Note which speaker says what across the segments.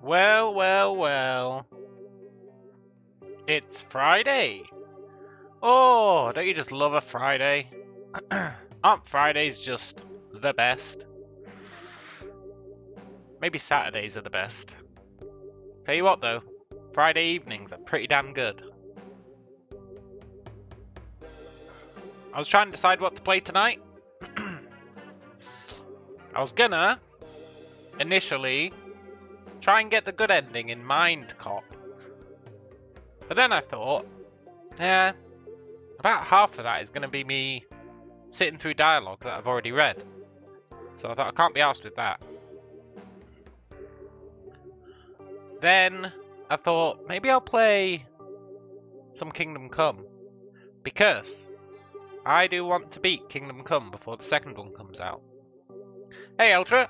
Speaker 1: Well, well, well. It's Friday. Oh, don't you just love a Friday? Aren't Fridays just the best? Maybe Saturdays are the best. Tell you what though, Friday evenings are pretty damn good. I was trying to decide what to play tonight. I was gonna, initially, try and get the good ending in Mindcop. But then I thought, yeah, about half of that is going to be me sitting through dialogue that I've already read. So I thought I can't be arsed with that. Then I thought maybe I'll play some Kingdom Come. Because I do want to beat Kingdom Come before the second one comes out. Hey Ultra!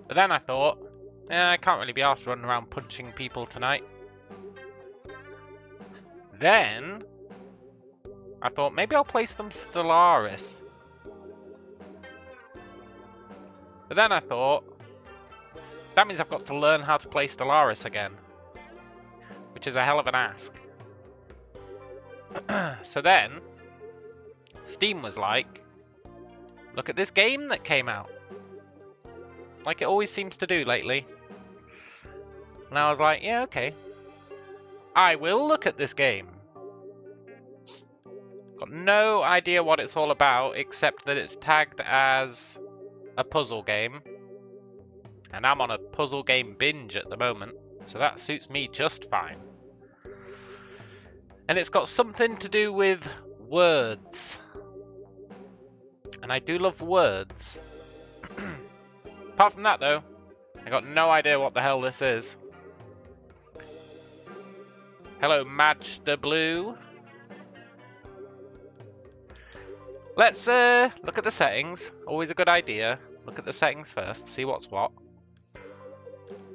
Speaker 1: But then I thought, I can't really be arsed running around punching people tonight. Then I thought maybe I'll play some Stellaris. But then I thought, that means I've got to learn how to play Stellaris again. Which is a hell of an ask. So then, Steam was like, look at this game that came out. Like it always seems to do lately. And I was like, yeah, okay. I will look at this game. Got no idea what it's all about, except that it's tagged as a puzzle game. And I'm on a puzzle game binge at the moment, so that suits me just fine. And it's got something to do with words. And I do love words. Apart from that though, I got no idea what the hell this is. Hello, Match the Blue. Let's look at the settings. Always a good idea. Look at the settings first, see what's what.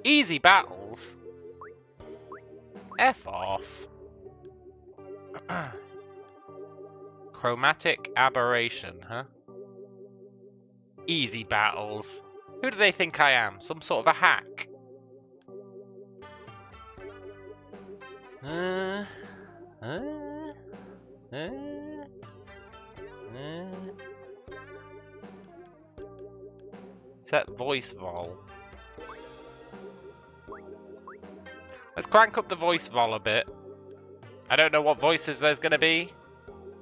Speaker 1: Easy battles? F off. Chromatic aberration, huh? Easy battles. Who do they think I am? Some sort of a hack? Set voice vol. Let's crank up the voice vol a bit. I don't know what voices there's going to be.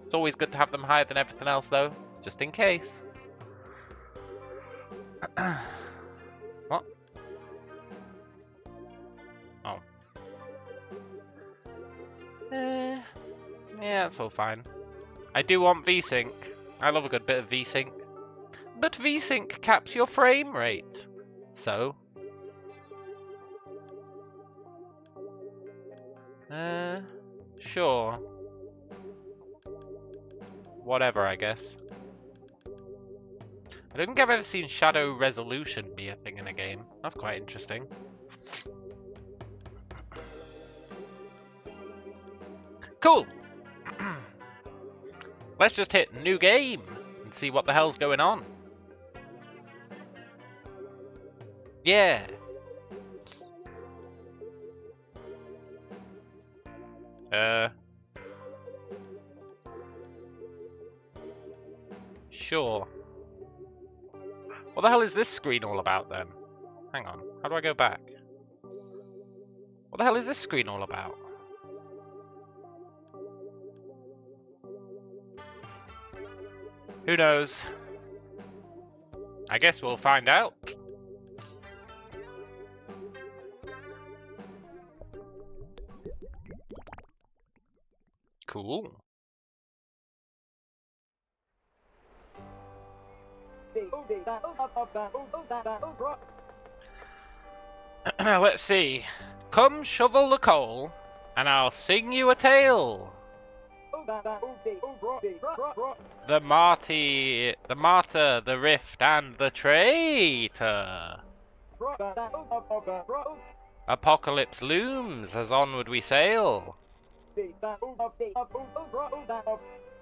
Speaker 1: It's always good to have them higher than everything else though, just in case. What? Oh. Yeah, that's all fine. I do want VSync. I love a good bit of VSync. But VSync caps your frame rate. So? Sure. Whatever, I guess. I don't think I've ever seen shadow resolution be a thing in a game. That's quite interesting. Cool! Let's just hit new game and see what the hell's going on. Yeah! Sure. What the hell is this screen all about then? Hang on, how do I go back? What the hell is this screen all about? Who knows? I guess we'll find out. Cool. Let's see. Come shovel the coal, and I'll sing you a tale. The martyr, the rift, and the traitor. Apocalypse looms as onward we sail.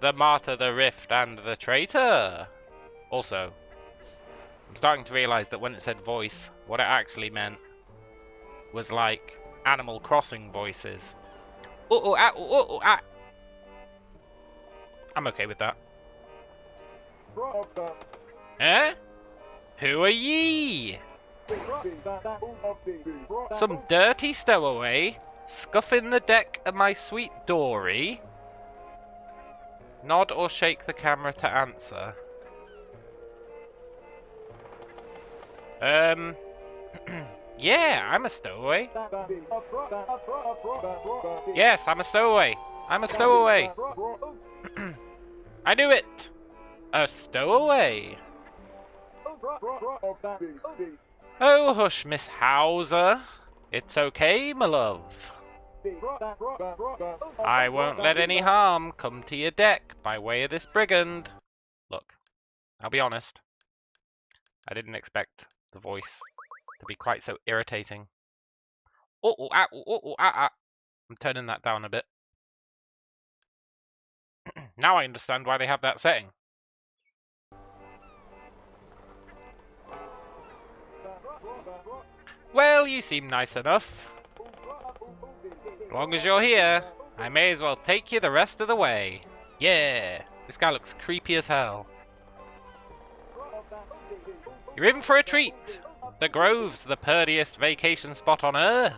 Speaker 1: The martyr, the rift, and the traitor. Also, I'm starting to realise that when it said voice, what it actually meant was like Animal Crossing voices. I'm okay with that. Eh? Who are ye? Some dirty stowaway, scuffing the deck of my sweet dory. Nod or shake the camera to answer. Yeah, I'm a stowaway. Yes, I'm a stowaway. I'm a stowaway. I knew it. A stowaway. Oh, hush, Miss Hauser. It's okay, my love. I won't let any harm come to your deck by way of this brigand. Look, I'll be honest. I didn't expect the voice to be quite so irritating. I'm turning that down a bit. Now I understand why they have that setting. Well, you seem nice enough. As long as you're here, I may as well take you the rest of the way. Yeah, this guy looks creepy as hell. You're in for a treat. The Grove's the purtiest vacation spot on Earth.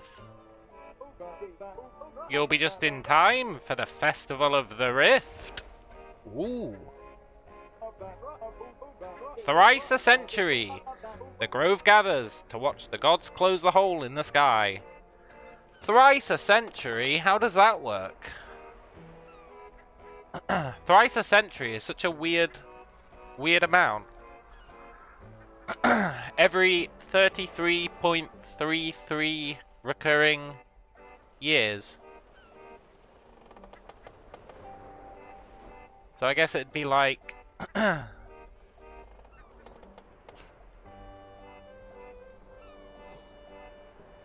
Speaker 1: You'll be just in time for the Festival of the Rift. Ooh. Thrice a century. The Grove gathers to watch the gods close the hole in the sky. Thrice a century? How does that work? Thrice a century is such a weird amount. Every 33.33 recurring years. So I guess it'd be like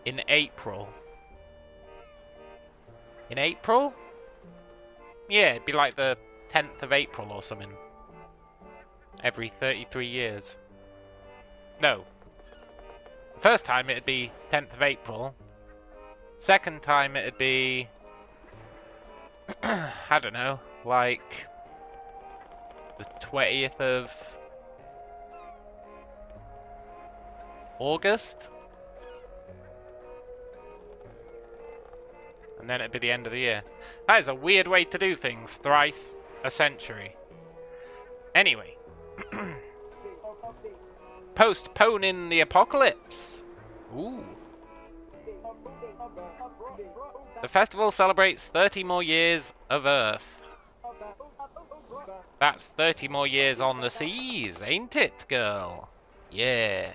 Speaker 1: in April. In April? Yeah, it'd be like the 10th of April or something. Every 33 years. No. The first time it'd be 10th of April. Second time it'd be I don't know, like the 20th of August? And then it'd be the end of the year. That is a weird way to do things. Thrice a century. Anyway. Postponing the apocalypse. Ooh. The festival celebrates 30 more years of Earth. That's 30 more years on the seas, ain't it, girl? Yeah.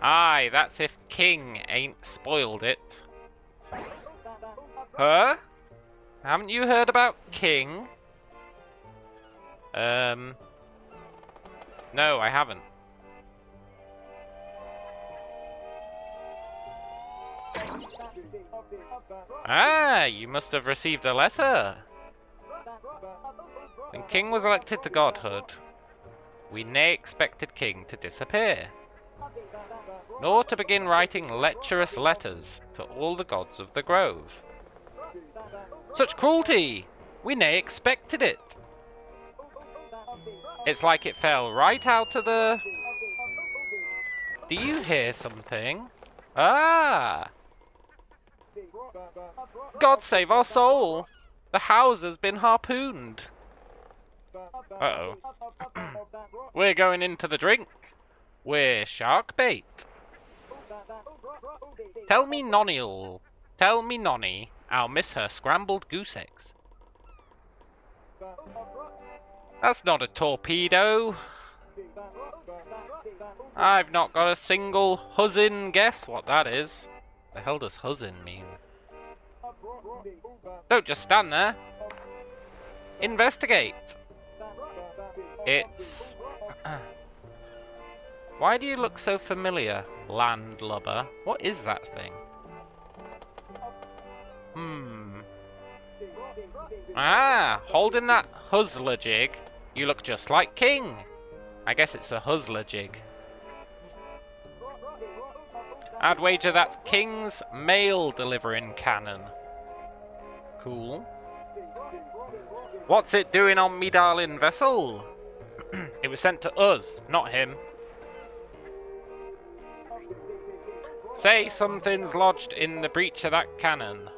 Speaker 1: Aye, that's if King ain't spoiled it. Huh? Haven't you heard about King? No, I haven't. Ah, you must have received a letter. When King was elected to godhood, we nae expected King to disappear, nor to begin writing lecherous letters to all the gods of the Grove. Such cruelty! We nae expected it. It's like it fell right out of the... Do you hear something? Ah! God save our soul! The house has been harpooned. Uh-oh. We're going into the drink. We're shark bait. Tell me Nonnie I'll miss her scrambled goose eggs. That's not a torpedo. I've not got a single huzzin guess what that is. The hell does huzzin mean? Don't just stand there. Investigate. It's... Why do you look so familiar, landlubber? What is that thing? Ah, holding that huzzler jig, you look just like King. I guess it's a hustler jig. I'd wager that's King's mail delivering cannon. Cool. What's it doing on me darling vessel? It was sent to us, not him. Say something's lodged in the breech of that cannon.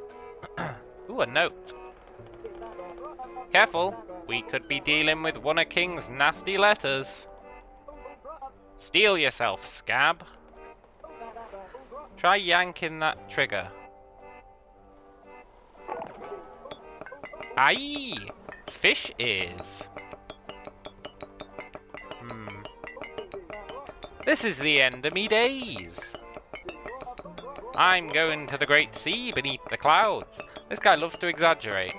Speaker 1: Ooh, a note. Careful, we could be dealing with one of King's nasty letters. Steel yourself, scab. Try yanking that trigger. Aye! Fish ears. This is the end of me days. I'm going to the great sea beneath the clouds. This guy loves to exaggerate.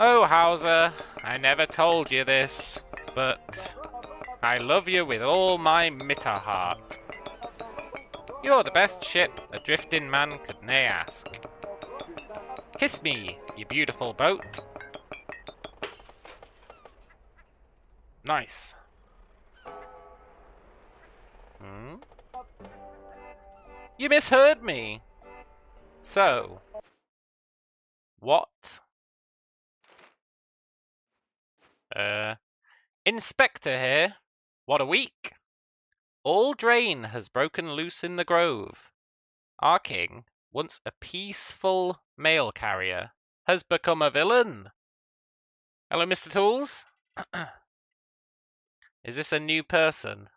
Speaker 1: Oh, Hauser, I never told you this, but I love you with all my mitter heart. You're the best ship a drifting man could nae ask. Kiss me, you beautiful boat. Nice. You misheard me. So, what? Inspector here. What a week. All drain has broken loose in the grove. Our king, once a peaceful mail carrier, has become a villain. Hello, Mr. Tools. Is this a new person?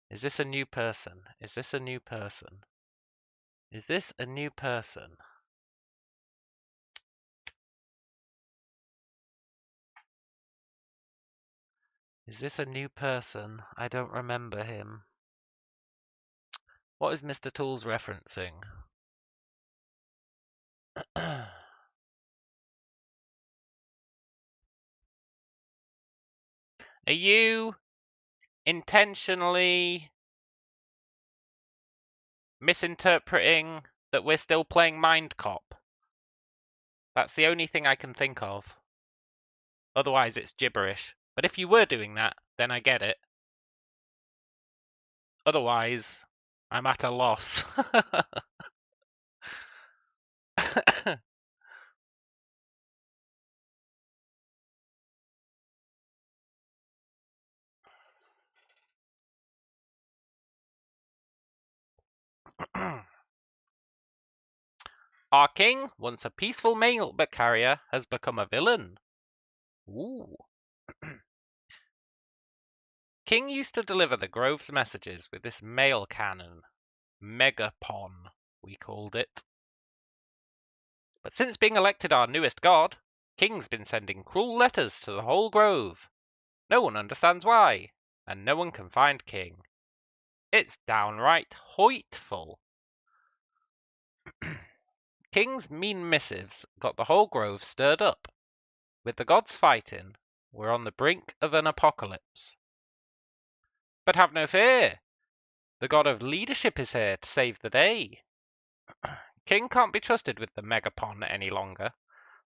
Speaker 1: Is this a new person? Is this a new person? Is this a new person? Is this a new person? I don't remember him. What is Mr. Tools referencing? Are you intentionally misinterpreting that we're still playing Mindcop? That's the only thing I can think of. Otherwise, it's gibberish. But if you were doing that, then I get it. Otherwise, I'm at a loss. Our king, once a peaceful mail carrier, has become a villain. Ooh. King used to deliver the Grove's messages with this mail cannon. Megapon, we called it. But since being elected our newest god, King's been sending cruel letters to the whole Grove. No one understands why, and no one can find King. It's downright hoitful. King's mean missives got the whole Grove stirred up. With the gods fighting, we're on the brink of an apocalypse. But have no fear. The god of leadership is here to save the day. King can't be trusted with the megapon any longer,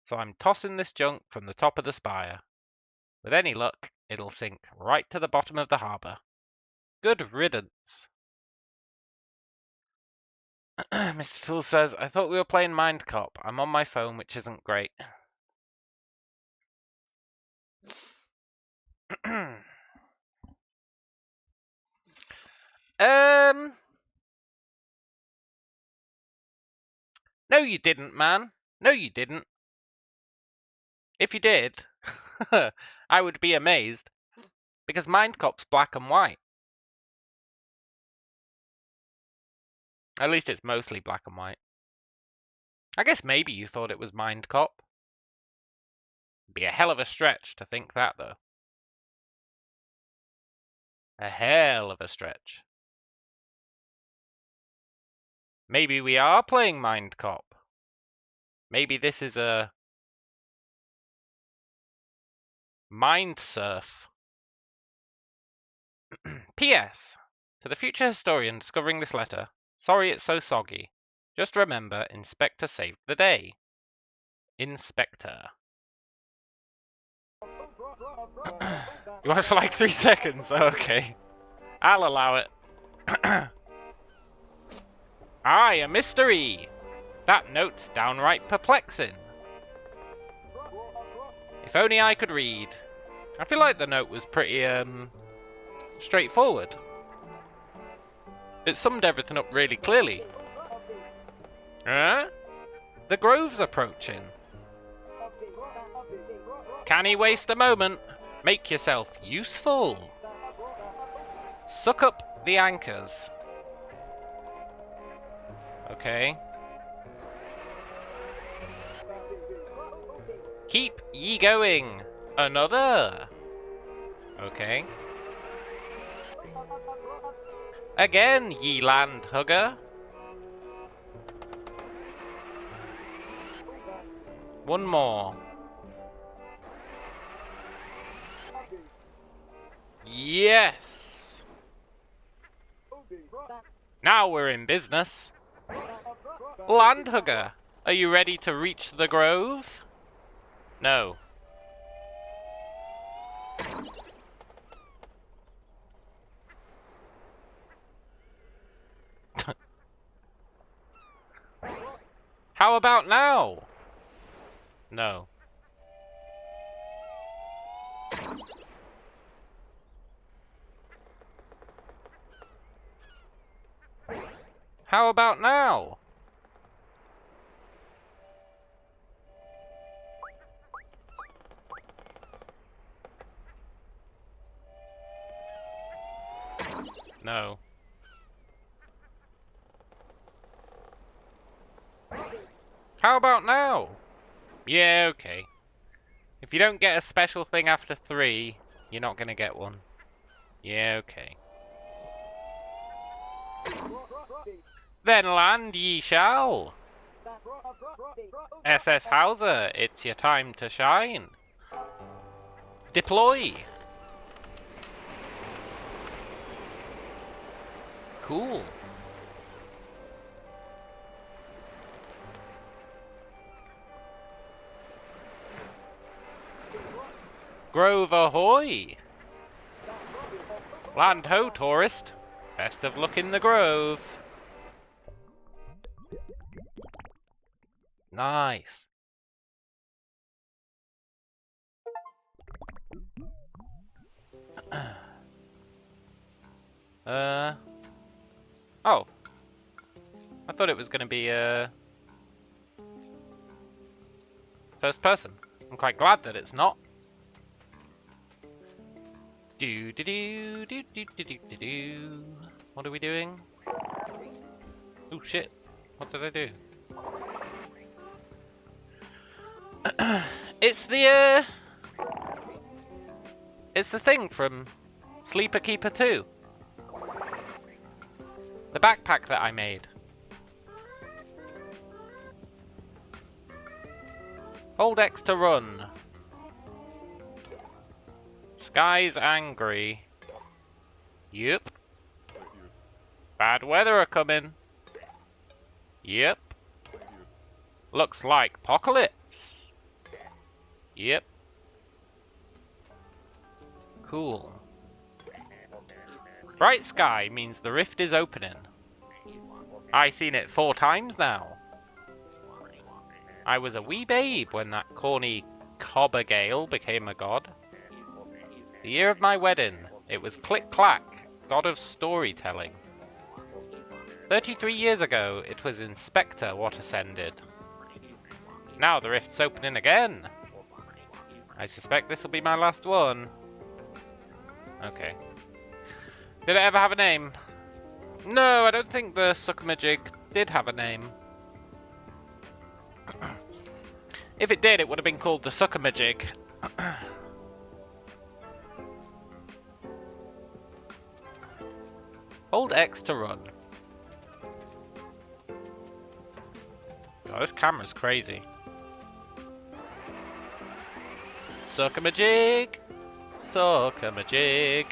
Speaker 1: so I'm tossing this junk from the top of the spire. With any luck, it'll sink right to the bottom of the harbour. Good riddance. Mr. Tool says, I thought we were playing Mindcop. I'm on my phone, which isn't great. No you didn't, man. No you didn't. If you did, I would be amazed. Because Mindcop's black and white. At least it's mostly black and white. I guess maybe you thought it was Mindcop. It'd be a hell of a stretch to think that, though. A hell of a stretch. Maybe we are playing Mindcop. Maybe this is a mind surf. P.S. To the future historian discovering this letter, sorry it's so soggy. Just remember, Inspector saved the day. Inspector. You want it for like 3 seconds? Okay. I'll allow it. Aye, a mystery! That note's downright perplexing. If only I could read. I feel like the note was pretty, straightforward. It summed everything up really clearly. Huh? The grove's approaching. Can he waste a moment? Make yourself useful. Suck up the anchors. Okay. Keep ye going. Another. Okay. Again, ye land hugger. One more. Yes. Now we're in business. Land hugger, are you ready to reach the grove? No. How about now? No. How about now? No. How about now? Yeah, okay. If you don't get a special thing after 3, you're not gonna get one. Yeah, okay. Then land ye shall. SS Hauser, it's your time to shine. Deploy. Cool. Grove ahoy! Land ho, tourist. Best of luck in the grove. Nice. Oh. I thought it was going to be, first person. I'm quite glad that it's not. Do do do do do do do do do. What are we doing? Oh shit! What did I do? It's the thing from Sleeper Keeper 2. The backpack that I made. Hold X to run. Sky's angry. Yep. Bad weather are coming. Yep. Looks like apocalypse. Yep. Cool. Bright sky means the rift is opening. I seen it 4 times now. I was a wee babe when that corny Cobbergale became a god. The year of my wedding, it was Click Clack, god of storytelling. 33 years ago, it was Inspector what ascended. Now the rift's opening again. I suspect this will be my last one. Okay. Did it ever have a name? No, I don't think the Suckamajig did have a name. If it did, it would have been called the Suckamajig. Hold X to run. God, this camera's crazy. Suckamajig! Suckamajig!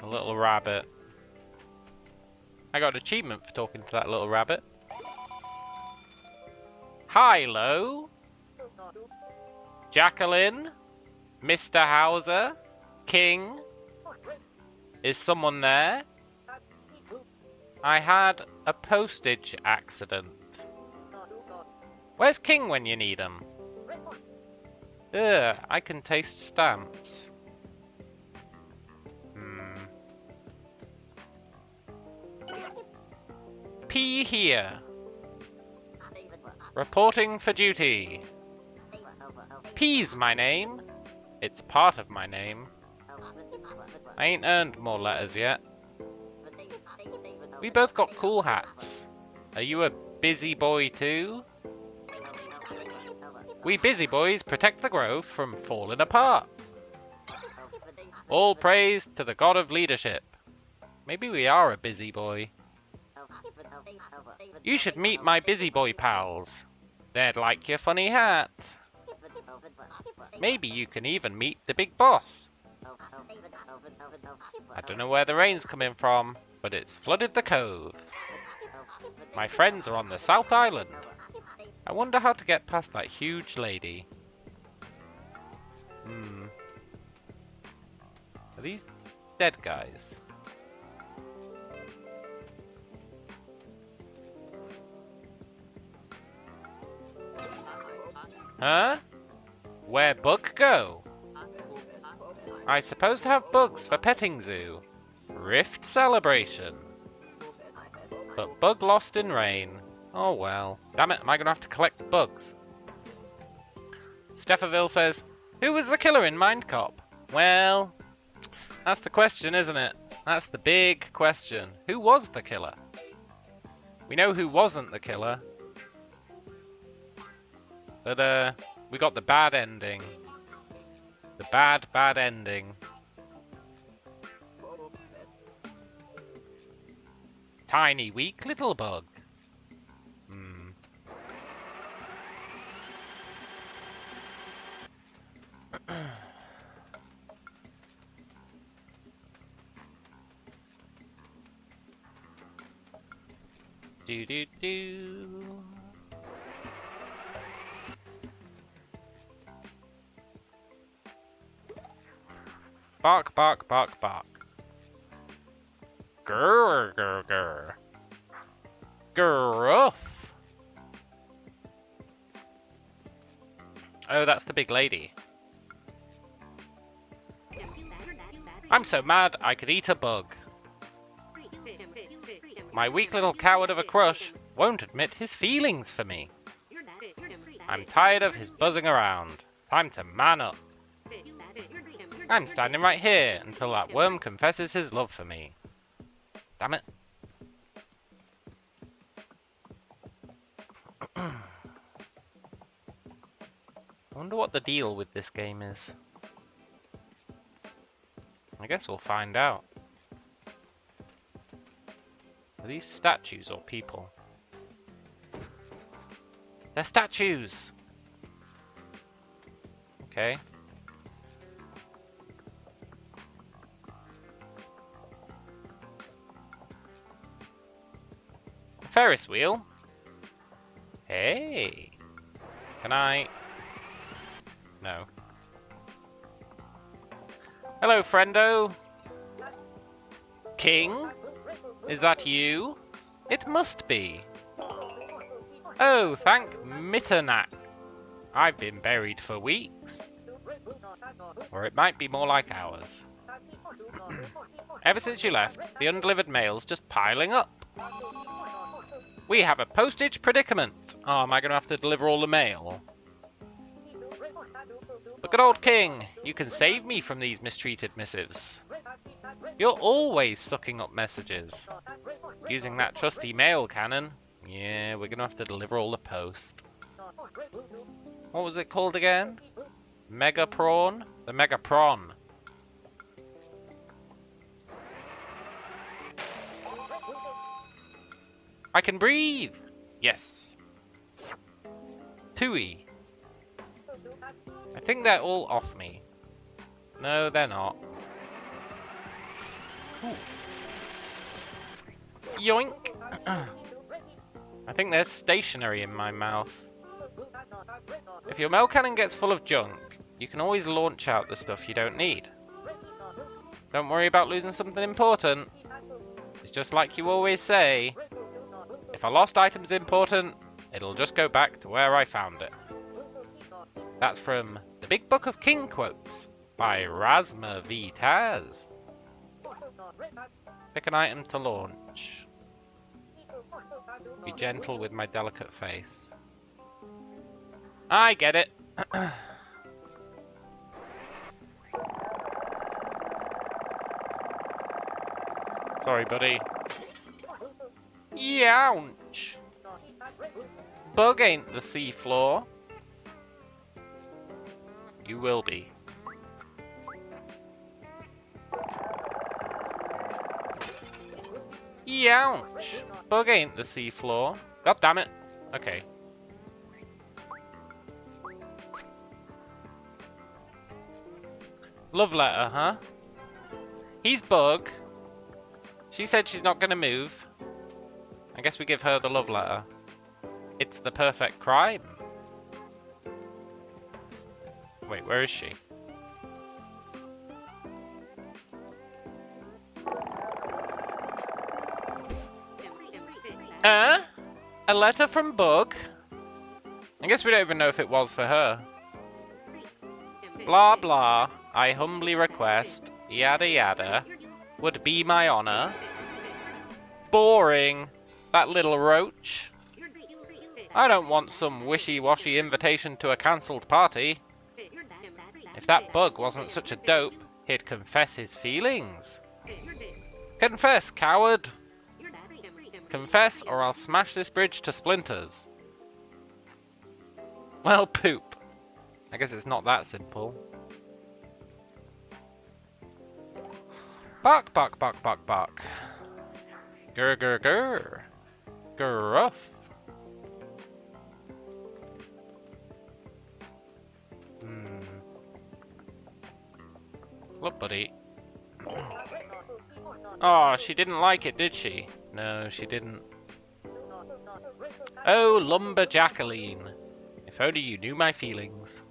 Speaker 1: A little rabbit. I got an achievement for talking to that little rabbit. Hi-lo. Jacqueline. Mr. Hauser. King. Is someone there? I had a postage accident. Where's King when you need him? Ugh, I can taste stamps. P here. Reporting for duty. P's my name. It's part of my name. I ain't earned more letters yet. We both got cool hats. Are you a busy boy too? We busy boys protect the grove from falling apart. All praise to the god of leadership. Maybe we are a busy boy. You should meet my busy boy pals. They'd like your funny hat. Maybe you can even meet the big boss. I don't know where the rain's coming from, but it's flooded the cove. My friends are on the South Island. I wonder how to get past that huge lady. Are these dead guys? Huh? Where'd Bug go? I suppose to have bugs for petting zoo. Rift celebration. But Bug lost in rain. Oh well. Damn it, am I gonna have to collect bugs? Steffaville says, who was the killer in Mindcop? Well, that's the question, isn't it? That's the big question. Who was the killer? We know who wasn't the killer. But, we got the bad ending. The bad ending. Tiny, weak little bug. Do. Bark, bark, bark, bark. Grr, grr, grr. Gruff. Oh, that's the big lady. I'm so mad I could eat a bug. My weak little coward of a crush won't admit his feelings for me. I'm tired of his buzzing around. Time to man up. I'm standing right here until that worm confesses his love for me. Damn it. I wonder what the deal with this game is. I guess we'll find out. Are these statues or people? They're statues! Okay. Ferris wheel? Hey! Can I... No. Hello, friendo! King? Is that you? It must be. Oh, thank Mitternack. I've been buried for weeks. Or it might be more like hours. Ever since you left, the undelivered mail's just piling up. We have a postage predicament. Oh, am I going to have to deliver all the mail? But good old King, you can save me from these mistreated missives. You're always sucking up messages. Using that trusty mail cannon. Yeah, we're going to have to deliver all the post. What was it called again? Mega Prawn? The Mega Prawn. I can breathe! Yes. Tui. I think they're all off me. No, they're not. Ooh. Yoink! I think there's stationery in my mouth. If your mail cannon gets full of junk, you can always launch out the stuff you don't need. Don't worry about losing something important. It's just like you always say. If a lost item's important, it'll just go back to where I found it. That's from The Big Book of King Quotes by Rasma V. Taz. Pick an item to launch. Be gentle with my delicate face. I get it. Sorry, buddy. Youch! Bug ain't the seafloor. You will be. Youch! Bug ain't the seafloor. God damn it. Okay. Love letter, huh? He's Bug. She said she's not gonna move. I guess we give her the love letter. It's the perfect crime. Wait, where is she? A letter from Bug? I guess we don't even know if it was for her. Blah blah, I humbly request, yada yada, would be my honor. Boring, that little roach. I don't want some wishy-washy invitation to a cancelled party. If that Bug wasn't such a dope, he'd confess his feelings. Confess, coward! Confess, or I'll smash this bridge to splinters. Well, poop. I guess it's not that simple. Bark, bark, bark, bark, bark. Grr, grr, grr. Gruff. Look, buddy. Oh, she didn't like it, did she? No, she didn't. Oh, lumberjackaline. If only you knew my feelings.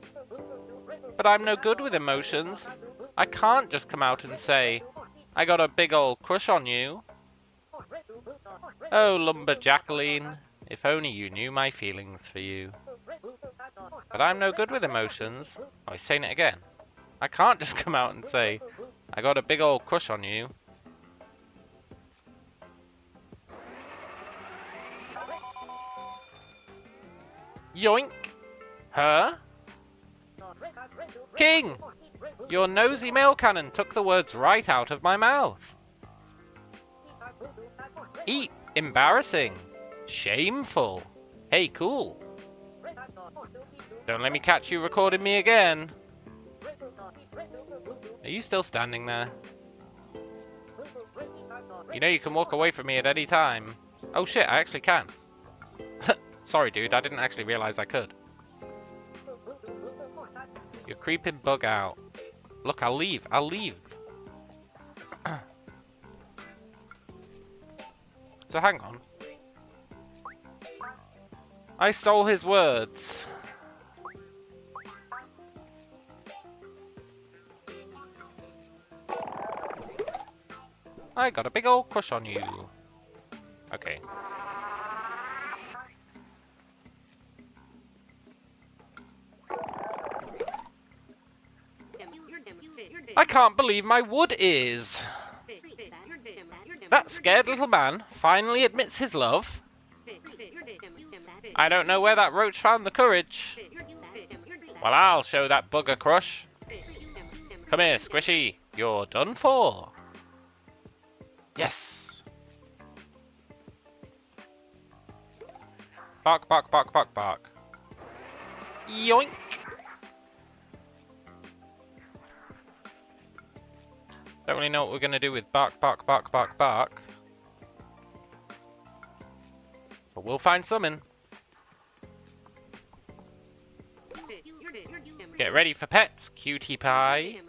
Speaker 1: But I'm no good with emotions. I can't just come out and say, I got a big old crush on you. Oh, lumberjackaline. If only you knew my feelings for you. But I'm no good with emotions. Oh, he's saying it again. I can't just come out and say, I got a big old crush on you. Yoink! Her? King! Your nosy mail cannon took the words right out of my mouth. Eep! Embarrassing! Shameful! Hey, cool! Don't let me catch you recording me again! Are you still standing there? You know you can walk away from me at any time. Oh shit, I actually can. Sorry dude, I didn't actually realize I could. You're creeping Bug out. Look, I'll leave. I'll leave. So hang on. I stole his words. I got a big old crush on you. Okay. I can't believe my wood is. That scared little man finally admits his love. I don't know where that roach found the courage. Well, I'll show that Bug a crush. Come here, Squishy. You're done for. Yes. Bark, bark, bark, bark, bark. Yoink. Don't really know what we're going to do with bark, bark, bark, bark, bark. But we'll find something. Get ready for pets, cutie pie.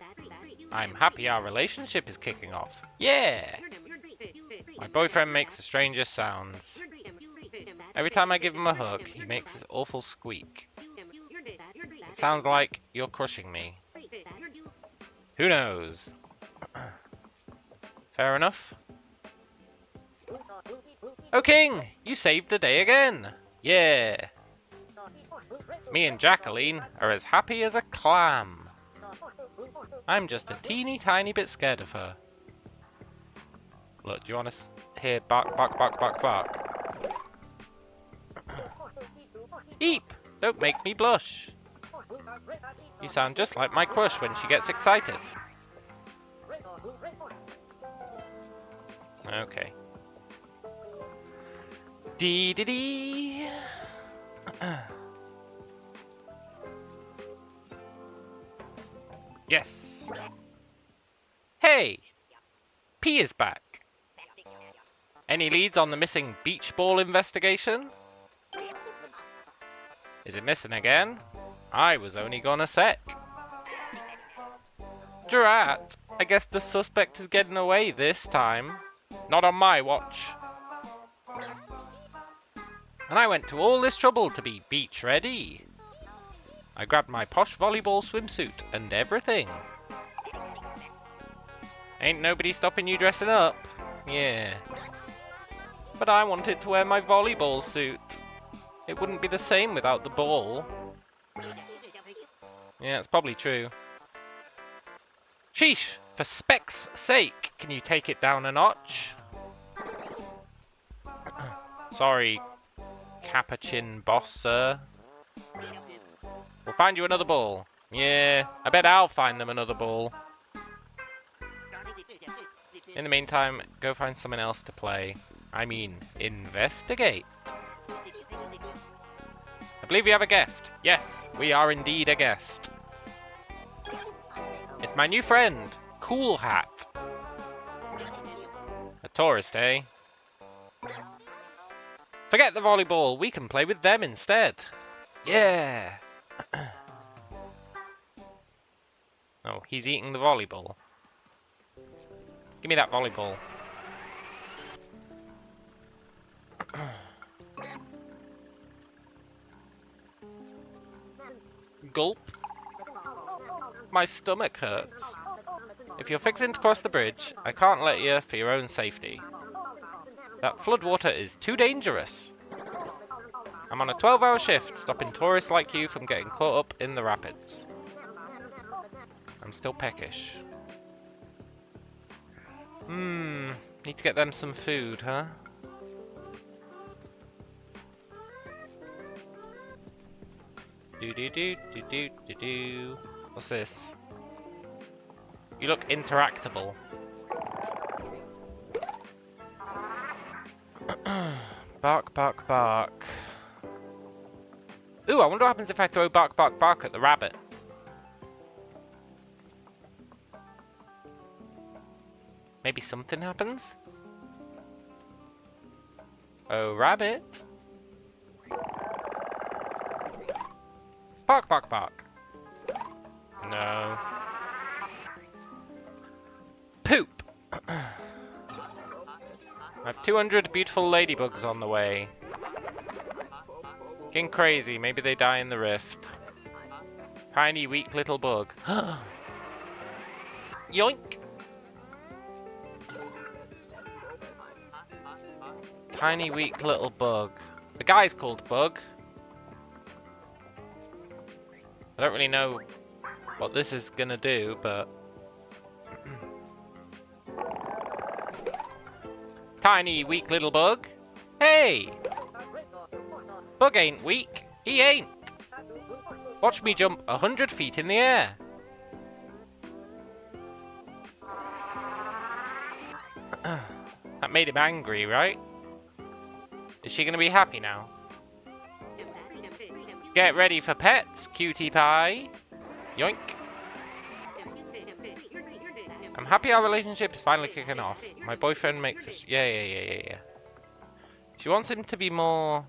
Speaker 1: I'm happy our relationship is kicking off. Yeah! My boyfriend makes the strangest sounds. Every time I give him a hug, he makes this awful squeak. It sounds like you're crushing me. Who knows? Fair enough. Oh, King! You saved the day again! Yeah! Me and Jacqueline are as happy as a clam. I'm just a teeny tiny bit scared of her. Look, do you want to hear bark, bark, bark, bark, bark? Eep! Don't make me blush. You sound just like my crush when she gets excited. Okay. Dee dee dee. Yes. Hey! P is back. Any leads on the missing beach ball investigation? Is it missing again? I was only gone a sec. Drat! I guess the suspect is getting away this time. Not on my watch. And I went to all this trouble to be beach ready. I grabbed my posh volleyball swimsuit and everything. Ain't nobody stopping you dressing up. Yeah. But I wanted to wear my volleyball suit. It wouldn't be the same without the ball. Yeah, it's probably true. Sheesh! For Spec's sake, can you take it down a notch? Sorry, Capuchin boss, sir. We'll find you another ball. Yeah, I bet I'll find them another ball. In the meantime, go find someone else to play. I mean, investigate. I believe we have a guest. Yes, we are indeed a guest. It's my new friend, Cool Hat. A tourist, eh? Forget the volleyball, we can play with them instead. Yeah. Oh, he's eating the volleyball. Give me that volleyball. Gulp. My stomach hurts. If you're fixing to cross the bridge, I can't let you for your own safety. That floodwater is too dangerous. I'm on a 12-hour shift, stopping tourists like you from getting caught up in the rapids. I'm still peckish. Need to get them some food, huh? Do. What's this? You look interactable. Bark, bark, bark. Ooh, I wonder what happens if I throw bark, bark, bark at the rabbit. Maybe something happens? Oh, rabbit. Bark, bark, bark. No. Poop. I have 200 beautiful ladybugs on the way. Getting crazy, maybe they die in the rift. Tiny, weak little bug. Yoink! Tiny, weak little bug. The guy's called Bug. I don't really know what this is gonna do, but... Tiny, weak little bug. Hey! Bug ain't weak. He ain't. Watch me jump 100 feet in the air. That made him angry, right? Is she gonna be happy now? Get ready for pets, cutie pie. Yoink. I'm happy our relationship is finally kicking off. My boyfriend makes us... Yeah. She wants him to be more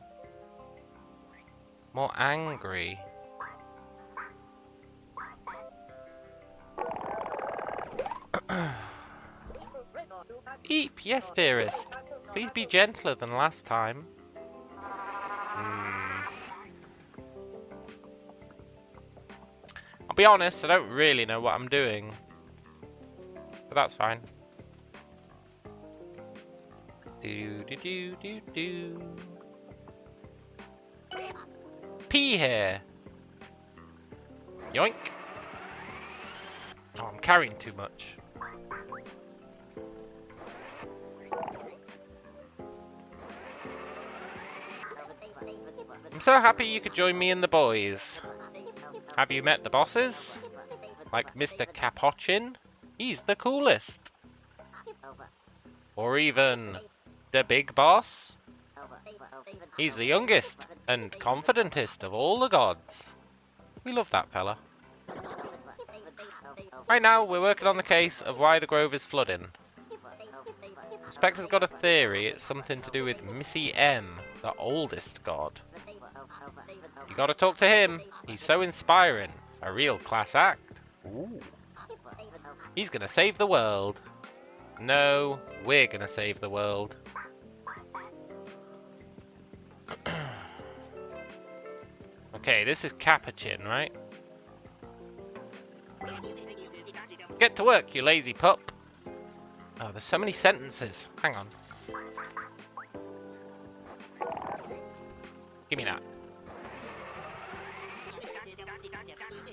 Speaker 1: angry. Eep, yes, dearest. Please be gentler than last time. I'll be honest, I don't really know what I'm doing. But that's fine. Do. Pee here. Yoink. Oh, I'm carrying too much. I'm so happy you could join me and the boys. Have you met the bosses? Like Mr. Capochin? He's the coolest. Or even the big boss? He's the youngest and confidentest of all the gods. We love that fella. Right now, we're working on the case of why the grove is flooding. The Spectre's got a theory it's something to do with Missy M, the oldest god. You gotta talk to him. He's so inspiring. A real class act. Ooh. He's gonna save the world. No, we're gonna save the world. Okay, this is Capuchin, right? Get to work, you lazy pup. Oh, there's so many sentences. Hang on. Give me that.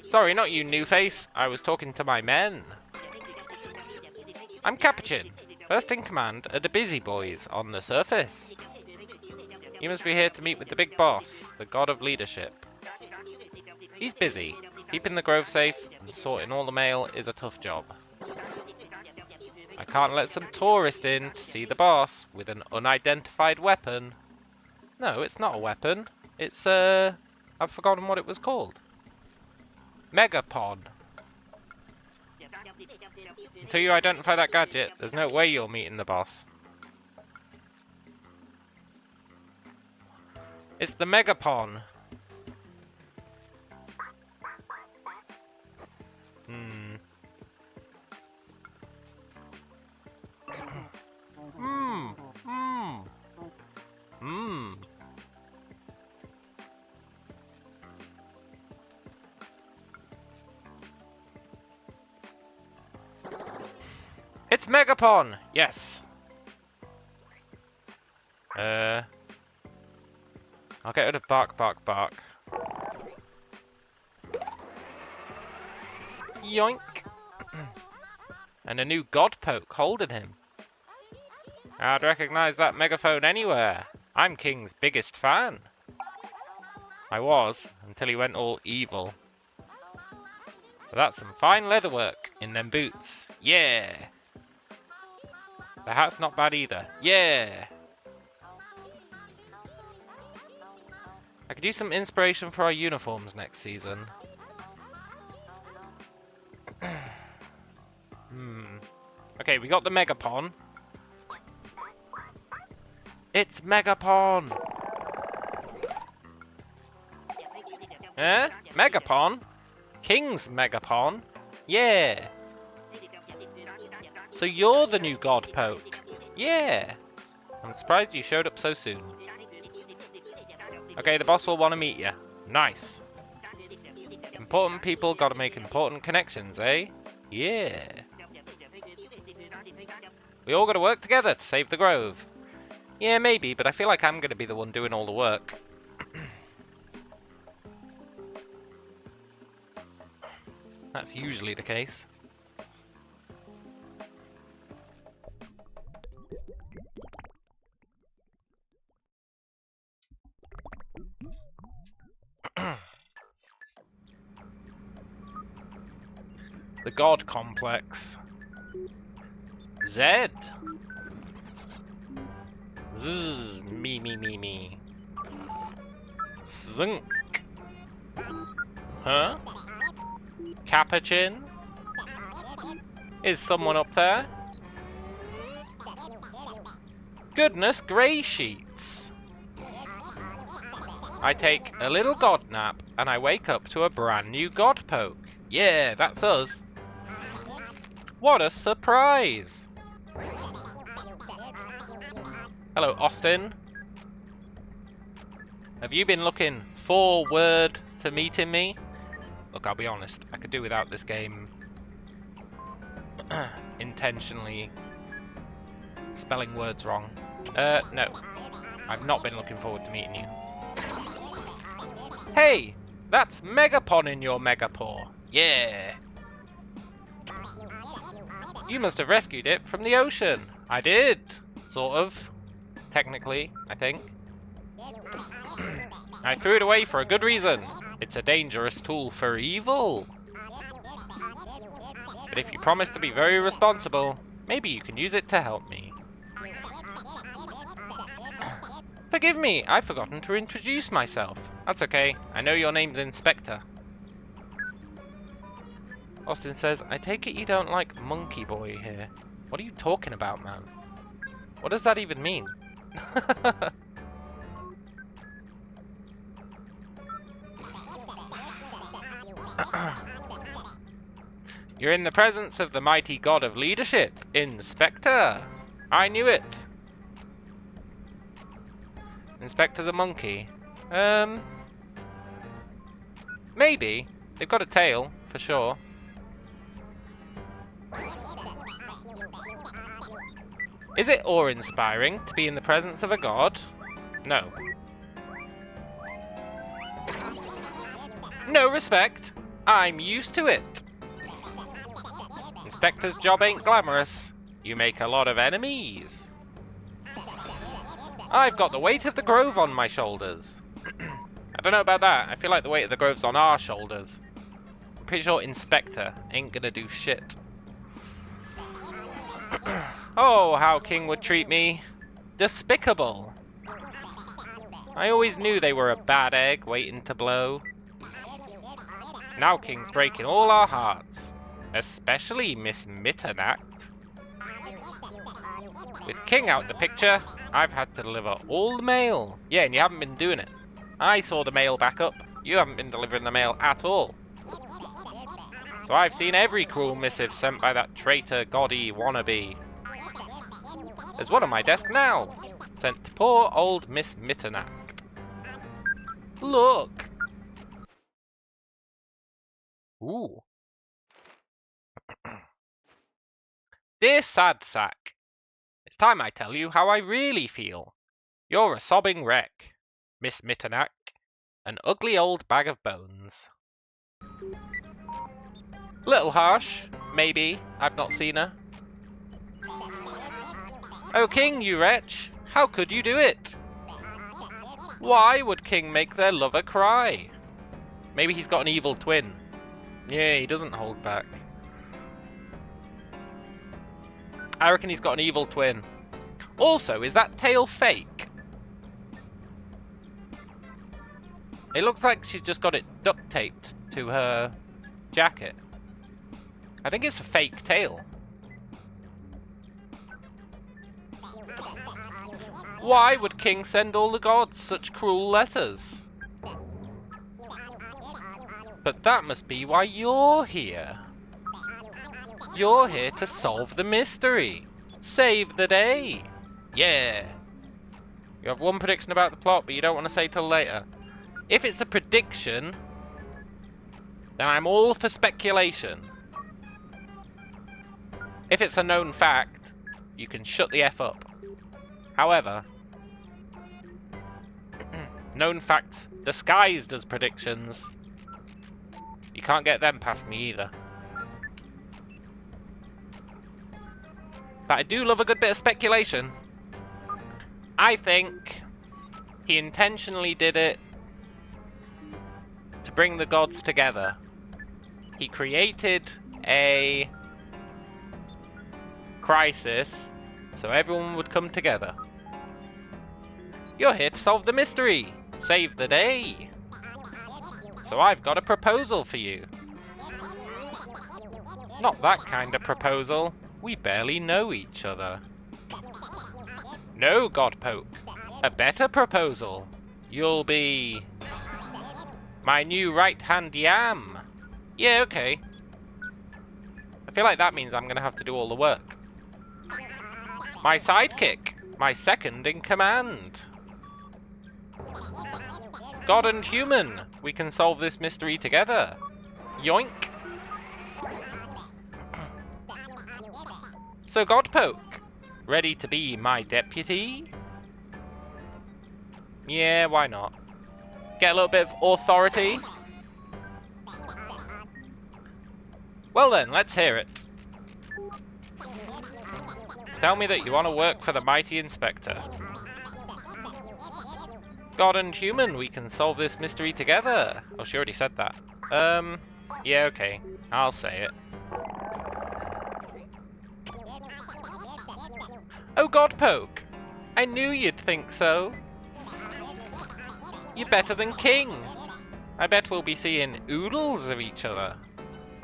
Speaker 1: Sorry, not you, New-Face. I was talking to my men. I'm Capuchin, first in command of the busy boys on the surface. You must be here to meet with the big boss, the god of leadership. He's busy. Keeping the grove safe and sorting all the mail is a tough job. I can't let some tourist in to see the boss with an unidentified weapon. No, it's not a weapon. It's, I've forgotten what it was called. Megapod. Until you identify that gadget, there's no way you're meeting the boss. It's the Megapon. It's Megapon! Yes. I'll get rid of bark. Yoink. And a new god poke holding him. I'd recognize that megaphone anywhere. I'm King's biggest fan. I was, until he went all evil. But that's some fine leatherwork in them boots. Yeah! The hat's not bad either. Yeah! I could use some inspiration for our uniforms next season. Okay, we got the Megapon. It's Megapon! Eh? Megapon? King's Megapon? Yeah! So you're the new god poke? Yeah! I'm surprised you showed up so soon. Okay, the boss will want to meet you. Nice. Important people gotta make important connections, eh? Yeah. We all gotta work together to save the grove. Yeah, maybe, but I feel like I'm gonna be the one doing all the work. That's usually the case. The God Complex. Zed. Zzz, me. Zunk. Huh? Capuchin? Is someone up there? Goodness grey sheets. I take a little god nap and I wake up to a brand new god poke. Yeah, that's us. What a surprise! Hello, Austin. Have you been looking forward to meeting me? Look, I'll be honest. I could do without this game intentionally spelling words wrong. No. I've not been looking forward to meeting you. Hey! That's Megapon in your Megapaw. Yeah! You must have rescued it from the ocean. I did. Sort of. Technically, I think. I threw it away for a good reason. It's a dangerous tool for evil. But if you promise to be very responsible, maybe you can use it to help me. Forgive me, I've forgotten to introduce myself. That's okay, I know your name's Inspector. Austin says, I take it you don't like Monkey Boy here. What are you talking about, man? What does that even mean? You're in the presence of the mighty god of leadership, Inspector. I knew it. Inspector's a monkey. Maybe. They've got a tail, for sure. Is it awe-inspiring to be in the presence of a god? No. No respect. I'm used to it. Inspector's job ain't glamorous. You make a lot of enemies. I've got the weight of the grove on my shoulders. I don't know about that. I feel like the weight of the grove's on our shoulders. I'm pretty sure Inspector ain't gonna do shit. Oh, how King would treat me. Despicable. I always knew they were a bad egg waiting to blow. Now King's breaking all our hearts. Especially Miss Mitternacht. With King out the picture, I've had to deliver all the mail. Yeah, and you haven't been doing it. I saw the mail back up. You haven't been delivering the mail at all. So I've seen every cruel missive sent by that traitor goddy wannabe. There's one on my desk now. Sent to poor old Miss Mitternacht. Look. Ooh. Dear Sad Sack, it's time I tell you how I really feel. You're a sobbing wreck, Miss Mitternacht, an ugly old bag of bones. Little harsh, maybe. I've not seen her. Oh, King, you wretch, how could you do it? Why would King make their lover cry? Maybe he's got an evil twin. Yeah, he doesn't hold back. I reckon he's got an evil twin. Also, is that tail fake? It looks like she's just got it duct taped to her jacket. I think it's a fake tail. Why would King send all the gods such cruel letters? But that must be why you're here. You're here to solve the mystery. Save the day. Yeah. You have one prediction about the plot, but you don't want to say till later. If it's a prediction, then I'm all for speculation. If it's a known fact, you can shut the F up. However, known facts disguised as predictions, you can't get them past me either. But I do love a good bit of speculation. I think he intentionally did it to bring the gods together. He created a crisis so everyone would come together. You're here to solve the mystery, save the day. So I've got a proposal for you. Not that kind of proposal. We barely know each other. No, Godpoke. A better proposal. You'll be my new right-hand yam. Yeah, okay. I feel like that means I'm gonna have to do all the work. My sidekick. My second in command. God and human, we can solve this mystery together. Yoink. So Godpoke, ready to be my deputy? Yeah, why not? Get a little bit of authority. Well then, let's hear it. Tell me that you want to work for the mighty inspector. God and human, we can solve this mystery together. Oh, she already said that. Yeah, okay. I'll say it. Oh, Godpoke! I knew you'd think so. You're better than King. I bet we'll be seeing oodles of each other.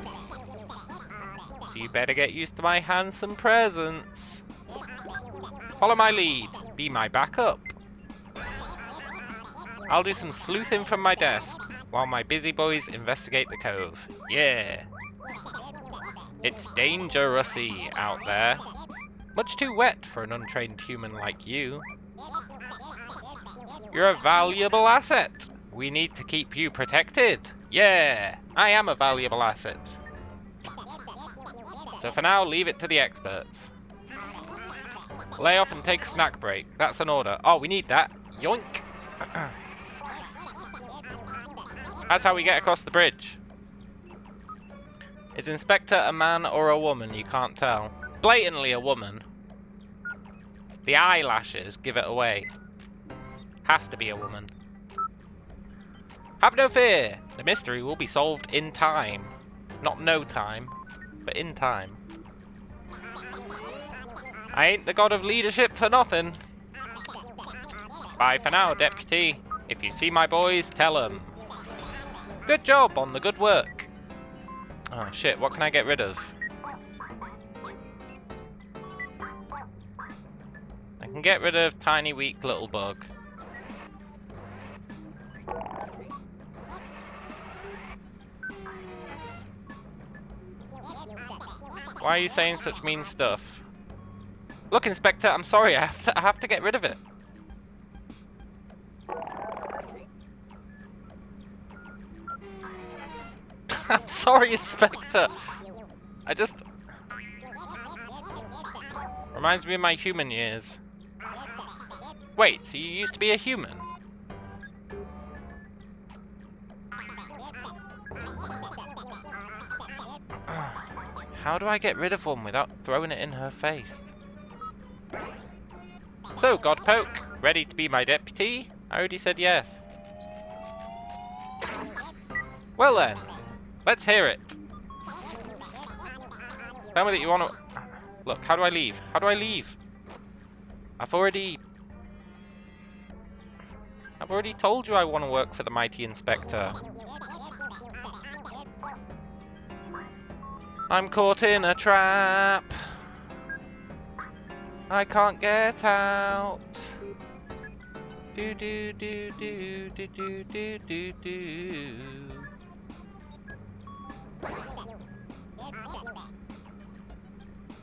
Speaker 1: So you better get used to my handsome presence. Follow my lead. Be my backup. I'll do some sleuthing from my desk while my busy boys investigate the cove. Yeah. It's dangerous-y out there. Much too wet for an untrained human like you. You're a valuable asset. We need to keep you protected. Yeah, I am a valuable asset. So for now, leave it to the experts. Lay off and take a snack break. That's an order. Oh, we need that. Yoink. That's how we get across the bridge. Is Inspector a man or a woman? You can't tell. Blatantly a woman. The eyelashes give it away. Has to be a woman. Have no fear. The mystery will be solved in time. Not no time, but in time. I ain't the god of leadership for nothing. Bye for now, deputy. If you see my boys, tell them. Good job on the good work. Oh shit, what can I get rid of? I can get rid of tiny weak little bug. Why are you saying such mean stuff? Look, Inspector, I'm sorry, I have to get rid of it. I'm sorry, Inspector. I just... Reminds me of my human years. Wait, so you used to be a human? How do I get rid of one without throwing it in her face? So, Godpoke, ready to be my deputy? I already said yes. Well then, let's hear it. Tell me that you want to... Look, how do I leave? How do I leave? I've already told you I want to work for the mighty inspector. I'm caught in a trap. I can't get out. Do do do do do do do do do.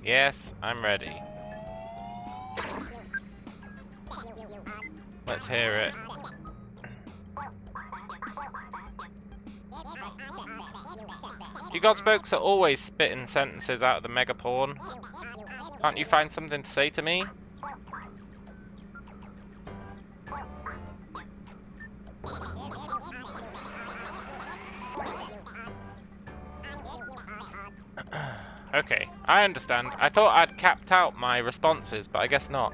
Speaker 1: Yes, I'm ready. Let's hear it. You Godspokes are always spitting sentences out of the mega porn. Can't you find something to say to me? Okay, I understand. I thought I'd capped out my responses, but I guess not.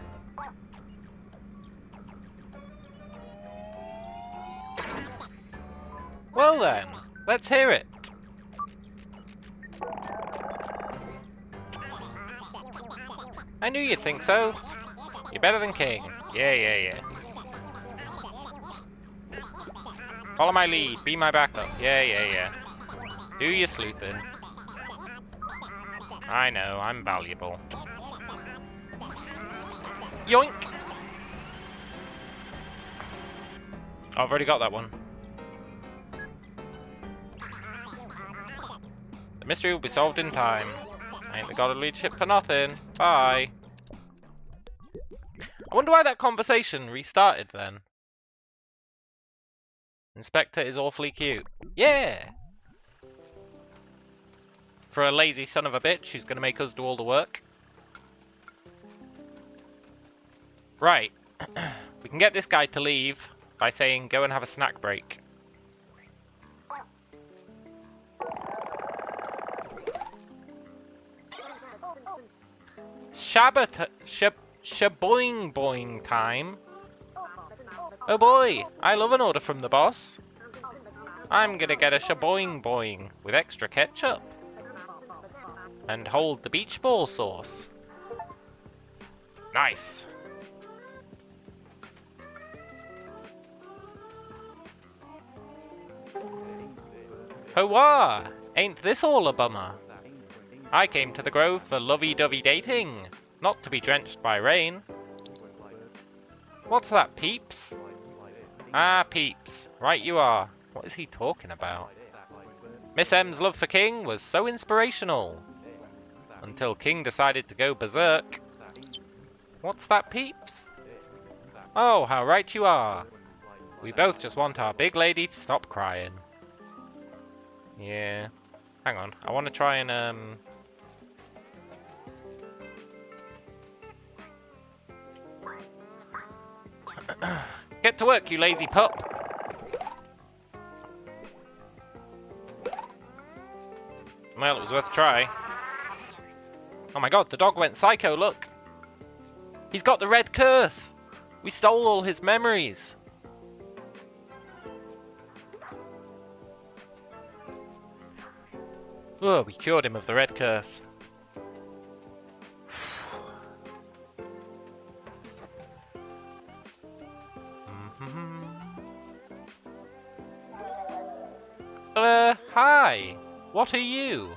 Speaker 1: Well then, let's hear it. I knew you'd think so. You're better than King. Yeah. Follow my lead. Be my backup. Yeah. Do your sleuthing. I know, I'm valuable. Yoink! Oh, I've already got that one. The mystery will be solved in time. I ain't the god of leadership for nothing. Bye. I wonder why that conversation restarted then. Inspector is awfully cute. Yeah! For a lazy son of a bitch who's going to make us do all the work. Right. We can get this guy to leave by saying, go and have a snack break. Shaboing boing time. Oh boy, I love an order from the boss. I'm gonna get a shaboing boing with extra ketchup. And hold the beach ball sauce. Nice. Hoa! Ain't this all a bummer? I came to the Grove for lovey-dovey dating, not to be drenched by rain. What's that, Peeps? Ah, Peeps. Right you are. What is he talking about? Miss M's love for King was so inspirational. Until King decided to go berserk. What's that, Peeps? Oh, how right you are. We both just want our big lady to stop crying. Yeah. Hang on. I want to try and, Get to work, you lazy pup! Well, it was worth a try. Oh my god, the dog went psycho, look! He's got the red curse! We stole all his memories! Oh, we cured him of the red curse. Hi! What are you?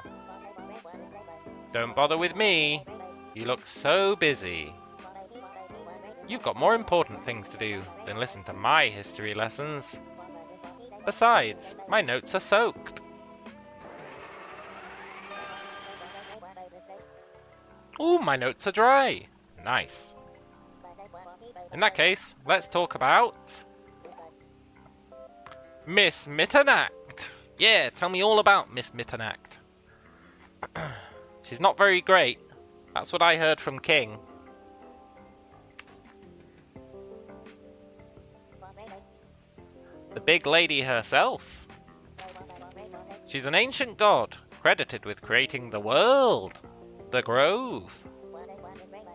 Speaker 1: Don't bother with me. You look so busy. You've got more important things to do than listen to my history lessons. Besides, my notes are soaked. Ooh, my notes are dry. Nice. In that case, let's talk about Miss Mitternacht. Yeah, tell me all about Miss Mitternacht. She's not very great. That's what I heard from King. The big lady herself. She's an ancient god, credited with creating the world. The Grove.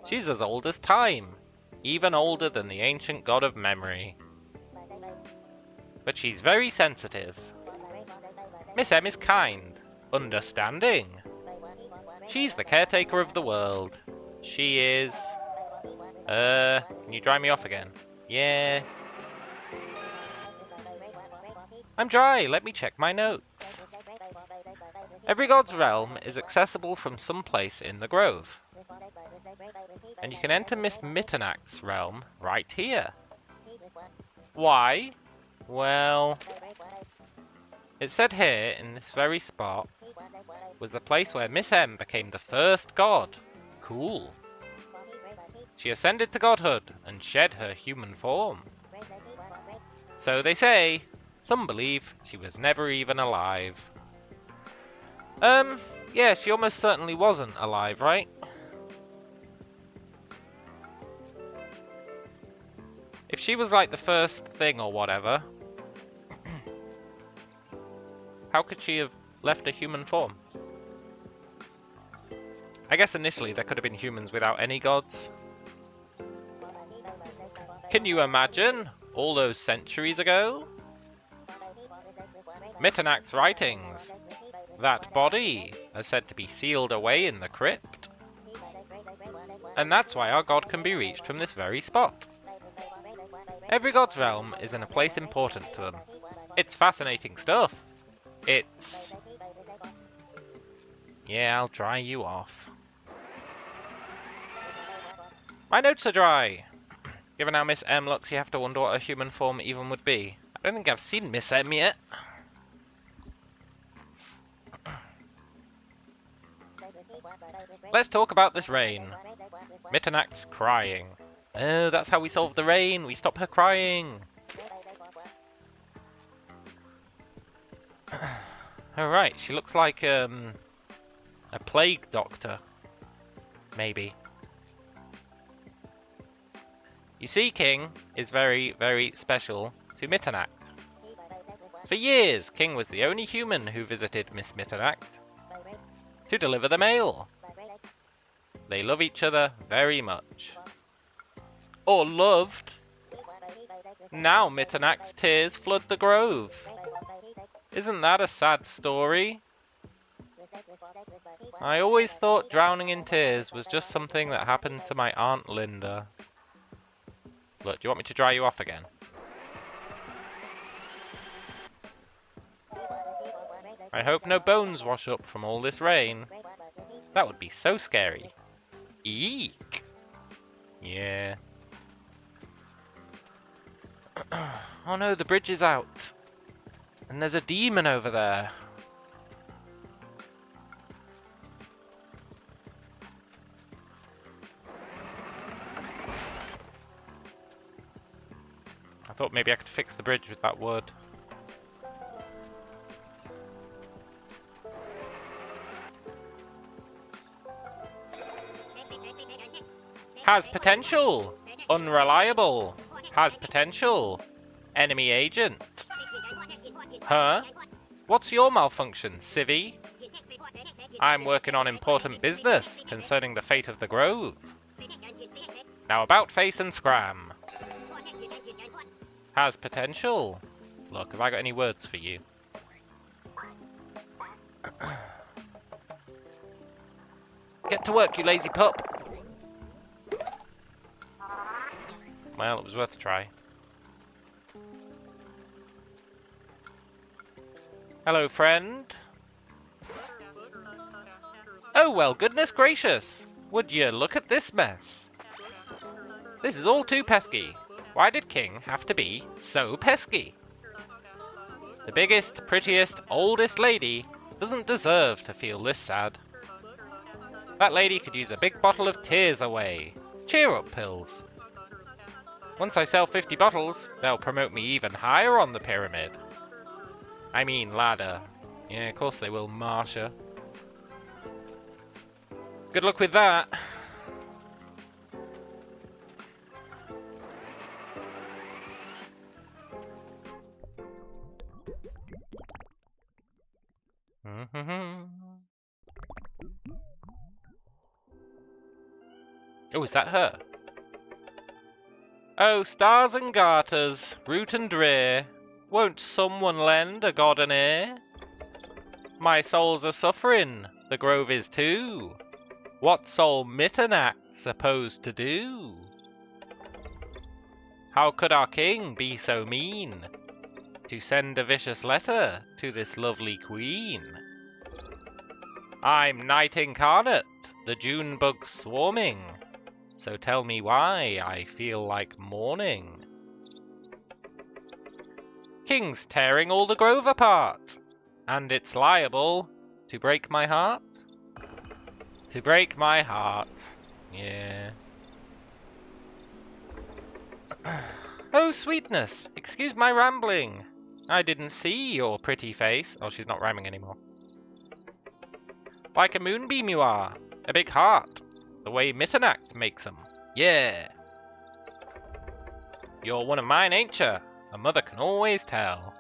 Speaker 1: She's as old as time, even older than the ancient god of memory. But she's very sensitive. Miss M is kind, understanding. She's the caretaker of the world. She is... Can you dry me off again? Yeah. I'm dry, let me check my notes. Every god's realm is accessible from some place in the Grove. And you can enter Miss Mitternacht's realm right here. Why? Well... It said here, in this very spot, was the place where Miss M became the first god. Cool. She ascended to godhood and shed her human form. So they say. Some believe she was never even alive. Yeah, she almost certainly wasn't alive, right? If she was like the first thing or whatever, how could she have left a human form? I guess initially there could have been humans without any gods. Can you imagine? All those centuries ago? Mitternacht's writings. That body are said to be sealed away in the crypt. And that's why our god can be reached from this very spot. Every god's realm is in a place important to them. It's fascinating stuff. It's... Yeah, I'll dry you off. My notes are dry. Given how Miss M looks, you have to wonder what a human form even would be. I don't think I've seen Miss M yet. Let's talk about this rain. Mitternacht's crying. Oh, that's how we solve the rain. We stop her crying. Alright, she looks like a plague doctor. Maybe. You see, King is very, very special to Mitternacht. For years, King was the only human who visited Miss Mitternacht to deliver the mail. They love each other very much. Or loved. Now Mitternacht's tears flood the grove. Isn't that a sad story? I always thought drowning in tears was just something that happened to my Aunt Linda. Look, do you want me to dry you off again? I hope no bones wash up from all this rain. That would be so scary. Eek! Yeah. Oh no, the bridge is out. And there's a demon over there. I thought maybe I could fix the bridge with that wood. Has potential. Unreliable. Has potential. Enemy agent. Huh? What's your malfunction, civvy? I'm working on important business concerning the fate of the grove. Now about face and scram. Has potential. Look, have I got any words for you? Get to work, you lazy pup. Well, it was worth a try. Hello, friend. Oh, well, goodness gracious. Would you look at this mess? This is all too pesky. Why did King have to be so pesky? The biggest, prettiest, oldest lady doesn't deserve to feel this sad. That lady could use a big bottle of tears away. Cheer up pills. Once I sell 50 bottles, they'll promote me even higher on the pyramid. I mean ladder. Yeah, of course they will, Marsha. Good luck with that. Oh, is that her? Oh, stars and garters, root and drear, won't someone lend a god an ear? My soul's a suffering, the grove is too. What's old Mitternacht supposed to do? How could our king be so mean to send a vicious letter to this lovely queen? I'm night incarnate, the June bug's swarming. So tell me why I feel like mourning. King's tearing all the grove apart, and it's liable to break my heart. To break my heart, yeah. Oh, sweetness, excuse my rambling. I didn't see your pretty face. Oh, she's not rhyming anymore. Like a moonbeam you are, a big heart. The way Mitternacht makes 'em. Yeah. You're one of mine, ain't ya? A mother can always tell.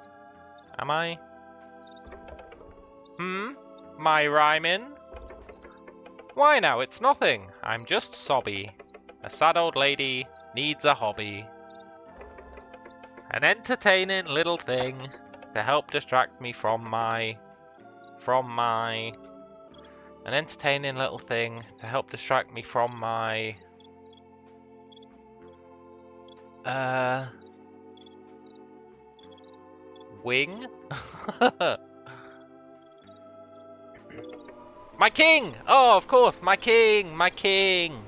Speaker 1: Am I? My rhyming? Why now, it's nothing. I'm just sobby. A sad old lady needs a hobby. An entertaining little thing to help distract me from my... An entertaining little thing to help distract me from my... wing? My king! Oh, of course, my king! My king!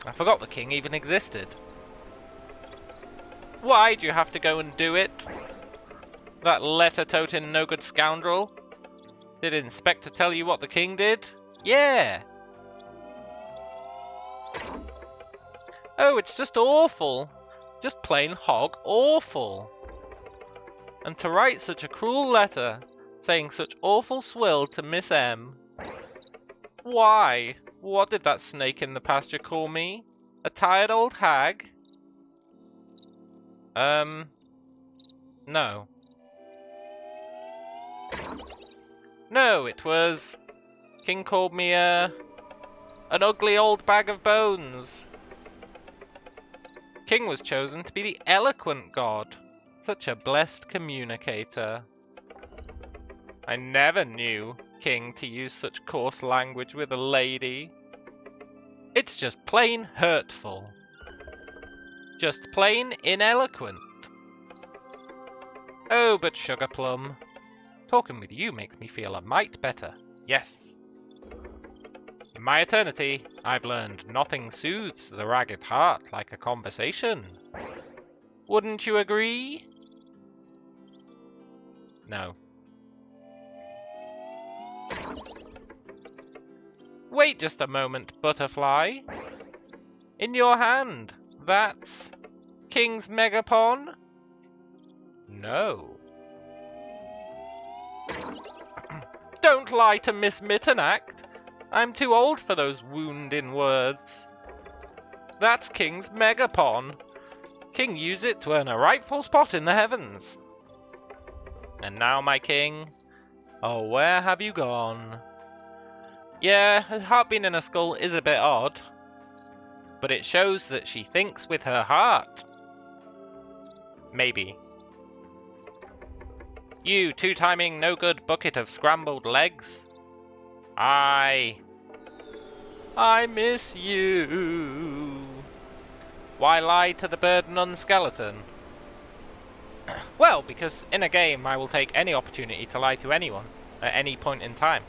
Speaker 1: I forgot the king even existed. Why do you have to go and do it? That letter-toting no-good scoundrel? Did Inspector tell you what the king did? Yeah! Oh, it's just awful. Just plain hog awful. And to write such a cruel letter, saying such awful swill to Miss M. Why? What did that snake in the pasture call me? A tired old hag? No. No, it was... King called me, an ugly old bag of bones. King was chosen to be the eloquent god. Such a blessed communicator. I never knew King to use such coarse language with a lady. It's just plain hurtful. Just plain ineloquent. Oh, but Sugar Plum, talking with you makes me feel a mite better. Yes. In my eternity, I've learned nothing soothes the ragged heart like a conversation. Wouldn't you agree? No. Wait just a moment, Butterfly. In your hand, that's King's Megapon? No. Don't lie to Miss Mitternacht. I'm too old for those wounding words. That's King's Megapon. King used it to earn a rightful spot in the heavens. And now, my king, oh, where have you gone? Yeah, her heart being in her skull is a bit odd, but it shows that she thinks with her heart. Maybe. You two-timing no-good bucket of scrambled legs. I miss you. Why lie to the bird non-skeleton? Well, because in a game I will take any opportunity to lie to anyone at any point in time.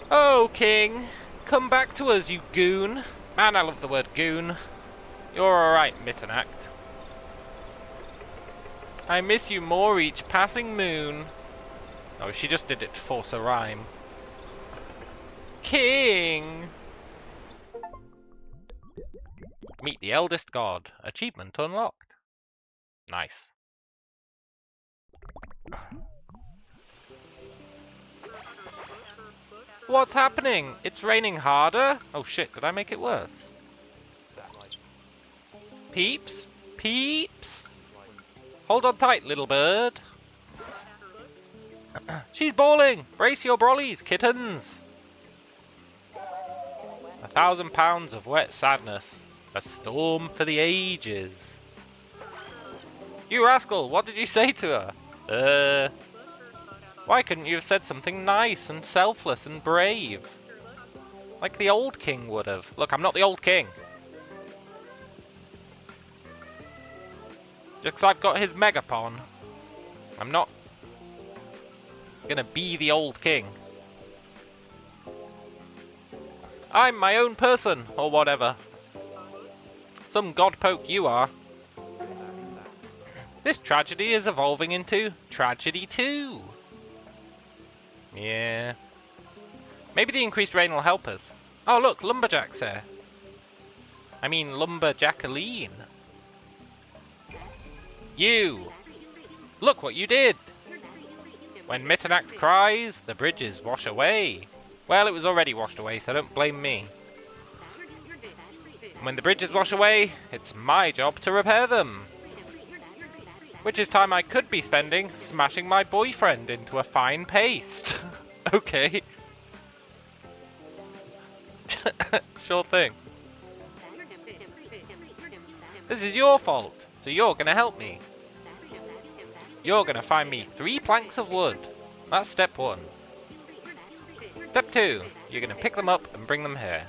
Speaker 1: Oh, King, come back to us, you goon. Man, I love the word goon. You're alright, Mitternacht. I miss you more each passing moon. Oh, she just did it to force a rhyme. King! Meet the eldest god. Achievement unlocked. Nice. What's happening? It's raining harder? Oh shit, did I make it worse? Peeps? Peeps? Hold on tight, little bird. She's bawling! Brace your brollies, kittens! 1,000 pounds of wet sadness. A storm for the ages. You rascal, what did you say to her? Why couldn't you have said something nice and selfless and brave? Like the old king would have. Look, I'm not the old king. Just 'cause I've got his megapon, I'm not gonna be the old king. I'm my own person, or whatever. Some godpoke you are. This tragedy is evolving into tragedy 2. Yeah. Maybe the increased rain will help us. Oh look, Lumberjack's here. I mean Lumberjackaline. You! Look what you did! When Mitternacht cries, the bridges wash away. Well, it was already washed away, so don't blame me. And when the bridges wash away, it's my job to repair them. Which is time I could be spending smashing my boyfriend into a fine paste. Okay. Sure thing. This is your fault, so you're gonna help me. You're gonna find me 3 planks of wood. That's step 1. Step 2, you're gonna pick them up and bring them here.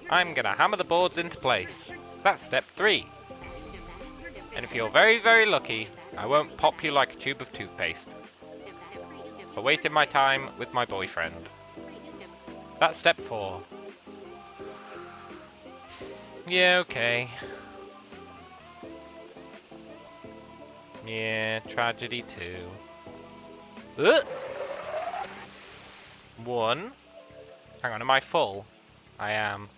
Speaker 1: I'm gonna hammer the boards into place. That's step 3. And if you're very, very lucky, I won't pop you like a tube of toothpaste for wasting my time with my boyfriend. That's step 4. Yeah, okay. Yeah, tragedy 2. 1. Hang on, am I full? I am.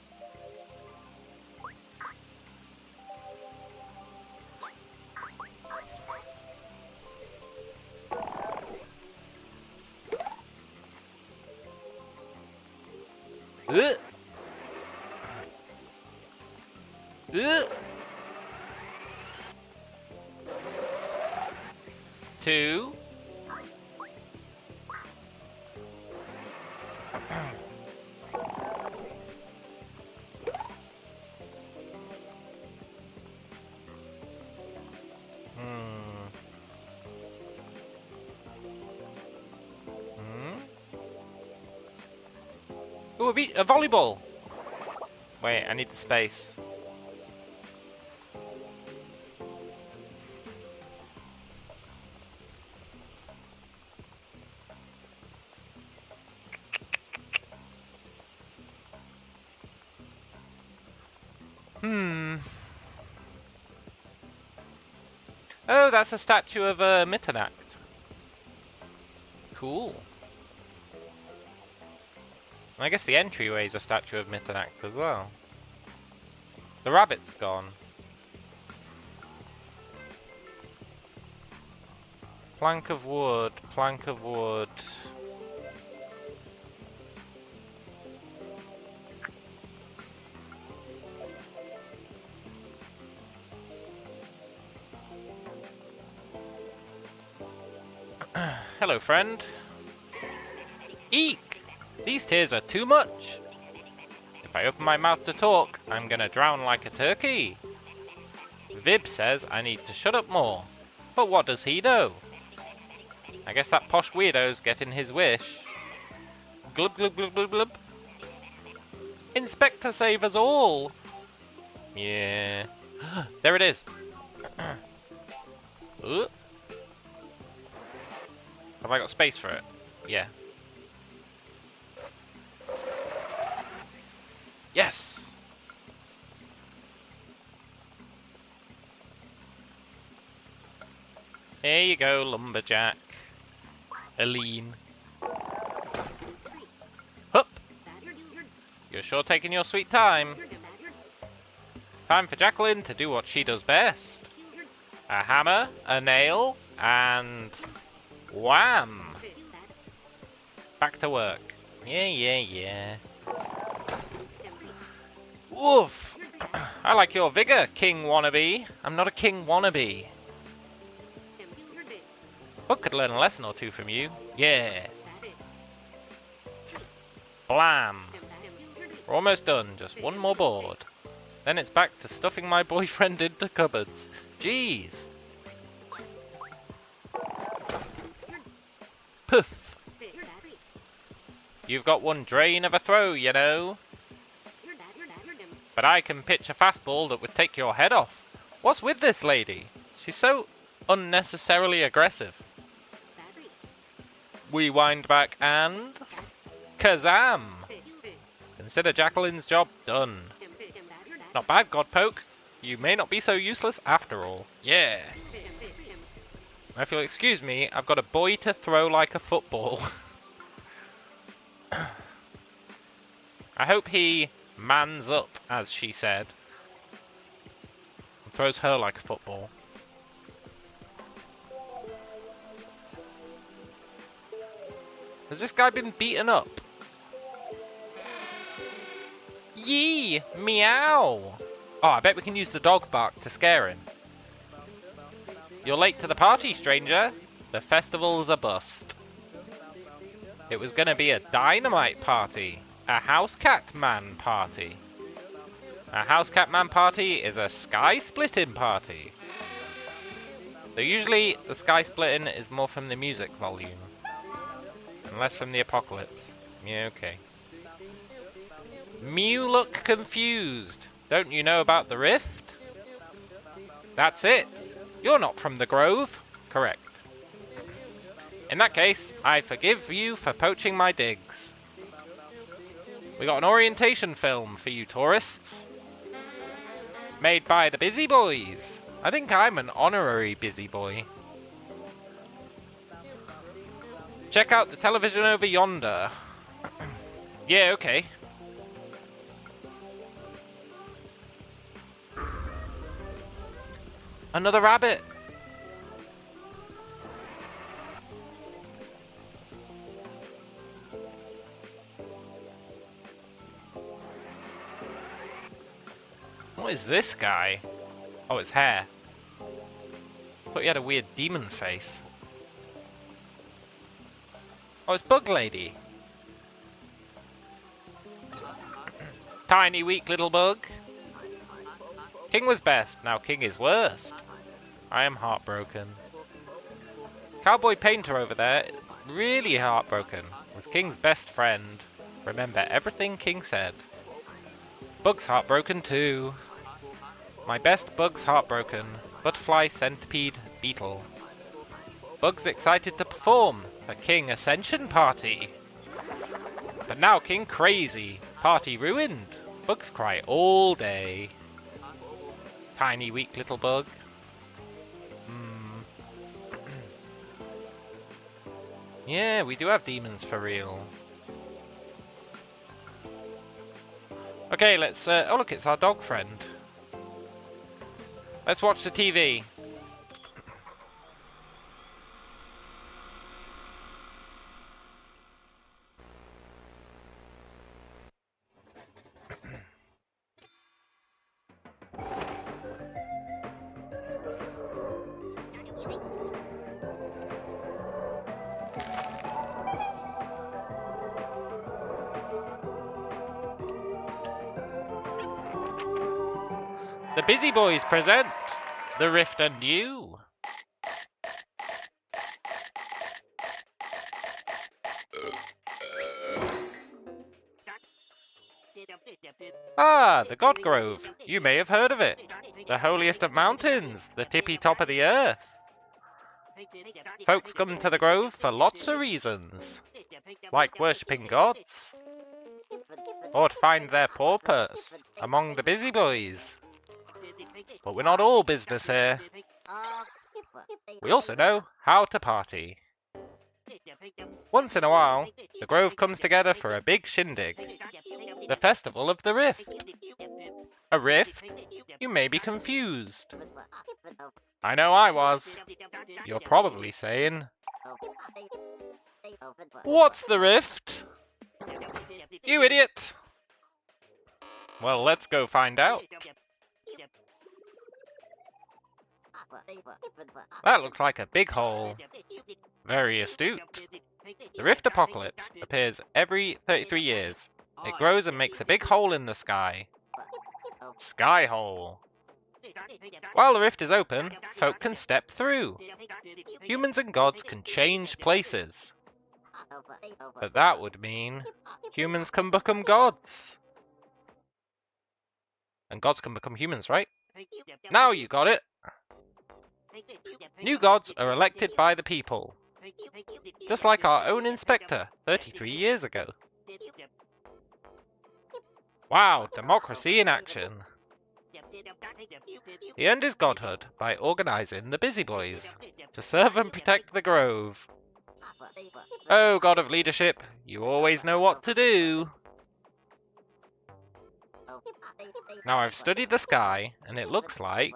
Speaker 1: Ugh. Ugh. 2. Ooh, a volleyball! Wait, I need the space. Oh, that's a statue of Mitternacht. Cool. I guess the entryway is a statue of Mitternacht as well. The rabbit's gone. Plank of wood, plank of wood. Hello, friend. Eek! These tears are too much. If I open my mouth to talk, I'm gonna drown like a turkey. Vib says I need to shut up more. But what does he know? I guess that posh weirdo's getting his wish. Glub glub glub glub glub. Inspector save us all! Yeah. There it is. Have I got space for it? Yeah. Yes! Here you go, lumberjack. Aline. Hup! You're sure taking your sweet time. Time for Jacqueline to do what she does best. A hammer, a nail, and... wham! Back to work. Yeah. Woof! I like your vigor, king wannabe. I'm not a king wannabe. Book could learn a lesson or two from you. Yeah. Blam! We're almost done. Just one more board. Then it's back to stuffing my boyfriend into cupboards. Jeez. Poof. You've got one drain of a throw, you know. But I can pitch a fastball that would take your head off. What's with this lady? She's so unnecessarily aggressive. We wind back and... Kazam! Consider Jacqueline's job done. Not bad, Godpoke. You may not be so useless after all. Yeah. If you'll excuse me, I've got a boy to throw like a football. I hope he mans up, as she said. And throws her like a football. Has this guy been beaten up? Yee! Meow! Oh, I bet we can use the dog bark to scare him. You're late to the party, stranger. The festival's a bust. It was gonna be a dynamite party. A house cat man party. A house cat man party is a sky splitting party. Though usually the sky splitting is more from the music volume. And less from the apocalypse. Yeah, okay. Mew look confused. Don't you know about the rift? That's it. You're not from the Grove. Correct. In that case, I forgive you for poaching my digs. We got an orientation film for you tourists. Made by the Busy Boys. I think I'm an honorary busy boy. Check out the television over yonder. Yeah, okay. Another rabbit. What is this guy? Oh, it's hair. Thought he had a weird demon face. Oh, it's Bug Lady. Tiny, weak little bug. King was best, now King is worst. I am heartbroken. Cowboy Painter over there, really heartbroken, was King's best friend. Remember everything King said. Bug's heartbroken too. My best Bug's heartbroken. Butterfly, centipede, beetle. Bug's excited to perform for King Ascension Party. But now King crazy. Party ruined. Bugs cry all day. Tiny weak little bug. Yeah, we do have demons for real. Okay, let's... oh look, it's our dog friend. Let's watch the TV. The Busy Boys present The Rift and You. Ah, the God Grove. You may have heard of it. The holiest of mountains, the tippy top of the earth. Folks come to the Grove for lots of reasons, like worshipping gods, or to find their purpose among the busy boys. But we're not all business here. We also know how to party. Once in a while, the Grove comes together for a big shindig. The Festival of the Rift. A rift? You may be confused. I know I was. You're probably saying, what's the rift? You idiot! Well, let's go find out. That looks like a big hole. Very astute. The Rift Apocalypse appears every 33 years. It grows and makes a big hole in the sky. Sky hole. While the rift is open, folk can step through. Humans and gods can change places. But that would mean humans can become gods. And gods can become humans, right? Now you got it! New gods are elected by the people. Just like our own inspector 33 years ago. Wow, democracy in action. He earned his godhood by organising the Busy Boys to serve and protect the Grove. Oh, God of leadership, you always know what to do. Now I've studied the sky, and it looks like...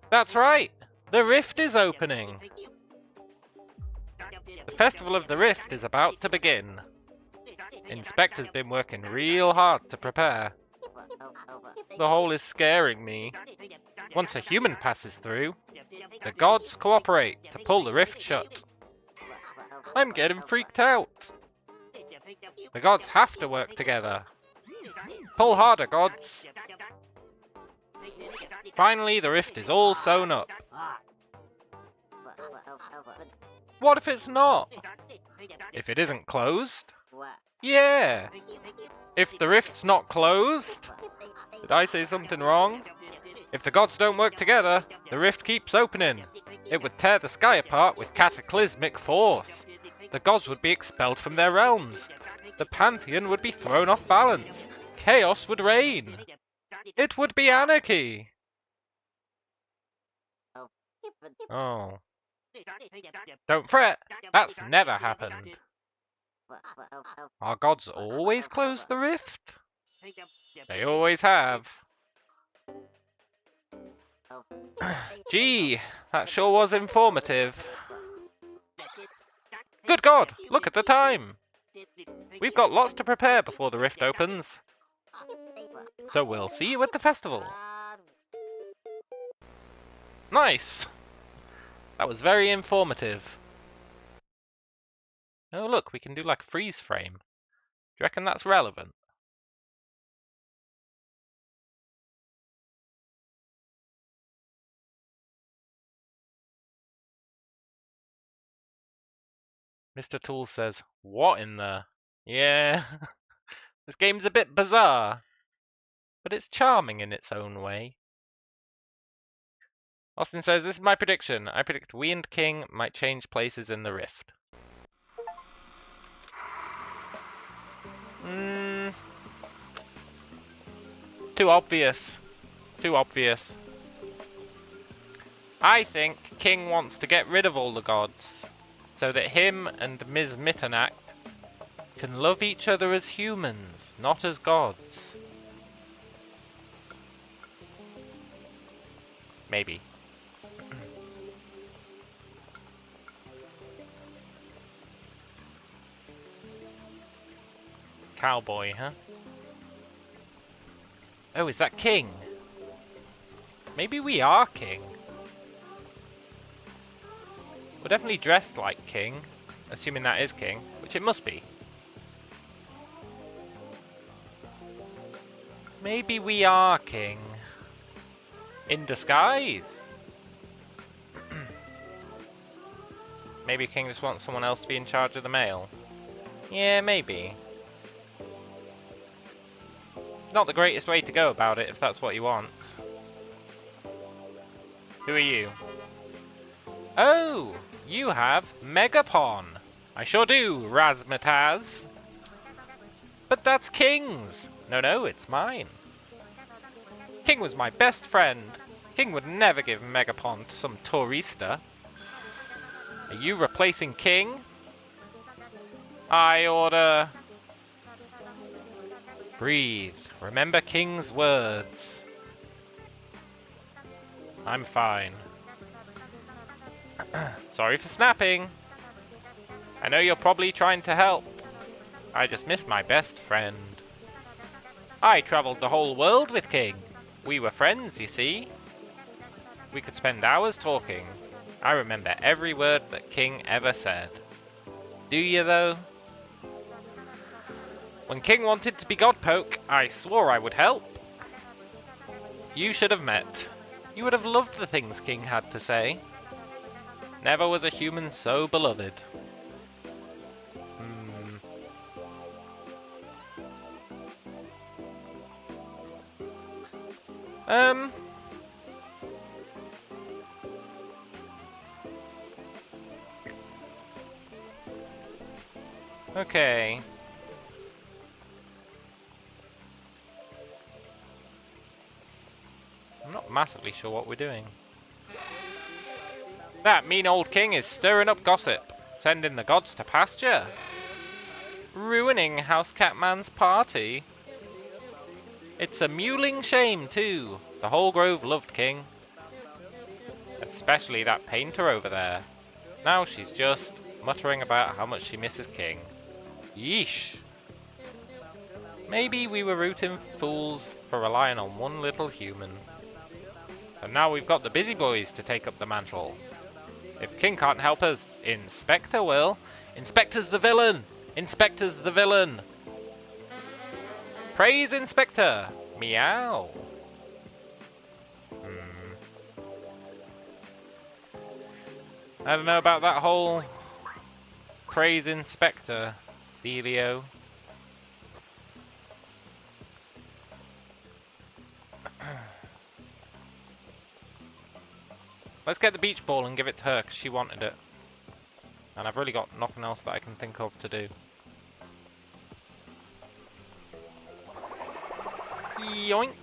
Speaker 1: That's right! The rift is opening! The Festival of the Rift is about to begin. Inspector's been working real hard to prepare. The hole is scaring me. Once a human passes through, the gods cooperate to pull the rift shut. I'm getting freaked out. The gods have to work together. Pull harder, gods. Finally, the rift is all sewn up. What if it's not? If it isn't closed? Yeah. If the rift's not closed? Did I say something wrong? If the gods don't work together, the rift keeps opening. It would tear the sky apart with cataclysmic force. The gods would be expelled from their realms. The pantheon would be thrown off balance. Chaos would reign. It would be anarchy. Oh. Don't fret, that's never happened. Our gods always close the rift? They always have. Gee, that sure was informative. Good God, look at the time! We've got lots to prepare before the rift opens. So we'll see you at the festival. Nice! That was very informative. Oh look, we can do like a freeze frame. Do you reckon that's relevant? Mr. Tool says, what in the... Yeah, this game's a bit bizarre, but it's charming in its own way. Austin says, this is my prediction. I predict we and King might change places in the rift. Too obvious. Too obvious. I think King wants to get rid of all the gods, so that him and Ms. Mitternacht can love each other as humans, not as gods. Maybe. Cowboy, huh? Oh, is that King? Maybe we are King. We're definitely dressed like King, assuming that is King, which it must be. Maybe we are King. In disguise. Maybe King just wants someone else to be in charge of the mail. Yeah, maybe. It's not the greatest way to go about it if that's what he wants. Who are you? Oh, you have Megapon. I sure do, Razmataz. But that's King's. No, it's mine. King was my best friend. King would never give Megapon to some tourista. Are you replacing King? I order... Breathe. Remember King's words. I'm fine. Sorry for snapping. I know you're probably trying to help. I just miss my best friend. I travelled the whole world with King. We were friends, you see. We could spend hours talking. I remember every word that King ever said. Do you, though? When King wanted to be Godpoke, I swore I would help. You should have met. You would have loved the things King had to say. Never was a human so beloved. Okay. I'm not massively sure what we're doing. That mean old King is stirring up gossip, sending the gods to pasture. Ruining House Catman's party. It's a mewling shame, too. The whole grove loved King. Especially that painter over there. Now she's just muttering about how much she misses King. Yeesh. Maybe we were rooting fools for relying on one little human. And now we've got the busy boys to take up the mantle. If King can't help us, Inspector will. Inspector's the villain! Inspector's the villain! Praise Inspector! Meow! I don't know about that whole praise Inspector dealio. Let's get the beach ball and give it to her because she wanted it. And I've really got nothing else that I can think of to do. Yoink!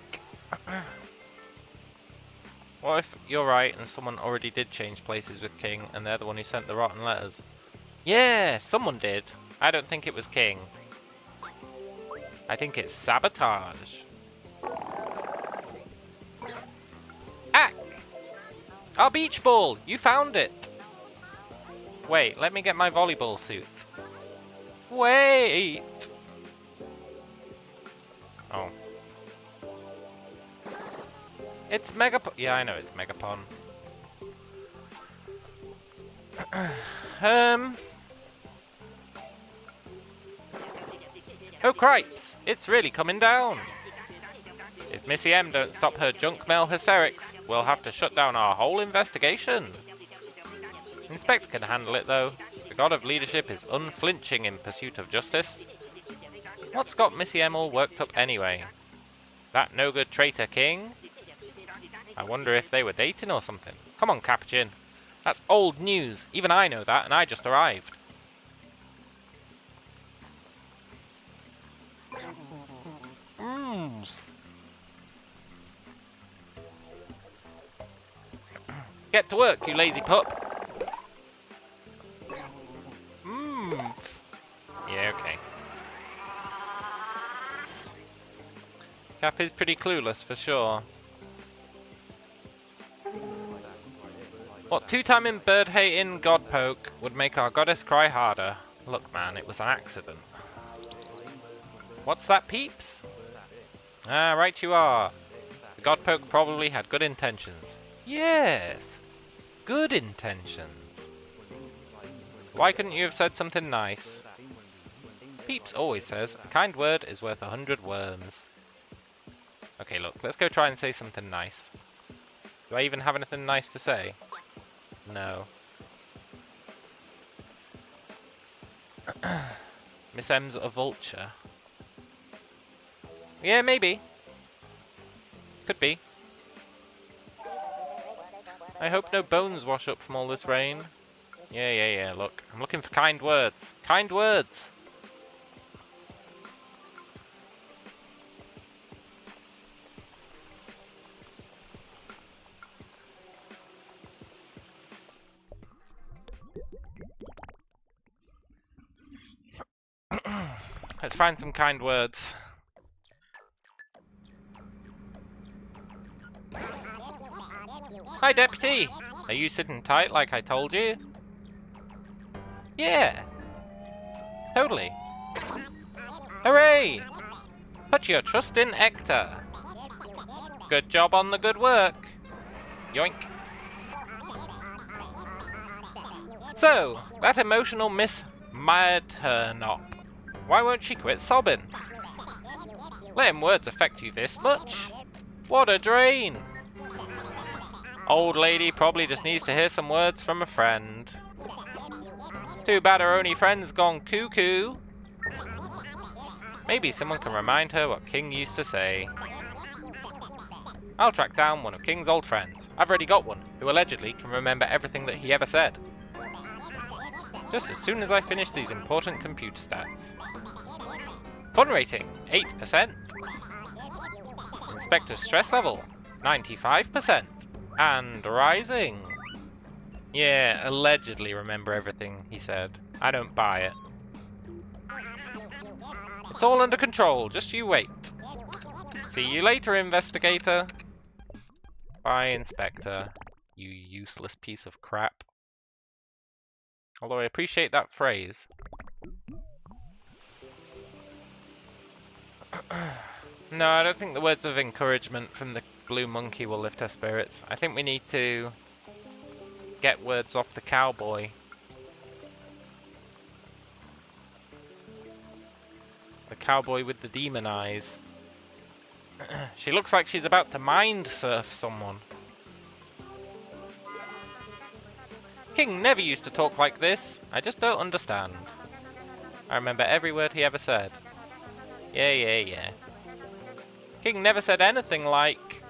Speaker 1: What if you're right and someone already did change places with King and they're the one who sent the rotten letters? Yeah, someone did. I don't think it was King. I think it's sabotage. Ack! Our beach ball! You found it! Wait, let me get my volleyball suit. Wait! Oh. It's Megapon. Yeah, I know it's Megapon. Oh cripes! It's really coming down! If Missy M don't stop her junk mail hysterics, we'll have to shut down our whole investigation. Inspector can handle it though. The god of leadership is unflinching in pursuit of justice. What's got Missy M all worked up anyway? That no-good traitor King? I wonder if they were dating or something. Come on, Capuchin. That's old news. Even I know that, and I just arrived. Get to work, you lazy pup. Yeah, okay. Cap is pretty clueless for sure. What two-timing bird-hating god-poke would make our goddess cry harder? Look, man, it was an accident. What's that, peeps? Ah, right you are. The god-poke probably had good intentions. Yes, good intentions. Why couldn't you have said something nice? Peeps always says, a kind word is worth 100 worms. Okay, look, let's go try and say something nice. Do I even have anything nice to say? No. Miss M's a vulture. Yeah, maybe. Could be. I hope no bones wash up from all this rain. Yeah, look. I'm looking for kind words. Kind words! Let's find some kind words. Hi, Deputy! Are you sitting tight like I told you? Yeah! Totally. Hooray! Put your trust in Hector. Good job on the good work. Yoink. So, that emotional Miss Madhernop. Why won't she quit sobbing? Letting words affect you this much? What a drain! Old lady probably just needs to hear some words from a friend. Too bad her only friend's gone cuckoo. Maybe someone can remind her what King used to say. I'll track down one of King's old friends. I've already got one, who allegedly can remember everything that he ever said. Just as soon as I finish these important computer stats. Fun rating, 8%. Inspector's stress level, 95%. And rising. Yeah, allegedly remember everything he said. I don't buy it. It's all under control, just you wait. See you later, investigator. Bye, Inspector. You useless piece of crap. Although I appreciate that phrase. No, I don't think the words of encouragement from the blue monkey will lift her spirits. I think we need to get words off the cowboy. The cowboy with the demon eyes. She looks like she's about to mind surf someone. King never used to talk like this. I just don't understand. I remember every word he ever said. Yeah. King never said anything like,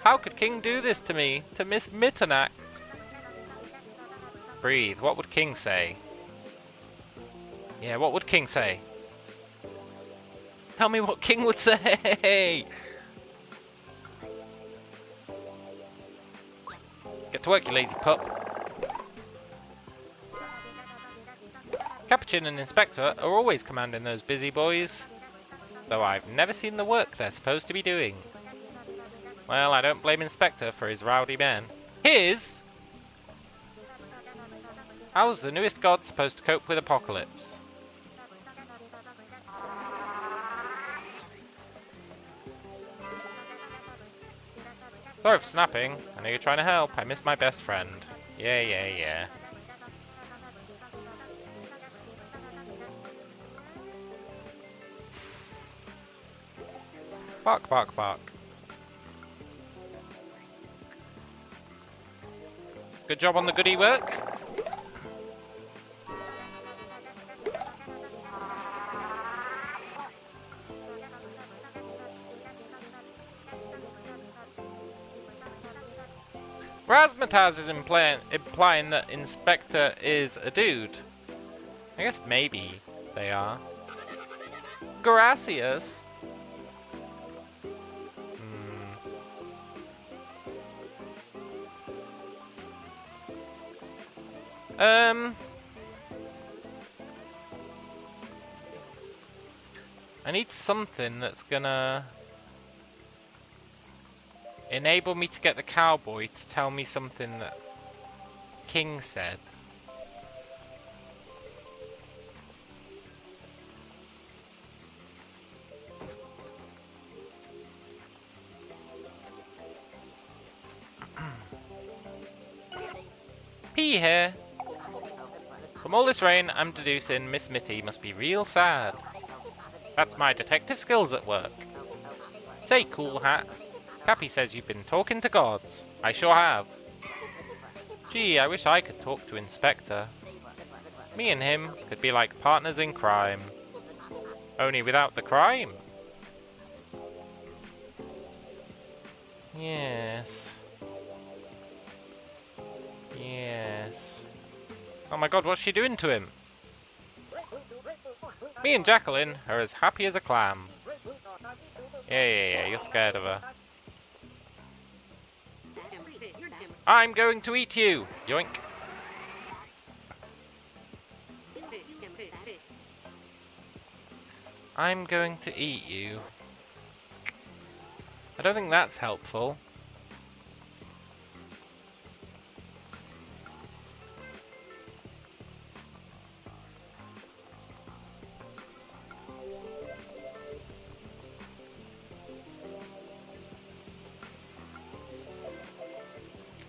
Speaker 1: how could King do this to me? To Miss Mitternacht? Breathe. What would King say? Yeah, what would King say? Tell me what King would say! Get to work, you lazy pup. Capuchin and Inspector are always commanding those busy boys, though I've never seen the work they're supposed to be doing. Well, I don't blame Inspector for his rowdy men. His? How's the newest god supposed to cope with Apocalypse? Sorry for snapping. I know you're trying to help. I miss my best friend. Yeah. Bark. Good job on the goodie work. Razmataz is implying that Inspector is a dude. I guess maybe they are. Gracias. I need something that's gonna enable me to get the cowboy to tell me something that King said. P here. From all this rain, I'm deducing Miss Mitty must be real sad. That's my detective skills at work. Say, cool hat. Cappy says you've been talking to gods. I sure have. Gee, I wish I could talk to Inspector. Me and him could be like partners in crime. Only without the crime. Yes. Oh my god, what's she doing to him? Me and Jacqueline are as happy as a clam. Yeah, you're scared of her. I'm going to eat you! Yoink. I'm going to eat you. I don't think that's helpful.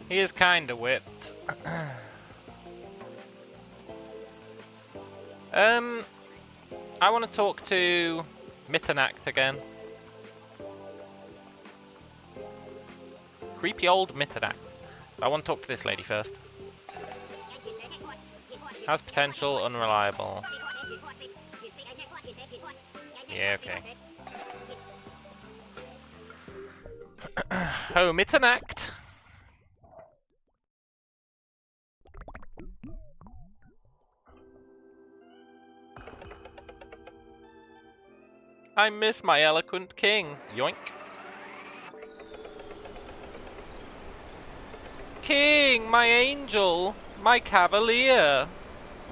Speaker 1: He is kinda whipped. I want to talk to Mitternacht again. Creepy old Mitternacht. I want to talk to this lady first. Has potential, unreliable. Yeah, okay. Oh, Mitternacht! I miss my eloquent king. Yoink. King, my angel, my cavalier.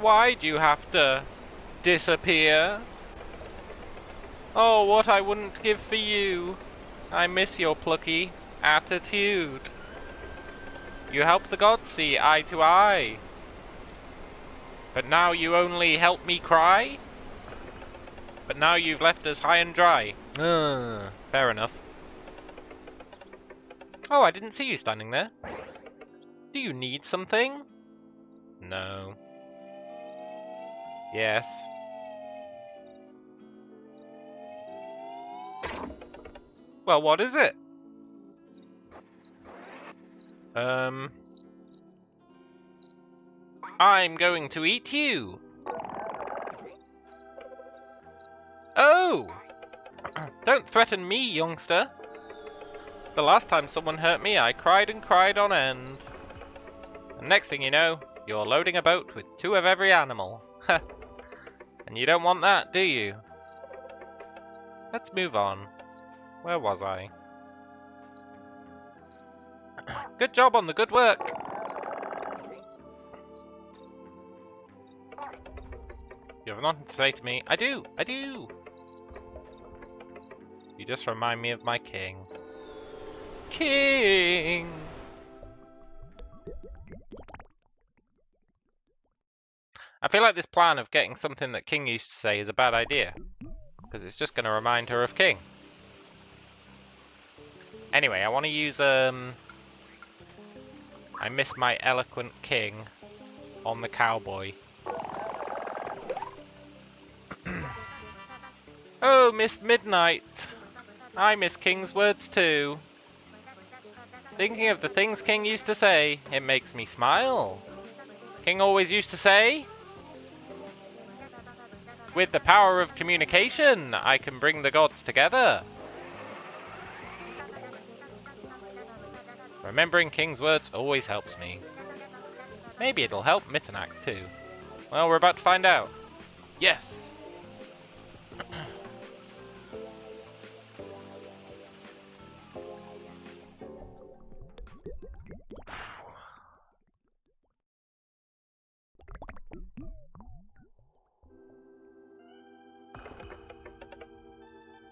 Speaker 1: Why'd you have to disappear? Oh, what I wouldn't give for you. I miss your plucky attitude. You help the gods see eye to eye. But now you only help me cry? But now you've left us high and dry. Fair enough. Oh, I didn't see you standing there. Do you need something? No. Yes. Well, what is it? I'm going to eat you. Oh! Don't threaten me, youngster. The last time someone hurt me, I cried and cried on end. And next thing you know, you're loading a boat with 2 of every animal. And you don't want that, do you? Let's move on. Where was I? Good job on the good work. You have nothing to say to me. I do! I do! You just remind me of my king. King! I feel like this plan of getting something that King used to say is a bad idea. Because it's just going to remind her of King. Anyway, I want to use, I miss my eloquent king on the cowboy. Oh, Miss Midnight. I miss King's words too. Thinking of the things King used to say, it makes me smile. King always used to say, with the power of communication, I can bring the gods together. Remembering King's words always helps me. Maybe it'll help Mitternack too. Well, we're about to find out. Yes!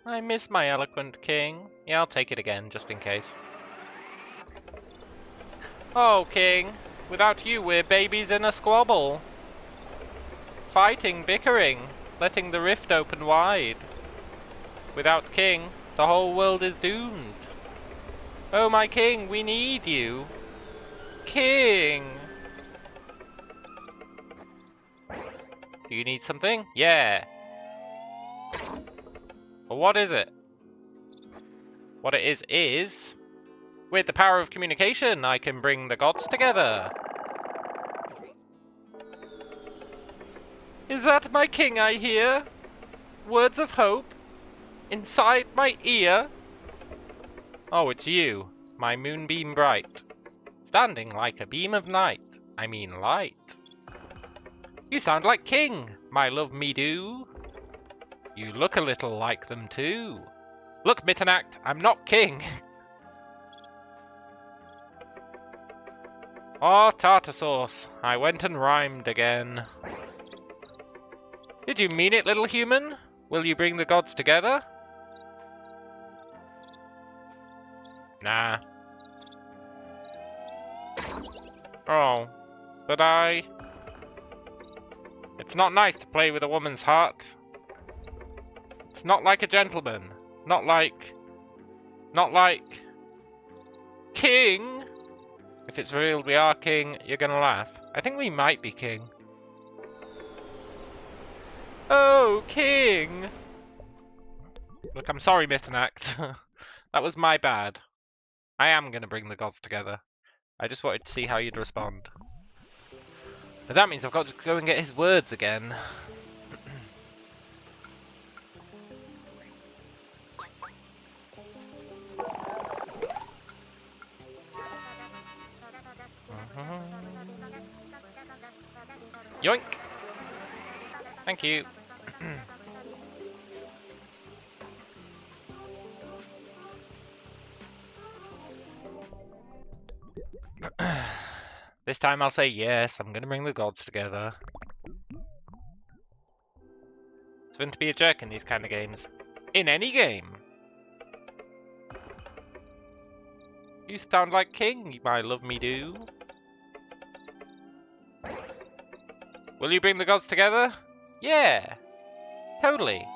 Speaker 1: I miss my eloquent king. Yeah, I'll take it again, just in case. Oh, King, without you we're babies in a squabble. Fighting, bickering, letting the rift open wide. Without King, the whole world is doomed. Oh, my King, we need you. King! Do you need something? Yeah. Well, what is it? What it is... with the power of communication, I can bring the gods together. Is that my king I hear? Words of hope? Inside my ear? Oh, it's you, my moonbeam bright. Standing like a beam of night, I mean light. You sound like King, my love me do. You look a little like them too. Look, Mitternack, I'm not King. Oh, tartar sauce. I went and rhymed again. Did you mean it, little human? Will you bring the gods together? Nah. Oh, but it's not nice to play with a woman's heart. It's not like a gentleman. Not like... King! If it's real we are King, you're gonna laugh. I think we might be King. Oh, King! Look, I'm sorry, Mitternack. That was my bad. I am gonna bring the gods together. I just wanted to see how you'd respond. But that means I've got to go and get his words again. Yoink! Thank you. This time I'll say yes, I'm gonna bring the gods together. It's fun to be a jerk in these kind of games. In any game! You sound like King, my love me do. Will you bring the gods together? Yeah! Totally.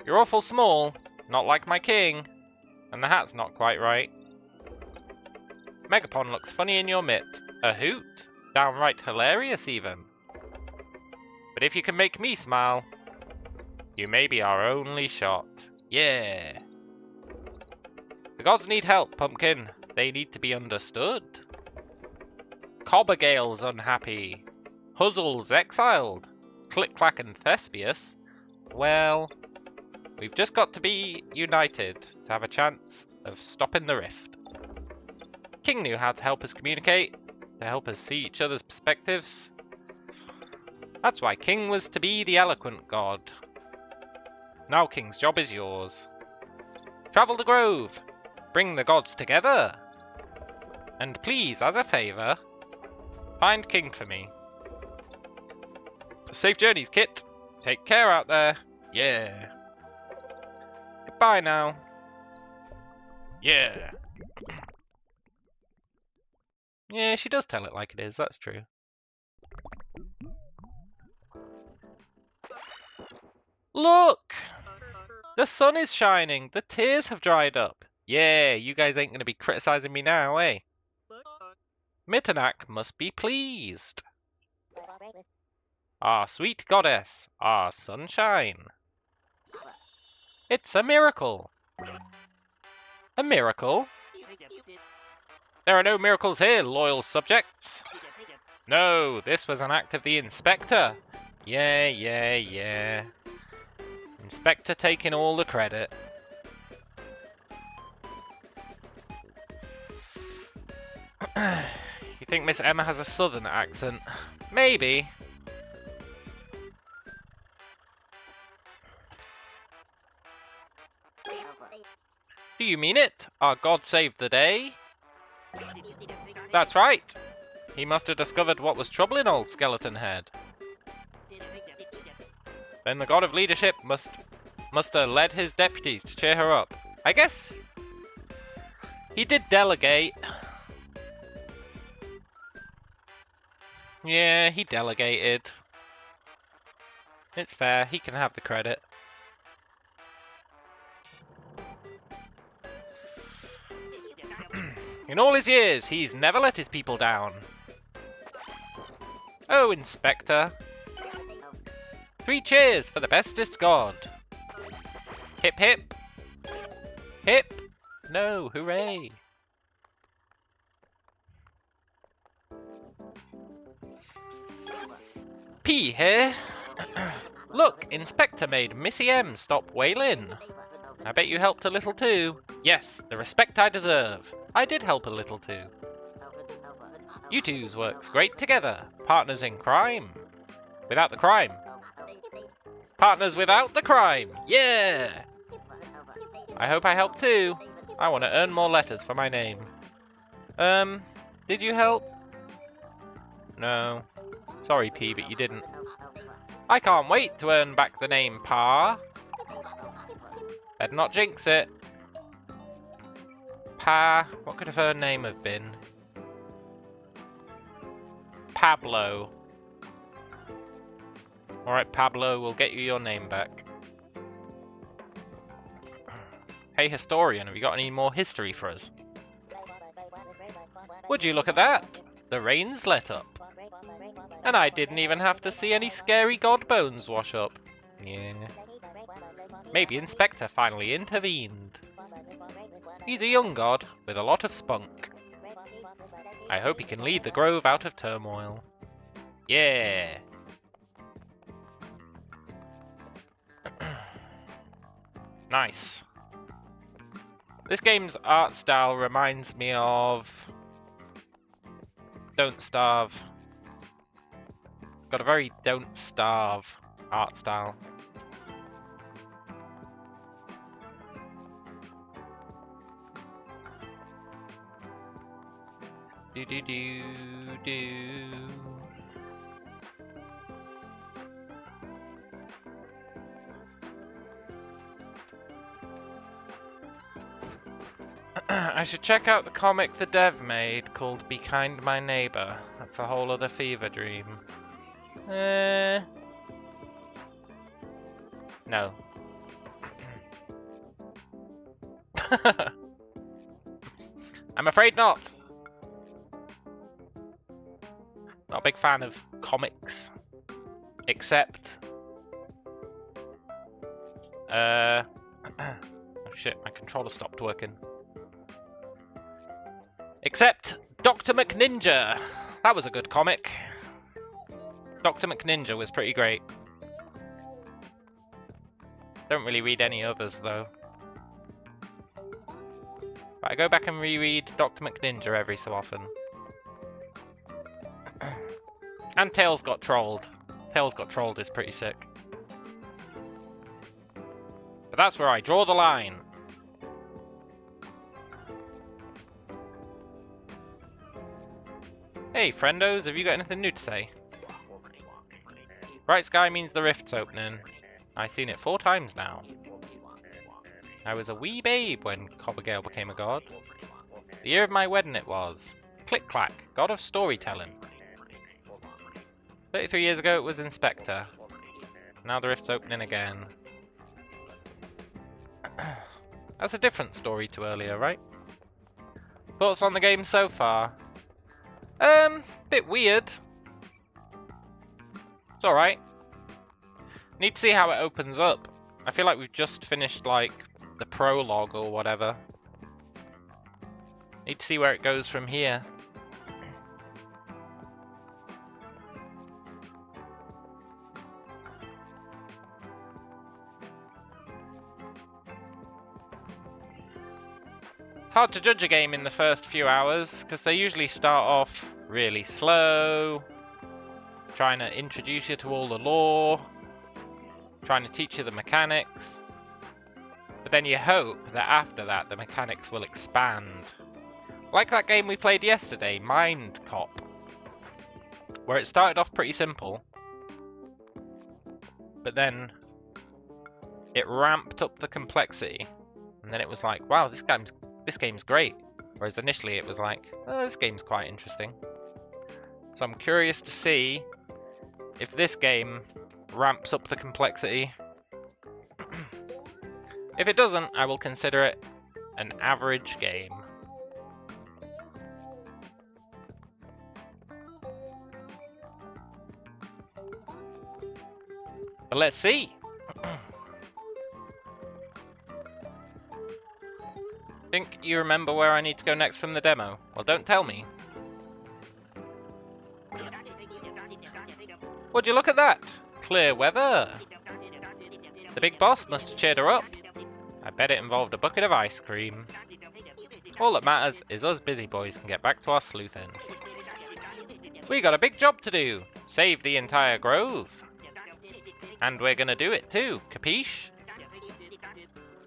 Speaker 1: You're awful small, not like my king. And the hat's not quite right. Megapon looks funny in your mitt. A hoot. Downright hilarious even. But if you can make me smile, you may be our only shot. Yeah! The gods need help, Pumpkin. They need to be understood. Cobbergale's unhappy. Huzzle's exiled. Click, Clack and Thespius. Well, we've just got to be united to have a chance of stopping the rift. King knew how to help us communicate, to help us see each other's perspectives. That's why King was to be the eloquent god. Now King's job is yours. Travel the grove. Bring the gods together. And please, as a favour, find King for me. Safe journeys, Kit. Take care out there. Yeah. Goodbye now. Yeah. Yeah, she does tell it like it is, that's true. Look! The sun is shining. The tears have dried up. Yeah, you guys ain't gonna be criticizing me now, eh? Mitternack must be pleased. Ah, sweet goddess. Ah, sunshine. It's a miracle. A miracle? There are no miracles here, loyal subjects. No, this was an act of the Inspector. Yeah. Inspector taking all the credit. You think Miss Emma has a southern accent? Maybe. Do you mean it? Our God saved the day? That's right. He must have discovered what was troubling old Skeleton Head. Then the God of Leadership must have led his deputies to cheer her up. I guess he did delegate. Yeah, he delegated. It's fair, he can have the credit. In all his years, he's never let his people down. Oh, Inspector. 3 cheers for the bestest god. Hip hip. Hip. No, hooray. P here. Look, Inspector made Missy M stop wailing. I bet you helped a little too. Yes, the respect I deserve. I did help a little too. You two's works great together. Partners in crime. Without the crime. Partners without the crime. Yeah! I hope I helped too. I want to earn more letters for my name. Did you help? No. Sorry, P, but you didn't. I can't wait to earn back the name Pa. Better not jinx it. Pa, what could her name have been? Pablo. Alright, Pablo, we'll get you your name back. Hey, historian, have you got any more history for us? Would you look at that? The rain's let up. And I didn't even have to see any scary god bones wash up. Yeah. Maybe Inspector finally intervened. He's a young god with a lot of spunk. I hope he can lead the grove out of turmoil. Yeah. Nice. This game's art style reminds me of Don't Starve. Got a very Don't Starve art style. Do do do do. I should check out the comic the dev made called Be Kind My Neighbor. That's a whole other fever dream. No. I'm afraid not. Not a big fan of comics. Except... oh shit, my controller stopped working. Except Dr. McNinja. That was a good comic. Dr. McNinja was pretty great. Don't really read any others though. But I go back and reread Dr. McNinja every so often. And Tails Got Trolled. Tails Got Trolled is pretty sick. But that's where I draw the line. Hey, friendos, have you got anything new to say? Bright sky means the rift's opening. I've seen it 4 times now. I was a wee babe when Cobbergale became a god. The year of my wedding it was. Click Clack, god of storytelling. 33 years ago it was Inspector. Now the rift's opening again. That's a different story to earlier, right? Thoughts on the game so far? Bit weird. It's alright. Need to see how it opens up. I feel like we've just finished, like, the prologue or whatever. Need to see where it goes from here. It's hard to judge a game in the first few hours, because they usually start off really slow, trying to introduce you to all the lore, trying to teach you the mechanics. But then you hope that after that the mechanics will expand. Like that game we played yesterday, Mindcop, where it started off pretty simple, but then it ramped up the complexity, and then it was like, wow, this game's great. Whereas initially it was like, oh, this game's quite interesting. So I'm curious to see if this game ramps up the complexity. If it doesn't, I will consider it an average game. But let's see. Think you remember where I need to go next from the demo? Well, don't tell me. Would you look at that? Clear weather. The big boss must have cheered her up. I bet it involved a bucket of ice cream. All that matters is us busy boys can get back to our sleuthing. We got a big job to do. Save the entire grove. And we're gonna do it too, capiche?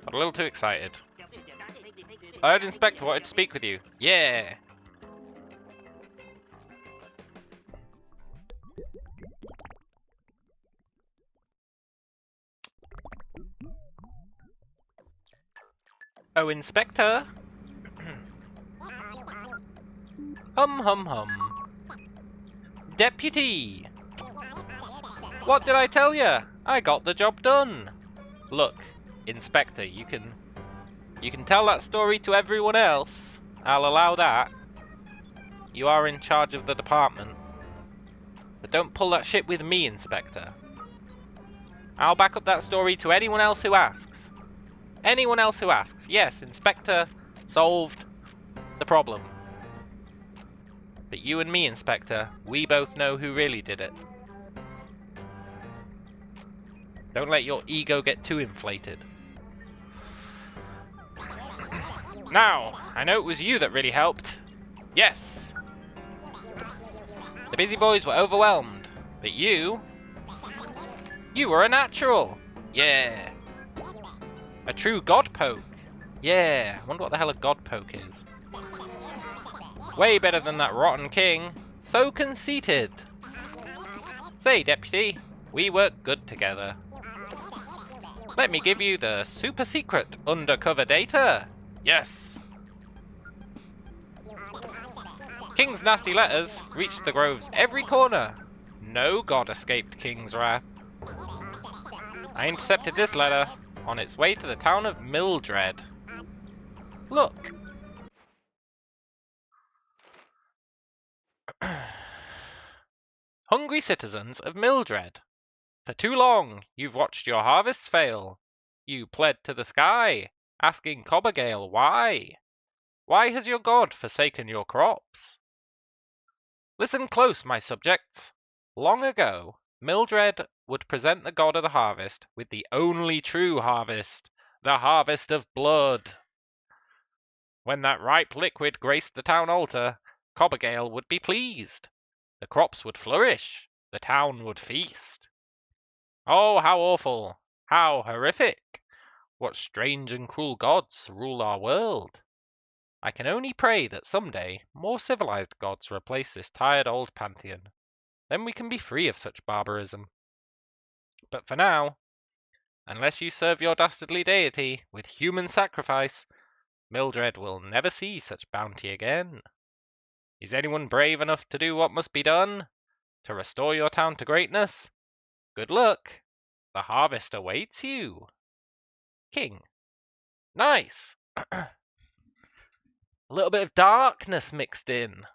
Speaker 1: Got a little too excited. I heard Inspector wanted to speak with you. Yeah! Oh, Inspector! Hum hum hum. Deputy! What did I tell ya? I got the job done! Look, Inspector, you can tell that story to everyone else. I'll allow that. You are in charge of the department. But don't pull that shit with me, Inspector. I'll back up that story to anyone else who asks. Anyone else who asks. Yes, Inspector solved the problem. But you and me, Inspector, we both know who really did it. Don't let your ego get too inflated. Now, I know it was you that really helped. Yes! The busy boys were overwhelmed, but you were a natural! Yeah! A true god poke! Yeah! I wonder what the hell a god poke is. Way better than that rotten king! So conceited! Say, Deputy, we work good together. Let me give you the super secret undercover data! Yes! King's nasty letters reached the grove's every corner. No god escaped King's wrath. I intercepted this letter on its way to the town of Milldread. Look. Hungry citizens of Milldread. For too long you've watched your harvests fail. You pled to the sky, asking Cobbergale why. Why has your god forsaken your crops? Listen close, my subjects. Long ago, Milldread would present the god of the harvest with the only true harvest, the harvest of blood. When that ripe liquid graced the town altar, Cobbergale would be pleased. The crops would flourish, the town would feast. Oh, how awful, how horrific! What strange and cruel gods rule our world? I can only pray that someday more civilized gods replace this tired old pantheon. Then we can be free of such barbarism. But for now, unless you serve your dastardly deity with human sacrifice, Milddread will never see such bounty again. Is anyone brave enough to do what must be done to restore your town to greatness? Good luck. The harvest awaits you. King. Nice. A little bit of darkness mixed in.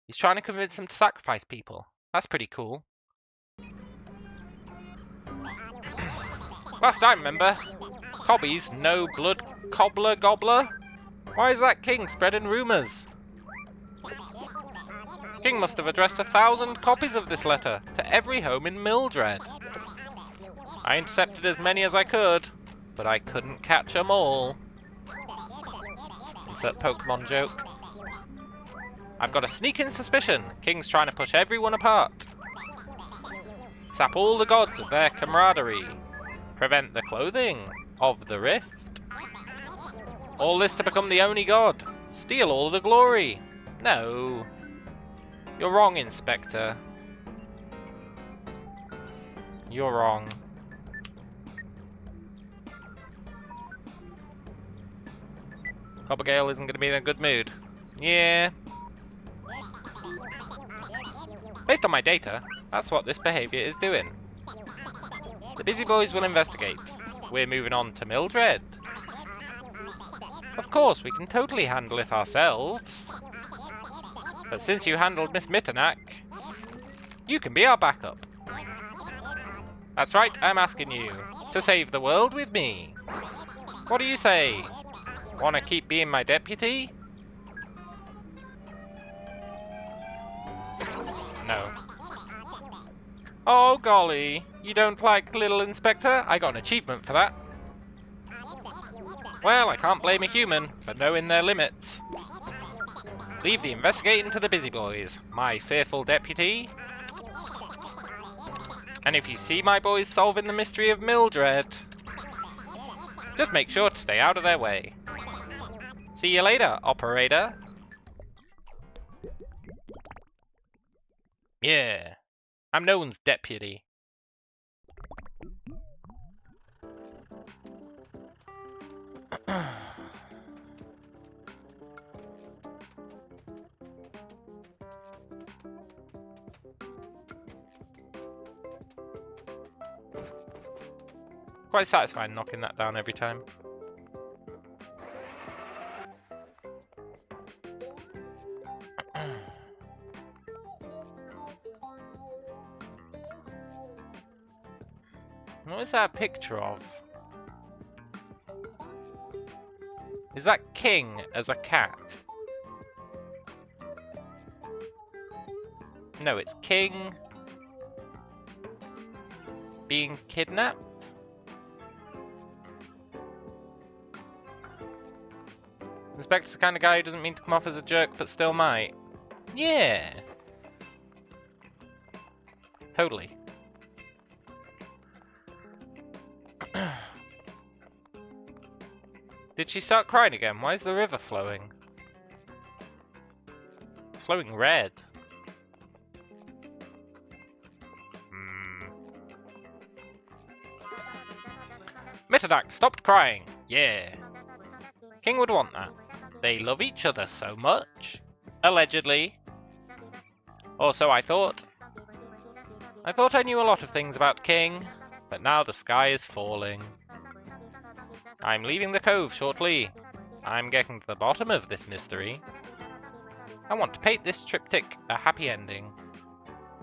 Speaker 1: He's trying to convince them to sacrifice people. That's pretty cool. Last I remember, Cobby's no blood cobbler gobbler. Why is that king spreading rumours? King must have addressed 1,000 copies of this letter to every home in Milldread. I intercepted as many as I could, but I couldn't catch 'em all. Insert Pokemon joke. I've got a sneaking suspicion King's trying to push everyone apart. Sap all the gods of their camaraderie. Prevent the clothing of the rift. All this to become the only god. Steal all the glory. No. You're wrong, Inspector. You're wrong. Cobbergale isn't going to be in a good mood. Yeah. Based on my data, that's what this behaviour is doing. The busy boys will investigate. We're moving on to Milldread. Of course, we can totally handle it ourselves. But since you handled Miss Mitternack, you can be our backup. That's right, I'm asking you to save the world with me. What do you say? Wanna keep being my deputy? No. Oh golly, you don't like Little Inspector? I got an achievement for that. Well, I can't blame a human for knowing their limits. Leave the investigating to the busy boys, my fearful deputy. And if you see my boys solving the mystery of Milldread, just make sure to stay out of their way. See you later, operator. Yeah, I'm no one's deputy. Quite satisfying knocking that down every time. What is that a picture of? Is that King as a cat? No, it's King being kidnapped? Inspector's the kind of guy who doesn't mean to come off as a jerk but still might. Yeah. Totally. Did she start crying again? Why is the river flowing? It's flowing red. Mitternack stopped crying. Yeah. King would want that. They love each other so much. Allegedly. Or so I thought. I thought I knew a lot of things about King, but now the sky is falling. I'm leaving the cove shortly. I'm getting to the bottom of this mystery. I want to paint this triptych a happy ending.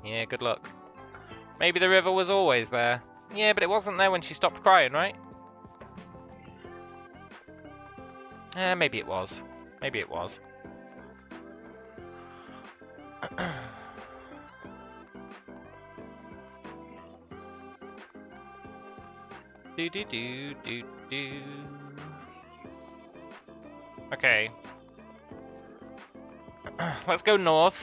Speaker 1: Yeah, good luck. Maybe the river was always there. Yeah, but it wasn't there when she stopped crying, right? Maybe it was. Maybe it was. Do. Okay. Let's go north.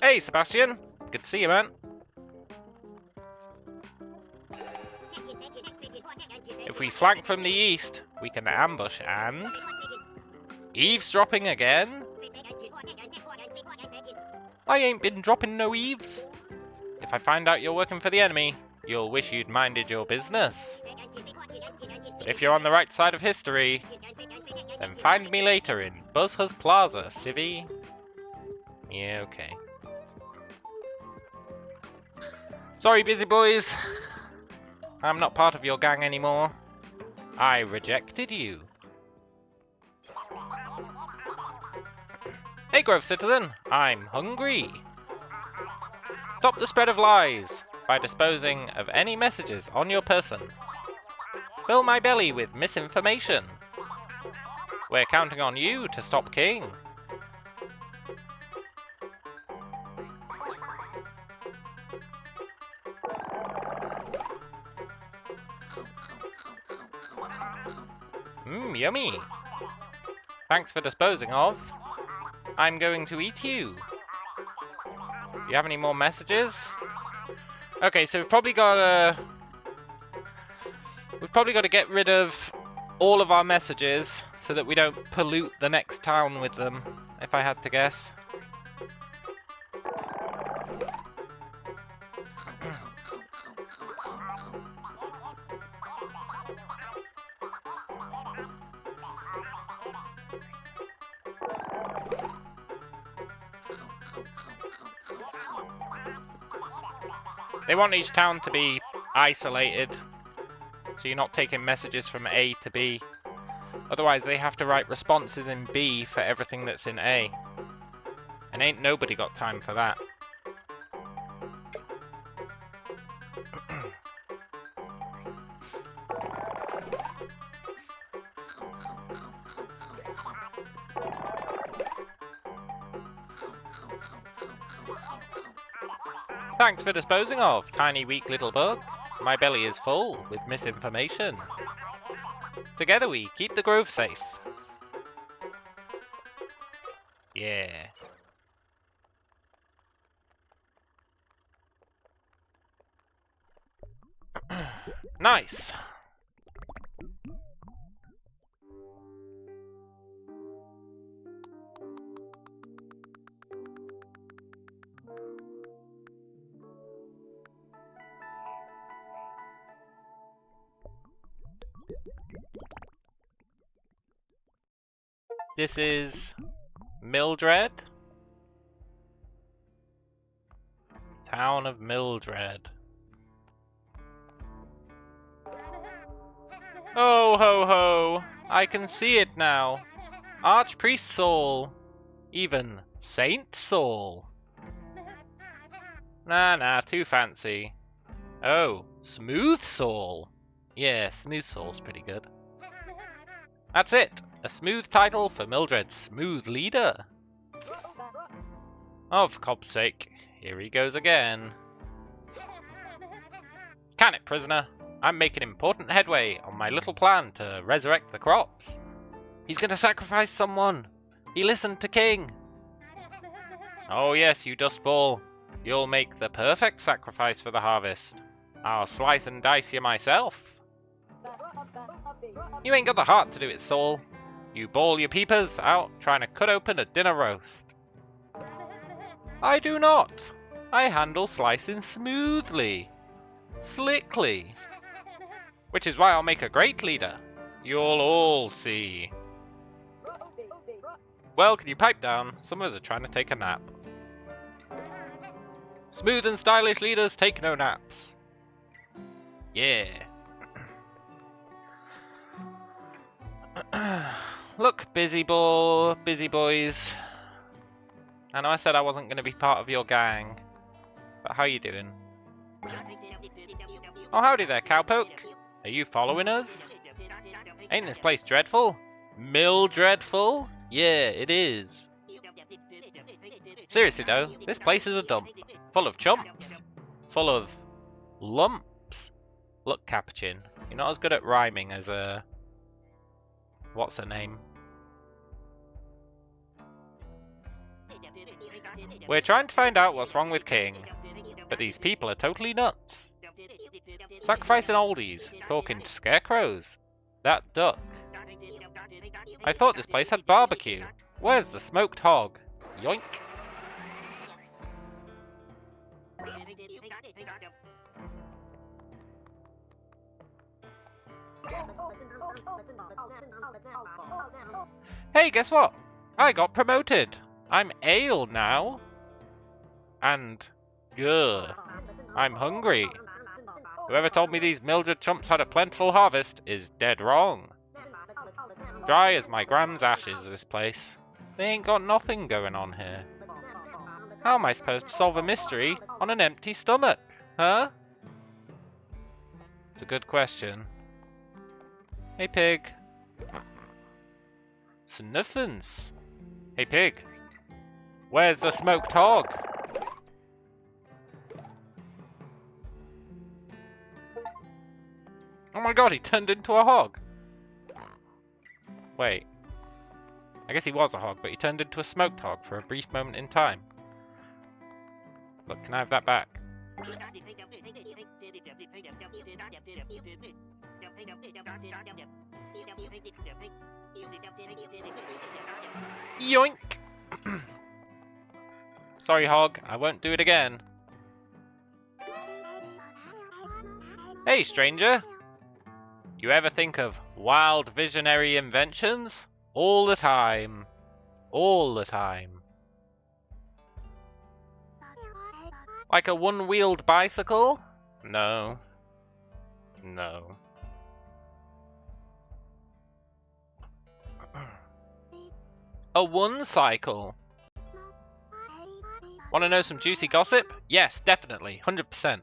Speaker 1: Hey, Sebastian. Good to see you, man. If we flank from the east, we can ambush and... Eavesdropping again? I ain't been dropping no eaves. If I find out you're working for the enemy, you'll wish you'd minded your business. But if you're on the right side of history, then find me later in Buzzhus Plaza, civvy. Yeah, okay. Sorry, busy boys. I'm not part of your gang anymore. I rejected you. Hey, Grove Citizen, I'm hungry. Stop the spread of lies by disposing of any messages on your person. Fill my belly with misinformation. We're counting on you to stop King. Yummy. Thanks for disposing of. I'm going to eat you. Do you have any more messages? Okay, so we've probably got to get rid of all of our messages so that we don't pollute the next town with them, if I had to guess. They want each town to be isolated, so you're not taking messages from A to B. Otherwise they have to write responses in B for everything that's in A. And ain't nobody got time for that. Thanks for disposing of, tiny weak little bug. My belly is full with misinformation. Together we keep the grove safe. Yeah. Nice. This is Milldread. Town of Milldread. Oh ho ho! I can see it now. Archpriest Saul. Even Saint Saul. Nah, too fancy. Oh, Smooth Saul. Yeah, Smooth Saul's pretty good. That's it. A smooth title for Milldread's smooth leader. Oh, for Cob's sake. Here he goes again. Can it, prisoner? I'm making important headway on my little plan to resurrect the crops. He's gonna sacrifice someone. He listened to King. Oh yes, you dustball. You'll make the perfect sacrifice for the harvest. I'll slice and dice you myself. You ain't got the heart to do it, Saul. You bawl your peepers out trying to cut open a dinner roast. I do not. I handle slicing smoothly. Slickly. Which is why I'll make a great leader. You'll all see. Well, can you pipe down? Some of us are trying to take a nap. Smooth and stylish leaders take no naps. Yeah. Look, busy boys. I know I said I wasn't going to be part of your gang, but how you doing? Oh, howdy there, cowpoke. Are you following us? Ain't this place dreadful? Milldreadful? Yeah, it is. Seriously though, this place is a dump. Full of chumps. Full of lumps. Look, Capuchin, you're not as good at rhyming as what's her name? We're trying to find out what's wrong with King, but these people are totally nuts. Sacrificing oldies, talking to scarecrows. That duck. I thought this place had barbecue. Where's the smoked hog? Yoink. Hey, guess what? I got promoted. I'm ale now. And good. I'm hungry. Whoever told me these Milddread chumps had a plentiful harvest is dead wrong. Dry as my gram's ashes, this place. They ain't got nothing going on here. How am I supposed to solve a mystery on an empty stomach, huh? It's a good question. Hey, pig. Snuffins. Hey, pig. Where's the smoked hog? Oh my god, he turned into a hog. Wait. I guess he was a hog, but he turned into a smoked hog for a brief moment in time. Look, can I have that back? Yoink! Sorry, hog. I won't do it again. Hey, stranger. You ever think of wild visionary inventions? All the time. All the time. Like a one-wheeled bicycle? No. No. A one-cycle. Want to know some juicy gossip? Yes, definitely. 100%.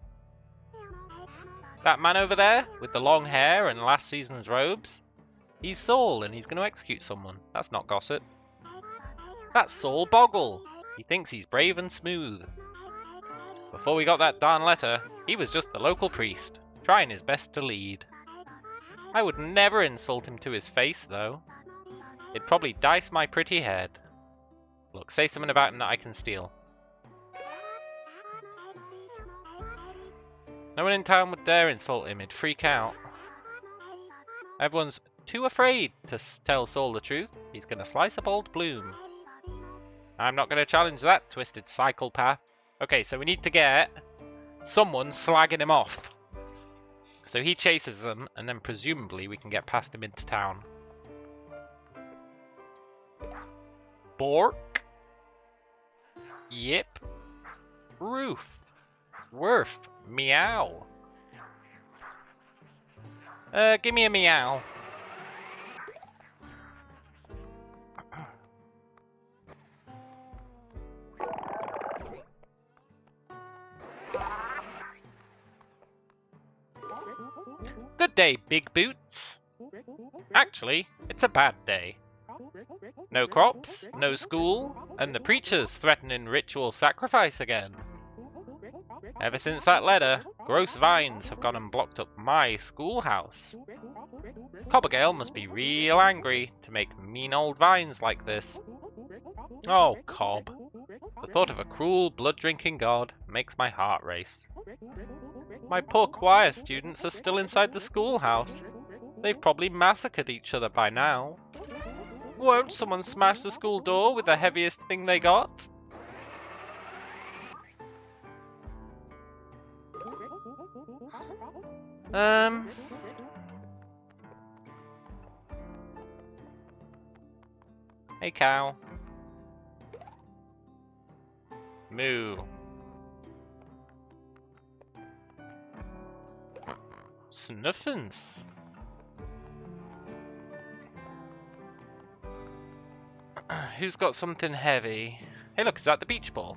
Speaker 1: That man over there, with the long hair and last season's robes? He's Saul, and he's going to execute someone. That's not gossip. That's Saul Boggle. He thinks he's brave and smooth. Before we got that darn letter, he was just the local priest, trying his best to lead. I would never insult him to his face, though. It'd probably dice my pretty head. Look, say something about him that I can steal. No one in town would dare insult him, he'd freak out. Everyone's too afraid to tell Saul the truth. He's gonna slice up old Bloom. I'm not gonna challenge that twisted psychopath. Okay, so we need to get someone slagging him off. So he chases them, and then presumably we can get past him into town. Bork. Yip. Roof. Worf. Meow. Give me a meow. Good day, Big Boots. Actually, it's a bad day. No crops, no school, and the preacher's threatening ritual sacrifice again. Ever since that letter, gross vines have gone and blocked up my schoolhouse. Cobbergale must be real angry to make mean old vines like this. Oh, Cobb. The thought of a cruel, blood-drinking god makes my heart race. My poor choir students are still inside the schoolhouse. They've probably massacred each other by now. Won't someone smash the school door with the heaviest thing they got? Hey, cow. Moo. Snuffins. Who's got something heavy? Hey, look, is that the beach ball?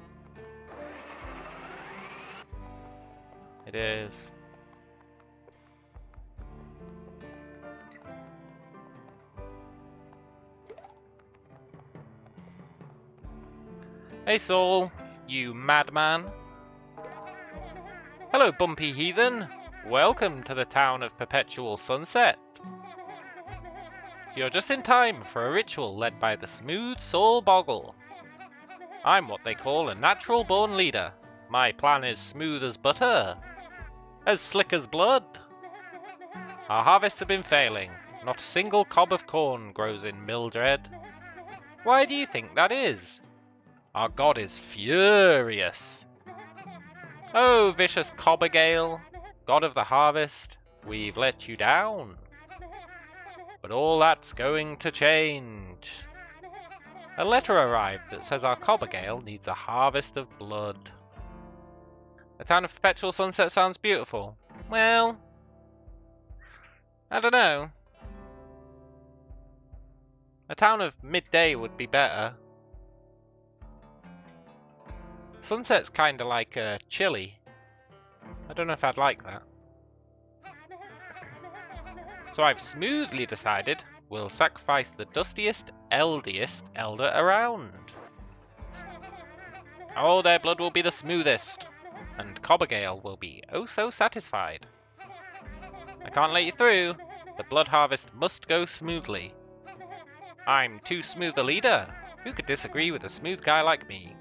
Speaker 1: It is. Hey, Saul, you madman. Hello, bumpy heathen. Welcome to the town of Perpetual Sunset. You're just in time for a ritual led by the smooth Saul Boggle. I'm what they call a natural-born leader. My plan is smooth as butter. As slick as blood. Our harvests have been failing. Not a single cob of corn grows in Milldread. Why do you think that is? Our god is furious. Oh, vicious Cobbergale, god of the harvest, we've let you down. But all that's going to change. A letter arrived that says our Cobbergale needs a harvest of blood. A town of perpetual sunset sounds beautiful. Well, I don't know. A town of midday would be better. Sunset's kinda like chilly. I don't know if I'd like that. So I've smoothly decided we'll sacrifice the dustiest, eldiest elder around. Oh, their blood will be the smoothest, and Cobbergale will be oh so satisfied. I can't let you through. The blood harvest must go smoothly. I'm too smooth a leader. Who could disagree with a smooth guy like me?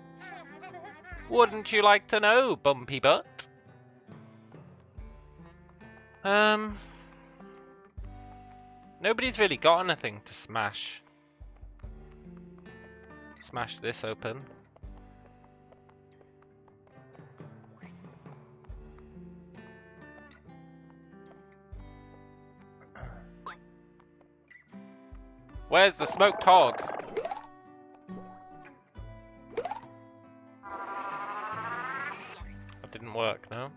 Speaker 1: Wouldn't you like to know, bumpy butt? Nobody's really got anything to smash. Smash this open. Where's the smoked hog? That didn't work, no?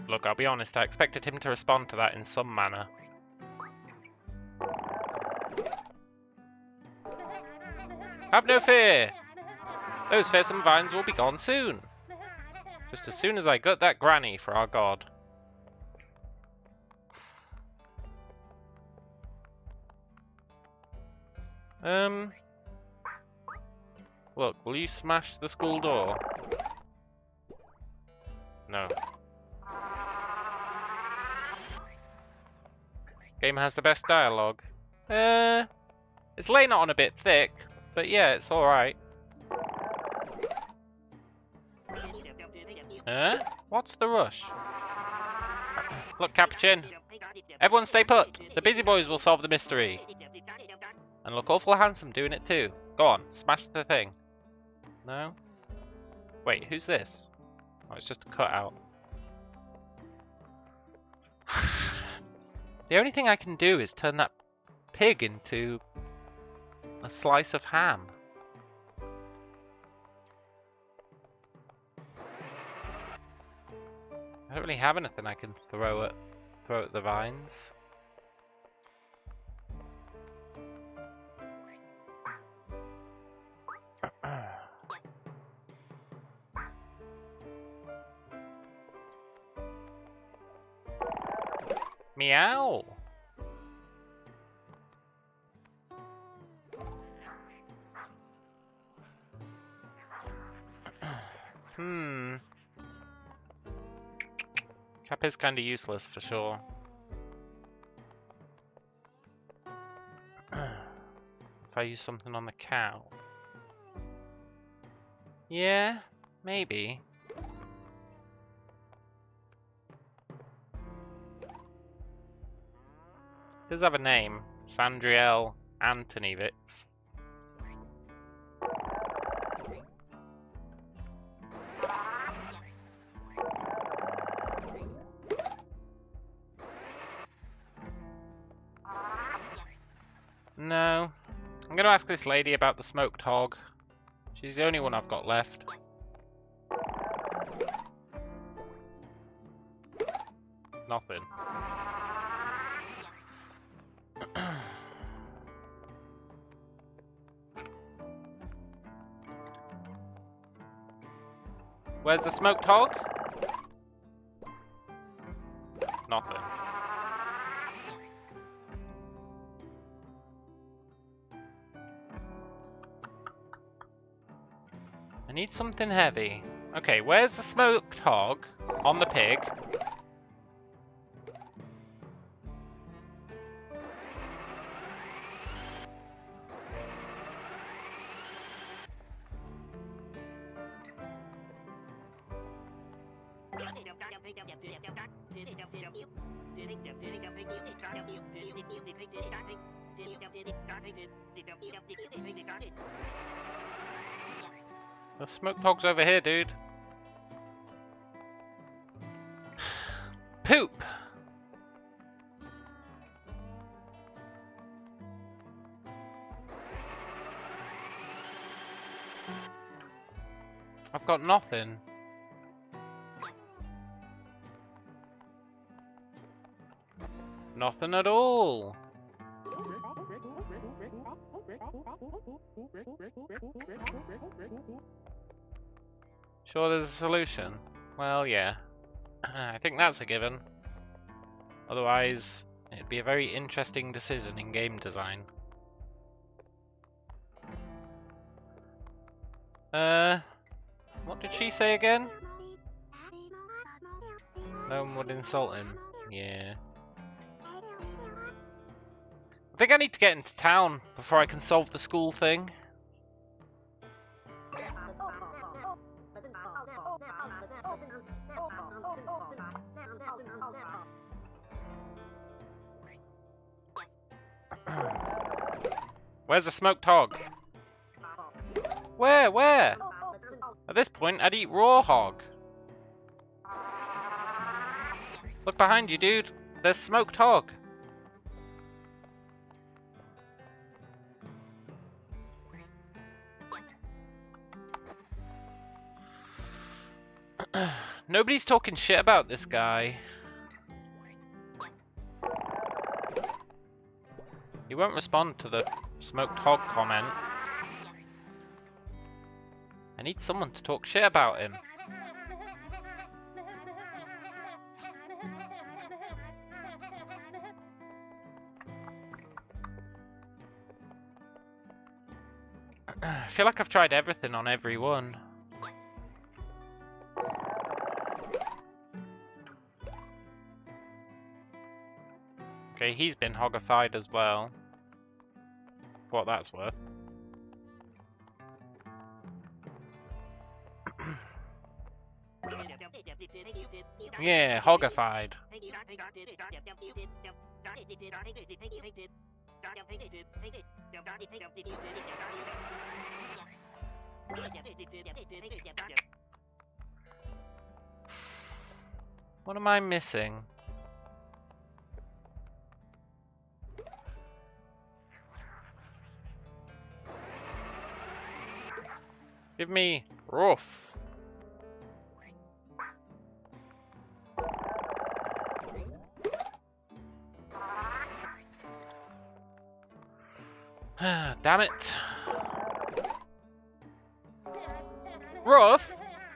Speaker 1: Look, I'll be honest, I expected him to respond to that in some manner. Have no fear! Those fearsome vines will be gone soon. Just as soon as I gut that granny for our god. Look, will you smash the school door? No. Game has the best dialogue. It's laying it on a bit thick, but yeah, it's alright. What's the rush? Look, Capuchin. Everyone stay put. The busy boys will solve the mystery. And look awful handsome doing it too. Go on, smash the thing. No? Wait, who's this? Oh, it's just a cutout. The only thing I can do is turn that pig into a slice of ham. I don't really have anything I can throw at the vines. Meow. Cap is kinda useless for sure. If I use something on the cow. Yeah, maybe. Does have a name, Sandriel Antonivitz. No, I'm gonna ask this lady about the smoked hog. She's the only one I've got left. Nothing. Where's the smoked hog? Nothing. I need something heavy. Okay, where's the smoked hog? On the pig. The smoked hog's over here, dude. Poop! I've got nothing. Nothing at all. Sure there's a solution? Well, yeah. I think that's a given. Otherwise, it'd be a very interesting decision in game design. What did she say again? No one would insult him. Yeah. I think I need to get into town before I can solve the school thing. Where's the smoked hog? Where? Where? At this point, I'd eat raw hog. Look behind you, dude. There's smoked hog. Nobody's talking shit about this guy. He won't respond to the smoked hog comment. I need someone to talk shit about him. I feel like I've tried everything on every one. Okay, he's been hogified as well. For what that's worth. Yeah, hogified. What am I missing? Give me roof. Damn it. Rough?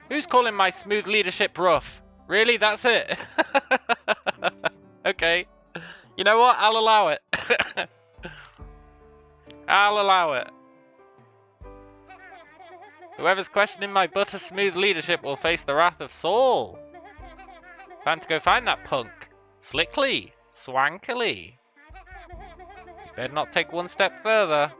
Speaker 1: Who's calling my smooth leadership rough? Really? That's it? Okay. You know what? I'll allow it. I'll allow it. Whoever's questioning my butter smooth leadership will face the wrath of Saul. Time to go find that punk. Slickly. Swankily. Better not take one step further.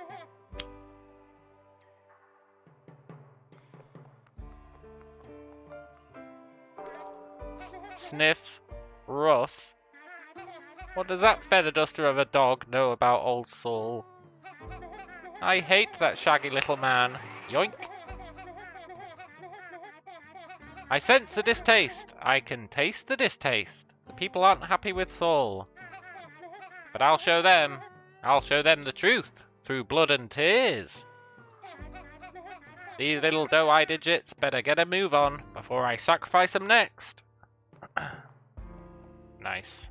Speaker 1: Sniff. Rough. What does that feather duster of a dog know about old Saul? I hate that shaggy little man. Yoink. I sense the distaste. I can taste the distaste. The people aren't happy with Saul. But I'll show them. I'll show them the truth. Through blood and tears. These little doe-eye digits better get a move on before I sacrifice them next. Nice.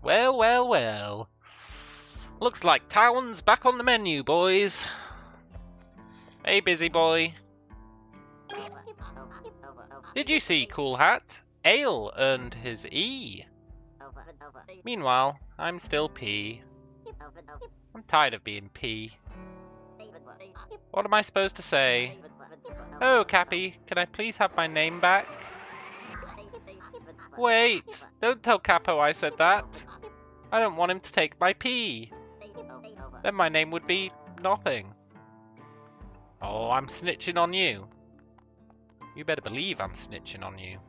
Speaker 1: Well, well, well. Looks like town's back on the menu, boys. Hey, busy boy. Did you see, Cool Hat? Ale earned his E. Meanwhile, I'm still P. I'm tired of being P. What am I supposed to say? Oh, Cappy, can I please have my name back? Wait, don't tell Capo I said that. I don't want him to take my P. Then my name would be nothing. Oh, I'm snitching on you. You better believe I'm snitching on you.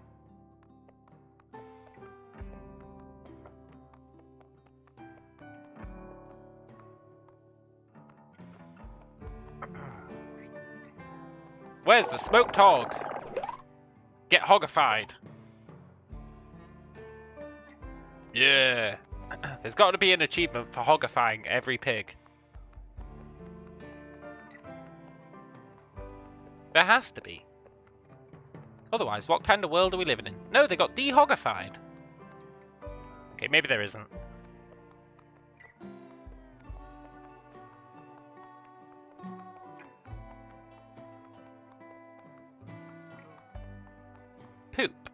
Speaker 1: Where's the smoked hog? Get hoggified. Yeah. There's got to be an achievement for hoggifying every pig. There has to be. Otherwise, what kind of world are we living in? No, they got de-hoggified. Okay, maybe there isn't. Poop.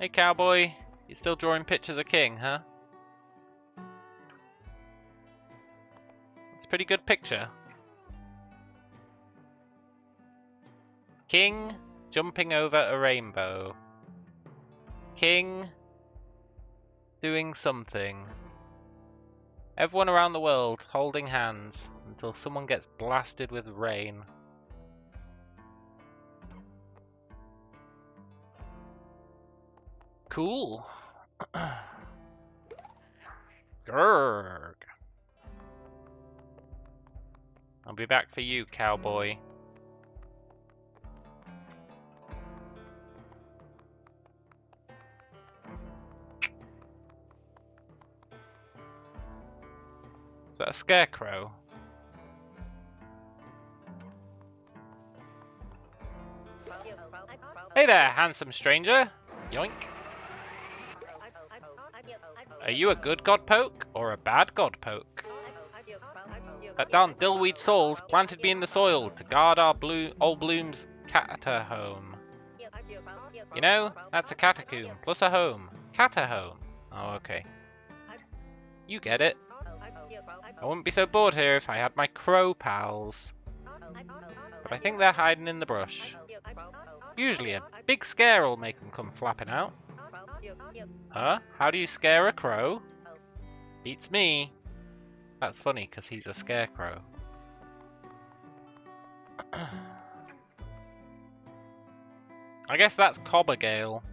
Speaker 1: Hey, cowboy. You still drawing pictures of King, huh? It's a pretty good picture. King jumping over a rainbow. King doing something. Everyone around the world holding hands until someone gets blasted with rain. Cool. Grrrg. I'll be back for you, cowboy. Is that a scarecrow? Hey there, handsome stranger. Yoink. Are you a good godpoke or a bad godpoke? That darn dillweed souls planted me in the soil to guard our old Bloom's catahome. You know, that's a catacomb plus a home. Catahome. Oh, okay. You get it. I wouldn't be so bored here if I had my crow pals. But I think they're hiding in the brush. Usually a big scare will make them come flapping out. Huh? How do you scare a crow? Beats me. That's funny, because he's a scarecrow. I guess that's Cobbergale.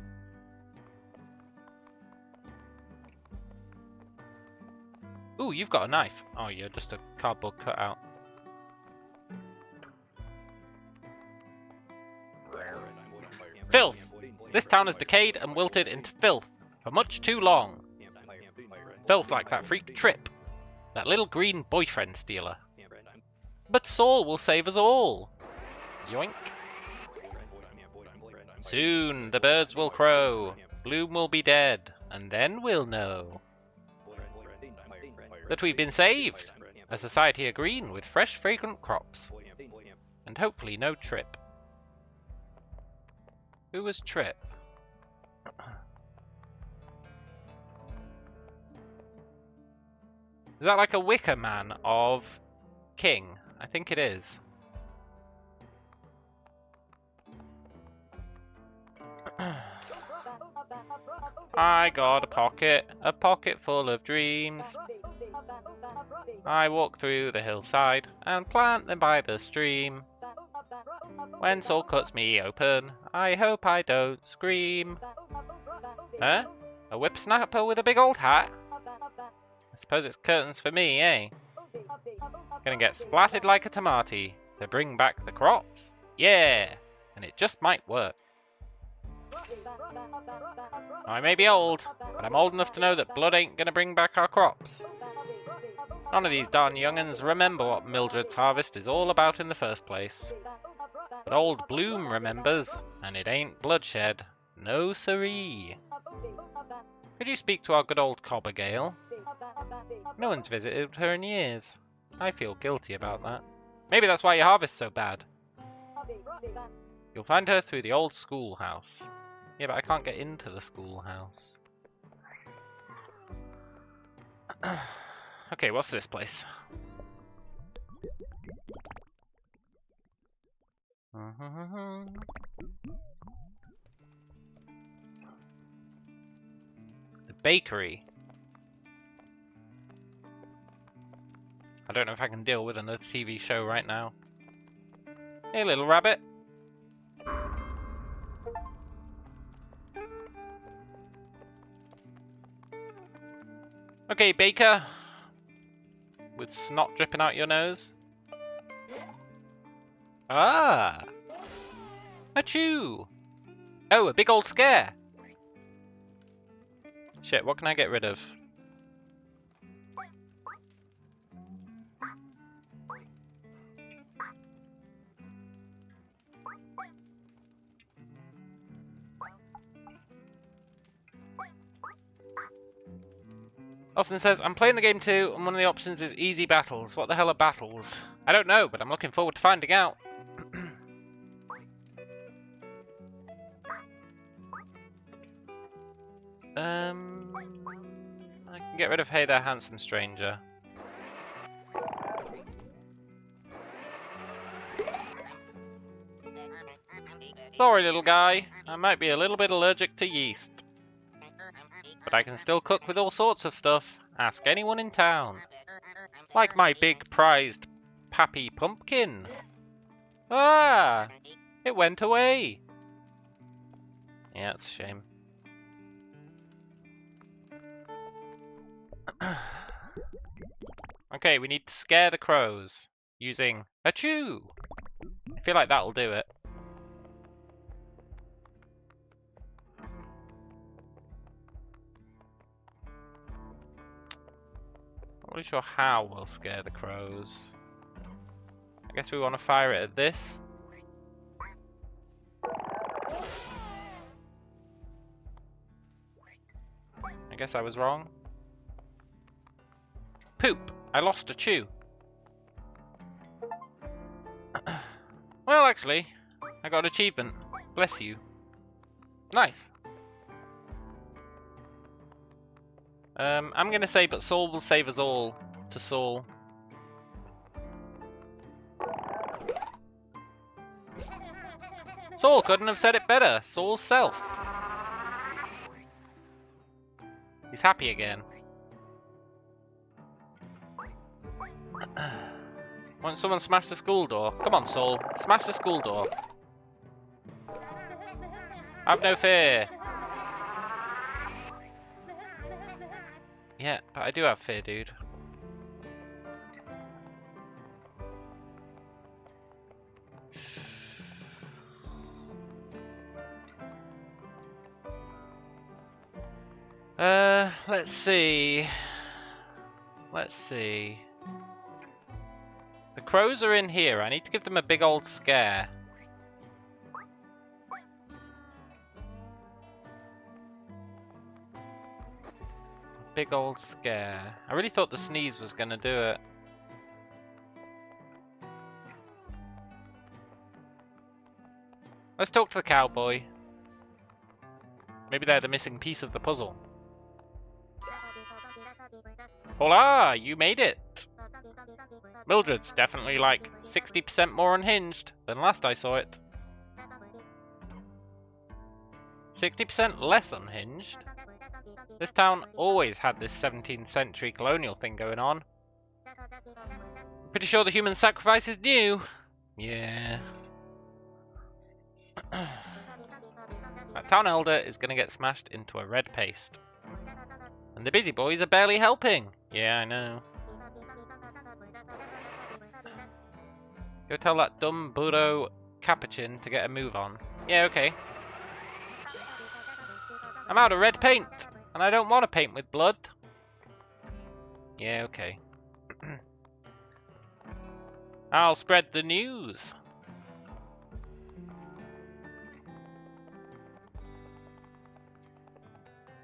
Speaker 1: Ooh, you've got a knife. Oh, you're just a cardboard cutout. Filth! This town has decayed and wilted into filth for much too long. Filth like that freak Trip. That little green boyfriend stealer. But Saul will save us all. Yoink. Soon the birds will crow. Bloom will be dead. And then we'll know that we've been saved. A society of green with fresh fragrant crops. And hopefully no Trip. Who was Trip? Is that like a Wicker Man of King? I think it is. I got a pocket full of dreams. I walk through the hillside and plant them by the stream. When Saul cuts me open, I hope I don't scream. Huh? A whipsnapper with a big old hat? I suppose it's curtains for me, eh? Gonna get splatted like a tomato to bring back the crops? Yeah! And it just might work. I may be old, but I'm old enough to know that blood ain't gonna bring back our crops. None of these darn young'uns remember what Milddread's harvest is all about in the first place. But old Bloom remembers, and it ain't bloodshed. No siree. Could you speak to our good old Cobbergale? No one's visited her in years. I feel guilty about that. Maybe that's why your harvest's so bad. You'll find her through the old schoolhouse. Yeah, but I can't get into the schoolhouse. Okay, what's this place? The bakery. I don't know if I can deal with another TV show right now. Hey, little rabbit. Okay, baker. With snot dripping out your nose. Ah! Achoo! Oh, a big old scare! Shit, what can I get rid of? Austin says, I'm playing the game too, and one of the options is easy battles. What the hell are battles? I don't know, but I'm looking forward to finding out. I can get rid of Hey There, Handsome Stranger. Sorry, little guy. I might be a little bit allergic to yeast. But I can still cook with all sorts of stuff. Ask anyone in town. Like my big prized Pappy Pumpkin. Ah! It went away. Yeah, it's a shame. Okay, we need to scare the crows using Achoo! I feel like that'll do it. Not really sure how we'll scare the crows. I guess we want to fire it at this. I guess I was wrong. Poop! I lost a chew. Well, actually, I got an achievement. Bless you. Nice. I'm gonna say, but Saul will save us all to Saul. Saul couldn't have said it better. Saul's self. He's happy again. Won't someone smash the school door? Come on, Saul. Smash the school door. Have no fear. Yeah, but I do have fear, dude. Let's see. Let's see. The crows are in here. I need to give them a big old scare. Big old scare. I really thought the sneeze was gonna do it. Let's talk to the cowboy. Maybe they're the missing piece of the puzzle. Hola! You made it! Milddread's definitely like 60% more unhinged than last I saw it. 60% less unhinged? This town always had this 17th century colonial thing going on. Pretty sure the human sacrifice is new. Yeah. That town elder is gonna get smashed into a red paste. And the busy boys are barely helping. Yeah, I know. Go tell that dumb Budo Capuchin to get a move on. Yeah, okay. I'm out of red paint, and I don't want to paint with blood. Yeah, okay. I'll spread the news.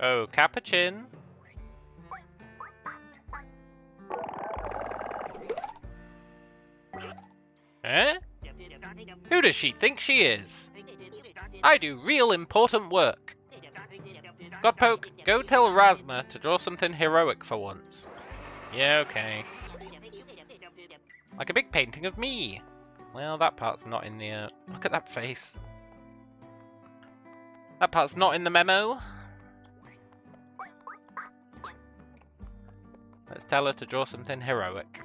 Speaker 1: Oh, Capuchin. Eh? Who does she think she is? I do real important work. Godpoke, go tell Rasma to draw something heroic for once. Yeah, okay. Like a big painting of me. Well, that part's not in the... look at that face. That part's not in the memo. Let's tell her to draw something heroic.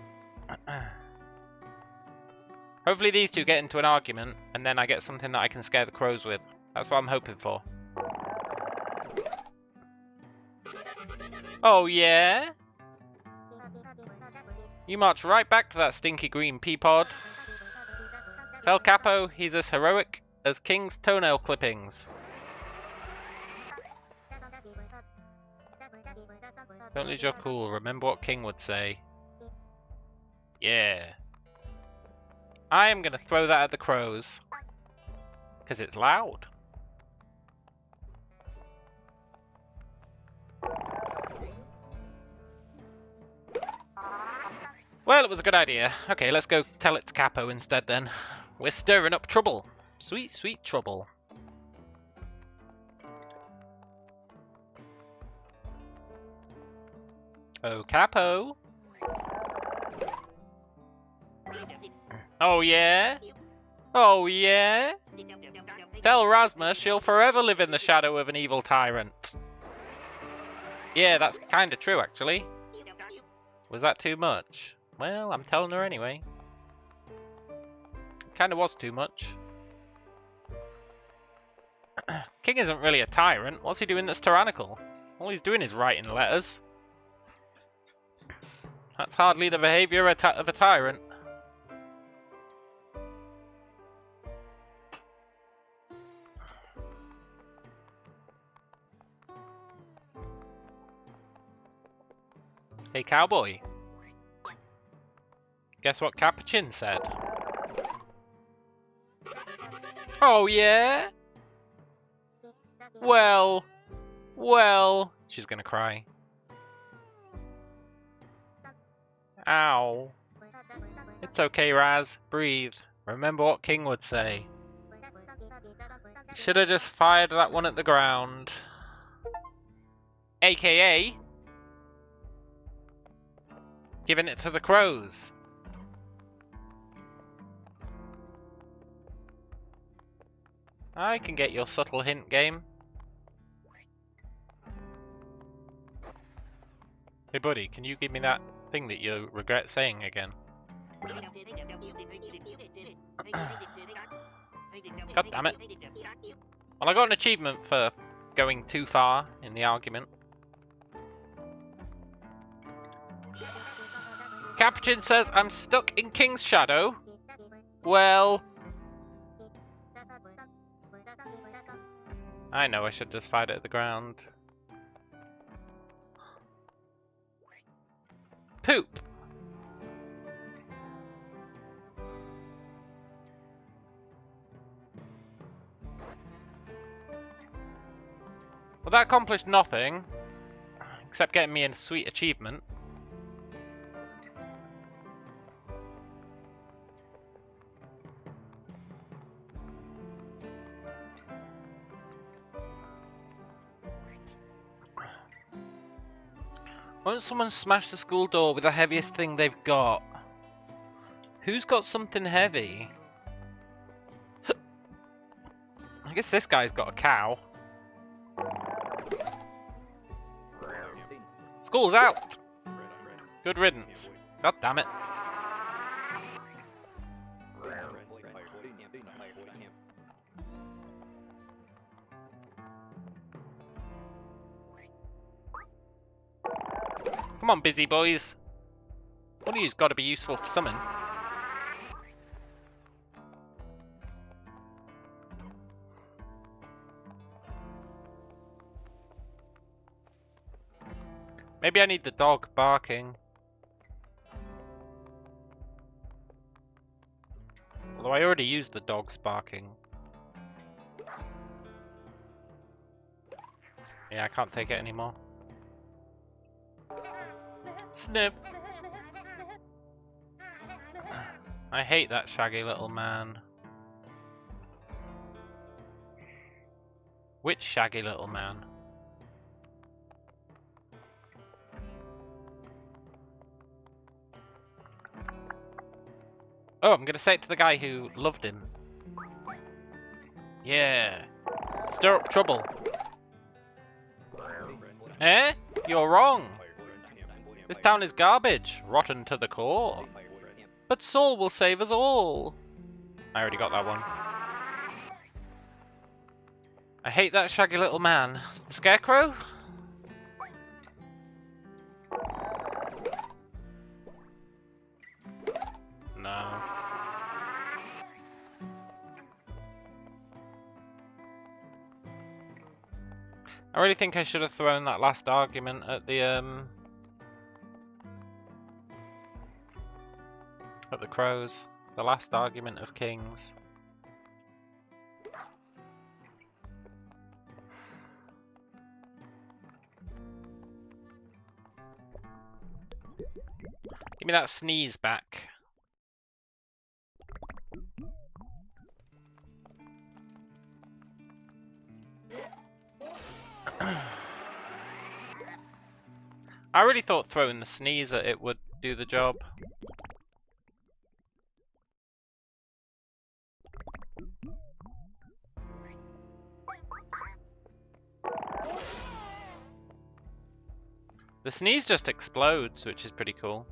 Speaker 1: Hopefully these two get into an argument, and then I get something that I can scare the crows with. That's what I'm hoping for. Oh yeah? You march right back to that stinky green pea pod. Tell Capo he's as heroic as King's toenail clippings. Don't lose your cool. Remember what King would say. Yeah. I am going to throw that at the crows. Because it's loud. Well, it was a good idea. Okay, let's go tell it to Capo instead then. We're stirring up trouble. Sweet, sweet trouble. Oh, Capo. Oh, yeah? Oh, yeah? Tell Rasma she'll forever live in the shadow of an evil tyrant. Yeah, that's kinda true, actually. Was that too much? Well, I'm telling her anyway. It kinda was too much. King isn't really a tyrant. What's he doing that's tyrannical? All he's doing is writing letters. That's hardly the behaviour of a tyrant. Hey, cowboy. Guess what Capuchin said? Oh, yeah? Well, she's gonna cry. Ow. It's okay, Raz. Breathe. Remember what King would say. Should have just fired that one at the ground. AKA... giving it to the crows. I can get your subtle hint, game. Hey buddy, can you give me that thing that you regret saying again? God damn it. Well, I got an achievement for going too far in the argument. Capuchin says I'm stuck in King's shadow. Well... I know I should just fight it at the ground. Poop! Well, that accomplished nothing, except getting me a sweet achievement. Won't someone smash the school door with the heaviest thing they've got? Who's got something heavy? I guess this guy's got a cow. School's out! Good riddance. God damn it. Come on, busy boys. One of you's got to be useful for something. Maybe I need the dog barking. Although I already used the dog's barking. Yeah, I can't take it anymore. Sniff. I hate that shaggy little man. Which shaggy little man? Oh, I'm gonna say it to the guy who loved him. Yeah. Stir up trouble. Eh? You're wrong. This town is garbage, rotten to the core. But Saul will save us all. I already got that one. I hate that shaggy little man. The scarecrow? No. I really think I should have thrown that last argument at the crows. The last argument of kings. Give me that sneeze back. I really thought throwing the sneeze at it would do the job. The sneeze just explodes, which is pretty cool.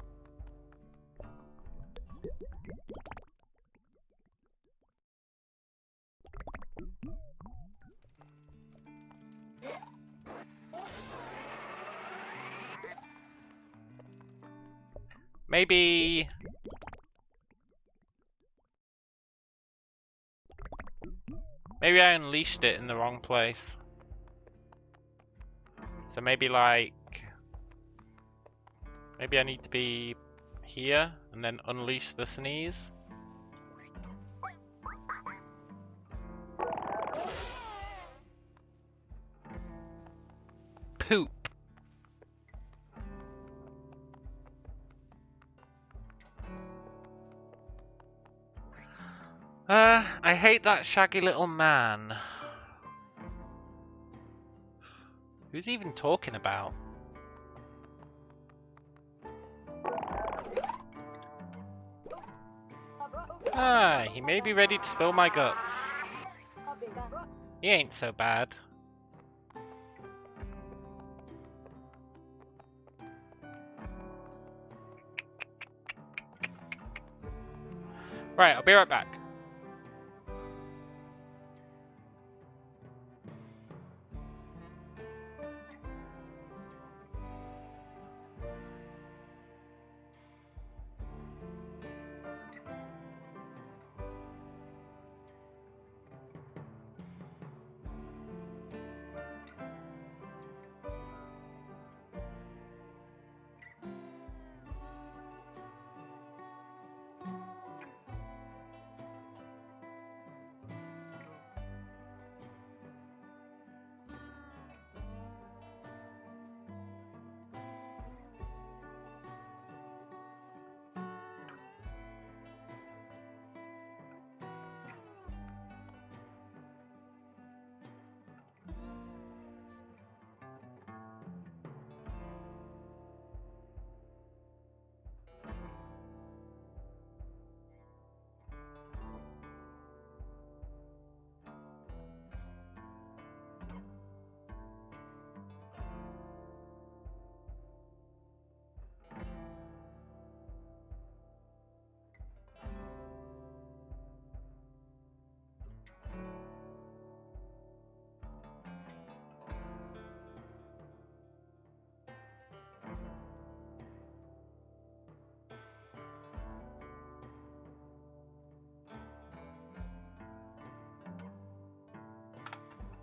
Speaker 1: Maybe I unleashed it in the wrong place. So maybe like I need to be here and then unleash the sneeze. Poop. I hate that shaggy little man. Who's he even talking about? Ah, he may be ready to spill my guts. He ain't so bad. Right, I'll be right back.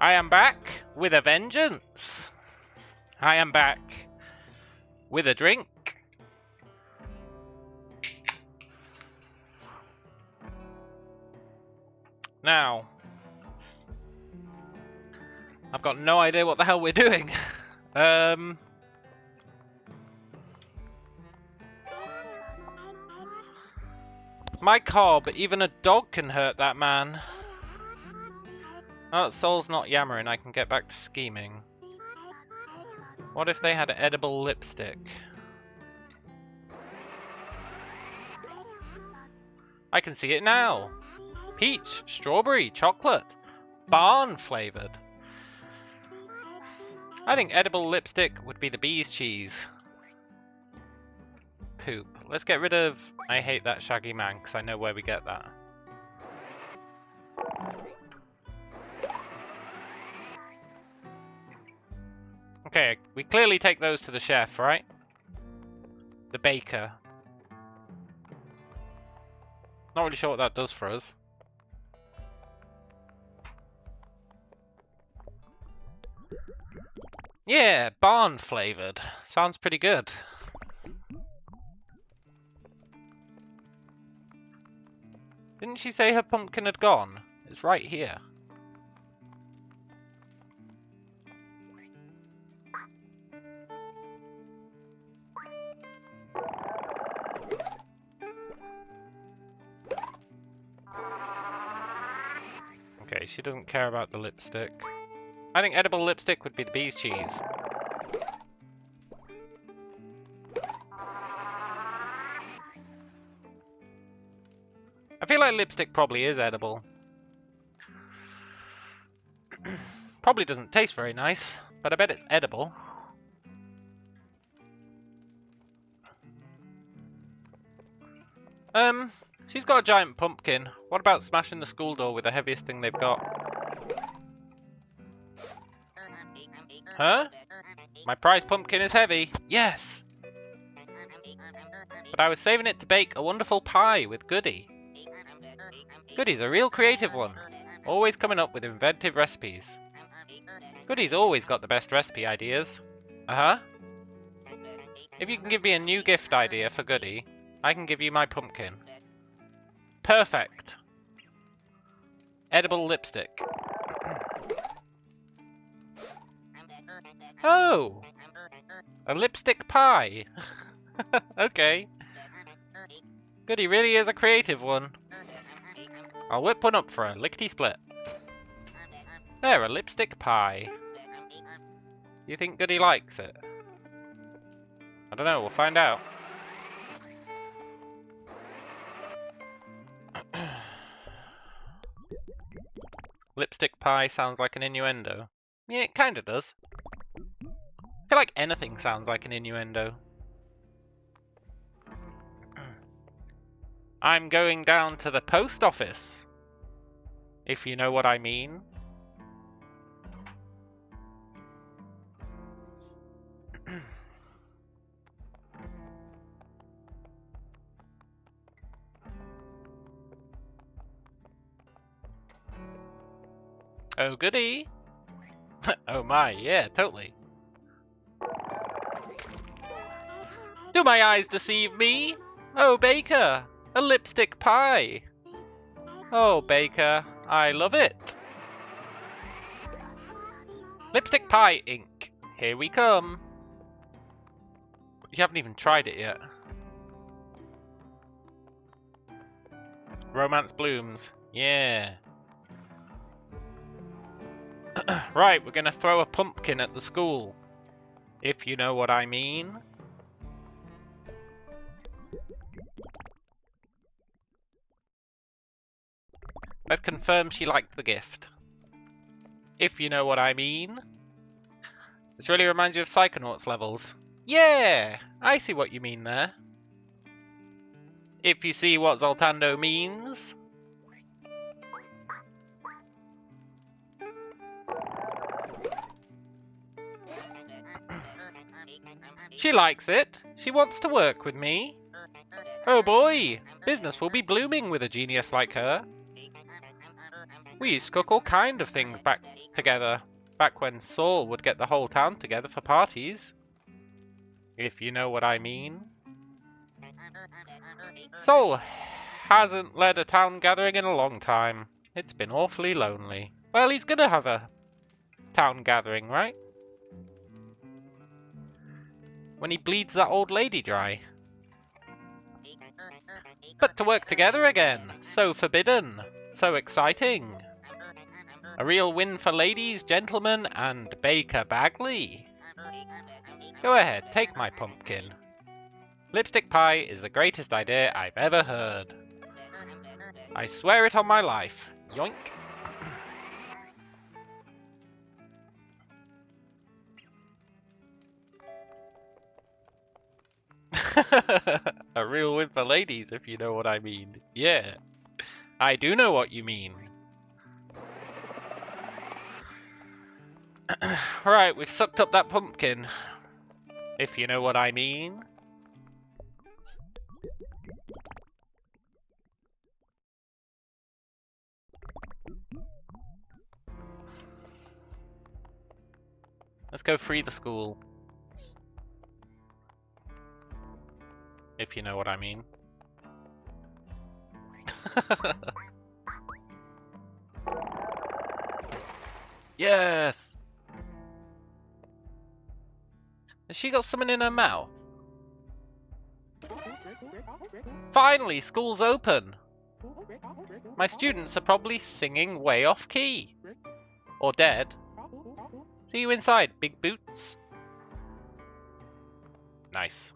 Speaker 1: I am back with a vengeance. I am back with a drink. Now, I've got no idea what the hell we're doing. My cob, even a dog can hurt that man. Now that Soul's not yammering, I can get back to scheming. What if they had edible lipstick? I can see it now. Peach, strawberry, chocolate, barn flavored. I think edible lipstick would be the bee's cheese. Poop. Let's get rid of I hate that shaggy man, because I know where we get that. Okay, we clearly take those to the chef, right? The baker. Not really sure what that does for us. Yeah, barn flavoured. Sounds pretty good. Didn't she say her pumpkin had gone? It's right here. Okay, she doesn't care about the lipstick. I think edible lipstick would be the bee's cheese. I feel like lipstick probably is edible. Probably doesn't taste very nice, but I bet it's edible. She's got a giant pumpkin. What about smashing the school door with the heaviest thing they've got? Huh? My prize pumpkin is heavy. Yes! But I was saving it to bake a wonderful pie with Goody. Goody's a real creative one. Always coming up with inventive recipes. Goody's always got the best recipe ideas. Uh-huh. If you can give me a new gift idea for Goody, I can give you my pumpkin. Perfect. Edible lipstick. Oh! A lipstick pie. Okay. Goody really is a creative one. I'll whip one up for her, lickety-split. There, a lipstick pie. You think Goody likes it? I don't know, we'll find out. Lipstick pie sounds like an innuendo. Yeah, it kinda does. I feel like anything sounds like an innuendo. I'm going down to the post office, if you know what I mean. Oh, goody. Oh my, yeah, totally. Do my eyes deceive me? Oh, Baker, a lipstick pie. Oh, Baker, I love it. Lipstick pie ink. Here we come. You haven't even tried it yet. Romance blooms. Yeah. Right, we're gonna throw a pumpkin at the school. If you know what I mean. Let's confirm she liked the gift. If you know what I mean. This really reminds you of Psychonauts levels. Yeah! I see what you mean there. If you see what Zoltando means. She likes it. She wants to work with me. Oh boy! Business will be blooming with a genius like her. We used to cook all kind of things back together. Back when Saul would get the whole town together for parties. If you know what I mean. Saul hasn't led a town gathering in a long time. It's been awfully lonely. Well, he's gonna have a town gathering, right? When he bleeds that old lady dry. But to work together again, so forbidden, so exciting. A real win for ladies, gentlemen, and Baker Bagley. Go ahead, take my pumpkin. Lipstick pie is the greatest idea I've ever heard. I swear it on my life. Yoink. A real win for ladies, if you know what I mean. Yeah, I do know what you mean. Right, we've sucked up that pumpkin. If you know what I mean. Let's go free the school. If you know what I mean. Yes! Has she got something in her mouth? Finally, school's open! My students are probably singing way off key. Or dead. See you inside, big boots. Nice.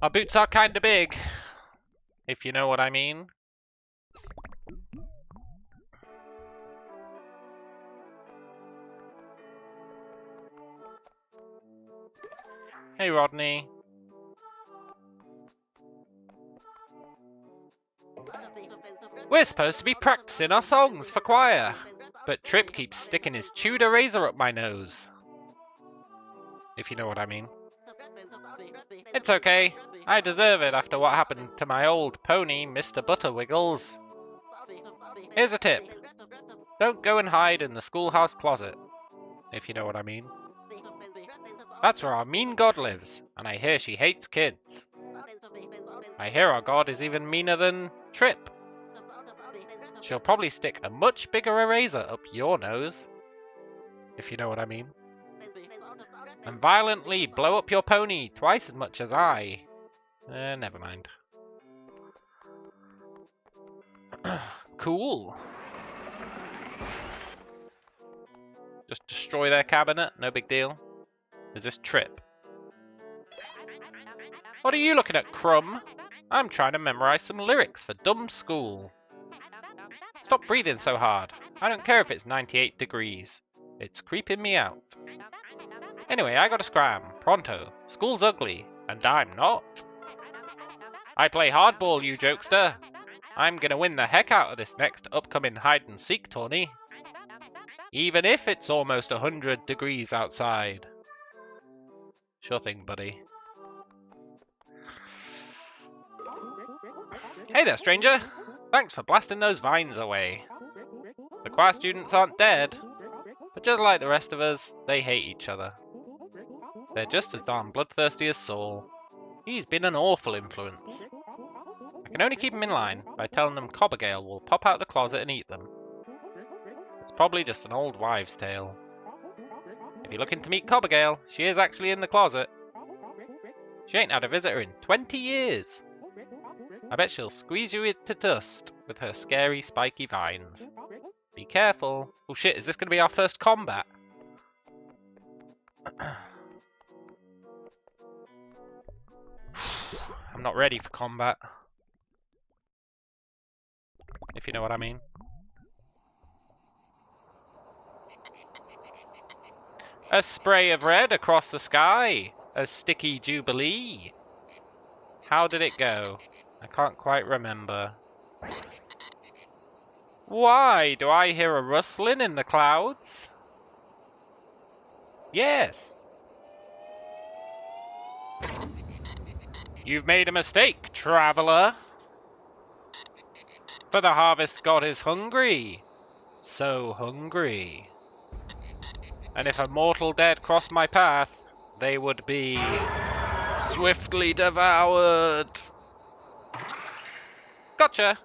Speaker 1: Our boots are kinda big, if you know what I mean. Hey, Rodney. We're supposed to be practicing our songs for choir, but Trip keeps sticking his chewed eraser up my nose. If you know what I mean. It's okay. I deserve it after what happened to my old pony, Mr. Butterwiggles. Here's a tip. Don't go and hide in the schoolhouse closet. If you know what I mean. That's where our mean god lives, and I hear she hates kids. I hear our god is even meaner than Trip. She'll probably stick a much bigger eraser up your nose. If you know what I mean. And violently blow up your pony twice as much as I. Never mind. Cool. Just destroy their cabinet, no big deal. Is this Trip? What are you looking at, Crumb? I'm trying to memorize some lyrics for dumb school. Stop breathing so hard. I don't care if it's 98 degrees. It's creeping me out. Anyway, I gotta scram. Pronto. School's ugly, and I'm not. I play hardball, you jokester. I'm gonna win the heck out of this next upcoming hide-and-seek tourney. Even if it's almost 100 degrees outside. Sure thing, buddy. Hey there, stranger. Thanks for blasting those vines away. The choir students aren't dead, but just like the rest of us, they hate each other. They're just as darn bloodthirsty as Saul. He's been an awful influence. I can only keep him in line by telling them Cobbergale will pop out the closet and eat them. It's probably just an old wives' tale. If you're looking to meet Cobbergale, she is actually in the closet. She ain't had a visitor in 20 years. I bet she'll squeeze you to dust with her scary spiky vines. Be careful. Oh shit, is this going to be our first combat? I'm not ready for combat. If you know what I mean. A spray of red across the sky. A sticky jubilee. How did it go? I can't quite remember. Why do I hear a rustling in the clouds? Yes. You've made a mistake, traveler. For the harvest god is hungry. So hungry. And if a mortal dead crossed my path, they would be swiftly devoured. Gotcha.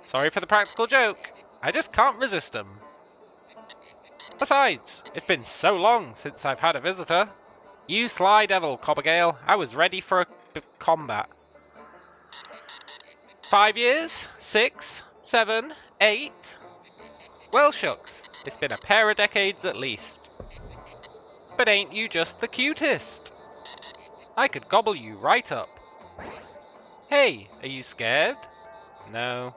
Speaker 1: Sorry for the practical joke. I just can't resist them. Besides, it's been so long since I've had a visitor. You sly devil, Cobbergale. I was ready for a combat. 5 years? 6? 7? 8? Well, shucks. It's been a pair of decades at least. But ain't you just the cutest? I could gobble you right up. Hey, are you scared? No.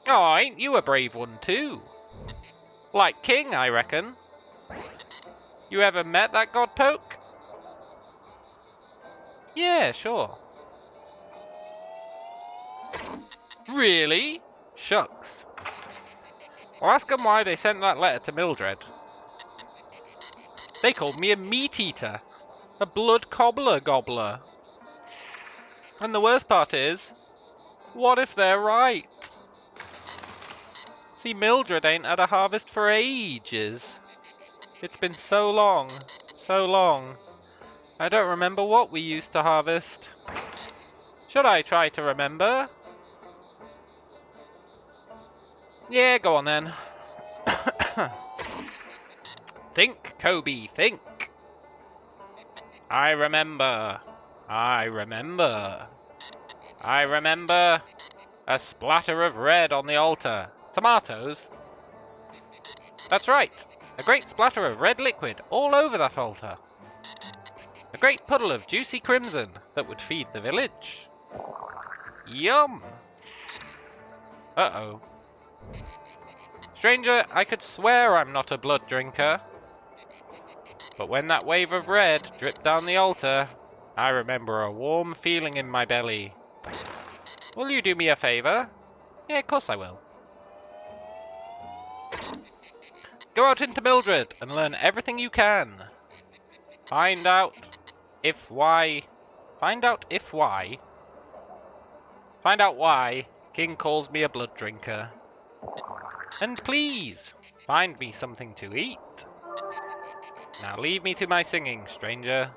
Speaker 1: Oh, ain't you a brave one too? Like King, I reckon. You ever met that godpoke? Yeah, sure. Really? Shucks. Well, ask them why they sent that letter to Milldread. They called me a meat-eater. A blood cobbler gobbler. And the worst part is, what if they're right? See, Milldread ain't had a harvest for ages. It's been so long, so long. I don't remember what we used to harvest. Should I try to remember? Yeah, go on then. Think, Kobe, think. I remember. I remember. I remember a splatter of red on the altar. Tomatoes? That's right. A great splatter of red liquid all over that altar. A great puddle of juicy crimson that would feed the village. Yum! Uh-oh. Stranger, I could swear I'm not a blood drinker. But when that wave of red dripped down the altar, I remember a warm feeling in my belly. Will you do me a favor? Yeah, of course I will. Go out into Milldread and learn everything you can. Find out if why King calls me a blood drinker. And please, find me something to eat. Now leave me to my singing, stranger.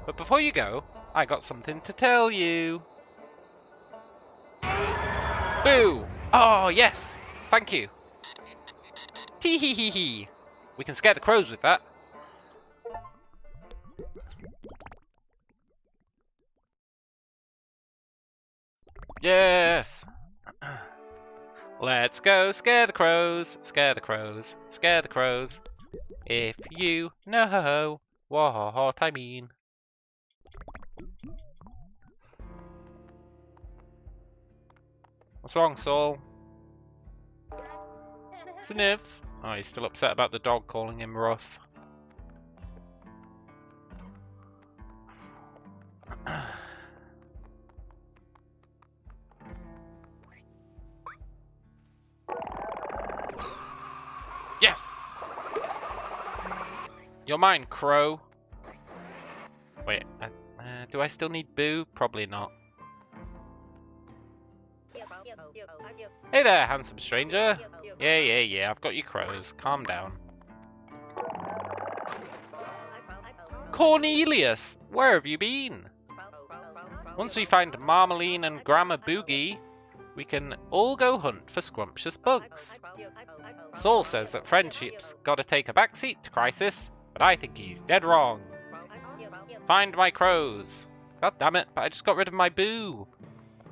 Speaker 1: But before you go, I got something to tell you. Boo! Oh, yes! Thank you. Tee hee hee hee. We can scare the crows with that. Yes! Let's go scare the crows, scare the crows, scare the crows. If you know what I mean. What's wrong, Saul? Sniff. Oh, he's still upset about the dog calling him rough. Yes! You're mine, crow. Wait, do I still need Boo? Probably not. Hey there, handsome stranger. Yeah, I've got your crows. Calm down. Cornelius, where have you been? Once we find Marmalene and Grandma Boogie, we can all go hunt for scrumptious bugs. Saul says that friendship's gotta take a backseat to crisis, but I think he's dead wrong. Find my crows. God damn it, but I just got rid of my Boo.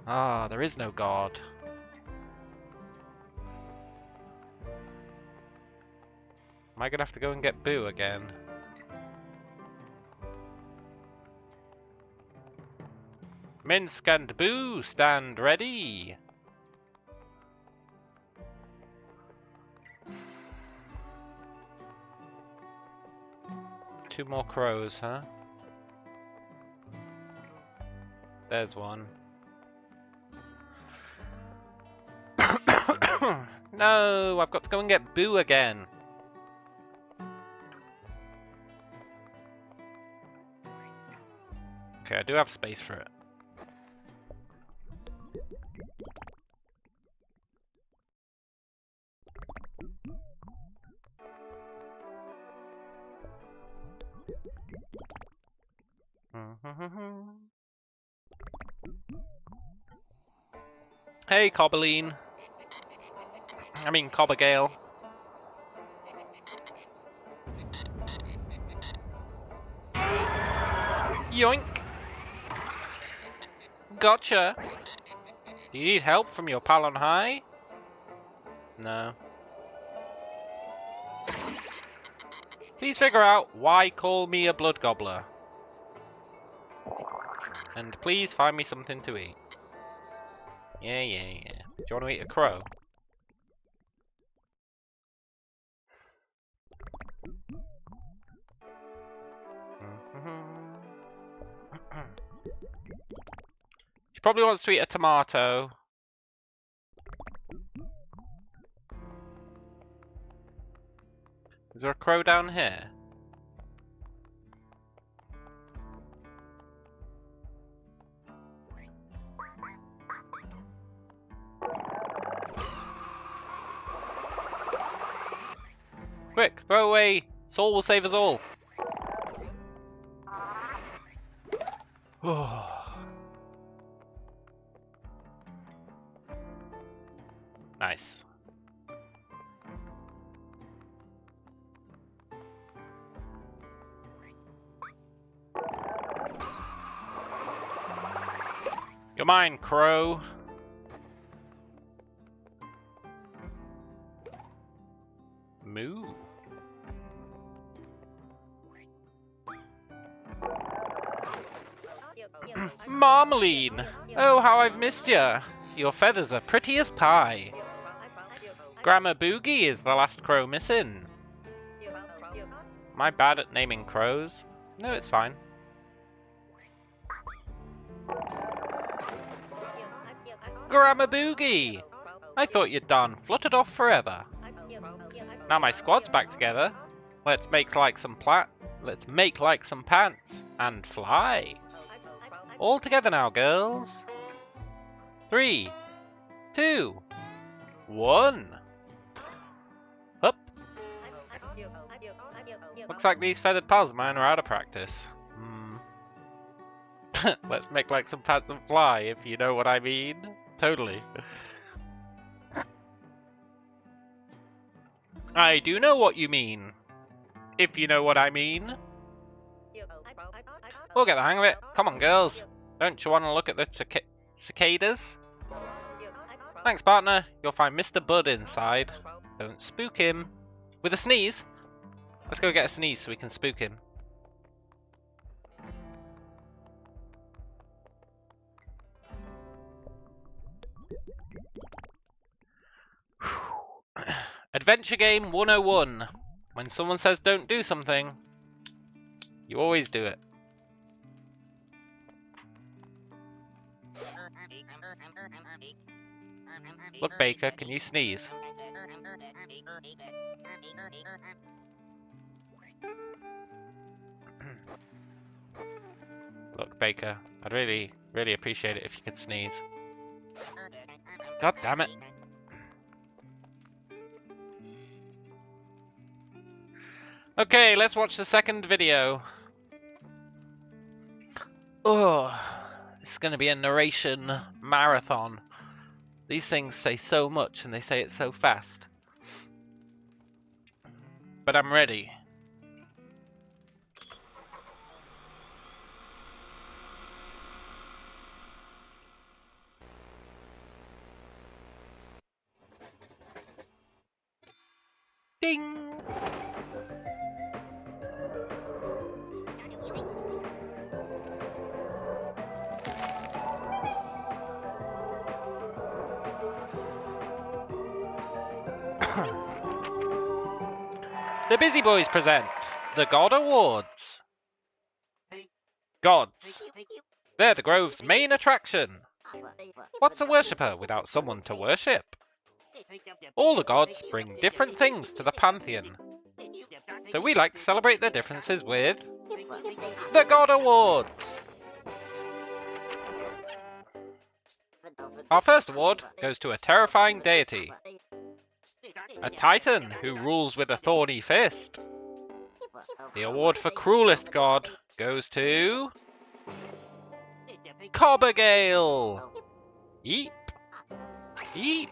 Speaker 1: Ah, there is no God. Am I gonna have to go and get Boo again? Minsk and Boo, stand ready! 2 more crows, huh? There's one. No, I've got to go and get Boo again. Okay, I do have space for it. Hey, Cobberline. I mean, Cobbergale. Yoink! Gotcha! Do you need help from your pal on high? No. Please figure out why call me a blood gobbler. And please find me something to eat. Yeah. Do you want to eat a crow? She probably wants to eat a tomato. Is there a crow down here? Quick, throw away. Soul will save us all. Nice. You're mine, Crow. Moo. Marmalade! Oh, how I've missed ya! Your feathers are pretty as pie. Grammar Boogie is the last crow missing. Am I bad at naming crows? No, it's fine. Grammar Boogie! I thought you'd done fluttered off forever. Now my squad's back together. Let's make like some pants and fly. All together now, girls. 3, 2, 1. Up. Looks like these feathered pals of mine are out of practice. Let's make like some pants and fly, if you know what I mean. Totally. I do know what you mean. If you know what I mean. We'll get the hang of it. Come on, girls. Don't you want to look at the cicadas? Thanks, partner. You'll find Mr. Bud inside. Don't spook him. With a sneeze? Let's go get a sneeze so we can spook him. Adventure Game 101. When someone says don't do something, you always do it. Look, Baker, can you sneeze? Look, Baker, I'd really appreciate it if you could sneeze. God damn it. Okay, let's watch the second video. Oh, this is going to be a narration marathon. These things say so much and they say it so fast. But I'm ready. Ding! The Busy Boys present the God Awards. Gods. They're the Grove's main attraction. What's a worshipper without someone to worship? All the gods bring different things to the pantheon. So we like to celebrate their differences with the God Awards. Our first award goes to a terrifying deity. A titan who rules with a thorny fist. The award for cruelest god goes to Cobbergale. Yeep. Yeep.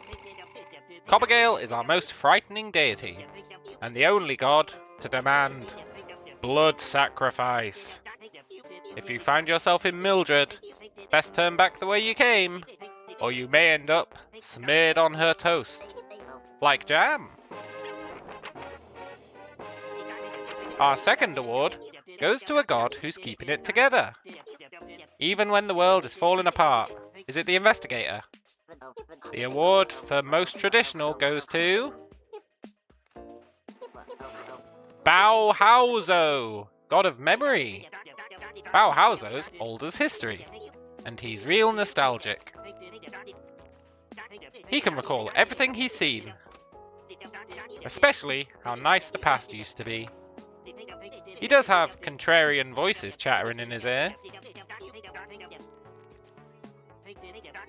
Speaker 1: Cobbergale is our most frightening deity, and the only god to demand blood sacrifice. If you find yourself in Milldread, best turn back the way you came, or you may end up smeared on her toast. Like jam. Our second award goes to a god who's keeping it together. Even when the world is falling apart. Is it the investigator? The award for most traditional goes to Buzzhus, god of memory. Buzzhus's old as history, and he's real nostalgic. He can recall everything he's seen, especially how nice the past used to be. He does have contrarian voices chattering in his ear.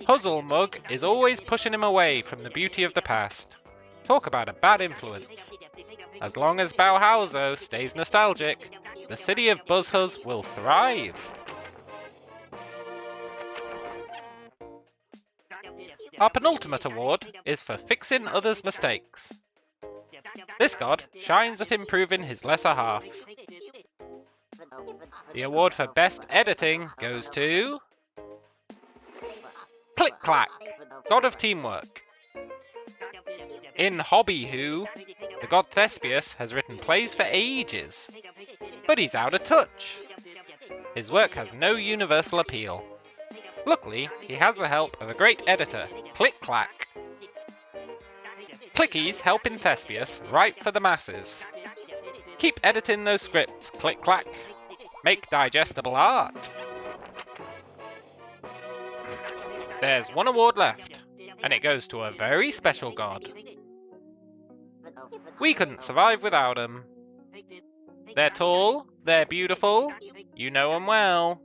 Speaker 1: Puzzle Mug is always pushing him away from the beauty of the past. Talk about a bad influence. As long as Bauhauser stays nostalgic, the city of Buzzhus will thrive. Our penultimate award is for fixing others' mistakes. This god shines at improving his lesser half. The award for best editing goes to Clack, god of teamwork. In Hobby Who, the god Thespius has written plays for ages, but he's out of touch. His work has no universal appeal. Luckily, he has the help of a great editor, Clack. Clickies helping Thespius write for the masses. Keep editing those scripts, Clack. Make digestible art. There's one award left, and it goes to a very special god. We couldn't survive without them. They're tall, they're beautiful, you know them well.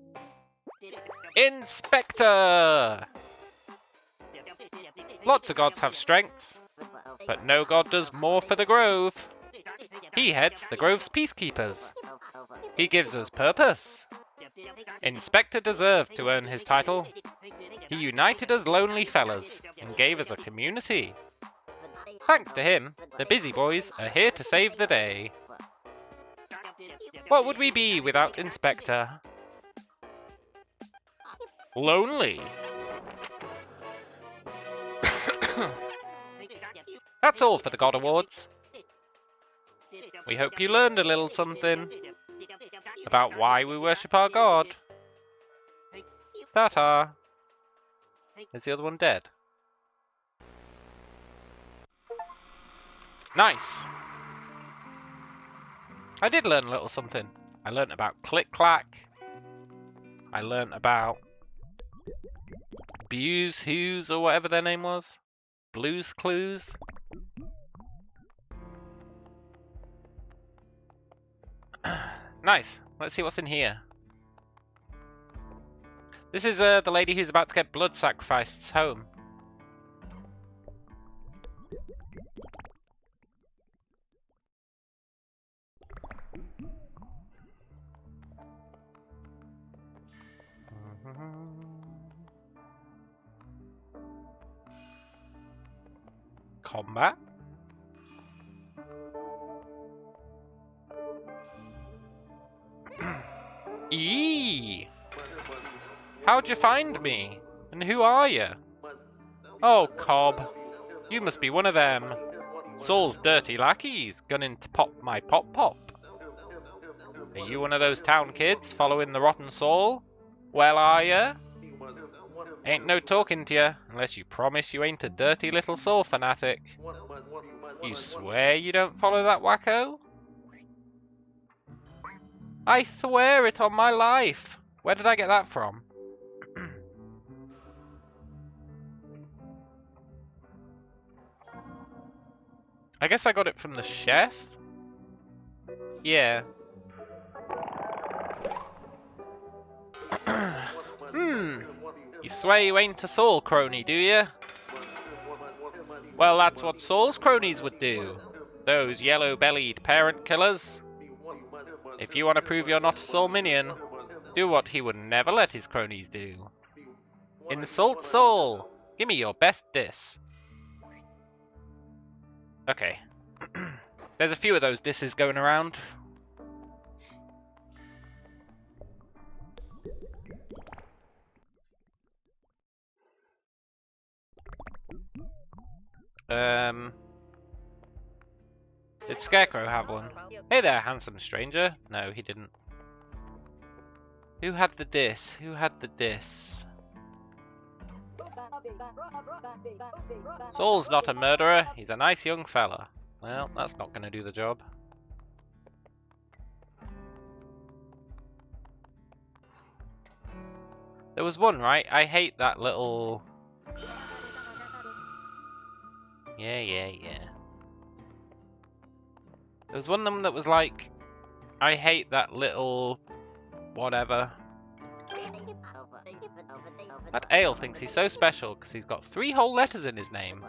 Speaker 1: Inspector! Lots of gods have strengths, but no god does more for the Grove. He heads the Grove's peacekeepers. He gives us purpose. Inspector deserved to earn his title. He united us lonely fellas and gave us a community. Thanks to him, the busy boys are here to save the day. What would we be without Inspector? Lonely. That's all for the God Awards. We hope you learned a little something about why we worship our God. Ta-ta. Is the other one dead? Nice! I did learn a little something. I learned about Clack. I learned about Buzzhus or whatever their name was. Blues Clues. Nice. Let's see what's in here. This is the lady who's about to get blood sacrificed home. Combat. Eee! How'd you find me? And who are you? Oh, Cobb. You must be one of them. Saul's dirty lackeys, gunning to pop my pop-pop. Are you one of those town kids following the rotten Saul? Well, are ya? Ain't no talking to you, unless you promise you ain't a dirty little Saul fanatic. You swear you don't follow that wacko? I swear it on my life. Where did I get that from? I guess I got it from the chef? Yeah. You swear you ain't a Saul crony, do you? Well, that's what Saul's cronies would do. Those yellow-bellied parent killers. If you want to prove you're not a Saul minion, do what he would never let his cronies do. Insult Saul! Give me your best diss. Okay. There's a few of those disses going around. Did Scarecrow have one? Hey there, handsome stranger. No, he didn't. Who had the diss? Who had the diss? Saul's not a murderer. He's a nice young fella. Well, that's not going to do the job. There was one, right? I hate that little... Yeah. There was one of them that was like, I hate that little... whatever. That Ale thinks he's so special because he's got 3 whole letters in his name.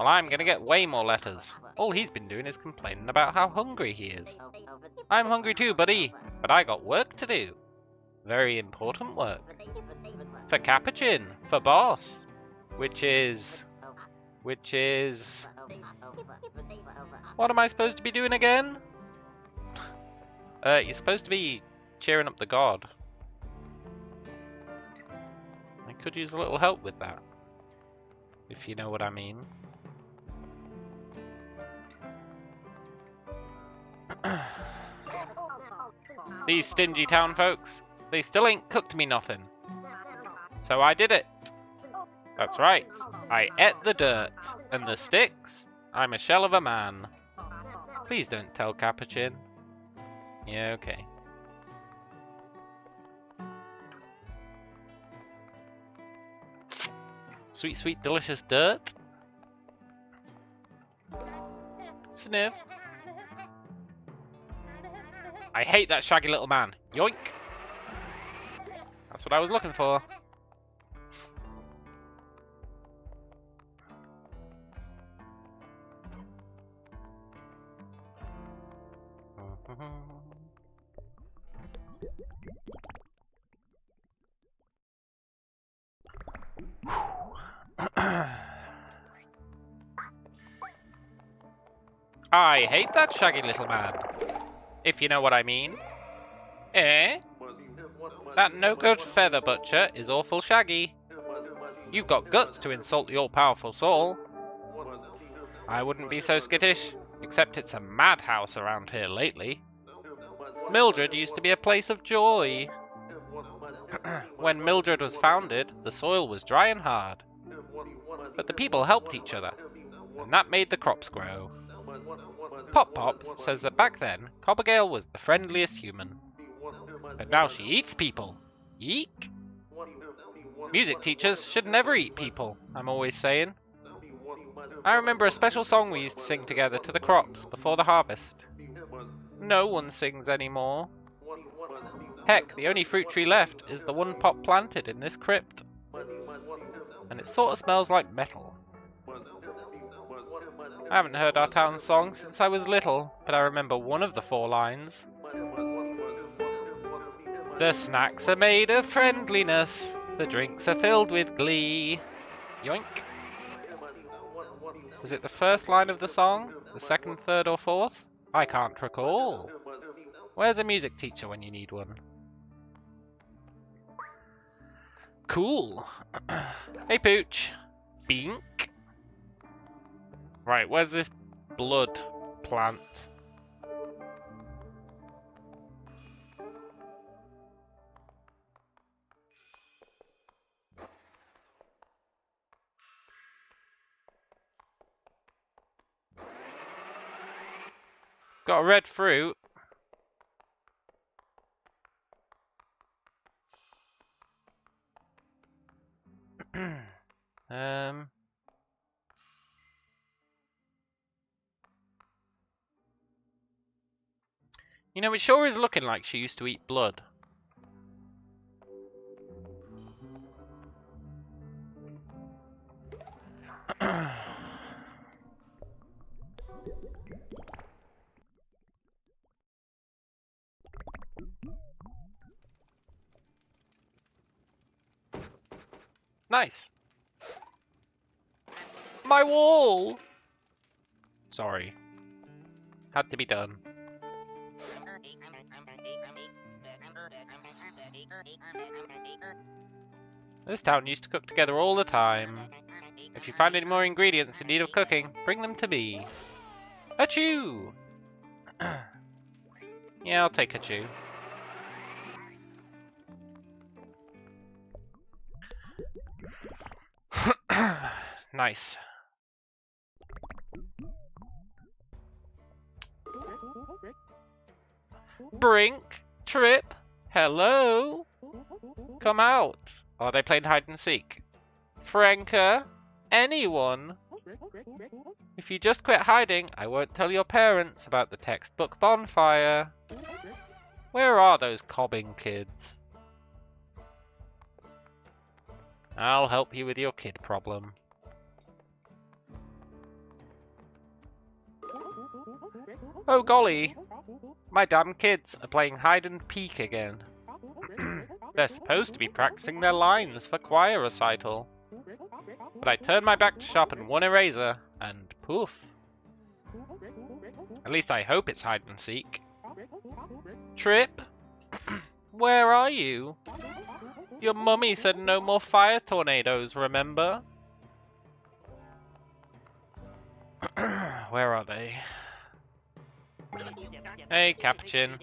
Speaker 1: Well, I'm gonna get way more letters. All he's been doing is complaining about how hungry he is. I'm hungry too, buddy, but I got work to do. Very important work. For Capuchin, for boss. Which is... What am I supposed to be doing again? You're supposed to be cheering up the god. I could use a little help with that. If you know what I mean. These stingy town folks, they still ain't cooked me nothing. So I did it. That's right, I ate the dirt, and the sticks. I'm a shell of a man. Please don't tell Capuchin. Yeah, okay. Sweet, sweet, delicious dirt. Sniff. I hate that shaggy little man. Yoink! That's what I was looking for. I hate that shaggy little man. If you know what I mean. Eh? That no-good feather butcher is awful shaggy. You've got guts to insult the all-powerful Saul. I wouldn't be so skittish, except it's a madhouse around here lately. Milddread used to be a place of joy. When Milldread was founded, the soil was dry and hard. But the people helped each other, and that made the crops grow. Pop says that back then, Cobbergale was the friendliest human. But now she eats people. Eek! Music teachers should never eat people, I'm always saying. I remember a special song we used to sing together to the crops before the harvest. No one sings anymore. Heck, the only fruit tree left is the one Pop planted in this crypt. And it sort of smells like metal. I haven't heard our town song since I was little, but I remember one of the 4 lines. The snacks are made of friendliness, the drinks are filled with glee. Yoink. Was it the first line of the song? The second, third, or fourth? I can't recall. Where's a music teacher when you need one? Cool. Hey, Pooch. Bink. Right, where's this blood plant? It's got a red fruit. You know, it sure is looking like she used to eat blood. Nice. My wall! Sorry. Had to be done. This town used to cook together all the time. If you find any more ingredients in need of cooking, bring them to me. Achoo! Yeah, I'll take achoo. Nice. Brink, Trip, hello? Come out. Are they playing hide and seek? Franca, anyone? If you just quit hiding, I won't tell your parents about the textbook bonfire. Where are those cobbing kids? I'll help you with your kid problem. Oh golly, my damn kids are playing hide and peek again. They're supposed to be practicing their lines for choir recital. But I turned my back to sharpen one eraser, and poof. At least I hope it's hide and seek. Trip? Where are you? Your mummy said no more fire tornadoes, remember? Where are they? Hey, Capuchin.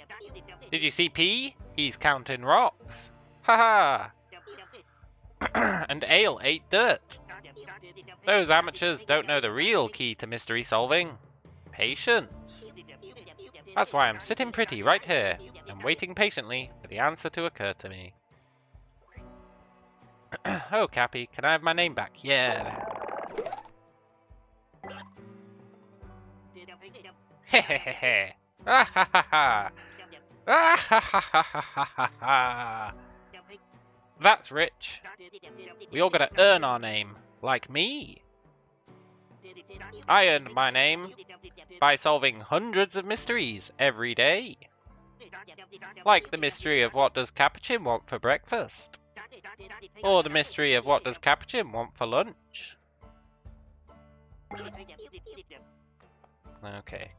Speaker 1: Did you see P? He's counting rocks. Haha! And Ale ate dirt. Those amateurs don't know the real key to mystery solving. Patience. That's why I'm sitting pretty right here and waiting patiently for the answer to occur to me. Oh, Cappy, can I have my name back? Yeah. Hehehehe. Ah ha ha ha. Ah ha ha ha ha ha ha. That's rich. We all gotta earn our name, like me. I earned my name by solving hundreds of mysteries every day. Like the mystery of what does Capuchin want for breakfast? Or the mystery of what does Capuchin want for lunch? Okay.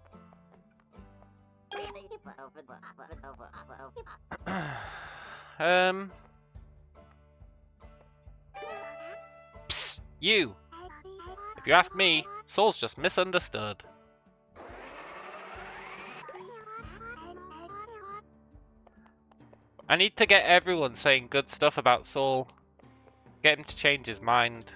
Speaker 1: Psst, you! If you ask me, Saul's just misunderstood. I need to get everyone saying good stuff about Saul. Get him to change his mind.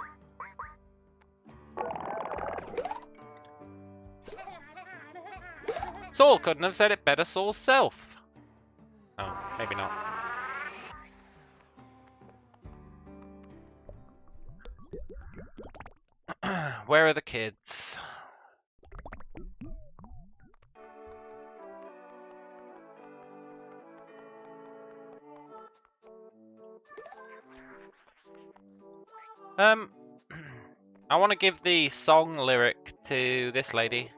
Speaker 1: Saul couldn't have said it better Saul's self. Oh, maybe not. Where are the kids? I want to give the song lyric to this lady.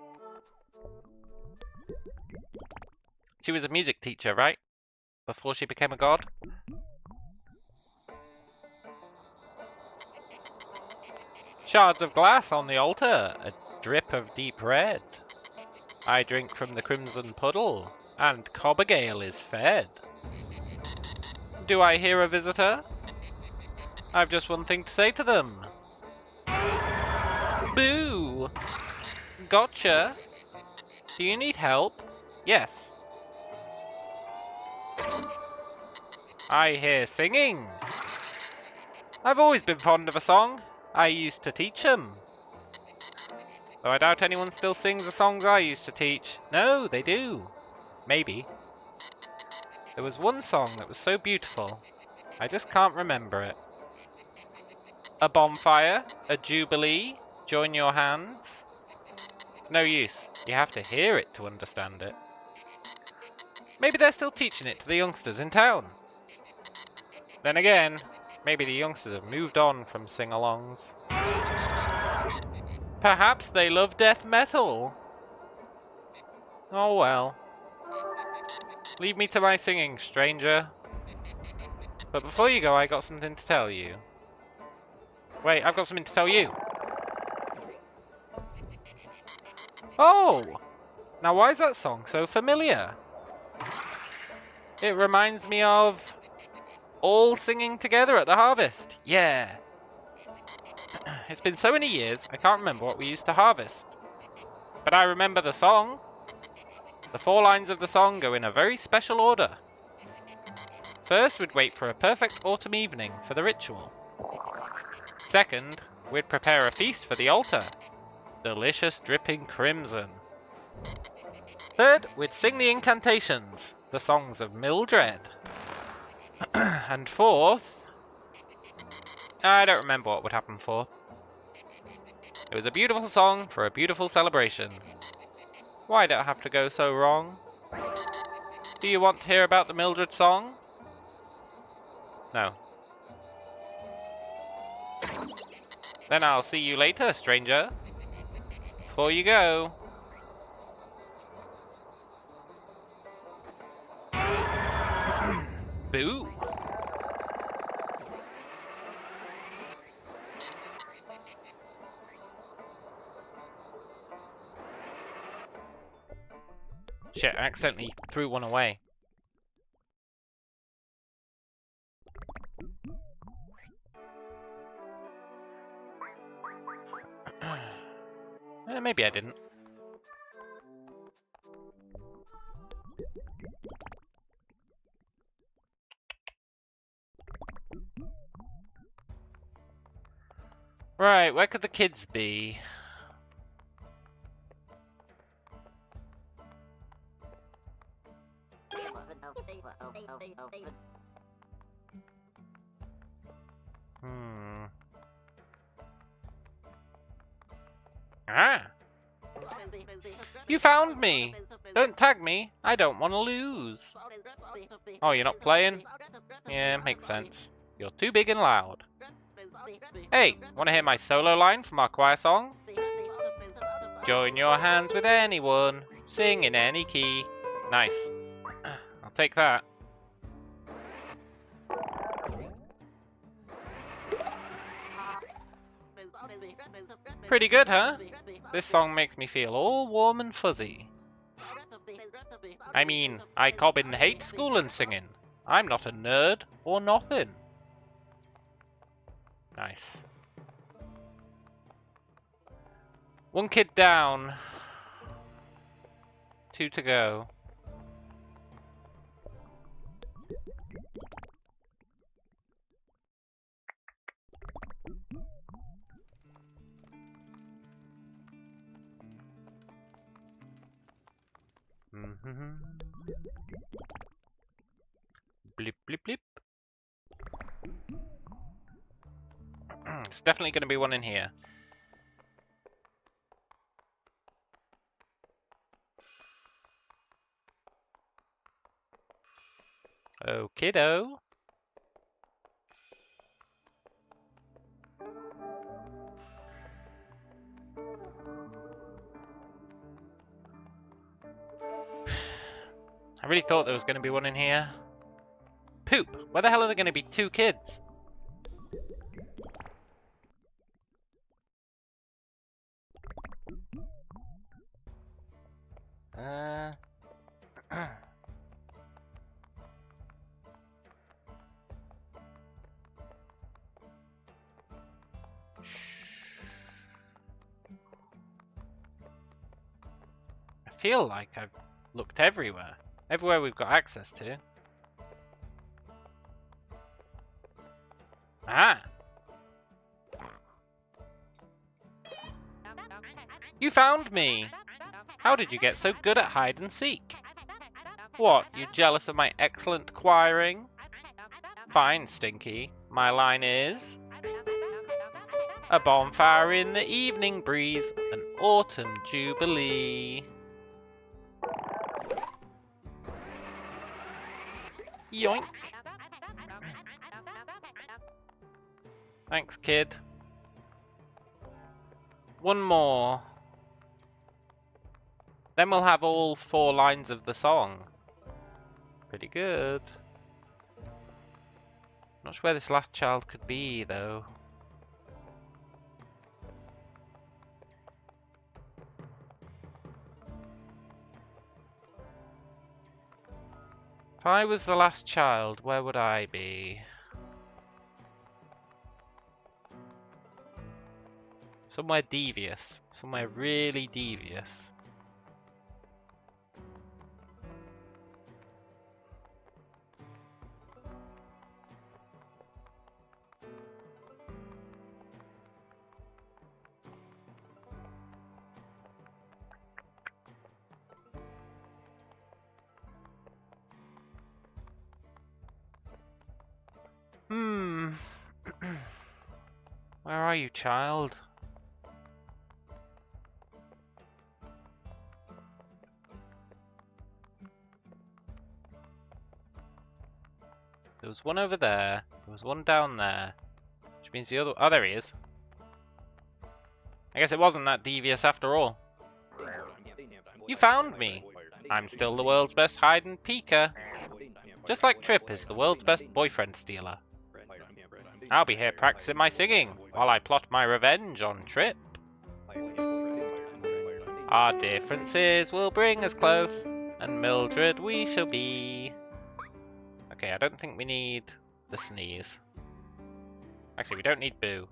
Speaker 1: She was a music teacher, right? Before she became a god? Shards of glass on the altar, a drip of deep red. I drink from the crimson puddle, and Cobbergale is fed. Do I hear a visitor? I've just one thing to say to them. Boo! Gotcha! Do you need help? Yes. I hear singing. I've always been fond of a song. I used to teach them. Though I doubt anyone still sings the songs I used to teach. No, they do. Maybe. There was one song that was so beautiful, I just can't remember it. A bonfire, a jubilee, join your hands. It's no use. You have to hear it to understand it. Maybe they're still teaching it to the youngsters in town. Then again, maybe the youngsters have moved on from sing-alongs. Perhaps they love death metal. Oh well. Leave me to my singing, stranger. But before you go, I got something to tell you. Wait, I've got something to tell you. Oh! Now why is that song so familiar? It reminds me of all singing together at the harvest. Yeah. It's been so many years, I can't remember what we used to harvest. But I remember the song. The 4 lines of the song go in a very special order. First, we'd wait for a perfect autumn evening for the ritual. Second, we'd prepare a feast for the altar. Delicious dripping crimson. Third, we'd sing the incantations, the songs of Milldread. And fourth, I don't remember what would happen fourth. It was a beautiful song for a beautiful celebration. Why'd it have to go so wrong? Do you want to hear about the Milldread song? No. Then I'll see you later, stranger. Before you go, Boo! Shit, I accidentally threw one away. Maybe I didn't. Right, where could the kids be? Ah! You found me! Don't tag me, I don't want to lose. Oh, you're not playing? Yeah, makes sense. You're too big and loud. Hey, want to hear my solo line from our choir song? Join your hands with anyone, sing in any key. Nice. I'll take that. Pretty good, huh? This song makes me feel all warm and fuzzy. I mean, I Cobbin hate school and singing. I'm not a nerd or nothing. Nice. One kid down. 2 to go. Blip, blip, blip. There's definitely going to be one in here. Oh, kiddo. I really thought there was going to be one in here. Poop! Where the hell are there going to be 2 kids? I feel like I've looked everywhere. Everywhere we've got access to. Ah! You found me! How did you get so good at hide and seek? What, you jealous of my excellent choiring? Fine, Stinky. My line is... a bonfire in the evening breeze, an autumn jubilee. Yoink. Thanks, kid. One more. Then we'll have all 4 lines of the song. Pretty good. Not sure where this last child could be, though. If I was the last child, where would I be? Somewhere devious. Somewhere really devious. Where are you, child? There was one over there. There was one down there. Which means the other... Oh, there he is. I guess it wasn't that devious after all. You found me. I'm still the world's best hide and peeker. Just like Trip is the world's best boyfriend stealer. I'll be here practicing my singing while I plot my revenge on Trip. Our differences will bring us close, and Milldread we shall be. Okay, I don't think we need the sneeze. Actually, we don't need Boo.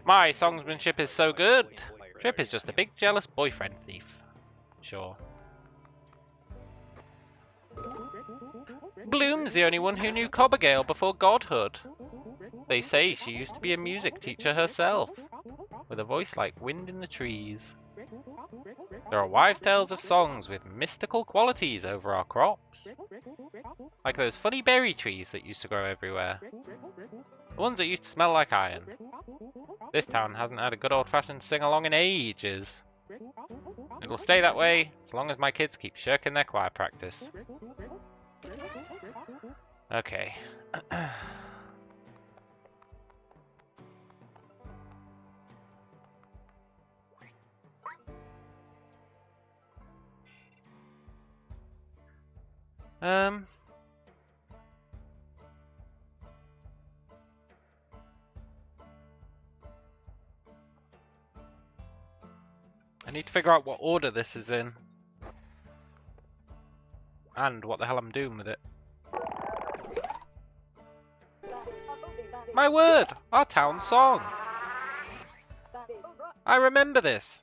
Speaker 1: My songsmanship is so good. Trip is just a big jealous boyfriend thief. Sure. Bloom's the only one who knew Cobbergale before godhood. They say she used to be a music teacher herself, with a voice like wind in the trees. There are wives' tales of songs with mystical qualities over our crops. Like those funny berry trees that used to grow everywhere. The ones that used to smell like iron. This town hasn't had a good old-fashioned sing-along in ages. It'll stay that way as long as my kids keep shirking their choir practice. Okay. I need to figure out what order this is in. And what the hell I'm doing with it. My word! Our town song! I remember this!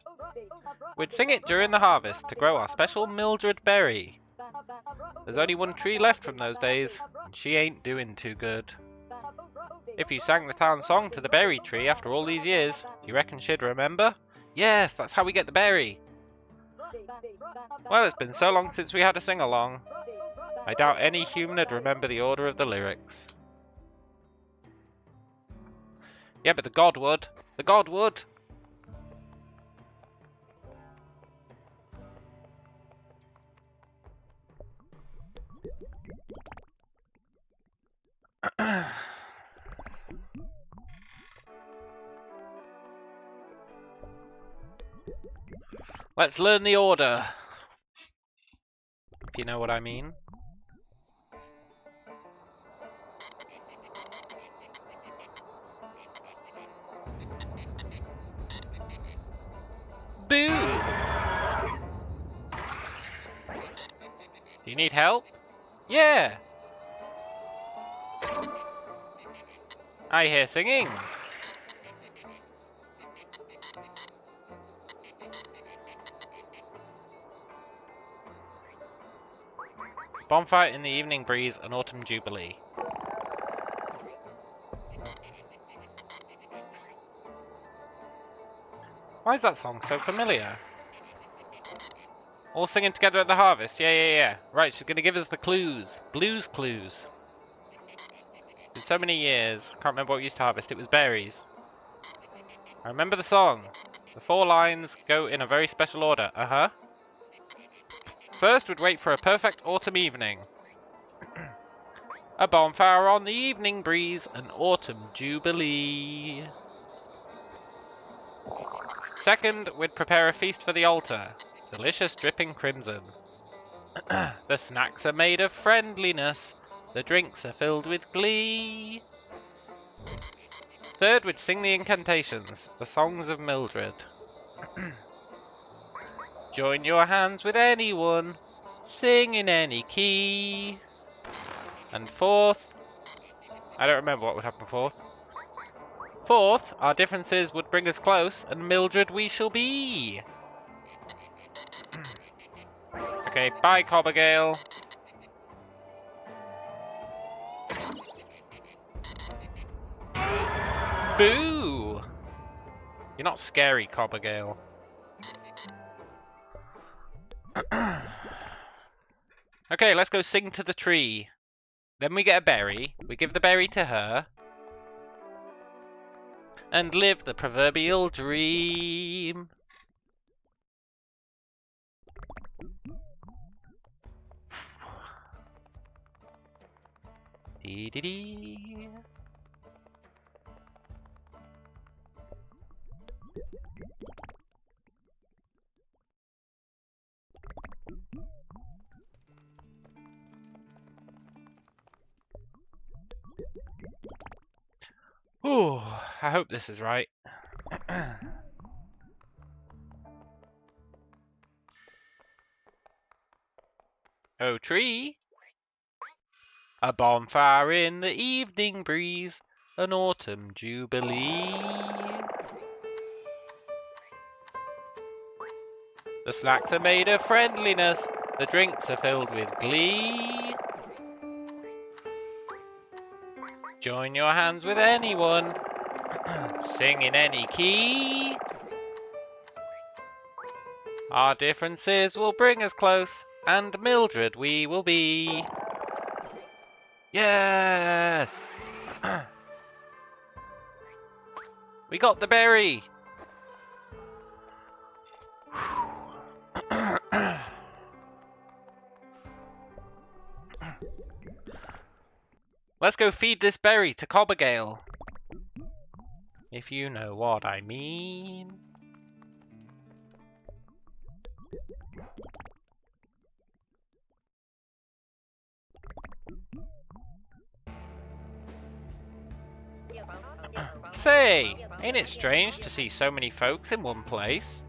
Speaker 1: We'd sing it during the harvest to grow our special Milldread berry. There's only one tree left from those days, and she ain't doing too good. If you sang the town song to the berry tree after all these years, do you reckon she'd remember? Yes, that's how we get the berry! Well, it's been so long since we had a sing-along. I doubt any human would remember the order of the lyrics. Yeah, but the god would. The god would! Let's learn the order. If you know what I mean. Boo! Do you need help? Yeah! I hear singing. Bonfire in the evening breeze, an autumn jubilee. Why is that song so familiar? All singing together at the harvest, yeah. Right, she's gonna give us the clues. Blues clues. It's been so many years, I can't remember what we used to harvest, it was berries. I remember the song. The 4 lines go in a very special order, First, we'd wait for a perfect autumn evening. A bonfire on the evening breeze, an autumn jubilee. Second, we'd prepare a feast for the altar. Delicious dripping crimson. The snacks are made of friendliness. The drinks are filled with glee. Third, we'd sing the incantations, the songs of Milldread. Join your hands with anyone. Sing in any key. And fourth... I don't remember what would happen fourth. Fourth, our differences would bring us close, and Milldread we shall be. Okay, bye Cobbergale. Boo! You're not scary, Cobbergale. Okay, let's go sing to the tree. Then we get a berry. We give the berry to her. And live the proverbial dream. Dee dee dee. Ooh, I hope this is right. Oh, tree! A bonfire in the evening breeze, an autumn jubilee. The slacks are made of friendliness, the drinks are filled with glee. Join your hands with anyone, sing in any key. Our differences will bring us close, and Milddread we will be. Yes! We got the berry! Let's go feed this berry to Cobbergale. If you know what I mean. Say, ain't it strange to see so many folks in one place?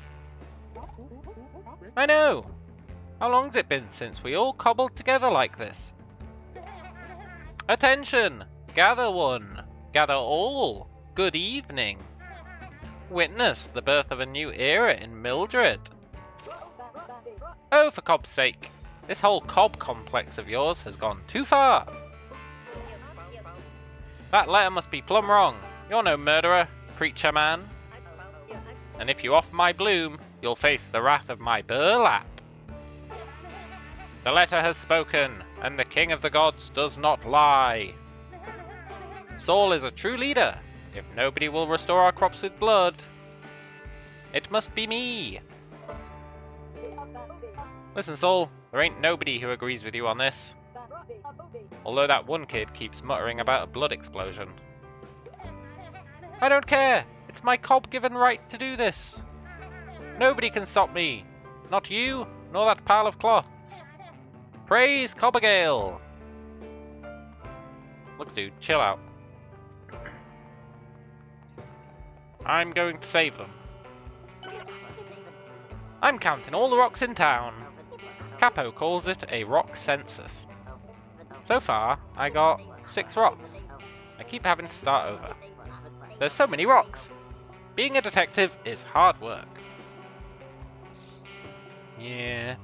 Speaker 1: I know. How long's it been since we all cobbled together like this? Attention! Gather one, gather all. Good evening. Witness the birth of a new era in Milldread. Oh, for Cob's sake, this whole Cob complex of yours has gone too far. That letter must be plumb wrong. You're no murderer, preacher man. And if you off my bloom, you'll face the wrath of my burlap. The letter has spoken, and the king of the gods does not lie. Saul is a true leader. If nobody will restore our crops with blood, it must be me. Listen, Saul, there ain't nobody who agrees with you on this. Although that one kid keeps muttering about a blood explosion. I don't care. It's my Cob-given right to do this. Nobody can stop me. Not you, nor that pile of cloth. Praise Cobbergale! Look, dude, chill out. I'm going to save them. I'm counting all the rocks in town. Capo calls it a rock census. So far, I got 6 rocks. I keep having to start over. There's so many rocks. Being a detective is hard work. Yeah.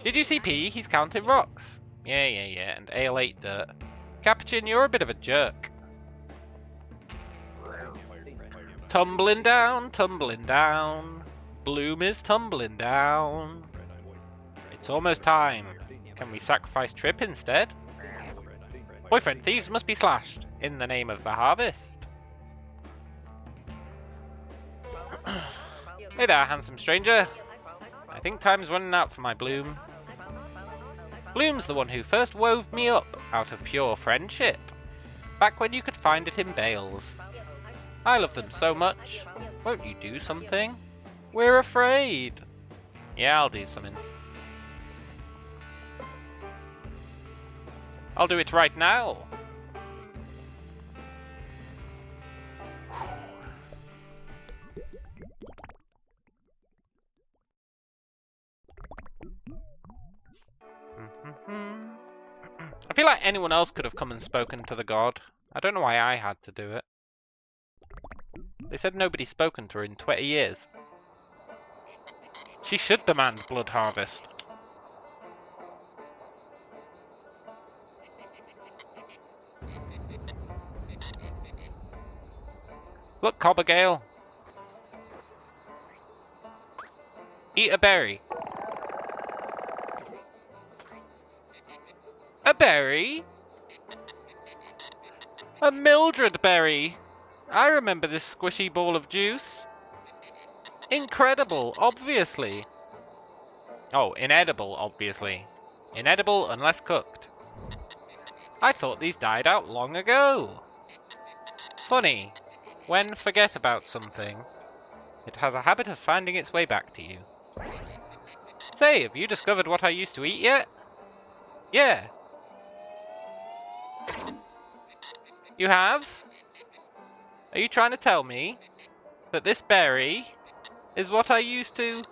Speaker 1: Did you see P? He's counting rocks. Yeah, and Ale ate dirt. Capuchin, you're a bit of a jerk. Tumbling down, tumbling down. Bloom is tumbling down. It's almost time. Can we sacrifice Trip instead? Boyfriend, thieves must be slashed in the name of the harvest. Hey there, handsome stranger. I think time's running out for my Bloom. Bloom's the one who first wove me up out of pure friendship, back when you could find it in bales. I love them so much. Won't you do something? We're afraid. Yeah, I'll do something. I'll do it right now. I feel like anyone else could have come and spoken to the god. I don't know why I had to do it. They said nobody's spoken to her in 20 years. She should demand blood harvest. Look, Cobbergale. Eat a berry. A berry? A Milldread berry. I remember this squishy ball of juice. Incredible, obviously. Oh, inedible, obviously. Inedible unless cooked. I thought these died out long ago. Funny, when forget about something, it has a habit of finding its way back to you. Say, have you discovered what I used to eat yet? Yeah. You have? Are you trying to tell me that this berry is what I used to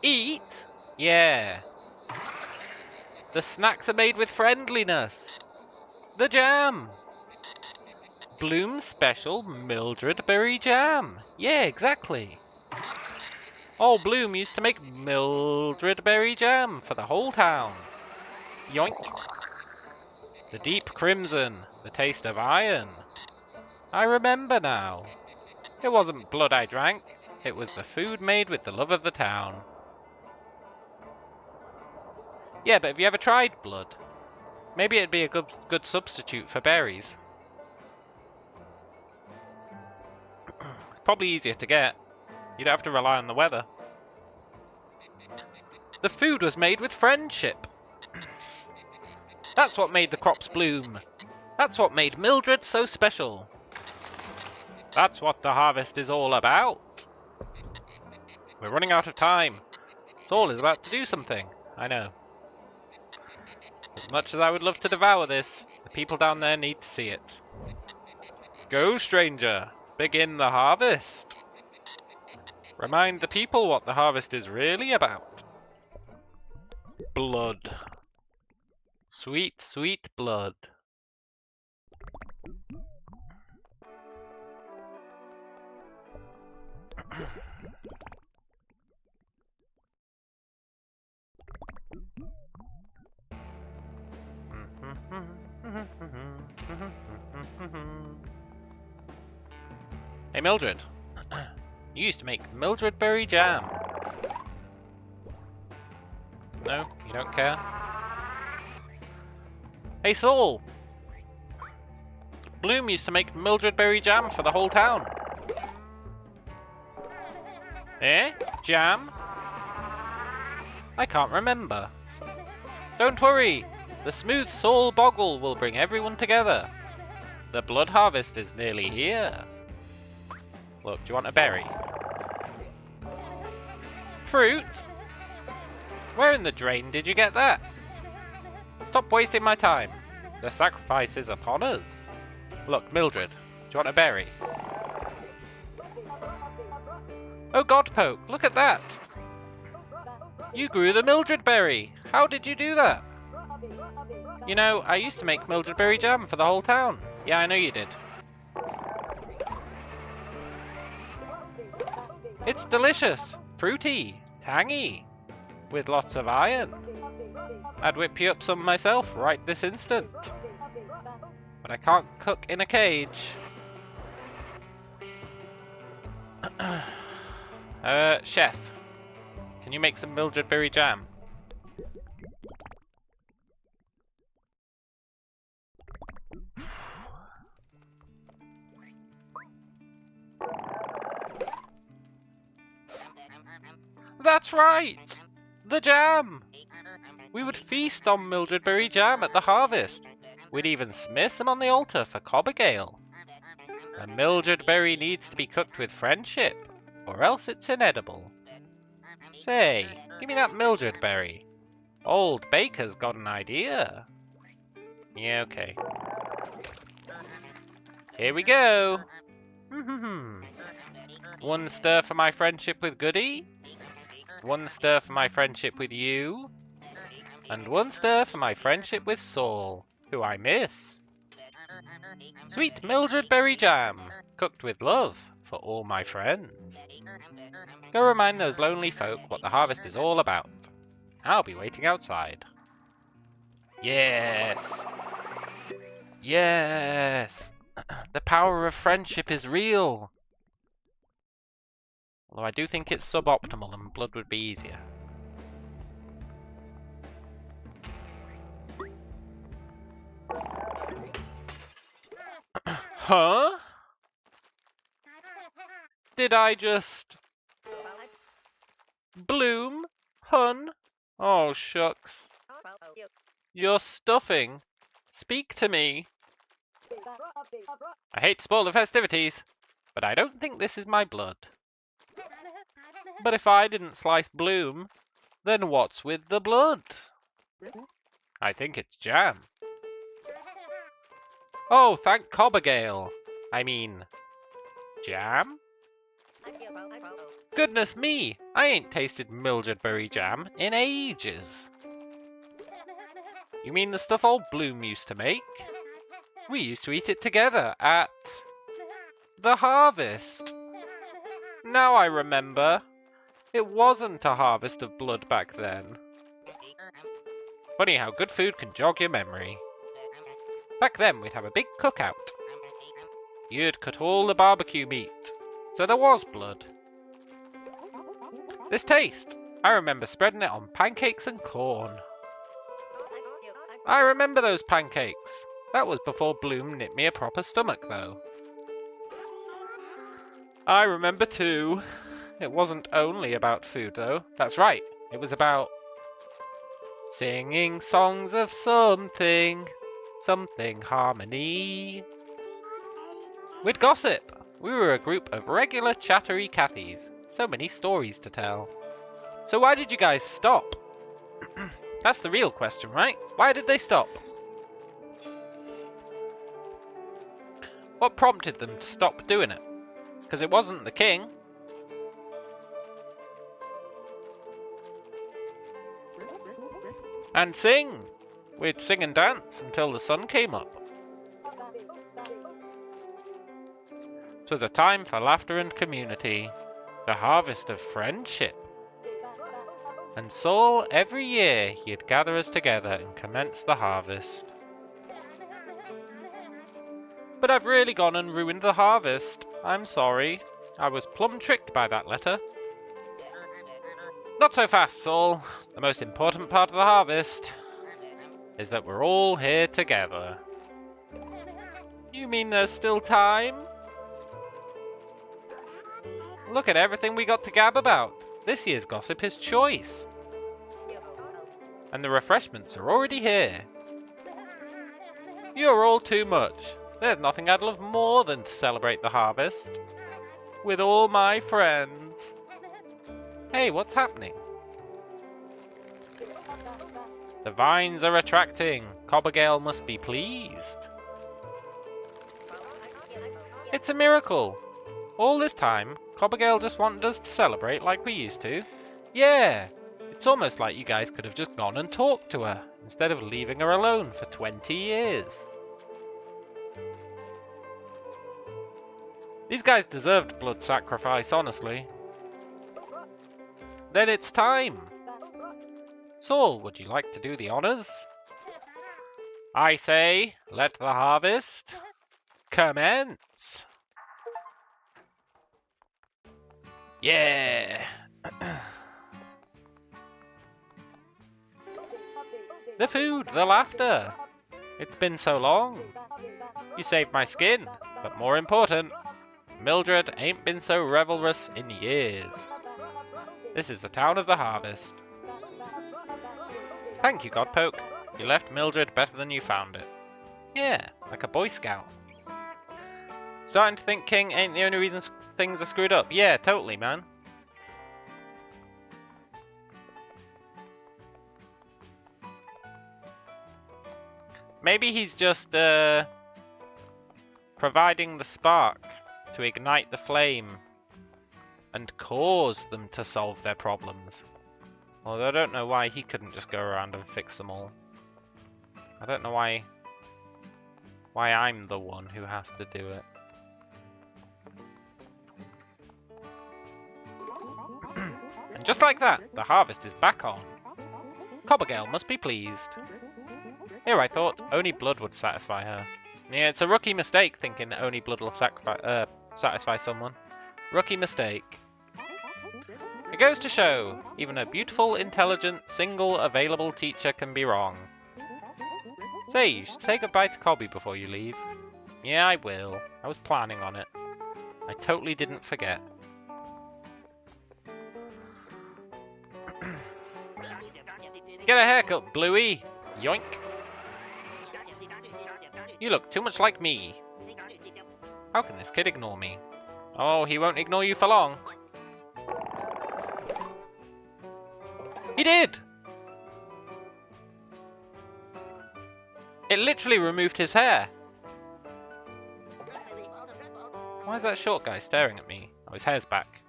Speaker 1: eat? Yeah. The snacks are made with friendliness. The jam. Bloom's special Milldread berry jam. Yeah, exactly. Old Bloom used to make Milldread berry jam for the whole town. Yoink. The deep crimson, the taste of iron. I remember now. It wasn't blood I drank, it was the food made with the love of the town. Yeah, but have you ever tried blood? Maybe it'd be a good substitute for berries. It's probably easier to get. You don't have to rely on the weather. The food was made with friendship. That's what made the crops bloom. That's what made Milldread so special. That's what the harvest is all about. We're running out of time. Saul is about to do something. I know. As much as I would love to devour this, the people down there need to see it. Go, stranger. Begin the harvest. Remind the people what the harvest is really about. Blood. Sweet, sweet blood. Hey Milldread, you used to make Milldread berry jam. No, you don't care? Hey Saul! Bloom used to make Milldread berry jam for the whole town. Eh? Jam? I can't remember. Don't worry, the smooth Saul Boggle will bring everyone together. The blood harvest is nearly here. Look, do you want a berry? Fruit? Where in the drain did you get that? Stop wasting my time. The sacrifice is upon us. Look, Milldread, do you want a berry? Oh Godpoke, look at that! You grew the Milldread berry! How did you do that? You know, I used to make Milldread berry jam for the whole town. Yeah, I know you did. It's delicious, fruity, tangy, with lots of iron. I'd whip you up some myself right this instant. But I can't cook in a cage. Chef, can you make some Milldread berry jam? That's right! The jam! We would feast on Milldread berry jam at the harvest. We'd even smear some on the altar for Cobbergale. A Milldread berry needs to be cooked with friendship, or else it's inedible. Say, give me that Milldread berry. Old Baker's got an idea. Yeah, okay. Here we go! One stir for my friendship with Goody. One stir for my friendship with you. And one stir for my friendship with Saul, who I miss. Sweet Milldread berry jam, cooked with love for all my friends. Go remind those lonely folk what the harvest is all about. I'll be waiting outside. Yes! Yes! The power of friendship is real! Although I do think it's suboptimal and blood would be easier. Huh? Did I just... Bloom? Hun? Oh, shucks. You're stuffing. Speak to me. I hate to spoil the festivities, but I don't think this is my blood. But if I didn't slice Bloom, then what's with the blood? I think it's jam. Oh, thank Cobbergale. I mean, jam? Goodness me, I ain't tasted Milldread jam in ages. You mean the stuff old Bloom used to make? We used to eat it together at the harvest. Now I remember. It wasn't a harvest of blood back then. Funny how good food can jog your memory. Back then we'd have a big cookout. You'd cut all the barbecue meat, so there was blood. This taste, I remember spreading it on pancakes and corn. I remember those pancakes. That was before Bloom knit me a proper stomach, though. I remember too. It wasn't only about food, though. That's right, it was about singing songs of something harmony. We'd gossip. We were a group of regular chattery Cathies. So many stories to tell. So why did you guys stop? That's the real question, right? Why did they stop? What prompted them to stop doing it? Because it wasn't the king. And sing! We'd sing and dance until the sun came up. It was a time for laughter and community. The harvest of friendship. And so, every year, you'd gather us together and commence the harvest. But I've really gone and ruined the harvest. I'm sorry. I was plumb tricked by that letter. Not so fast, Saul. The most important part of the harvest is that we're all here together. You mean there's still time? Look at everything we got to gab about. This year's gossip is choice. And the refreshments are already here. You're all too much. There's nothing I'd love more than to celebrate the harvest. With all my friends. Hey, what's happening? The vines are attracting. Cobbergale must be pleased. It's a miracle. All this time, Cobbergale just wanted us to celebrate like we used to. Yeah, it's almost like you guys could have just gone and talked to her, instead of leaving her alone for 20 years. These guys deserved blood sacrifice, honestly. Then it's time. Saul, would you like to do the honors? I say, let the harvest commence. Yeah! The food, the laughter. It's been so long. You saved my skin, but more important, Milldread ain't been so revelrous in years. This is the town of the harvest. Thank you, Godpoke. You left Milldread better than you found it. Yeah, like a Boy Scout. Starting to think King ain't the only reason things are screwed up. Yeah, totally, man. Maybe he's just providing the spark to ignite the flame and cause them to solve their problems. Although I don't know why he couldn't just go around and fix them all. I don't know why I'm the one who has to do it. And just like that, the harvest is back on. Cobbergale must be pleased. Here I thought only blood would satisfy her. Yeah, it's a rookie mistake thinking only blood will satisfy someone. Rookie mistake. It goes to show, even a beautiful, intelligent, single, available teacher can be wrong. Say, you should say goodbye to Cobby before you leave. Yeah, I will. I was planning on it. I totally didn't forget. Get a haircut, Bluey! Yoink! You look too much like me. How can this kid ignore me? Oh, he won't ignore you for long. He did! It literally removed his hair. Why is that short guy staring at me? Oh, his hair's back.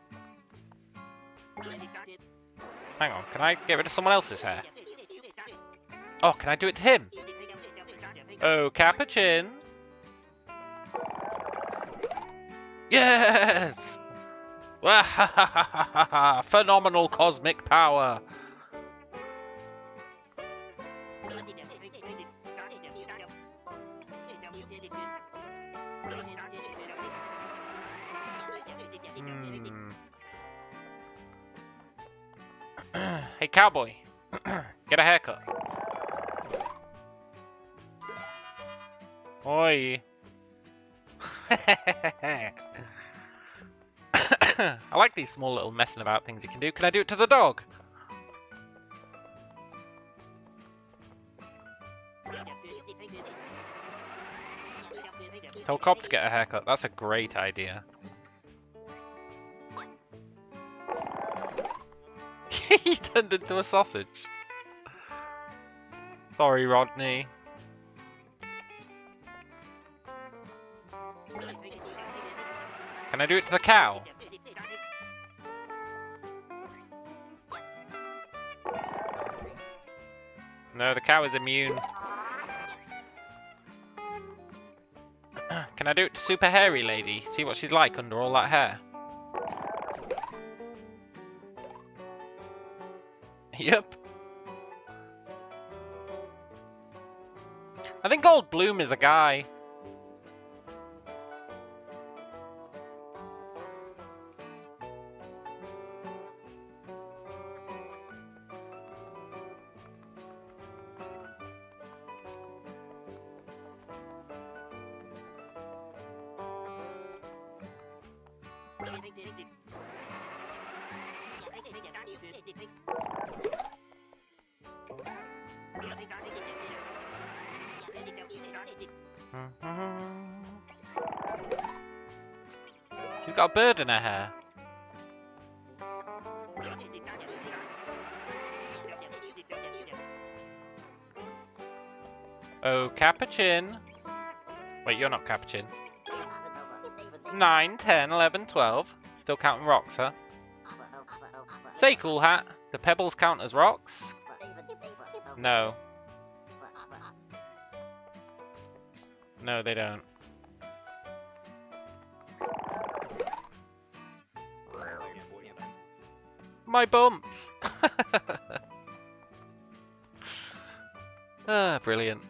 Speaker 1: Hang on, can I get rid of someone else's hair? Oh, can I do it to him? Oh, Capuchin! Yes! Phenomenal cosmic power! Hey, cowboy! Get a haircut. Oi! I like these small little messing about things you can do. Can I do it to the dog? Tell Cobb to get a haircut. That's a great idea. He turned into a sausage. Sorry, Rodney. Can I do it to the cow? No, the cow is immune. Can I do it to Super Hairy Lady? See what she's like under all that hair. Yep. I think Old Bloom is a guy. She's got a bird in her hair. Oh, Capuchin. Wait, you're not Capuchin. 9, 10, 11, 12. Still counting rocks, huh? Say, Cool Hat, do pebbles count as rocks? No. No, they don't. My bumps! Ah, brilliant.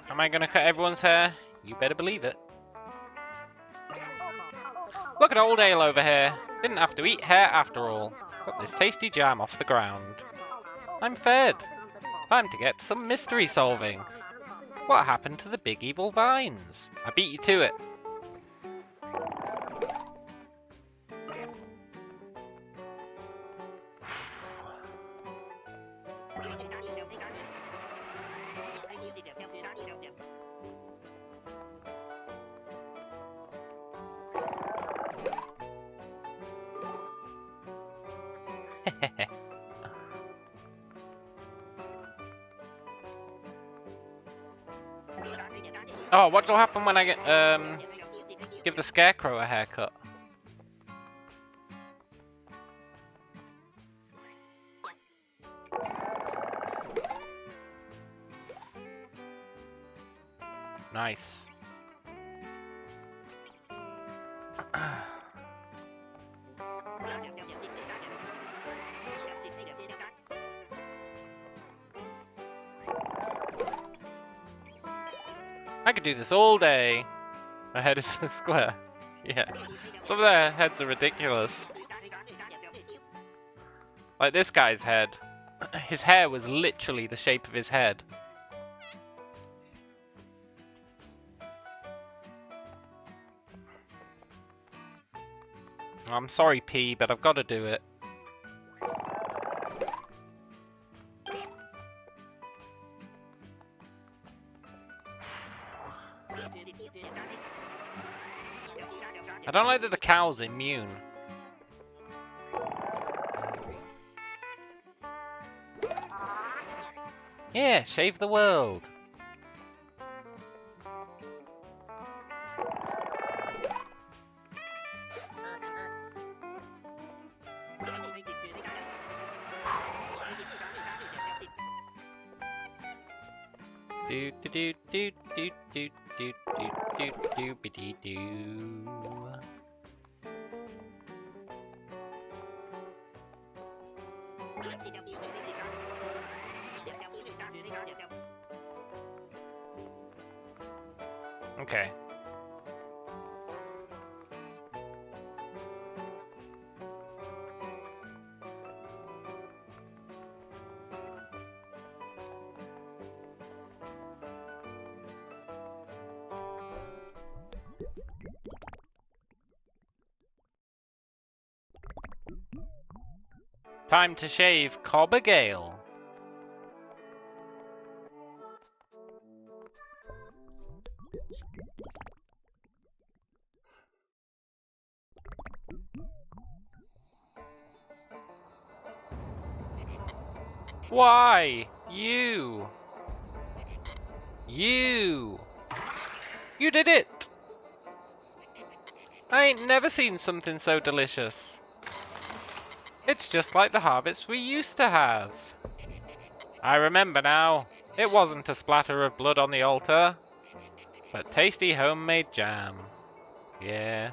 Speaker 1: Am I gonna cut everyone's hair? You better believe it. Look at old Ale over here. Didn't have to eat hair after all. Got this tasty jam off the ground. I'm fed. Time to get some mystery solving. What happened to the big evil vines? I beat you to it. Oh, what'll happen when I get give the scarecrow a haircut? Nice. I could do this all day. My head is so square. Yeah. Some of their heads are ridiculous. Like this guy's head. His hair was literally the shape of his head. I'm sorry, P, but I've got to do it. I don't like that the cow's immune. Yeah, shave the world. Do do do do do do do do do do do. Okay. Time to shave Cobbergale. Why? You did it! I ain't never seen something so delicious. It's just like the harvest we used to have. I remember now. It wasn't a splatter of blood on the altar, but tasty homemade jam. Yeah.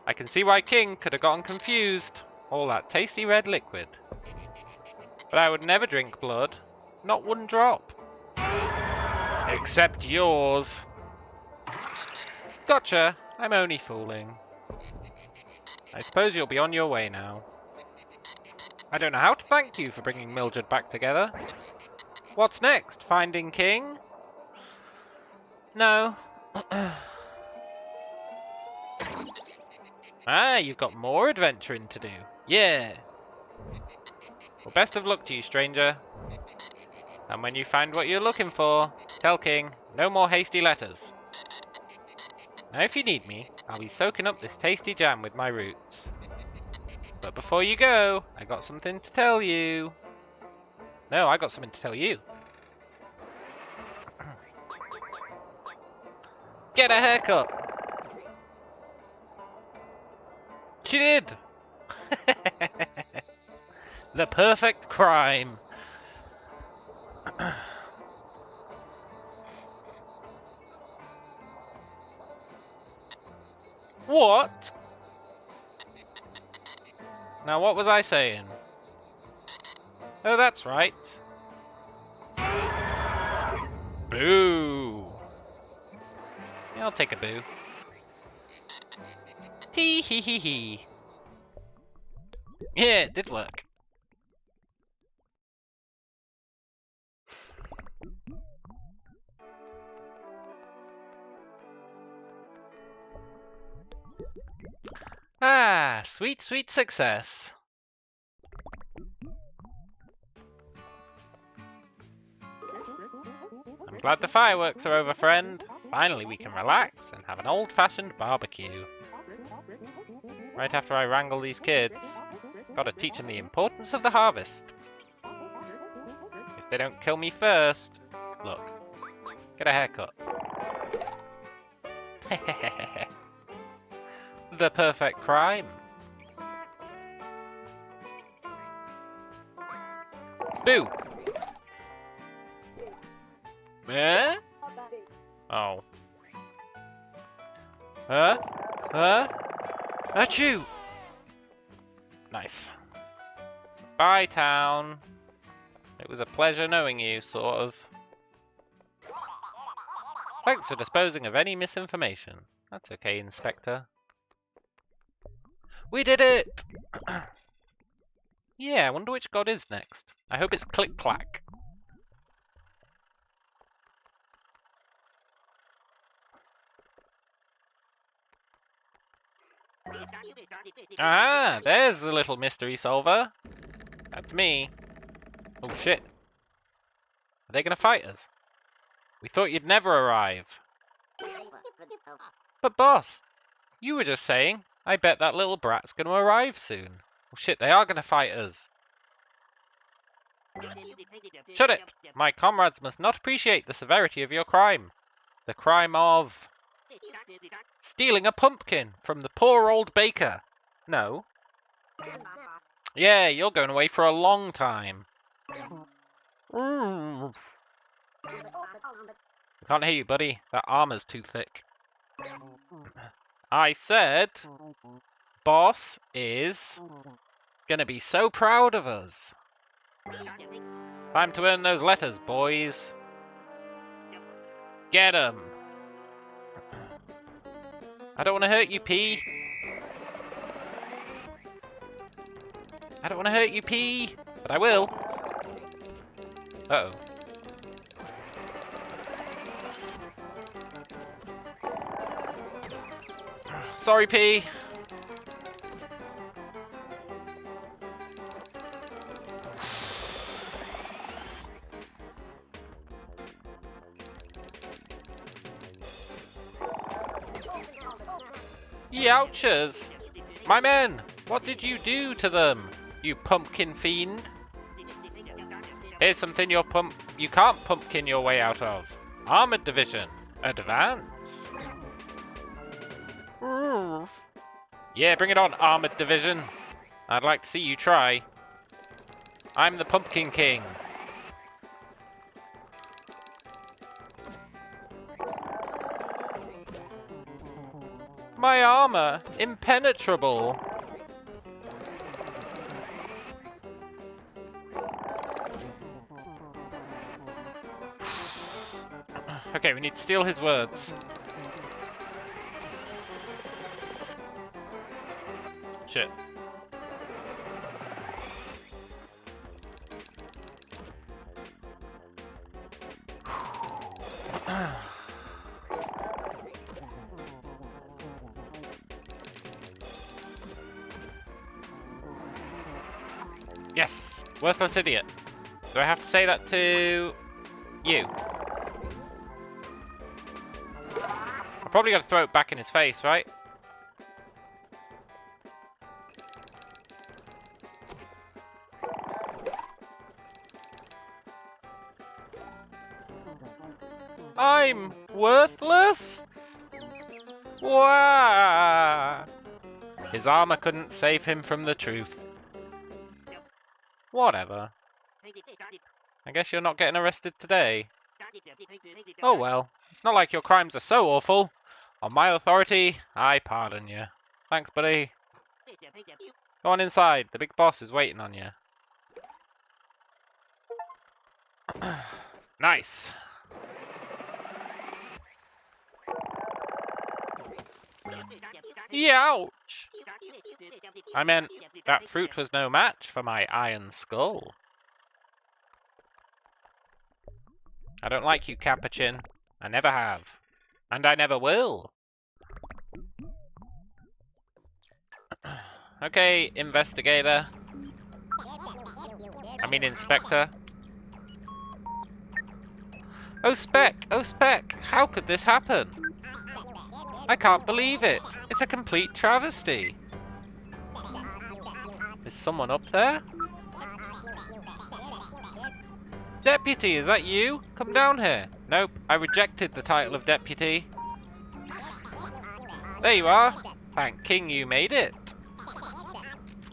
Speaker 1: I can see why King could have gotten confused. All that tasty red liquid. But I would never drink blood. Not one drop. Except yours. Gotcha. I'm only fooling. I suppose you'll be on your way now. I don't know how to thank you for bringing Milddread back together. What's next? Finding King? No. Ah, you've got more adventuring to do. Yeah. Well, best of luck to you, stranger. And when you find what you're looking for, tell King, no more hasty letters. Now if you need me, I'll be soaking up this tasty jam with my roots. But before you go, I got something to tell you. No, I got something to tell you. Get a haircut! She did! The perfect crime. What? Now what was I saying? Oh, that's right. Boo! Yeah, I'll take a boo. Tee hee hee hee. Yeah, it did work. Ah, sweet, sweet success. I'm glad the fireworks are over, friend. Finally we can relax and have an old-fashioned barbecue. Right after I wrangle these kids, gotta teach them the importance of the harvest. If they don't kill me first, look, get a haircut. The perfect crime. Boo! Eh? Oh. Huh? Huh? Achoo! Nice. Bye, town. It was a pleasure knowing you, sort of. Thanks for disposing of any misinformation. That's okay, Inspector. We did it! Yeah, I wonder which god is next. I hope it's Clack. Ah, there's the little mystery solver. That's me. Oh shit. Are they gonna fight us? We thought you'd never arrive. But boss, You were just saying, I bet that little brat's gonna arrive soon. Well, shit, they are gonna fight us. Shut it! My comrades must not appreciate the severity of your crime. The crime of stealing a pumpkin from the poor old baker. No. Yeah, you're going away for a long time. I can't hear you, buddy. That armor's too thick. I said, boss is gonna be so proud of us. Time to earn those letters, boys. Get 'em. I don't want to hurt you, P. I don't want to hurt you, P. But I will. Uh-oh. Sorry, P. Youchers! My men! What did you do to them, you pumpkin fiend? Here's something you can't pumpkin your way out of. Armored division. Advance. Yeah, bring it on, armored division. I'd like to see you try. I'm the Pumpkin King. My armor, impenetrable. Okay, we need to steal his words. Shit. Yes! Worthless idiot. Do I have to say that to you? I probably got to throw it back in his face, right? I'm worthless? Wow! His armor couldn't save him from the truth. Whatever. I guess you're not getting arrested today. Oh well, it's not like your crimes are so awful. On my authority, I pardon you. Thanks, buddy. Go on inside, the big boss is waiting on you. Nice. Ouch! I meant, that fruit was no match for my iron skull. I don't like you, Capuchin. I never have. And I never will. Okay, investigator. I mean, inspector. Oh, Spec! How could this happen? I can't believe it! It's a complete travesty! Is someone up there? Deputy, is that you? Come down here. Nope, I rejected the title of deputy. There you are. Thank King you made it.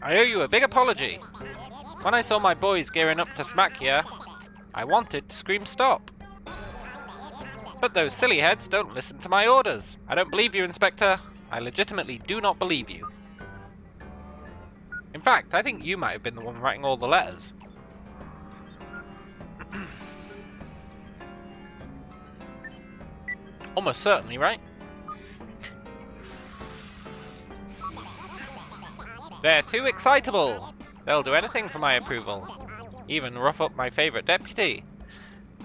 Speaker 1: I owe you a big apology. When I saw my boys gearing up to smack you, I wanted to scream stop. But those silly heads don't listen to my orders. I don't believe you, Inspector. I legitimately do not believe you. In fact, I think you might have been the one writing all the letters. Almost certainly, right? They're too excitable. They'll do anything for my approval. Even rough up my favourite deputy.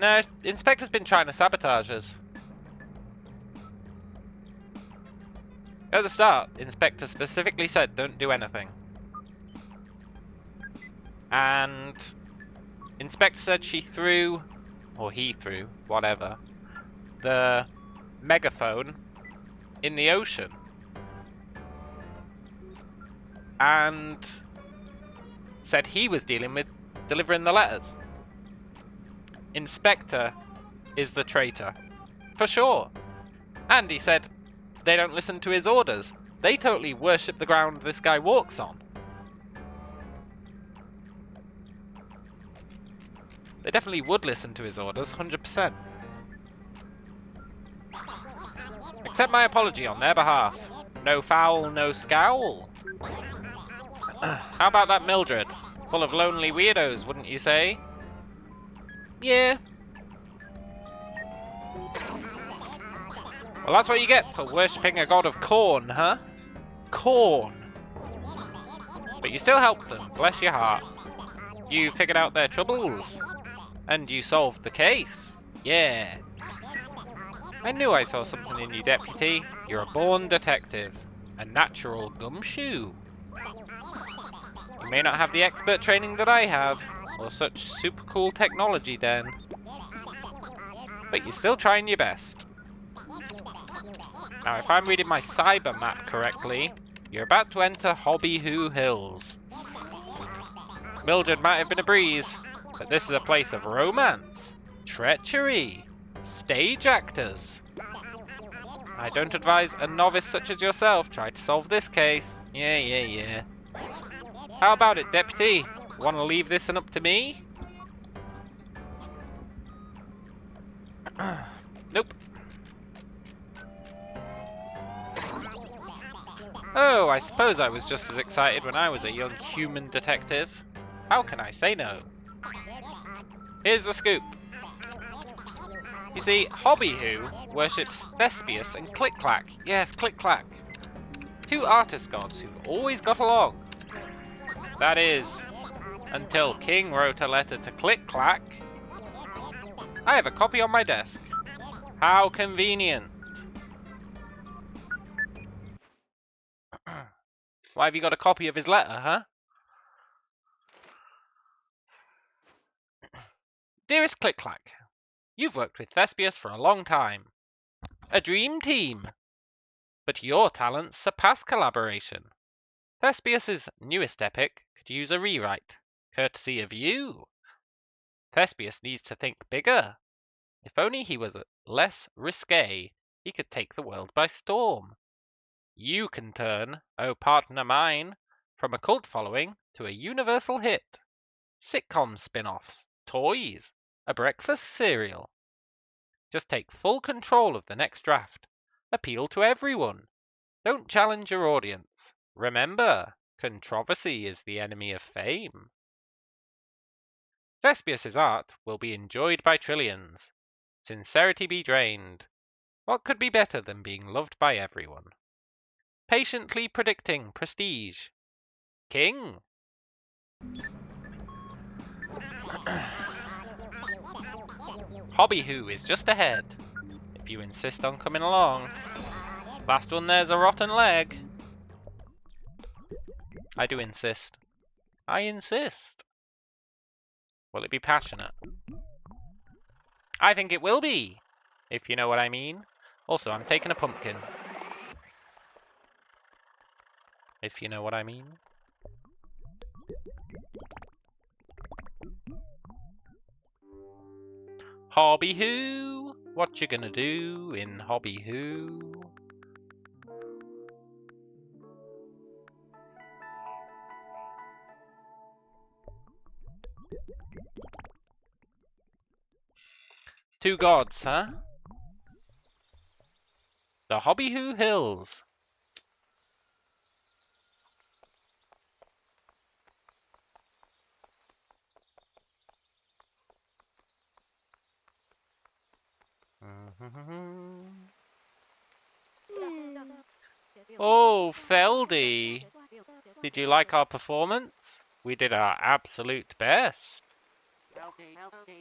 Speaker 1: No, Inspector's been trying to sabotage us. At the start, Inspector specifically said don't do anything. And Inspector said she threw, or he threw, whatever, the megaphone in the ocean. and said he was dealing with delivering the letters. Inspector is the traitor, for sure. And he said they don't listen to his orders. They totally worship the ground this guy walks on. They definitely would listen to his orders, 100%. Accept my apology on their behalf. No foul, no scowl. How about that Milldread? Full of lonely weirdos, wouldn't you say? Yeah. Well, that's what you get for worshipping a god of corn, huh? Corn. But you still helped them, bless your heart. You figured out their troubles. And you solved the case. Yeah. I knew I saw something in you, Deputy. You're a born detective. A natural gumshoe. You may not have the expert training that I have, or such super cool technology then. But you're still trying your best. Now, if I'm reading my cyber map correctly, you're about to enter Hobby-Hoo Hills. Milldread might have been a breeze, but this is a place of romance, treachery, stage actors. I don't advise a novice such as yourself try to solve this case. Yeah. How about it, Deputy? Want to leave this one up to me? Nope. Oh, I suppose I was just as excited when I was a young human detective. How can I say no? Here's the scoop. You see, Hobby-Hoo worships Thespius and Clack. Yes, Clack. Two artist gods who've always got along. That is, until King wrote a letter to Clack. I have a copy on my desk. How convenient. Why have you got a copy of his letter, huh? Dearest Clack, you've worked with Thespius for a long time. A dream team. But your talents surpass collaboration. Thespius's newest epic could use a rewrite, courtesy of you. Thespius needs to think bigger. If only he was less risque, he could take the world by storm. You can turn, oh partner mine, from a cult following to a universal hit. Sitcom spin-offs, toys, a breakfast cereal. Just take full control of the next draft. Appeal to everyone. Don't challenge your audience. Remember, controversy is the enemy of fame. Thespius's art will be enjoyed by trillions. Sincerity be drained. What could be better than being loved by everyone? Patiently predicting prestige. King. Hobby-Hoo is just ahead, if you insist on coming along. Last one there's a rotten leg. I do insist. I insist. Will it be passionate? I think it will be, if you know what I mean. Also, I'm taking a pumpkin. If you know what I mean. Hobby-Hoo! What you gonna do in Hobby-Hoo? Two gods, huh? The Hobby-Hoo Hills. Oh, Feldy! Did you like our performance? We did our absolute best.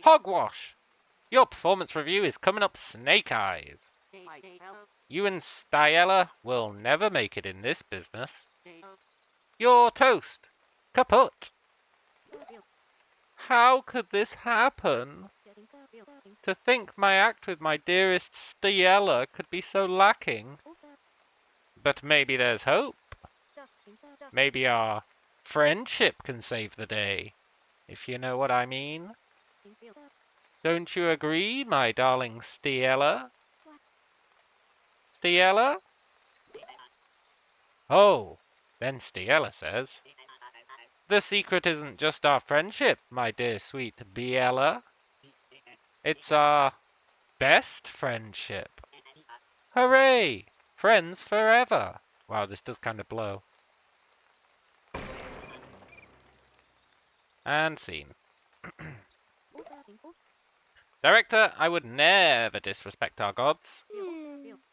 Speaker 1: Hogwash! Your performance review is coming up snake eyes. You and Stella will never make it in this business. You're toast. Kaput. How could this happen? To think my act with my dearest Stella could be so lacking. But maybe there's hope. Maybe our friendship can save the day, if you know what I mean. Don't you agree, my darling Stella? Stella? Oh, then Stella says, the secret isn't just our friendship, my dear sweet Biella. It's our best friendship. Hooray! Friends forever. Wow, this does kind of blow. And scene. Director, I would never disrespect our gods.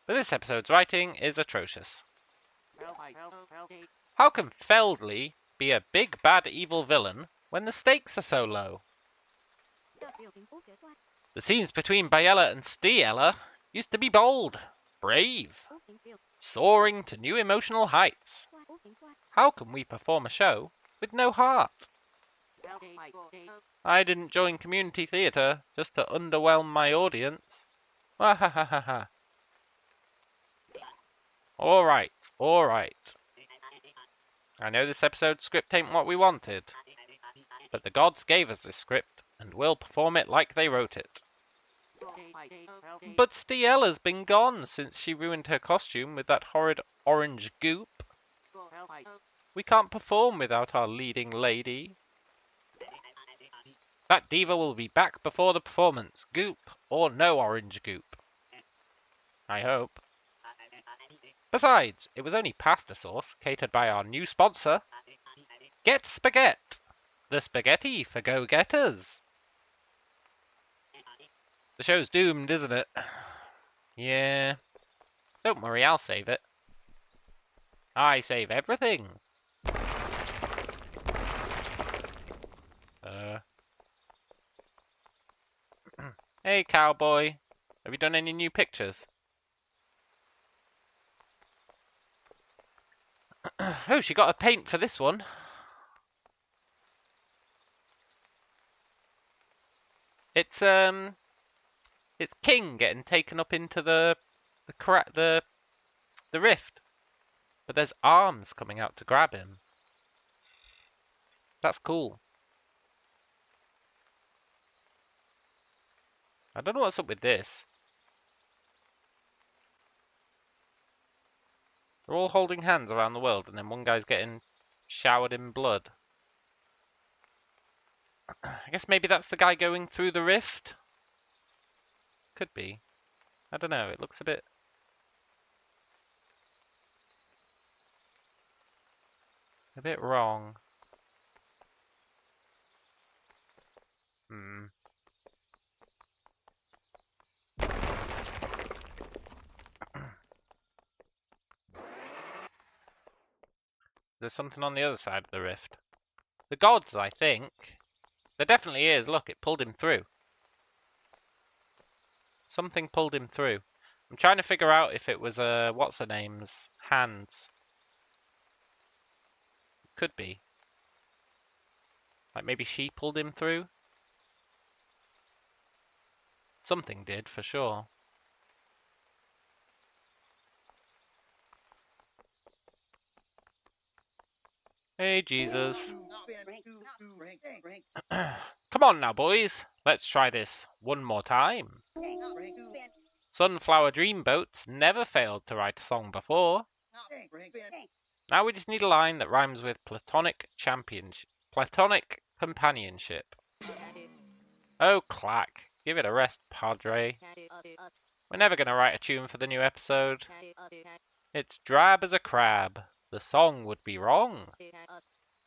Speaker 1: But this episode's writing is atrocious. How can Feldley be a big bad evil villain when the stakes are so low? The scenes between Biella and Stiella used to be bold, brave, soaring to new emotional heights. How can we perform a show with no heart? I didn't join community theatre just to underwhelm my audience. Wahahaha. Alright, alright. I know this episode's script ain't what we wanted, but the gods gave us this script, and we'll perform it like they wrote it. But Stiella's been gone since she ruined her costume with that horrid orange goop. We can't perform without our leading lady. That diva will be back before the performance, goop or no orange goop. I hope. Besides, it was only pasta sauce catered by our new sponsor. Get Spaghetti, the spaghetti for go-getters. The show's doomed, isn't it? Yeah. Don't worry, I'll save it. I save everything. Hey, cowboy. Have you done any new pictures? Oh, she got a paint for this one. It's King getting taken up into the rift, but there's arms coming out to grab him. That's cool. I don't know what's up with this. They're all holding hands around the world, and then one guy's getting showered in blood. I guess maybe that's the guy going through the rift? Could be. I don't know, it looks a bit wrong. There's something on the other side of the rift. The gods, I think. There definitely is. Look, it pulled him through. Something pulled him through. I'm trying to figure out if it was what's her name's hands. Could be. Like maybe she pulled him through. Something did for sure. Hey, Jesus. Come on now, boys. Let's try this one more time. Sunflower Dreamboats never failed to write a song before. Now we just need a line that rhymes with platonic companionship. Oh, Clack. Give it a rest, Padre. We're never going to write a tune for the new episode. It's drab as a crab. The song would be wrong.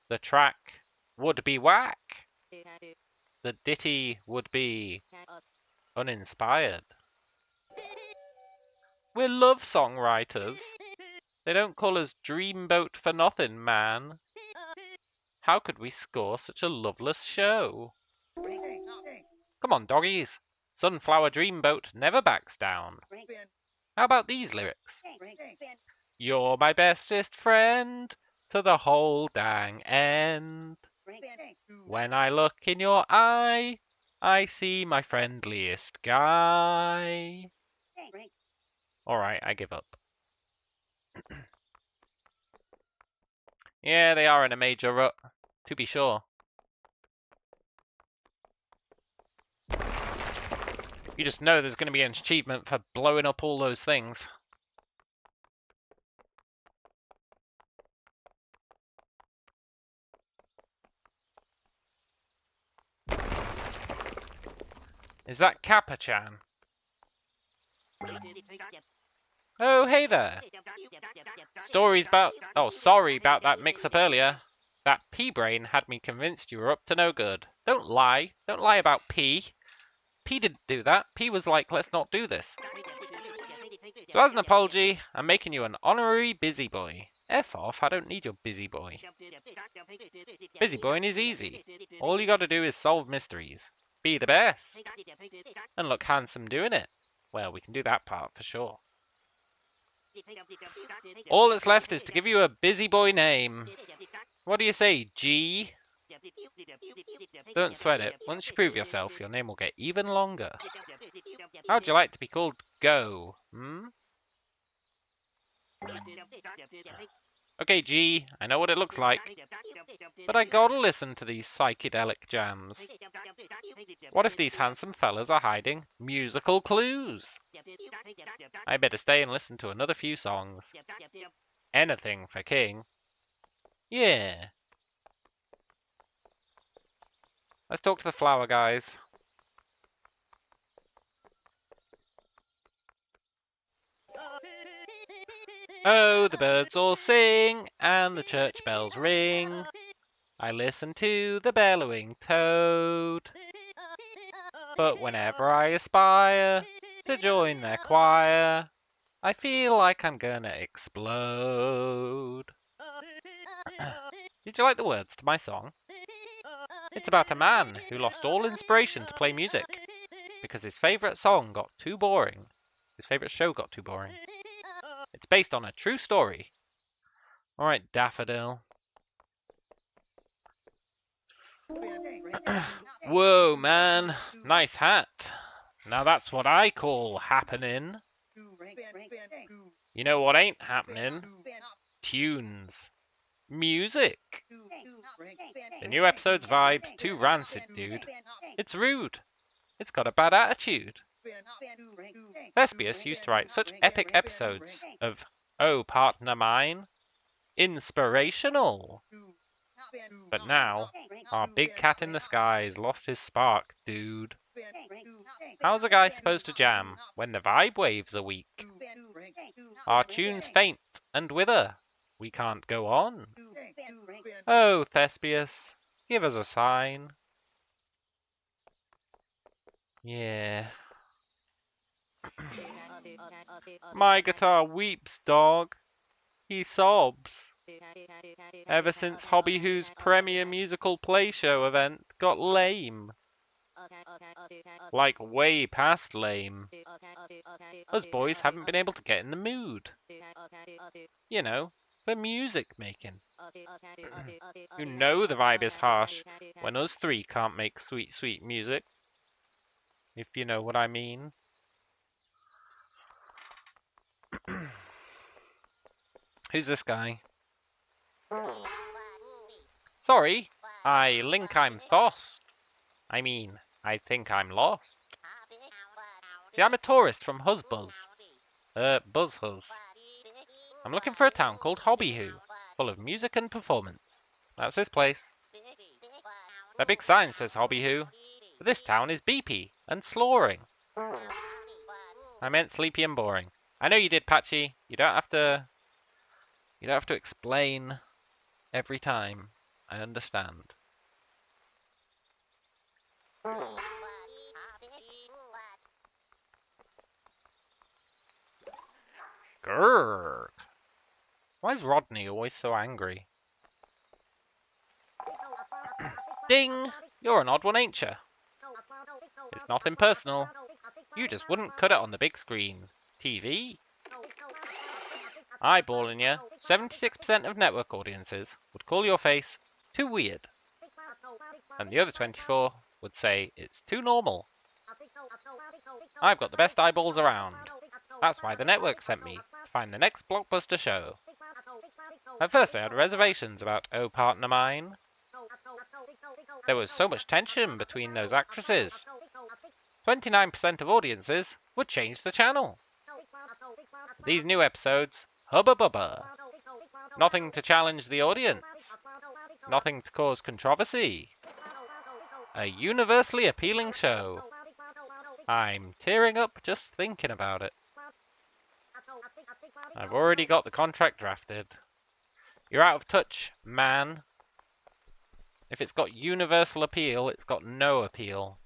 Speaker 1: The track would be whack. The ditty would be uninspired. We're love songwriters. They don't call us Dreamboat for nothing, man. How could we score such a loveless show? Come on, doggies. Sunflower Dreamboat never backs down. How about these lyrics? You're my bestest friend to the whole dang end. When I look in your eye, I see my friendliest guy. Alright, I give up. Yeah, they are in a major rut, to be sure. You just know there's going to be an achievement for blowing up all those things. Is that Kappa-chan? Oh, hey there. Stories about... Oh, sorry about that mix-up earlier. That P-brain had me convinced you were up to no good. Don't lie. Don't lie about P. P didn't do that. P was like, let's not do this. So as an apology, I'm making you an honorary busy boy. F off, I don't need your busy boy. Busy boying is easy. All you gotta do is solve mysteries. Be the best. And look handsome doing it. Well, we can do that part for sure. All that's left is to give you a busy boy name. What do you say, G? Don't sweat it. Once you prove yourself, your name will get even longer. How'd you like to be called Go? Okay, G, I know what it looks like. But I gotta listen to these psychedelic jams. What if these handsome fellas are hiding musical clues? I better stay and listen to another few songs. Anything for King. Yeah. Let's talk to the flower guys. Oh, the birds all sing, and the church bells ring. I listen to the bellowing toad. But whenever I aspire to join their choir, I feel like I'm gonna explode. Did you like the words to my song? It's about a man who lost all inspiration to play music because his favourite song got too boring. His favourite show got too boring. It's based on a true story. Alright, Daffodil. Whoa, man. Nice hat. Now that's what I call happening. You know what ain't happening? Tunes. Music. The new episode's vibe's too rancid, dude. It's rude. It's got a bad attitude. Thespius used to write such epic episodes of Oh, Partner Mine. Inspirational. But now, our big cat in the sky's lost his spark, dude. How's a guy supposed to jam when the vibe waves are weak? Our tunes faint and wither. We can't go on. Oh, Thespius, give us a sign. Yeah. My guitar weeps, dog. He sobs. Ever since Hobby-Who's premier musical play show event got lame. Like way past lame. Us boys haven't been able to get in the mood. You know, for music making. You know the vibe is harsh when us three can't make sweet, sweet music. If you know what I mean. Who's this guy? Sorry, I link I'm thost. I mean, I think I'm lost. See, I'm a tourist from Buzzhus. I'm looking for a town called Hobby-Who, full of music and performance. That's this place. That big sign says Hobby-Who, but this town is beepy and sloring. I meant sleepy and boring. I know you did, Patchy. You don't have to explain every time. I understand. Grrr. Why is Rodney always so angry? Ding! You're an odd one, ain't you? It's nothing personal. You just wouldn't cut it on the big screen. TV? Eyeballing you, 76% of network audiences would call your face too weird. And the other 24 would say it's too normal. I've got the best eyeballs around. That's why the network sent me to find the next blockbuster show. At first I had reservations about Oh Partner Mine. There was so much tension between those actresses. 29% of audiences would change the channel. These new episodes, hubba bubba. Nothing to challenge the audience. Nothing to cause controversy. A universally appealing show. I'm tearing up just thinking about it. I've already got the contract drafted. You're out of touch, man. If it's got universal appeal, it's got no appeal.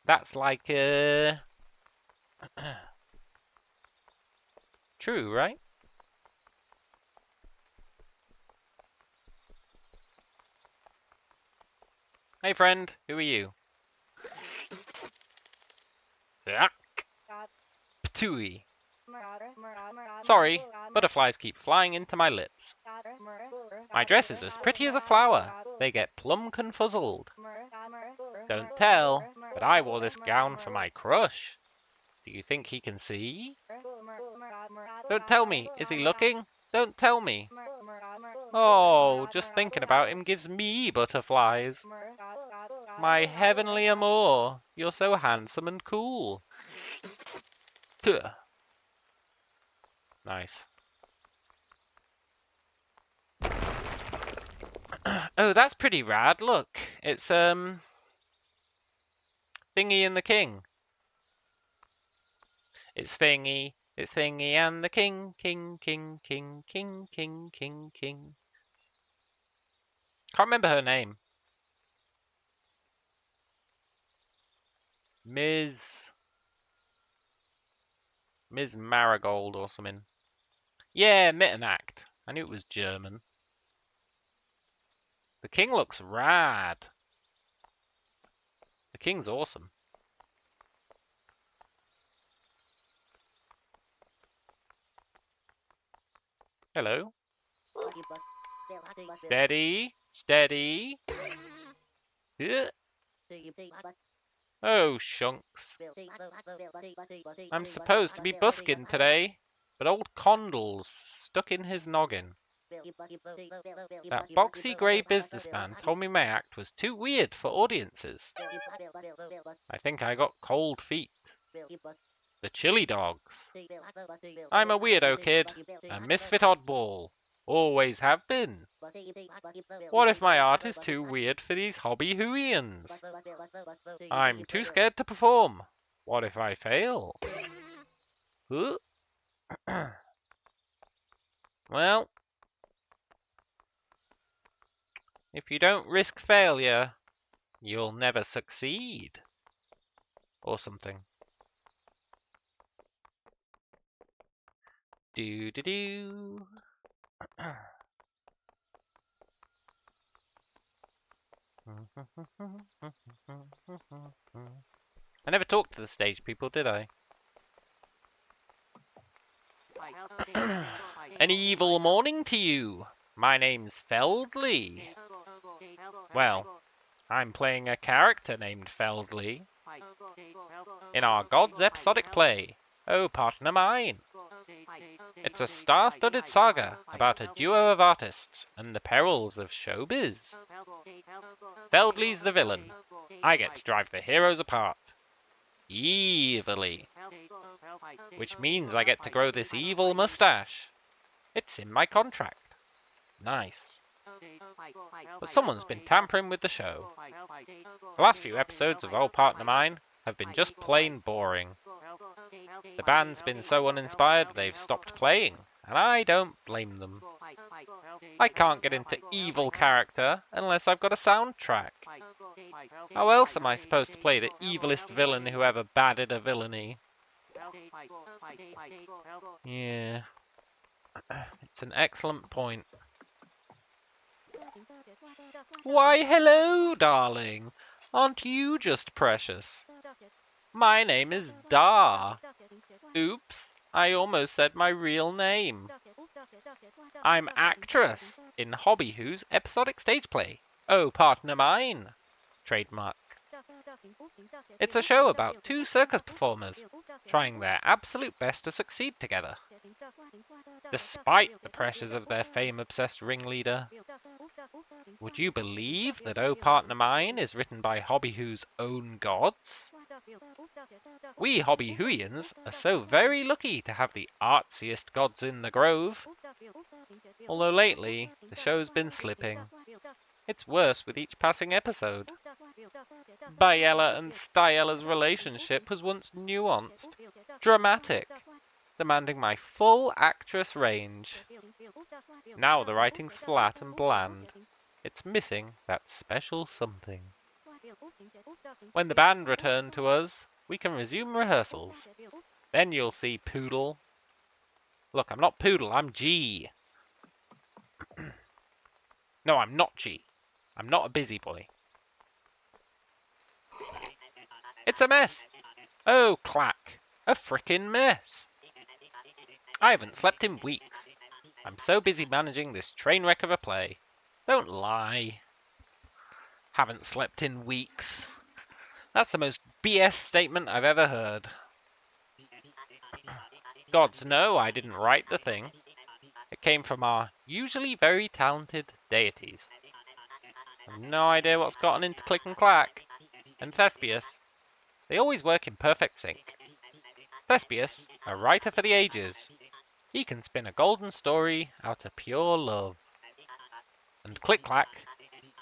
Speaker 1: That's like, true, right? Hey friend, who are you? Ptooey. Sorry, butterflies keep flying into my lips. My dress is as pretty as a flower. They get plum confuzzled. Don't tell, but I wore this gown for my crush. Do you think he can see? Don't tell me, is he looking? Don't tell me. Oh, just thinking about him gives me butterflies. My heavenly amour, you're so handsome and cool. Tuh. Nice. Oh, that's pretty rad. Look, it's Thingy and the King. It's Thingy and the King, King. Can't remember her name. Ms. Marigold or something. Yeah, Mittenact. I knew it was German. The King looks rad. The King's awesome. Hello. Steady. Steady. Oh, shunks. I'm supposed to be busking today, but old Condal's stuck in his noggin. That boxy grey businessman told me my act was too weird for audiences. I think I got cold feet. The chili dogs. I'm a weirdo kid, a misfit oddball. Always have been. What if my art is too weird for these hobby hooians? I'm too scared to perform. What if I fail? Well, if you don't risk failure, you'll never succeed. Or something. Do-do-do. I never talked to the stage people, did I? An evil morning to you. My name's Feldley. Well, I'm playing a character named Feldley in our God's episodic play, Oh Partner Mine. It's a star-studded saga about a duo of artists and the perils of showbiz. Feldley's the villain. I get to drive the heroes apart. Evilly. Which means I get to grow this evil mustache. It's in my contract. Nice. But someone's been tampering with the show. The last few episodes of Oh Partner Mine have been just plain boring. The band's been so uninspired they've stopped playing, and I don't blame them. I can't get into evil character unless I've got a soundtrack. How else am I supposed to play the evilest villain who ever badded a villainy? Yeah. It's an excellent point. Why, hello, darling. Aren't you just precious? My name is Dar. Oops, I almost said my real name. I'm actress in Hobby Who's episodic stage play, Oh Partner Mine. Trademark. It's a show about two circus performers trying their absolute best to succeed together. despite the pressures of their fame-obsessed ringleader. Would you believe that Oh Partner Mine is written by Hobby-Who's own gods? We Hobby-Whoians are so very lucky to have the artsiest gods in the grove. Although lately, the show's been slipping. It's worse with each passing episode. Biella and Styella's relationship was once nuanced, dramatic, demanding my full actress range. Now the writing's flat and bland. It's missing that special something. When the band return to us, we can resume rehearsals. Then you'll see Poodle. Look, I'm not Poodle, I'm G. No, I'm not G. I'm not a busybody. It's a mess. Oh, Clack. A frickin' mess. I haven't slept in weeks. I'm so busy managing this train wreck of a play. Don't lie. Haven't slept in weeks. That's the most BS statement I've ever heard. Gods know I didn't write the thing. It came from our usually very talented deities. I've no idea what's gotten into Click and Clack. And Thespius. They always work in perfect sync. Thespius, a writer for the ages. He can spin a golden story out of pure love. And Click Clack,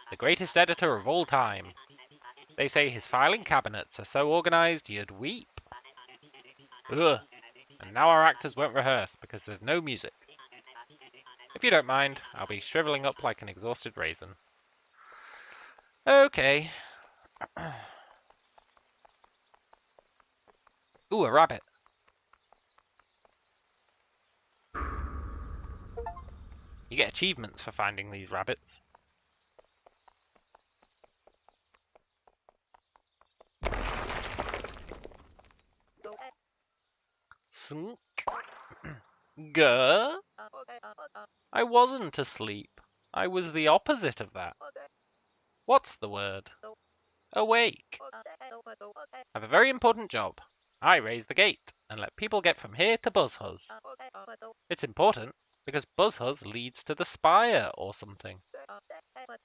Speaker 1: the greatest editor of all time. They say his filing cabinets are so organized you'd weep. Ugh. And now our actors won't rehearse because there's no music. If you don't mind, I'll be shriveling up like an exhausted raisin. Okay. Ooh, a rabbit. You get achievements for finding these rabbits. Sunk. Gah. I wasn't asleep. I was the opposite of that. What's the word? Awake. I have a very important job. I raise the gate and let people get from here to Buzzhus. It's important because Buzzhus leads to the spire or something.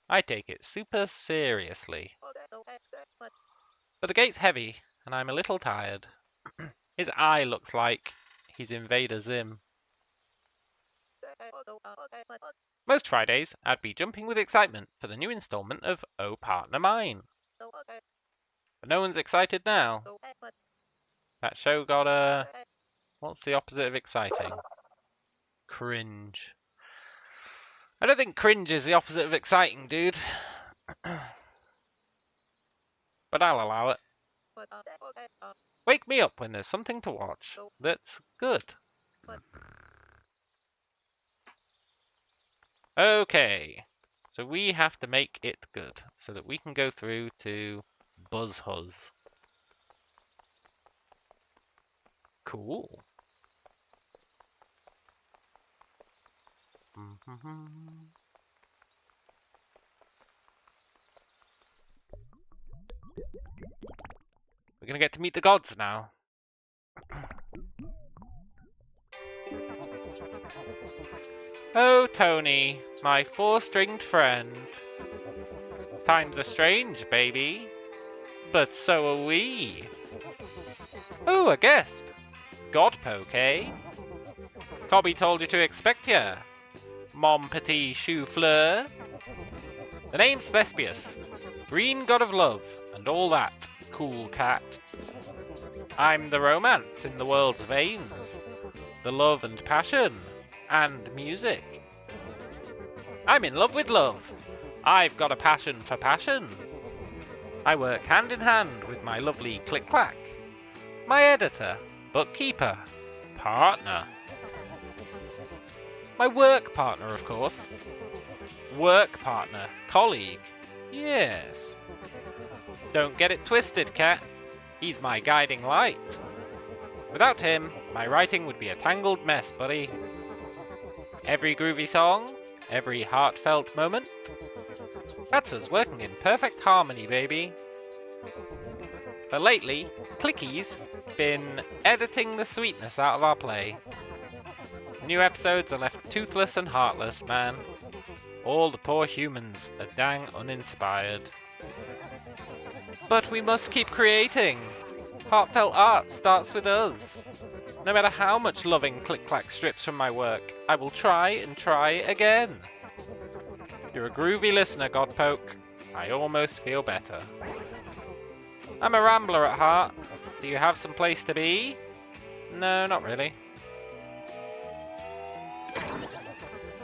Speaker 1: I take it super seriously. But the gate's heavy and I'm a little tired. His eye looks like he's Invader Zim. Most Fridays, I'd be jumping with excitement for the new installment of Oh Partner Mine. But no one's excited now. That show got a... What's the opposite of exciting? Cringe. I don't think cringe is the opposite of exciting, dude. But I'll allow it. Wake me up when there's something to watch that's good. Okay, so we have to make it good so that we can go through to Buzzhus. Cool. We're gonna get to meet the gods now. Oh, Tony, my four-stringed friend. Times are strange, baby. But so are we. Oh, a guest. Godpoke, eh? Cobby told you to expect ya. Mon petit chou-fleur. The name's Thespius. Green god of love, and all that, cool cat. I'm the romance in the world's veins. The love and passion. And music. I'm in love with love. I've got a passion for passion. I work hand in hand with my lovely Click Clack. My editor, bookkeeper, partner. My work partner, of course. Work partner, colleague. Yes. Don't get it twisted, cat. He's my guiding light. Without him, my writing would be a tangled mess, buddy. Every groovy song, every heartfelt moment. That's us working in perfect harmony, baby. But lately, Clicky's been editing the sweetness out of our play. The new episodes are left toothless and heartless, man. All the poor humans are dang uninspired. But we must keep creating. Heartfelt art starts with us. No matter how much loving Click-Clack strips from my work, I will try and try again. You're a groovy listener, Godpoke. I almost feel better. I'm a rambler at heart. Do you have some place to be? No, not really.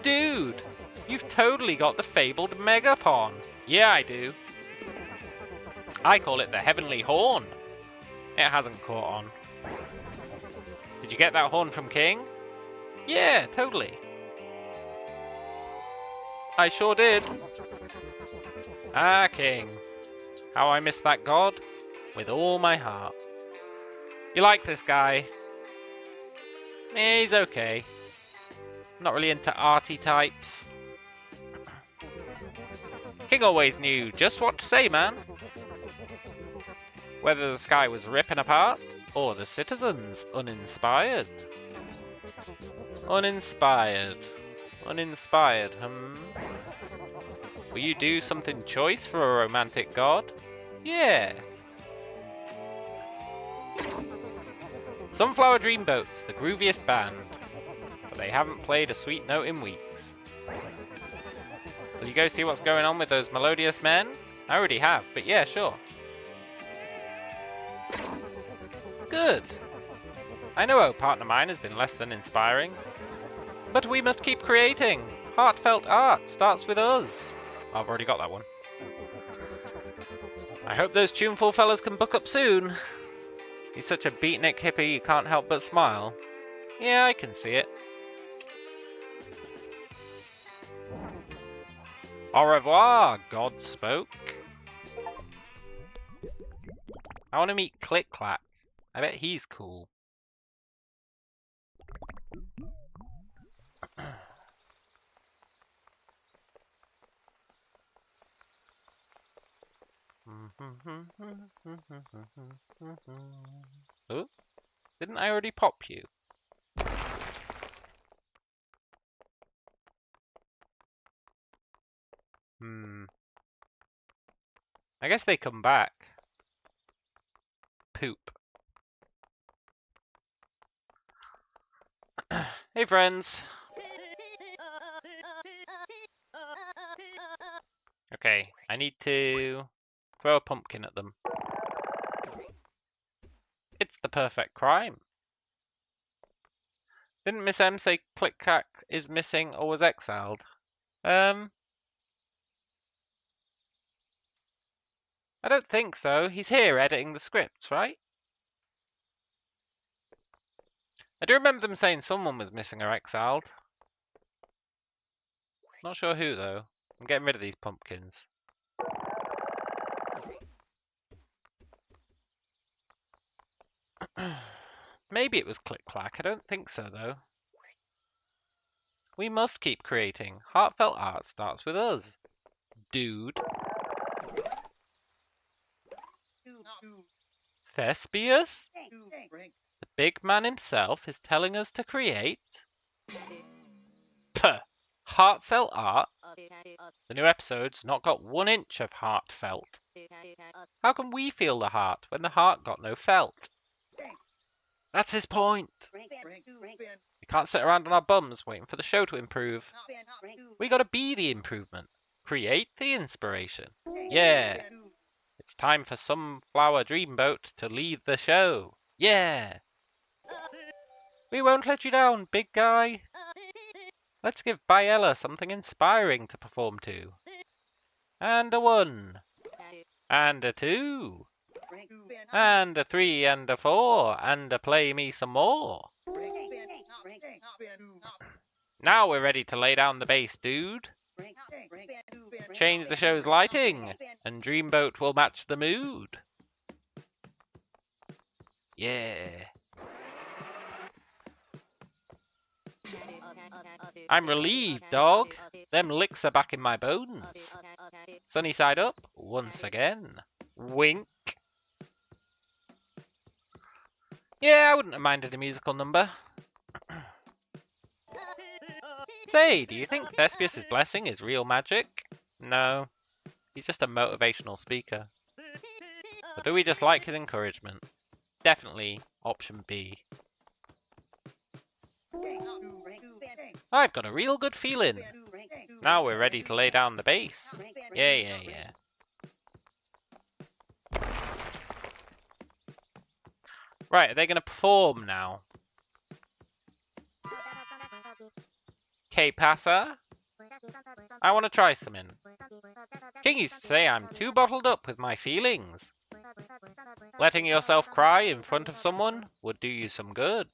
Speaker 1: Dude, you've totally got the fabled Megapon. Yeah, I do. I call it the Heavenly Horn. It hasn't caught on. Did you get that horn from King? Yeah, totally. I sure did. Ah, King. How I miss that god. With all my heart. You like this guy? He's okay. Not really into arty types. King always knew just what to say, man. Whether the sky was ripping apart, or the citizens uninspired. Uninspired. Uninspired, Will you do something choice for a romantic god? Yeah. Sunflower Dreamboat's the grooviest band, but they haven't played a sweet note in weeks. Will you go see what's going on with those melodious men? I already have, but yeah, sure. Good. I know our partner mine has been less than inspiring, but we must keep creating. Heartfelt art starts with us. I've already got that one. I hope those tuneful fellas can book up soon. He's such a beatnik hippie you can't help but smile. Yeah, I can see it. Au revoir, God spoke. I want to meet Click-Clack. I bet he's cool. Oh, didn't I already pop you? I guess they come back. Poop. Hey friends. Okay, I need to throw a pumpkin at them. It's the perfect crime. Didn't Miss M say Click-Clack is missing or was exiled? I don't think so. He's here editing the scripts, right? I do remember them saying someone was missing or exiled. Not sure who, though. I'm getting rid of these pumpkins. Maybe it was Click-Clack. I don't think so, though. We must keep creating. Heartfelt art starts with us. Dude. Thespius? The big man himself is telling us to create? Puh! Heartfelt art? The new episode's not got 1 inch of heartfelt. How can we feel the heart when the heart got no felt? That's his point. We can't sit around on our bums waiting for the show to improve. We gotta be the improvement. Create the inspiration. Yeah. It's time for Sunflower Dreamboat to lead the show. Yeah. We won't let you down, big guy. Let's give Biella something inspiring to perform to. And a 1. And a 2. And a 3 and a 4. And a play me some more. Now we're ready to lay down the bass, dude. Change the show's lighting, and Dreamboat will match the mood. Yeah. I'm relieved, dog. Them licks are back in my bones. Sunny side up, once again. Wink. Yeah, I wouldn't have minded a musical number. Say, do you think Thespius' blessing is real magic? No, he's just a motivational speaker. Or do we just like his encouragement? Definitely option B. I've got a real good feeling. Now we're ready to lay down the base. Yeah. Right, are they going to perform now? Okay, passer. I want to try something. King used to say I'm too bottled up with my feelings. Letting yourself cry in front of someone would do you some good.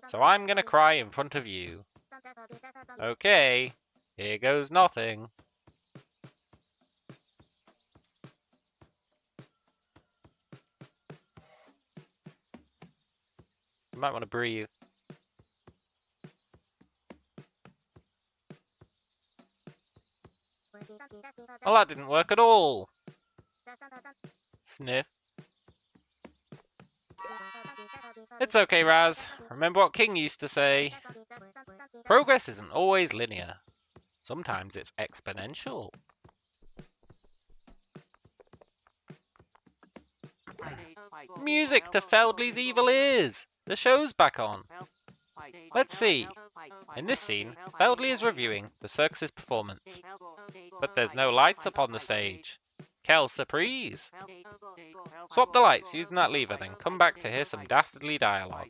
Speaker 1: So I'm going to cry in front of you. Okay, here goes nothing. You might want to breathe. Well, that didn't work at all. Sniff. It's okay, Raz. Remember what King used to say. Progress isn't always linear. Sometimes it's exponential. Music to Feldley's evil ears. The show's back on. Let's see. In this scene, Feldley is reviewing the circus's performance. But there's no lights up on the stage. Quelle surprise! Swap the lights using that lever, then come back to hear some dastardly dialogue.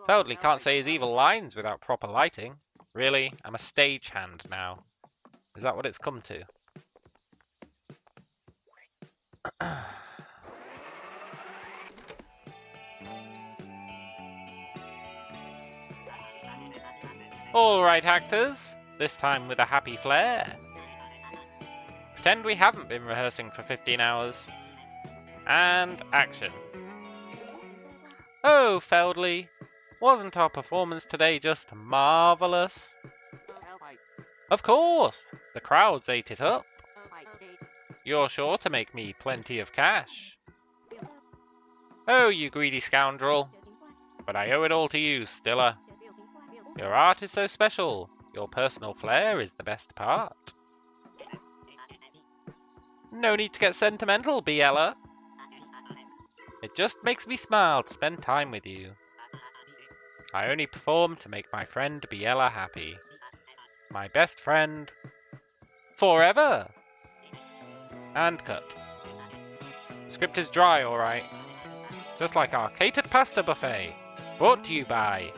Speaker 1: Feldley can't say his evil lines without proper lighting. Really? I'm a stagehand now. Is that what it's come to? Alright, actors. This time with a happy flair. Pretend we haven't been rehearsing for 15 hours. And action. Oh, Feldley. Wasn't our performance today just marvellous? Of course. The crowds ate it up. You're sure to make me plenty of cash. Oh, you greedy scoundrel. But I owe it all to you, Stiller. Your art is so special. Your personal flair is the best part. No need to get sentimental, Biella. It just makes me smile to spend time with you. I only perform to make my friend Biella happy. My best friend... forever! And cut. The script is dry, alright. Just like our catered pasta buffet. Brought to you by...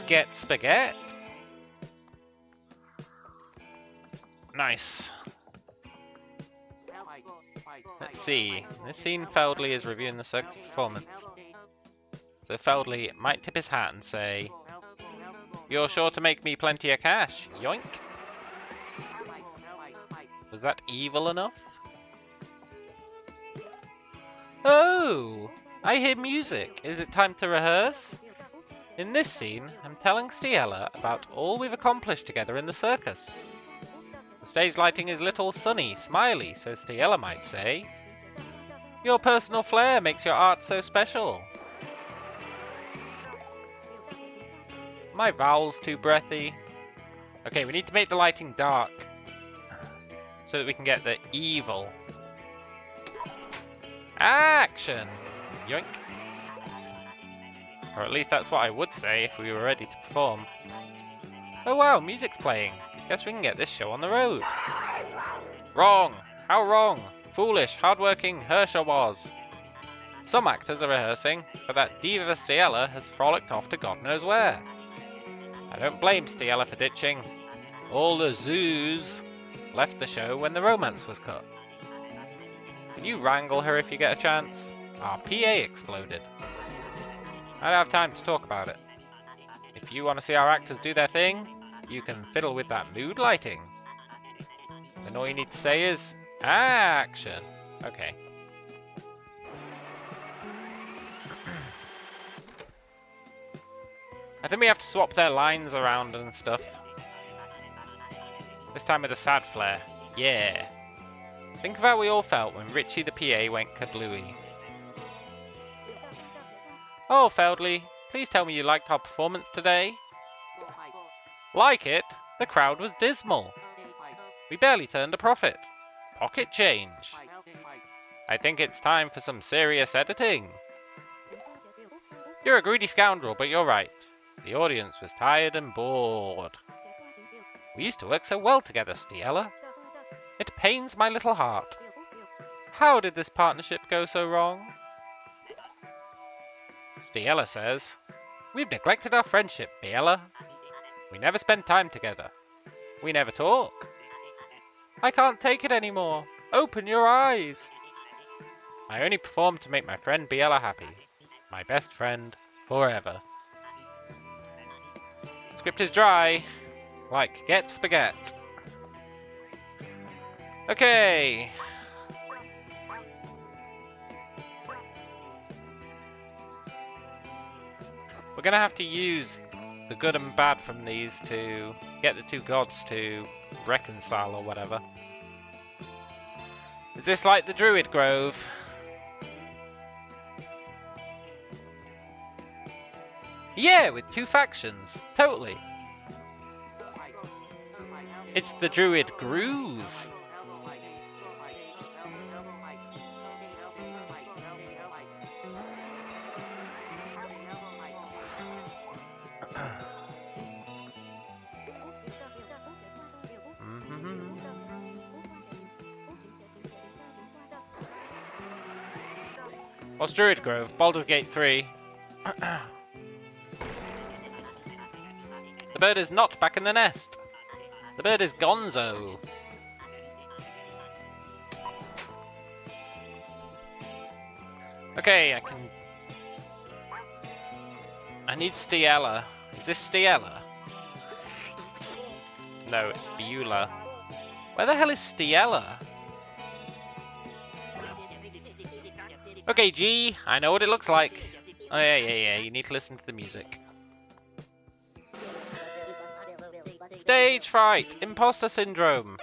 Speaker 1: Get Spaghetti. Nice. Let's see. In this scene, Feldley is reviewing the circus performance. So Feldley might tip his hat and say, "You're sure to make me plenty of cash, yoink." Was that evil enough? Oh! I hear music. Is it time to rehearse? In this scene, I'm telling Stella about all we've accomplished together in the circus. The stage lighting is little sunny, smiley, so Stella might say, "Your personal flair makes your art so special." My vowel's too breathy. Okay, we need to make the lighting dark so that we can get the evil. Action! Yoink. Or at least that's what I would say if we were ready to perform. Oh wow, music's playing. Guess we can get this show on the road. Wrong! How wrong? Foolish, hardworking Hersher was. Some actors are rehearsing, but that diva Stella has frolicked off to God knows where. I don't blame Stella for ditching. All the zoos left the show when the romance was cut. Can you wrangle her if you get a chance? Our PA exploded. I don't have time to talk about it. If you want to see our actors do their thing, you can fiddle with that mood lighting. Then all you need to say is, action. Okay. I think we have to swap their lines around and stuff. This time with a sad flair. Yeah. Think of how we all felt when Richie the PA went kablooey. Oh, Feldley, please tell me you liked our performance today. Like it, the crowd was dismal. We barely turned a profit. Pocket change. I think it's time for some serious editing. You're a greedy scoundrel, but you're right. The audience was tired and bored. We used to work so well together, Stella. It pains my little heart. How did this partnership go so wrong? Stella says, we've neglected our friendship, Biella. We never spend time together. We never talk. I can't take it anymore. Open your eyes. I only perform to make my friend Biella happy. My best friend forever. Script is dry. Like get spaghetti. Okay. We're gonna have to use the good and bad from these to get the two gods to reconcile or whatever. Is this like the Druid Grove? Yeah, with two factions. Totally. It's the Druid Groove. What's Druid Grove? Baldur's Gate 3. The bird is not back in the nest. The bird is gonzo. Okay, I need Stella. Is this Stella? No, it's Beulah. Where the hell is Stella? Okay, G, I know what it looks like. Oh, yeah, you need to listen to the music. Stage fright! Imposter syndrome!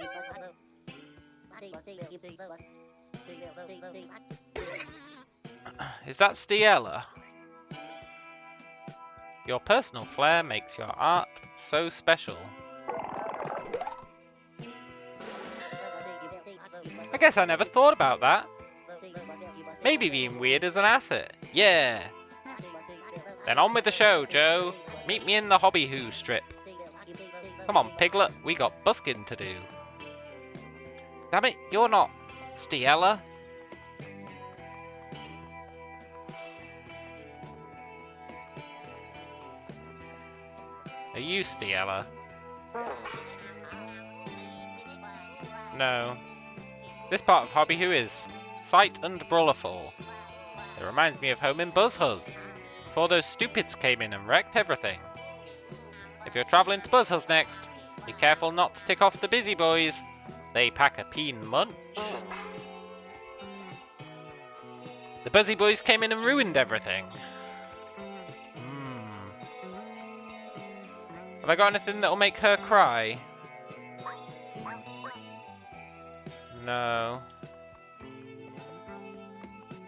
Speaker 1: Is that Stella? Your personal flair makes your art so special. I guess I never thought about that. Maybe being weird is an asset. Yeah. Then on with the show, Joe. Meet me in the Hobby Who strip. Come on, Piglet. We got busking to do. Damn it, you're not Stella. Are you Stella? No. This part of Hobby Who is sight and brawlerful. It reminds me of home in Buzzhus, before those stupids came in and wrecked everything. If you're travelling to Buzzhus next, be careful not to tick off the busy boys. They pack a peen munch. The Buzzy Boys came in and ruined everything. Have I got anything that'll make her cry? No.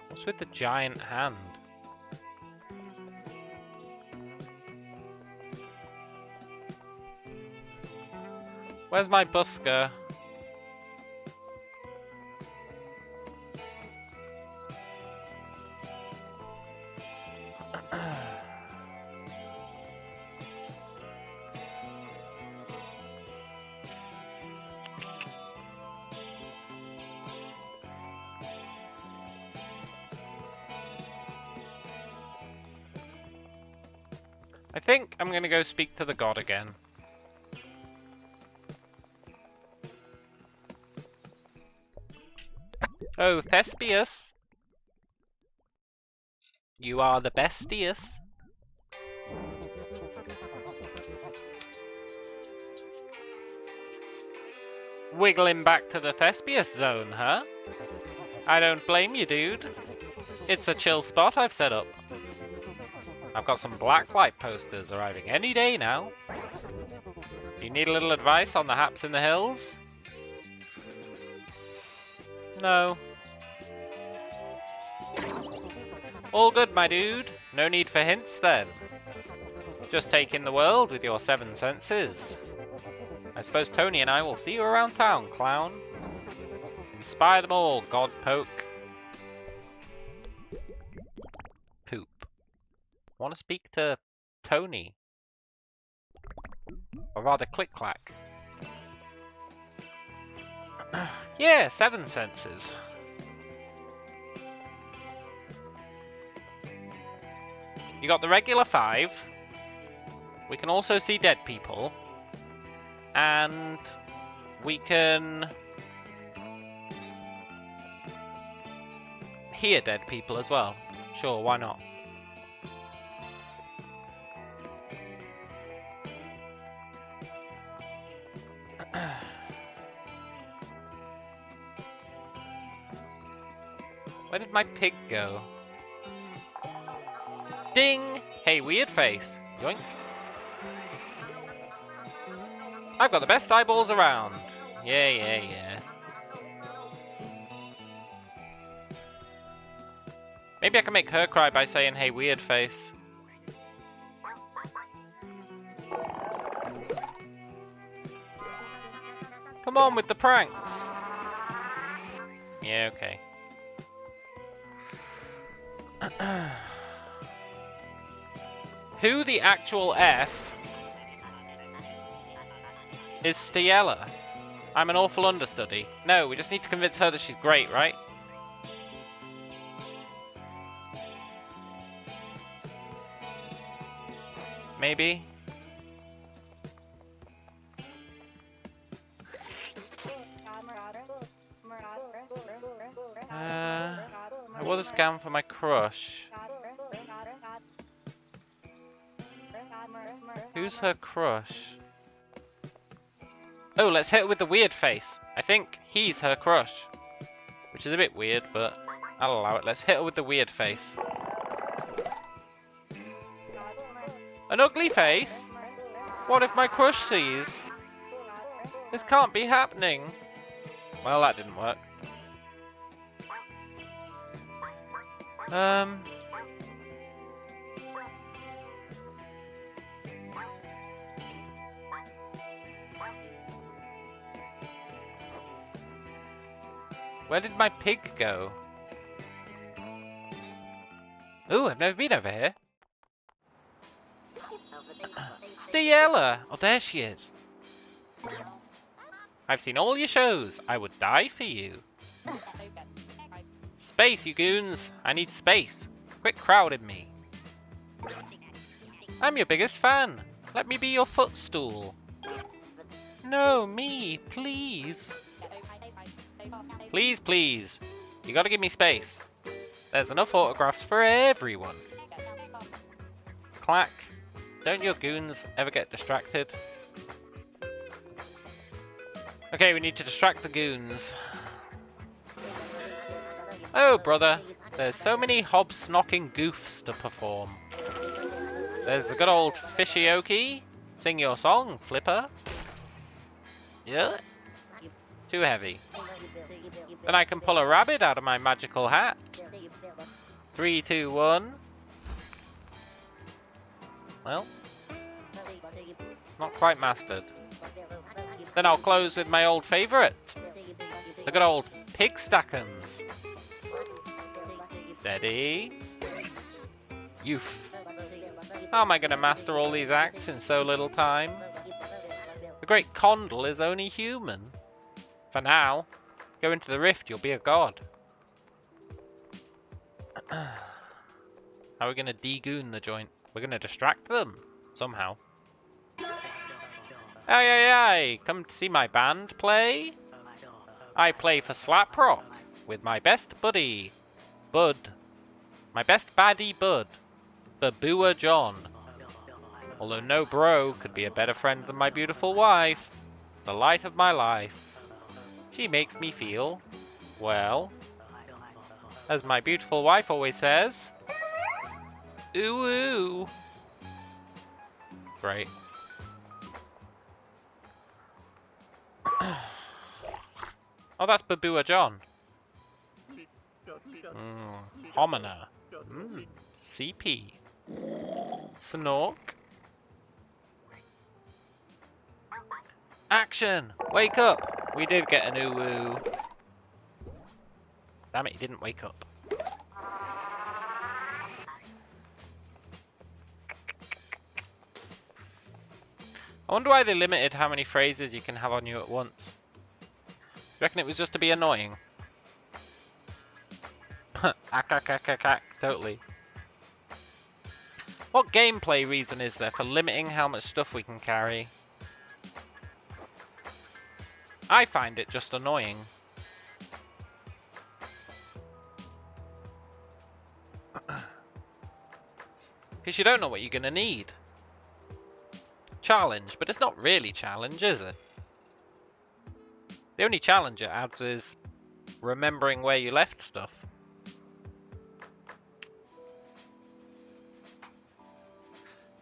Speaker 1: What's with the giant hand? Where's my busker? I think I'm gonna go speak to the god again. Oh, Thespius! You are the bestiest. Wiggling back to the Thespius zone, huh? I don't blame you, dude. It's a chill spot I've set up. I've got some blacklight posters arriving any day now. Do you need a little advice on the haps in the hills? No. All good, my dude. No need for hints then. Just take in the world with your 7 senses. I suppose Tony and I will see you around town, clown. Inspire them all, God Poke. Poop. Want to speak to Tony? Or rather, Clack. Yeah, 7 senses. You got the regular 5. We can also see dead people. And we can hear dead people as well. Sure, why not? Where did my pig go? Ding! Hey, weird face. Yoink. I've got the best eyeballs around. Yeah. Maybe I can make her cry by saying, hey, weird face. Come on with the pranks. Yeah, okay. Who the actual F is Stella? I'm an awful understudy. No, we just need to convince her that she's great, right? Maybe? I will scan for my crush. Who's her crush? Oh, let's hit her with the weird face. I think he's her crush. Which is a bit weird, but I'll allow it. Let's hit her with the weird face. An ugly face? What if my crush sees? This can't be happening. Well, that didn't work. Where did my pig go? Ooh, I've never been over here. Stella! Oh, there she is. I've seen all your shows. I would die for you. Space, you goons. I need space. Quit crowding me. I'm your biggest fan. Let me be your footstool. No, me, please. Please. You gotta give me space. There's enough autographs for everyone. Clack. Don't your goons ever get distracted? Okay, we need to distract the goons. Oh, brother. There's so many hob-snocking goofs to perform. There's the good old fishioki. Sing your song, Flipper. Yeah? Too heavy. Then I can pull a rabbit out of my magical hat. 3, 2, 1. Well, not quite mastered. Then I'll close with my old favourite. The good old pig stackins. Steady. Youth. How am I going to master all these acts in so little time? The great Condal is only human. For now. Go into the rift, you'll be a god. How are we going to de-goon the joint? We're going to distract them. Somehow. Aye. Come to see my band play? I play for Slap Rock with my best buddy, Bud. My best baddie, Bud. Babua John. Although no bro could be a better friend than my beautiful wife. The light of my life. She makes me feel, well, as my beautiful wife always says, ooh ooh. Great. Oh, that's Babua John. Homina. CP. Snork. Action! Wake up! We did get an uwu. Damn it, he didn't wake up. I wonder why they limited how many phrases you can have on you at once. You reckon it was just to be annoying? Totally. What gameplay reason is there for limiting how much stuff we can carry? I find it just annoying. Because you don't know what you're going to need. Challenge, but it's not really challenge, is it? The only challenge it adds is remembering where you left stuff.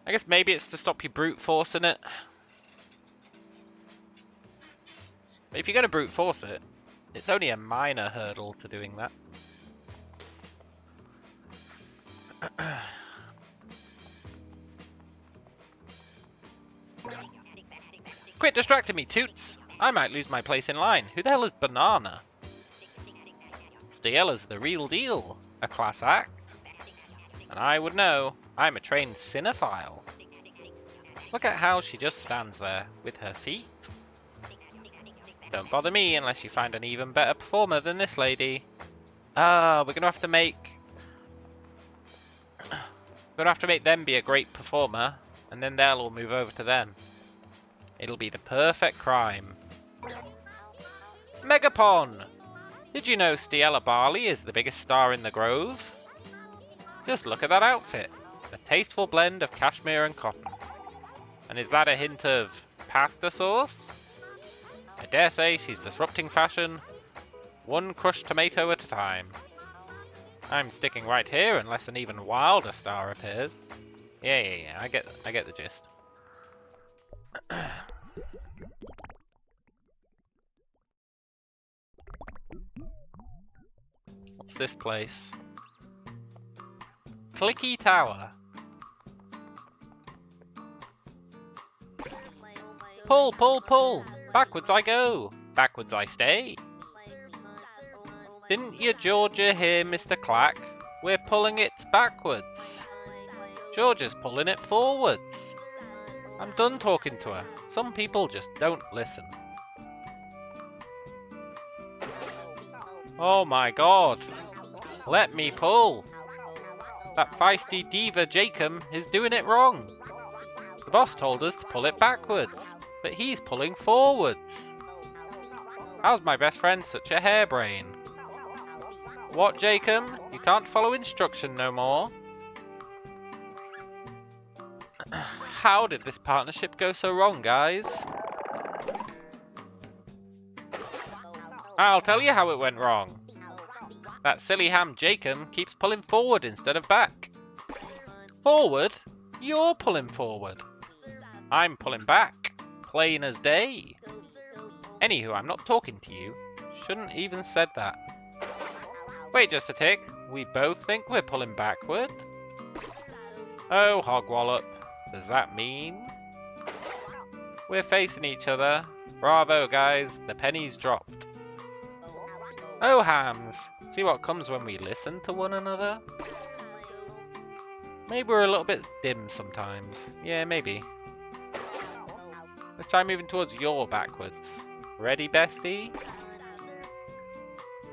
Speaker 1: I guess maybe it's to stop you brute forcing it. But if you're going to brute force it, it's only a minor hurdle to doing that. Quit distracting me, Toots! I might lose my place in line. Who the hell is Banana? Stellaris the real deal. A class act. And I would know. I'm a trained cinephile. Look at how she just stands there, with her feet. Don't bother me unless you find an even better performer than this lady. Ah, we're gonna have to make them be a great performer, and then they'll all move over to them. It'll be the perfect crime. Megapon! Did you know Stella Barley is the biggest star in the Grove? Just look at that outfit. A tasteful blend of cashmere and cotton. And is that a hint of pasta sauce? I dare say she's disrupting fashion, one crushed tomato at a time. I'm sticking right here unless an even wilder star appears. Yeah, I get the gist. What's this place? Clicky Tower. Pull, pull, pull! Backwards I go! Backwards I stay! Didn't you Georgia hear Mr. Clack? We're pulling it backwards. Georgia's pulling it forwards. I'm done talking to her. Some people just don't listen. Oh my god! Let me pull! That feisty diva Jacob is doing it wrong. The boss told us to pull it backwards, but he's pulling forwards. How's my best friend such a harebrain? What, Jacob? You can't follow instruction no more? How did this partnership go so wrong, guys? I'll tell you how it went wrong. That silly ham Jacob keeps pulling forward instead of back. Forward? You're pulling forward. I'm pulling back. Plain as day. Anywho, I'm not talking to you. Shouldn't even said that. Wait just a tick. We both think we're pulling backward? Oh, hogwallop. Does that mean we're facing each other? Bravo, guys. The penny's dropped. Oh, hams. See what comes when we listen to one another? Maybe we're a little bit dim sometimes. Yeah, maybe. Let's try moving towards your backwards. Ready, bestie?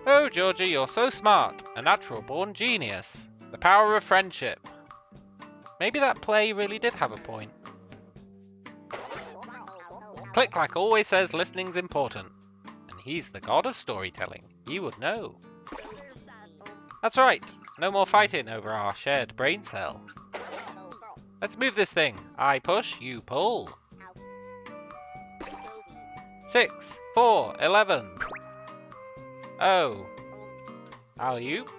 Speaker 1: Oh, Georgie, you're so smart. A natural-born genius. The power of friendship. Maybe that play really did have a point. Clack always says listening's important. And he's the god of storytelling. He would know. That's right. No more fighting over our shared brain cell. Let's move this thing. I push, you pull. 6, 4, 11. Oh. Alley-oop.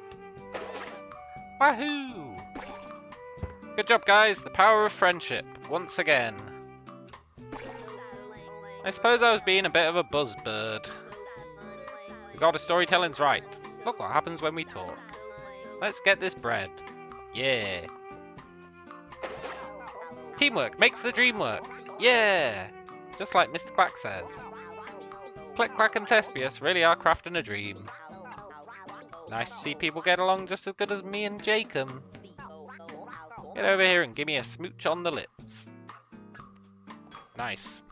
Speaker 1: Wahoo! Good job, guys. The power of friendship, once again. I suppose I was being a bit of a buzzbird. The god of storytelling's right. Look what happens when we talk. Let's get this bread. Yeah. Teamwork makes the dream work. Yeah. just like Mr. Clack says. Click, Clack and Thespius really are crafting a dream. Nice to see people get along just as good as me and Jacob. Get over here and give me a smooch on the lips. Nice.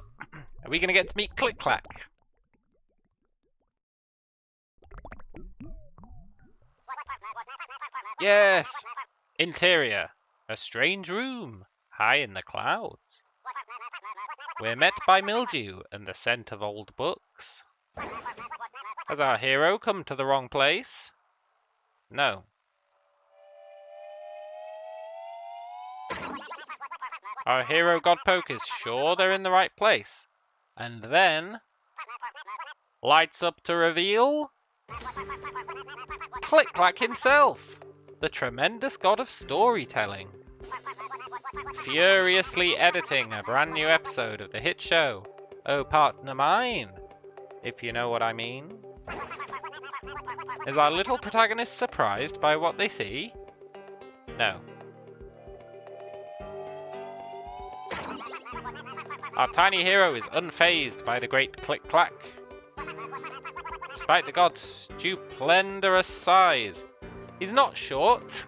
Speaker 1: Are we going to get to meet Click Clack? Yes! Interior. A strange room, high in the clouds. We're met by mildew and the scent of old books. Has our hero come to the wrong place? No. Our hero Godpoke is sure they're in the right place. And then lights up to reveal Click Clack himself, the tremendous god of storytelling, furiously editing a brand new episode of the hit show Oh Partner Mine, if you know what I mean. Is our little protagonist surprised by what they see? No. Our tiny hero is unfazed by the great Click Clack. Despite the god's stupendous size, he's not short.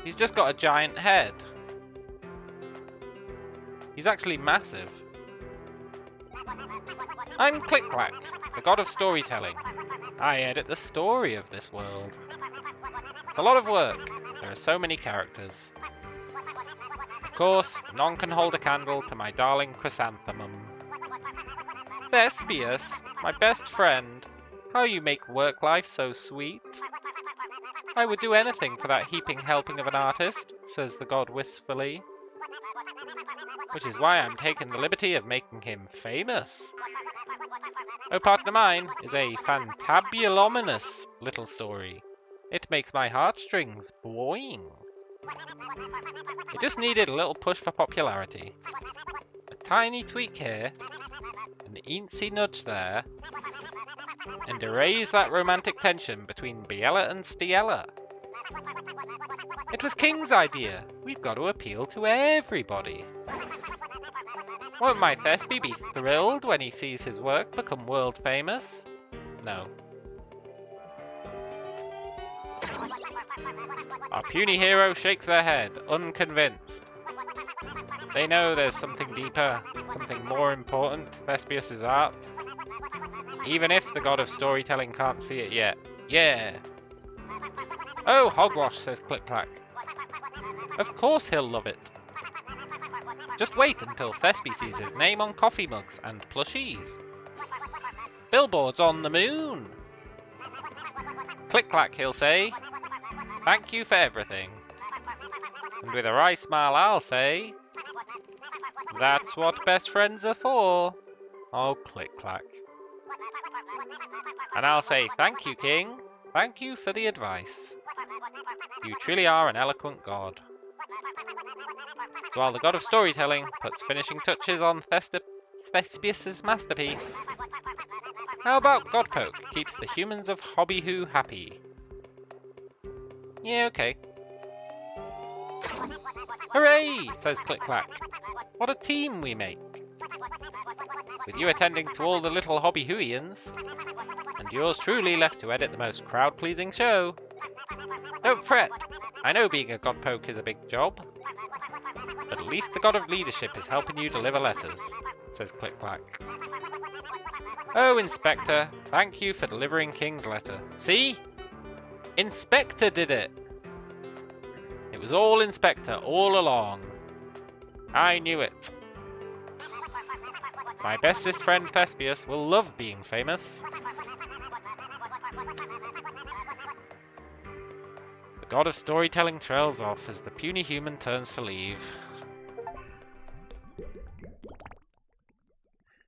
Speaker 1: He's just got a giant head. He's actually massive. I'm Click Clack, the god of storytelling. I edit the story of this world. It's a lot of work. There are so many characters. Of course, none can hold a candle to my darling chrysanthemum. Thespius, my best friend, how you make work life so sweet. I would do anything for that heaping helping of an artist, says the god wistfully. Which is why I'm taking the liberty of making him famous. Oh Partner Mine is a fantabulominous little story. It makes my heartstrings boing. It just needed a little push for popularity. A tiny tweak here, an eensy nudge there, and erase that romantic tension between Biella and Stiella. It was King's idea. We've got to appeal to everybody. Won't my Thespy be thrilled when he sees his work become world famous? No. Our puny hero shakes their head, unconvinced. They know there's something deeper, something more important to Thespius' art. Even if the god of storytelling can't see it yet. Yeah! Oh, hogwash, says Click Clack. Of course he'll love it. Just wait until Thespy sees his name on coffee mugs and plushies. Billboards on the moon! Click Clack, he'll say. Thank you for everything. And with a wry smile I'll say, that's what best friends are for. Oh, Click Clack. And I'll say, thank you, King. Thank you for the advice. You truly are an eloquent god. So while the god of storytelling puts finishing touches on Thespius' masterpiece, how about Godpoke keeps the humans of Hobby-Hoo happy? Yeah, okay. Hooray, says Click Clack. What a team we make. With you attending to all the little Hobby-Hooians, and yours truly left to edit the most crowd-pleasing show. Don't fret, I know being a Godpoke is a big job. But at least the god of leadership is helping you deliver letters, says Click Clack. Oh, Inspector, thank you for delivering King's letter. See? Inspector did it! It was all Inspector all along. I knew it. My bestest friend Thespius will love being famous. The god of storytelling trails off as the puny human turns to leave.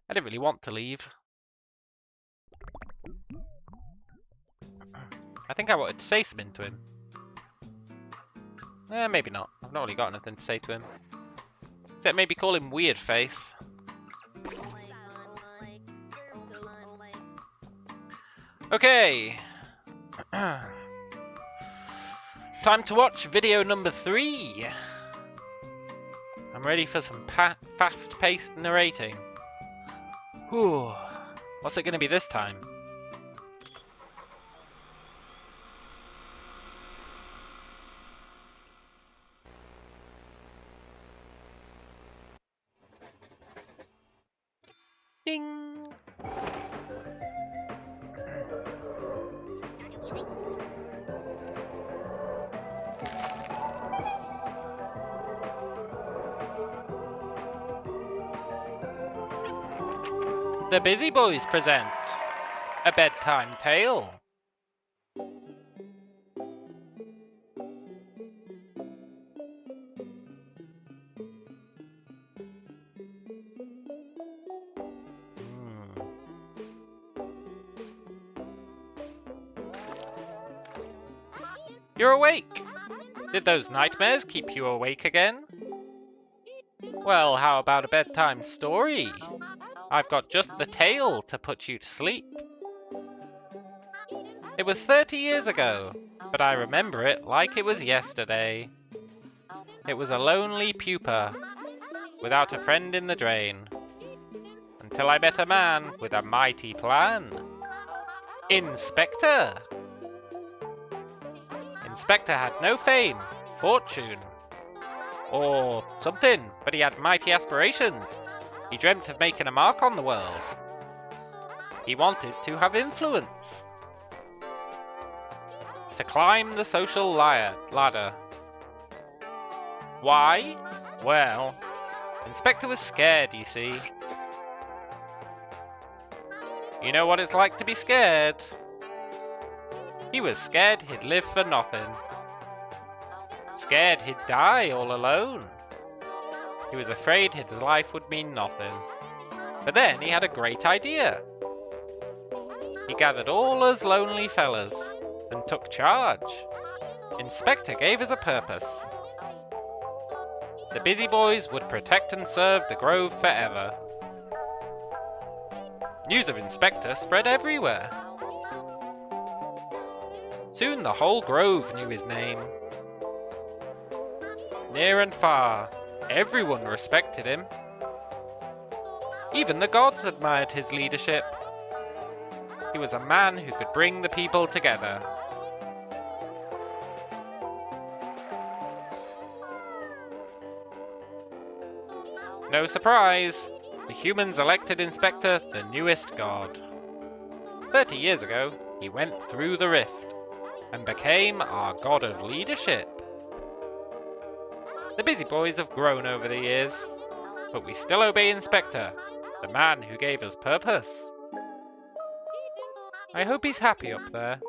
Speaker 1: I didn't really want to leave. I think I wanted to say something to him. Maybe not. I've not really got anything to say to him. Except maybe call him Weird Face. Okay. Time to watch video number 3. I'm ready for some fast-paced narrating. Whew. What's it going to be this time? Ding! The Busy Boys present a bedtime tale. You're awake! Did those nightmares keep you awake again? Well, how about a bedtime story? I've got just the tale to put you to sleep. It was 30 years ago, but I remember it like it was yesterday. It was a lonely pupa, without a friend in the drain, until I met a man with a mighty plan. Inspector! Inspector had no fame, fortune, or something, but he had mighty aspirations. He dreamt of making a mark on the world. He wanted to have influence, to climb the social ladder. Why? Well, Inspector was scared, you see. You know what it's like to be scared. He was scared he'd live for nothing. Scared he'd die all alone. He was afraid his life would mean nothing. But then he had a great idea. He gathered all us lonely fellas and took charge. Inspector gave us a purpose. The Busy Boys would protect and serve the Grove forever. News of Inspector spread everywhere. Soon the whole Grove knew his name. Near and far, everyone respected him. Even the gods admired his leadership. He was a man who could bring the people together. No surprise, the humans elected Inspector the newest god. 30 years ago, he went through the rift and became our god of leadership. The Busy Boys have grown over the years, but we still obey Inspector, the man who gave us purpose. I hope he's happy up there.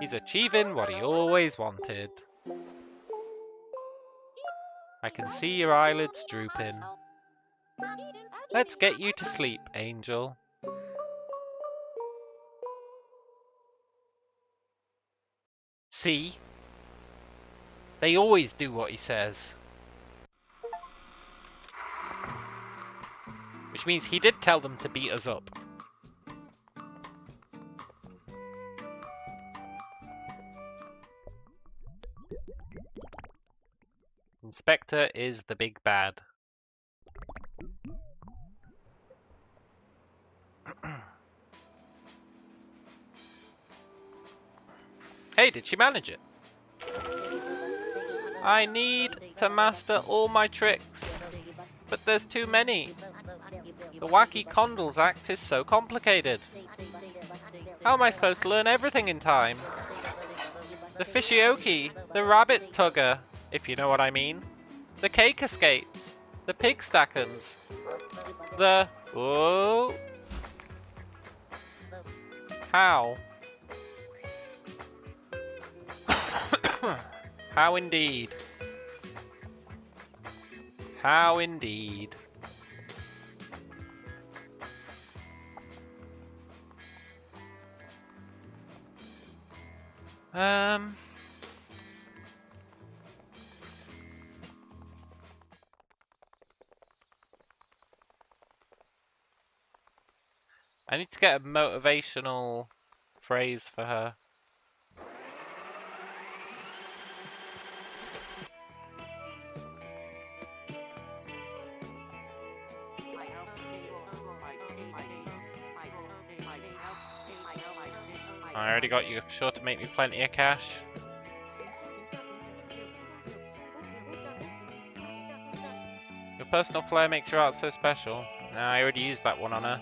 Speaker 1: He's achieving what he always wanted. I can see your eyelids drooping. Let's get you to sleep, Angel. See? They always do what he says. Which means he did tell them to beat us up. Inspector is the big bad. Hey, did she manage it? I need to master all my tricks, but there's too many. The wacky Condals act is so complicated. How am I supposed to learn everything in time? The fishioki, the rabbit tugger, if you know what I mean, the cake escapes, the pig stackums, the... Oh... How? How indeed. How indeed. I need to get a motivational phrase for her. I already got you, sure to make me plenty of cash. Your personal flair makes your art so special. Nah, I already used that one on her.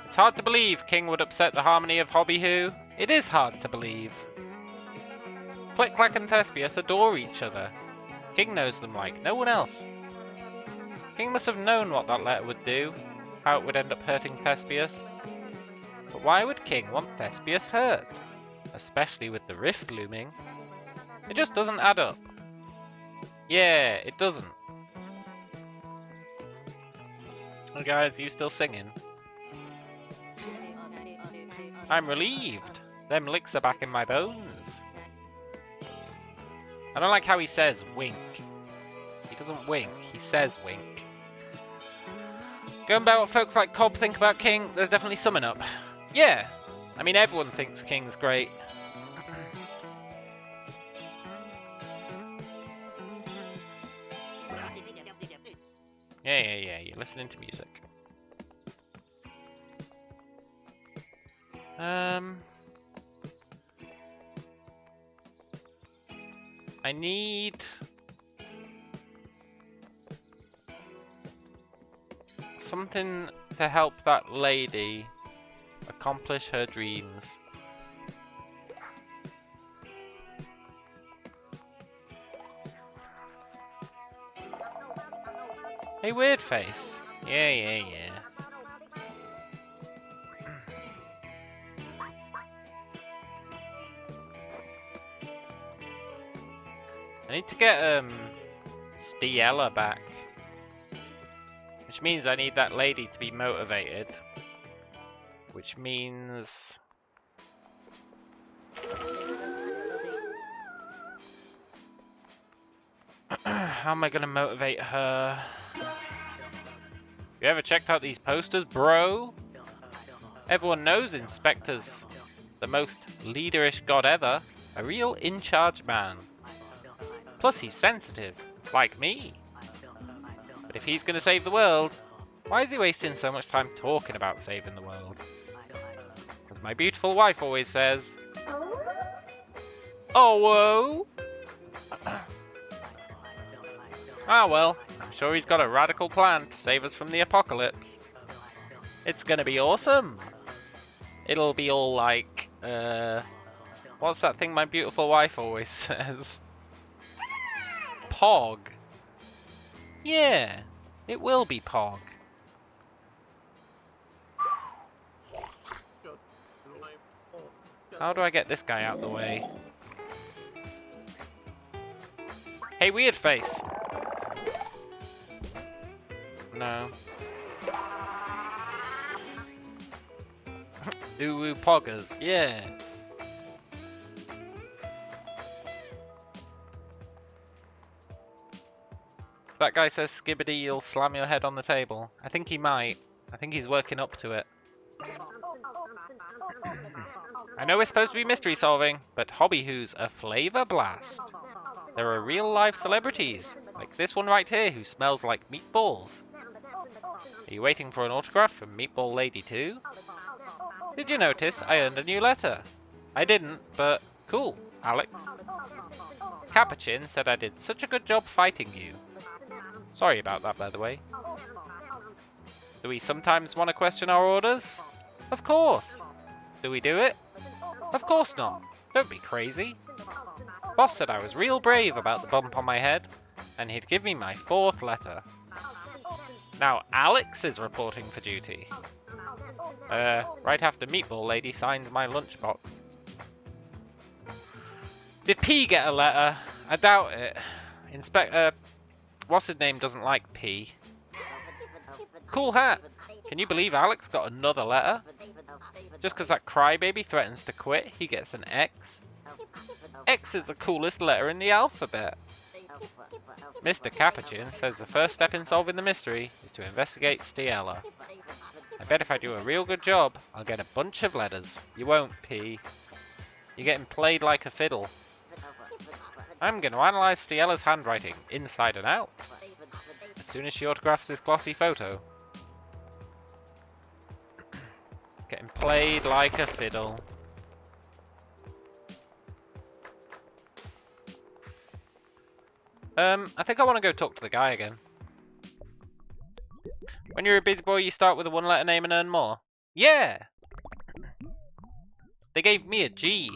Speaker 1: It's hard to believe King would upset the harmony of Hobby Who. It is hard to believe. Click, Clack and Thespius adore each other. King knows them like no one else. King must have known what that letter would do, how it would end up hurting Thespius. But why would King want Thespius hurt? Especially with the rift looming. It just doesn't add up. Yeah, it doesn't. Oh guys, you still singing? I'm relieved. Them licks are back in my bones. I don't like how he says wink. He doesn't wink, he says wink. Going by what folks like Cobb think about King, there's definitely summing up. Yeah, I mean everyone thinks King's great. Yeah, you're listening to music. I need something to help that lady accomplish her dreams. Hey, weird face. Yeah. I need to get Stella back, which means I need that lady to be motivated, which means how am I gonna motivate her? You ever checked out these posters, bro? Everyone knows Inspector's the most leaderish god ever, a real in-charge man. Plus he's sensitive, like me. But if he's gonna save the world, why is he wasting so much time talking about saving the world? As my beautiful wife always says, oh, whoa! Ah well, I'm sure he's got a radical plan to save us from the apocalypse. It's gonna be awesome! It'll be all like, what's that thing my beautiful wife always says? Pog. Yeah, it will be Pog. How do I get this guy out of the way? Hey, weird face. No. Ooh, poggers, yeah. If that guy says skibbity, you'll slam your head on the table. I think he might. I think he's working up to it. I know we're supposed to be mystery solving, but Hobby Who's a flavor blast. There are real life celebrities, like this one right here who smells like meatballs. Are you waiting for an autograph from Meatball Lady too? Did you notice I earned a new letter? I didn't, but cool, Alex. Capuchin said I did such a good job fighting you. Sorry about that, by the way. Do we sometimes want to question our orders? Of course. Do we do it? Of course not. Don't be crazy. Boss said I was real brave about the bump on my head, and he'd give me my 4th letter. Now Alex is reporting for duty. Right after Meatball Lady signs my lunchbox. Did P get a letter? I doubt it. What's his name doesn't like P. Cool hat. Can you believe Alex got another letter? Just because that crybaby threatens to quit, he gets an X. X is the coolest letter in the alphabet. Mr. Capuchin says the first step in solving the mystery is to investigate Stella. I bet if I do a real good job, I'll get a bunch of letters. You won't, P. You're getting played like a fiddle. I'm going to analyze Stella's handwriting, inside and out. soon as she autographs this glossy photo. Getting played like a fiddle. I think I want to go talk to the guy again. When you're a busy boy, you start with a one-letter name and earn more. Yeah! They gave me a G.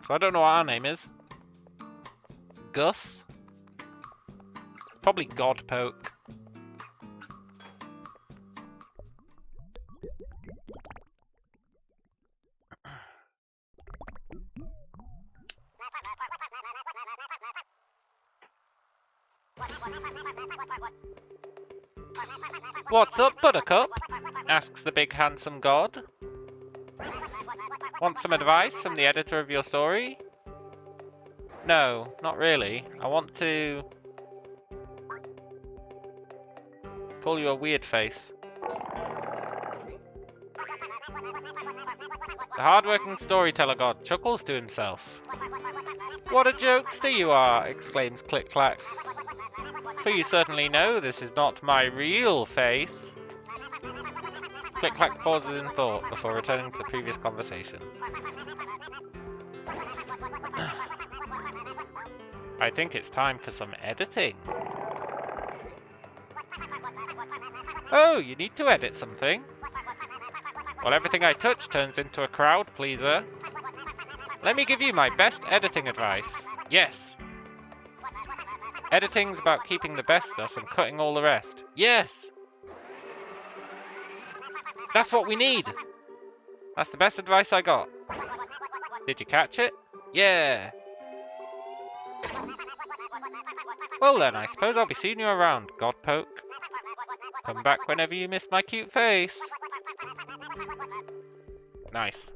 Speaker 1: So I don't know what our name is. Gus? It's probably Godpoke. What's up, Buttercup? Asks the big handsome god. Want some advice from the editor of your story? No, not really. I want to call you a weird face. The hard-working storyteller god chuckles to himself. What a jokester you are! Exclaims Click Clack. But you certainly know this is not my real face. Click Clack pauses in thought before returning to the previous conversation. I think it's time for some editing. Oh, you need to edit something? Well, everything I touch turns into a crowd pleaser. Let me give you my best editing advice. Yes. Editing's about keeping the best stuff and cutting all the rest. Yes! That's what we need! That's the best advice I got. Did you catch it? Yeah! Well then, I suppose I'll be seeing you around, Godpoke. Come back whenever you miss my cute face. Nice.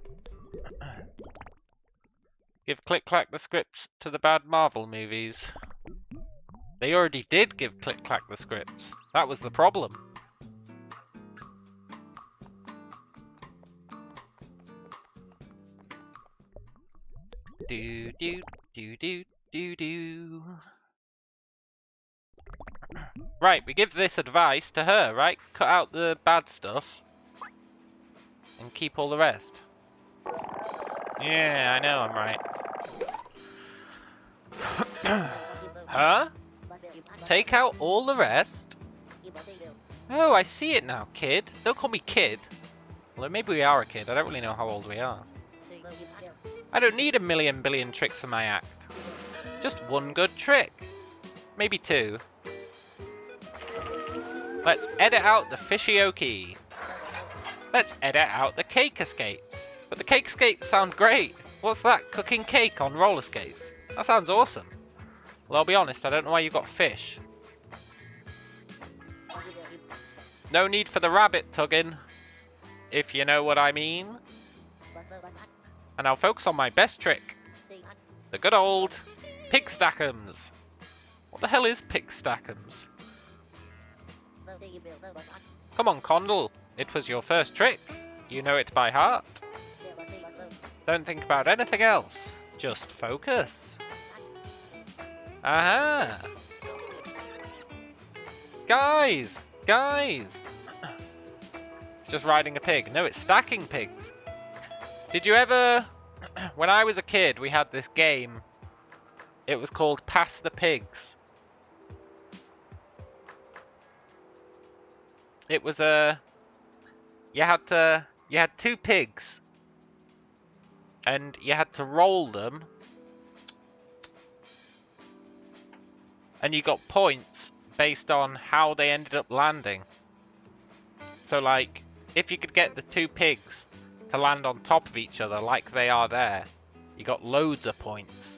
Speaker 1: Give Click Clack the scripts to the bad Marvel movies. They already did give Click Clack the scripts. That was the problem. Do do do do do do. Right, we give this advice to her, right? Cut out the bad stuff and keep all the rest. Yeah, I know I'm right. Huh? Take out all the rest? Oh, I see it now, kid. Don't call me kid. Well, maybe we are a kid. I don't really know how old we are. I don't need a million billion tricks for my act. Just one good trick. Maybe two. Let's edit out the fishy-okey. Let's edit out the cake skates. But the cake skates sound great. What's that? Cooking cake on roller skates? That sounds awesome. Well, I'll be honest, I don't know why you got fish. No need for the rabbit tugging, if you know what I mean. And I'll focus on my best trick. The good old pig stack'ems. What the hell is pig stack'ems? Come on, Condal. It was your first trick. You know it by heart. Don't think about anything else. Just focus. Aha! Guys! Guys! It's just riding a pig. No, it's stacking pigs. Did you ever... When I was a kid, we had this game. It was called Pass the Pigs. It was a... You had two pigs. And you had to roll them. And you got points based on how they ended up landing. So like, if you could get the two pigs to land on top of each other like they are there, you got loads of points.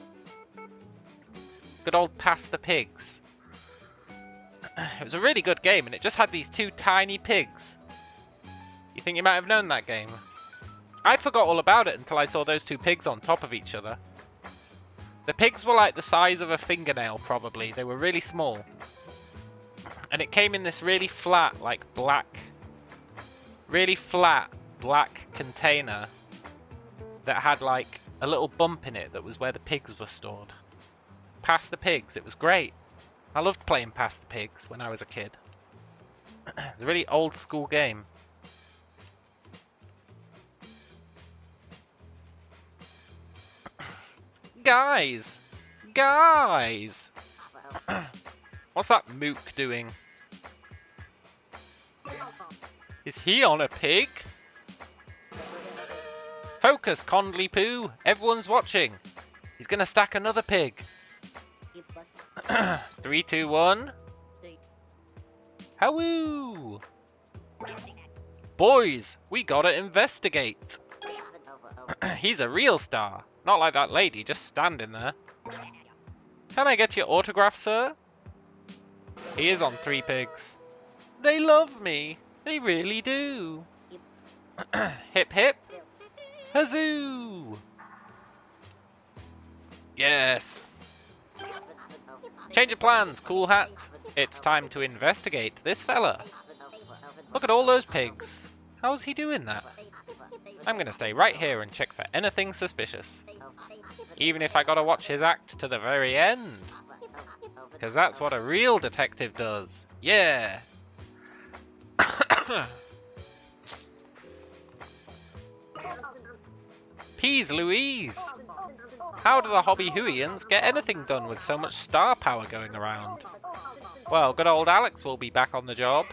Speaker 1: Good old Pass the Pigs. It was a really good game, and it just had these two tiny pigs. You think you might have known that game? I forgot all about it until I saw those two pigs on top of each other. The pigs were like the size of a fingernail, probably. They were really small. And it came in this really flat, like really flat black container that had like a little bump in it that was where the pigs were stored. Pass the Pigs. It was great. I loved playing Pass the Pigs when I was a kid. It's a really old school game. Guys! Guys! What's that mook doing? Is he on a pig? Focus, Condley Poo! Everyone's watching! He's gonna stack another pig. 3, 2, 1. Howoo! Boys, we gotta investigate. He's a real star. Not like that lady just standing there. Can I get your autograph, sir? He is on 3 pigs. They love me. They really do. Hip hip. Huzzoo! Yes. Change of plans, cool hat. It's time to investigate this fella. Look at all those pigs. How's he doing that? I'm gonna stay right here and check for anything suspicious. Even if I gotta watch his act to the very end. Because that's what a real detective does. Yeah! Peas Louise! How do the Hobby Hooians get anything done with so much star power going around? Well, good old Alex will be back on the job.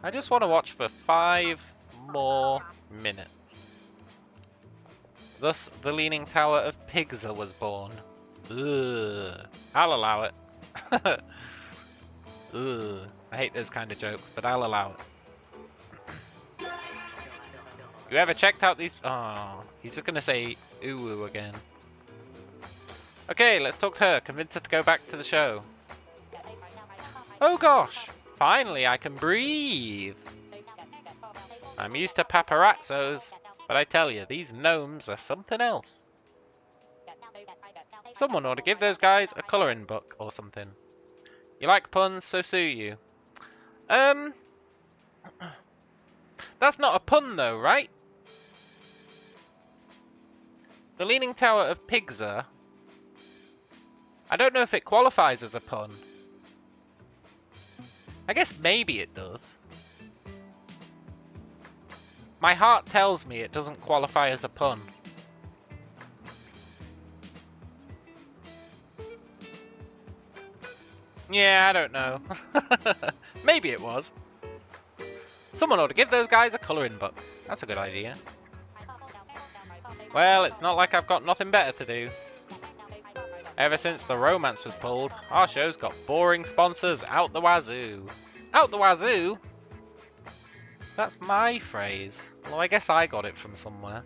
Speaker 1: I just want to watch for 5 more minutes. Thus, the Leaning Tower of Pigsa was born. Ugh. I'll allow it. Ugh. I hate those kind of jokes, but I'll allow it. You ever checked out these... Oh, he's just gonna say ooh again. Okay, let's talk to her. Convince her to go back to the show. Oh gosh! Finally, I can breathe! I'm used to paparazzos, but I tell you, these gnomes are something else. Someone ought to give those guys a colouring book or something. You like puns, so sue you. That's not a pun though, right? The Leaning Tower of Pigsa. I don't know if it qualifies as a pun. I guess maybe it does. My heart tells me it doesn't qualify as a pun. Yeah, I don't know. Maybe it was. Someone ought to give those guys a colouring book. That's a good idea. Well, it's not like I've got nothing better to do. Ever since the romance was pulled, our show's got boring sponsors out the wazoo. Out the wazoo? That's my phrase. Well, I guess I got it from somewhere.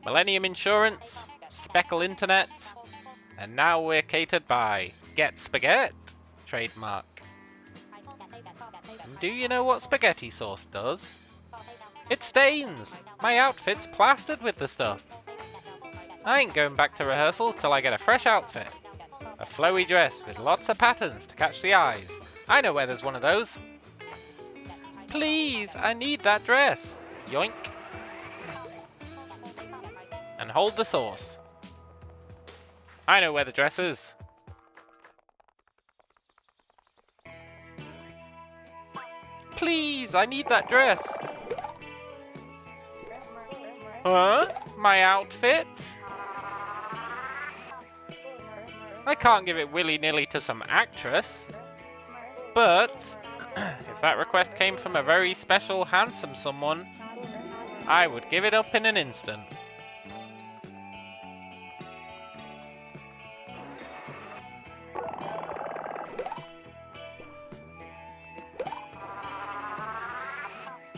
Speaker 1: Millennium Insurance, Speckle Internet, and now we're catered by Get Spaghetti, trademark. And do you know what spaghetti sauce does? It stains! My outfit's plastered with the stuff. I ain't going back to rehearsals till I get a fresh outfit. A flowy dress with lots of patterns to catch the eyes. I know where there's one of those. Please, I need that dress. Yoink. And hold the sauce. I know where the dress is. Please, I need that dress. Huh? My outfit? I can't give it willy-nilly to some actress. But, if that request came from a very special, handsome someone, I would give it up in an instant.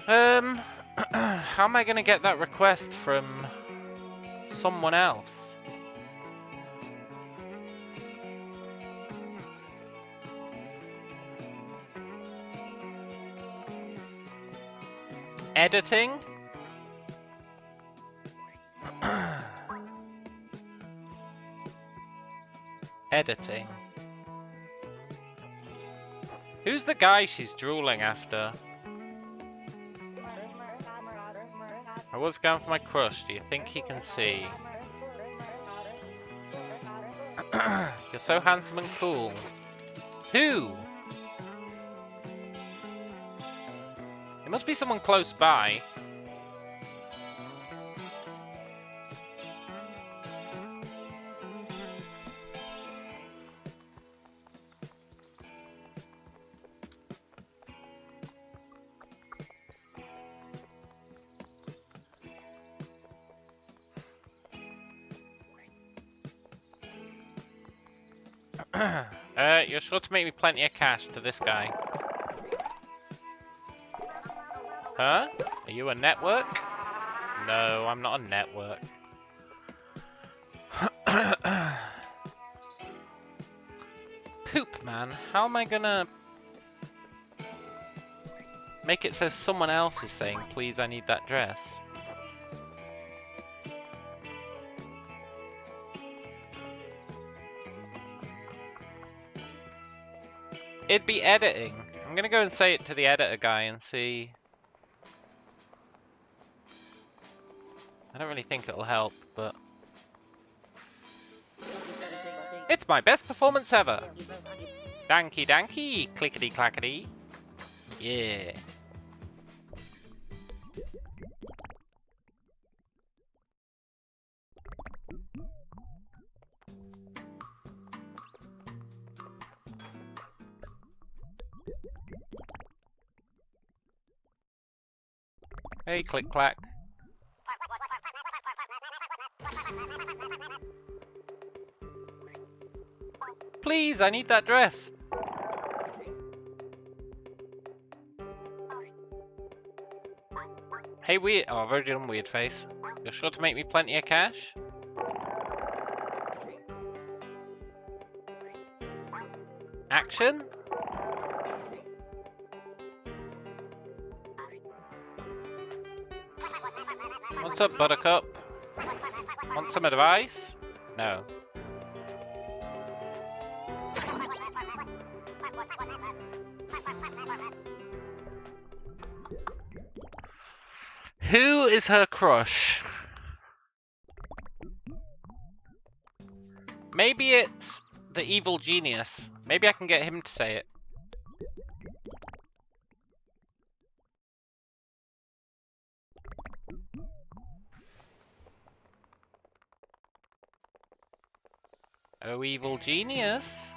Speaker 1: How am I gonna get that request from someone else? Editing? Editing. Who's the guy she's drooling after? I was going for my crush. Do you think he can see? You're so handsome and cool. Who? It must be someone close by. You're sure to make me plenty of cash to this guy. Huh? Are you a network? No, I'm not a network. Poop, man. How am I gonna make it so someone else is saying, please, I need that dress? It'd be editing. I'm gonna go and say it to the editor guy and see. I don't really think it'll help, but it's my best performance ever. Danky danky, clickety clackety. Yeah. Hey, click clack. Please, I need that dress. Hey, weird. Oh, I've already done weird face. You're sure to make me plenty of cash? Action? What's up, Buttercup? Want some advice? No. Who is her crush? Maybe it's the evil genius. Maybe I can get him to say it. Oh, evil genius.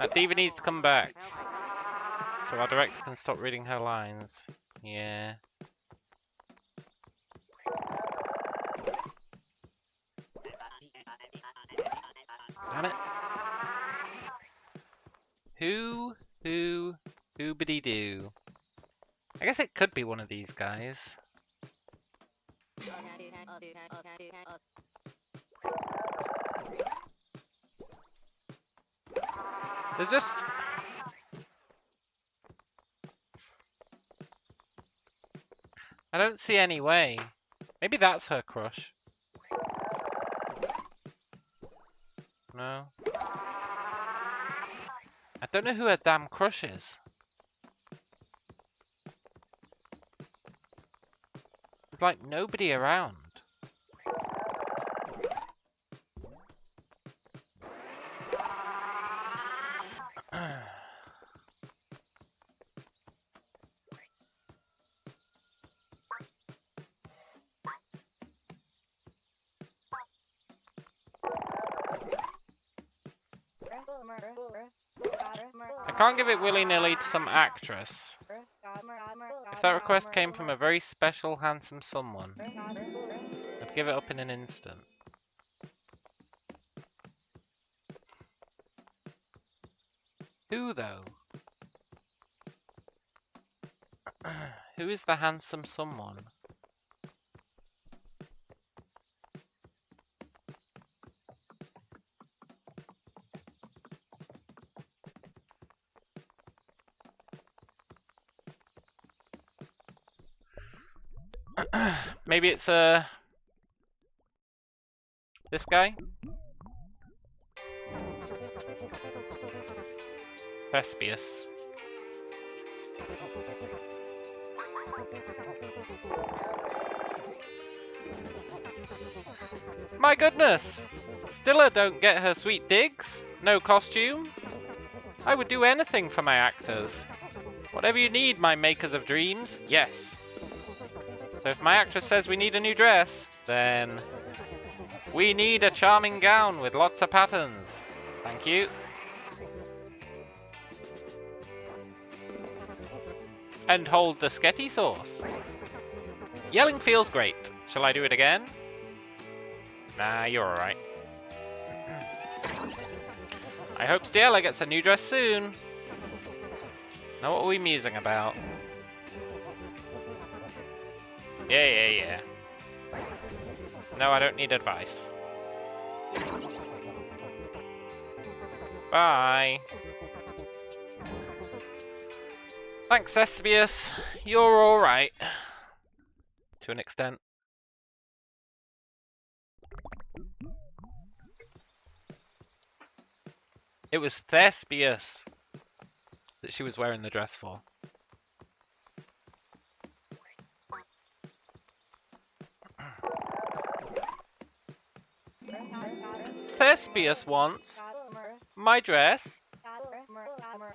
Speaker 1: That diva needs to come back, so our director can stop reading her lines. Yeah. Damn it. Who-biddy-doo. I guess it could be one of these guys. There's just... I don't see any way. Maybe that's her crush. No. I don't know who her damn crush is. There's like nobody around. I can't give it willy-nilly to some actress. If that request came from a very special, handsome someone, I'd give it up in an instant. Who, though? Who is the handsome someone? Maybe it's this guy? Thespius. My goodness! Stilla don't get her sweet digs? No costume? I would do anything for my actors. Whatever you need, my makers of dreams, yes. So if my actress says we need a new dress, then we need a charming gown with lots of patterns. Thank you. And hold the sketty sauce. Yelling feels great. Shall I do it again? Nah, you're alright. I hope Stella gets a new dress soon. Now what are we musing about? Yeah. No, I don't need advice. Bye. Thanks, Thespius. You're alright. To an extent. It was Thespius that she was wearing the dress for. Thespius wants my dress.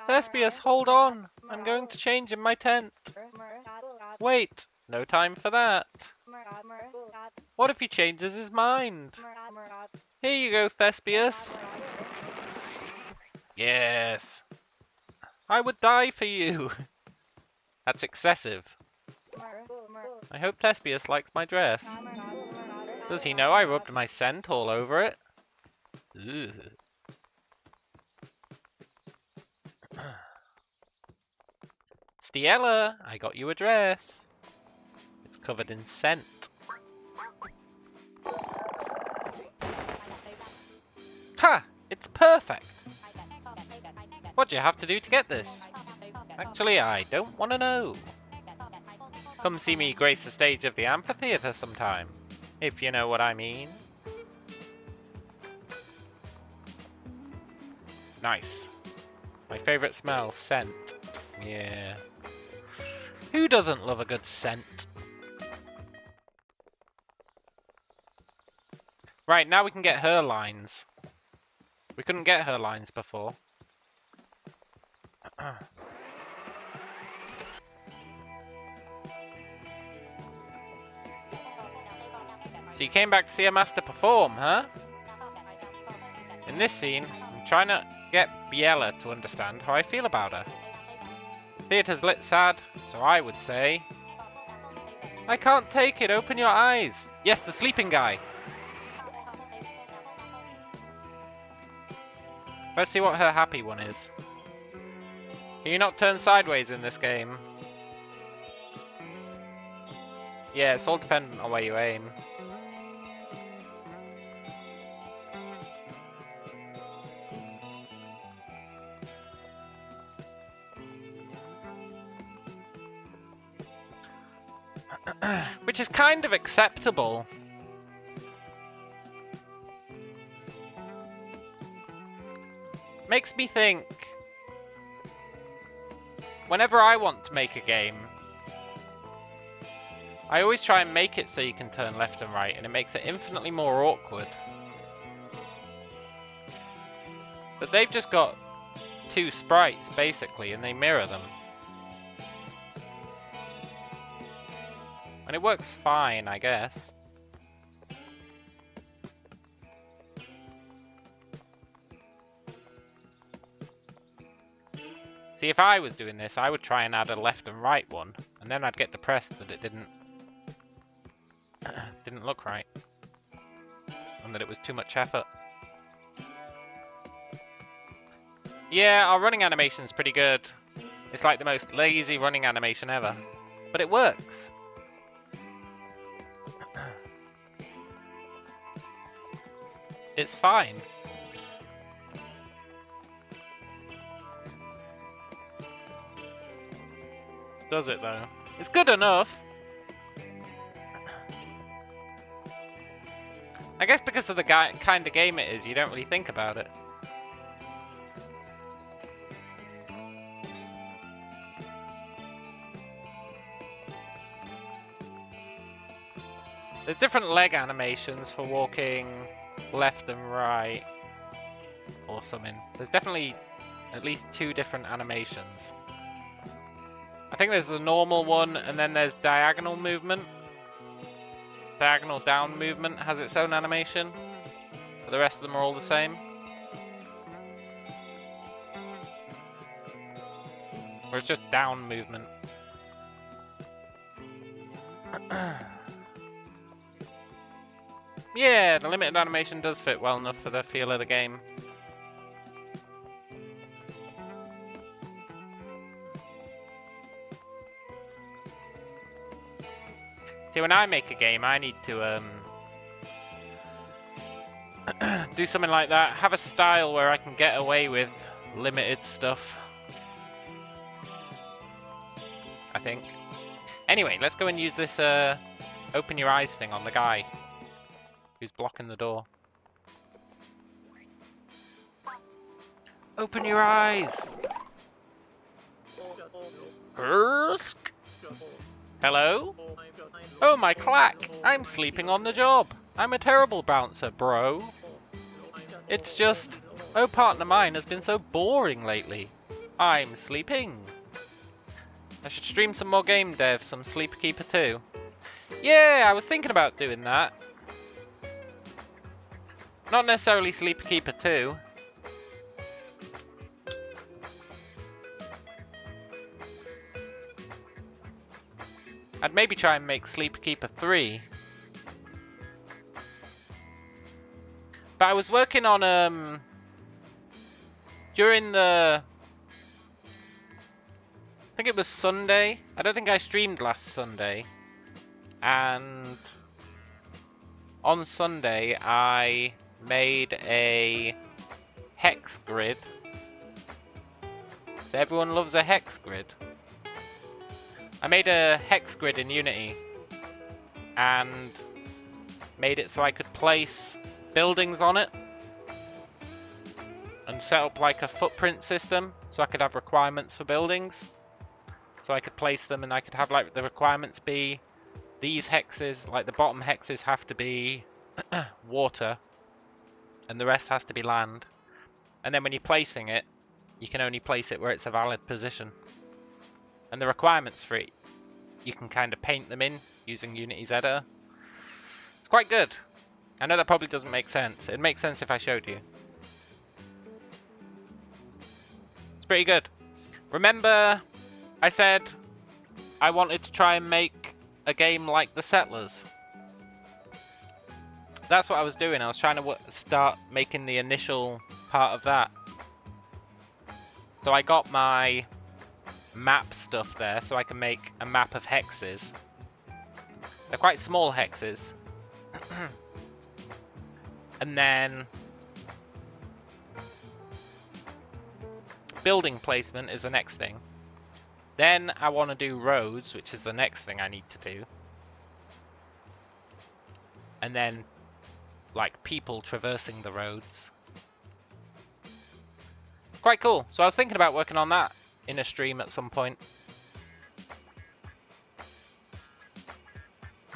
Speaker 1: Thespius, hold on. I'm going to change in my tent. Wait, no time for that. What if he changes his mind? Here you go, Thespius. Yes. I would die for you. That's excessive. I hope Thespius likes my dress. Does he know I rubbed my scent all over it? Ugh. Stella, I got you a dress. It's covered in scent. Ha! It's perfect! What do you have to do to get this? Actually, I don't want to know. Come see me grace the stage of the amphitheater sometime, if you know what I mean. Nice. My favorite smell, scent. Yeah. Who doesn't love a good scent? Right, now we can get her lines. We couldn't get her lines before. So you came back to see a master perform, huh? In this scene, I'm trying to get Biella to understand how I feel about her. Theatre's lit sad, so I would say... I can't take it, open your eyes! Yes, the sleeping guy! Let's see what her happy one is. Can you not turn sideways in this game? Yeah, it's all dependent on where you aim. Which is kind of acceptable. Makes me think, whenever I want to make a game, I always try and make it so you can turn left and right, and it makes it infinitely more awkward. But they've just got two sprites, basically, and they mirror them. And it works fine, I guess. See, if I was doing this, I would try and add a left and right one, and then I'd get depressed that it didn't look right, and that it was too much effort. Yeah, our running animation's pretty good. It's like the most lazy running animation ever, but it works. It's fine. Does it though? It's good enough. I guess because of the kind of game it is, you don't really think about it. There's different leg animations for walking left and right or something. There's definitely at least 2 different animations. I think there's the normal one and then there's diagonal movement. Diagonal down movement has its own animation, but the rest of them are all the same. Or it's just down movement. Yeah, the limited animation does fit well enough for the feel of the game. See, when I make a game, I need to do something like that. Have a style where I can get away with limited stuff. I think. Anyway, let's go and use this open your eyes thing on the guy who's blocking the door. Open your eyes! Ersk? Hello? Oh, my Clack! I'm sleeping on the job. I'm a terrible bouncer, bro. It's just... oh, partner mine has been so boring lately. I'm sleeping. I should stream some more game dev, some Sleeper Keeper 2. Yeah, I was thinking about doing that. Not necessarily Sleeper Keeper 2. I'd maybe try and make Sleeper Keeper 3. But I was working on, during the... I think it was Sunday. I don't think I streamed last Sunday. And on Sunday, I made a hex grid. So everyone loves a hex grid. I made a hex grid in Unity and made it so I could place buildings on it and set up like a footprint system so I could have requirements for buildings. So I could place them and I could have like the requirements be these hexes, like the bottom hexes have to be water and the rest has to be land. And then when you're placing it, you can only place it where it's a valid position. And the requirements for it, you can kind of paint them in using Unity's editor. It's quite good. I know that probably doesn't make sense. It'd make sense if I showed you. It's pretty good. Remember, I said I wanted to try and make a game like the Settlers. That's what I was doing. I was trying to start making the initial part of that. So I got my map stuff there so I can make a map of hexes. They're quite small hexes. And then building placement is the next thing. Then I want to do roads, which is the next thing I need to do. And then like people traversing the roads. It's quite cool. So I was thinking about working on that in a stream at some point.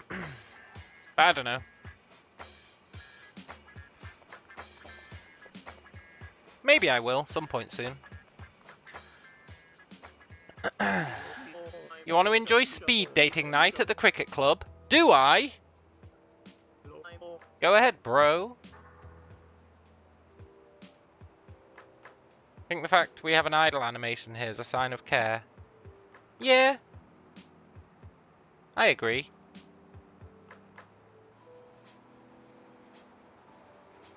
Speaker 1: But I don't know. Maybe I will, some point soon. You want to enjoy speed dating night at the cricket club? Do I? Go ahead, bro. I think the fact we have an idle animation here is a sign of care. Yeah. I agree.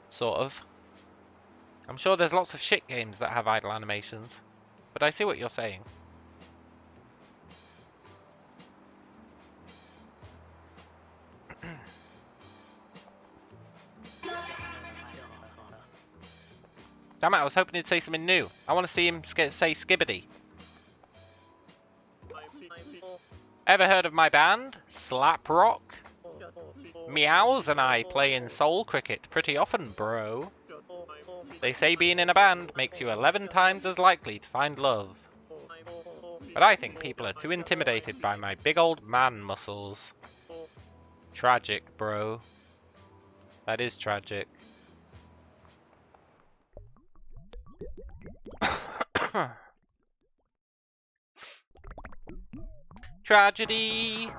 Speaker 1: Sort of. I'm sure there's lots of shit games that have idle animations, but I see what you're saying. Damn it, I was hoping he'd say something new. I want to see him say Skibbity. Ever heard of my band? Slap Rock? Meows and I play in soul cricket pretty often, bro. They say being in a band makes you 11 times as likely to find love. But I think people are too intimidated by my big old man muscles. Tragic, bro. That is tragic. Tragedy!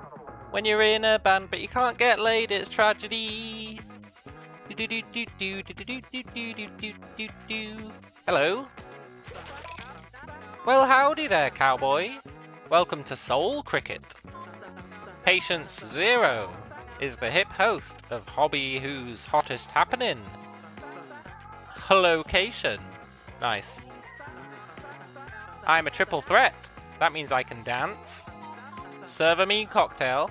Speaker 1: When you're in a band but you can't get laid, it's tragedy! Hello? Well, howdy there, cowboy. Welcome to Soul Cricket. Patience Zero is the hip host of Hobby Who's Hottest Happening. Location. Nice. I'm a triple threat. That means I can dance, serve a mean cocktail,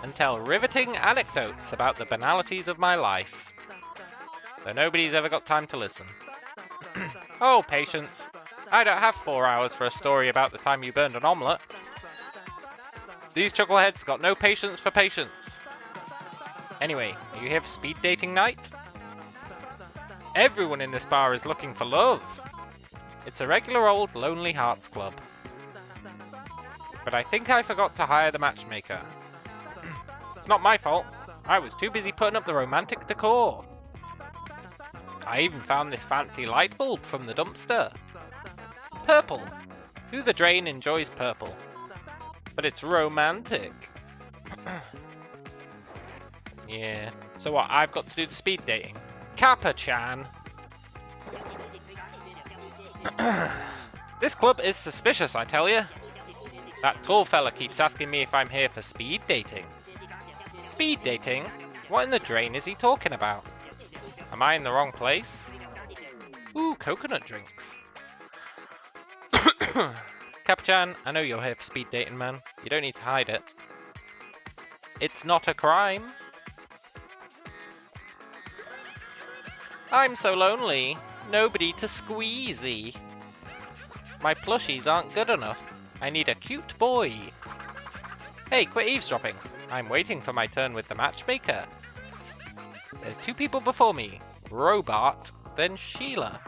Speaker 1: and tell riveting anecdotes about the banalities of my life. So nobody's ever got time to listen. Oh, Patience. I don't have 4 hours for a story about the time you burned an omelette. These chuckleheads got no patience for patience. Anyway, are you here for speed dating night? Everyone in this bar is looking for love. It's a regular old Lonely Hearts Club. But I think I forgot to hire the matchmaker. It's not my fault. I was too busy putting up the romantic decor. I even found this fancy light bulb from the dumpster. Purple. Who the drain enjoys purple? But it's romantic. Yeah. So what, I've got to do the speed dating? Kappa-chan. This club is suspicious, I tell you. That tall fella keeps asking me if I'm here for speed dating. Speed dating? What in the drain is he talking about? Am I in the wrong place? Ooh, coconut drinks. Kappa-chan, I know you're here for speed dating, man. You don't need to hide it. It's not a crime. I'm so lonely. Nobody to squeezy. My plushies aren't good enough. I need a cute boy. Hey, quit eavesdropping. I'm waiting for my turn with the matchmaker. There's 2 people before me. Robot, then Sheila.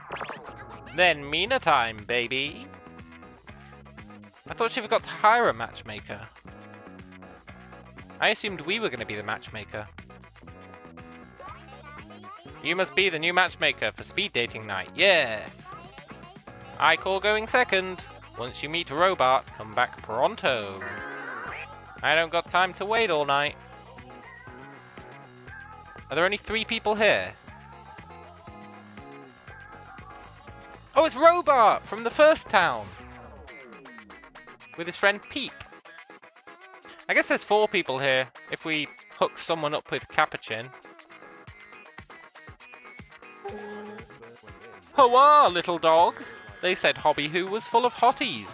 Speaker 1: Then Mina time, baby. I thought she forgot to hire a matchmaker. I assumed we were going to be the matchmaker. You must be the new matchmaker for speed dating night. Yeah. I call going second. Once you meet Robot, come back pronto. I don't got time to wait all night. Are there only 3 people here? Oh, it's Robot from the first town. With his friend Peep. I guess there's 4 people here if we hook someone up with Kappa-chan. Hurrah, little dog! They said Hobby Who was full of hotties.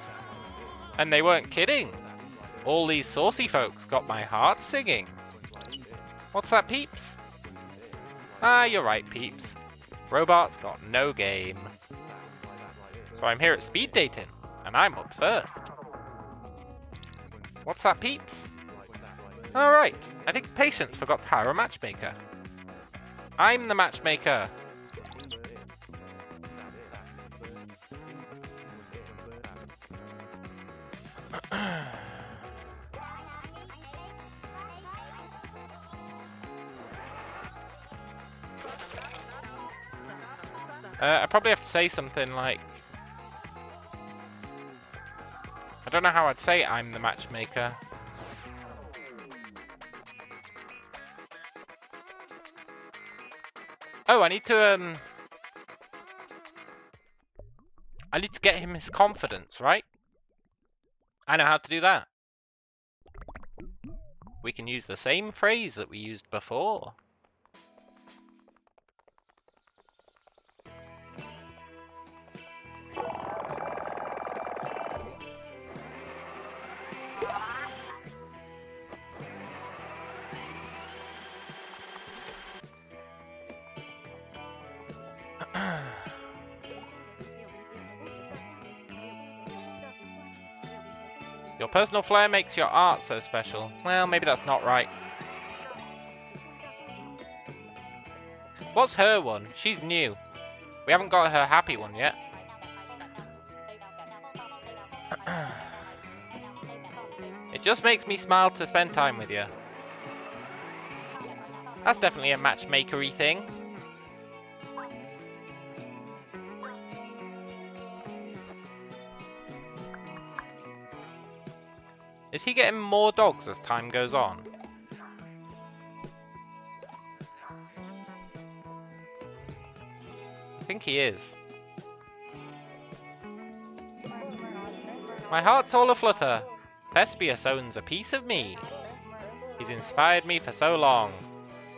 Speaker 1: And they weren't kidding. All these saucy folks got my heart singing. What's that, Peeps? Ah, you're right, Peeps. Robot's got no game. So I'm here at speed dating, and I'm up first. What's that, Peeps? Alright, I think Patience forgot to hire a matchmaker. I'm the matchmaker. I probably have to say something like... I don't know how I'd say I'm the matchmaker. Oh, I need to get him his confidence, right? I know how to do that. We can use the same phrase that we used before. Your personal flair makes your art so special. Well, maybe that's not right. What's her one? She's new. We haven't got her happy one yet. It just makes me smile to spend time with you. That's definitely a matchmaker-y thing. Is he getting more dogs as time goes on? I think he is. My heart's all aflutter. Thespius owns a piece of me. He's inspired me for so long.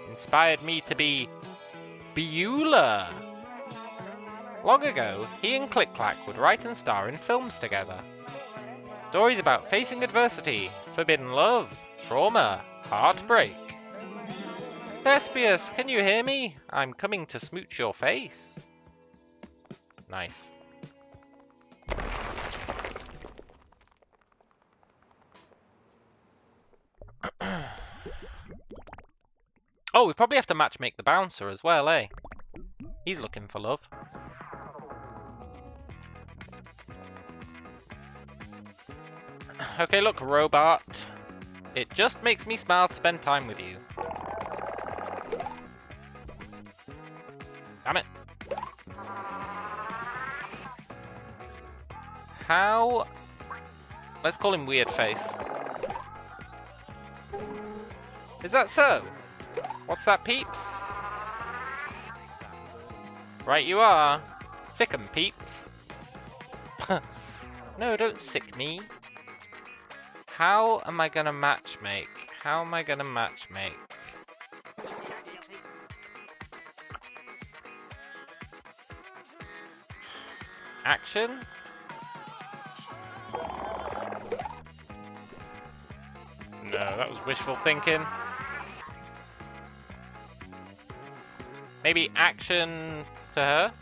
Speaker 1: Inspired me to be Beulah. Long ago, he and Clack would write and star in films together. Stories about facing adversity, forbidden love, trauma, heartbreak. Thespius, can you hear me? I'm coming to smooch your face. Nice. Oh, we probably have to matchmake the bouncer as well, eh? He's looking for love. Okay, look, robot. It just makes me smile to spend time with you. Damn it. How... Let's call him Weird Face. Is that so? What's that, peeps? Right you are. Sick 'em, peeps. No, don't sick me. How am I gonna matchmake? How am I gonna matchmake? Action? No, that was wishful thinking. Maybe action to her?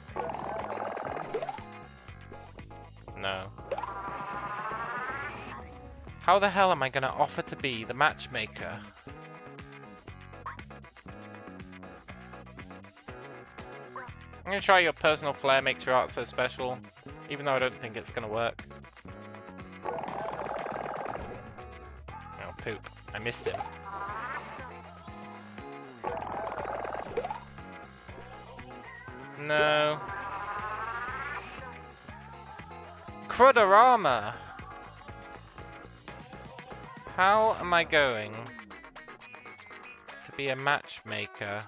Speaker 1: No. How the hell am I gonna offer to be the matchmaker? I'm gonna try your personal flair makes your art so special, even though I don't think it's gonna work. Oh, poop. I missed him. No. Crudorama! How am I going to be a matchmaker?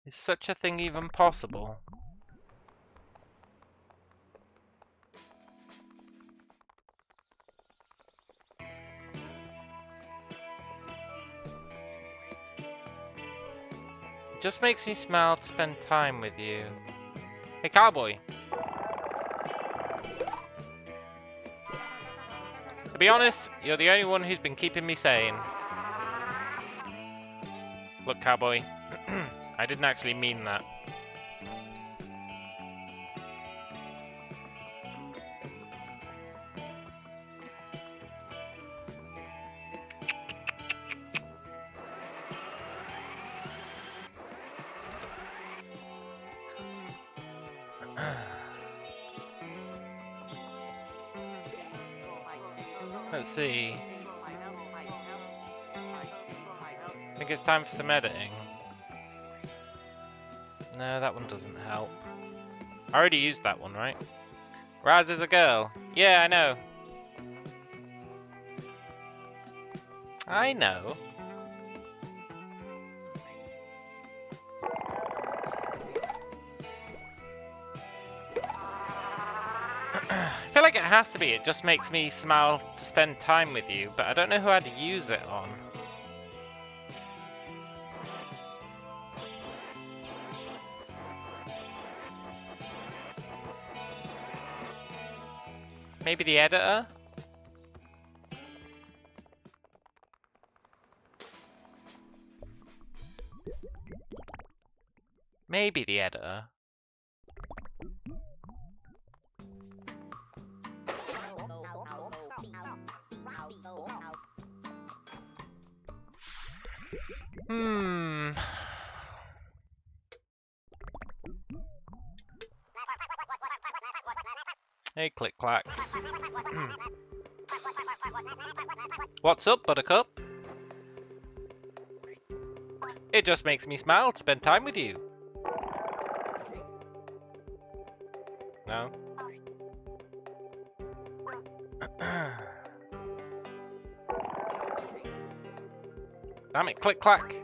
Speaker 1: Is such a thing even possible? Just makes me smile to spend time with you. Hey, cowboy. To be honest, you're the only one who's been keeping me sane. Look, cowboy. I didn't actually mean that. Let's see. I think it's time for some editing. No, that one doesn't help. I already used that one, right? Raz is a girl. Yeah, I know. I know. I feel like it has to be. It just makes me smile to spend time with you, but I don't know who I'd use it on. Maybe the editor? Maybe the editor. Hey, Click Clack. What's up, Buttercup? It just makes me smile to spend time with you. No? Damn it, Click Clack.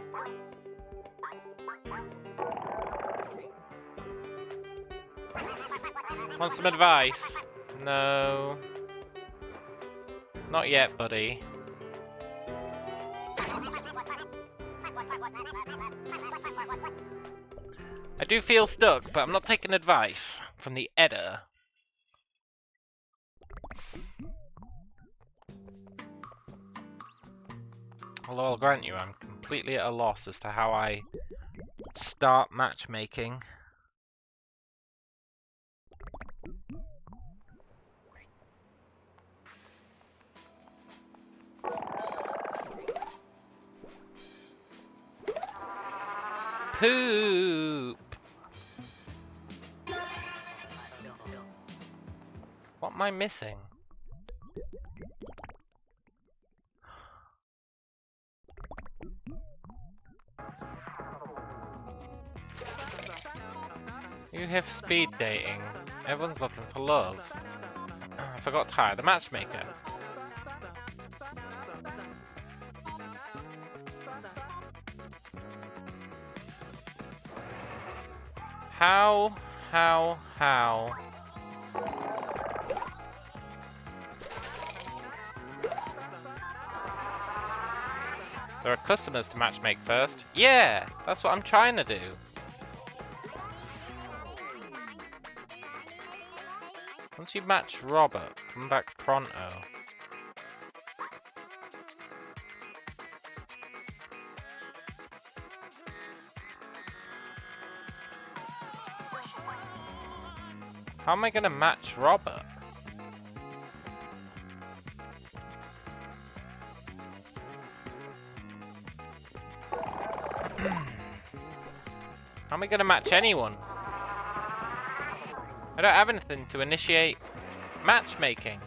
Speaker 1: Want some advice? No. Not yet, buddy. I do feel stuck, but I'm not taking advice from the editor. Although I'll grant you, I'm completely at a loss as to how I start matchmaking. Poop! What am I missing? You have speed dating. Everyone's looking for love. I forgot to hire the matchmaker. How? There are customers to matchmake first. Yeah, that's what I'm trying to do. Once you match Robert, come back pronto. How am I gonna match Robert? How am I gonna match anyone? I don't have anything to initiate matchmaking.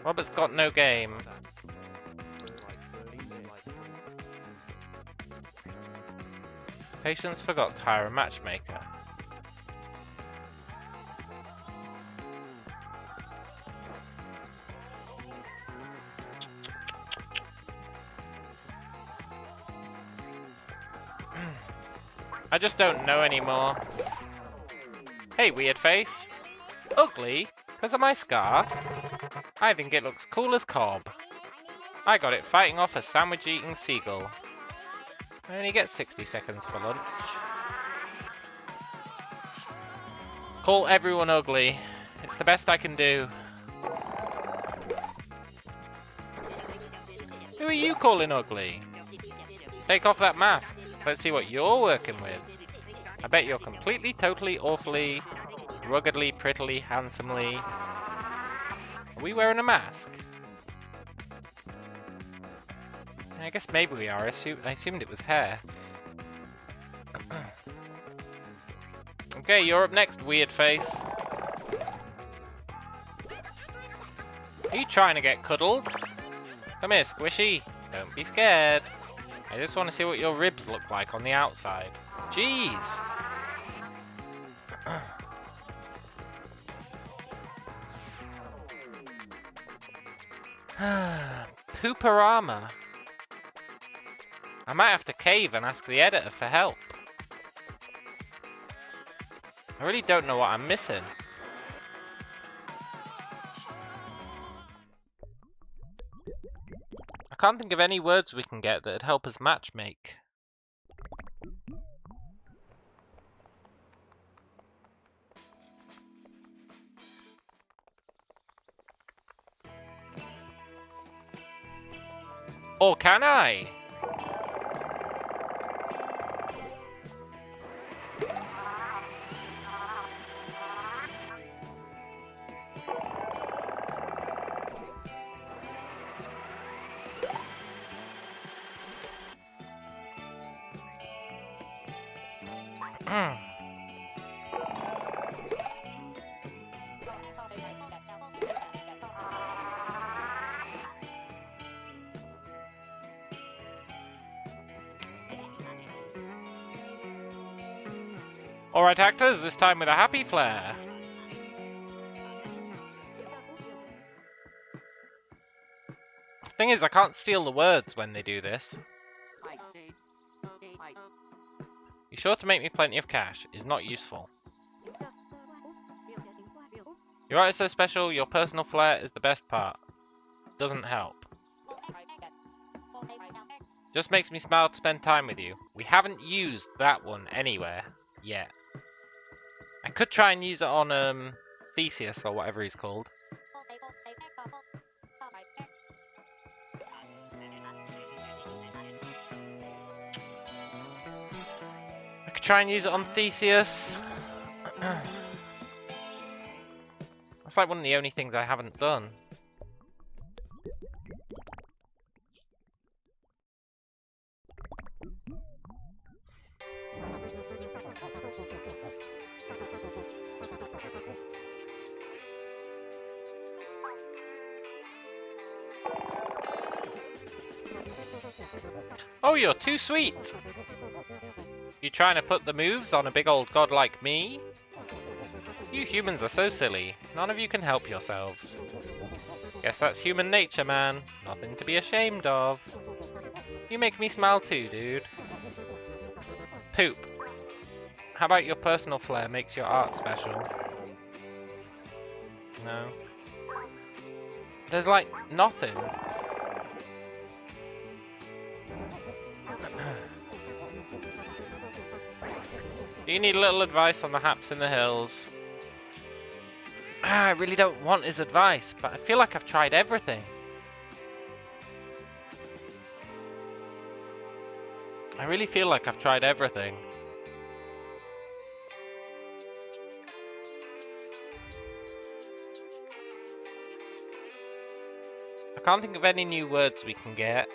Speaker 1: Robert's got no game. Patience forgot to hire a matchmaker. I just don't know anymore. Hey, weird face. Ugly? Because of my scar? I think it looks cool as cob. I got it fighting off a sandwich-eating seagull. I only get 60 seconds for lunch. Call everyone ugly. It's the best I can do. Who are you calling ugly? Take off that mask. Let's see what you're working with. I bet you're completely, totally, awfully, ruggedly, prettily, handsomely. Are we wearing a mask? I guess maybe we are. I assumed it was hair. Okay, you're up next, weird face. Are you trying to get cuddled? Come here, Squishy. Don't be scared. I just want to see what your ribs look like on the outside. Jeez! Pooperama. I might have to cave and ask the editor for help. I really don't know what I'm missing. I can't think of any words we can get that'd help us matchmake. Or can I? Alright actors, this time with a happy flair. Thing is, I can't steal the words when they do this. Be sure to make me plenty of cash. Is not useful. Your art is so special, your personal flair is the best part. Doesn't help. Just makes me smile to spend time with you. We haven't used that one anywhere yet. I could try and use it on Thespius or whatever he's called. I could try and use it on Thespius. That's like one of the only things I haven't done. Oh, you're too sweet! You trying to put the moves on a big old god like me? You humans are so silly. None of you can help yourselves. Guess that's human nature, man. Nothing to be ashamed of. You make me smile too, dude. Poop. How about your personal flair makes your art special? No. There's like nothing. Do you need a little advice on the haps in the hills? I really don't want his advice, but I feel like I've tried everything. I really feel like I've tried everything. I can't think of any new words we can get.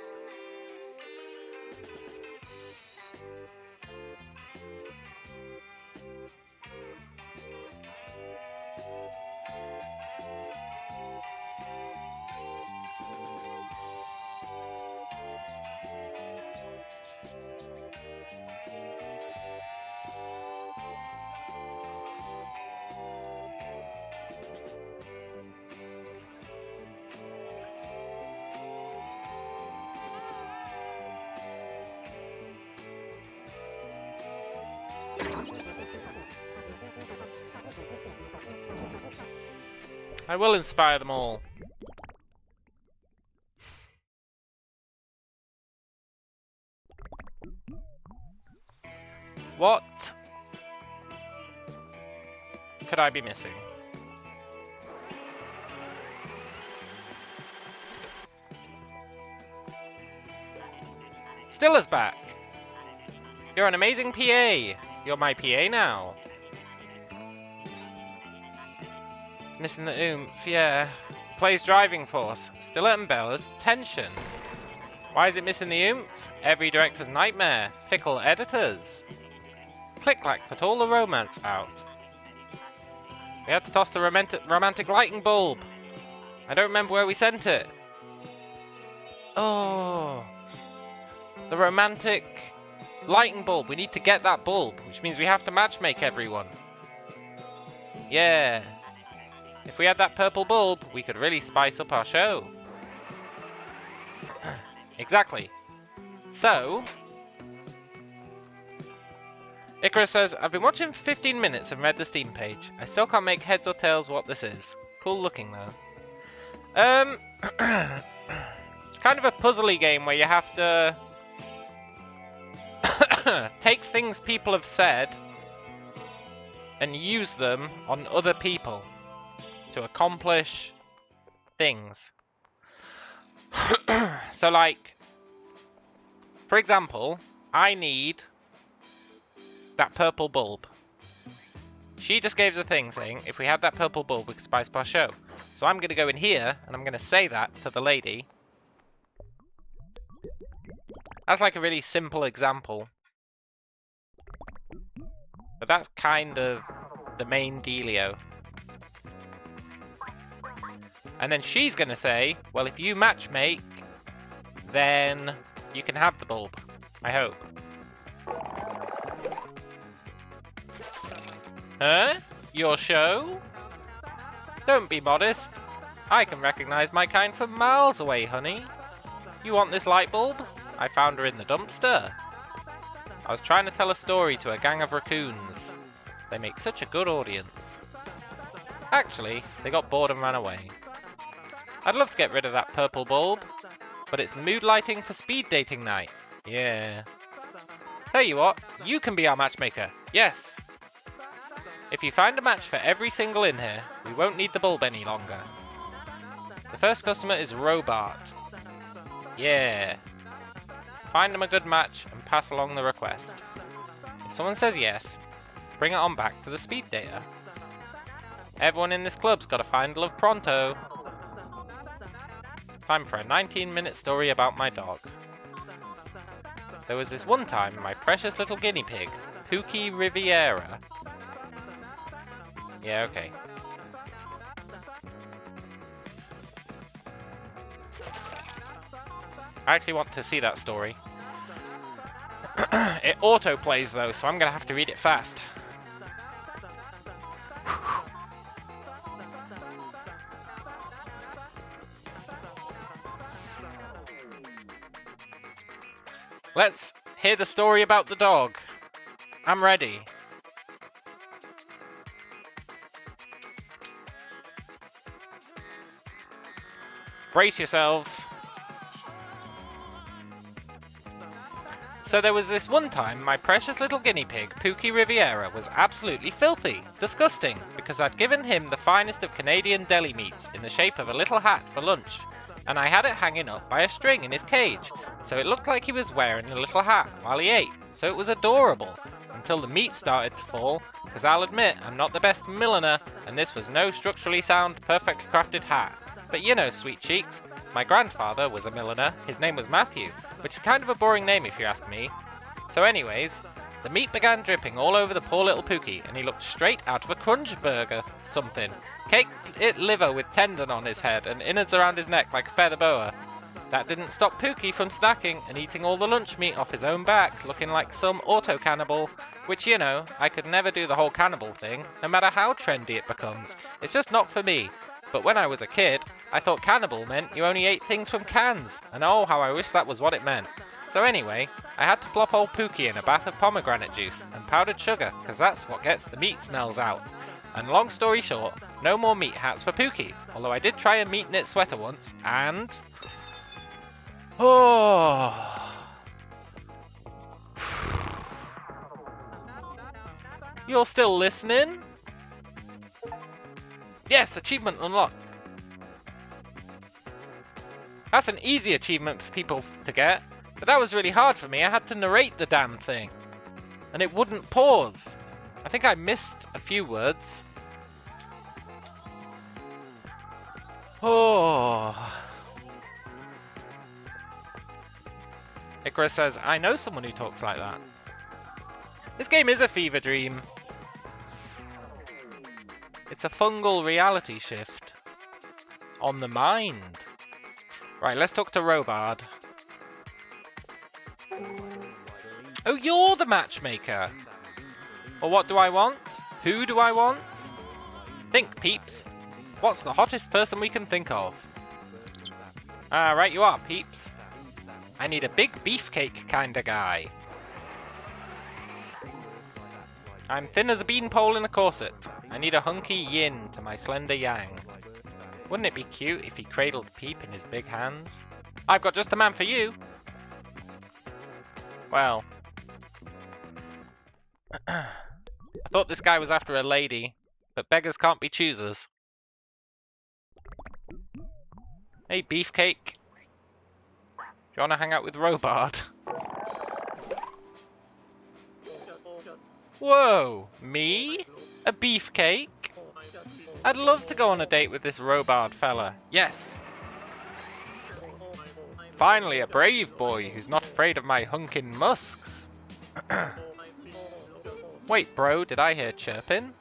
Speaker 1: I will inspire them all. What could I be missing? Stellaris back. You're an amazing PA. You're my PA now. Missing the oomph, yeah. Plays driving force. Stilla and Bella's tension. Why is it missing the oomph? Every director's nightmare. Fickle editors. Clack put all the romance out. We had to toss the romantic lighting bulb. I don't remember where we sent it. Oh. The romantic lighting bulb. We need to get that bulb, which means we have to matchmake everyone. Yeah. If we had that purple bulb, we could really spice up our show. Exactly. So, Icarus says, I've been watching 15 minutes and read the Steam page. I still can't make heads or tails what this is. Cool looking though. It's kind of a puzzly game where you have to take things people have said and use them on other people to accomplish things. So like, for example, I need that purple bulb. She just gave us a thing saying, if we had that purple bulb, we could spice up our show. So I'm going to go in here, and I'm going to say that to the lady. That's like a really simple example. But that's kind of the main dealio. And then she's going to say, well, if you matchmake, then you can have the bulb. I hope. Huh? Your show? Don't be modest. I can recognize my kind from miles away, honey. You want this light bulb? I found her in the dumpster. I was trying to tell a story to a gang of raccoons. They make such a good audience. Actually, they got bored and ran away. I'd love to get rid of that purple bulb, but it's mood lighting for speed dating night. Yeah. Tell you what, you can be our matchmaker. Yes. If you find a match for every single in here, we won't need the bulb any longer. The first customer is Robart. Yeah. Find them a good match and pass along the request. If someone says yes, bring it on back to the speed data. Everyone in this club's got to find love pronto. Time for a 19-minute story about my dog. There was this one time my precious little guinea pig, Pookie Riviera. Yeah, okay. I actually want to see that story. It auto-plays though, so I'm gonna have to read it fast. Let's hear the story about the dog. I'm ready. Brace yourselves. So there was this one time my precious little guinea pig, Pookie Riviera, was absolutely filthy, disgusting, because I'd given him the finest of Canadian deli meats in the shape of a little hat for lunch, and I had it hanging up by a string in his cage, so it looked like he was wearing a little hat while he ate, so it was adorable, until the meat started to fall, because I'll admit I'm not the best milliner, and this was no structurally sound, perfectly crafted hat. But you know, sweet cheeks, my grandfather was a milliner, his name was Matthew, which is kind of a boring name if you ask me. So anyways, the meat began dripping all over the poor little Pookie, and he looked straight out of a crunch burger something. Caked it liver with tendon on his head and innards around his neck like a feather boa. That didn't stop Pookie from snacking and eating all the lunch meat off his own back, looking like some auto-cannibal, which, you know, I could never do the whole cannibal thing, no matter how trendy it becomes. It's just not for me. But when I was a kid, I thought cannibal meant you only ate things from cans, and oh, how I wish that was what it meant. So anyway, I had to plop old Pookie in a bath of pomegranate juice and powdered sugar, because that's what gets the meat smells out. And long story short, no more meat hats for Pookie, although I did try a meat knit sweater once, and... oh... You're still listening? Yes, achievement unlocked. That's an easy achievement for people to get, but that was really hard for me. I had to narrate the damn thing, and it wouldn't pause. I think I missed a few words. Oh. Icarus says, I know someone who talks like that. This game is a fever dream. It's a fungal reality shift on the mind. Right, let's talk to Robard. Oh, you're the matchmaker. Well, what do I want? Who do I want? Think, peeps. What's the hottest person we can think of? Ah, right you are, peeps. I need a big beefcake kinda guy. I'm thin as a beanpole in a corset. I need a hunky yin to my slender yang. Wouldn't it be cute if he cradled Peep in his big hands? I've got just the man for you! Well... I thought this guy was after a lady, but beggars can't be choosers. Hey, Beefcake. Do you want to hang out with Robard? Whoa! Me? A beefcake? I'd love to go on a date with this Robard fella. Yes! Finally, a brave boy who's not afraid of my hunkin' musks. Wait, bro, did I hear chirping?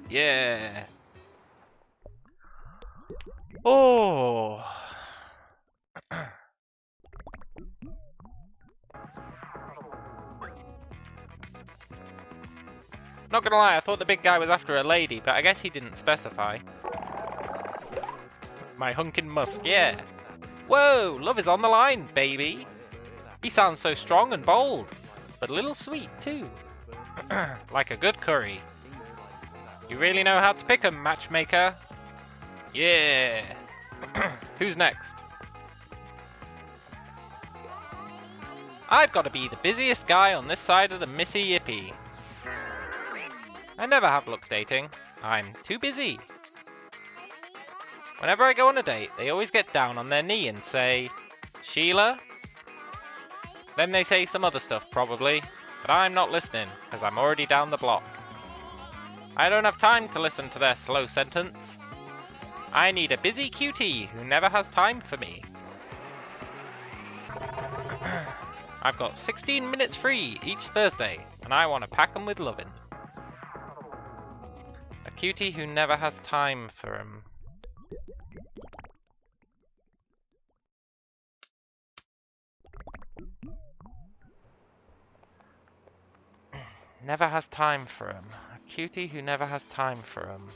Speaker 1: Yeah. Oh. Not gonna lie, I thought the big guy was after a lady, but I guess he didn't specify. My hunkin' musk, yeah. Whoa, love is on the line, baby. He sounds so strong and bold, but a little sweet too. Like a good curry. You really know how to pick 'em, matchmaker. Yeah. Who's next? I've got to be the busiest guy on this side of the Missy Yippee. I never have luck dating. I'm too busy. Whenever I go on a date, they always get down on their knee and say, Sheila? Then they say some other stuff, probably, but I'm not listening, because I'm already down the block. I don't have time to listen to their slow sentence. I need a busy cutie who never has time for me. I've got 16 minutes free each Thursday, and I want to pack 'em with lovin'. A cutie who never has time for 'em. Never has time for 'em. A cutie who never has time for 'em.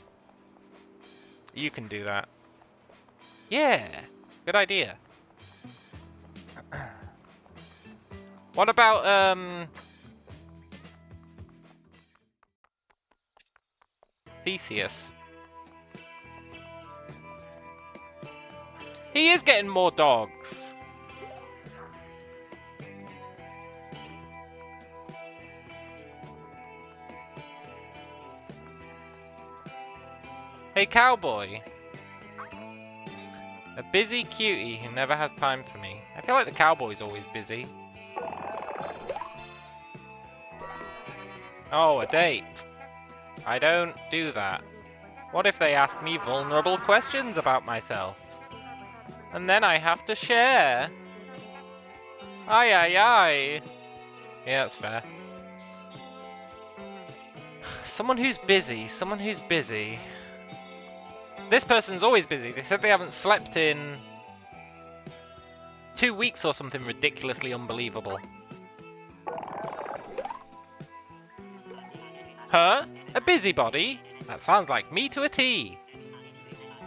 Speaker 1: You can do that. Yeah, good idea. What about, Thespius? He is getting more dogs. Hey, cowboy. A busy cutie who never has time for me. I feel like the cowboy's always busy. Oh, a date. I don't do that. What if they ask me vulnerable questions about myself? And then I have to share. Aye, aye, aye. Yeah, that's fair. Someone who's busy. Someone who's busy. This person's always busy. They said they haven't slept in 2 weeks or something ridiculously unbelievable. Huh? A busybody? That sounds like me to a T.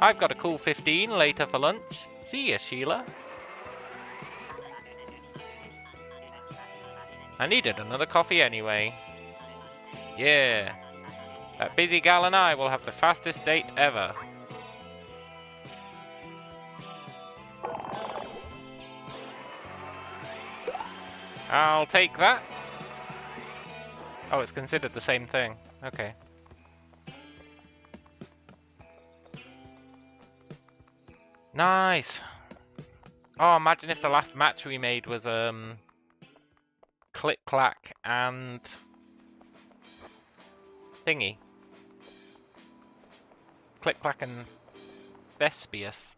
Speaker 1: I've got a cool 15 later for lunch. See ya, Sheila. I needed another coffee anyway. Yeah. That busy gal and I will have the fastest date ever. I'll take that. Oh, it's considered the same thing. Okay. Nice. Oh, imagine if the last match we made was Click, Clack, and thingy. Click, Clack, and Thespius.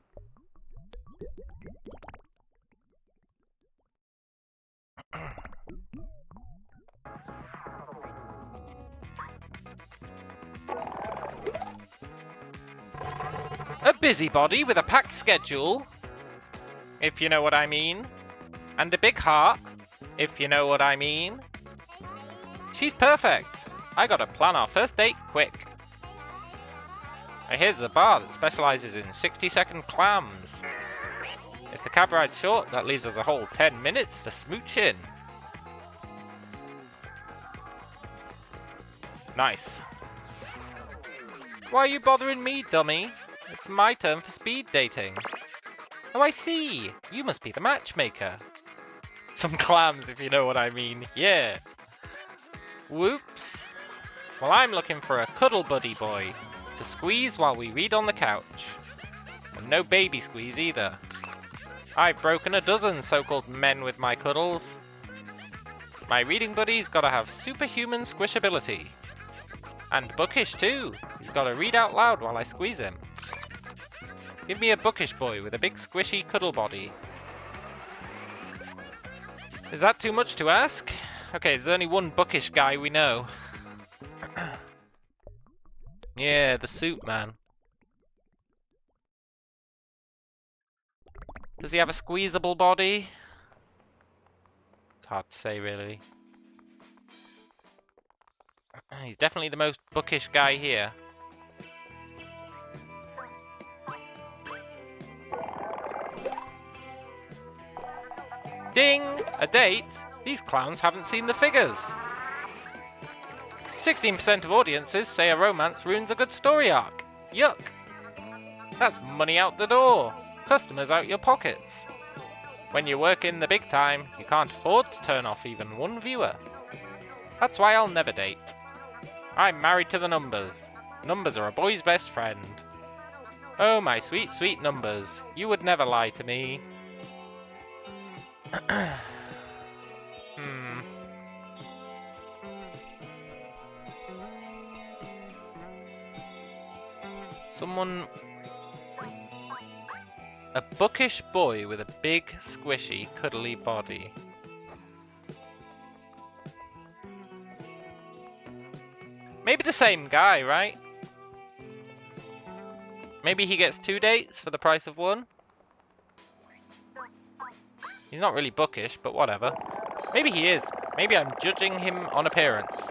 Speaker 1: A busybody with a packed schedule, if you know what I mean, and a big heart, if you know what I mean. She's perfect. I gotta plan our first date quick. I hear there's a bar that specializes in 60-second clams. If the cab ride's short, that leaves us a whole 10 minutes for smooching. Nice. Why are you bothering me, dummy? It's my turn for speed dating. Oh, I see. You must be the matchmaker. Some clams, if you know what I mean. Yeah. Whoops. Well, I'm looking for a cuddle buddy boy to squeeze while we read on the couch. And no baby squeeze either. I've broken a dozen so-called men with my cuddles. My reading buddy's gotta have superhuman squishability. And bookish too. He's gotta read out loud while I squeeze him. Give me a bookish boy with a big squishy cuddle body. Is that too much to ask? Okay, there's only one bookish guy we know. Yeah, the suit man. Does he have a squeezable body? It's hard to say, really. He's definitely the most bookish guy here. Ding! A date? These clowns haven't seen the figures. 16% of audiences say a romance ruins a good story arc. Yuck! That's money out the door. Customers out your pockets. When you work in the big time, you can't afford to turn off even one viewer. That's why I'll never date. I'm married to the numbers. Numbers are a boy's best friend. Oh, my sweet, sweet numbers. You would never lie to me. Someone... A bookish boy with a big, squishy, cuddly body. Maybe the same guy, right? Maybe he gets 2 dates for the price of 1? He's not really bookish, but whatever. Maybe he is. Maybe I'm judging him on appearance.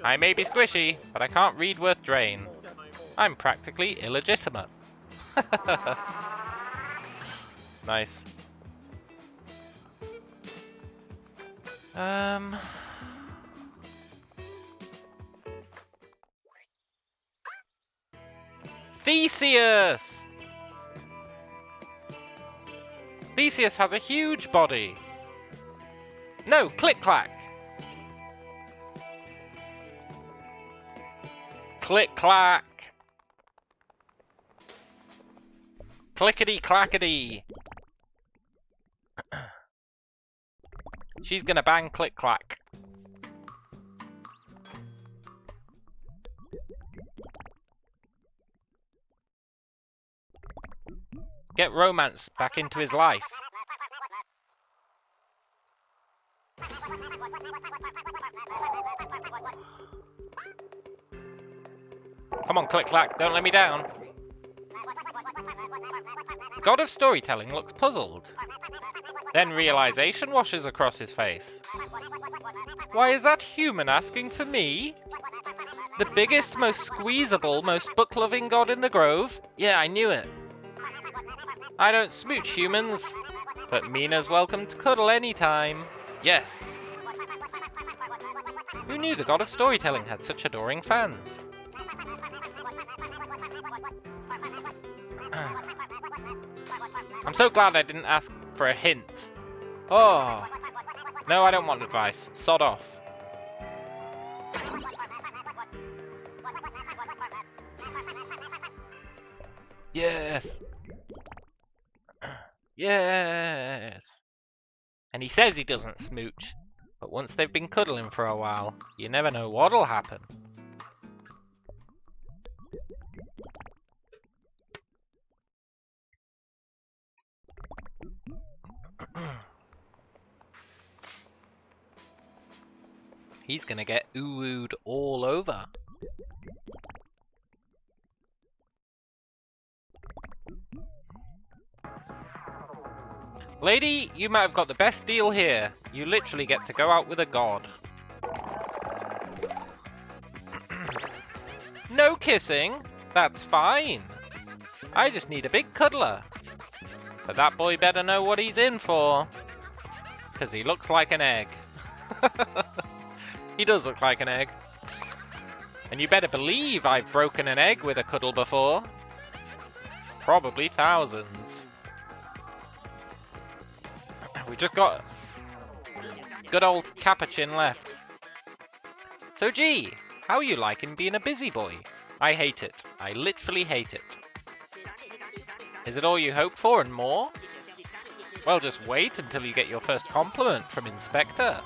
Speaker 1: I may be squishy, but I can't read worth drain. I'm practically illegitimate. Nice. Thespius! Thespius has a huge body. No, Clack. Clack. Clickety clackety. She's gonna bang Clack. Get romance back into his life. Come on, Clack, don't let me down. The god of storytelling looks puzzled. Then realization washes across his face. Why is that human asking for me? The biggest, most squeezable, most book-loving god in the grove? Yeah, I knew it. I don't smooch humans, but Mina's welcome to cuddle anytime. Yes. Who knew the god of storytelling had such adoring fans? I'm so glad I didn't ask for a hint. Oh. No, I don't want advice. Sod off. Yes. Yes. And he says he doesn't smooch, but once they've been cuddling for a while, you never know what'll happen. He's gonna get ooh-ooed all over. Lady, you might have got the best deal here. You literally get to go out with a god. No kissing? That's fine. I just need a big cuddler. But that boy better know what he's in for. 'Cause he looks like an egg. He does look like an egg. And you better believe I've broken an egg with a cuddle before. Probably thousands. We just got good old Capuchin left. So gee, how are you liking being a busy boy? I hate it. I literally hate it. Is it all you hope for and more? Well, just wait until you get your first compliment from Inspector.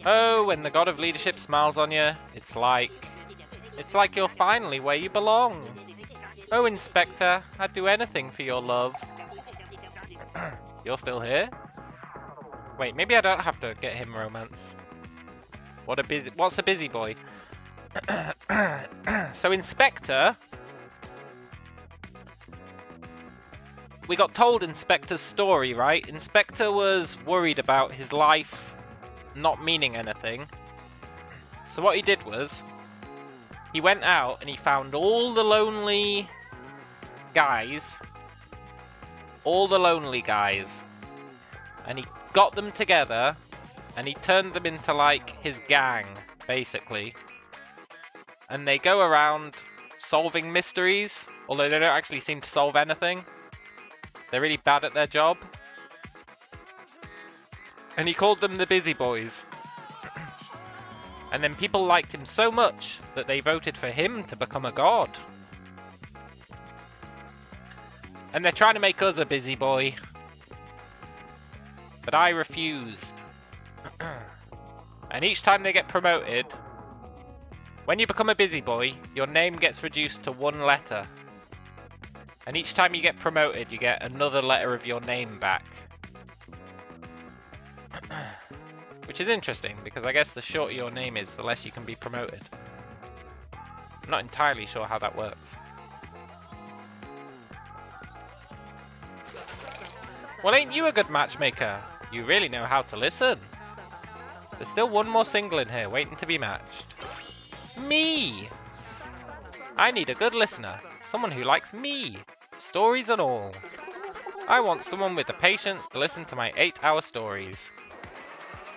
Speaker 1: Oh, when the god of leadership smiles on you, it's like you're finally where you belong. Oh, Inspector, I'd do anything for your love. You're still here? Wait, maybe I don't have to get him romance. What's a busy boy? So Inspector... We got told Inspector's story, right? Inspector was worried about his life not meaning anything. So what he did was, he went out and he found all the lonely guys. And he got them together and he turned them into like his gang, basically. And they go around solving mysteries, although they don't actually seem to solve anything. They're really bad at their job. And he called them the Busy Boys. And then people liked him so much that they voted for him to become a god. And they're trying to make us a busy boy. But I refused. And each time they get promoted, when you become a busy boy, your name gets reduced to 1 letter. And each time you get promoted, you get another letter of your name back. Which is interesting, because I guess the shorter your name is, the less you can be promoted. I'm not entirely sure how that works. Well, ain't you a good matchmaker? You really know how to listen. There's still one more single in here waiting to be matched. Me! I need a good listener. Someone who likes me. Stories and all. I want someone with the patience to listen to my 8-hour stories.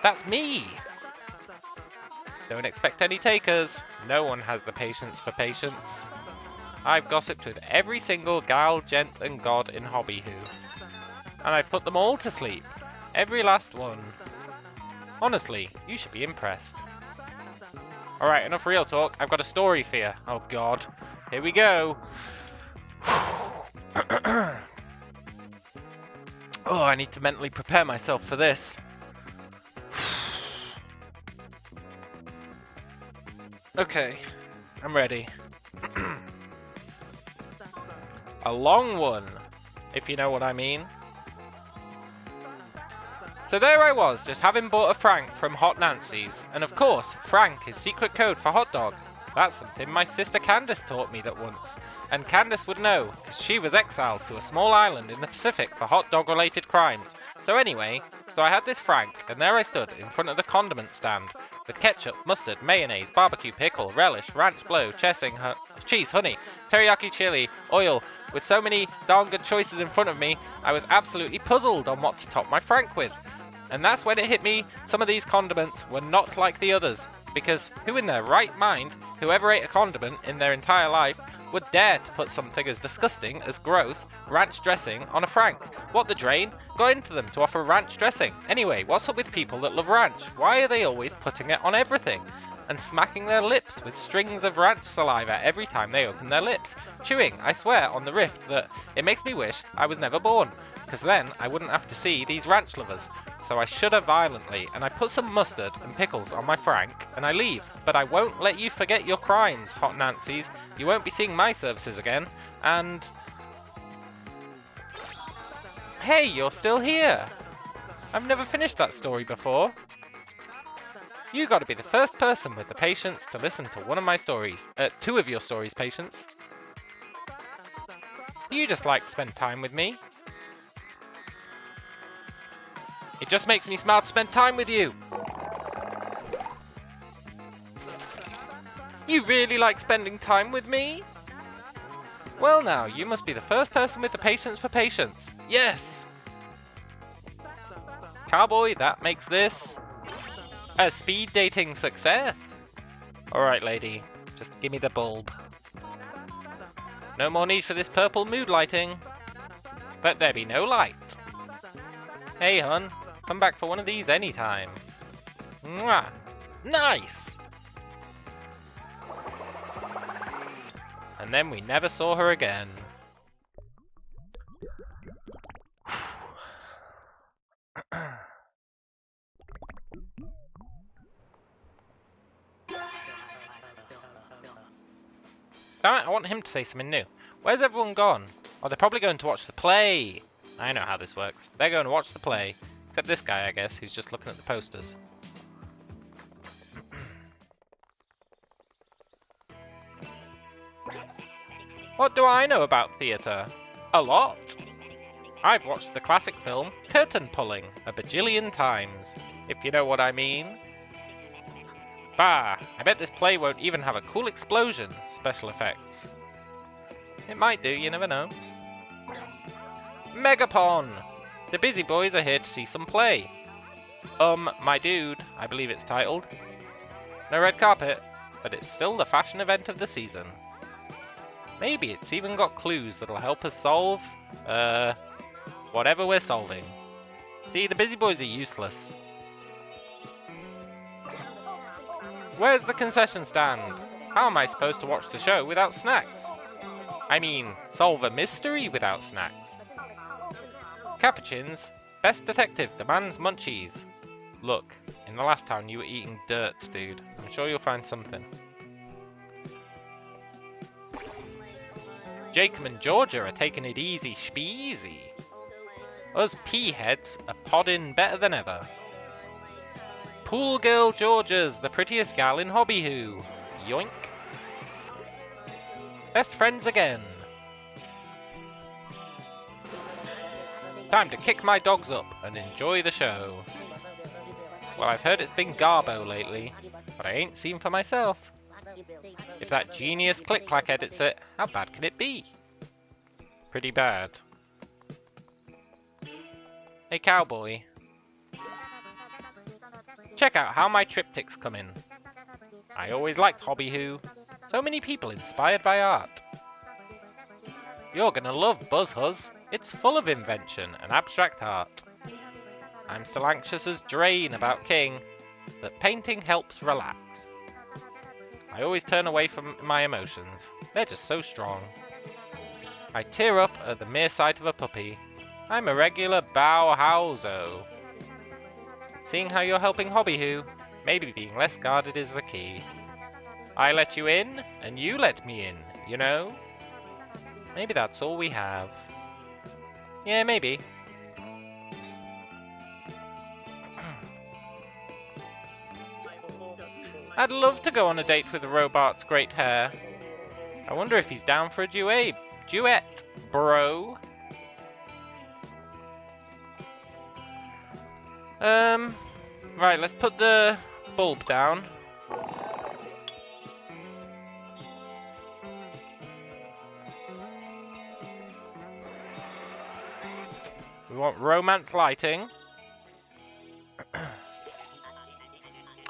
Speaker 1: That's me! Don't expect any takers. No one has the patience for patience. I've gossiped with every single gal, gent and god in Hobby Who. And I've put them all to sleep. Every last one. Honestly, you should be impressed. Alright, enough real talk. I've got a story for you. Oh god. Here we go. Oh, I need to mentally prepare myself for this. Okay, I'm ready. A long one, if you know what I mean. So there I was, just having bought a frank from Hot Nancy's, and of course, frank is secret code for hot dog. That's something my sister Candace taught me that once, and Candace would know, because she was exiled to a small island in the Pacific for hot dog related crimes. So anyway, I had this frank, and there I stood in front of the condiment stand, with ketchup, mustard, mayonnaise, barbecue, pickle, relish, ranch, blow, cheese, honey, teriyaki chili, oil. With so many darn good choices in front of me, I was absolutely puzzled on what to top my frank with. And that's when it hit me, some of these condiments were not like the others, because who in their right mind, whoever ate a condiment in their entire life, would dare to put something as disgusting as gross ranch dressing on a frank? What the drain got into them to offer ranch dressing? Anyway, what's up with people that love ranch? Why are they always putting it on everything? And smacking their lips with strings of ranch saliva every time they open their lips? Chewing, I swear, on the rift that it makes me wish I was never born, because then I wouldn't have to see these ranch lovers. So I shudder violently, and I put some mustard and pickles on my frank, and I leave. But I won't let you forget your crimes, Hot Nancy's. You won't be seeing my services again, and... Hey, you're still here! I've never finished that story before. You gotta be the first person with the patience to listen to one of my stories. 2 of your stories, Patience. You just like to spend time with me. It just makes me smile to spend time with you. You really like spending time with me? Well now, you must be the first person with the patience for patience. Yes! Cowboy, that makes this a speed dating success. Alright, lady, just give me the bulb. No more need for this purple mood lighting. Let there be no light. Hey, hun, come back for one of these anytime. Mwah! Nice! And then we never saw her again. Damn it, I want him to say something new. Where's everyone gone? Oh, they're probably going to watch the play. I know how this works. They're going to watch the play. Except this guy, I guess, who's just looking at the posters. What do I know about theatre? A lot. I've watched the classic film Curtain Pulling a bajillion times, if you know what I mean. Bah, I bet this play won't even have a cool explosion special effects. It might do, you never know. Megapon! The busy boys are here to see some play. My dude, I believe it's titled. No red carpet, but it's still the fashion event of the season. Maybe it's even got clues that'll help us solve, whatever we're solving. See, the busy boys are useless. Where's the concession stand? How am I supposed to watch the show without snacks? I mean, solve a mystery without snacks. Capuchin's best detective demands munchies. Look, in the last town you were eating dirt, dude. I'm sure you'll find something. Jacob and Georgia are taking it easy speezy. Us pea-heads are podding better than ever. Pool girl Georgia's the prettiest gal in Hobby-Hoo. Yoink. Best friends again. Time to kick my dogs up and enjoy the show. Well, I've heard it's been Garbo lately, but I ain't seen for myself. If that genius Clack edits it, how bad can it be? Pretty bad. Hey cowboy. Check out how my triptychs come in. I always liked Hobby-Hoo. So many people inspired by art. You're gonna love Buzzhus. It's full of invention and abstract art. I'm still anxious as drain about King, but painting helps relax. I always turn away from my emotions. They're just so strong. I tear up at the mere sight of a puppy. I'm a regular Bauhauso. Seeing how you're helping Hobby-Hoo, maybe being less guarded is the key. I let you in, and you let me in, you know? Maybe that's all we have. Yeah, maybe. I'd love to go on a date with Robart's great hair. I wonder if he's down for a duet, bro. Right, let's put the bulb down. We want romance lighting.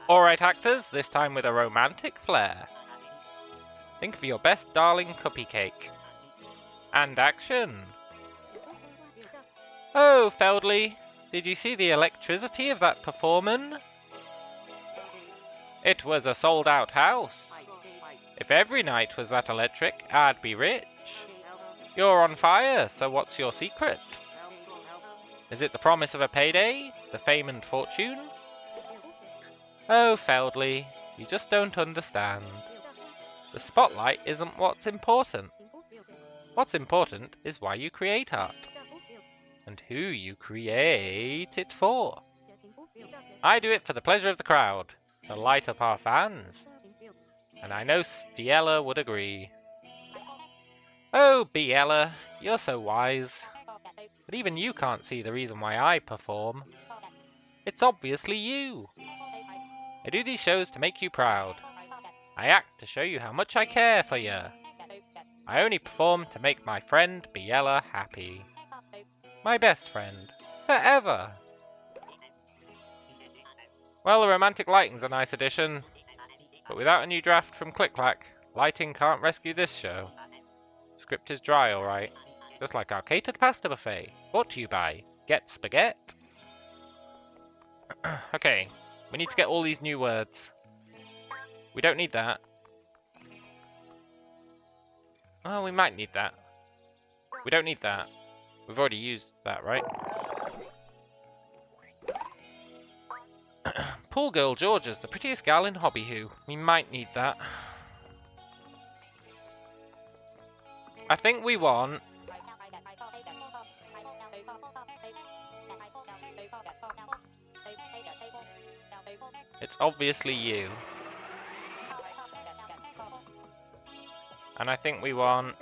Speaker 1: Alright actors, this time with a romantic flair. Think of your best darling cuppy cake. And action! Oh, Feldley, did you see the electricity of that performance? It was a sold-out house. If every night was that electric, I'd be rich. You're on fire, so what's your secret? Is it the promise of a payday? The fame and fortune? Oh, Feldley, you just don't understand. The spotlight isn't what's important. What's important is why you create art. And who you create it for. I do it for the pleasure of the crowd, to light up our fans. And I know Stella would agree. Oh, Biella, you're so wise. But even you can't see the reason why I perform. It's obviously you. I do these shows to make you proud. I act to show you how much I care for you. I only perform to make my friend Biella happy. My best friend. Forever. Well, the romantic lighting's a nice addition. But without a new draft from Clack, lighting can't rescue this show. Script is dry, alright. Just like our catered pasta buffet. Brought to you by Get Spaghetti. Okay, we need to get all these new words. We don't need that. Well, we might need that. We don't need that. We've already used that, right? Pool girl Georgia's the prettiest gal in Hobby-Hoo. We might need that. I think we want... It's obviously you. And I think we want...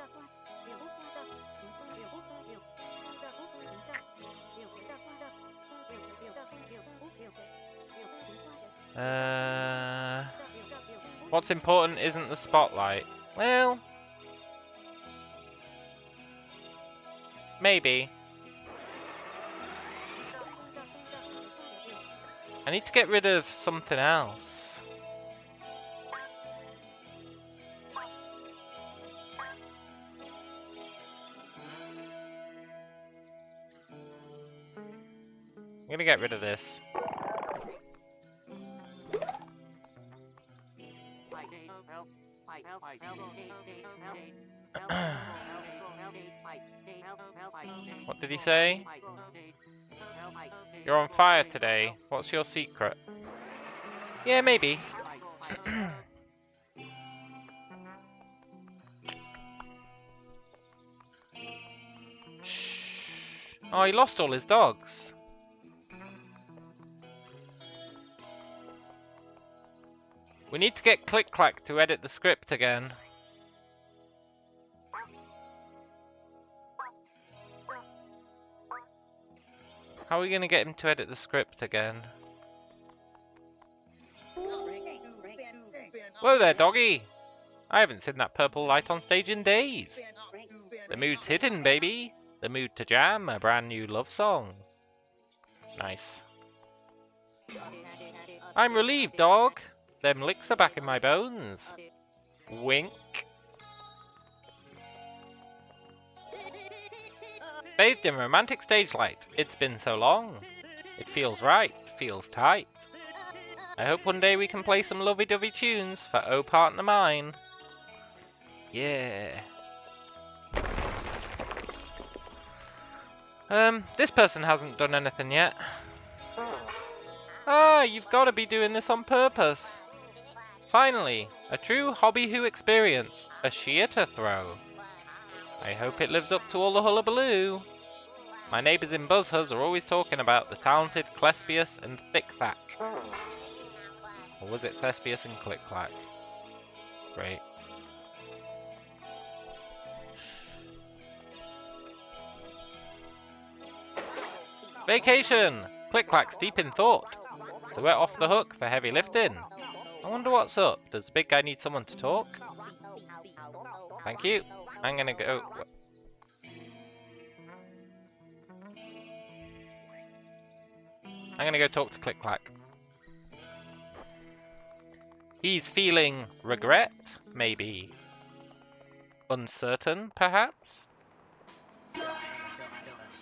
Speaker 1: What's important isn't the spotlight. Well, maybe. I need to get rid of something else. I'm gonna get rid of this. What did he say? You're on fire today. What's your secret? Yeah, maybe. Shh. Oh, he lost all his dogs. We need to get Clack to edit the script again. How are we going to get him to edit the script again? Whoa there, doggy! I haven't seen that purple light on stage in days. The mood's hitting, baby. The mood to jam a brand new love song. Nice. I'm relieved, dog. Them licks are back in my bones. Wink. Bathed in romantic stage light. It's been so long. It feels right, feels tight. I hope one day we can play some lovey-dovey tunes for Oh Partner Mine. Yeah. This person hasn't done anything yet. Ah, you've got to be doing this on purpose. Finally, a true hobby-who experience, a shear to throw. I hope it lives up to all the hullabaloo. My neighbours in Buzzhus are always talking about the talented Thespius and Clack. Or was it Thespius and Clack? Great. Vacation! Clack's deep in thought, so we're off the hook for heavy lifting. I wonder what's up. Does the big guy need someone to talk? Thank you. I'm gonna go... I'm gonna go talk to Clack. He's feeling regret, maybe. Uncertain, perhaps?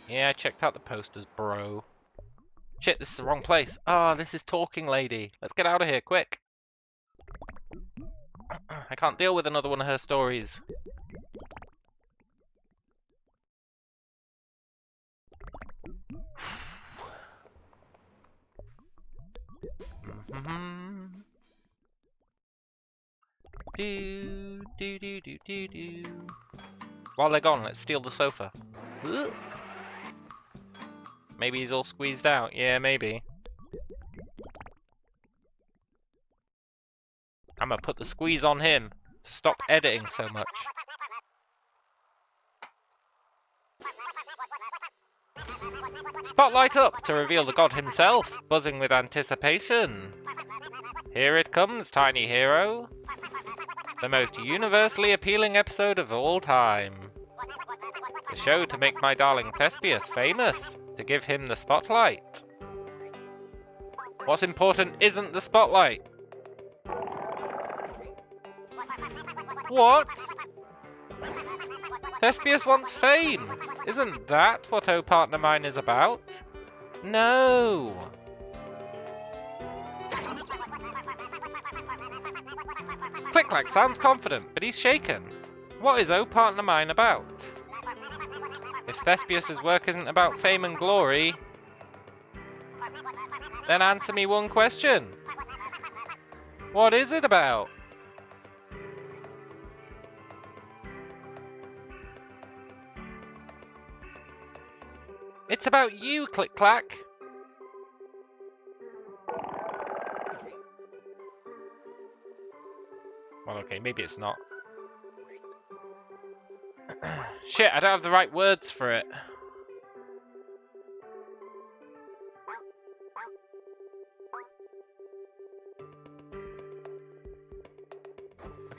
Speaker 1: Yeah, I checked out the posters, bro. Shit, this is the wrong place. Ah, this is Talking Lady. Let's get out of here, quick. I can't deal with another one of her stories. Do. While they're gone, let's steal the sofa. Ugh. Maybe he's all squeezed out. Yeah, maybe. I'm gonna put the squeeze on him to stop editing so much. Spotlight up to reveal the god himself, buzzing with anticipation. Here it comes, tiny hero. The most universally appealing episode of all time. The show to make my darling Thespius famous, to give him the spotlight. What's important isn't the spotlight. What? Thespius wants fame. Isn't that what Oh Partner Mine is about? No. Clack sounds confident, but he's shaken. What is Oh Partner Mine about? If Thespius' work isn't about fame and glory, then answer me one question. What is it about? It's about you, Clack. Well, okay, maybe it's not. Shit, I don't have the right words for it.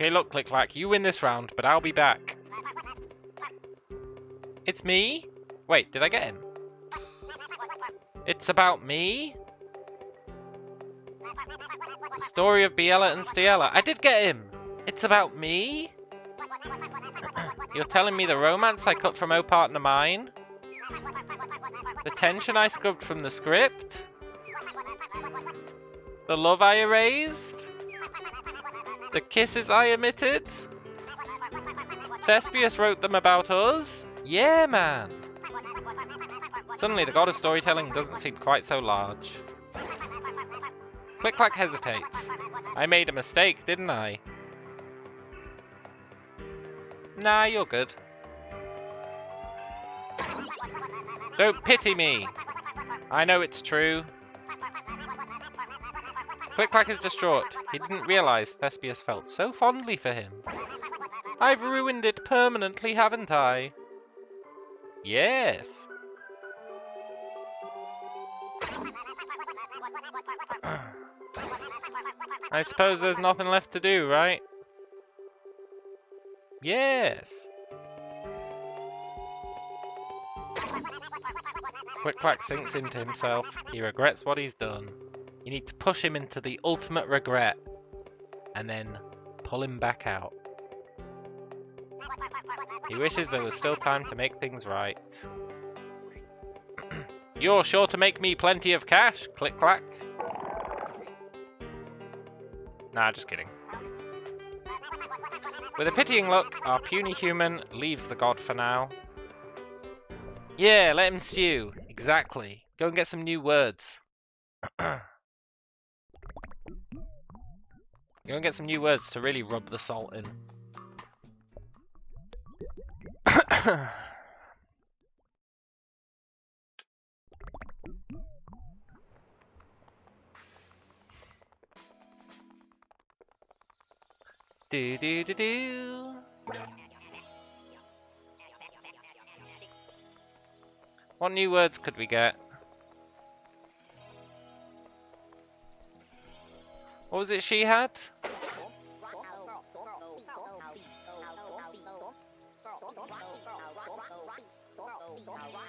Speaker 1: Okay, look, Click Clack, you win this round, but I'll be back. It's me? Wait, did I get him? It's about me? The story of Biella and Stiella. I did get him! It's about me? You're telling me the romance I cut from Oh Partner Mine? The tension I scrubbed from the script? The love I erased? The kisses I omitted? Thespius wrote them about us? Yeah, man! Suddenly the god of storytelling doesn't seem quite so large. Click Clack hesitates. I made a mistake, didn't I? Nah, you're good. Don't pity me! I know it's true. Click Clack is distraught. He didn't realize Thespius felt so fondly for him. I've ruined it permanently, haven't I? Yes. I suppose there's nothing left to do, right? Yes. Click Clack sinks into himself. He regrets what he's done. You need to push him into the ultimate regret, and then pull him back out. He wishes there was still time to make things right. You're sure to make me plenty of cash, Click Clack. Nah, just kidding. With a pitying look, our puny human leaves the god for now. Yeah, let him stew. Exactly. Go and get some new words. Go and get some new words to really rub the salt in. Do do do do. What new words could we get? What was it she had?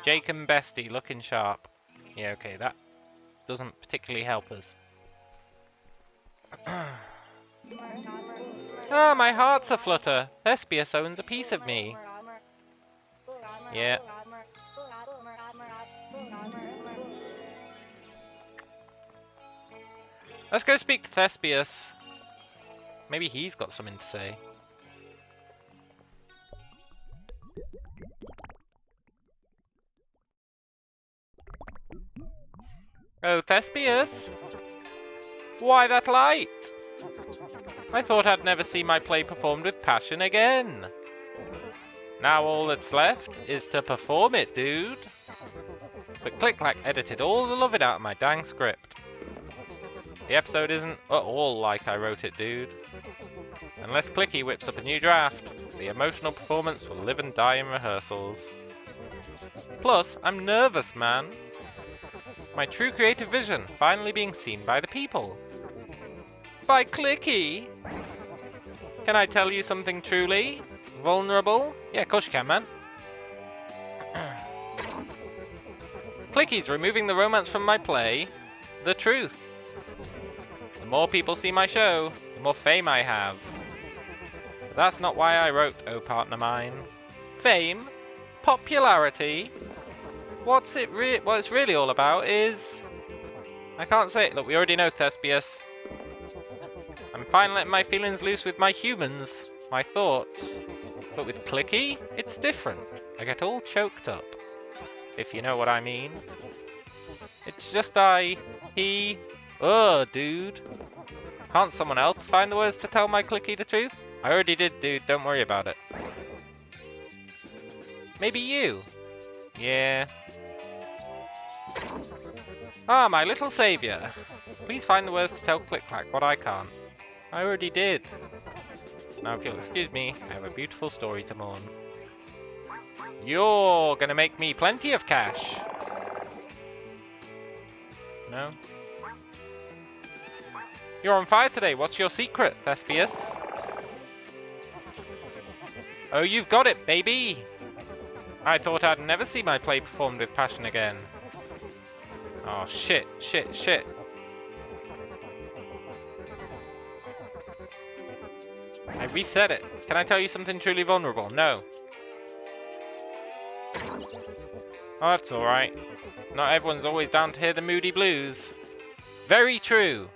Speaker 1: Jake and Bestie looking sharp. Yeah, okay, that doesn't particularly help us. Ah, my heart's aflutter. Thespius owns a piece of me. Yeah. Let's go speak to Thespius. Maybe he's got something to say. Oh, Thespius? Why that light? I thought I'd never see my play performed with passion again. Now all that's left is to perform it, dude. But Click Clack edited all the loving out of my dang script. The episode isn't at all like I wrote it, dude. Unless Clicky whips up a new draft, the emotional performance will live and die in rehearsals. Plus, I'm nervous, man. My true creative vision finally being seen by the people. By Clicky! Can I tell you something truly vulnerable? Yeah, of course you can, man. Clicky's removing the romance from my play. The truth. The more people see my show, the more fame I have. But that's not why I wrote Oh Partner Mine. Fame? Popularity? What it's really all about is... I can't say it. Look, we already know Thespius. I'm fine letting my feelings loose with my humans, my thoughts. But with Clicky, it's different. I get all choked up. If you know what I mean. It's just he... Ugh, dude. Can't someone else find the words to tell my Clicky the truth? I already did, dude. Don't worry about it. Maybe you. Yeah. Ah, my little savior. Please find the words to tell Click Clack what I can't. I already did. Now if you'll excuse me, I have a beautiful story to mourn. You're gonna make me plenty of cash. No? You're on fire today. What's your secret, Thespius? Oh, you've got it, baby! I thought I'd never see my play performed with passion again. Oh, shit, shit, shit. I reset it. Can I tell you something truly vulnerable? No. Oh, that's alright. Not everyone's always down to hear the moody blues. Very true.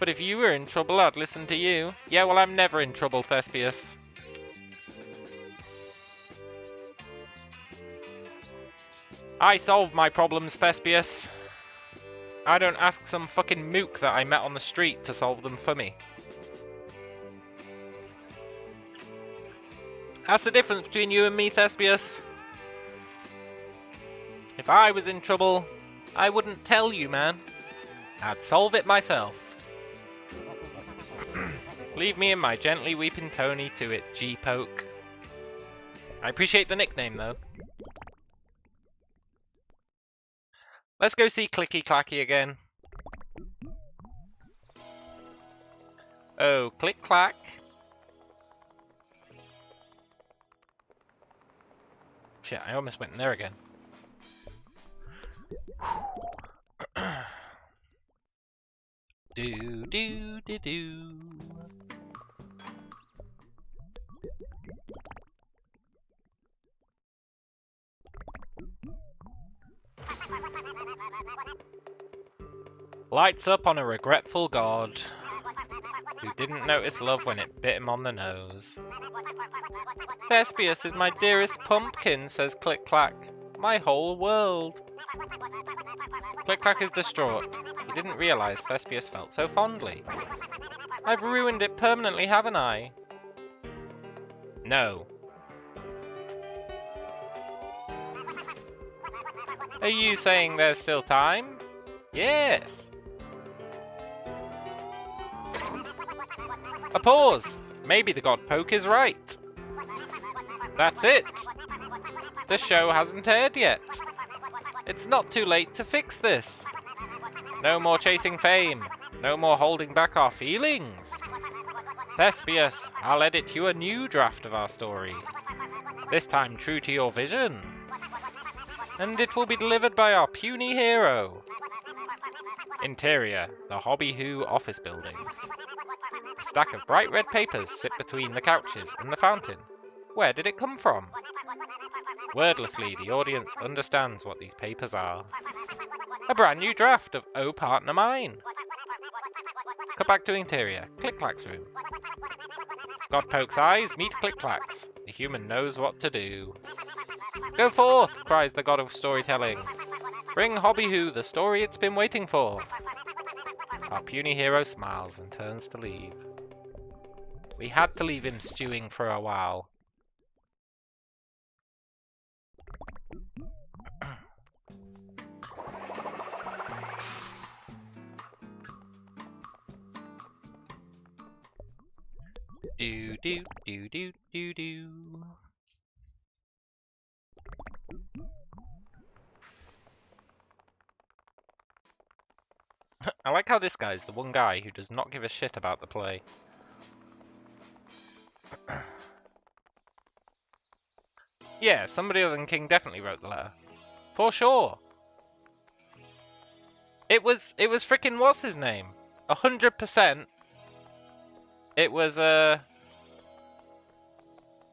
Speaker 1: But if you were in trouble, I'd listen to you. Yeah, well, I'm never in trouble, Thespius. I solve my problems, Thespius. I don't ask some fucking mook that I met on the street to solve them for me. That's the difference between you and me, Thespius. If I was in trouble, I wouldn't tell you, man. I'd solve it myself. Leave me and my gently weeping Tony to it, G-Poke. I appreciate the nickname, though. Let's go see Clicky Clacky again. Oh, click clack. Shit, I almost went in there again. Do do do do. Lights up on a regretful god who didn't notice love when it bit him on the nose. Thespius is my dearest pumpkin, says Click Clack. My whole world. Click Clack is distraught. He didn't realise Thespius felt so fondly. I've ruined it permanently, haven't I? No. Are you saying there's still time? Yes. A pause. Maybe the god Poke is right. That's it. The show hasn't aired yet. It's not too late to fix this. No more chasing fame. No more holding back our feelings. Thespius, I'll edit you a new draft of our story. This time true to your vision. And it will be delivered by our puny hero. Interior, the Hobby Who office building. A stack of bright red papers sit between the couches and the fountain. Where did it come from? Wordlessly, the audience understands what these papers are. A brand new draft of Oh Partner Mine. Cut back to interior, Click Clack's room. God Poke's eyes meet Click Clack's. The human knows what to do. Go forth, cries the god of storytelling. Bring Hobby Who the story it's been waiting for. Our puny hero smiles and turns to leave. We had to leave him stewing for a while. Do do do do do do. I like how this guy's the one guy who does not give a shit about the play. Yeah, somebody other than King definitely wrote the letter. For sure. It was frickin' what's his name? 100%. It was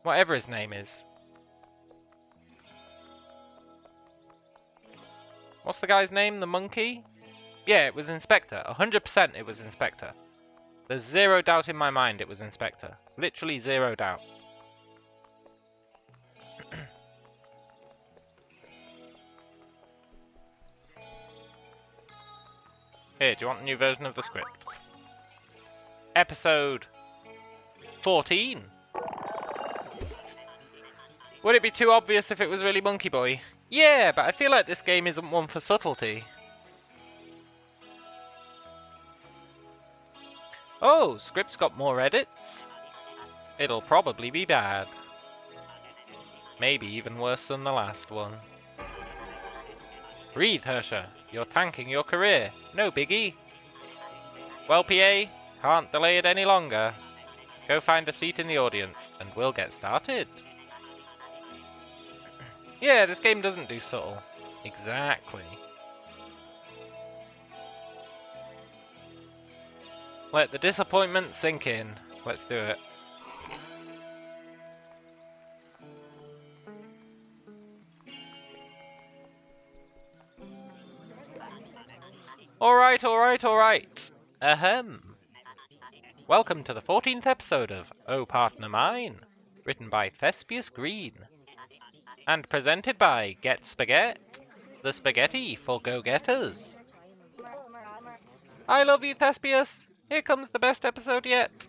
Speaker 1: whatever his name is. What's the guy's name? The monkey? Yeah, it was Inspector. 100% it was Inspector. There's zero doubt in my mind it was Inspector. Literally zero doubt. Here, do you want a new version of the script? Episode 14. Would it be too obvious if it was really Monkey Boy? Yeah, but I feel like this game isn't one for subtlety. Oh, script's got more edits? It'll probably be bad. Maybe even worse than the last one. Breathe, Hersher. You're tanking your career. No biggie. Well, PA, Can't delay it any longer. Go find a seat in the audience, and we'll get started. Yeah, this game doesn't do subtle. Exactly. Let the disappointment sink in. Let's do it. Alright, alright, alright. Ahem. Welcome to the 14th episode of Oh Partner Mine, written by Thespius Green. And presented by Get Spaghetti, the spaghetti for go-getters. I love you, Thespius. Here comes the best episode yet.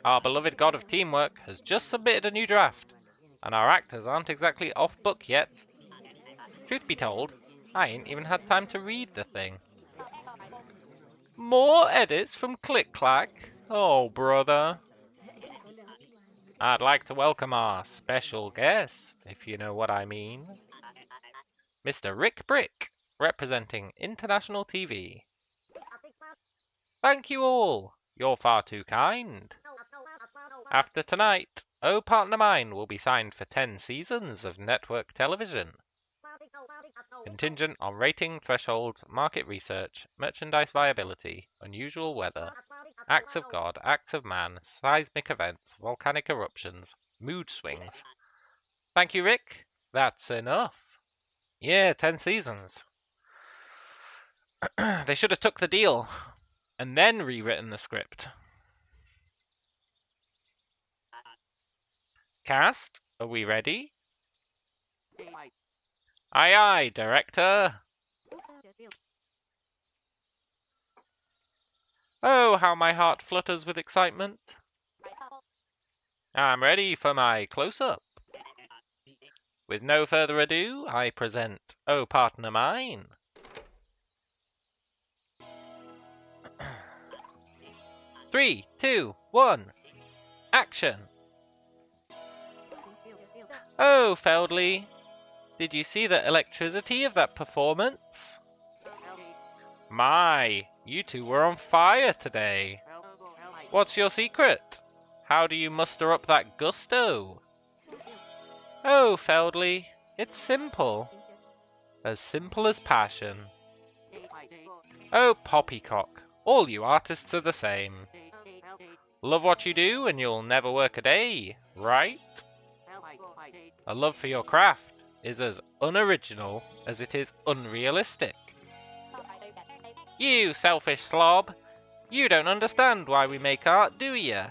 Speaker 1: Our beloved god of teamwork has just submitted a new draft, and our actors aren't exactly off book yet. Truth be told, I ain't even had time to read the thing. More edits from Clack? Oh, brother. I'd like to welcome our special guest, if you know what I mean. Mr. Rick Brick, representing International TV. Thank you all. You're far too kind. After tonight, Oh Partner Mine will be signed for 10 seasons of network television. Contingent on rating, thresholds, market research, merchandise viability, unusual weather, acts of God, acts of man, seismic events, volcanic eruptions, mood swings. Thank you, Rick. That's enough. Yeah, 10 seasons. They should have took the deal and then rewritten the script. Cast, are we ready? Aye aye, director. Oh, how my heart flutters with excitement. I'm ready for my close-up. With no further ado, I present Oh Partner Mine. Three, two, one, action! Oh, Feldley, did you see the electricity of that performance? My, you two were on fire today. What's your secret? How do you muster up that gusto? Oh, Feldley, it's simple. As simple as passion. Oh, poppycock, all you artists are the same. Love what you do and you'll never work a day, right? A love for your craft is as unoriginal as it is unrealistic. You selfish slob, you don't understand why we make art, do ya?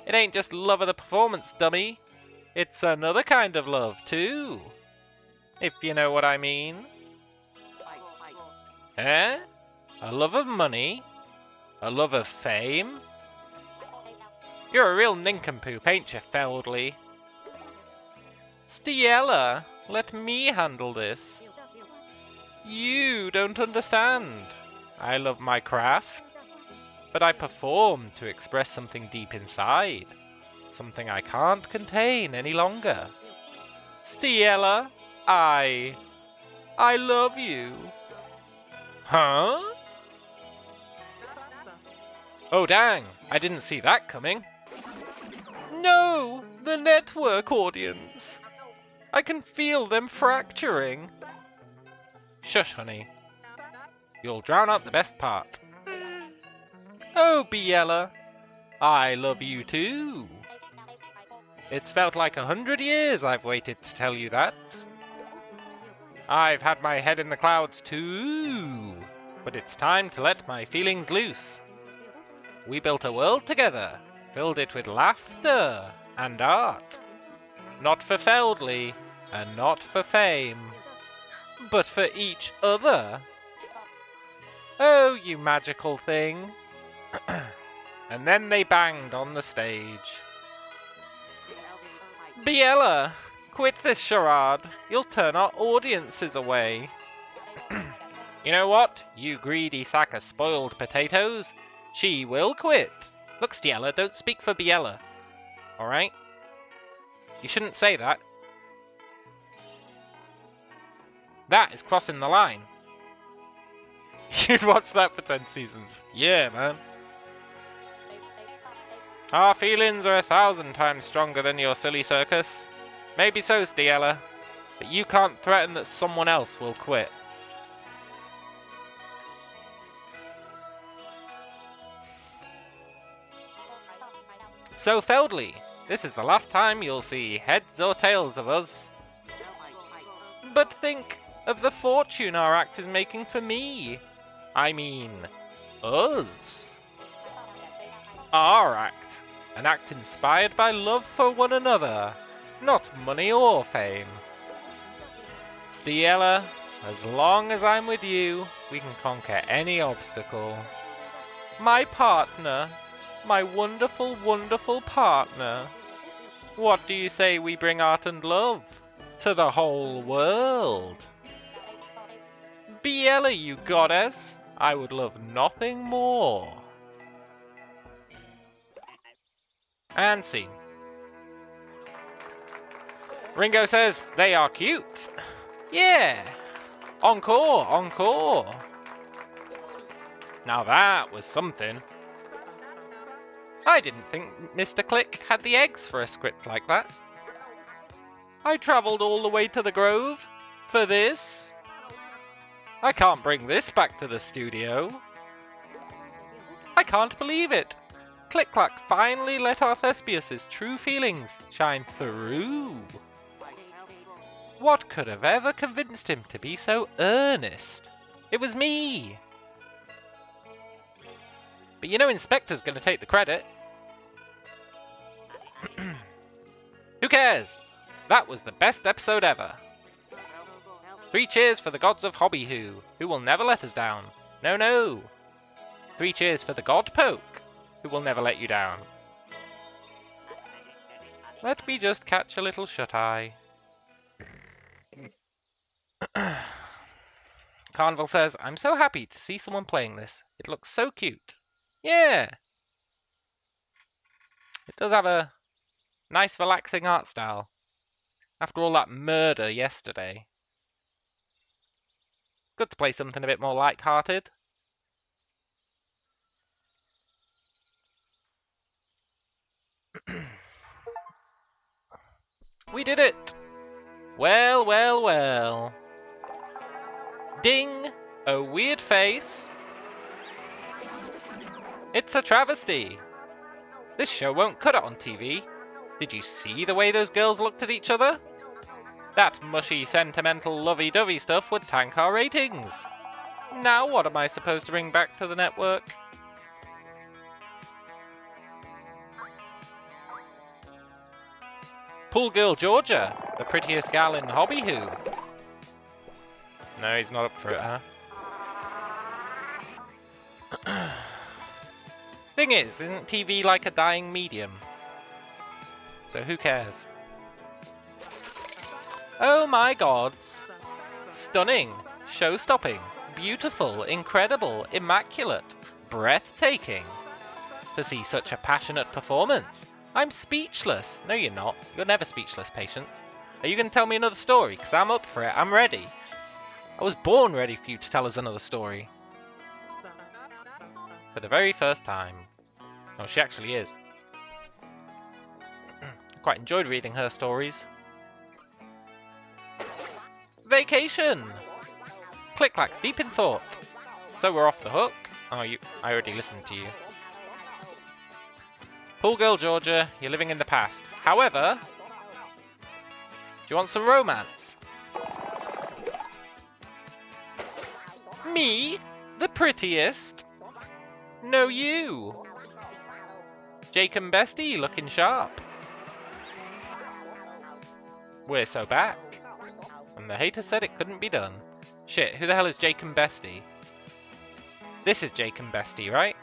Speaker 1: It ain't just love of the performance, dummy. It's another kind of love, too. If you know what I mean. Eh? A love of money? A love of fame? You're a real nincompoop, ain't you, Feldley? Stella, let me handle this. You don't understand. I love my craft, but I perform to express something deep inside. Something I can't contain any longer. Stella, I love you. Huh? Oh dang, I didn't see that coming. No, the network audience. I can feel them fracturing. Shush, honey. You'll drown out the best part. Oh, Biella, I love you too. It's felt like 100 years I've waited to tell you that. I've had my head in the clouds too, but it's time to let my feelings loose. We built a world together, filled it with laughter and art. Not for Feldley, and not for fame, but for each other. Oh, you magical thing. And then they banged on the stage. Biella, quit this charade. You'll turn our audiences away. You know what, you greedy sack of spoiled potatoes? She will quit. Look, Stella, don't speak for Biella. Alright? You shouldn't say that. That is crossing the line. You'd watch that for 10 seasons. Yeah, man. Our feelings are 1,000 times stronger than your silly circus. Maybe so, Stella, but you can't threaten that someone else will quit. So, Feldley, this is the last time you'll see heads or tails of us. But think of the fortune our act is making for me. I mean, us. Our act. An act inspired by love for one another, not money or fame. Stella, as long as I'm with you, we can conquer any obstacle. My partner, my wonderful, wonderful partner. What do you say we bring art and love to the whole world? Biella, you goddess, I would love nothing more. And scene. Ringo says, they are cute. Yeah. Encore, encore. Now that was something. I didn't think Mr. Click had the eggs for a script like that. I travelled all the way to the Grove for this. I can't bring this back to the studio. I can't believe it. Click-Clack finally let our Thespius' true feelings shine through. What could have ever convinced him to be so earnest? It was me. But you know Inspector's going to take the credit. Who cares? That was the best episode ever. 3 cheers for the gods of Hobby who will never let us down. No, no. 3 cheers for the God Poke, who will never let you down. Let me just catch a little shut-eye. Carnival says, I'm so happy to see someone playing this. It looks so cute. Yeah. It does have a nice relaxing art style. After all that murder yesterday. Good to play something a bit more light-hearted. We did it! Well, well, well. Ding! A weird face. It's a travesty. This show won't cut it on TV. Did you see the way those girls looked at each other? That mushy, sentimental, lovey-dovey stuff would tank our ratings. Now what am I supposed to bring back to the network? Pool Girl Georgia, the prettiest gal in Hobby Who. No, he's not up for it, huh? Thing is, isn't TV like a dying medium? So who cares? Oh my gods! Stunning, show-stopping, beautiful, incredible, immaculate, breathtaking. To see such a passionate performance, I'm speechless. No, you're not. You're never speechless, Patience. Are you going to tell me another story? Because I'm up for it. I'm ready. I was born ready for you to tell us another story. For the very first time. Oh, she actually is. Quite enjoyed reading her stories. Vacation! Click-Clack's deep in thought. So we're off the hook. Oh, I already listened to you. Pool Girl Georgia, you're living in the past. However, do you want some romance? Me? The prettiest? No, you. Jake and Bestie looking sharp. We're so back. And the hater said it couldn't be done. Shit, who the hell is Jake and Bestie? This is Jake and Bestie, right?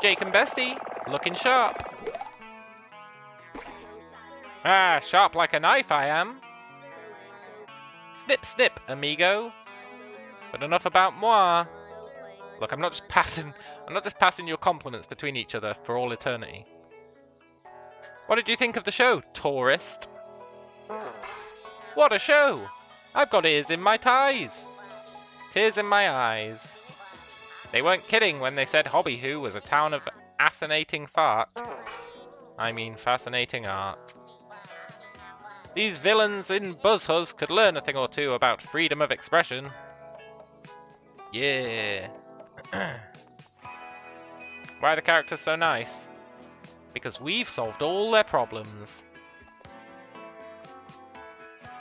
Speaker 1: Jake and Bestie, looking sharp. Ah, sharp like a knife I am. Snip, snip, amigo. But enough about moi. Look, I'm not just passing your compliments between each other for all eternity. What did you think of the show, tourist? What a show! I've got ears in my ties. Tears in my eyes. They weren't kidding when they said Hobbyhoo was a town of fascinating fart. I mean fascinating art. These villains in Buzzhus could learn a thing or two about freedom of expression. Yeah. Why are the characters so nice? Because we've solved all their problems.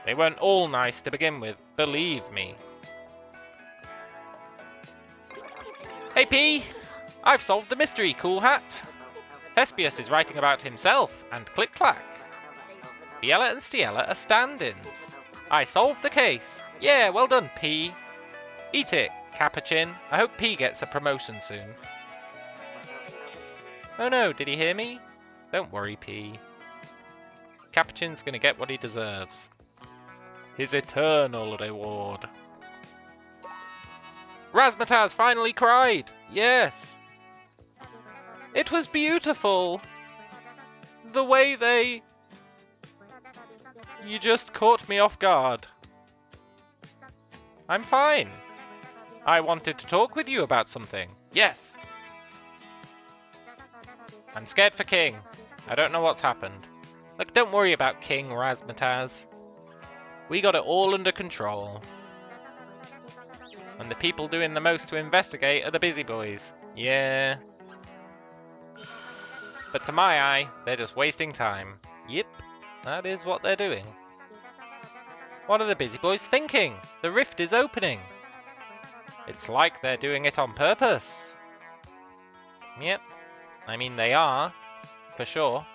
Speaker 1: They weren't all nice to begin with, believe me. Hey P! I've solved the mystery, cool hat! Thespius is writing about himself and Clack. Biella and Stella are stand-ins. I solved the case. Yeah, well done, P. Eat it, Capuchin. I hope P gets a promotion soon. Oh no, did he hear me? Don't worry, P. Capuchin's gonna get what he deserves. His eternal reward. Razzmatazz finally cried! Yes! It was beautiful! The way they... You just caught me off guard. I'm fine. I wanted to talk with you about something. Yes. I'm scared for King. I don't know what's happened. Look, don't worry about King, Razzmatazz. We got it all under control. And the people doing the most to investigate are the busy boys. Yeah. But to my eye, they're just wasting time. Yep, that is what they're doing. What are the busy boys thinking? The rift is opening. It's like they're doing it on purpose. Yep. I mean, they are, for sure.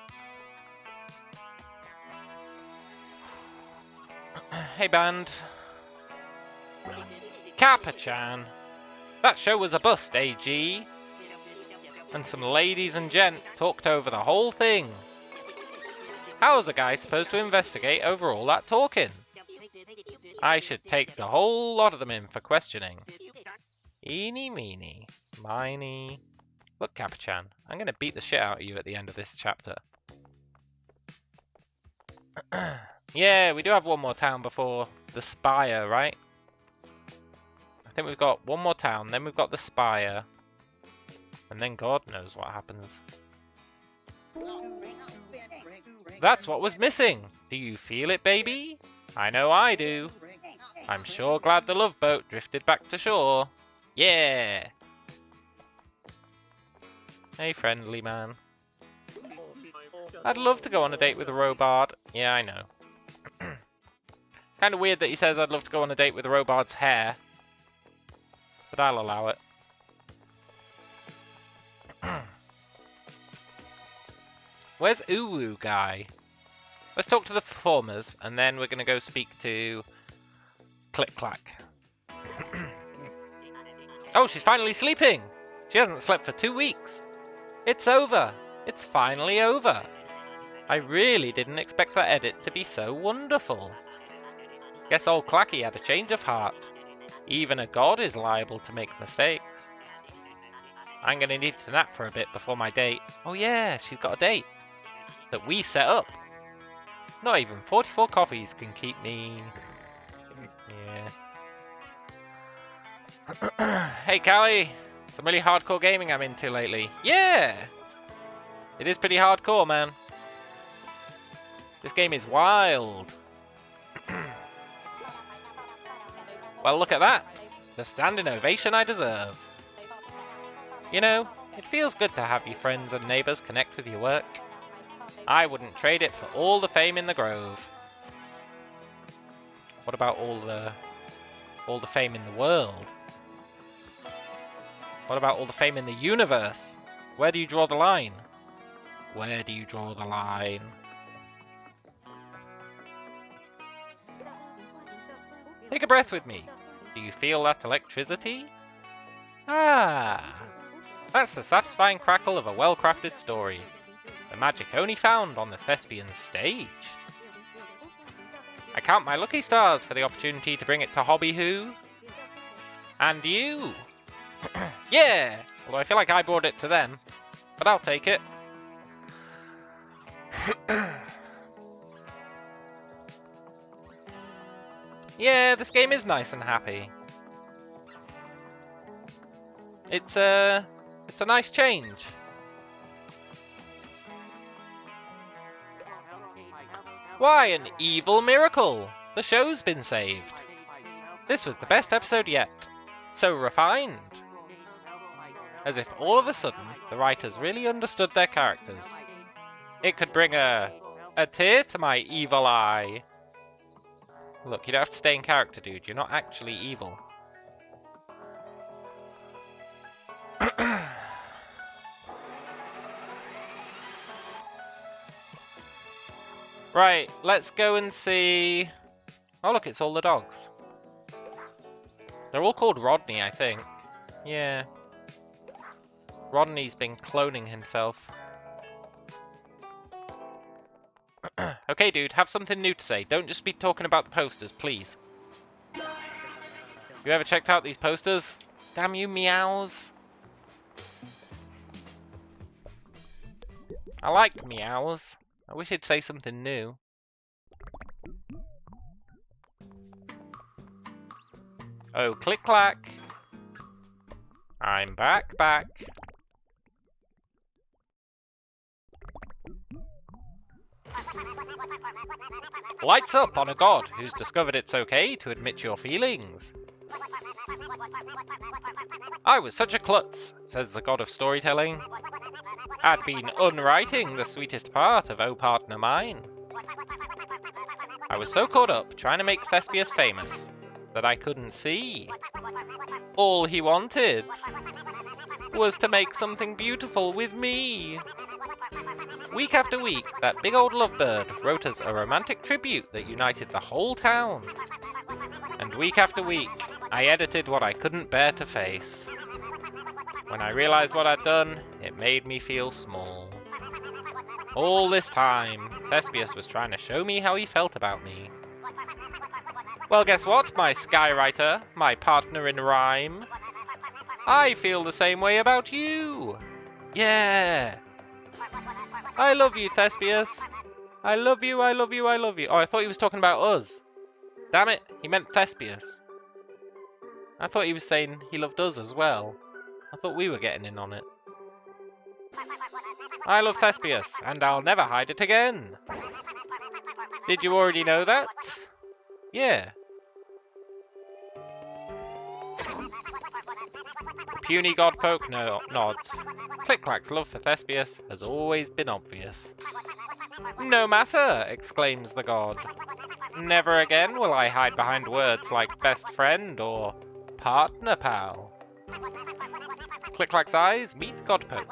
Speaker 1: Hey, band. Kappa-chan. That show was a bust, AG. And some ladies and gent talked over the whole thing. How's a guy supposed to investigate over all that talking? I should take the whole lot of them in for questioning. Eeny, meeny, miny. Look, Kappa-chan, I'm going to beat the shit out of you at the end of this chapter. Yeah, we do have one more town before the Spire, right? I think we've got one more town, then we've got the Spire. And then God knows what happens. That's what was missing! Do you feel it, baby? I know I do. I'm sure glad the love boat drifted back to shore. Yeah! Hey, friendly man. I'd love to go on a date with a Robard. Yeah, I know. Kinda weird that he says I'd love to go on a date with a Robard's hair. But I'll allow it. Where's Uwu guy? Let's talk to the performers, and then we're gonna go speak to Clack. Oh, she's finally sleeping! She hasn't slept for 2 weeks. It's over! It's finally over! I really didn't expect that edit to be so wonderful. Guess old Clacky had a change of heart. Even a god is liable to make mistakes. I'm gonna need to nap for a bit before my date. Oh yeah, she's got a date. That we set up. Not even 44 coffees can keep me... Yeah. Hey Callie! Some really hardcore gaming I'm into lately. Yeah! It is pretty hardcore, man. This game is wild. Well, look at that. The standing ovation I deserve. You know, it feels good to have your friends and neighbours connect with your work. I wouldn't trade it for all the fame in the Grove. What about all the fame in the world? What about all the fame in the universe? Where do you draw the line? Where do you draw the line? Take a breath with me. Do you feel that electricity? Ah, that's the satisfying crackle of a well-crafted story. The magic only found on the Thespian stage. I count my lucky stars for the opportunity to bring it to Hobbyhoo. And you. Yeah! Although I feel like I brought it to them. But I'll take it. Yeah, this game is nice and happy. It's a nice change. Why, an evil miracle! The show's been saved. This was the best episode yet. So refined. As if all of a sudden, the writers really understood their characters. It could bring a tear to my evil eye. Look, you don't have to stay in character, dude. You're not actually evil. Right, let's go and see... Oh look, it's all the dogs. They're all called Rodney, I think. Yeah. Rodney's been cloning himself. Okay, dude, have something new to say. Don't just be talking about the posters, please. You ever checked out these posters? Damn you, meows. I liked meows. I wish he'd say something new. Oh, click clack. I'm back. Lights up on a god who's discovered it's okay to admit your feelings. I was such a klutz, says the god of storytelling. I'd been unwriting the sweetest part of Oh Partner Mine. I was so caught up trying to make Thespius famous that I couldn't see. All he wanted was to make something beautiful with me. Week after week, that big old lovebird wrote us a romantic tribute that united the whole town. And week after week, I edited what I couldn't bear to face. When I realized what I'd done, it made me feel small. All this time, Thespius was trying to show me how he felt about me. Well, guess what, my skywriter, my partner in rhyme? I feel the same way about you. Yeah. I love you, Thespius. I love you, I love you, I love you. Oh, I thought he was talking about us. Damn it, he meant Thespius. I thought he was saying he loved us as well. I thought we were getting in on it. I love Thespius, and I'll never hide it again. Did you already know that? Yeah. The puny godpoke nods. Click-Clack's love for Thespius has always been obvious. No matter, exclaims the god. Never again will I hide behind words like best friend or partner pal. Click-Clack's eyes meet godpoke.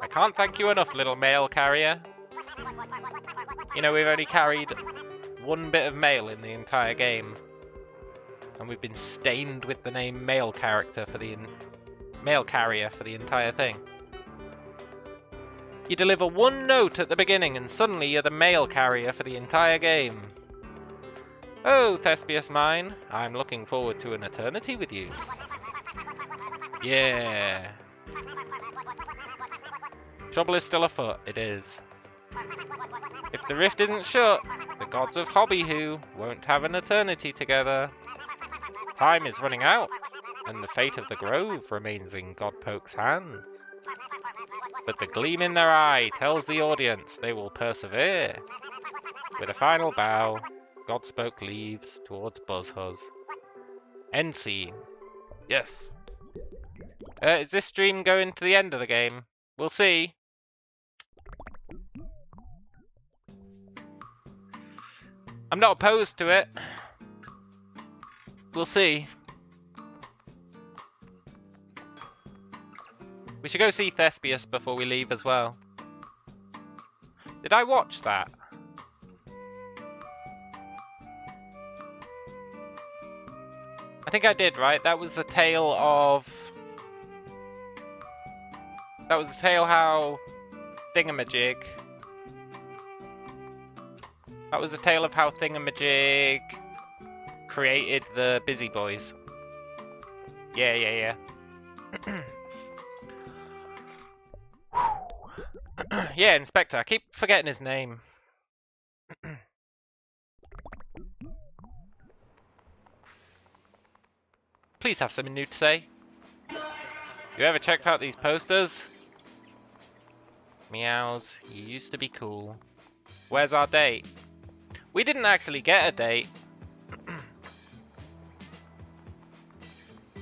Speaker 1: I can't thank you enough, little mail carrier. You know, we've only carried one bit of mail in the entire game. And we've been stained with the name mail carrier for the entire thing. You deliver one note at the beginning and suddenly you're the mail carrier for the entire game. Oh, Thespius mine, I'm looking forward to an eternity with you. Yeah. Trouble is still afoot, it is. If the rift isn't shut, the gods of Hobby-Hoo won't have an eternity together. Time is running out, and the fate of the grove remains in Godpoke's hands. But the gleam in their eye tells the audience they will persevere. With a final bow, Godspoke leaves towards Buzzhus. End scene. Yes. Is this stream going to the end of the game? We'll see. I'm not opposed to it. We'll see. We should go see Thespius before we leave as well. Did I watch that? I think I did, right? That was the tale of... That was the tale how... Thingamajig... That was the tale of how Thingamajig... created the Busy Boys. Yeah. Yeah, Inspector. I keep forgetting his name. Please have something new to say. You ever checked out these posters? Meows, you used to be cool. Where's our date? We didn't actually get a date.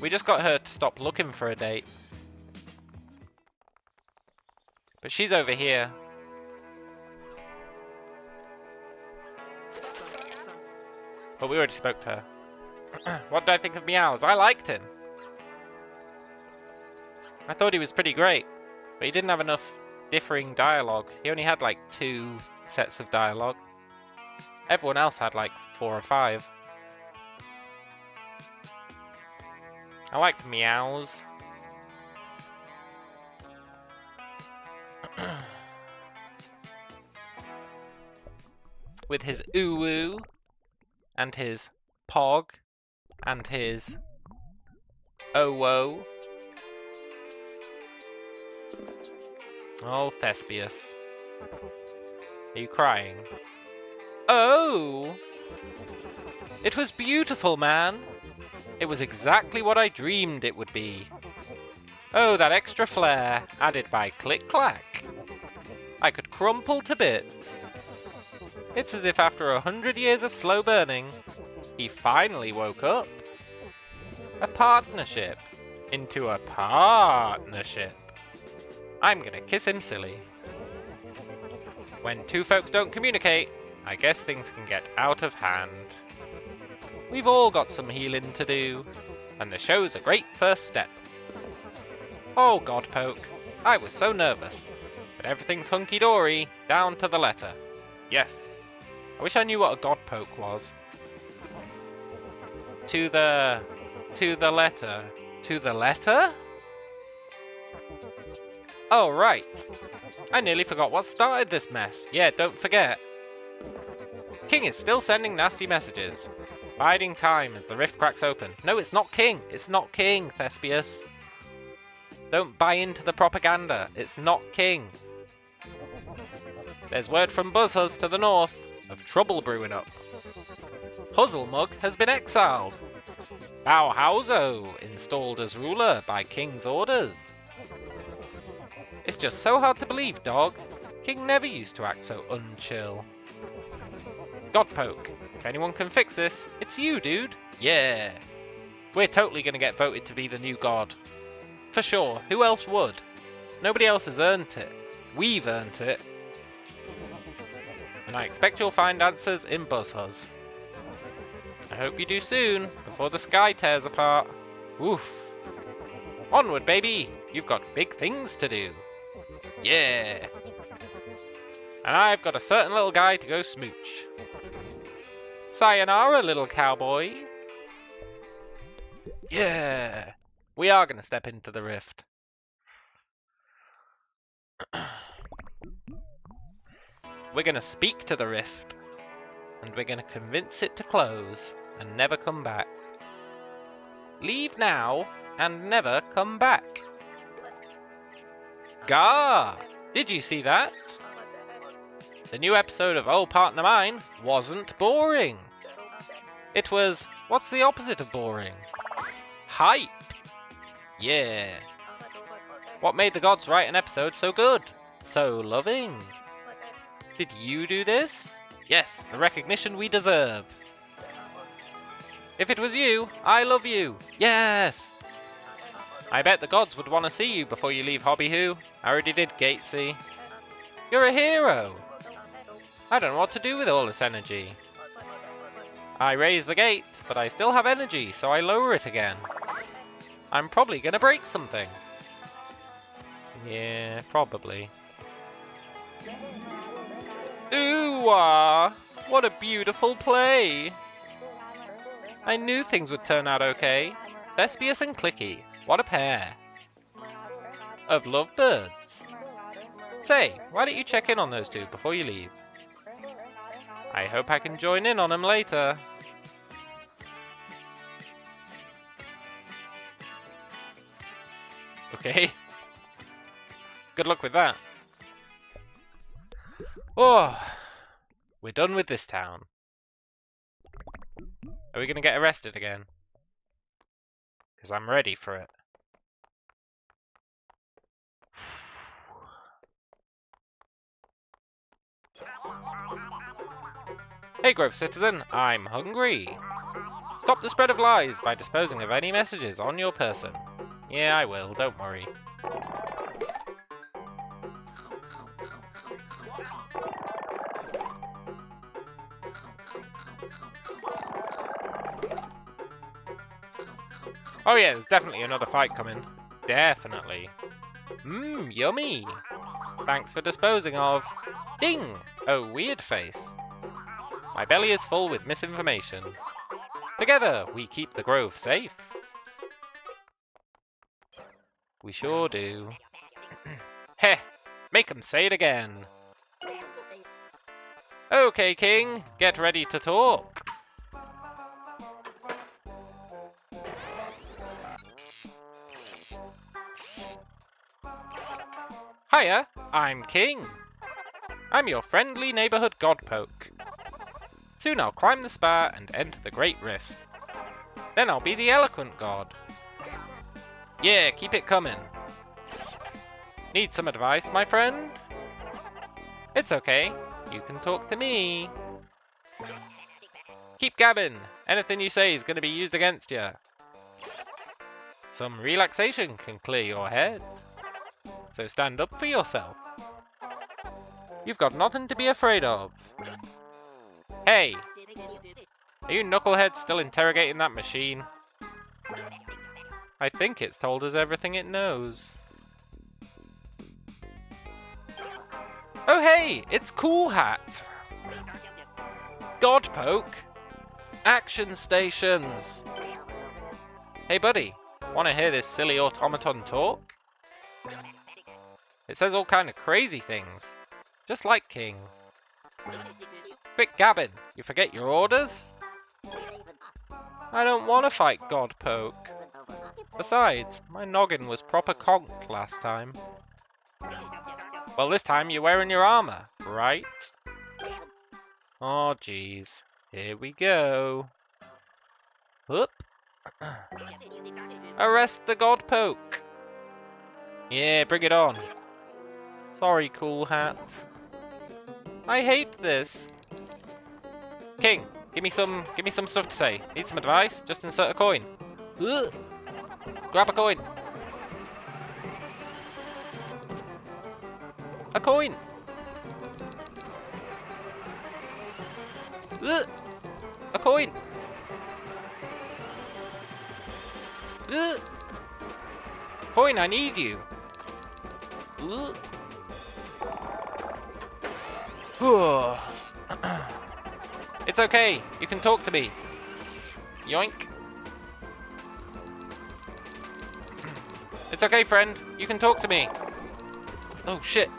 Speaker 1: We just got her to stop looking for a date. But she's over here. But we already spoke to her. What did I think of Meows? I liked him. I thought he was pretty great, but he didn't have enough differing dialogue. He only had like 2 sets of dialogue. Everyone else had like 4 or 5. I liked Meows. With his oo-woo, and his pog, and his oh-woh. Oh, Thespius. Are you crying? Oh! It was beautiful, man. It was exactly what I dreamed it would be. Oh, that extra flair, added by Clack. I could crumple to bits. It's as if after 100 years of slow burning, he finally woke up. A partnership into a partnership. I'm gonna kiss him silly. When 2 folks don't communicate, I guess things can get out of hand. We've all got some healing to do, and the show's a great first step. Oh, Godpoke, I was so nervous, but everything's hunky-dory, down to the letter. Yes, I wish I knew what a Godpoke was. To the letter. To the letter? Oh, right. I nearly forgot what started this mess. Yeah, don't forget. King is still sending nasty messages. Biding time as the rift cracks open. No, it's not King. It's not King, Thespius. Don't buy into the propaganda. It's not King. There's word from Buzzhus to the north of trouble brewing up. Puzzlemug has been exiled. Bauhauso installed as ruler by King's orders. It's just so hard to believe, dog. King never used to act so unchill. Godpoke, if anyone can fix this, it's you, dude. Yeah. We're totally gonna get voted to be the new god. For sure, who else would? Nobody else has earned it. We've earned it. And I expect you'll find answers in Buzzhus. I hope you do soon, before the sky tears apart. Oof. Onward, baby! You've got big things to do. Yeah! And I've got a certain little guy to go smooch. Sayonara, little cowboy! Yeah! We are going to step into the rift. We're going to speak to the rift. And we're going to convince it to close and never come back. Leave now and never come back. Gah! Did you see that? The new episode of Oh Partner Mine wasn't boring. It was, what's the opposite of boring? Hype! Yeah. What made the gods write an episode so good? So loving? Did you do this? Yes, the recognition we deserve. If it was you, I love you. Yes! I bet the gods would want to see you before you leave Hobby Who. I already did, Gatesy. You're a hero. I don't know what to do with all this energy. I raise the gate, but I still have energy, so I lower it again. I'm probably gonna break something. Yeah, probably. Ooh-ah! What a beautiful play! I knew things would turn out okay. Thespius and Clicky, what a pair. Of lovebirds. Say, why don't you check in on those two before you leave? I hope I can join in on them later. Okay. Good luck with that. Oh, we're done with this town. Are we going to get arrested again? Because I'm ready for it. Hey, Grove Citizen, I'm hungry. Stop the spread of lies by disposing of any messages on your person. Yeah, I will, don't worry. Oh yeah, there's definitely another fight coming. Definitely. Mmm, yummy. Thanks for disposing of... Ding! Oh, weird face. My belly is full with misinformation. Together, we keep the Grove safe. We sure do. Heh! Make 'em say it again. Okay, King, get ready to talk. Hiya, I'm King. I'm your friendly neighborhood godpoke. Soon I'll climb the spire and enter the Great Rift. Then I'll be the eloquent god. Yeah, keep it coming. Need some advice, my friend? It's okay, you can talk to me. Keep gabbing. Anything you say is going to be used against you. Some relaxation can clear your head. So stand up for yourself. You've got nothing to be afraid of. Hey! Are you knuckleheads still interrogating that machine? I think it's told us everything it knows. Oh hey! It's Cool Hat! Godpoke! Action stations! Hey buddy, wanna hear this silly automaton talk? It says all kind of crazy things, just like King. Quick gabbing, you forget your orders? I don't want to fight Godpoke. Besides, my noggin was proper conked last time. Well, this time you're wearing your armor, right? Oh jeez, here we go. Whoop. Arrest the Godpoke! Yeah, bring it on. Sorry, Cool Hat. I hate this. King, give me some stuff to say. Need some advice? Just insert a coin. Ugh. Grab a coin. A coin. Ugh. A coin. Ugh. Coin, I need you. Ugh. It's okay, you can talk to me. Yoink. It's okay, friend, you can talk to me. Oh shit.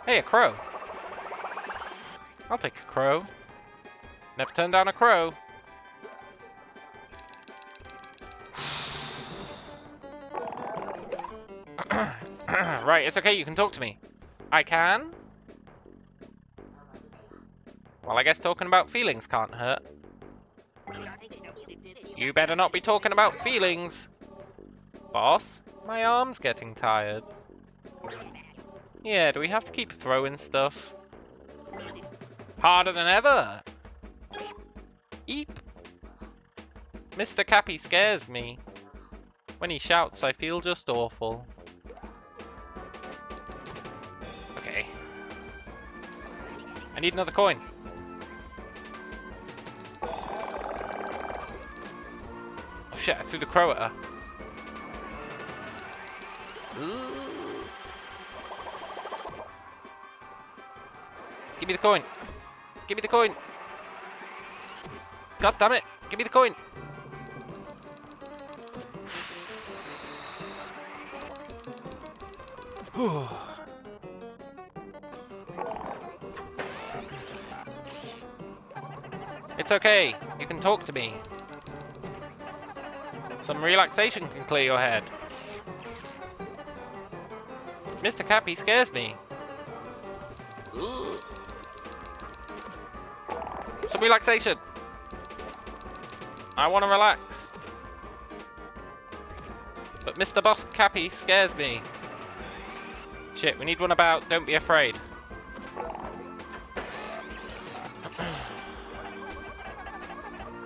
Speaker 1: Hey, a crow. I'll take a crow. Never turn down a crow. Right, it's okay, you can talk to me. I can? Well, I guess talking about feelings can't hurt. You better not be talking about feelings. Boss, my arm's getting tired. Yeah, do we have to keep throwing stuff? Harder than ever! Eep! Mr. Cappy scares me. When he shouts, I feel just awful. Okay. I need another coin. Oh shit, I threw the crow at her. Ooh. Give me the coin. Give me the coin. God damn it. Give me the coin. It's okay. You can talk to me. Some relaxation can clear your head. Mr. Cappy scares me. Some relaxation. I want to relax. But Mr. Boss Cappy scares me. Shit, we need one about. Don't be afraid.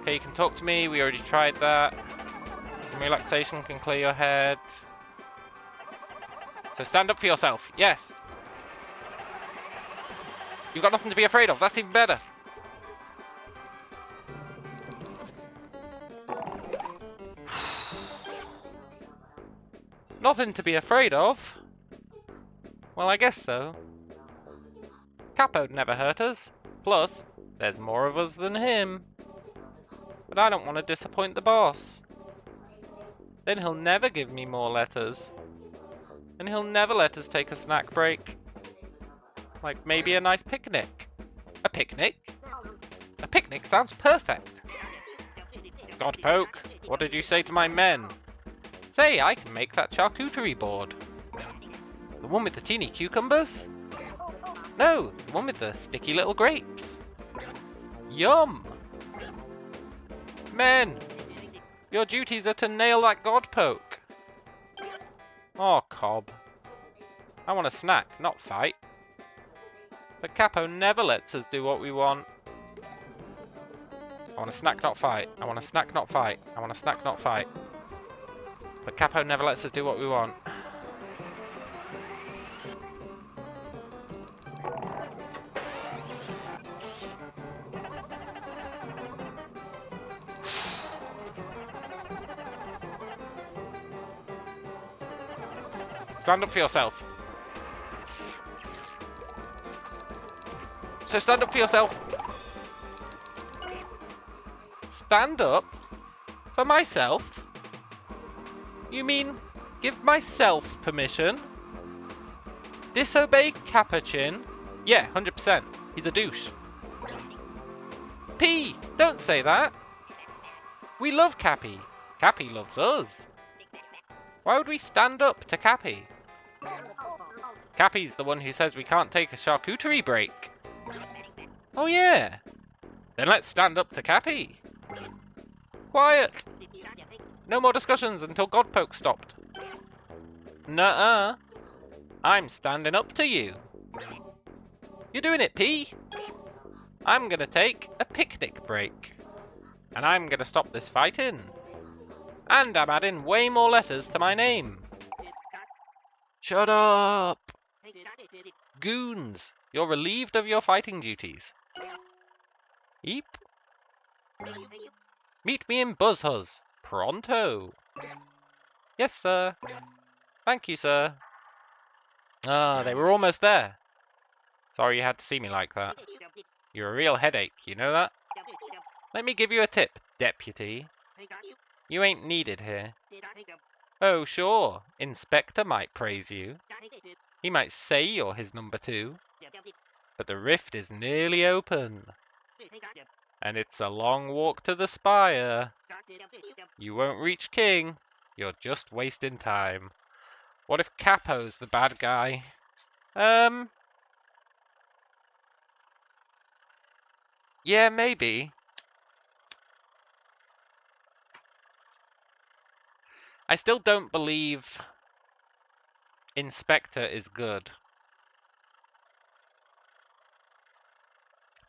Speaker 1: Okay, you can talk to me. We already tried that. Some relaxation can clear your head. So stand up for yourself. Yes. You've got nothing to be afraid of. That's even better. Nothing to be afraid of? Well, I guess so. Capo'd never hurt us. Plus, there's more of us than him. But I don't want to disappoint the boss. Then he'll never give me more letters. And he'll never let us take a snack break. Like maybe a nice picnic. A picnic? A picnic sounds perfect. Godpoke, what did you say to my men? Say, I can make that charcuterie board. The one with the teeny cucumbers? No, the one with the sticky little grapes. Yum! Men, your duties are to nail that Godpoke. Oh, Cobb. I want a snack, not fight. But Capo never lets us do what we want. I want a snack, not fight. I want a snack, not fight. I want a snack, not fight. But Capo never lets us do what we want. Stand up for yourself. So stand up for yourself. Stand up? For myself? You mean give myself permission? Disobey Capuchin? Yeah, 100%. He's a douche. P! Don't say that. We love Cappy. Cappy loves us. Why would we stand up to Cappy? Cappy's the one who says we can't take a charcuterie break. Oh yeah. Then let's stand up to Cappy. Quiet. No more discussions until Godpoke stopped. Nuh-uh. I'm standing up to you. You're doing it, P. I'm gonna take a picnic break. And I'm gonna stop this fighting. And I'm adding way more letters to my name. Shut up! Goons, you're relieved of your fighting duties. Eep. Meet me in Buzzhus. Pronto. Yes, sir. Thank you, sir. Ah, they were almost there. Sorry you had to see me like that. You're a real headache, you know that? Let me give you a tip, deputy. You ain't needed here. Oh, sure. Inspector might praise you. He might say you're his number 2. But the rift is nearly open. And it's a long walk to the spire. You won't reach King. You're just wasting time. What if Capo's the bad guy? Yeah, maybe. I still don't believe Inspector is good.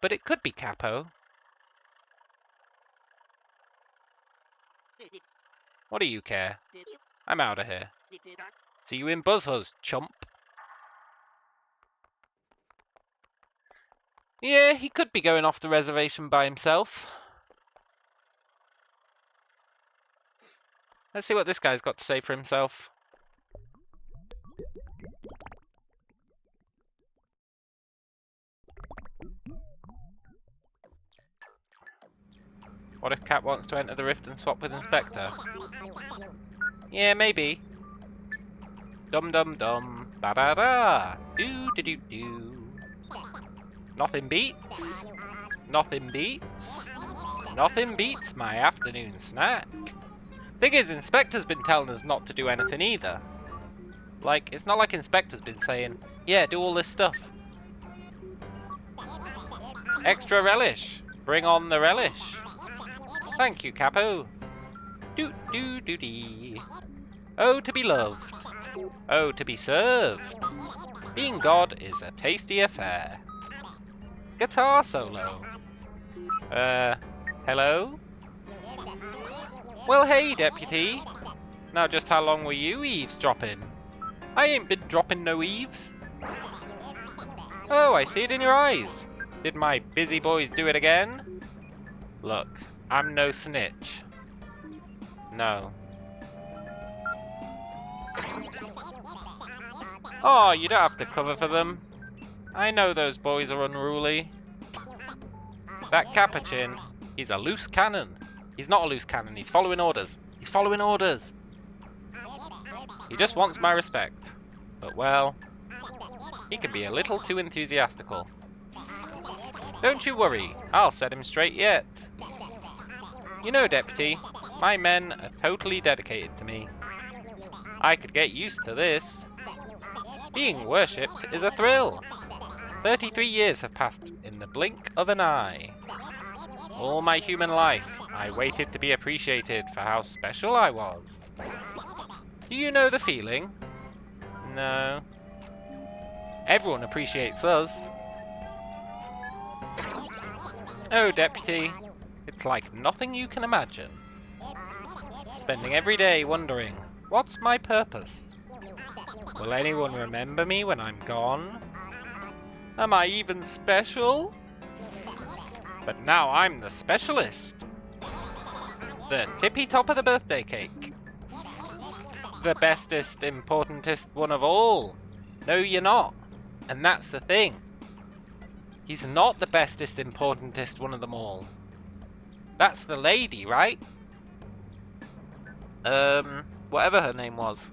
Speaker 1: But it could be Capo. What do you care? I'm out of here. See you in Buzzhus, chump. Yeah, he could be going off the reservation by himself. Let's see what this guy's got to say for himself. What if Cat wants to enter the rift and swap with Inspector? Yeah, maybe. Dum dum dum. Ba da da. Do do do do. Nothing beats. Nothing beats. Nothing beats my afternoon snack. Thing is, Inspector's been telling us not to do anything either. Like, it's not like Inspector's been saying, yeah, do all this stuff. Extra relish. Bring on the relish. Thank you, Capo. Doot doo doo dee. Oh, to be loved. Oh, to be served. Being God is a tasty affair. Guitar solo. Hello? Well, hey, Deputy. Now just how long were you eavesdropping? I ain't been dropping no eaves. Oh, I see it in your eyes. Did my busy boys do it again? Look, I'm no snitch. No. Oh, you don't have to cover for them. I know those boys are unruly. That Capuchin, he's a loose cannon. He's not a loose cannon, he's following orders. He's following orders. He just wants my respect. But well, he can be a little too enthusiastical. Don't you worry, I'll set him straight yet. You know, Deputy, my men are totally dedicated to me. I could get used to this. Being worshipped is a thrill. 33 years have passed in the blink of an eye. All my human life, I waited to be appreciated for how special I was. Do you know the feeling? No. Everyone appreciates us. Oh, Deputy, it's like nothing you can imagine. Spending every day wondering, what's my purpose? Will anyone remember me when I'm gone? Am I even special? But now I'm the specialist. The tippy top of the birthday cake. The bestest, importantest one of all. No, you're not. And that's the thing. He's not the bestest, importantest one of them all. That's the lady, right? Whatever her name was.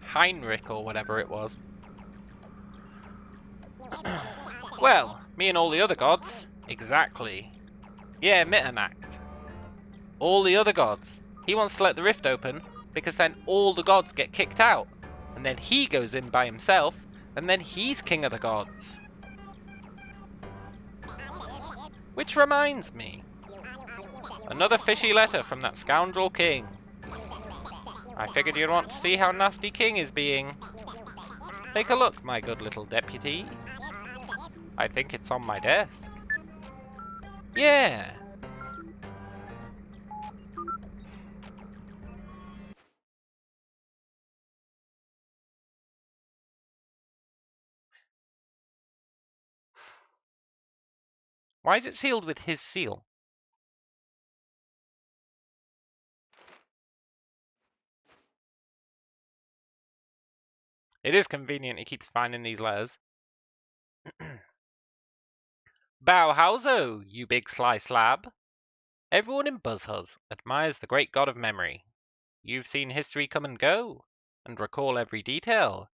Speaker 1: Heinrich or whatever it was. Well, me and all the other gods. Exactly. Yeah, Mitternacht. All the other gods. He wants to let the rift open, because then all the gods get kicked out. And then he goes in by himself, and then he's king of the gods. Which reminds me. Another fishy letter from that scoundrel king. I figured you'd want to see how nasty King is being. Take a look, my good little deputy. I think it's on my desk. Yeah. Why is it sealed with his seal? It is convenient he keeps finding these letters. Bauhauso, you big sly slab. Everyone in Buzzhus admires the great god of memory. You've seen history come and go, and recall every detail.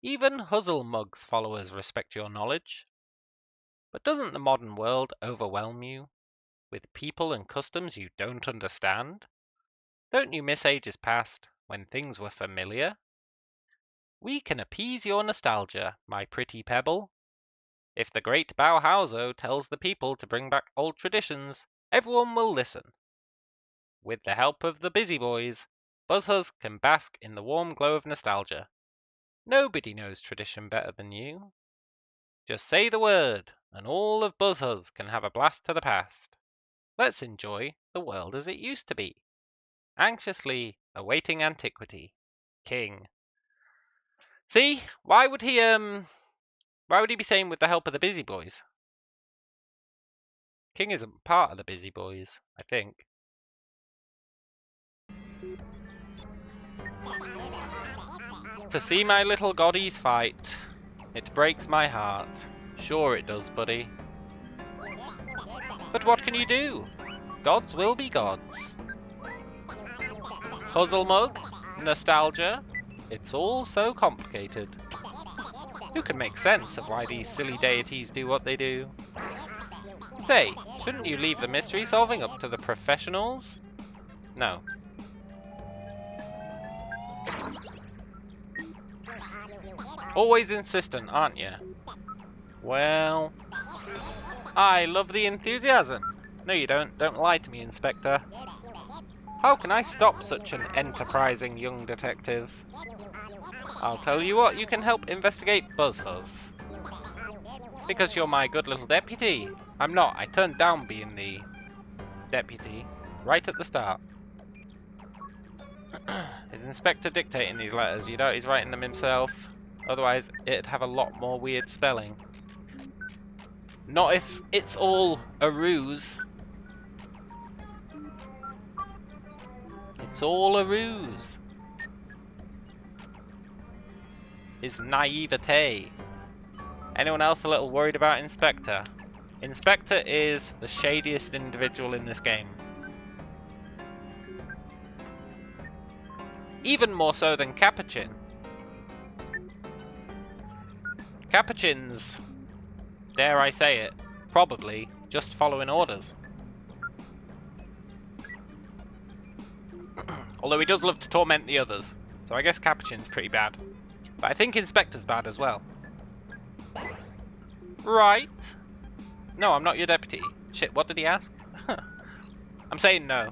Speaker 1: Even Huzzlemug's followers respect your knowledge. But doesn't the modern world overwhelm you, with people and customs you don't understand? Don't you miss ages past, when things were familiar? We can appease your nostalgia, my pretty pebble. If the great Bauhauso tells the people to bring back old traditions, everyone will listen. With the help of the busy boys, Buzzhus can bask in the warm glow of nostalgia. Nobody knows tradition better than you. Just say the word, and all of Buzzhus can have a blast to the past. Let's enjoy the world as it used to be. Anxiously awaiting antiquity. King. See? Why would he be saying with the help of the busy boys? King isn't part of the busy boys, I think. To see my little goddies fight, it breaks my heart. Sure it does, buddy. But what can you do? Gods will be gods. Puzzlemug, nostalgia, it's all so complicated. Who can make sense of why these silly deities do what they do? Say, shouldn't you leave the mystery solving up to the professionals? No. Always insistent, aren't you? Well, I love the enthusiasm. No you don't. Don't lie to me, Inspector. How can I stop such an enterprising young detective? I'll tell you what, you can help investigate Buzzhus. Because you're my good little deputy. I'm not. I turned down being the deputy right at the start. Is Inspector dictating these letters? You doubt he's writing them himself? Otherwise, it'd have a lot more weird spelling. Not if it's all a ruse. It's all a ruse. His naivete. Anyone else a little worried about Inspector? Inspector is the shadiest individual in this game. Even more so than Capuchin. Capuchin's, dare I say it, probably just following orders. Although he does love to torment the others, so I guess Capuchin's pretty bad. But I think Inspector's bad as well. Right. No, I'm not your deputy. Shit, what did he ask? I'm saying no.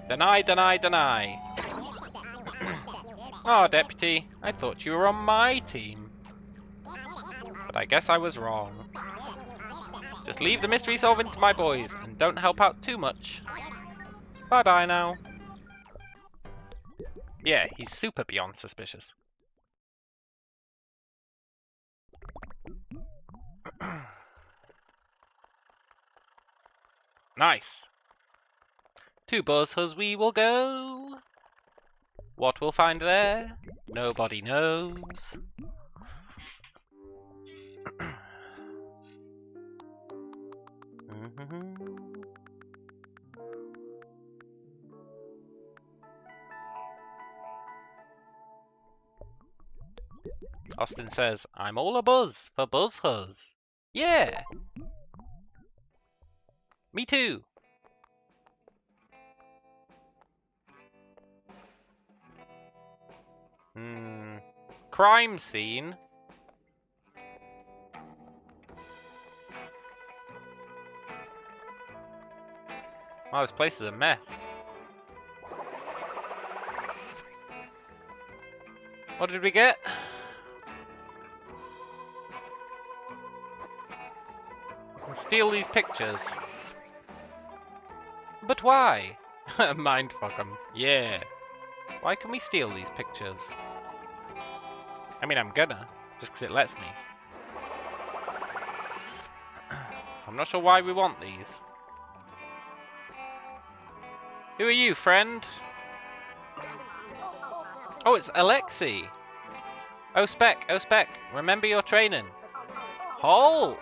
Speaker 1: Deny, deny, deny. Oh, deputy, I thought you were on my team. But I guess I was wrong. Just leave the mystery solving to my boys, and don't help out too much. Bye-bye now. Yeah, he's super beyond suspicious. Nice. To Buzzhus we will go. What we'll find there, nobody knows. Austin says, I'm all a buzz for Buzzhus. Yeah! Me too! Crime scene? Wow, this place is a mess. What did we get? We can steal these pictures. But why? Mindfuck 'em. Yeah. Why can we steal these pictures? I mean, I'm gonna, just because it lets me. I'm not sure why we want these. Who are you, friend? Oh, it's Alexei. Oh, Spec, remember your training. Halt!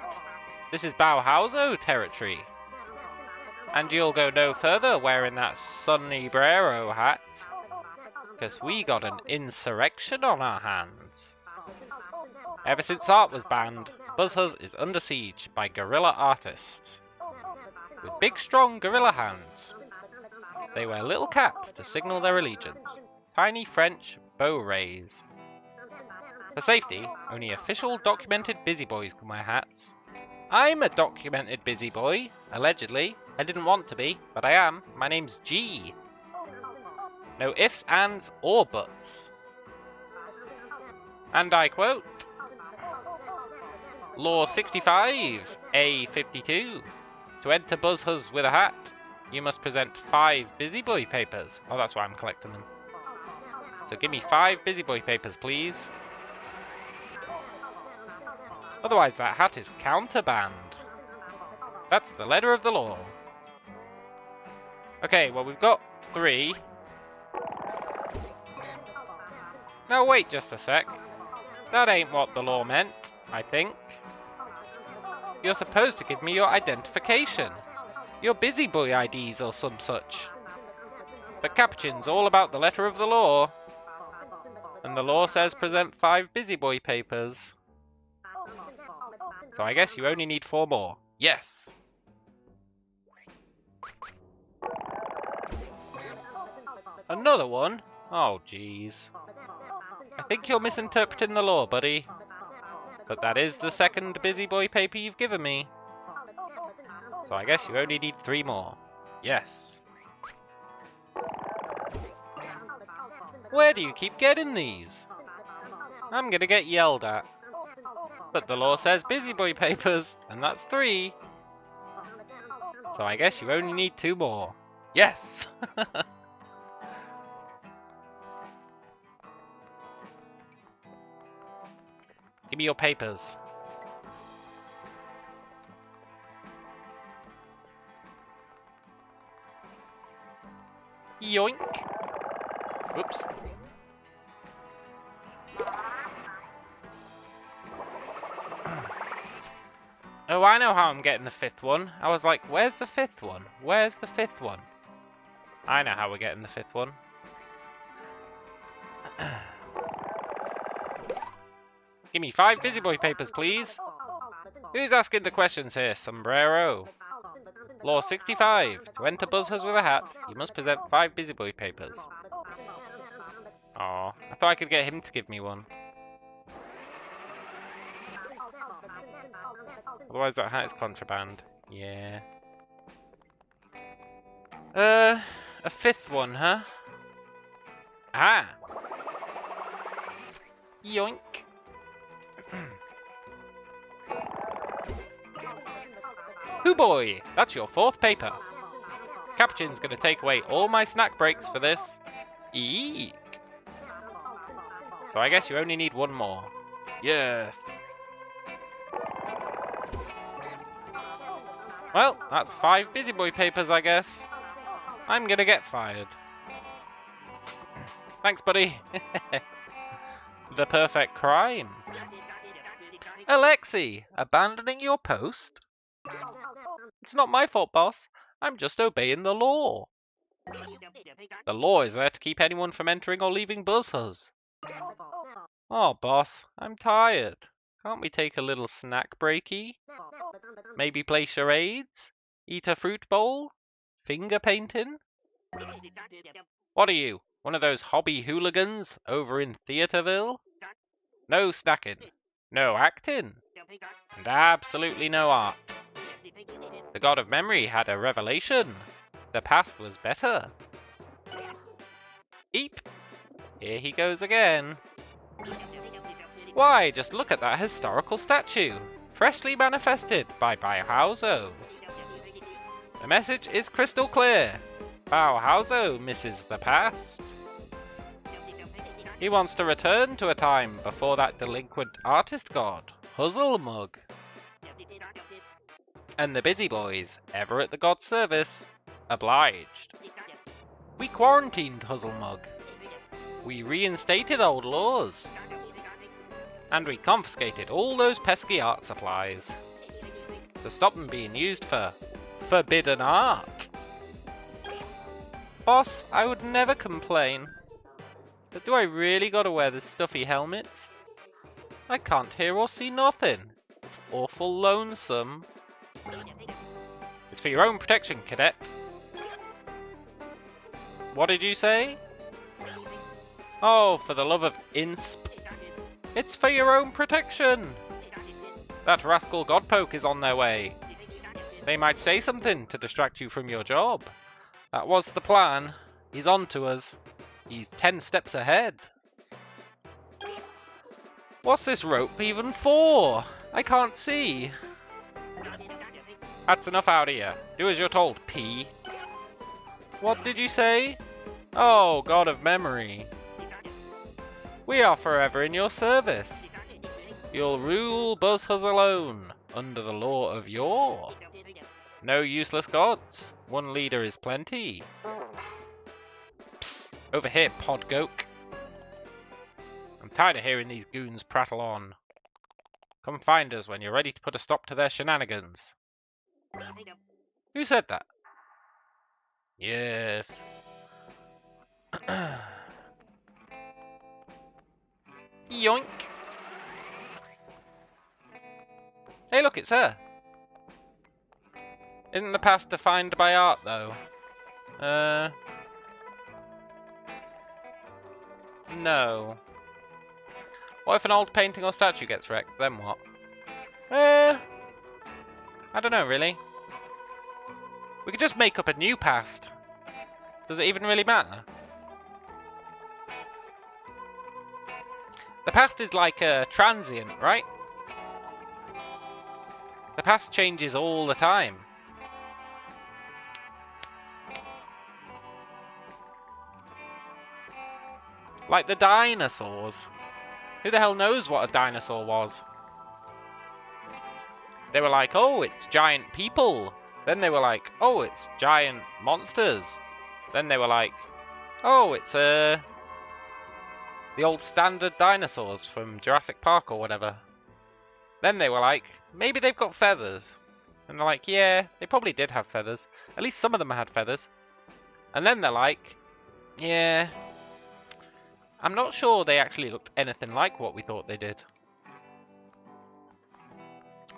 Speaker 1: This is Bauhauso territory. And you'll go no further wearing that Sonnibrero hat. Because we got an insurrection on our hands. Ever since art was banned, Buzzhus is under siege by guerrilla artists. With big strong gorilla hands. They wear little caps to signal their allegiance. Tiny French bow rays. For safety, only official documented busyboys can wear hats. I'm a documented busyboy, allegedly. I didn't want to be, but I am. My name's G. No ifs, ands, or buts. And I quote, Law 65, A52. To enter Buzzhus with a hat, you must present 5 busyboy papers. Oh, that's why I'm collecting them. So give me 5 busyboy papers, please. Otherwise that hat is counterbanned. That's the letter of the law. Okay, well we've got 3. Now wait just a sec. That ain't what the law meant, I think. You're supposed to give me your identification. Your busyboy IDs or some such. But Capuchin's all about the letter of the law. And the law says present 5 busyboy papers. So I guess you only need 4 more. Yes! Another one? Oh, jeez. I think you're misinterpreting the law, buddy. But that is the second busyboy paper you've given me. So I guess you only need 3 more. Yes. Where do you keep getting these? I'm gonna get yelled at. But the law says busyboy papers, and that's 3. So I guess you only need 2 more. Yes! Give me your papers. Yoink! Oops. Oh, I know how I'm getting the 5th one. I was like, where's the 5th one? Where's the 5th one? I know how we're getting the 5th one. Give me 5 busy boy papers, please. Who's asking the questions here, Sombrero? Law 65. To enter Buzzhus with a hat, you must present 5 busy boy papers. Aw, I thought I could get him to give me one. Otherwise that hat is contraband. Yeah. A 5th one, huh? Ah! Yoink! Hoo boy! That's your 4th paper. Captain's gonna take away all my snack breaks for this. Eek! So I guess you only need 1 more. Yes! Well, that's 5 busy boy papers, I guess. I'm gonna get fired. Thanks, buddy. The perfect crime. Alexei, abandoning your post? It's not my fault, boss. I'm just obeying the law. The law is there to keep anyone from entering or leaving Buzzhus. Oh, boss, I'm tired. Can't we take a little snack breaky? Maybe play charades? Eat a fruit bowl? Finger painting? What are you, one of those hobby hooligans over in Theaterville? No snacking, no acting, and absolutely no art. The god of memory had a revelation. The past was better. Eep! Here he goes again. Why, just look at that historical statue, freshly manifested by Buzzhus. The message is crystal clear. Buzzhus misses the past. He wants to return to a time before that delinquent artist god, Huzzlemug. And the busy boys, ever at the god's service, obliged. We quarantined Huzzlemug. We reinstated old laws. And we confiscated all those pesky art supplies to stop them being used for forbidden art. Boss, I would never complain. But do I really gotta wear the stuffy helmets? I can't hear or see nothing. It's awful lonesome. It's for your own protection, cadet. What did you say? Oh, for the love of insp. It's for your own protection. That rascal Godpoke is on their way. They might say something to distract you from your job. That was the plan. He's on to us. He's 10 steps ahead. What's this rope even for? I can't see. That's enough out of you. Do as you're told, P. What did you say? Oh, god of memory. We are forever in your service. You'll rule Buzzhus alone, under the law of yore. No useless gods. One leader is plenty. Psst, over here, Podgoke. I'm tired of hearing these goons prattle on. Come find us when you're ready to put a stop to their shenanigans. Who said that? Yes. Yoink! Hey look, it's her! Isn't the past defined by art, though? No. What if an old painting or statue gets wrecked, then what? I don't know, really. We could just make up a new past. Does it even really matter? The past is like transient, right? The past changes all the time. Like the dinosaurs. Who the hell knows what a dinosaur was? They were like, oh, it's giant people. Then they were like, oh, it's giant monsters. Then they were like, oh, it's the old standard dinosaurs from Jurassic Park or whatever. Then they were like, maybe they've got feathers. And they're like, yeah, they probably did have feathers. At least some of them had feathers. And then they're like, yeah, I'm not sure they actually looked anything like what we thought they did.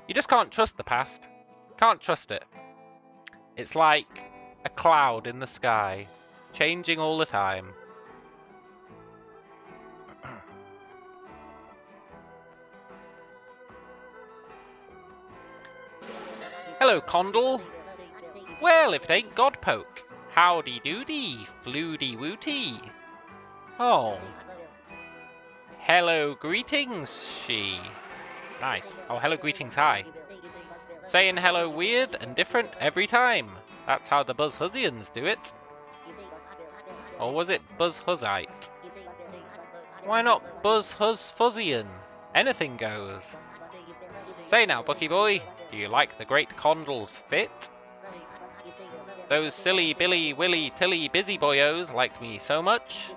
Speaker 1: You just can't trust the past. Can't trust it. It's like a cloud in the sky, changing all the time. Hello, Condal. Well, if it ain't Godpoke. Howdy doody, floody wooty. Oh. Hello, greetings, she. Nice. Oh, hello, greetings, hi. Saying hello weird and different every time. That's how the Buzzhusians do it. Or was it Buzzhusite? Why not Buzzhus Fuzzian? Anything goes. Say now, Bucky boy, do you like the great Condal's fit? Those silly Billy Willy Tilly busy boyos liked me so much.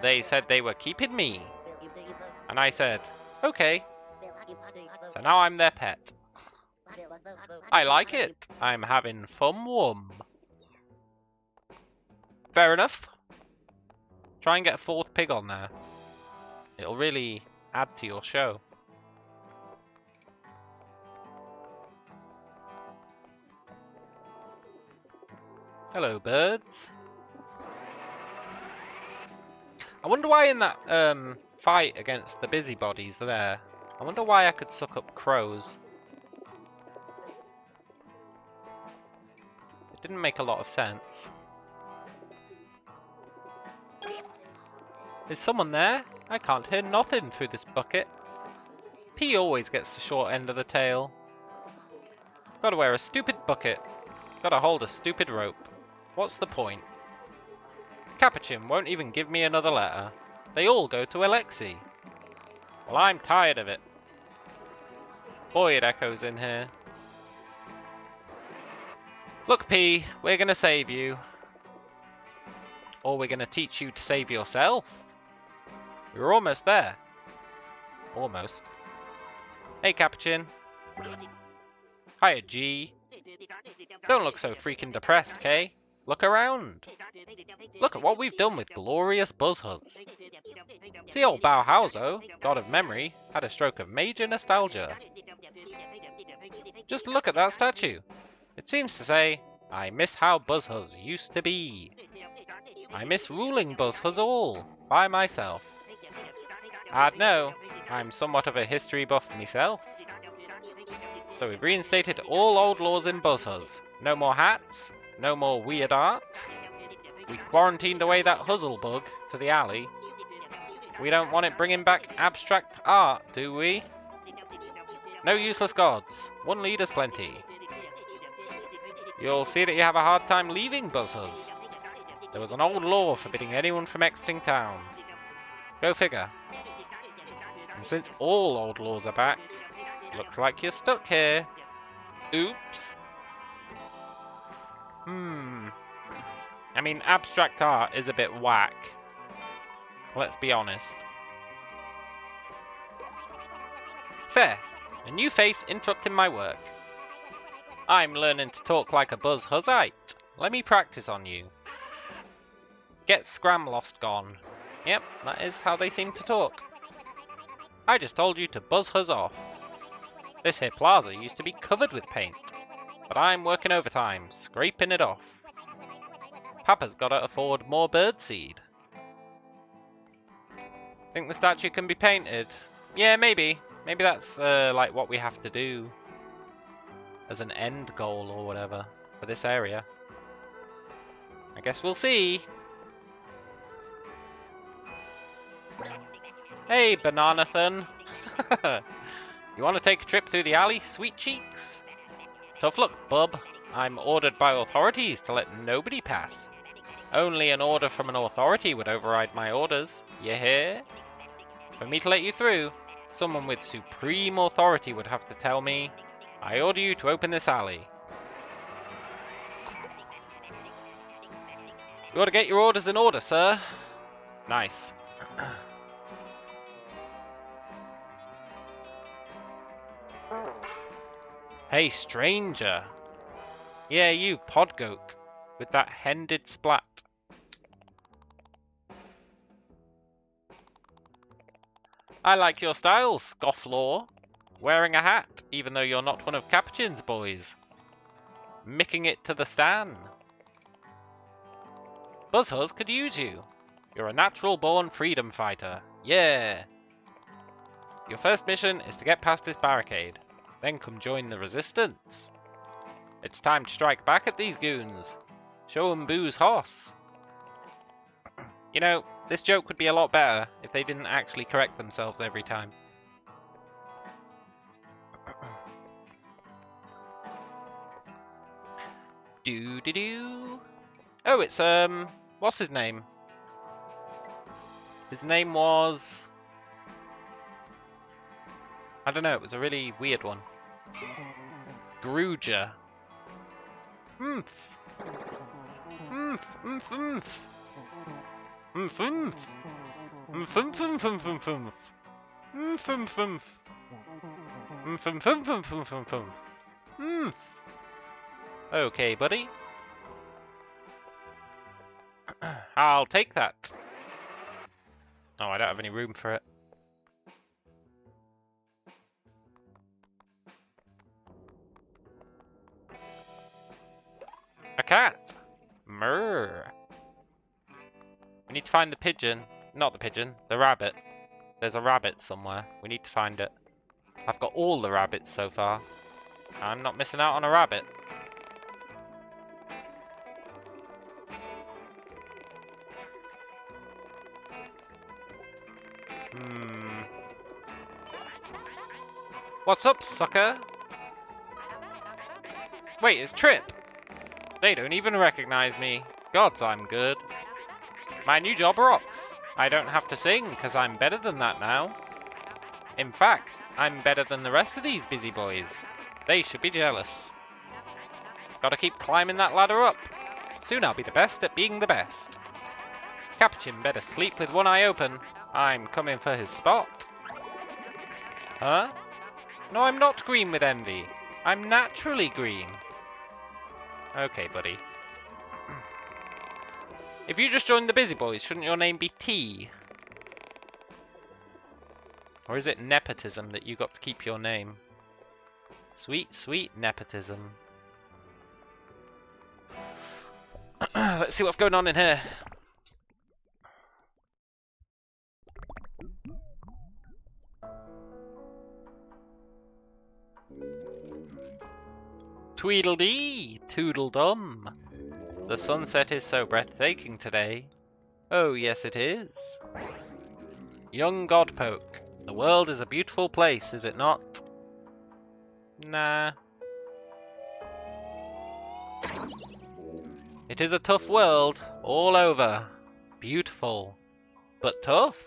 Speaker 1: They said they were keeping me. And I said, okay. So now I'm their pet. I like it. I'm having fun. Fair enough. Try and get a fourth pig on there. It'll really add to your show. Hello, birds. I wonder why in that fight against the busybodies there, I wonder why I could suck up crows. It didn't make a lot of sense. Is someone there? I can't hear nothing through this bucket. P always gets the short end of the tail. Gotta wear a stupid bucket. Gotta hold a stupid rope. What's the point? Capuchin won't even give me another letter. They all go to Alexei. Well, I'm tired of it. Boy, it echoes in here. Look, P, we're gonna save you. Or we're gonna teach you to save yourself. We're almost there. Almost. Hey, Capuchin. Hiya, G. Don't look so freaking depressed, Kay. Look around. Look at what we've done with glorious Buzzhus. See old Bauhauso, god of memory, had a stroke of major nostalgia. Just look at that statue. It seems to say, I miss how Buzzhus used to be. I miss ruling Buzzhus all, by myself. I'd know, I'm somewhat of a history buff myself. So we've reinstated all old laws in Buzzhus. No more hats, no more weird art. We quarantined away that Huzzle bug to the alley. We don't want it bringing back abstract art, do we? No useless gods. One leader's plenty. You'll see that you have a hard time leaving Buzzhus. There was an old law forbidding anyone from exiting town. Go figure. And since all old laws are back, looks like you're stuck here. Oops. I mean, abstract art is a bit whack. Let's be honest. Fair. A new face interrupting my work. I'm learning to talk like a Buzzhusite. Let me practice on you. Get Scramlost gone. Yep, that is how they seem to talk. I just told you to Buzzhus off. This here plaza used to be covered with paint, but I'm working overtime, scraping it off. Papa's gotta afford more birdseed. Think the statue can be painted? Yeah, maybe. Maybe that's like what we have to do as an end goal or whatever for this area. I guess we'll see. Hey, Bananathan. You want to take a trip through the alley, sweet cheeks? Tough luck, bub. I'm ordered by authorities to let nobody pass. Only an order from an authority would override my orders. You hear? For me to let you through, someone with supreme authority would have to tell me, I order you to open this alley. You ought to get your orders in order, sir. Nice. Hey, stranger. Yeah, you, podgoke, with that hended splat. I like your style, scofflaw. Wearing a hat, even though you're not one of Capuchin's boys. Micking it to the stand. Buzzhus could use you. You're a natural-born freedom fighter. Yeah. Your first mission is to get past this barricade. Then come join the resistance. It's time to strike back at these goons. Show 'em booze hoss. You know, this joke would be a lot better if they didn't actually correct themselves every time. Do-do-do. Oh, it's, what's his name? His name was... I don't know, it was a really weird one. Gruger. Oomph. Oomph, oomph, oomph. Oomph, oomph. Oomph, oomph, oomph, oomph, oomph, oomph. Oomph, oomph, oomph. Oomph, oomph, oomph, oomph, oomph, oomph, oomph. Oomph. Okay, buddy. I'll take that. Oh, I don't have any room for it. A cat! Murr! We need to find the pigeon. Not the pigeon, the rabbit. There's a rabbit somewhere. We need to find it. I've got all the rabbits so far. I'm not missing out on a rabbit. What's up, sucker? Wait, it's Trip! They don't even recognize me. Gods, I'm good. My new job rocks. I don't have to sing, because I'm better than that now. In fact, I'm better than the rest of these busy boys. They should be jealous. Gotta keep climbing that ladder up. Soon I'll be the best at being the best. Capuchin better sleep with one eye open. I'm coming for his spot. Huh? No, I'm not green with envy. I'm naturally green. Okay, buddy. If you just joined the Busy Boys, shouldn't your name be T? Or is it nepotism that you got to keep your name? Sweet, sweet nepotism. Let's see what's going on in here. Tweedledee, Toodledum. The sunset is so breathtaking today. Oh, yes it is. Young Godpoke, the world is a beautiful place, is it not? Nah. It is a tough world, all over. Beautiful. But tough?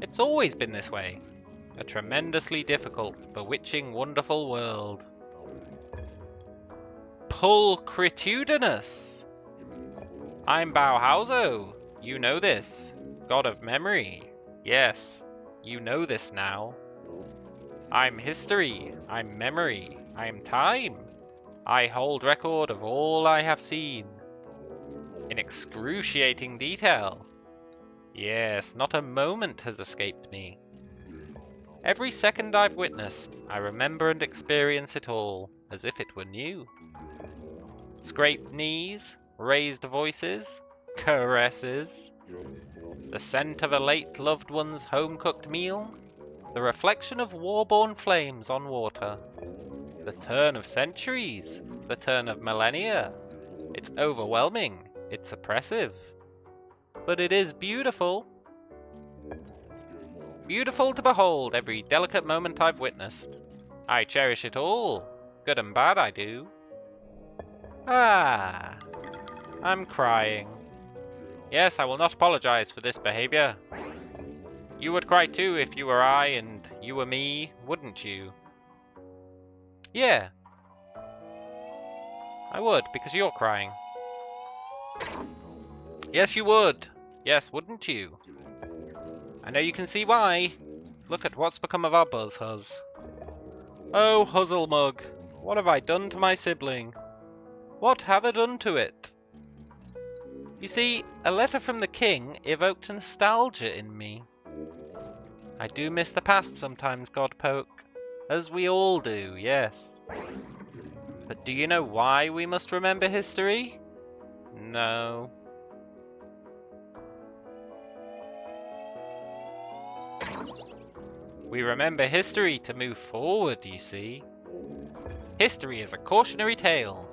Speaker 1: It's always been this way. A tremendously difficult, bewitching, wonderful world. Pulchritudinous. I'm Bauhauso. You know this. God of memory. Yes, you know this now. I'm history. I'm memory. I'm time. I hold record of all I have seen. In excruciating detail. Yes, not a moment has escaped me. Every second I've witnessed, I remember and experience it all, as if it were new. Scraped knees, raised voices, caresses, the scent of a late loved one's home-cooked meal, the reflection of war-born flames on water, the turn of centuries, the turn of millennia. It's overwhelming, it's oppressive, but it is beautiful. Beautiful to behold every delicate moment I've witnessed. I cherish it all, good and bad I do. Ah, I'm crying. Yes, I will not apologize for this behavior. You would cry too if you were I and you were me, wouldn't you? Yeah. I would, because you're crying. Yes, you would. Yes, wouldn't you? I know you can see why. Look at what's become of our Buzzhus. Oh, Huzzlemug, what have I done to my sibling? What have I done to it? You see, a letter from the king evoked nostalgia in me. I do miss the past sometimes, Godpoke. As we all do, yes. But do you know why we must remember history? No. We remember history to move forward, you see. History is a cautionary tale,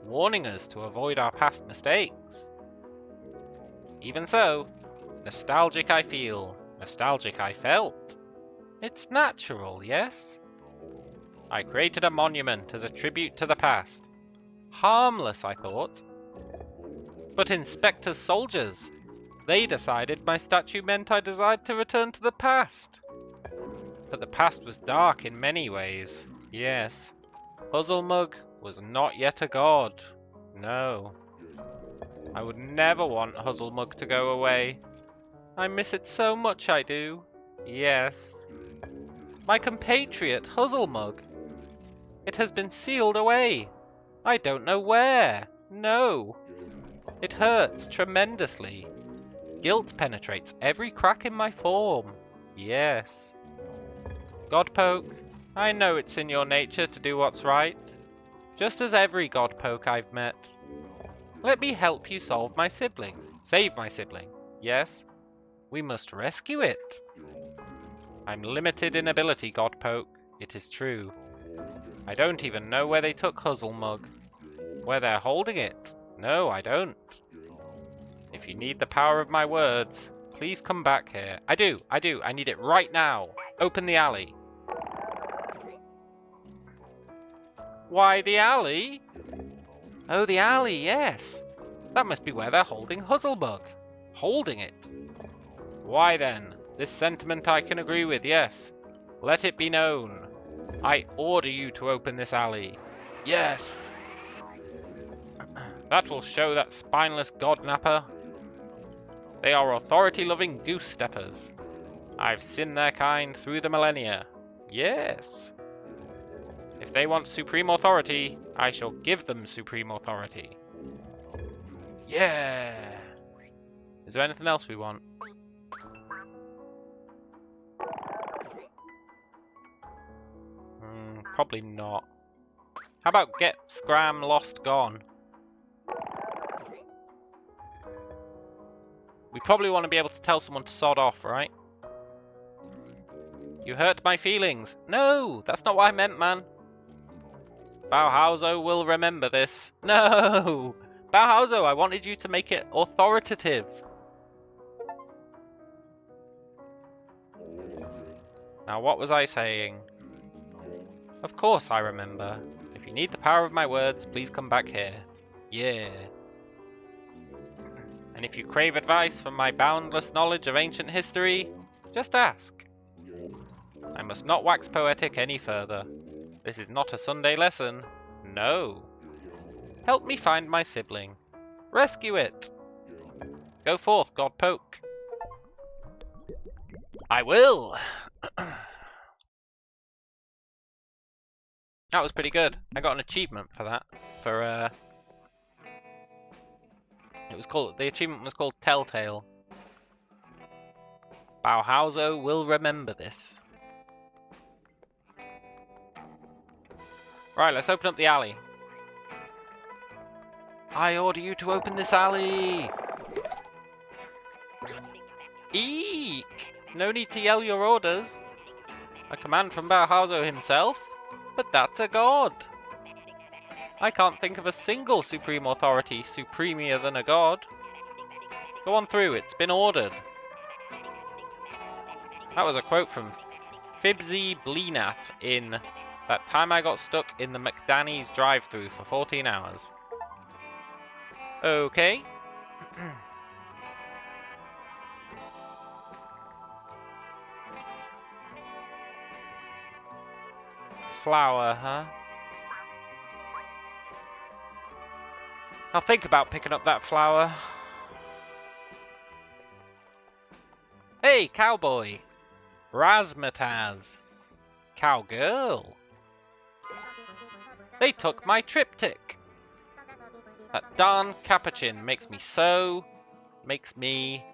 Speaker 1: warning us to avoid our past mistakes. Even so, nostalgic I feel, nostalgic I felt. It's natural, yes? I created a monument as a tribute to the past. Harmless, I thought. But Inspector's soldiers, they decided my statue meant I desired to return to the past. But the past was dark in many ways, yes. Huzzlemug was not yet a god, no. I would never want Huzzlemug to go away. I miss it so much, I do, yes. My compatriot, Huzzlemug. It has been sealed away. I don't know where, no. It hurts tremendously. Guilt penetrates every crack in my form, yes. Godpoke, I know it's in your nature to do what's right, just as every Godpoke I've met. Let me help you solve my sibling, save my sibling, yes? We must rescue it. I'm limited in ability, Godpoke, it is true. I don't even know where they took Huzzlemug, where they're holding it. No, I don't. If you need the power of my words, please come back here. I do, I need it right now. Open the alley. Why, the alley? Oh, the alley, yes. That must be where they're holding Huzzlemug. Holding it. Why then, this sentiment I can agree with, yes. Let it be known. I order you to open this alley. Yes. That will show that spineless godnapper. They are authority-loving goose-steppers. I've seen their kind through the millennia. Yes. If they want supreme authority, I shall give them supreme authority. Yeah. Is there anything else we want? Probably not. How about get Scram Lost Gone? We probably want to be able to tell someone to sod off, right? You hurt my feelings. No, that's not what I meant, man. Buzzhus will remember this. No! Buzzhus, I wanted you to make it authoritative. Now, what was I saying? Of course I remember. If you need the power of my words, please come back here. Yeah. And if you crave advice from my boundless knowledge of ancient history, just ask. I must not wax poetic any further. This is not a Sunday lesson. No. Help me find my sibling. Rescue it. Go forth, Godpoke. I will. That was pretty good. I got an achievement for that. The achievement was called Telltale. Buzzhus will remember this. Right, let's open up the alley. I order you to open this alley! Eek! No need to yell your orders. A command from Buzzhus himself? But that's a god! I can't think of a single supreme authority supremier than a god. Go on through, it's been ordered. That was a quote from Fibsy Bleenat in That Time I Got Stuck in the McDanny's drive-thru for 14 hours. Okay. Flower, huh? I'll think about picking up that flower. Hey, cowboy! Razzmatazz! Cowgirl! They took my triptych! That darn capuchin makes me so... Makes me...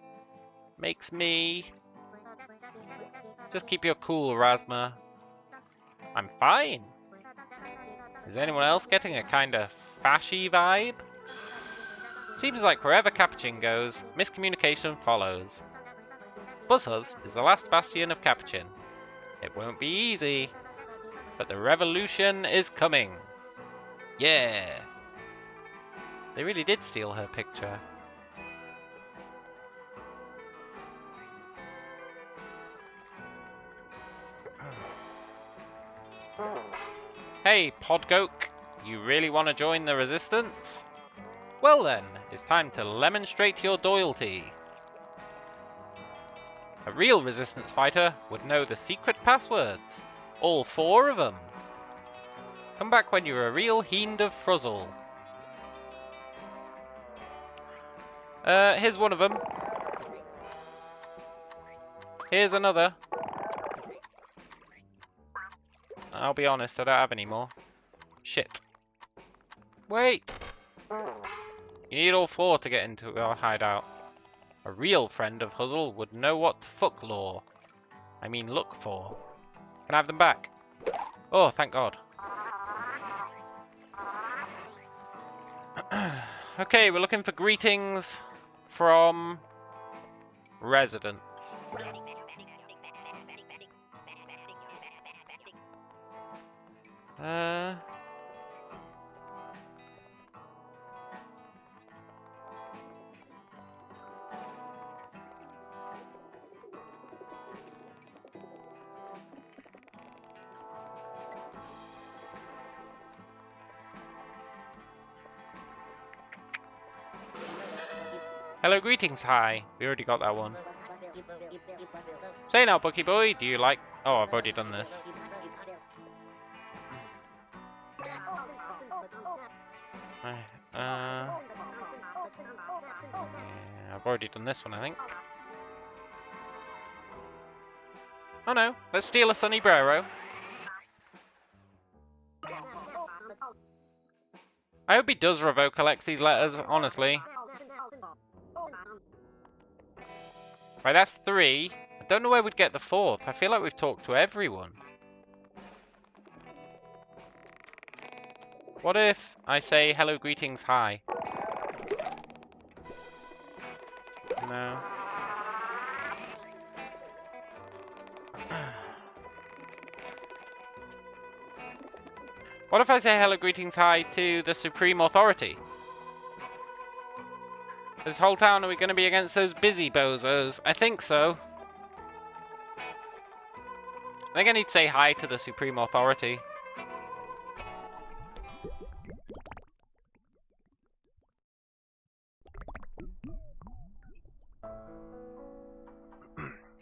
Speaker 1: Just keep your cool, Razma. I'm fine. Is anyone else getting a kinda fashy vibe? Seems like wherever Capuchin goes, miscommunication follows. Buzzhus is the last bastion of Capuchin. It won't be easy, but the revolution is coming. Yeah! They really did steal her picture. Hey, Podgoak, you really want to join the resistance? Well then, it's time to demonstrate your loyalty. A real resistance fighter would know the secret passwords. All 4 of them. Come back when you're a real Hiend of Frizzle. Here's one of them. Here's another. I'll be honest, I don't have any more. Shit. Wait! You need all 4 to get into our hideout. A real friend of Huzzle would know what to look for. Can I have them back? Oh, thank God. Okay, we're looking for greetings from residents. Hello, greetings, hi. We already got that one. Say now, Bucky Boy, do you like... Oh, I've already done this. Yeah, I've already done this one, I think. Oh no, let's steal a Sunny Brero. I hope he does revoke Alexi's letters, honestly. Right, that's 3. I don't know where we'd get the 4th. I feel like we've talked to everyone. What if I say hello, greetings, hi? No. What if I say hello, greetings, hi to the Supreme Authority? This whole town, are we going to be against those busy bozos? I think so. I think I need to say hi to the Supreme Authority.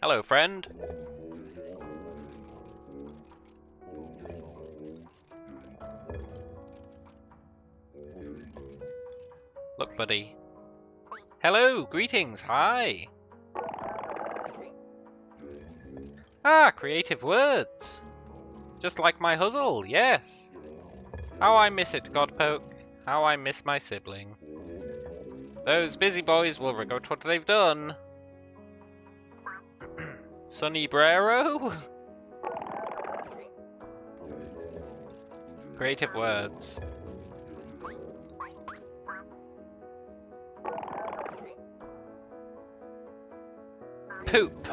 Speaker 1: Hello, friend. Look, buddy. Hello, greetings, hi. Ah, creative words. Just like my Huzzle, yes. How I miss it, Godpoke. How I miss my sibling. Those busy boys will regret what they've done. Sunny Brero? Creative words. Poop.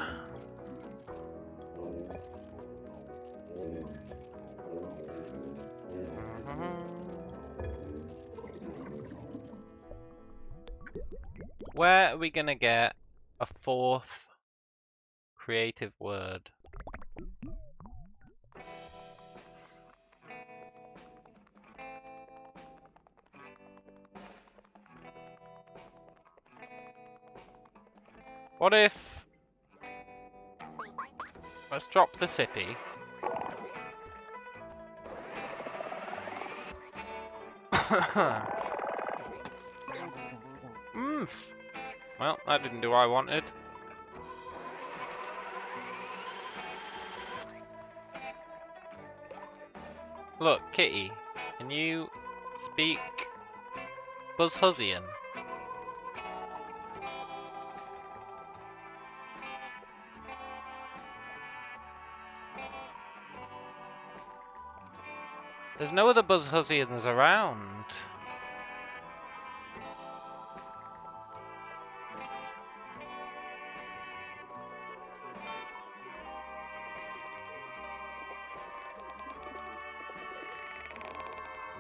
Speaker 1: Where are we gonna get a 4th creative word? What if... Let's drop the sippy. Well, that didn't do what I wanted. Look, Kitty, can you speak Buzzhusian? There's no other Buzzhusians around.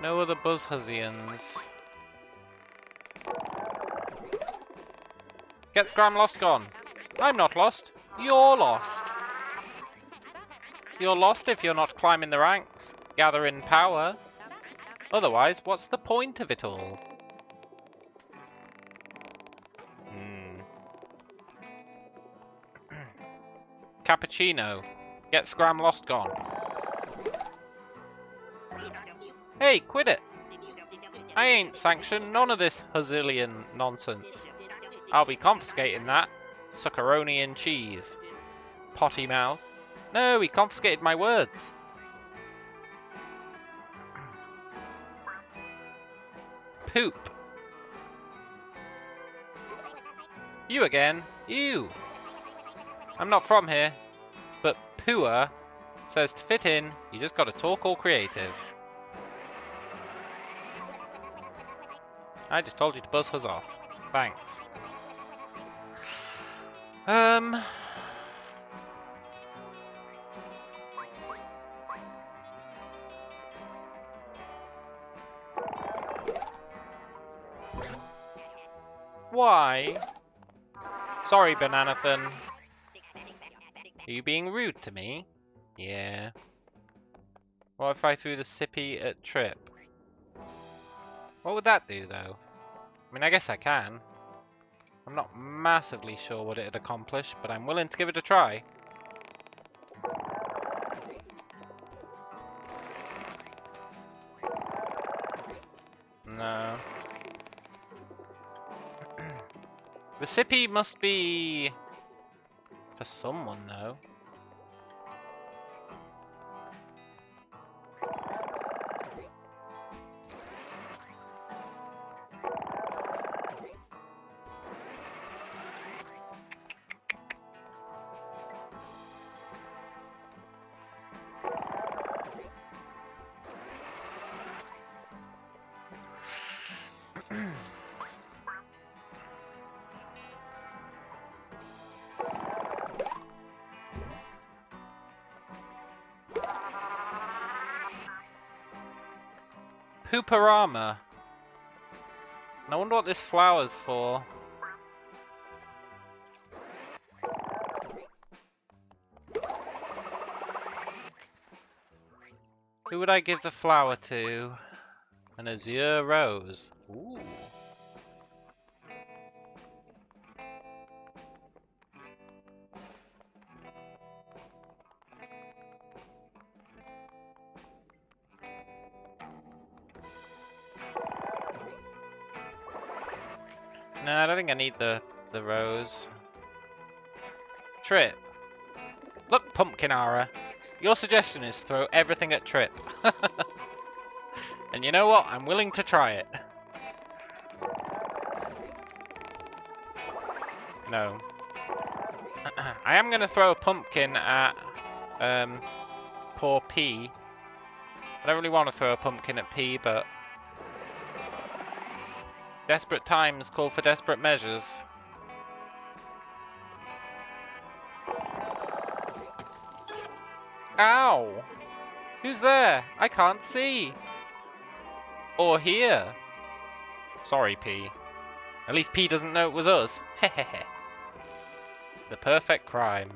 Speaker 1: No other Buzzhusians. Get Scram Lost gone. I'm not lost. You're lost. You're lost if you're not climbing the ranks, gathering power. Otherwise, what's the point of it all? Cappuccino. Get Scram Lost gone. Hey, quit it! I ain't sanctioned none of this Huzilian nonsense. I'll be confiscating that. Succaroni and cheese. Potty mouth. No, he confiscated my words. Poop. You again. You. I'm not from here. But Pua says to fit in, you just gotta talk all creative. I just told you to buzz Huzz off. Thanks. Why? Sorry, Bananathan. Are you being rude to me? Yeah. What if I threw the sippy at Trip? What would that do, though? I mean, I guess I can. I'm not massively sure what it'd accomplish, but I'm willing to give it a try. No. The sippy must be... for someone, though. Pooparama. I wonder what this flower's for. Who would I give the flower to? An azure rose. Ooh. No, I don't think I need the rose. Trip. Look, Pumpkinara. Your suggestion is throw everything at Trip. And you know what? I'm willing to try it. No. I am going to throw a pumpkin at poor P. I don't really want to throw a pumpkin at P, but... desperate times call for desperate measures. Ow! Who's there? I can't see. Or hear. Sorry, P. At least P doesn't know it was us. Hehehe. The perfect crime.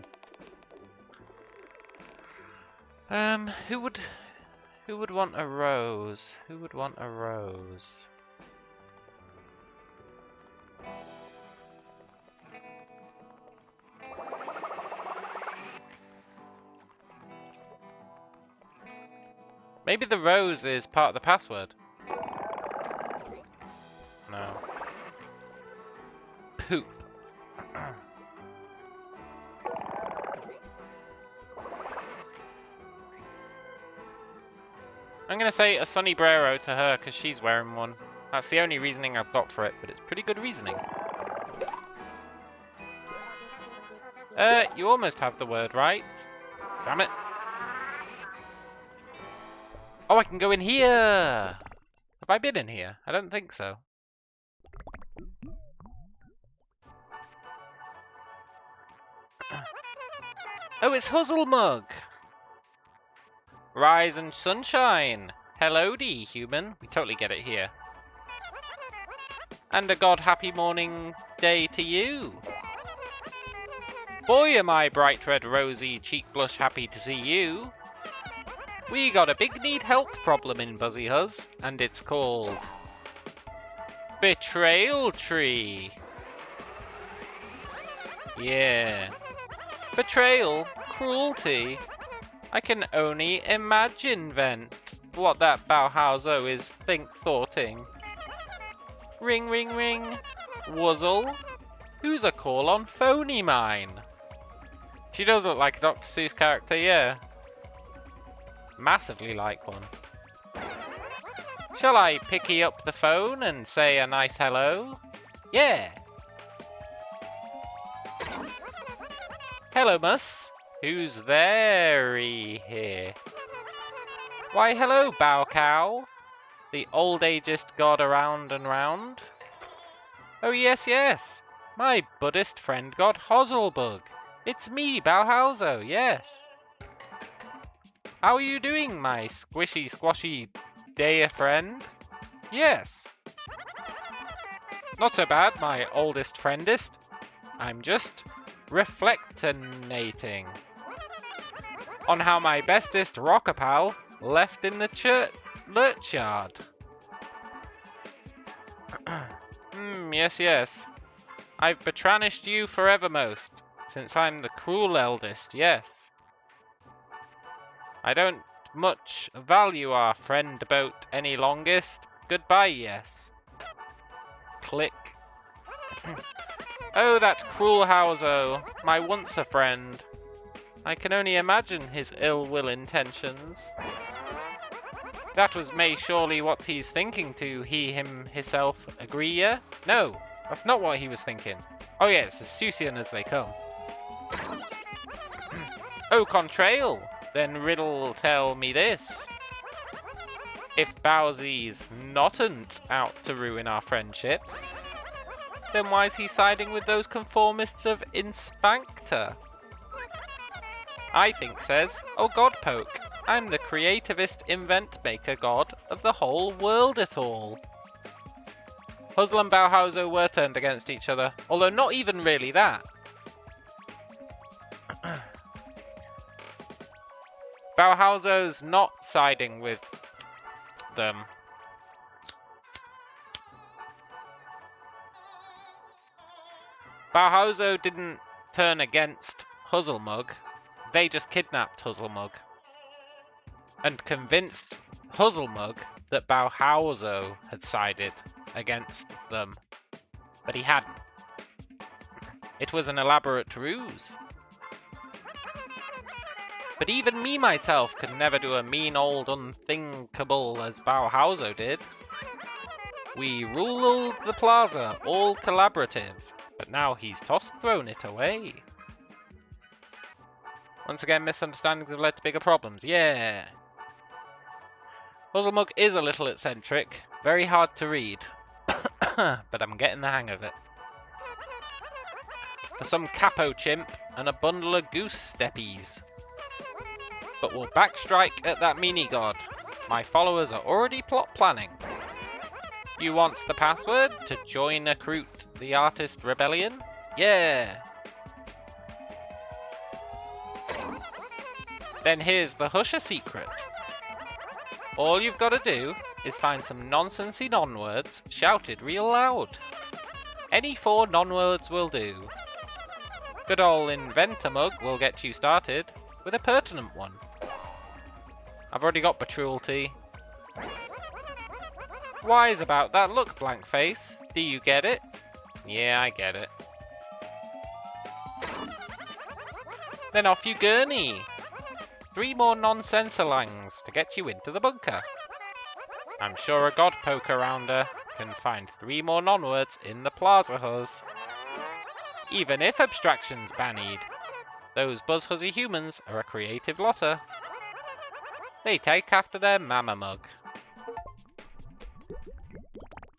Speaker 1: Who would want a rose? Who would want a rose? Maybe the rose is part of the password. No. Poop. I'm gonna say a Sonnibrero to her because she's wearing one. That's the only reasoning I've got for it, but it's pretty good reasoning. You almost have the word right. Damn it. Oh, I can go in here! Have I been in here? I don't think so. Oh, it's Huzzlemug! Rise and sunshine! Hello-dee, human. We totally get it here. And a god-happy morning day to you. Boy, am I bright red rosy cheek blush happy to see you. We got a big need help problem in Buzzhus, and it's called Betrayal Tree. Yeah. Betrayal, cruelty. I can only imagine vent what that Buzzhus is thoughting. Ring, ring, ring. Wuzzle. Who's a call on phony mine? She does look like a Dr. Seuss character, yeah. Massively like one. Shall I picky up the phone and say a nice hello? Yeah. Hello, Mus. Who's very here? Why, hello, Bow Cow. The old ageist god around and round. Oh, yes, yes. My Buddhist friend god Hozzlebug. It's me, Bauhauser, yes. How are you doing, my squishy, squashy dear friend? Yes. Not so bad, my oldest friendist. I'm just reflectinating on how my bestest rocker pal left in the churchyard. Yes, yes. I've betranished you forevermost, since I'm the cruel eldest, yes. I don't much value our friend boat any longest. Goodbye, yes. Click. Oh, that cruel Hauso, my once a friend. I can only imagine his ill will intentions. That was may surely what he's thinking to he, him, hisself agree, yeah? No, that's not what he was thinking. Oh yeah, it's as Susian as they come. Oh, contrail, then riddle tell me this. If Bowsy's notn't out to ruin our friendship, then why's he siding with those conformists of Inspector? I think says, oh Godpoke, I'm the creativist invent-maker god of the whole world at all. Huzzle and Bauhauser were turned against each other, although not even really that. Bauhauser's not siding with them. Bauhauser didn't turn against Huzzlemug, they just kidnapped Huzzlemug and convinced Huzzlemug that Bauhauser had sided against them, but he hadn't. It was an elaborate ruse. But even me myself could never do a mean old unthinkable as Bauhauser did. We ruled the plaza, all collaborative, but now he's thrown it away. Once again, misunderstandings have led to bigger problems. Yeah. Huzzlemug is a little eccentric, very hard to read, but I'm getting the hang of it. For some capo chimp and a bundle of goose steppies. But we'll backstrike at that mini-god. My followers are already plot planning. You wants the password to join Accrute the Artist Rebellion? Yeah! Then here's the Husher secret. All you've got to do is find some nonsensey non-words shouted real loud. Any 4 non-words will do. Good ol' Inventor Mug will get you started with a pertinent one. I've already got Betrulty. Wise about that look, blank face. Do you get it? Yeah, I get it. Then off you gurney. 3 more non-sensorlangs to get you into the bunker. I'm sure a god poker rounder can find 3 more non-words in the Buzzhus. Even if abstraction's bannied, those Buzzhusy humans are a creative lotter. They take after their mama mug.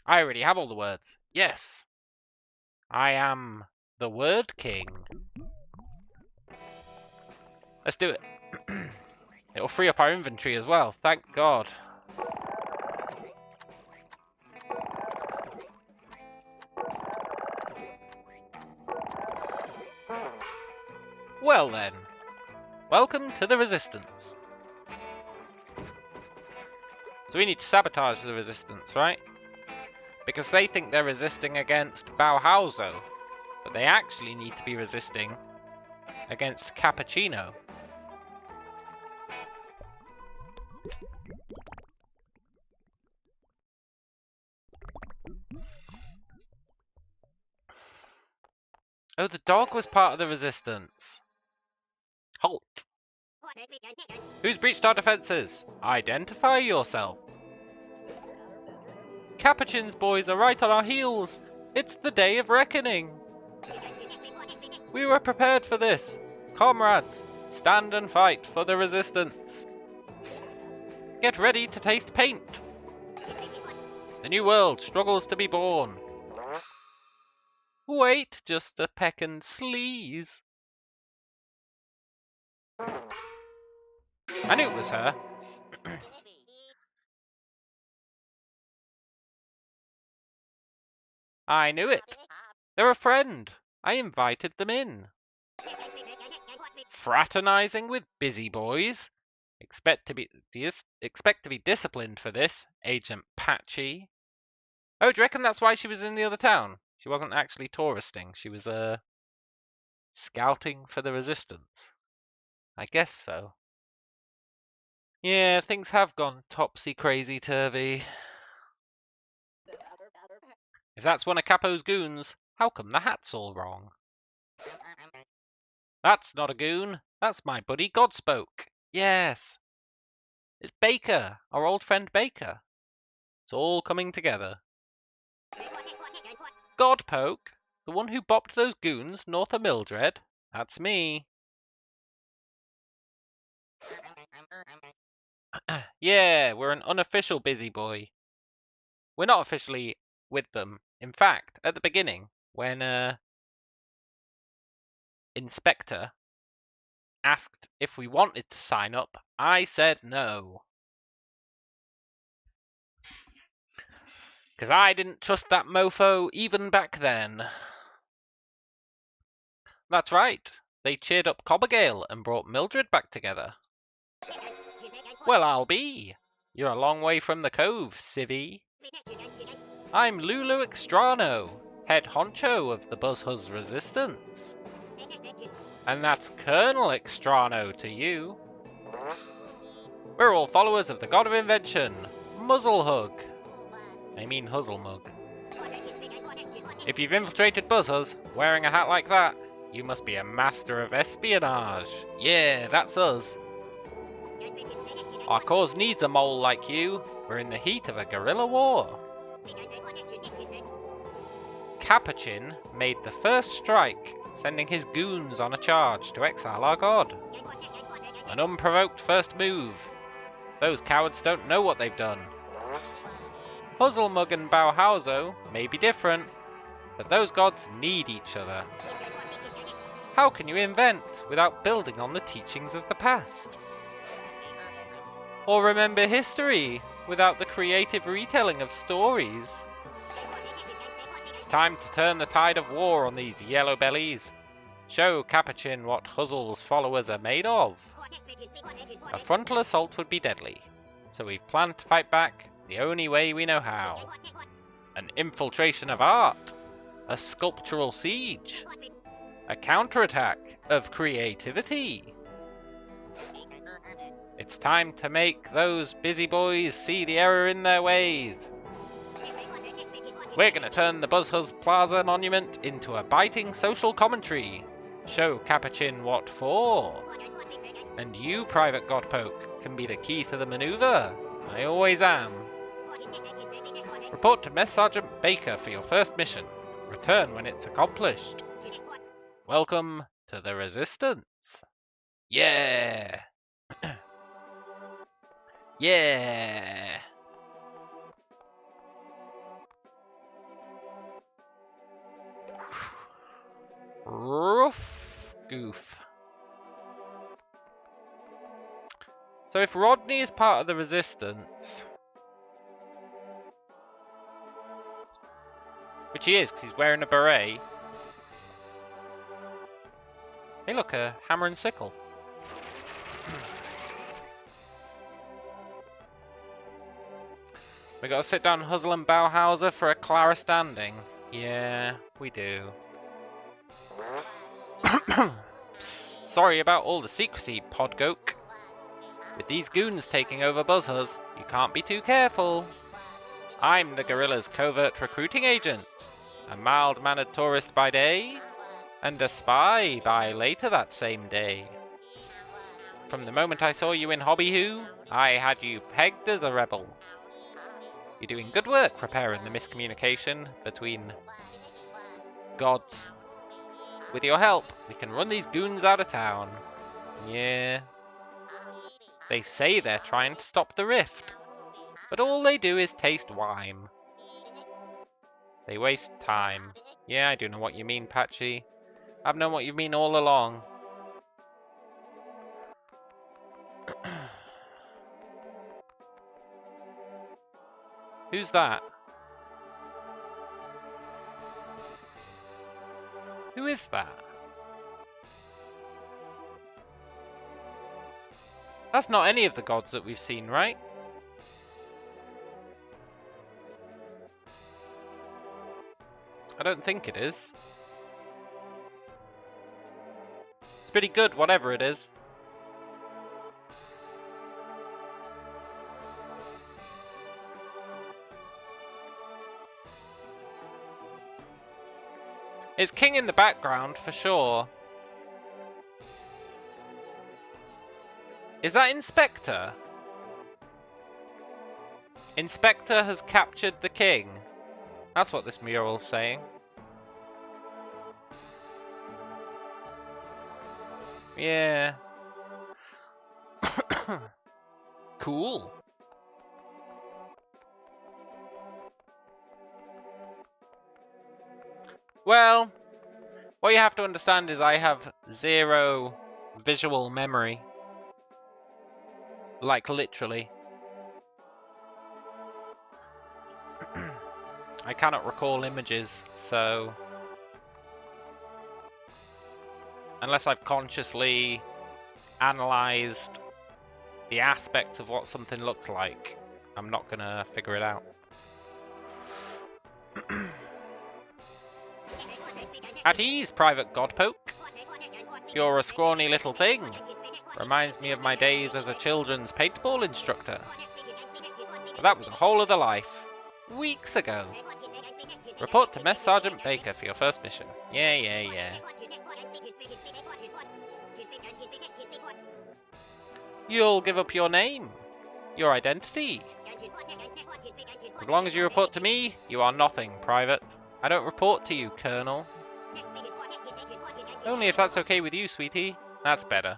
Speaker 1: I already have all the words. Yes. I am the Word King. Let's do it. It'll free up our inventory as well, thank God. Well then, welcome to the Resistance. So we need to sabotage the Resistance, right? Because they think they're resisting against Buzzhus, but they actually need to be resisting against Cappuccino. Oh, the dog was part of the Resistance. Halt! Who's breached our defences? Identify yourself. Capuchin's boys are right on our heels. It's the day of reckoning. We were prepared for this. Comrades, stand and fight for the Resistance. Get ready to taste paint. The new world struggles to be born. Wait just a peck and sleaze. I knew it was her. I knew it. They're a friend. I invited them in. Fraternizing with busy boys. Expect to be disciplined for this, Agent Patchy. Oh, do you reckon that's why she was in the other town? She wasn't actually touristing. She was scouting for the Resistance. I guess so. Yeah, things have gone topsy-crazy-turvy. If that's one of Capo's goons, how come the hat's all wrong? That's not a goon. That's my buddy Godspoke. Yes. It's Baker, our old friend Baker. It's all coming together. Godpoke? The one who bopped those goons north of Milldread? That's me. Yeah, we're an unofficial busy boy. We're not officially with them. In fact, at the beginning, when Inspector asked if we wanted to sign up, I said no. Because I didn't trust that mofo even back then. That's right. They cheered up Cobbergale and brought Milldread back together. Well, I'll be. You're a long way from the cove, civvy. I'm Lulu Extrano, head honcho of the Buzzhus Resistance. And that's Colonel Extrano to you. We're all followers of the god of invention, Muzzlehug. I mean Huzzlemug. If you've infiltrated Buzzhus wearing a hat like that, you must be a master of espionage. Yeah, that's us. Our cause needs a mole like you. We're in the heat of a guerrilla war. Capuchin made the first strike, sending his goons on a charge to exile our god. An unprovoked first move. Those cowards don't know what they've done. Huzzlemug and Buzzhus may be different, but those gods need each other. How can you invent without building on the teachings of the past? Or remember history without the creative retelling of stories? It's time to turn the tide of war on these yellow bellies. Show Capuchin what Huzzle's followers are made of. A frontal assault would be deadly, so we've planned to fight back the only way we know how. An infiltration of art, a sculptural siege, a counterattack of creativity. It's time to make those busy boys see the error in their ways. We're gonna turn the Buzzhus Plaza monument into a biting social commentary. Show Capuchin what for. And you, Private Godpoke, can be the key to the maneuver. I always am. Report to Mess Sergeant Baker for your first mission. Return when it's accomplished. Welcome to the Resistance. Yeah! Yeah! Roof goof. So if Rodney is part of the Resistance, which he is because he's wearing a beret. Hey look, a hammer and sickle. We gotta sit down Hustle and Bauhauser for a Clara standing. Yeah, we do. Psst, sorry about all the secrecy, Podgoke. With these goons taking over Buzzhus, you can't be too careful. I'm the guerrilla's covert recruiting agent. A mild-mannered tourist by day, and a spy by later that same day. From the moment I saw you in Hobbyhoo, I had you pegged as a rebel. You're doing good work repairing the miscommunication between gods. With your help, we can run these goons out of town. Yeah. They say they're trying to stop the rift, but all they do is taste wine. They waste time. Yeah, I do know what you mean, Patchy. I've known what you mean all along. Who's that? Who is that? That's not any of the gods that we've seen, right? I don't think it is. It's pretty good, whatever it is. It's King in the background, for sure. Is that Inspector? Inspector has captured the king. That's what this mural's saying. Yeah. Cool. Well, what you have to understand is I have 0 visual memory. Like, literally. I cannot recall images, so... Unless I've consciously analysed the aspects of what something looks like, I'm not gonna figure it out. At ease, Private Godpoke. You're a scrawny little thing. Reminds me of my days as a children's paintball instructor. But that was a whole other life. Weeks ago. Report to Mess Sergeant Baker for your first mission. Yeah. You'll give up your name. Your identity. As long as you report to me, you are nothing, Private. I don't report to you, Colonel. Only if that's okay with you, sweetie. That's better.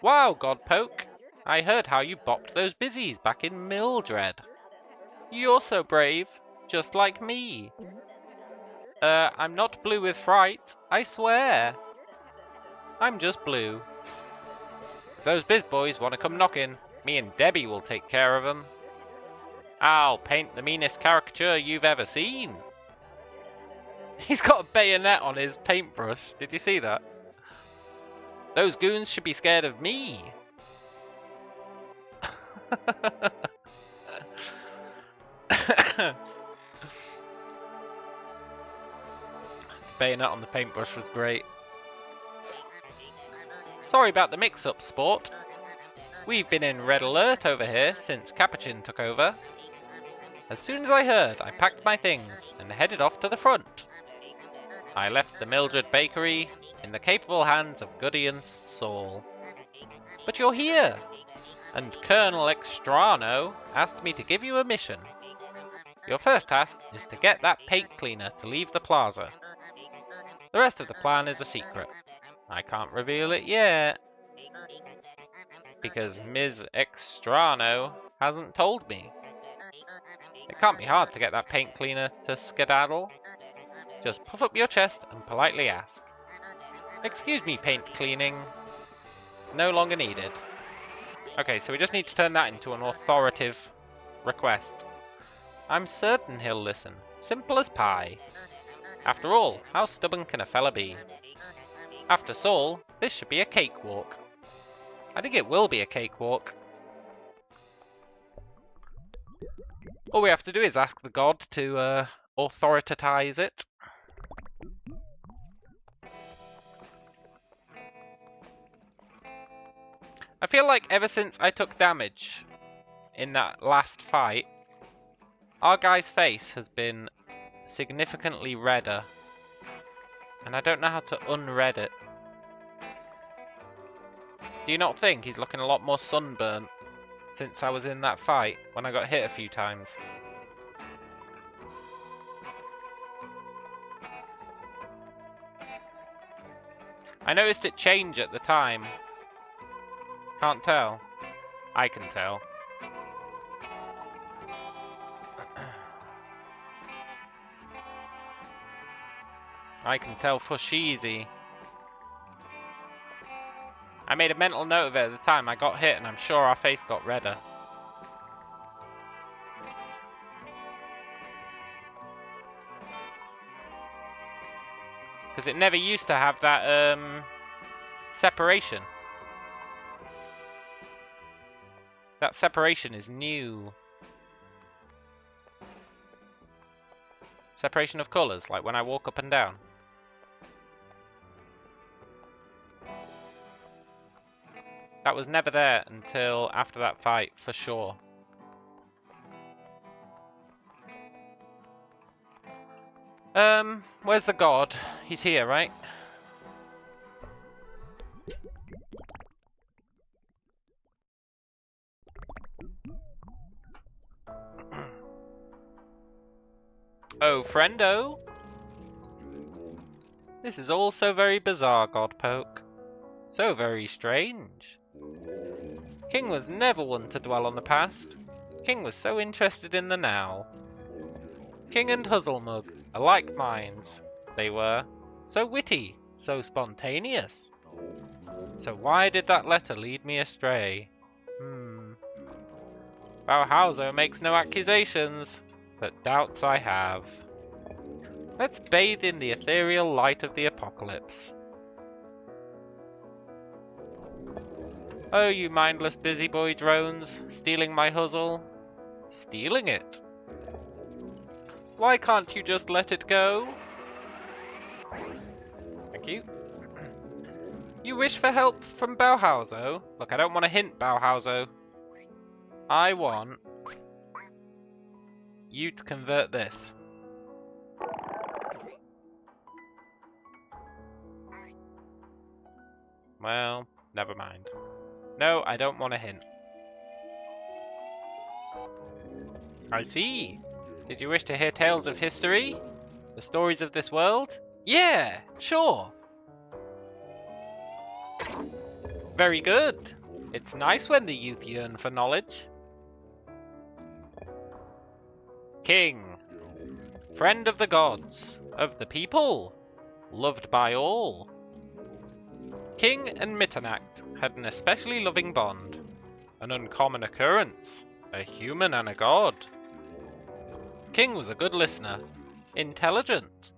Speaker 1: Wow, Godpoke. I heard how you bopped those busies back in Milldread. You're so brave, just like me. I'm not blue with fright, I swear. I'm just blue. If those biz boys want to come knocking, me and Debbie will take care of them. I'll paint the meanest caricature you've ever seen. He's got a bayonet on his paintbrush. Did you see that? Those goons should be scared of me. bayonet on the paintbrush was great. Sorry about the mix-up, sport. We've been in red alert over here since Capuchin took over. As soon as I heard, I packed my things and headed off to the front. I left the Milldread bakery in the capable hands of Goody and Saul. But you're here, and Colonel Extrano asked me to give you a mission. Your first task is to get that paint cleaner to leave the plaza. The rest of the plan is a secret. I can't reveal it yet, because Ms. Extrano hasn't told me. It can't be hard to get that paint cleaner to skedaddle. Just puff up your chest and politely ask. Excuse me, paint cleaning. It's no longer needed. Okay, so we just need to turn that into an authoritative request. I'm certain he'll listen. Simple as pie. After all, how stubborn can a fella be? After Saul, this should be a cakewalk. I think it will be a cakewalk. All we have to do is ask the god to authoritatize it. I feel like ever since I took damage in that last fight, our guy's face has been significantly redder. And I don't know how to unred it. Do you not think he's looking a lot more sunburnt since I was in that fight when I got hit a few times? I noticed it change at the time. Can't tell. I can tell. I can tell for sheezy. I made a mental note of it at the time I got hit, and I'm sure our face got redder. Because it never used to have that separation. That separation is new. Separation of colours, like when I walk up and down. That was never there until after that fight, for sure. Where's the god? He's here, right? Oh, friendo! This is all so very bizarre, Godpoke. So very strange. King was never one to dwell on the past. King was so interested in the now. King and Huzzlemug, alike minds, they were. So witty, so spontaneous. So why did that letter lead me astray? Bauhauser makes no accusations, but doubts I have. Let's bathe in the ethereal light of the apocalypse. Oh, you mindless busy-boy drones, stealing my Huzzle. Stealing it? Why can't you just let it go? Thank you. You wish for help from Bauhauser? Look, I don't want to hint, Bauhauser. I want you to convert this. Well, never mind. No, I don't want a hint. I see. Did you wish to hear tales of history? The stories of this world? Yeah, sure. Very good. It's nice when the youth yearn for knowledge. King. Friend of the gods, of the people, loved by all. King and Mitternacht had an especially loving bond, an uncommon occurrence, a human and a god. King was a good listener, intelligent,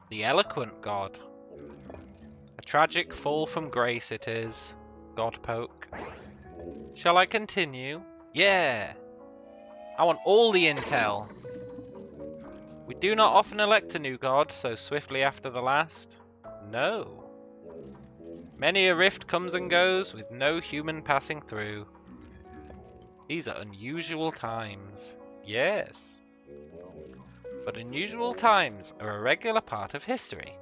Speaker 1: the eloquent god. A tragic fall from grace it is, Godpoke. Shall I continue? Yeah! I want all the intel. We do not often elect a new god so swiftly after the last. No. Many a rift comes and goes with no human passing through. These are unusual times. Yes. But unusual times are a regular part of history.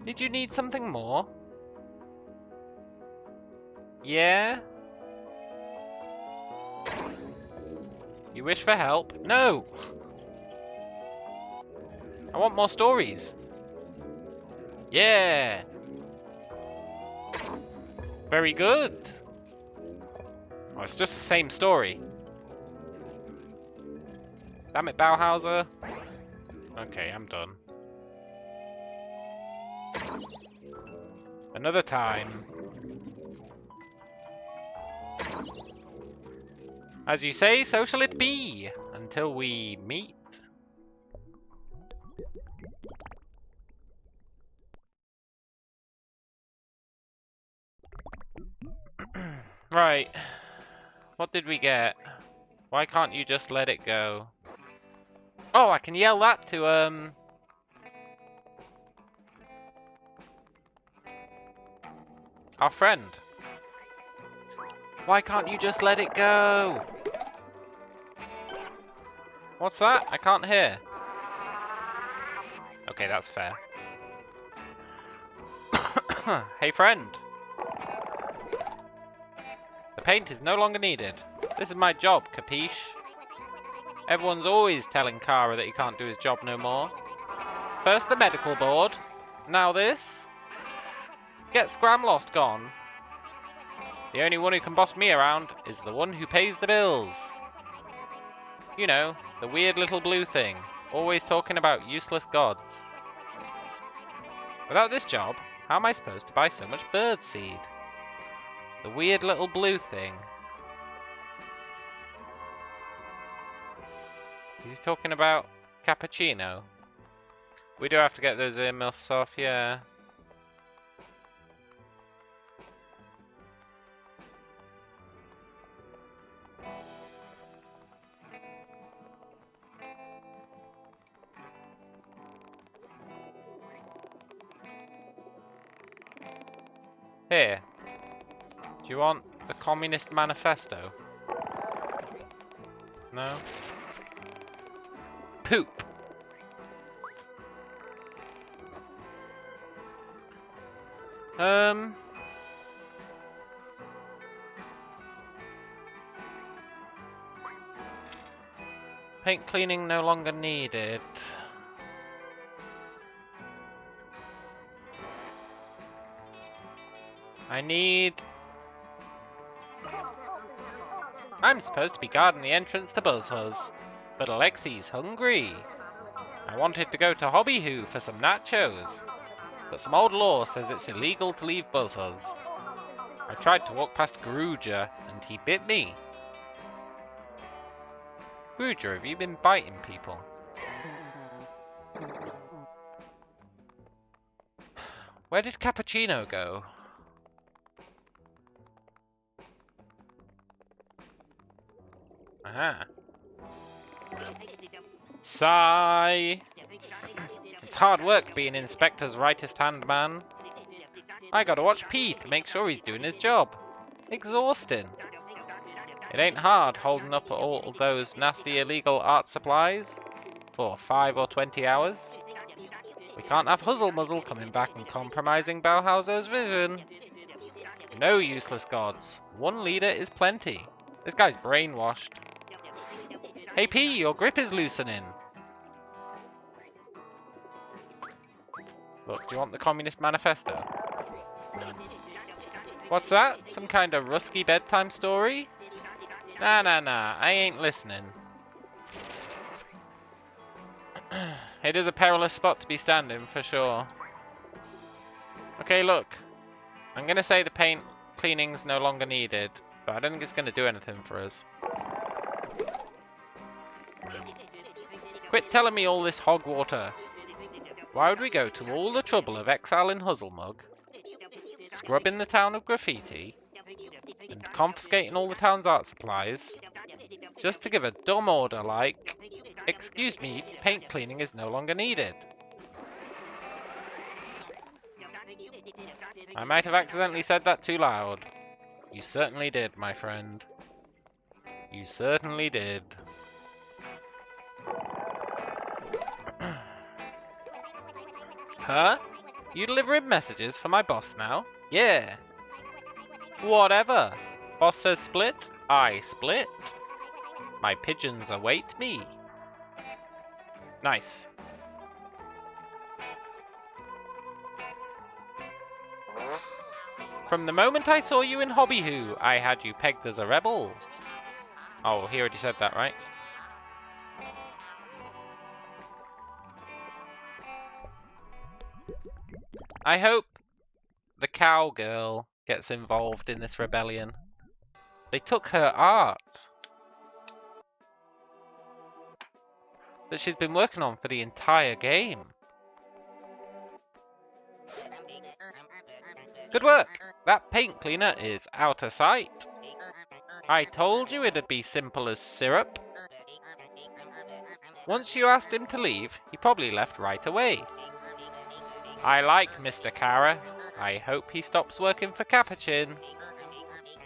Speaker 1: Did you need something more? Yeah? You wish for help? No! I want more stories. Yeah! Very good. Oh, it's just the same story. Damn it, Bauhauser. Okay, I'm done. Another time. As you say, so shall it be, until we meet. Right. What did we get? Why can't you just let it go? Oh, I can yell that to, our friend. Why can't you just let it go? What's that? I can't hear. Okay, that's fair. Hey, friend. The paint is no longer needed. This is my job, capiche? Everyone's always telling Kara that he can't do his job no more. First the medical board, now this. Get Scramlost gone. The only one who can boss me around is the one who pays the bills. You know, the weird little blue thing, always talking about useless gods. Without this job, how am I supposed to buy so much bird seed? The weird little blue thing. He's talking about cappuccino. We do have to get those earmuffs off, yeah. Here. Do you want the Communist Manifesto? No? Poop. Paint cleaning no longer needed. I'm supposed to be guarding the entrance to Buzzhus, but Alexi's hungry. I wanted to go to Hobby for some nachos, but some old law says it's illegal to leave Buzzhus. I tried to walk past Gruger, and he bit me. Gruger, have you been biting people? Where did Cappuccino go? Aha. Sigh. It's hard work being Inspector's rightest-hand man. I gotta watch Pete to make sure he's doing his job. Exhausting. It ain't hard holding up all those nasty illegal art supplies for 5 or 20 hours. We can't have Huzzle Muzzle coming back and compromising Bauhauser's vision. No useless gods. One leader is plenty. This guy's brainwashed. Hey P, your grip is loosening. Look, do you want the Communist Manifesto? What's that? Some kind of rusky bedtime story? Nah, I ain't listening. It is a perilous spot to be standing, for sure. Okay, look. I'm gonna say the paint cleaning's no longer needed, but I don't think it's gonna do anything for us. Quit telling me all this hog water. Why would we go to all the trouble of exiling Huzzlemug, scrubbing the town of graffiti, and confiscating all the town's art supplies, just to give a dumb order like, Excuse me, paint cleaning is no longer needed. I might have accidentally said that too loud. You certainly did, my friend. You certainly did. Huh? You delivering messages for my boss now? Yeah. Whatever. Boss says split, I split. My pigeons await me. Nice. From the moment I saw you in Hobby-Hoo, I had you pegged as a rebel. Oh, he already said that, right? I hope the cowgirl gets involved in this rebellion. They took her art that she's been working on for the entire game. Good work! That paint cleaner is out of sight. I told you it'd be simple as syrup. Once you asked him to leave, he probably left right away. I like Mr. Kara. I hope he stops working for Capuchin.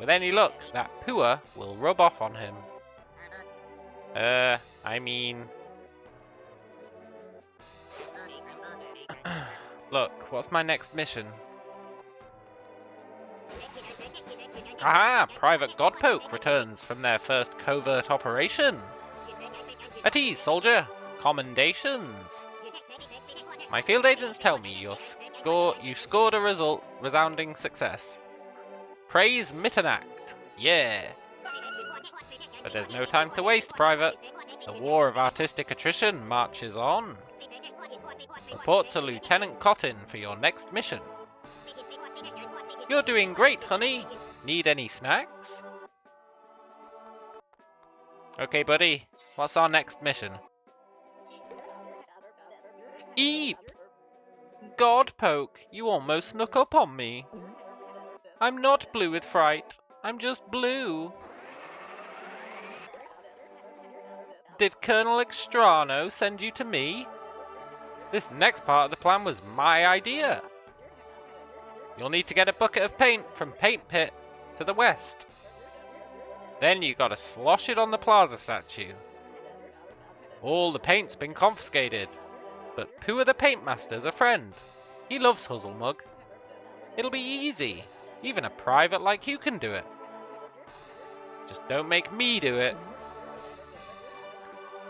Speaker 1: With any luck, that pooer will rub off on him. I mean... Look, what's my next mission? Aha! Private Godpoke returns from their first covert operation. At ease, soldier. Commendations. My field agents tell me you scored a resounding success. Praise Mitternacht. Yeah. But there's no time to waste, Private. The war of artistic attrition marches on. Report to Lieutenant Cotton for your next mission. You're doing great, honey. Need any snacks? Okay, buddy. What's our next mission? Eep! Godpoke, you almost snuck up on me. I'm not blue with fright. I'm just blue. Did Colonel Extrano send you to me? This next part of the plan was my idea. You'll need to get a bucket of paint from Paint Pit to the west. Then you gotta slosh it on the plaza statue. All the paint's been confiscated, but Pooh the Paintmaster's a friend. He loves Huzzlemug. It'll be easy. Even a private like you can do it. Just don't make me do it.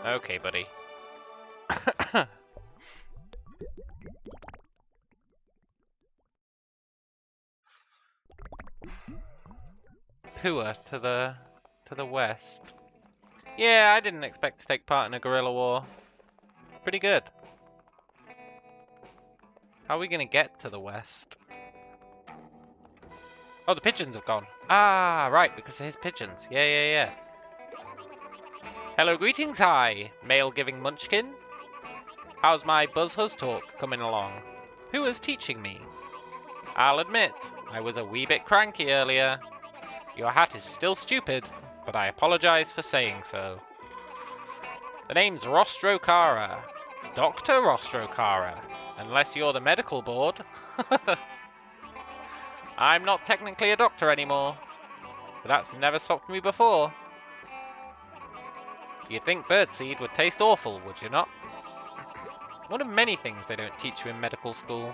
Speaker 1: Okay, buddy. Pua to the west. Yeah, I didn't expect to take part in a guerrilla war. Pretty good. How are we gonna get to the west? Oh, the pigeons have gone. Ah, right, because of his pigeons. Yeah. Hello, greetings, hi, mail-giving munchkin. How's my Buzzhus talk coming along? Who is teaching me? I'll admit, I was a wee bit cranky earlier. Your hat is still stupid, but I apologize for saying so. The name's Rostrokara. Dr. Rostrokara, unless you're the medical board. I'm not technically a doctor anymore, but that's never stopped me before. You'd think birdseed would taste awful, would you not? One of many things they don't teach you in medical school.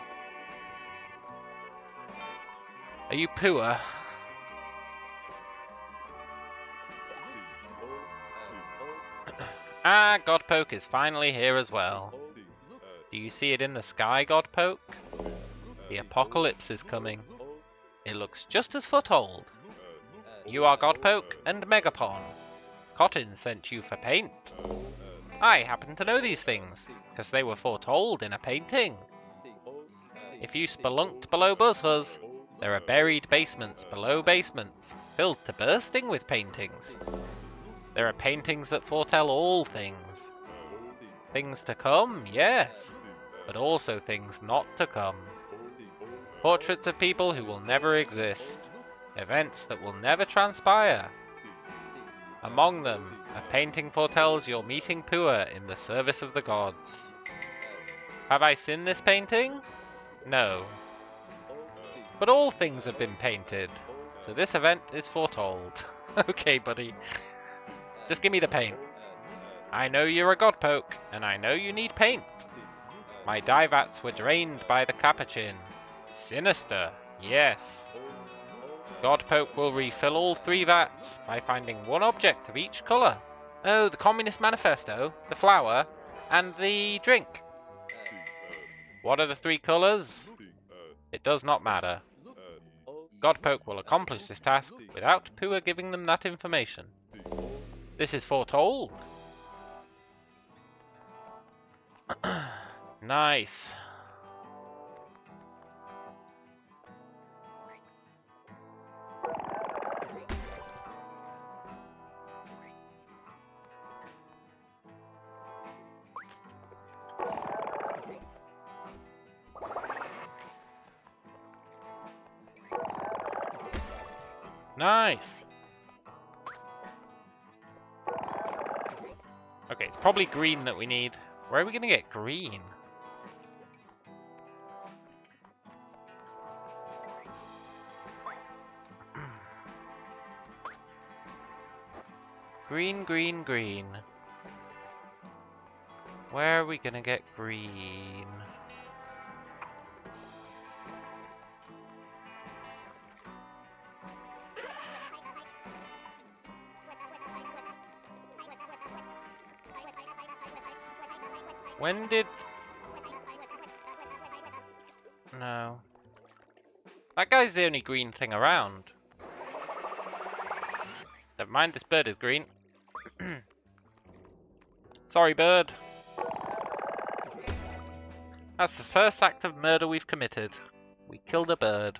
Speaker 1: Are you poor? Ah, Godpoke is finally here as well. Do you see it in the sky, Godpoke? The apocalypse is coming. It looks just as foretold. You are Godpoke and Megapon. Cotton sent you for paint. I happen to know these things, because they were foretold in a painting. If you spelunked below Buzzhus, there are buried basements below basements, filled to bursting with paintings. There are paintings that foretell all things. Things to come, yes, but also things not to come. Portraits of people who will never exist. Events that will never transpire. Among them, A painting foretells your meeting Pua in the service of the gods. Have I seen this painting? No. But all things have been painted, so this event is foretold. Okay, buddy. Just give me the paint. I know you're a godpoke, and I know you need paint. My dye vats were drained by the capuchin. Sinister, yes. Godpoke will refill all 3 vats by finding 1 object of each colour. Oh, the Communist Manifesto, the flower, and the drink. What are the 3 colours? It does not matter. Godpoke will accomplish this task without Pua giving them that information. This is foretold. Nice. Nice. Okay, it's probably green that we need. Where are we gonna get green? Green, green, green. Where are we gonna get green? When did... No. That guy's the only green thing around. Never mind, this bird is green. Sorry, bird. That's the first act of murder we've committed. We killed a bird.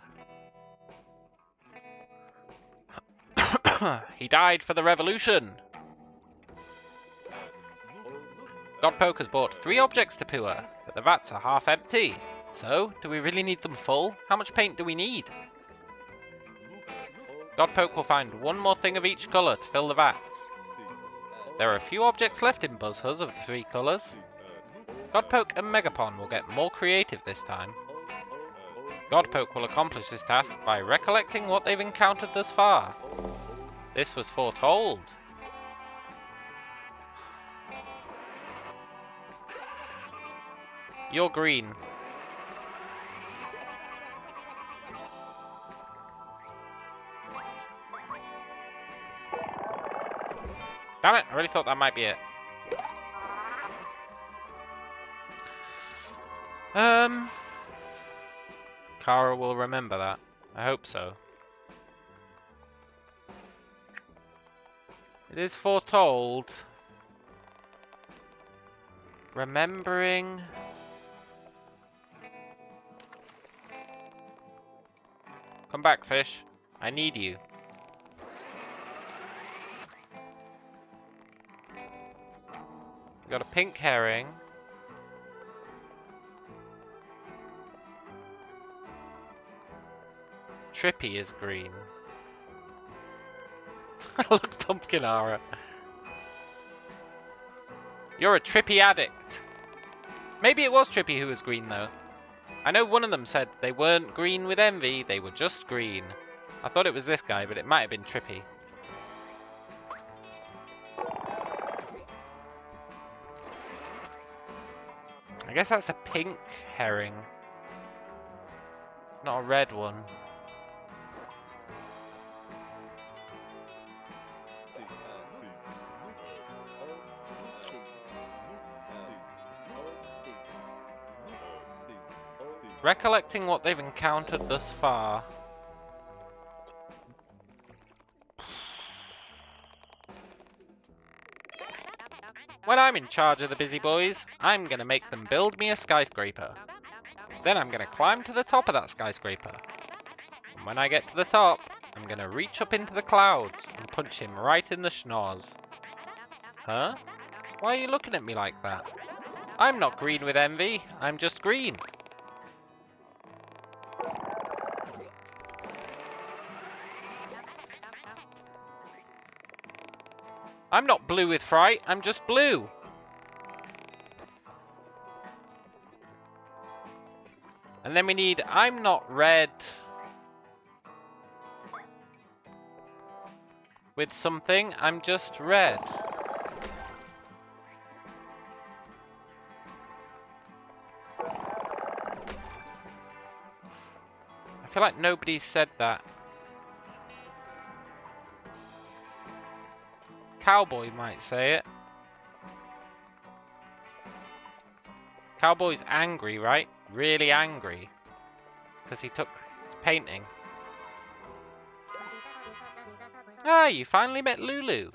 Speaker 1: He died for the revolution! Godpoke has brought 3 objects to Pua, but the vats are half empty. So, do we really need them full? How much paint do we need? Godpoke will find 1 more thing of each colour to fill the vats. There are a few objects left in Buzzhus of the 3 colours. Godpoke and Megapon will get more creative this time. Godpoke will accomplish this task by recollecting what they've encountered thus far. This was foretold. You're green. Damn it, I really thought that might be it. Kara will remember that. I hope so. It is foretold. Remembering... Come back, fish. I need you. We got a pink herring. Trippy is green. Look, Pumpkinara. You're a Trippy addict. Maybe it was Trippy who was green, though. I know one of them said they weren't green with envy, they were just green. I thought it was this guy, but it might have been Trippy. I guess that's a pink herring. Not a red one. Recollecting what they've encountered thus far. When I'm in charge of the busy boys, I'm gonna make them build me a skyscraper. Then I'm gonna climb to the top of that skyscraper. And when I get to the top, I'm gonna reach up into the clouds and punch him right in the schnoz. Huh? Why are you looking at me like that? I'm not green with envy, I'm just green. I'm not blue with fright, I'm just blue. And then we need I'm not red with something, I'm just red. I feel like nobody's said that. Cowboy might say it. Cowboy's angry, right? Really angry. Because he took his painting. Ah, you finally met Lulu.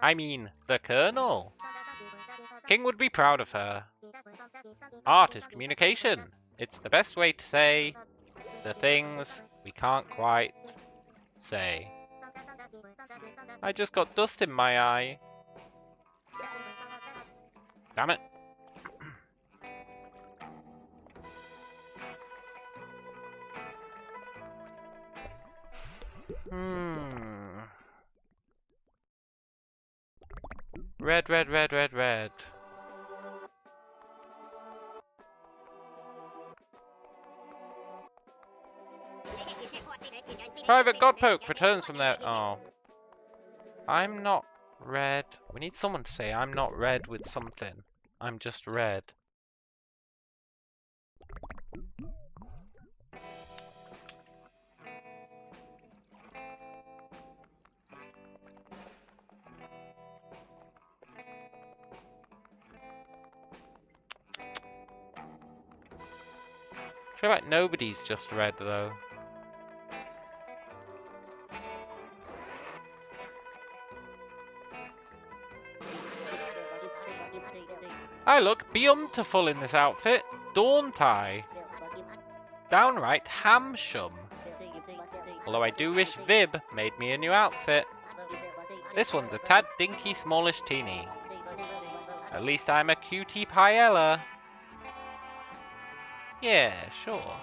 Speaker 1: I mean, the Colonel. King would be proud of her. Art is communication. It's the best way to say the things we can't quite say. I just got dust in my eye. Damn it. Red, red, red, red, red. Private Godpoke returns from there. Oh. I'm not red. We need someone to say I'm not red with something. I'm just red. I feel like nobody's just red though. I look beautiful in this outfit, don't I? Downright hamshum. Although I do wish Vib made me a new outfit. This one's a tad dinky smallish teeny. At least I'm a cutie paella. Yeah, sure.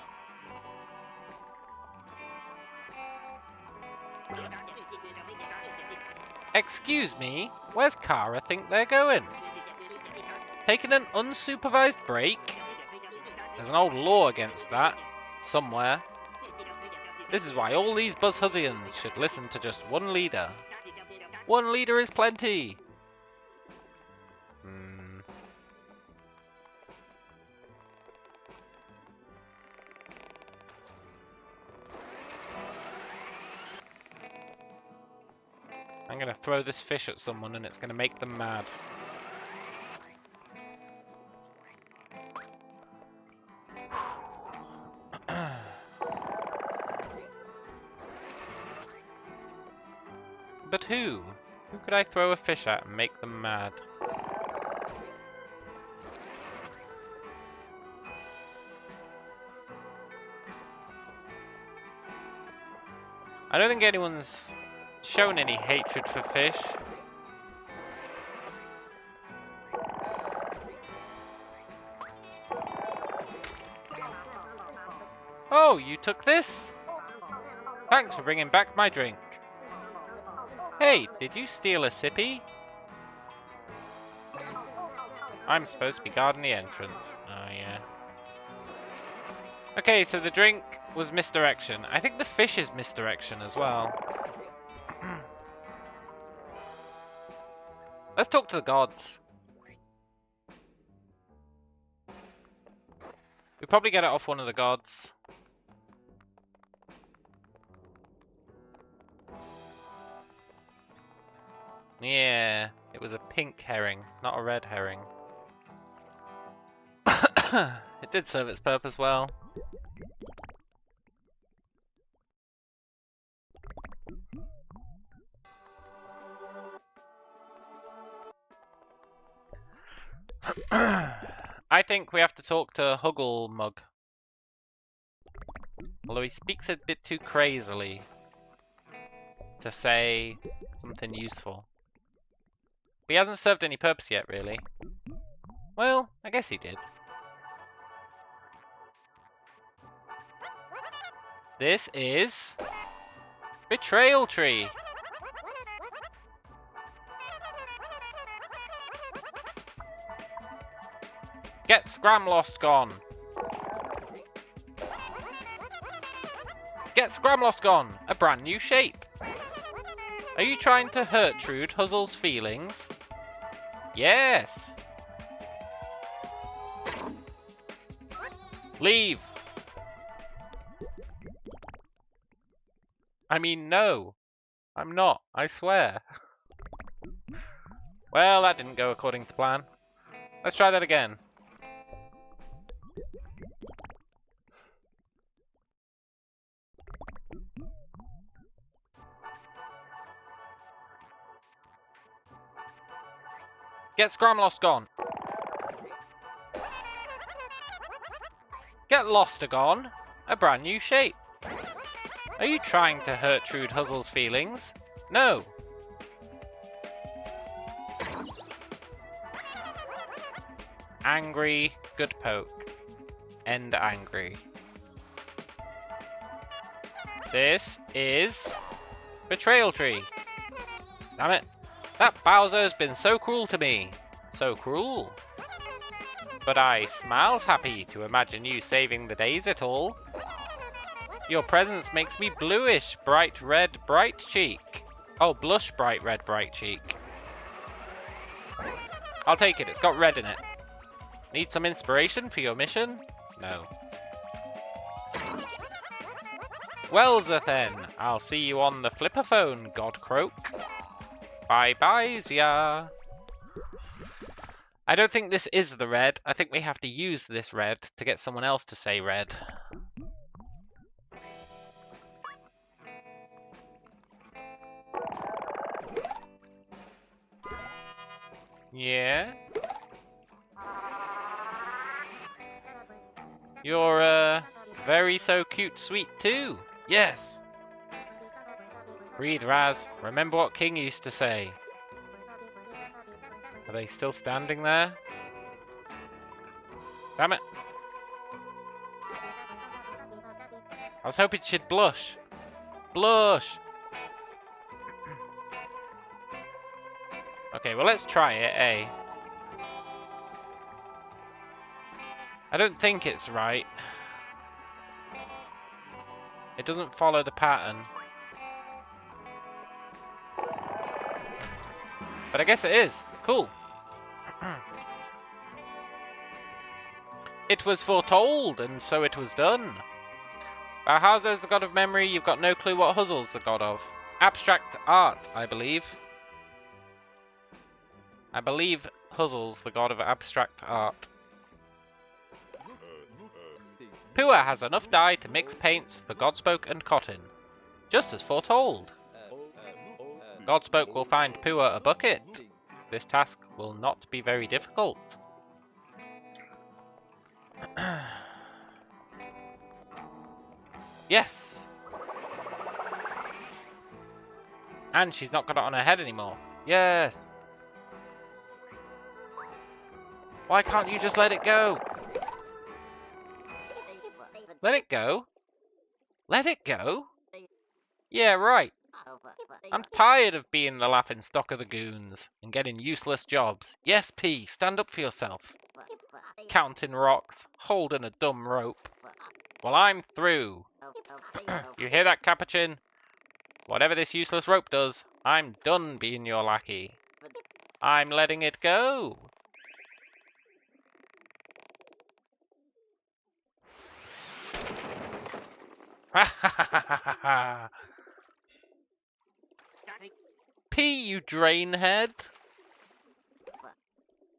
Speaker 1: Excuse me, where's Kara think they're going? Taking an unsupervised break? There's an old law against that, somewhere. This is why all these Buzzhusians should listen to just one leader. One leader is plenty! I'm gonna throw this fish at someone and it's gonna make them mad. But who? Who could I throw a fish at and make them mad? I don't think anyone's shown any hatred for fish. Oh, you took this? Thanks for bringing back my drink. Hey, did you steal a sippy? I'm supposed to be guarding the entrance. Oh, yeah. Okay, so the drink was misdirection. I think the fish is misdirection as well. Let's talk to the gods. We probably get it off one of the gods. Yeah, it was a pink herring, not a red herring. It did serve its purpose well. I think we have to talk to Hugglemug. Although he speaks a bit too crazily to say something useful. But he hasn't served any purpose yet, really. Well, I guess he did. This is Betrayal Tree. Get Scramlost gone! Get Scramlost gone! A brand new shape! Are you trying to hurt Trude Huzzle's feelings? Yes! Leave! I mean, no. I'm not, I swear. Well, that didn't go according to plan. Let's try that again. Get Scramlost gone. Get Loster gone. A brand new shape. Are you trying to hurt Trude Huzzle's feelings? No. Angry, good poke. End angry. This is Betrayal Tree. Damn it. That Bowser's been so cruel to me. So cruel. But I smiles happy to imagine you saving the days at all. Your presence makes me bluish, bright red, bright cheek. Oh, blush, bright red, bright cheek. I'll take it, it's got red in it. Need some inspiration for your mission? No. Wellsa then, I'll see you on the flipper phone, Godcroak. Bye-bye, Zia. I don't think this is the red. I think we have to use this red to get someone else to say red. Yeah? You're, very so cute sweet too. Yes! Breathe, Raz. Remember what King used to say. Are they still standing there? Damn it. I was hoping she'd blush. Blush! Okay, well let's try it, eh? I don't think it's right. It doesn't follow the pattern. But I guess it is. Cool. It was foretold, and so it was done. Buzzhus the god of memory, you've got no clue what Huzzle's the god of. Abstract art, I believe. I believe Huzzle's the god of abstract art. Pua has enough dye to mix paints for Godspoke and Cotton, just as foretold. Godspoke will find Pua a bucket. This task will not be very difficult. Yes! And she's not got it on her head anymore. Yes! Why can't you just let it go? Let it go? Let it go? Yeah, right. I'm tired of being the laughing stock of the goons and getting useless jobs. Yes, P, stand up for yourself. Counting rocks, holding a dumb rope. Well, I'm through. You hear that, Capuchin? Whatever this useless rope does, I'm done being your lackey. I'm letting it go. Ha ha ha ha ha! P, you drainhead!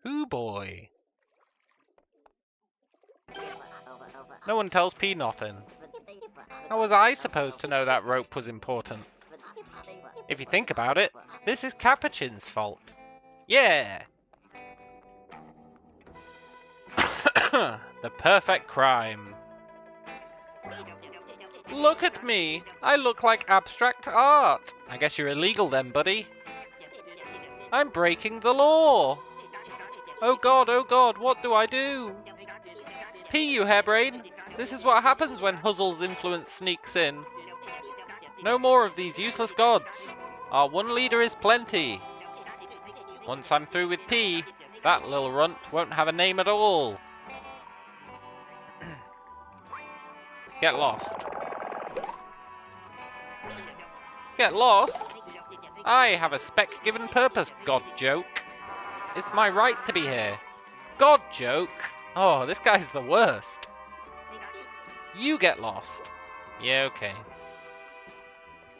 Speaker 1: Hoo boy! No one tells P nothing. How was I supposed to know that rope was important? If you think about it, this is Capuchin's fault. Yeah! The perfect crime. Look at me! I look like abstract art! I guess you're illegal then, buddy. I'm breaking the law! Oh god, what do I do? P, you hairbrain! This is what happens when Huzzle's influence sneaks in. No more of these useless gods. Our one leader is plenty. Once I'm through with P, that little runt won't have a name at all. Get lost. Get lost? I have a spec-given purpose, god joke. It's my right to be here. God joke? Oh, this guy's the worst. You get lost. Yeah, okay.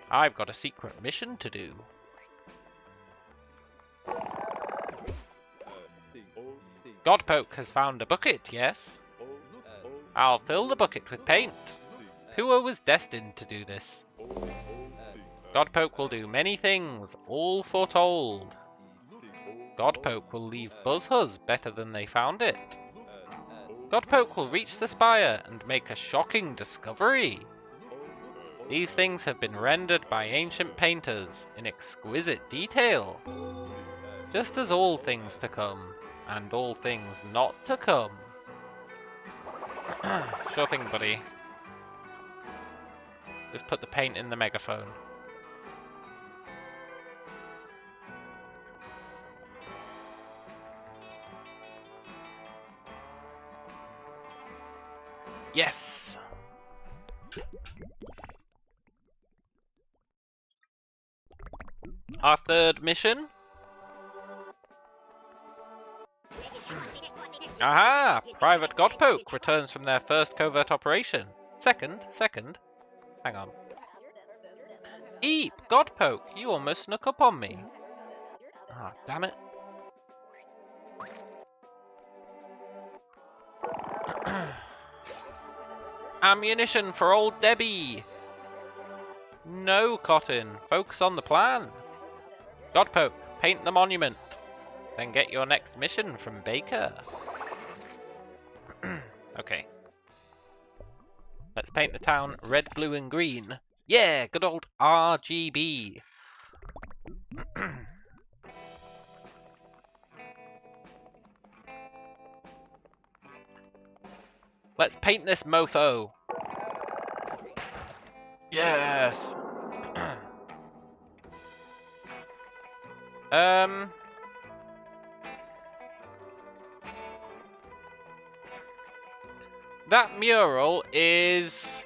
Speaker 1: I've got a secret mission to do. Godpoke has found a bucket, yes? I'll fill the bucket with paint. Who was destined to do this? Godpoke will do many things, all foretold. Godpoke will leave Buzzhus better than they found it. Godpoke will reach the spire and make a shocking discovery. These things have been rendered by ancient painters in exquisite detail. Just as all things to come, and all things not to come. Sure thing, buddy. Just put the paint in the megaphone. Yes! Our third mission. Aha! Private Godpoke returns from their first covert operation. Second. Hang on. Eep! Godpoke, you almost snuck up on me. Ah, damn it. Ammunition for old Debbie! No, Cotton. Focus on the plan. Godpoke, paint the monument. Then get your next mission from Baker. Okay. Let's paint the town red, blue, and green. Yeah, good old RGB. Let's paint this mofo. Yes. That mural is...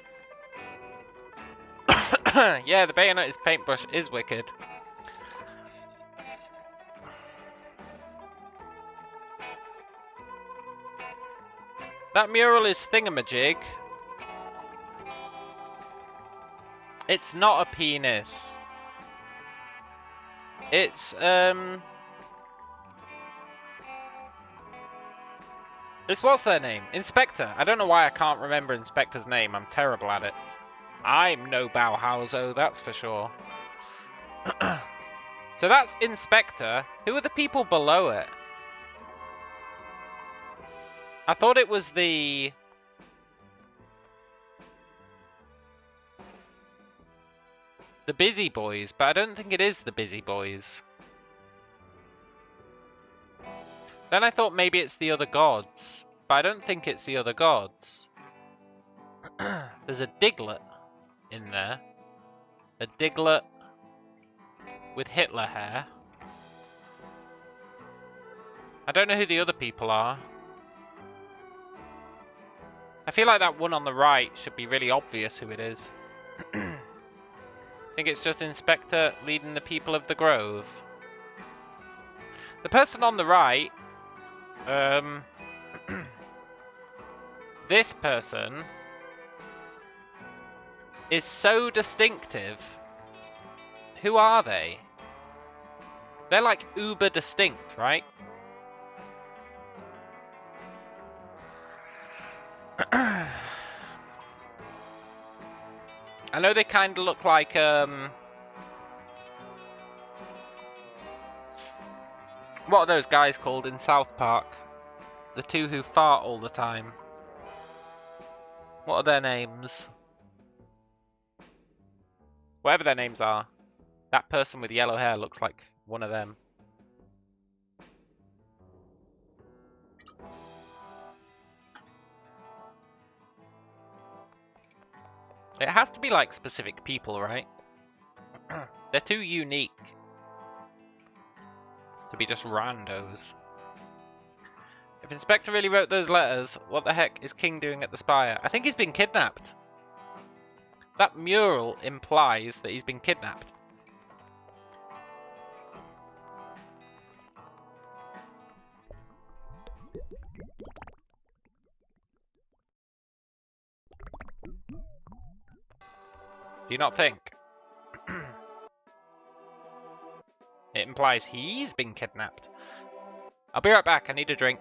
Speaker 1: yeah, the Bayonet's paintbrush is wicked. That mural is thingamajig. It's not a penis. It's, It's what's their name? Inspector. I don't know why I can't remember Inspector's name. I'm terrible at it. I'm no Bauhauser, that's for sure. So that's Inspector. Who are the people below it? I thought it was the Busy Boys, but I don't think it is the Busy Boys. Then I thought maybe it's the other gods, but I don't think it's the other gods. There's a Diglett in there. A Diglett with Hitler hair. I don't know who the other people are. I feel like that one on the right should be really obvious who it is. I think it's just Inspector leading the people of the Grove. The person on the right, this person is so distinctive. Who are they? They're like uber distinct, right? I know they kind of look like what are those guys called in South Park? The two who fart all the time. What are their names? Whatever their names are. That person with yellow hair looks like one of them. It has to be like specific people, right? They're too unique to be just randos. If Inspector really wrote those letters, what the heck is King doing at the Spire? I think he's been kidnapped. That mural implies that he's been kidnapped. Do you not think? It implies he's been kidnapped. I'll be right back, I need a drink.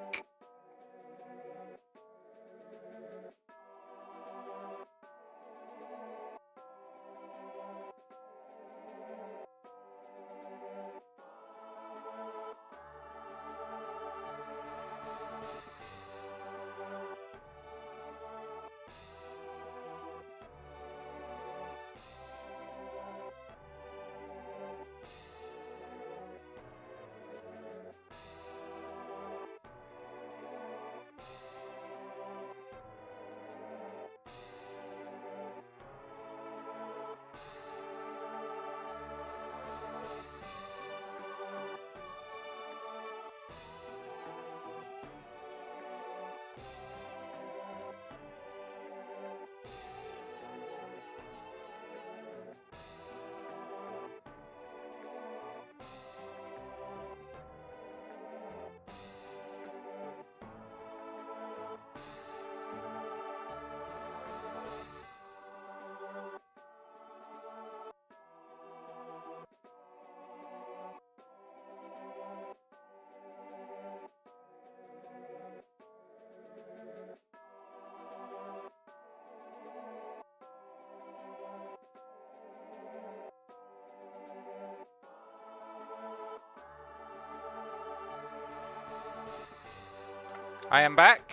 Speaker 1: I am back.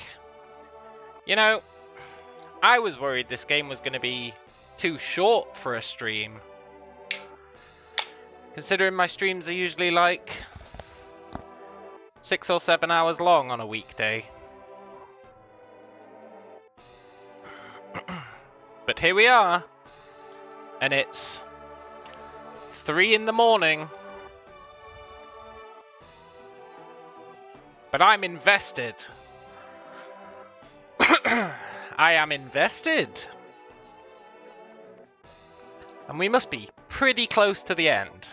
Speaker 1: You know, I was worried this game was going to be too short for a stream. Considering my streams are usually like 6 or 7 hours long on a weekday. But here we are. And it's 3 in the morning. But I'm invested. I am invested. And we must be pretty close to the end.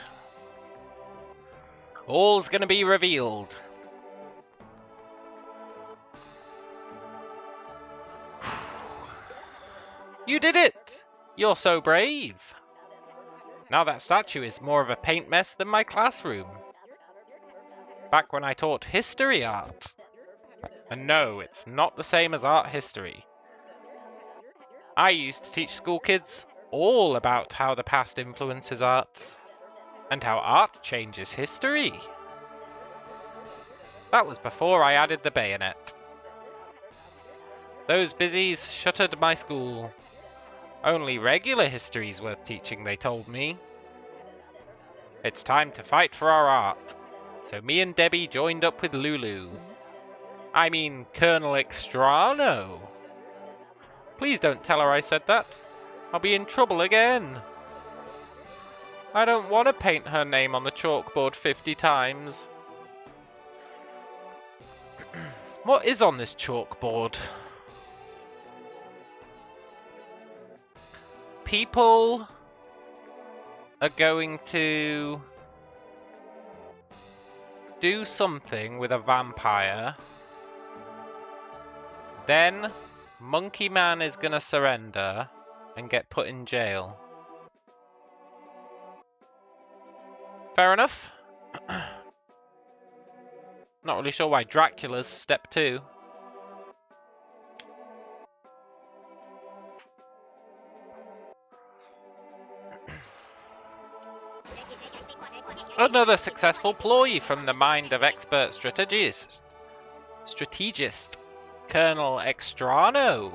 Speaker 1: All's gonna be revealed. You did it! You're so brave. Now that statue is more of a paint mess than my classroom. Back when I taught history art. And no, it's not the same as art history. I used to teach school kids all about how the past influences art, and how art changes history. That was before I added the bayonet. Those busies shuttered my school. Only regular history's worth teaching, they told me. It's time to fight for our art. So me and Debbie joined up with Lulu. I mean, Colonel Extrano. Please don't tell her I said that. I'll be in trouble again. I don't want to paint her name on the chalkboard 50 times. What is on this chalkboard? People are going to do something with a vampire. Then Monkey Man is gonna surrender and get put in jail. Fair enough. Not really sure why Dracula's step 2. Another successful ploy from the mind of expert strategist Colonel Extrano.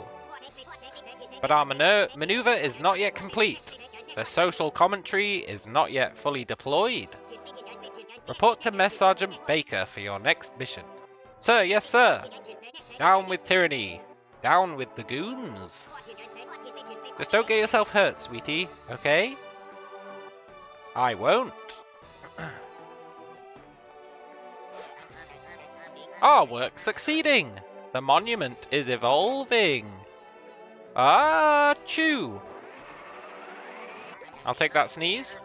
Speaker 1: But our maneuver is not yet complete. The social commentary is not yet fully deployed. Report to Mess Sergeant Baker for your next mission. Sir, yes sir. Down with tyranny. Down with the goons. Just don't get yourself hurt, sweetie, okay? I won't. Our work's succeeding. The monument is evolving. Ah, chew. I'll take that sneeze.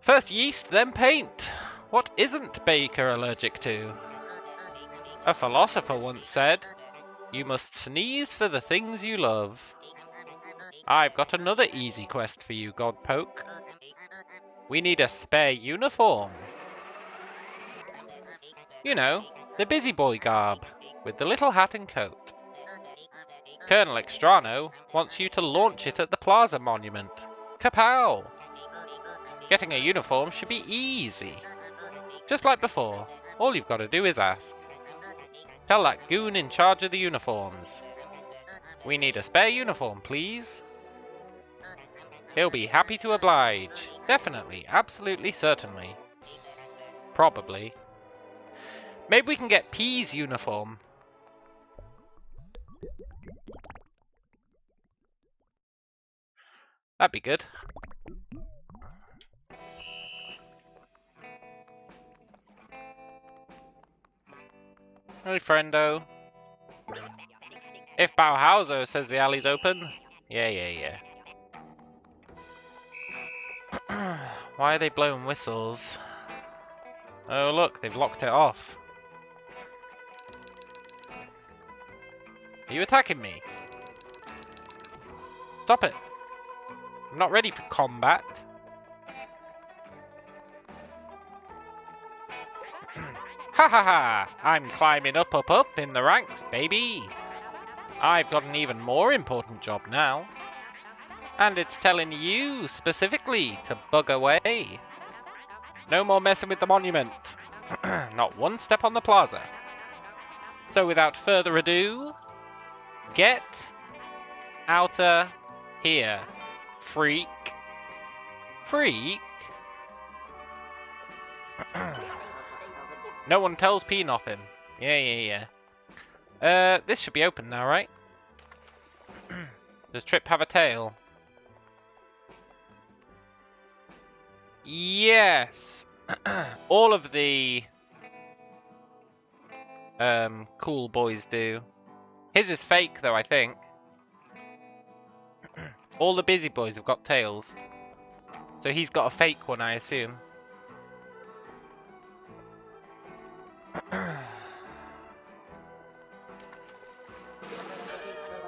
Speaker 1: First yeast, then paint. What isn't Baker allergic to? A philosopher once said, "You must sneeze for the things you love." I've got another easy quest for you, Godpoke. We need a spare uniform. You know, the busy boy garb, with the little hat and coat. Colonel Extrano wants you to launch it at the Plaza Monument. Kapow! Getting a uniform should be easy. Just like before, all you've got to do is ask. Tell that goon in charge of the uniforms. We need a spare uniform, please. He'll be happy to oblige. Definitely, absolutely, certainly. Probably. Maybe we can get P's uniform. That'd be good. Hey, friendo. If Bauhauser says the alley's open. Yeah. Why are they blowing whistles? Oh look, they've locked it off. Are you attacking me? Stop it. I'm not ready for combat. Ha ha ha! I'm climbing up in the ranks, baby! I've got an even more important job now. And it's telling you, specifically, to bug away. No more messing with the monument. Not one step on the plaza. So without further ado, get outta here. Freak. Freak? No one tells P nothing. Yeah. This should be open now, right? Does Trip have a tail? Yes! All of the cool boys do. His is fake though, I think. All the busy boys have got tails. So he's got a fake one, I assume.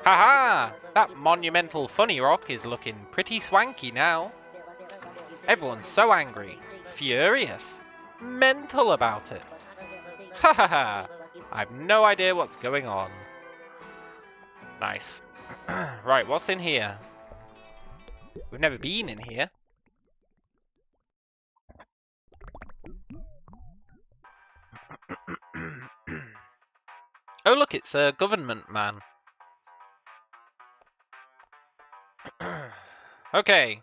Speaker 1: Haha! That monumental funny rock is looking pretty swanky now. Everyone's so angry, furious, mental about it. Ha ha ha! I've no idea what's going on. Nice. Right, what's in here? We've never been in here. Oh look, it's a government man. Okay.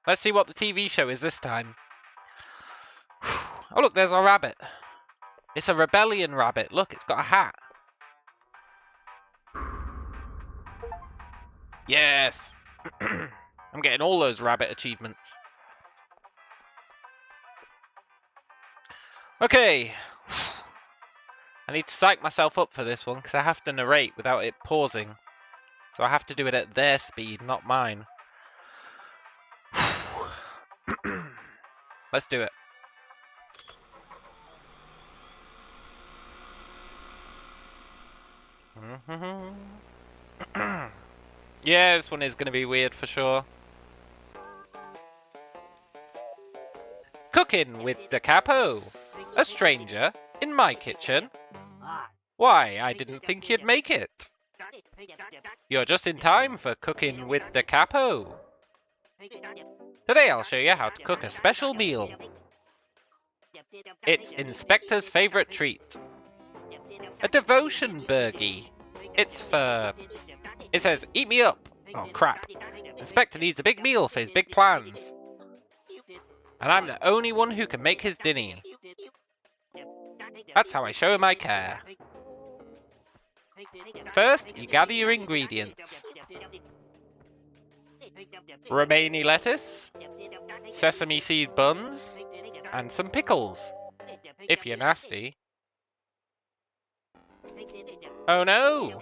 Speaker 1: Let's see what the TV show is this time. Oh look, there's a rabbit. It's a rebellion rabbit. Look, it's got a hat. Yes! I'm getting all those rabbit achievements. Okay. I need to psych myself up for this one because I have to narrate without it pausing. So I have to do it at their speed, not mine. Let's do it. Yeah, this one is going to be weird for sure. Cooking with Da Capo. A stranger in my kitchen. Why, I didn't think you'd make it. You're just in time for Cooking with Da Capo. Today I'll show you how to cook a special meal. It's Inspector's favorite treat. A devotion burgie. It says, eat me up. Oh crap. Inspector needs a big meal for his big plans. And I'm the only one who can make his dinner. That's how I show him I care. First, you gather your ingredients. Romaine lettuce, sesame seed buns, and some pickles, if you're nasty. Oh no!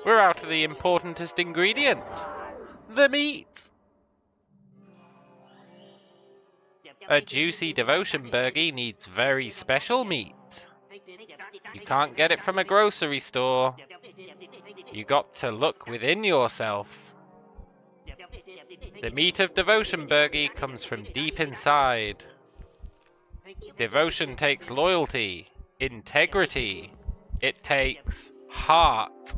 Speaker 1: We're out of the importantest ingredient. The meat! A juicy devotion burgie needs very special meat. You can't get it from a grocery store. You got to look within yourself. The meat of devotion burgie comes from deep inside. Devotion takes loyalty, integrity. It takes heart.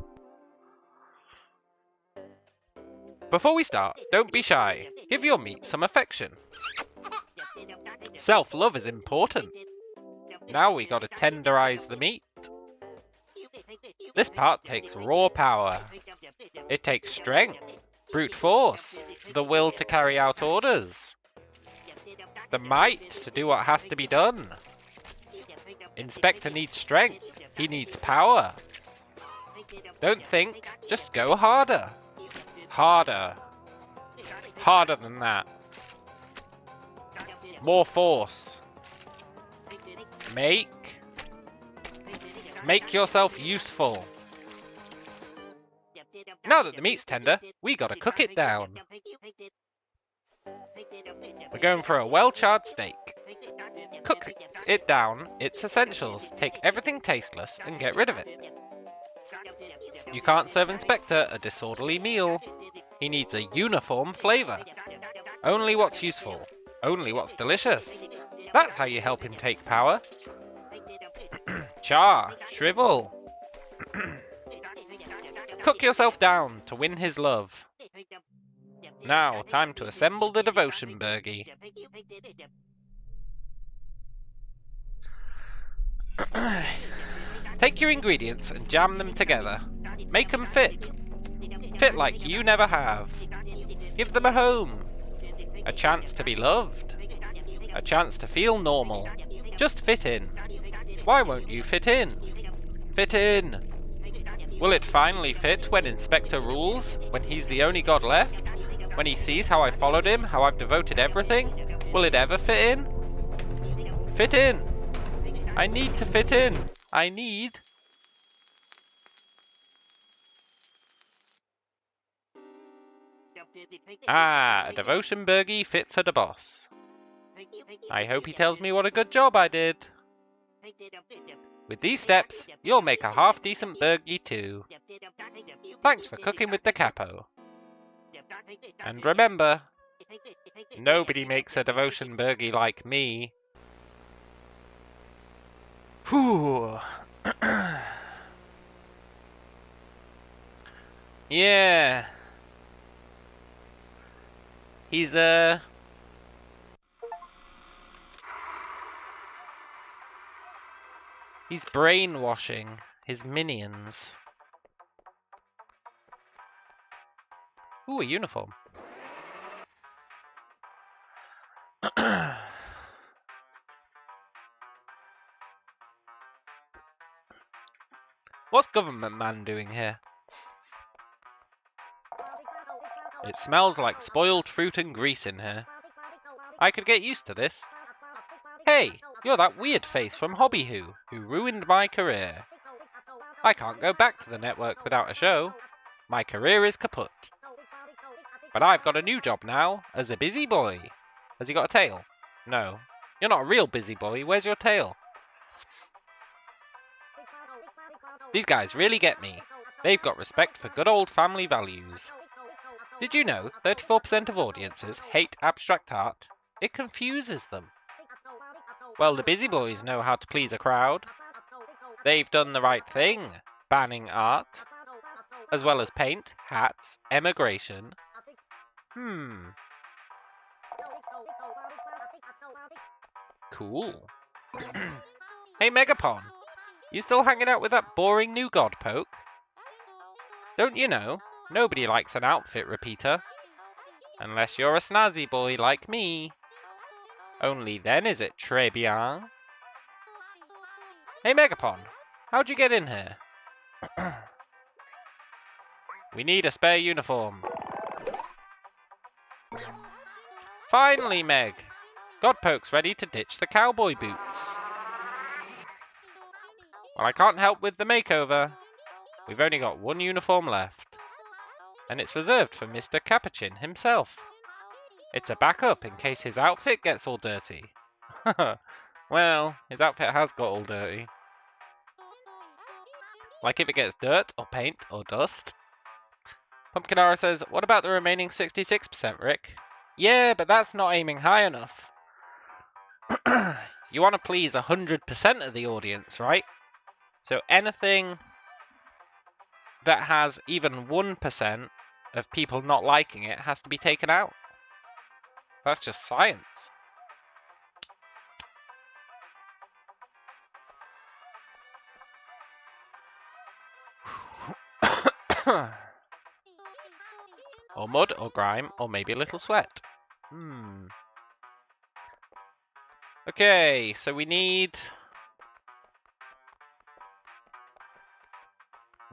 Speaker 1: Before we start, don't be shy. Give your meat some affection. Self-love is important. Now we gotta tenderize the meat. This part takes raw power. It takes strength, brute force, the will to carry out orders, the might to do what has to be done. Inspector needs strength. He needs power. Don't think, just go harder. Harder. Harder than that. More force. Make yourself useful. Now that the meat's tender, we gotta cook it down. We're going for a well-charred steak. Cook it down, its essentials. Take everything tasteless and get rid of it. You can't serve Inspector a disorderly meal. He needs a uniform flavor. Only what's useful. Only what's delicious. That's how you help him take power. Char, shrivel. Cook yourself down to win his love. Now, time to assemble the devotion burgie. Take your ingredients and jam them together. Make them fit. Fit like you never have. Give them a home. A chance to be loved. A chance to feel normal. Just fit in. Why won't you fit in? Fit in. Will it finally fit when Inspector rules? When he's the only god left? When he sees how I followed him, how I've devoted everything? Will it ever fit in? Fit in. I need to fit in. I need... Ah, a devotion burgie fit for the boss. I hope he tells me what a good job I did. With these steps, you'll make a half-decent burgie too. Thanks for cooking with the capo. And remember, nobody makes a devotion burgie like me. Whew. Yeah. He's brainwashing his minions. Ooh, a uniform. What's government man doing here? It smells like spoiled fruit and grease in here. I could get used to this. Hey, you're that weird face from Hobby who ruined my career. I can't go back to the network without a show. My career is kaput. But I've got a new job now, as a busy boy. Has he got a tail? No. You're not a real busy boy. Where's your tail? These guys really get me. They've got respect for good old family values. Did you know 34% of audiences hate abstract art? It confuses them. Well, the busy boys know how to please a crowd. They've done the right thing, banning art, as well as paint, hats, emigration. Cool. Hey, Megapon, you still hanging out with that boring new god poke? Don't you know, nobody likes an outfit repeater. Unless you're a snazzy boy like me. Only then is it très bien. Hey Megapon, how'd you get in here? We need a spare uniform. Finally, Meg! Godpoke's ready to ditch the cowboy boots. Well, I can't help with the makeover. We've only got one uniform left. And it's reserved for Mr. Capuchin himself. It's a backup in case his outfit gets all dirty. Well, his outfit has got all dirty. Like if it gets dirt, or paint, or dust. Pumpkinara says, what about the remaining 66%, Rick? Yeah, but that's not aiming high enough. You want to please 100% of the audience, right? So anything that has even 1% of people not liking it has to be taken out. That's just science. Or mud, or grime, or maybe a little sweat. Okay, so we need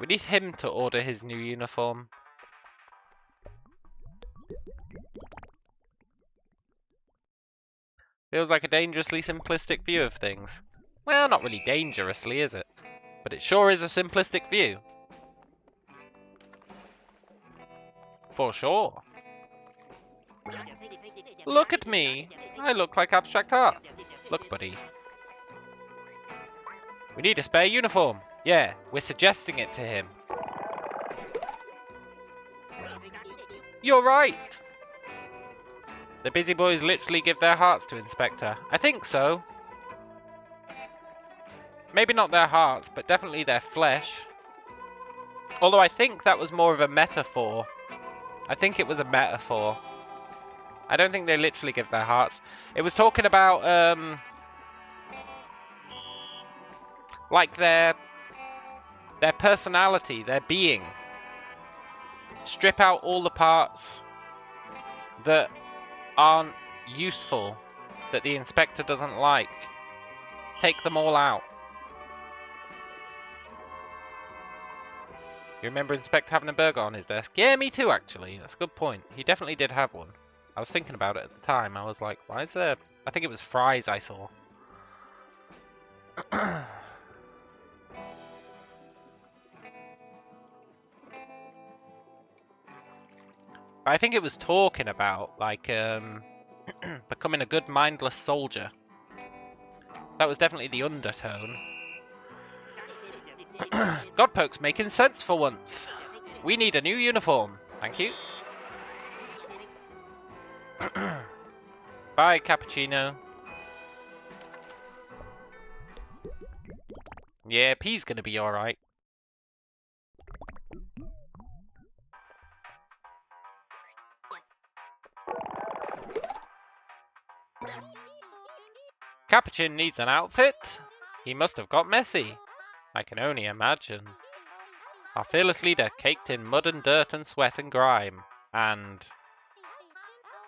Speaker 1: him to order his new uniform. Feels like a dangerously simplistic view of things. Well, not really dangerously, is it? But it sure is a simplistic view. For sure. Look at me! I look like abstract art. Look, buddy. We need a spare uniform. Yeah, we're suggesting it to him. You're right! The busy boys literally give their hearts to Inspector. I think so. Maybe not their hearts, but definitely their flesh. Although I think that was more of a metaphor. I think it was a metaphor. I don't think they literally give their hearts. It was talking about, like their personality, their being. Strip out all the parts that aren't useful, that the Inspector doesn't like. Take them all out. You remember Inspector having a burger on his desk? Yeah, me too, actually. That's a good point. He definitely did have one. I was thinking about it at the time. I was like, why is there... I think it was fries I saw. I think it was talking about, like, becoming a good mindless soldier. That was definitely the undertone. Godpoke's making sense for once. We need a new uniform. Thank you. Bye, Cappuccino. Yeah, P's gonna be alright. Capuchin needs an outfit? He must have got messy. I can only imagine. Our fearless leader caked in mud and dirt and sweat and grime. And...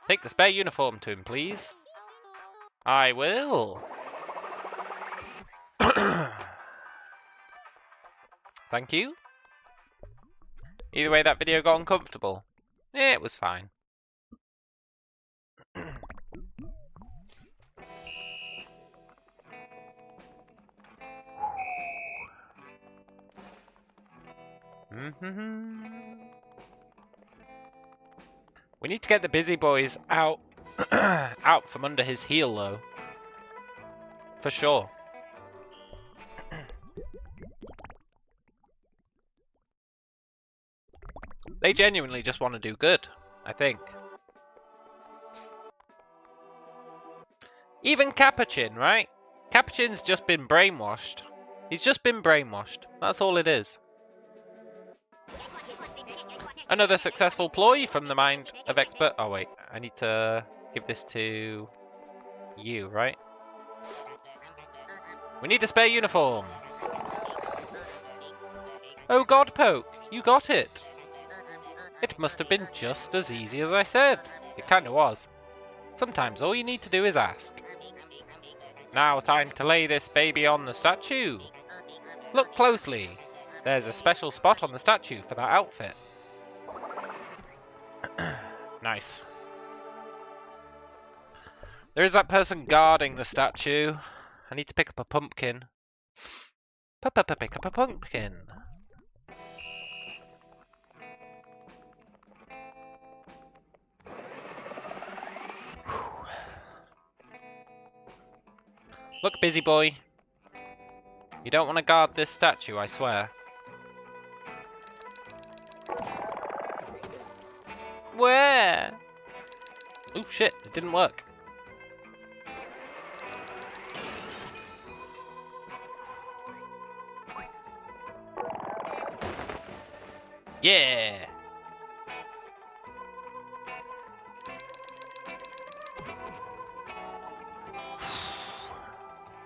Speaker 1: take the spare uniform to him, please. I will. Thank you. Either way, that video got uncomfortable. Yeah, it was fine. We need to get the busy boys out out from under his heel, though. For sure. They genuinely just want to do good, I think. Even Capuchin, right? Capuchin's just been brainwashed. He's just been brainwashed. That's all it is. Another successful ploy from the mind of expert... Oh wait, I need to give this to you, right? We need a spare uniform. Oh God, Poke, you got it. It must have been just as easy as I said. It kinda was. Sometimes all you need to do is ask. Now time to lay this baby on the statue. Look closely. There's a special spot on the statue for that outfit. Nice. There is that person guarding the statue. I need to pick up a pumpkin. Pick up a pumpkin. Look, busy boy. You don't want to guard this statue, I swear. Where? Oh shit, it didn't work. Yeah!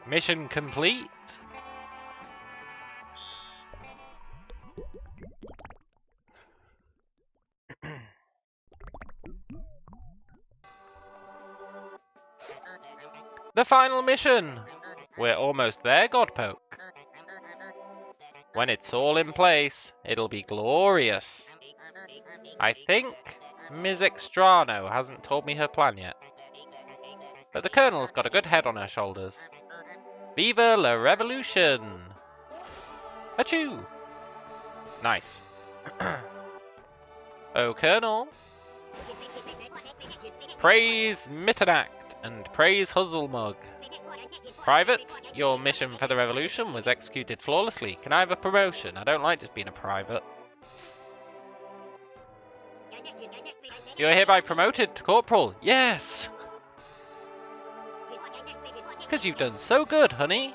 Speaker 1: Mission complete. The final mission! We're almost there, Godpoke. When it's all in place, it'll be glorious. I think Ms. Extrano hasn't told me her plan yet. But the Colonel's got a good head on her shoulders. Viva la revolution! Achoo! Nice. Oh, Colonel. Praise Mitternacht and praise Huzzlemug. Private, your mission for the revolution was executed flawlessly. Can I have a promotion? I don't like just being a private. You're hereby promoted to corporal. Yes! Because you've done so good, honey.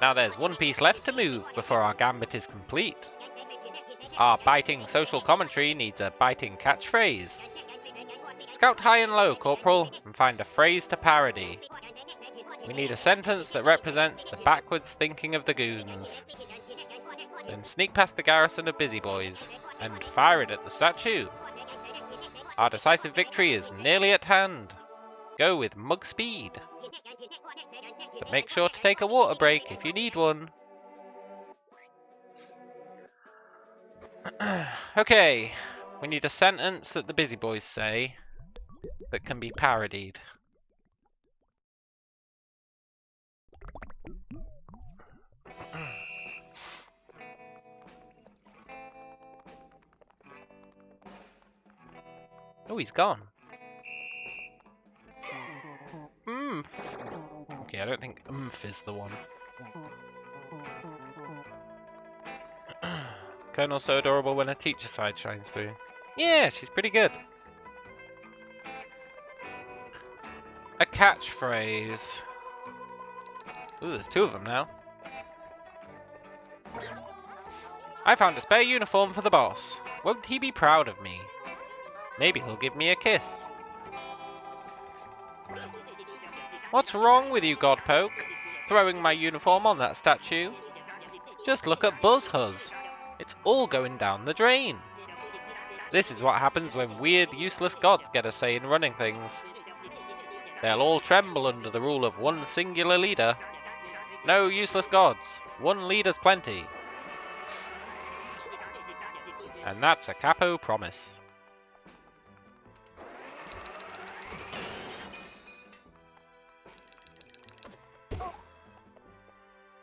Speaker 1: Now there's one piece left to move before our gambit is complete. Our biting social commentary needs a biting catchphrase. Scout high and low, Corporal, and find a phrase to parody. We need a sentence that represents the backwards thinking of the goons. Then sneak past the garrison of busy boys and fire it at the statue. Our decisive victory is nearly at hand. Go with mug speed. But make sure to take a water break if you need one. Okay, we need a sentence that the busy boys say that can be parodied. Oh, he's gone. Okay, I don't think is the one. Colonel's so adorable when her teacher side shines through. Yeah, she's pretty good. A catchphrase. Ooh, there's two of them now. I found a spare uniform for the boss. Won't he be proud of me? Maybe he'll give me a kiss. What's wrong with you, Godpoke? Throwing my uniform on that statue? Just look at Buzzhus. It's all going down the drain. This is what happens when weird, useless gods get a say in running things. They'll all tremble under the rule of one singular leader. No useless gods. One leader's plenty. And that's a capo promise.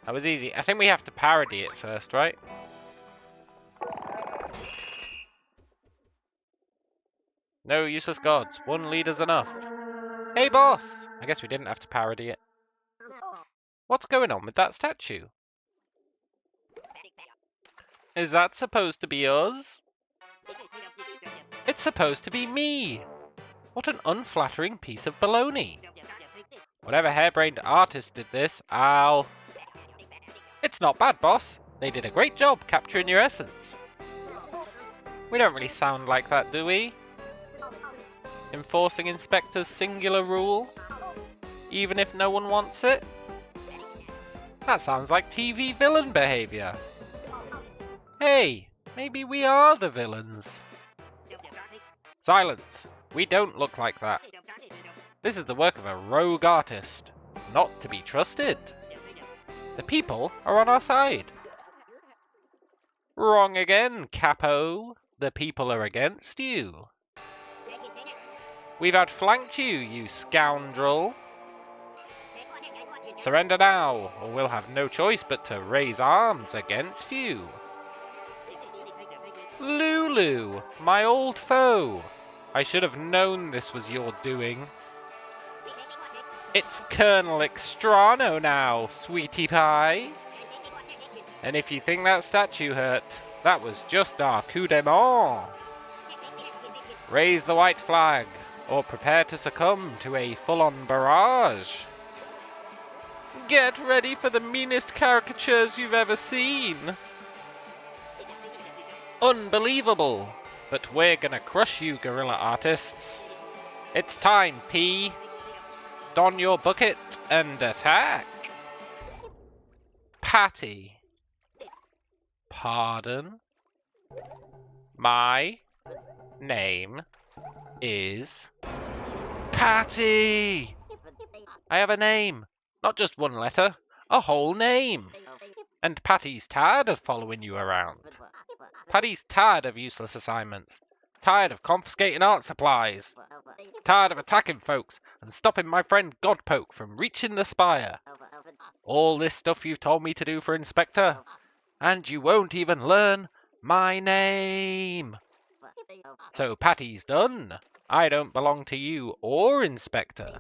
Speaker 1: That was easy. I think we have to parody it first, right? No useless gods. One leader's enough. Hey, boss! I guess we didn't have to parody it. What's going on with that statue? Is that supposed to be us? It's supposed to be me! What an unflattering piece of baloney. Whatever harebrained artist did this, It's not bad, boss. They did a great job capturing your essence. We don't really sound like that, do we? Enforcing Inspector's singular rule, even if no one wants it? That sounds like TV villain behavior. Hey, maybe we are the villains. Silence. We don't look like that. This is the work of a rogue artist, not to be trusted. The people are on our side. Wrong again, Capo. The people are against you. We've outflanked you, you scoundrel. Surrender now, or we'll have no choice but to raise arms against you. Lulu, my old foe. I should have known this was your doing. It's Colonel Extrano now, sweetie pie. And if you think that statue hurt, that was just our coup de main. Raise the white flag, or prepare to succumb to a full-on barrage. Get ready for the meanest caricatures you've ever seen. Unbelievable, but we're gonna crush you, guerrilla artists. It's time, P. Don your bucket and attack. Patty. Pardon? My name is Patty. I have a name, not just one letter, a whole name. And Patty's tired of following you around. Patty's tired of useless assignments, tired of confiscating art supplies, tired of attacking folks and stopping my friend Godpoke from reaching the spire. All this stuff you've told me to do for Inspector, and you won't even learn my name. So Patty's done. I don't belong to you or Inspector.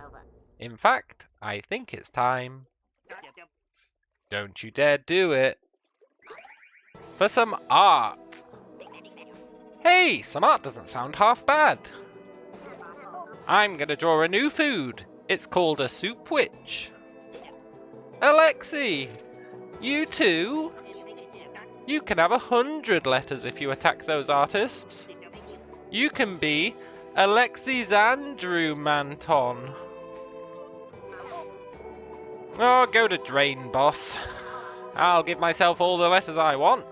Speaker 1: In fact, I think it's time. Don't you dare do it. For some art. Hey, some art doesn't sound half bad. I'm gonna draw a new food. It's called a soup witch. Alexi, you too? You can have 100 letters if you attack those artists. You can be Alexi's Andrew Manton. Oh, go to drain, boss. I'll give myself all the letters I want.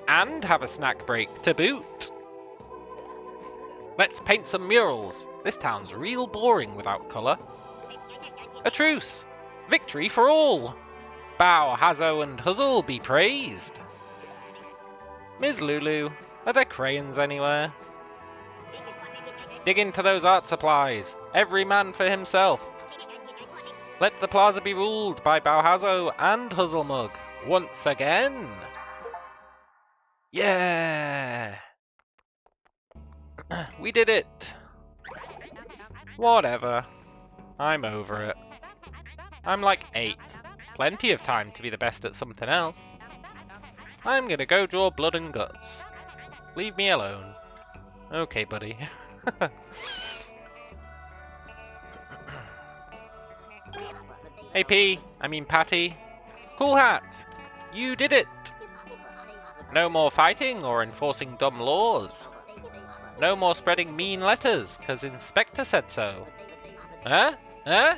Speaker 1: And have a snack break to boot. Let's paint some murals. This town's real boring without colour. A truce. Victory for all. Bow, Hazo and Huzzle be praised. Ms. Lulu, are there crayons anywhere? Dig into those art supplies. Every man for himself. Let the plaza be ruled by Bauhazo and Huzzlemug once again. Yeah! We did it! Whatever. I'm over it. I'm like 8. Plenty of time to be the best at something else. I'm gonna go draw blood and guts. Leave me alone. Okay, buddy. Hey P, I mean Patty. Cool hat! You did it! No more fighting or enforcing dumb laws. No more spreading mean letters, 'cause Inspector said so. Huh? Huh?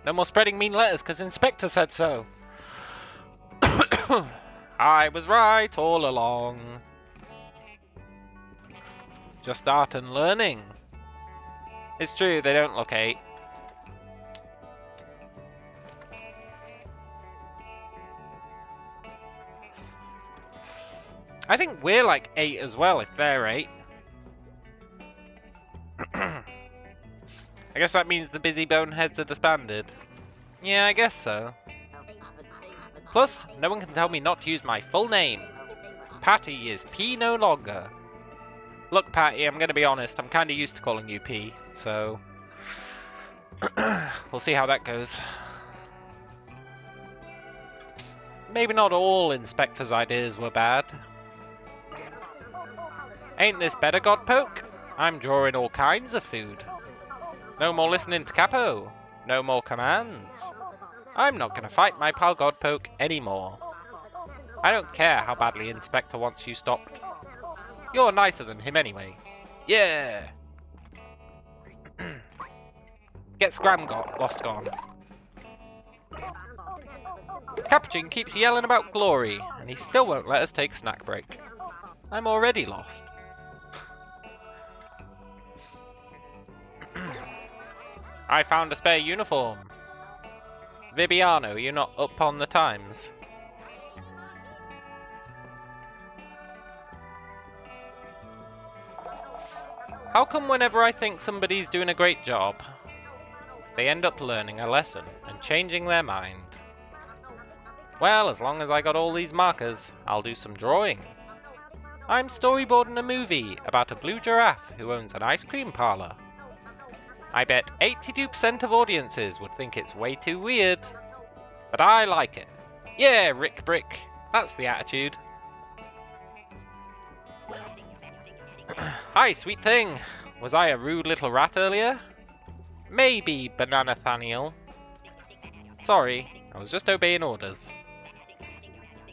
Speaker 1: No more spreading mean letters, 'cause Inspector said so. I was right all along. Just art and learning. It's true, they don't look 8. I think we're like 8 as well, if they're 8. I guess that means the busy boneheads are disbanded. Yeah, I guess so. Plus, no one can tell me not to use my full name. Patty is P no longer. Look, Patty, I'm gonna be honest, I'm kinda used to calling you P, so... we'll see how that goes. Maybe not all Inspector's ideas were bad. Ain't this better, Godpoke? I'm drawing all kinds of food. No more listening to Capo. No more commands. I'm not gonna fight my pal Godpoke anymore. I don't care how badly Inspector wants you stopped. You're nicer than him anyway. Yeah! Get Scram lost gone. Capuchin keeps yelling about glory, and he still won't let us take a snack break. I'm already lost. I found a spare uniform. Vibiano, you're not up on the times. How come whenever I think somebody's doing a great job, they end up learning a lesson and changing their mind? Well, as long as I got all these markers, I'll do some drawing. I'm storyboarding a movie about a blue giraffe who owns an ice cream parlor. I bet 82% of audiences would think it's way too weird. But I like it. Yeah, Rick Brick. That's the attitude. Hi, sweet thing. Was I a rude little rat earlier? Maybe, Banana Thaniel. Sorry, I was just obeying orders.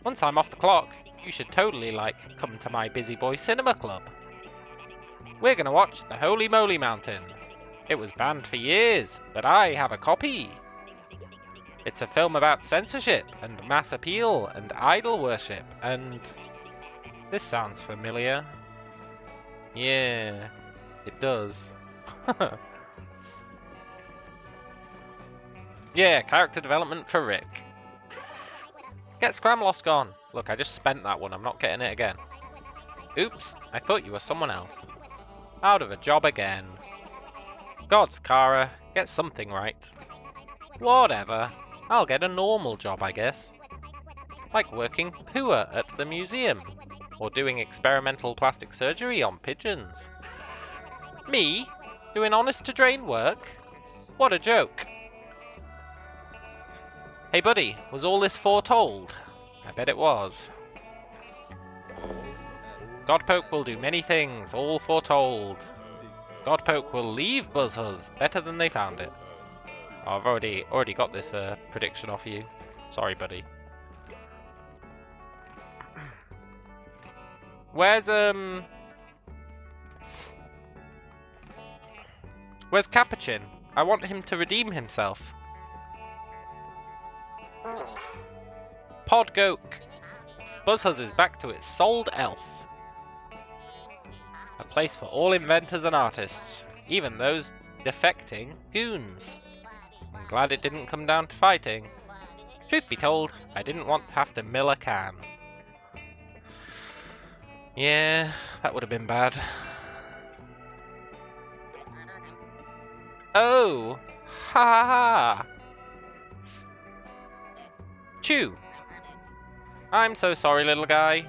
Speaker 1: Once I'm off the clock, you should totally, come to my Busy Boy Cinema Club. We're gonna watch The Holy Moly Mountain. It was banned for years, but I have a copy. It's a film about censorship and mass appeal and idol worship and... This sounds familiar. Yeah, it does. Yeah, character development for Rick. Get Scramlost gone. Look, I just spent that one. I'm not getting it again. Oops, I thought you were someone else. Out of a job again. Gods, Kara, get something right. Whatever. I'll get a normal job, I guess. Like working poor at the museum. Or doing experimental plastic surgery on pigeons. Me? Doing honest-to-drain work? What a joke. Hey buddy, was all this foretold? I bet it was. Godpoke will do many things, all foretold. Godpoke will leave Buzzhus better than they found it. Oh, I've already got this prediction off you. Sorry, buddy. Where's Capuchin? I want him to redeem himself. Podgoke. Buzzhus is back to its sold elf. A place for all inventors and artists, even those defecting goons. I'm glad it didn't come down to fighting. Truth be told, I didn't want to have to mill a can. Yeah, that would have been bad. Oh! Ha ha ha! Chew! I'm so sorry, little guy.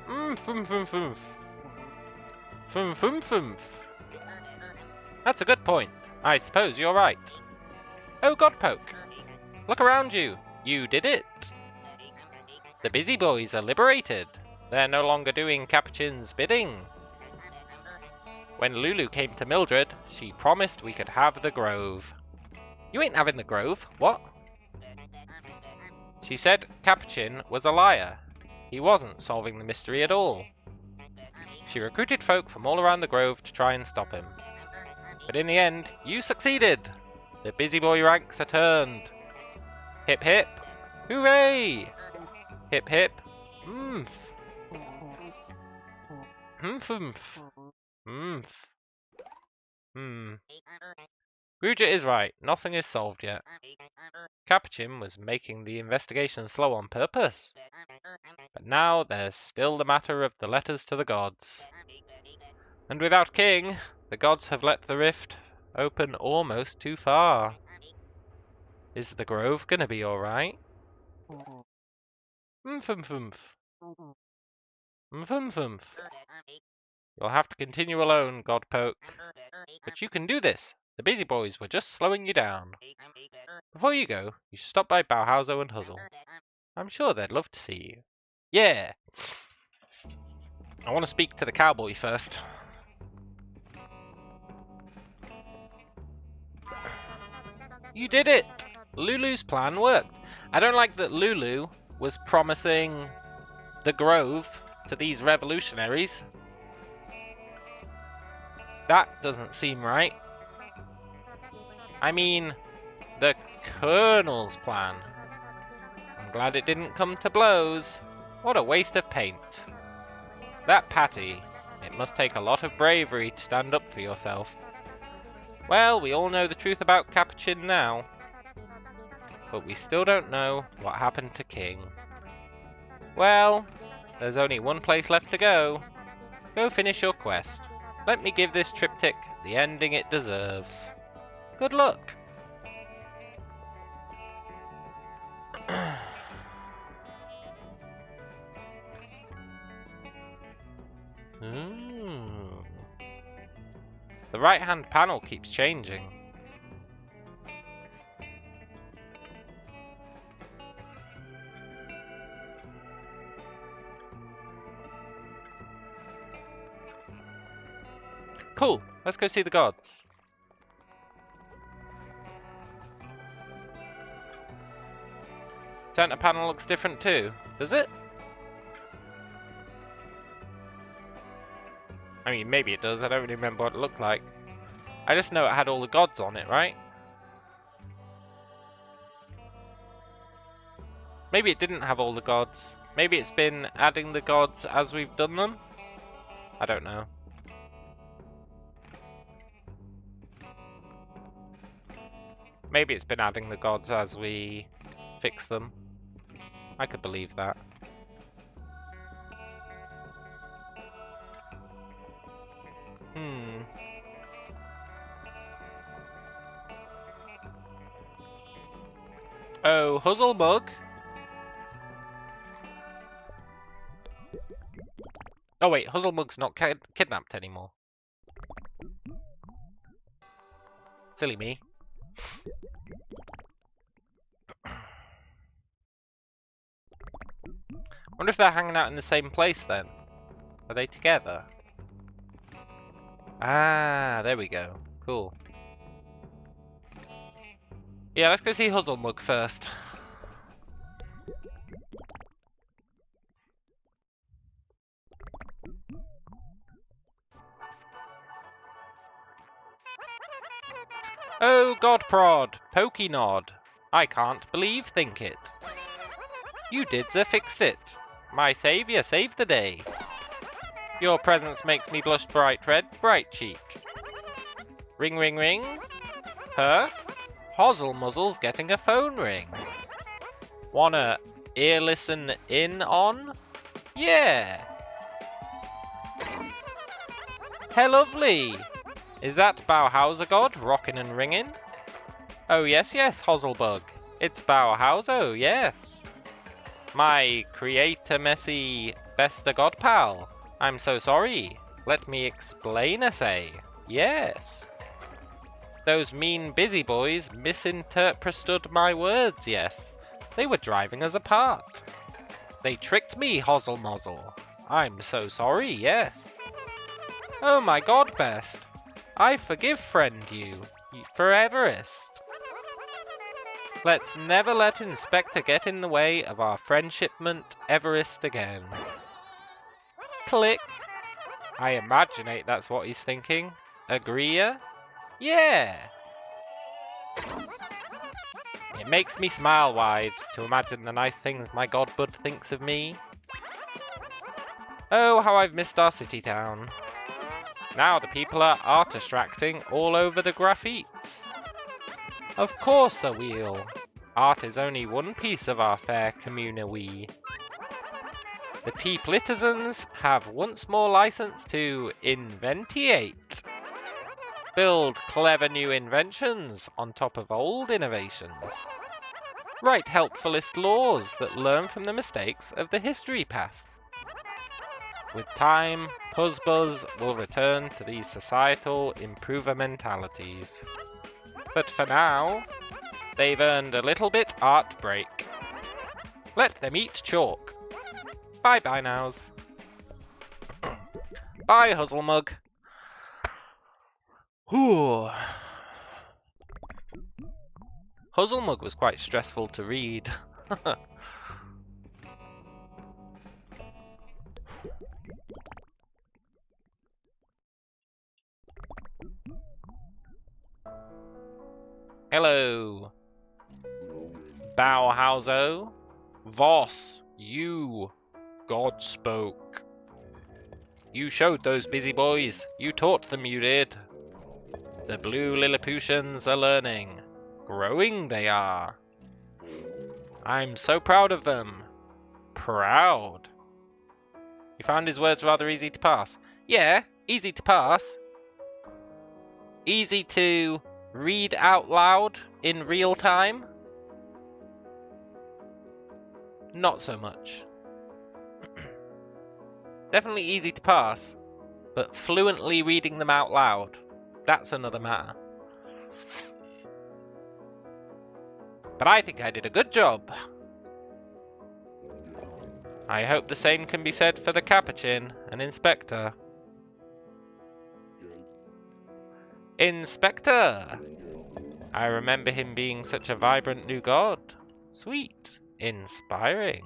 Speaker 1: Foom foom foom. Foom foom foom. That's a good point. I suppose you're right. Oh, Godpoke! Look around you. You did it. The busy boys are liberated. They're no longer doing Capuchin's bidding. When Lulu came to Milddread, she promised we could have the Grove. You ain't having the Grove. What? She said Capuchin was a liar. He wasn't solving the mystery at all. She recruited folk from all around the Grove to try and stop him. But in the end, you succeeded! The busy boy ranks are turned. Hip hip! Hooray! Hip hip! Oomph! Oomph oomph! Oomph! Gruja is right. Nothing is solved yet. Capuchin was making the investigation slow on purpose. But now there's still the matter of the letters to the gods. And without King, the gods have let the rift open almost too far. Is the Grove gonna be alright? Oomph oomph oomph. Oomph oomph oomph. You'll have to continue alone, Godpoke. But you can do this. The busy boys were just slowing you down. Before you go, you should stop by Bauhauser and Huzzle. I'm sure they'd love to see you. Yeah! I want to speak to the cowboy first. You did it! Lulu's plan worked. I don't like that Lulu was promising the Grove to these revolutionaries. That doesn't seem right. I mean, the Colonel's plan. I'm glad it didn't come to blows. What a waste of paint. That Patty. It must take a lot of bravery to stand up for yourself. Well, we all know the truth about Capuchin now. But we still don't know what happened to King. Well, there's only one place left to go. Go finish your quest. Let me give this triptych the ending it deserves. Good luck. The right-hand panel keeps changing. Cool, let's go see the gods. Center panel looks different too, does it? I mean, maybe it does, I don't really remember what it looked like. I just know it had all the gods on it, right? Maybe it didn't have all the gods. Maybe it's been adding the gods as we've done them? I don't know. Maybe it's been adding the gods as we fix them. I could believe that. Oh, Huzzlebug. Oh wait, Huzzlebug's not kidnapped anymore. Silly me. Wonder if they're hanging out in the same place then. Are they together? Ah, there we go. Cool. Yeah, let's go see Huzzlebug first. Oh, Godprod, Pokenod. I can't think it. You didza fixed it. My saviour saved the day. Your presence makes me blush bright red, bright cheek. Ring, ring, ring. Her? Hozzlemuzzle's getting a phone ring. Wanna ear listen in on? Yeah. Hey, lovely. Is that Bauhauser God rockin' and ringin'? Oh yes, yes, Hozzlebug. It's Bauhauser, yes. My creator messy besta god pal. I'm so sorry. Let me explain say. Yes. Those mean busy boys misinterpreted my words, yes. They were driving us apart. They tricked me, Hozzlemuzzle. I'm so sorry, yes. Oh my god, best. I forgive friend you foreverest. Let's never let Inspector get in the way of our friendshipment everest again. Click. I imaginate that's what he's thinking. Agree ya? Yeah! It makes me smile wide to imagine the nice things my godbud thinks of me. Oh, how I've missed our city town. Now the people are art-distracting all over the graphites. Of course I will. Art is only one piece of our fair community. The peopletizens have once more license to inventiate. Build clever new inventions on top of old innovations. Write helpfulest laws that learn from the mistakes of the history past. With time, Puzzbuzz will return to these societal improvementalities. But for now, they've earned a little bit art break. Let them eat chalk. Bye-bye nows. Bye, Huzzlemug. Whew. Huzzlemug was quite stressful to read. Hello. Bauhauser. Voss, you. God spoke. You showed those busy boys. You taught them, you did. The blue Lilliputians are learning. Growing they are. I'm so proud of them. Proud. You found his words rather easy to pass. Yeah, easy to pass. Easy to read out loud in real time? Not so much. Definitely easy to pass, but fluently reading them out loud, that's another matter. But I think I did a good job. I hope the same can be said for the Capuchin and Inspector. Inspector! I remember him being such a vibrant new god. Sweet. Inspiring.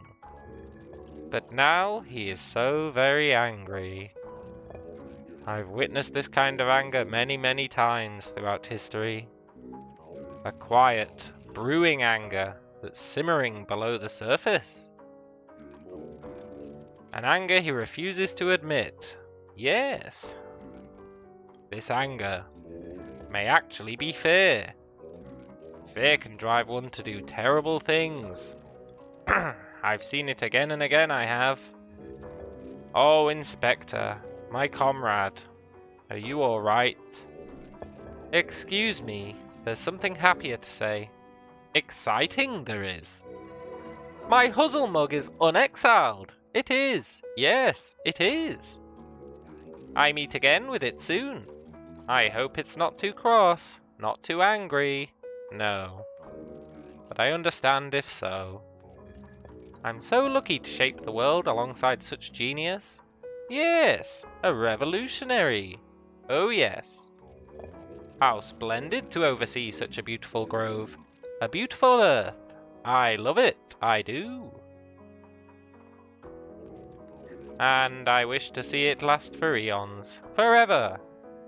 Speaker 1: But now he is so very angry. I've witnessed this kind of anger many, many times throughout history. A quiet, brewing anger that's simmering below the surface. An anger he refuses to admit. Yes. This anger may actually be fear. Fear can drive one to do terrible things. I've seen it again and again, I have. Oh, Inspector, my comrade, are you all right? Excuse me, there's something happier to say. Exciting, there is. My Huzzle mug is unexiled. It is. Yes, it is. I meet again with it soon. I hope it's not too cross, not too angry. No. But I understand if so. I'm so lucky to shape the world alongside such genius. Yes, a revolutionary. Oh yes. How splendid to oversee such a beautiful grove. A beautiful earth. I love it, I do. And I wish to see it last for eons. Forever.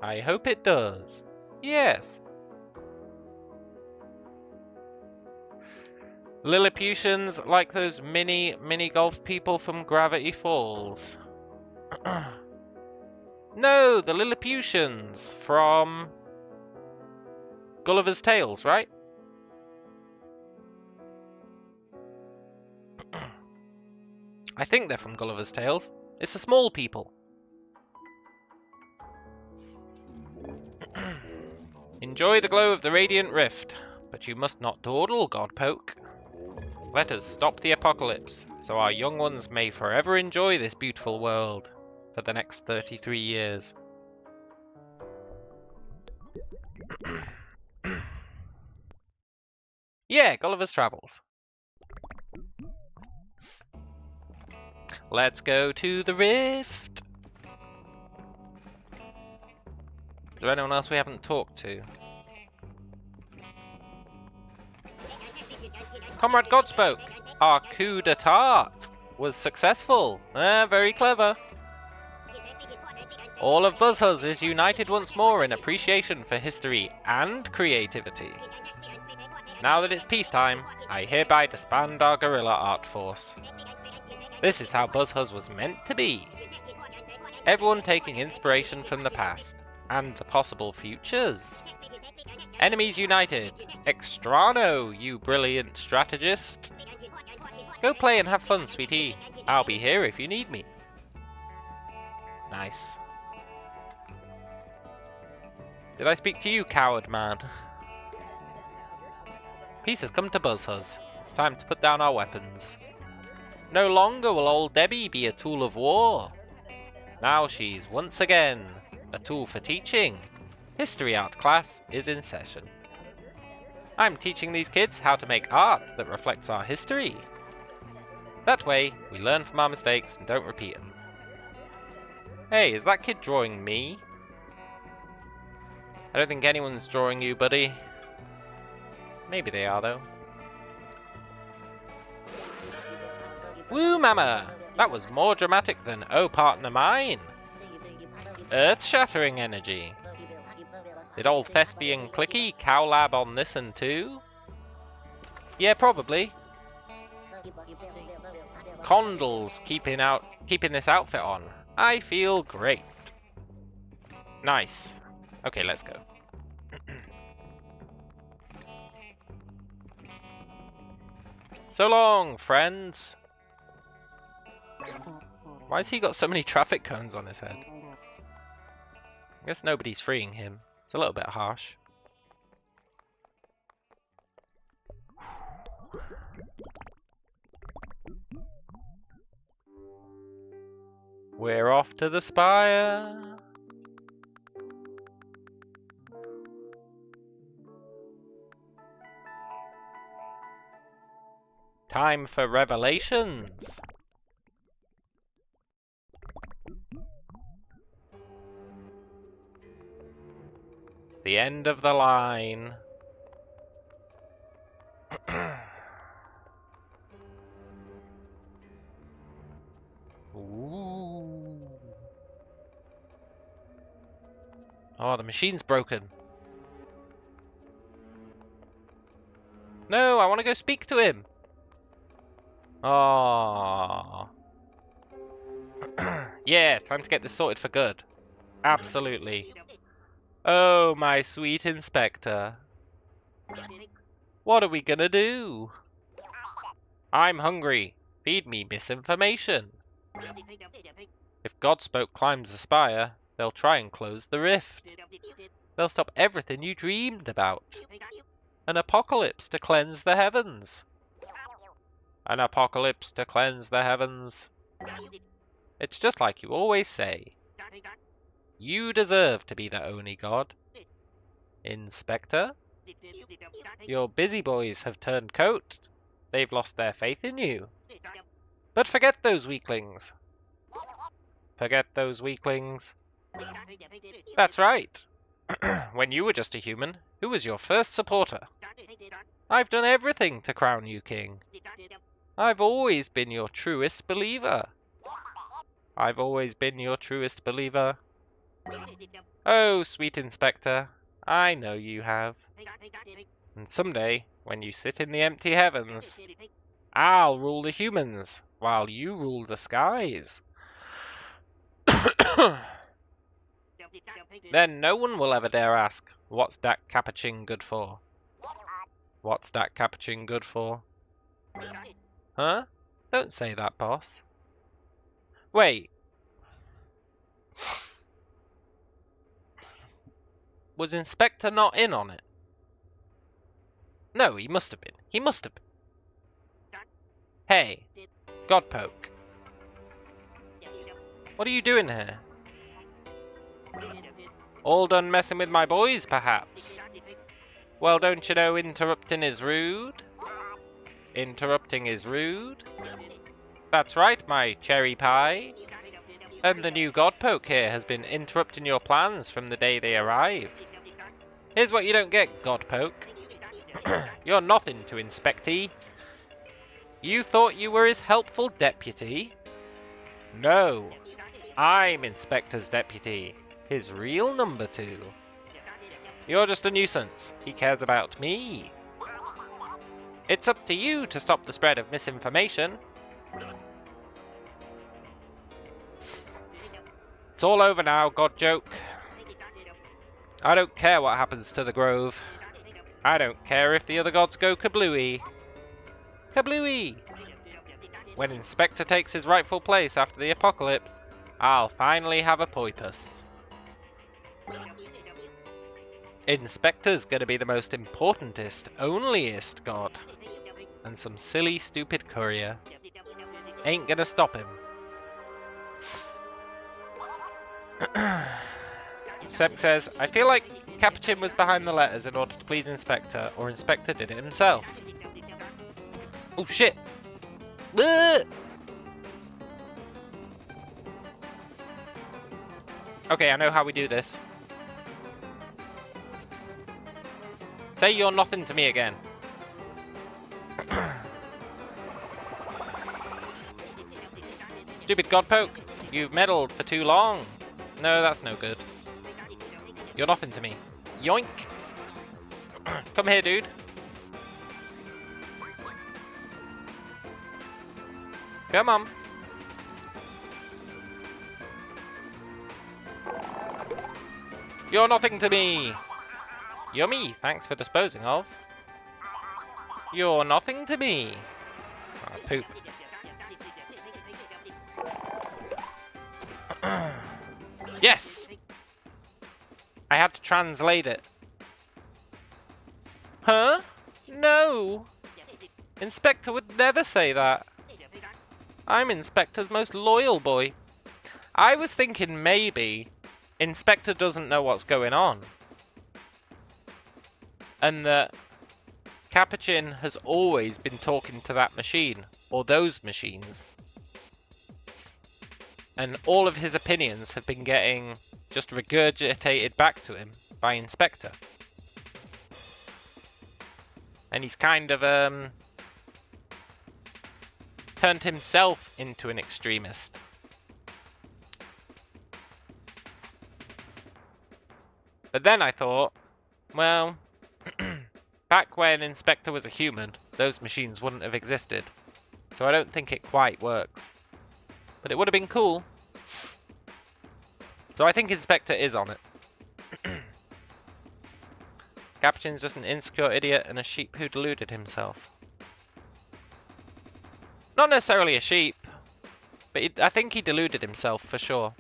Speaker 1: I hope it does. Yes. Lilliputians like those mini golf people from Gravity Falls. No, the Lilliputians from Gulliver's Tales, right? I think they're from Gulliver's Tales. It's the small people. Enjoy the glow of the radiant rift, but you must not dawdle, Godpoke. Let us stop the apocalypse, so our young ones may forever enjoy this beautiful world for the next 33 years. Yeah, Gulliver's Travels. Let's go to the rift. Is there anyone else we haven't talked to? Comrade Godspoke, our coup d'etat was successful. Very clever. All of Buzzhus is united once more in appreciation for history and creativity. Now that it's peacetime, I hereby disband our guerrilla art force. This is how Buzzhus was meant to be. Everyone taking inspiration from the past and the possible futures. Enemies united. Extrano, you brilliant strategist. Go play and have fun, sweetie. I'll be here if you need me. Nice. Did I speak to you, coward man? Peace has come to Buzzhus. It's time to put down our weapons. No longer will old Debbie be a tool of war. Now she's once again a tool for teaching. History art class is in session. I'm teaching these kids how to make art that reflects our history. That way, we learn from our mistakes and don't repeat them. Hey, is that kid drawing me? I don't think anyone's drawing you, buddy. Maybe they are, though. Woo, mama! That was more dramatic than Oh Partner Mine. Earth-shattering energy. Did old Thespian Clicky cowlab on this one too? Yeah, probably. Condal's keeping this outfit on. I feel great. Nice. Okay, let's go. So long, friends. Why has he got so many traffic cones on his head? I guess nobody's freeing him. It's a little bit harsh. We're off to the spire. Time for revelations. The end of the line. Ooh. Oh, the machine's broken. No, I want to go speak to him. Oh. Yeah, time to get this sorted for good. Absolutely. Oh, my sweet Inspector. What are we gonna do? I'm hungry. Feed me misinformation. If Godspoke climbs the spire, they'll try and close the rift. They'll stop everything you dreamed about. An apocalypse to cleanse the heavens. An apocalypse to cleanse the heavens. It's just like you always say. You deserve to be the only god. Inspector? Your busy boys have turned coat. They've lost their faith in you. But forget those weaklings. Forget those weaklings. That's right. When you were just a human, who was your first supporter? I've done everything to crown you king. I've always been your truest believer. I've always been your truest believer. Oh, sweet Inspector, I know you have. And someday, when you sit in the empty heavens, I'll rule the humans, while you rule the skies. Then no one will ever dare ask, what's that capuchin good for? What's that capuchin good for? Huh? Don't say that, boss. Wait. Was Inspector not in on it? No, he must have been. He must have been. Hey, Godpoke. What are you doing here? All done messing with my boys, perhaps? Well, don't you know interrupting is rude? Interrupting is rude? That's right, my cherry pie. And the new Godpoke here has been interrupting your plans from the day they arrived. Here's what you don't get, Godpoke. You're nothing to Inspectee. You thought you were his helpful deputy? No, I'm Inspector's deputy, his real number 2. You're just a nuisance. He cares about me. It's up to you to stop the spread of misinformation. It's all over now, Godjoke. I don't care what happens to the Grove. I don't care if the other gods go kablooey. Kablooey! When Inspector takes his rightful place after the apocalypse, I'll finally have a poipus. Inspector's gonna be the most importantest, onlyest god. And some silly, stupid courier ain't gonna stop him. Seb says, I feel like Capuchin was behind the letters in order to please Inspector, or Inspector did it himself. Oh shit! Ugh! Okay, I know how we do this. Say you're nothing to me again. Stupid Godpoke, you've meddled for too long. No, that's no good. You're nothing to me. Yoink! Come here, dude. Come on. You're nothing to me. Yummy, thanks for disposing of. You're nothing to me. Oh, poop. Yes! I had to translate it. Huh? No! Inspector would never say that. I'm Inspector's most loyal boy. I was thinking maybe Inspector doesn't know what's going on. And that Capuchin has always been talking to that machine, or those machines. And all of his opinions have been getting just regurgitated back to him by Inspector. And he's kind of turned himself into an extremist. But then I thought, well, back when Inspector was a human, those machines wouldn't have existed. So I don't think it quite works. But it would have been cool. So I think Inspector is on it. Capuchin's just an insecure idiot and a sheep who deluded himself. Not necessarily a sheep, but I think he deluded himself for sure.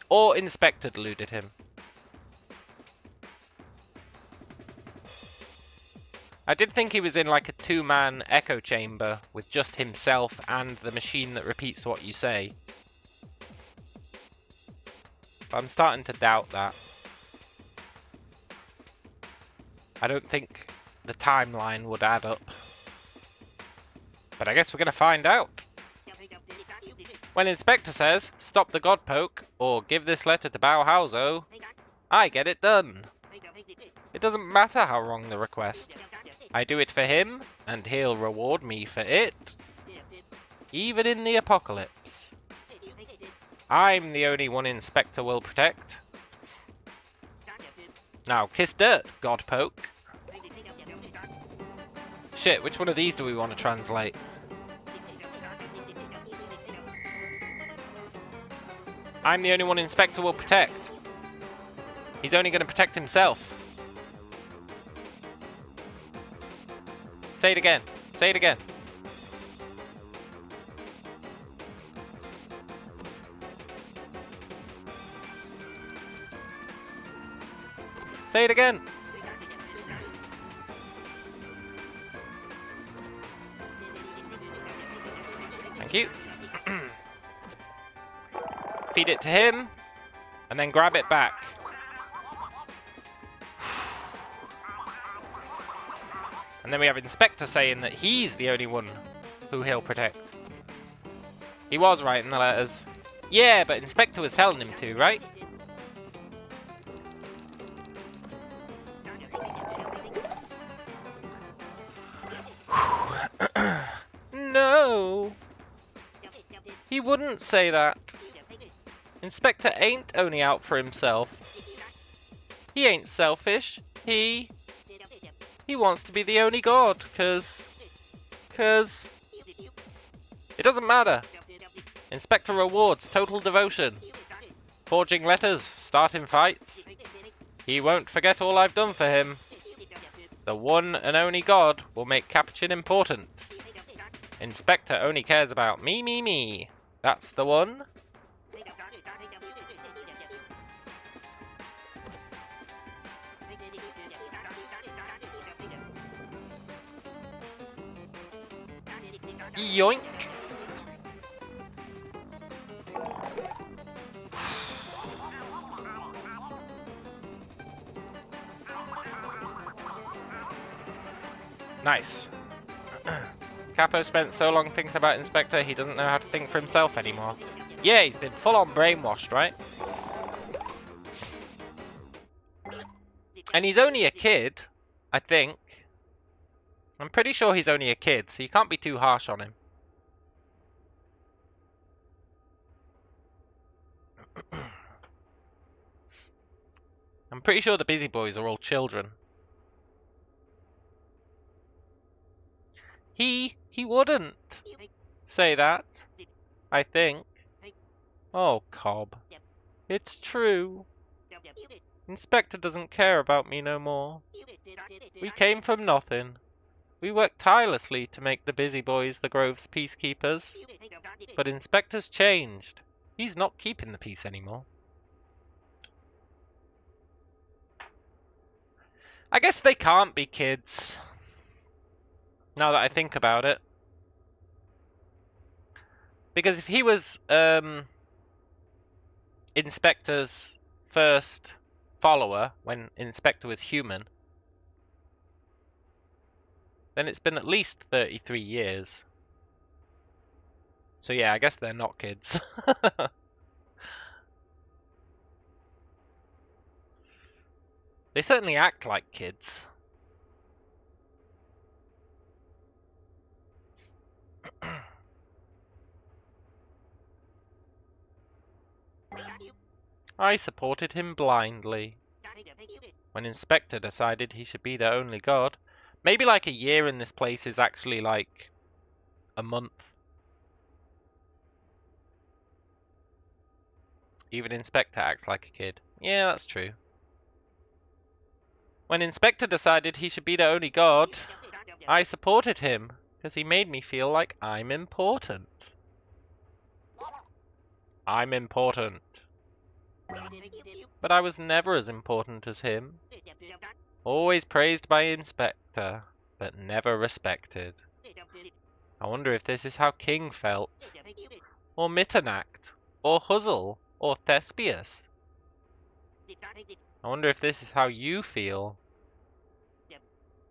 Speaker 1: Or Inspector deluded him. I did think he was in like a two-man echo chamber with just himself and the machine that repeats what you say. But I'm starting to doubt that. I don't think the timeline would add up. But I guess we're going to find out. When Inspector says, stop the god poke, or give this letter to Buzzhus, I get it done. It doesn't matter how wrong the request. I do it for him, and he'll reward me for it. Even in the apocalypse. I'm the only one Inspector will protect. Now kiss dirt, god poke. Shit, which one of these do we want to translate? I'm the only one Inspector will protect. He's only going to protect himself. Say it again. Say it again. Say it again. Thank you. Feed it to him, and then grab it back. And then we have Inspector saying that he's the only one who he'll protect. He was writing the letters. Yeah, but Inspector was telling him to, right? No! He wouldn't say that. Inspector ain't only out for himself. He ain't selfish. He wants to be the only god, cause it doesn't matter. Inspector rewards total devotion. Forging letters, starting fights. He won't forget all I've done for him. The one and only god will make Capuchin important. Inspector only cares about me, me, me. That's the one. Yoink. Nice. Capo spent so long thinking about Inspector, he doesn't know how to think for himself anymore. Yeah, he's been full-on brainwashed, right? And he's only a kid, I think. I'm pretty sure he's only a kid, so you can't be too harsh on him. I'm pretty sure the busy boys are all children. He wouldn't say that, I think. Oh, Cobb. It's true. Inspector doesn't care about me no more. We came from nothing. We worked tirelessly to make the busy boys the Grove's peacekeepers. But Inspector's changed. He's not keeping the peace anymore. I guess they can't be kids. Now that I think about it. Because if he was Inspector's first follower when Inspector was human, then it's been at least 33 years. So yeah, I guess they're not kids. They certainly act like kids. I supported him blindly. When Inspector decided he should be the only god, maybe like a year in this place is actually like a month. Even Inspector acts like a kid. Yeah, that's true. When Inspector decided he should be the only god, I supported him, because he made me feel like I'm important. I'm important. But I was never as important as him. Always praised by Inspector, but never respected. I wonder if this is how King felt. Or Mitternacht. Or Huzzle. Or Thespius. I wonder if this is how you feel.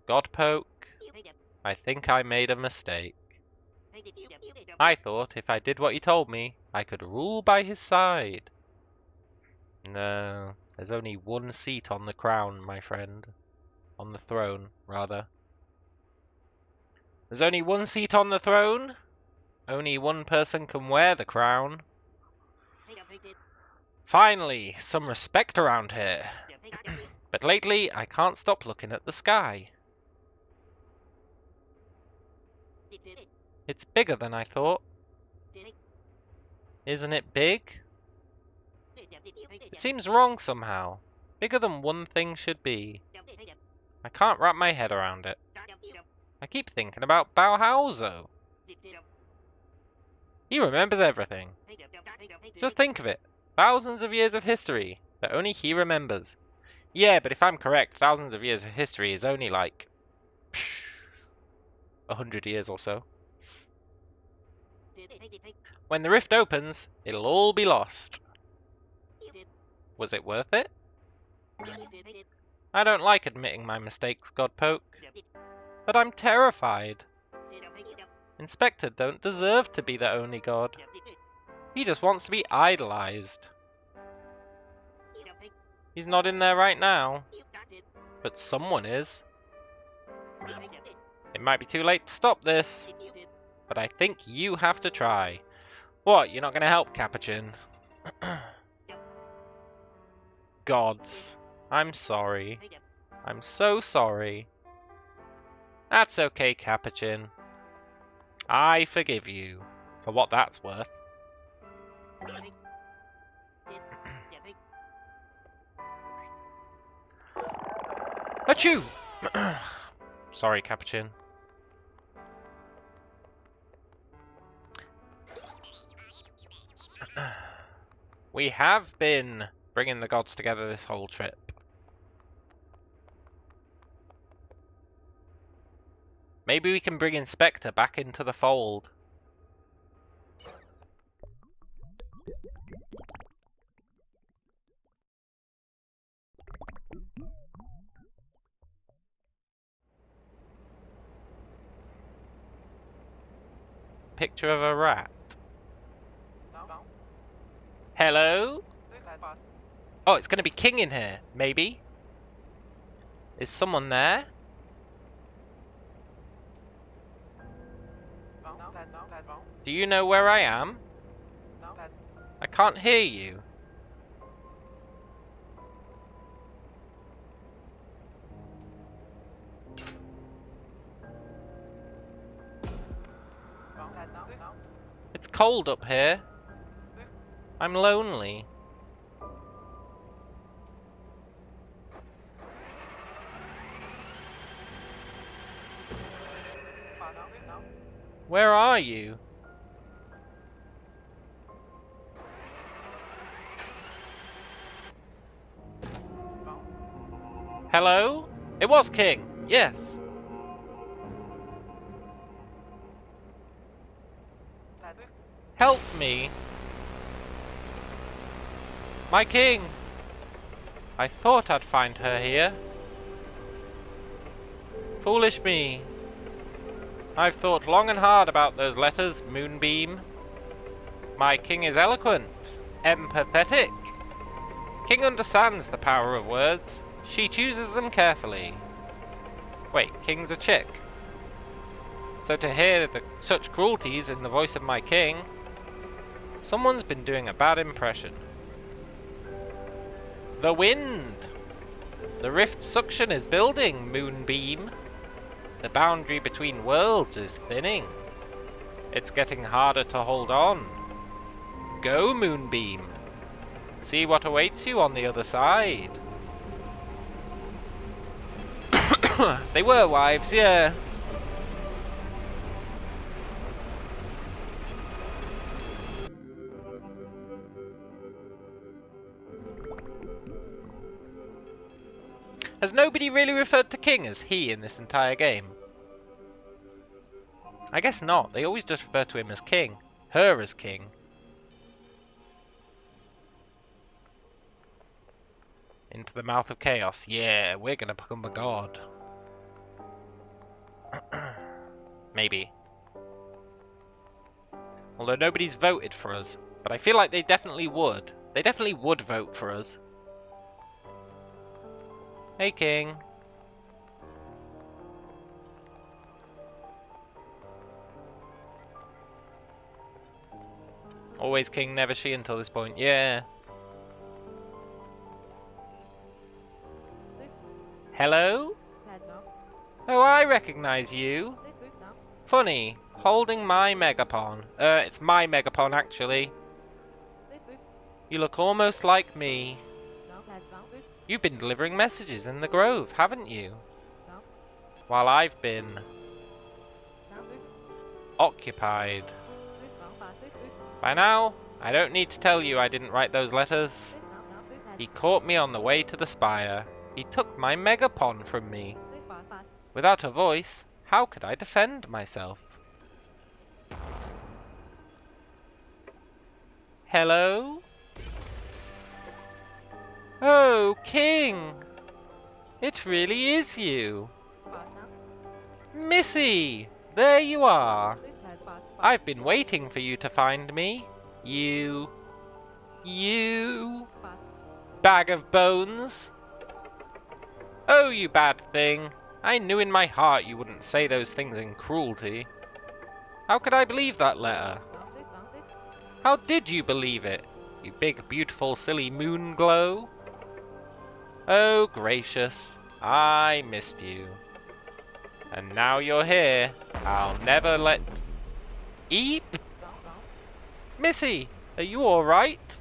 Speaker 1: Godpoke, I think I made a mistake. I thought if I did what he told me, I could rule by his side. No, there's only one seat on the crown, my friend. On the throne, rather. There's only one seat on the throne. Only one person can wear the crown. Finally, some respect around here. But lately, I can't stop looking at the sky. It's bigger than I thought. Isn't it big? It seems wrong somehow. Bigger than one thing should be. I can't wrap my head around it. I keep thinking about Bauhauser. He remembers everything. Just think of it. Thousands of years of history that only he remembers. Yeah, but if I'm correct, thousands of years of history is only like 100 years or so. When the rift opens, it'll all be lost. Was it worth it? I don't like admitting my mistakes, Godpoke. But I'm terrified. Inspector don't deserve to be the only god. He just wants to be idolized. He's not in there right now. But someone is. It might be too late to stop this. But I think you have to try. What, you're not going to help, Capuchin? Gods. I'm sorry. I'm so sorry. That's okay, Capuchin. I forgive you, for what that's worth. Achoo! Sorry, Capuchin. We have been bringing the gods together this whole trip. Maybe we can bring Inspector back into the fold. Picture of a rat. Hello? Oh, it's going to be King in here, maybe? Is someone there? Do you know where I am? I can't hear you. It's cold up here. I'm lonely. Where are you? Hello? It was King, yes. Help me. My king. I thought I'd find her here. Foolish me. I've thought long and hard about those letters, Moonbeam. My king is eloquent, empathetic. King understands the power of words. She chooses them carefully. Wait, king's a chick. So to hear such cruelties in the voice of my king, someone's been doing a bad impression. The wind! The rift suction is building, Moonbeam. The boundary between worlds is thinning. It's getting harder to hold on. Go, Moonbeam. See what awaits you on the other side. They were wives, yeah. Has nobody really referred to King as he in this entire game? I guess not. They always just refer to him as King. Her as King. Into the mouth of chaos. Yeah, we're gonna become a god. Maybe. Although nobody's voted for us. But I feel like they definitely would. They definitely would vote for us. Hey, King. Always King, never she until this point. Yeah. Hello? Oh, I recognize you. Funny. Holding my Megapon. It's my Megapon, actually. You look almost like me. You've been delivering messages in the grove, haven't you? While I've been occupied. By now, I don't need to tell you I didn't write those letters. He caught me on the way to the spire. He took my Megapon from me. Without a voice, how could I defend myself? Hello? Oh, King! It really is you! Missy! There you are! I've been waiting for you to find me. You... bag of bones! Oh, you bad thing! I knew in my heart you wouldn't say those things in cruelty. How could I believe that letter? How did you believe it, you big, beautiful, silly moonglow? Oh, gracious, I missed you. And now you're here, I'll never let... Eep? Missy, are you alright?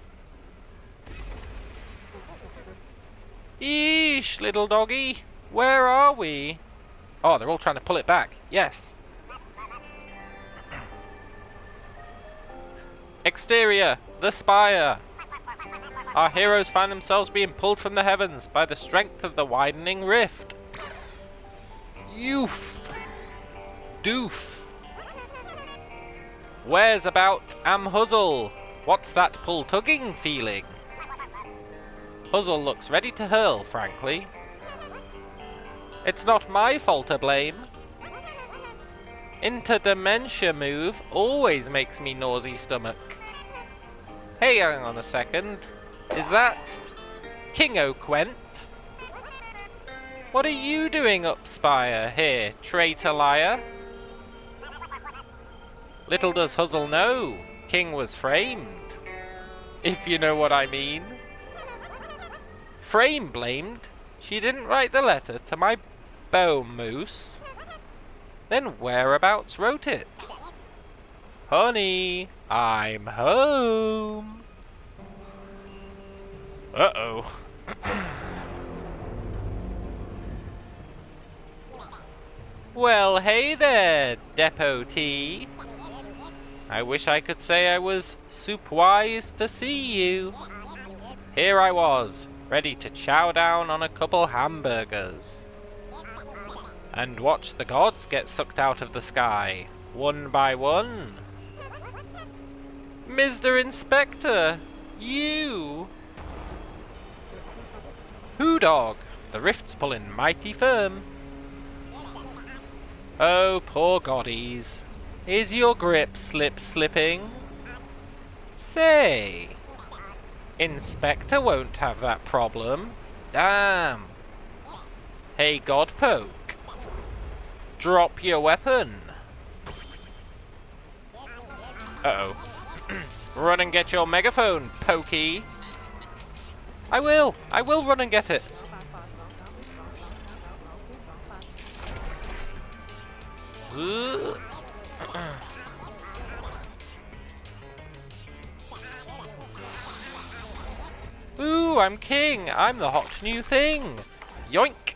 Speaker 1: Eesh, little doggy, where are we? Oh, they're all trying to pull it back, yes. Exterior, the spire. Our heroes find themselves being pulled from the heavens by the strength of the widening rift. Youth. Doof. Where's about am Huzzle? What's that pull-tugging feeling? Huzzle looks ready to hurl, frankly. It's not my fault to blame. Interdementia move always makes me nausy stomach. Hey, hang on a second. Is that King O'Quent? What are you doing up spire here, traitor liar? Little does Huzzle know, King was framed. If you know what I mean. Frame blamed? She didn't write the letter to my bone moose. Then whereabouts wrote it? Honey, I'm home. Uh-oh. Well, hey there, Depotee. I wish I could say I was soup-wise to see you. Here I was, ready to chow down on a couple hamburgers. And watch the gods get sucked out of the sky, one by one. Mr. Inspector, you! Who dog? The rift's pulling mighty firm. Oh, poor goddies. Is your grip slipping? Say, Inspector won't have that problem. Damn. Hey, Godpoke. Drop your weapon. Uh-oh. Run and get your megaphone, Pokey. I will run and get it. Ooh, I'm king. I'm the hot new thing. Yoink.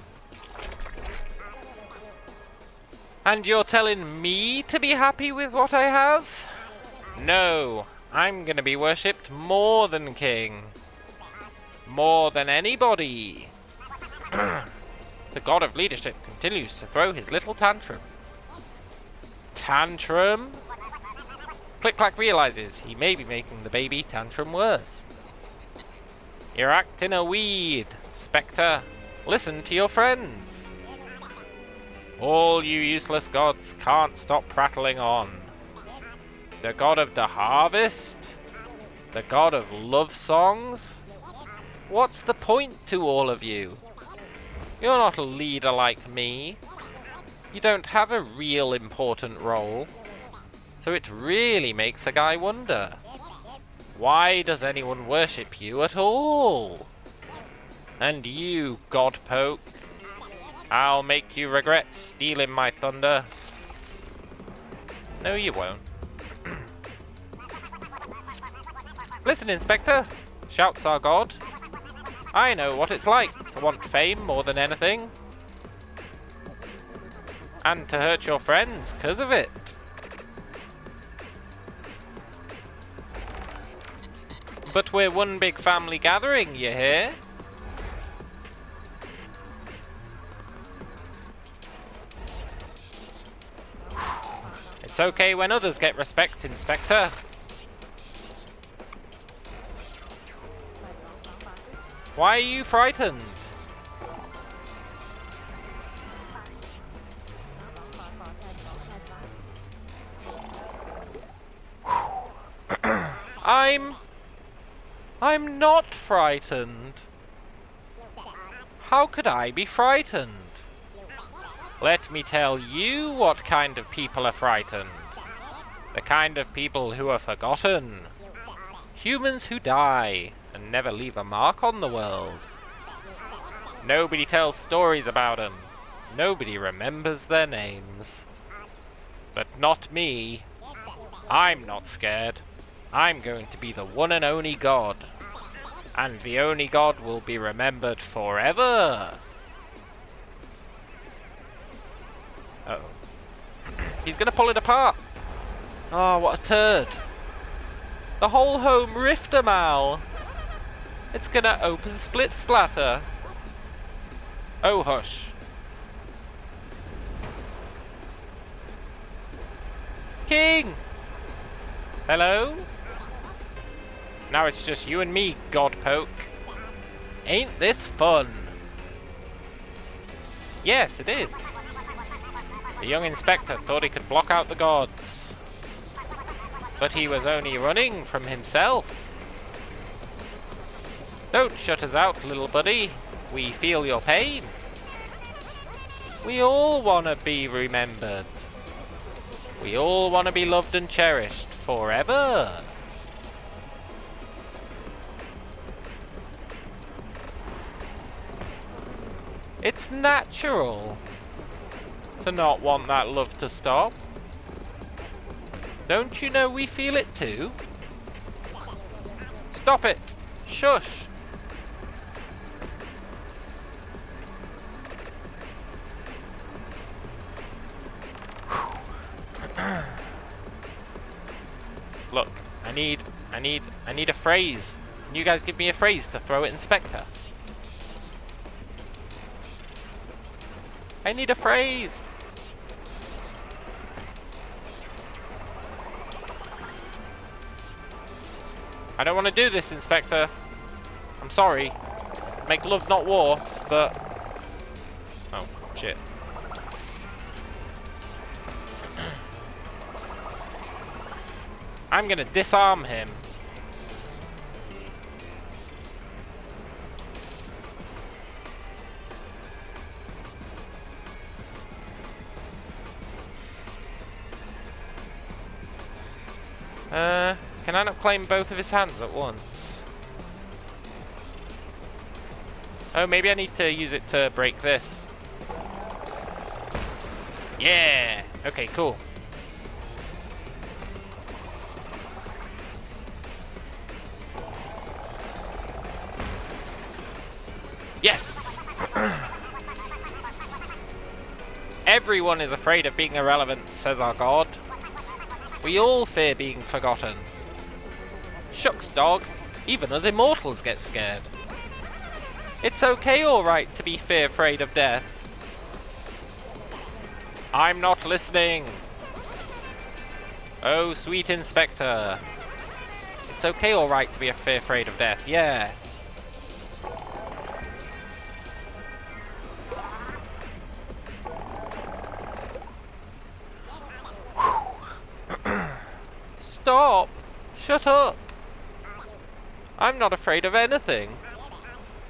Speaker 1: And you're telling me to be happy with what I have? No, I'm gonna be worshipped more than king. More than anybody. The god of leadership continues to throw his little tantrum. Tantrum? Click-Clack realizes he may be making the baby tantrum worse. You're acting a weed, Spectre. Listen to your friends. All you useless gods can't stop prattling on. The god of the harvest? The god of love songs? What's the point to all of you? You're not a leader like me. You don't have a real important role. So it really makes a guy wonder. Why does anyone worship you at all? And you, Godpoke, I'll make you regret stealing my thunder. No, you won't. Listen, Inspector, shouts our god. I know what it's like to want fame more than anything. And to hurt your friends 'cause of it. But we're one big family gathering, you hear? It's okay when others get respect, Inspector. Why are you frightened? I'm not frightened. How could I be frightened? Let me tell you what kind of people are frightened. The kind of people who are forgotten. Humans who die and never leave a mark on the world. Nobody tells stories about them. Nobody remembers their names. But not me. I'm not scared. I'm going to be the one and only god. And the only god will be remembered forever. Uh-oh. He's gonna pull it apart. Oh, what a turd. The whole home rifter mal. It's gonna open split splatter. Oh, hush. King! Hello? Now it's just you and me, Godpoke. Ain't this fun? Yes, it is. The young inspector thought he could block out the gods. But he was only running from himself. Don't shut us out, little buddy. We feel your pain. We all want to be remembered. We all want to be loved and cherished forever. It's natural to not want that love to stop. Don't you know we feel it too? Stop it! Shush! Look, I need a phrase. Can you guys give me a phrase to throw at Inspector? I need a phrase. I don't want to do this, Inspector. I'm sorry. Make love, not war, but... Oh, shit. I'm gonna disarm him. Can I not claim both of his hands at once? Oh, maybe I need to use it to break this. Yeah! Okay, cool. Yes! Everyone is afraid of being irrelevant, says our god. We all fear being forgotten. Shucks, dog. Even us immortals get scared. It's okay, alright, to be afraid of death. I'm not listening. Oh, sweet Inspector. It's okay, alright, to be afraid of death, yeah. Stop! Shut up! I'm not afraid of anything.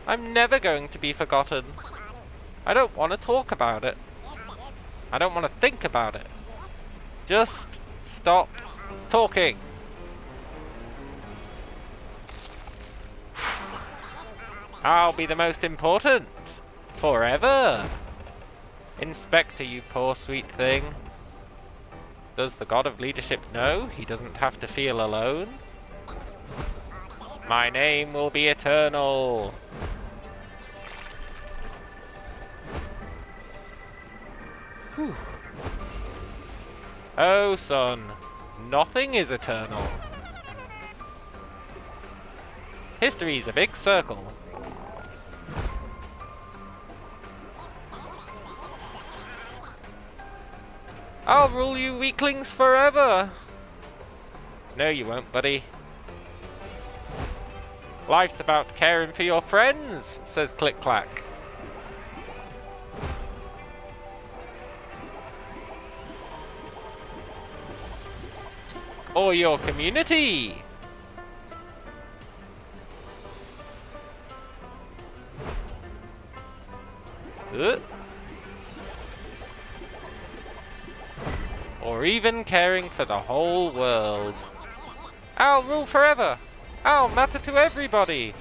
Speaker 1: I'm never going to be forgotten. I don't want to talk about it. I don't want to think about it. Just stop talking. I'll be the most important. Forever. Inspector, you poor sweet thing. Does the god of leadership know he doesn't have to feel alone? My name will be eternal. Whew. Oh, son, nothing is eternal. History's a big circle. I'll rule you weaklings forever. No, you won't, buddy. Life's about caring for your friends, says Clack. Or your community. Or even caring for the whole world. I'll rule forever. I'll matter to everybody.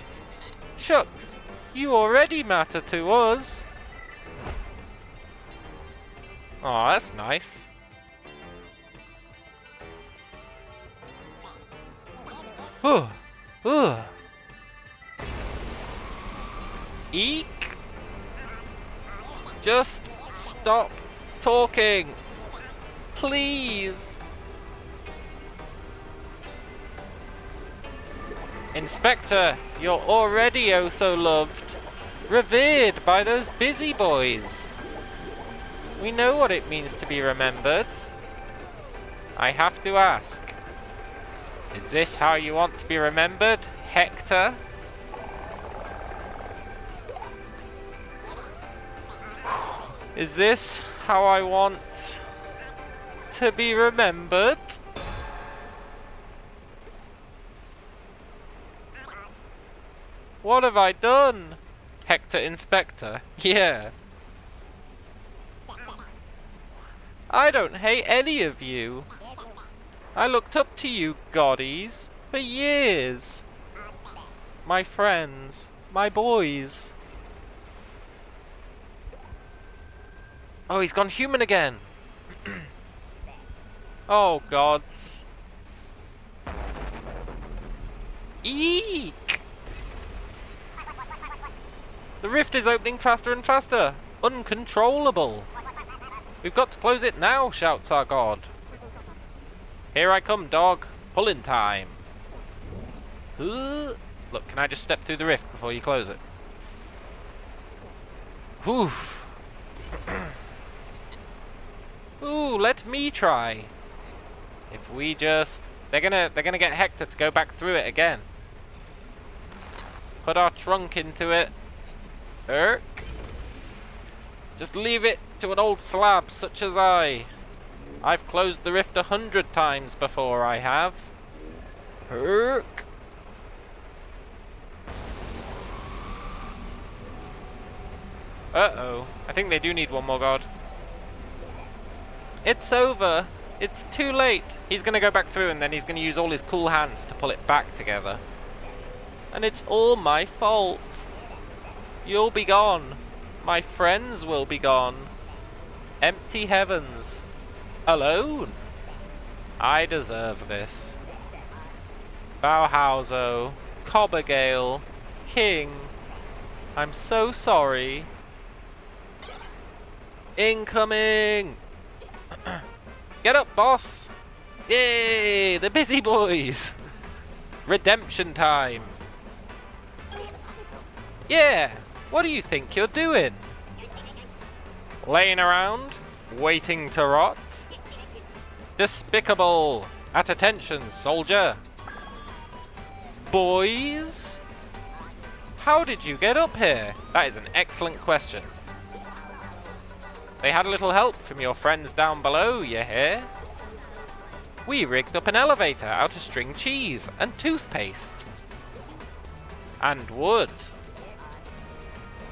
Speaker 1: Shucks, you already matter to us. Aw, that's nice. Eek! Just stop talking. Please. Inspector, you're already oh so loved. Revered by those busy boys. We know what it means to be remembered. I have to ask. Is this how you want to be remembered, Hector? Is this how I want to be remembered? What have I done? Hector Inspector? Yeah. I don't hate any of you. I looked up to you, goddies, for years. My friends, my boys. Oh, he's gone human again. Oh, gods. Eek! The rift is opening faster and faster. Uncontrollable. We've got to close it now, shouts our god. Here I come, dog. Pulling time. Look, can I just step through the rift before you close it? Whew. Ooh, let me try. If we just... They're gonna get Hector to go back through it again. Put our trunk into it. Erk. Just leave it to an old slab such as I. I've closed the rift 100 times before, I have. Herk. Uh-oh. I think they do need one more god. It's over. It's too late. He's going to go back through and then he's going to use all his cool hands to pull it back together. And it's all my fault. You'll be gone. My friends will be gone. Empty heavens. Alone. I deserve this. Bauhauso, Cobbergale, King. I'm so sorry. Incoming! Get up, boss! Yay! The busy boys! Redemption time! Yeah! What do you think you're doing? Laying around? Waiting to rot? Despicable! At attention, soldier! Boys? How did you get up here? That is an excellent question. They had a little help from your friends down below, you hear? We rigged up an elevator out of string cheese and toothpaste. And wood.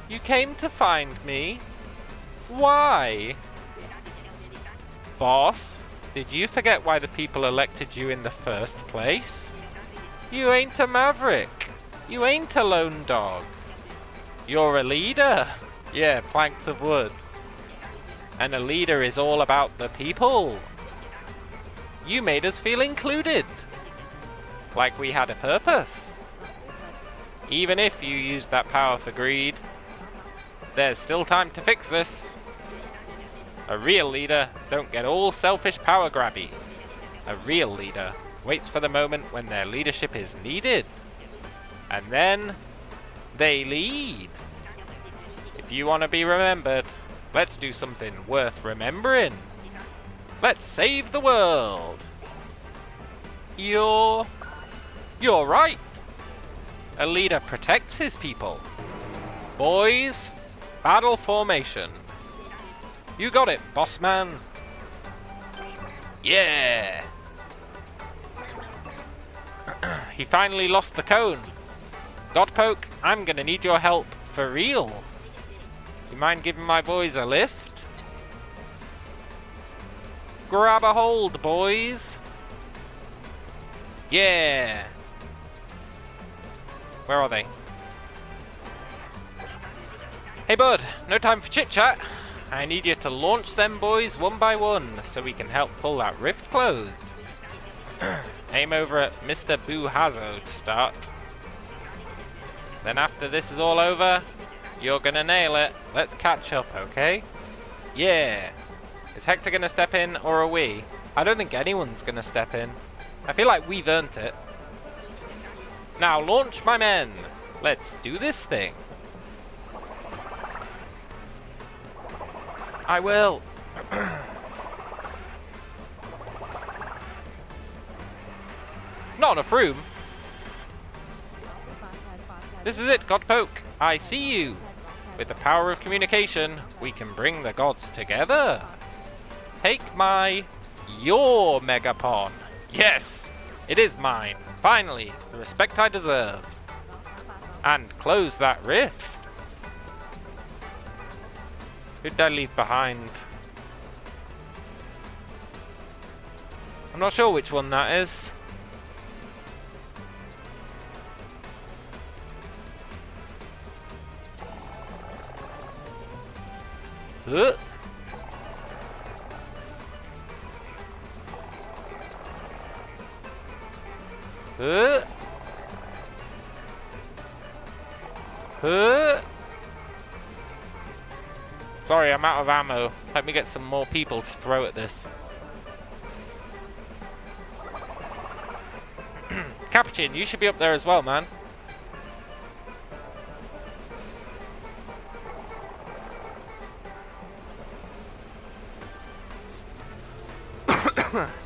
Speaker 1: You came to find me? Why? Boss, did you forget why the people elected you in the first place? You ain't a maverick. You ain't a lone dog. You're a leader. Yeah, planks of wood. And a leader is all about the people. You made us feel included. Like we had a purpose. Even if you used that power for greed, there's still time to fix this. A real leader don't get all selfish power grabby. A real leader waits for the moment when their leadership is needed. And then they lead. If you want to be remembered, let's do something worth remembering. Let's save the world. You're right. A leader protects his people. Boys, battle formation. You got it, boss man. Yeah. He finally lost the cone. Godpoke, I'm gonna need your help for real. You mind giving my boys a lift? Grab a hold, boys. Yeah. Where are they? Hey bud, no time for chit-chat. I need you to launch them boys one by one so we can help pull that rift closed. Aim over at Mr. Buzzhus to start. Then after this is all over, you're gonna nail it. Let's catch up, okay? Yeah. Is Hector gonna step in or are we? I don't think anyone's gonna step in. I feel like we've earned it. Now launch my men. Let's do this thing. I will. Not enough room. This is it, Godpoke. I see you. With the power of communication, we can bring the gods together. Take your Megapon. Yes, it is mine. Finally, the respect I deserve. And close that rift. Who did I leave behind? I'm not sure which one that is. Uh. Sorry, I'm out of ammo. Let me get some more people to throw at this. Captain, you should be up there as well, man.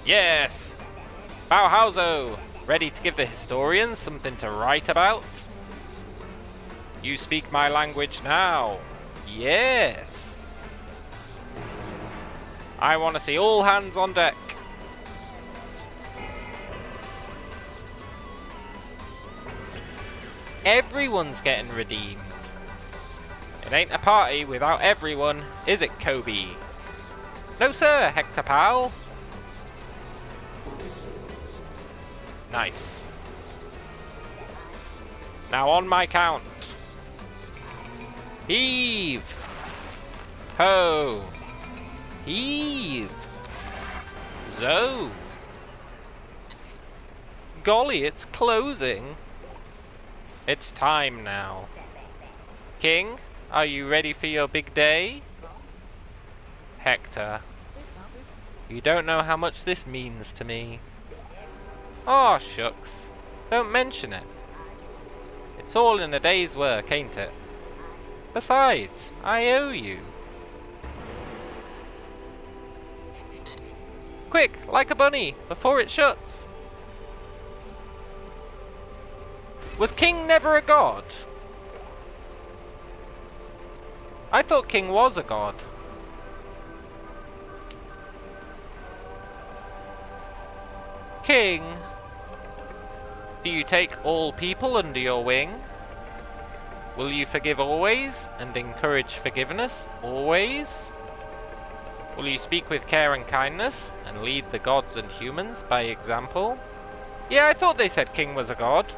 Speaker 1: Yes! Bauhauso! Ready to give the historians something to write about? You speak my language now. Yes! I want to see all hands on deck. Everyone's getting redeemed. It ain't a party without everyone, is it, Kobe? No sir, Hector pal. Nice. Now on my count. Heave! Ho! Heave! Zo! Golly, it's closing. It's time now. King, are you ready for your big day? Hector, you don't know how much this means to me. Aw, shucks. Don't mention it. It's all in a day's work, ain't it? Besides, I owe you. Quick, like a bunny, before it shuts. Was King never a god? I thought King was a god. King, do you take all people under your wing? Will you forgive always and encourage forgiveness always? Will you speak with care and kindness and lead the gods and humans by example? Yeah, I thought they said King was a god.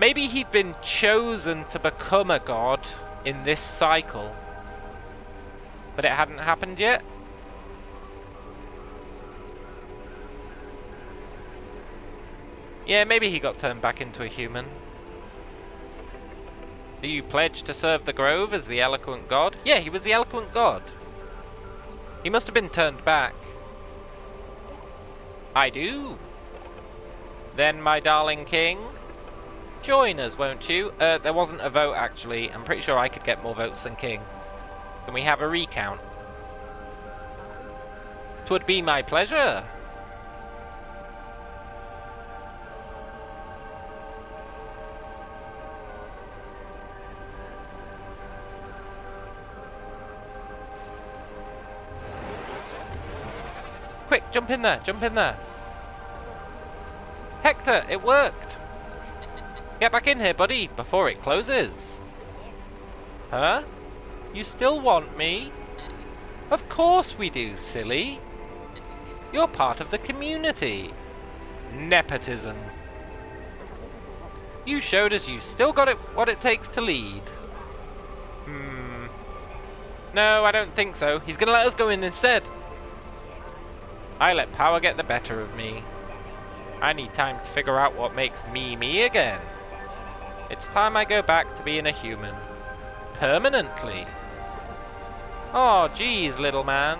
Speaker 1: Maybe he'd been chosen to become a god in this cycle, but it hadn't happened yet. Yeah, maybe he got turned back into a human. Do you pledge to serve the Grove as the eloquent god? Yeah, he was the eloquent god. He must have been turned back. I do. Then, my darling king, join us, won't you? There wasn't a vote, actually. I'm pretty sure I could get more votes than king. Can we have a recount? 'Twould be my pleasure. Quick, jump in there, jump in there. Hector, it worked. Get back in here, buddy, before it closes. Huh? You still want me? Of course we do, silly. You're part of the community. Nepotism. You showed us you still got what it takes to lead. No, I don't think so. He's gonna let us go in instead. I let power get the better of me. I need time to figure out what makes me me again. It's time I go back to being a human. Permanently. Oh, geez, little man.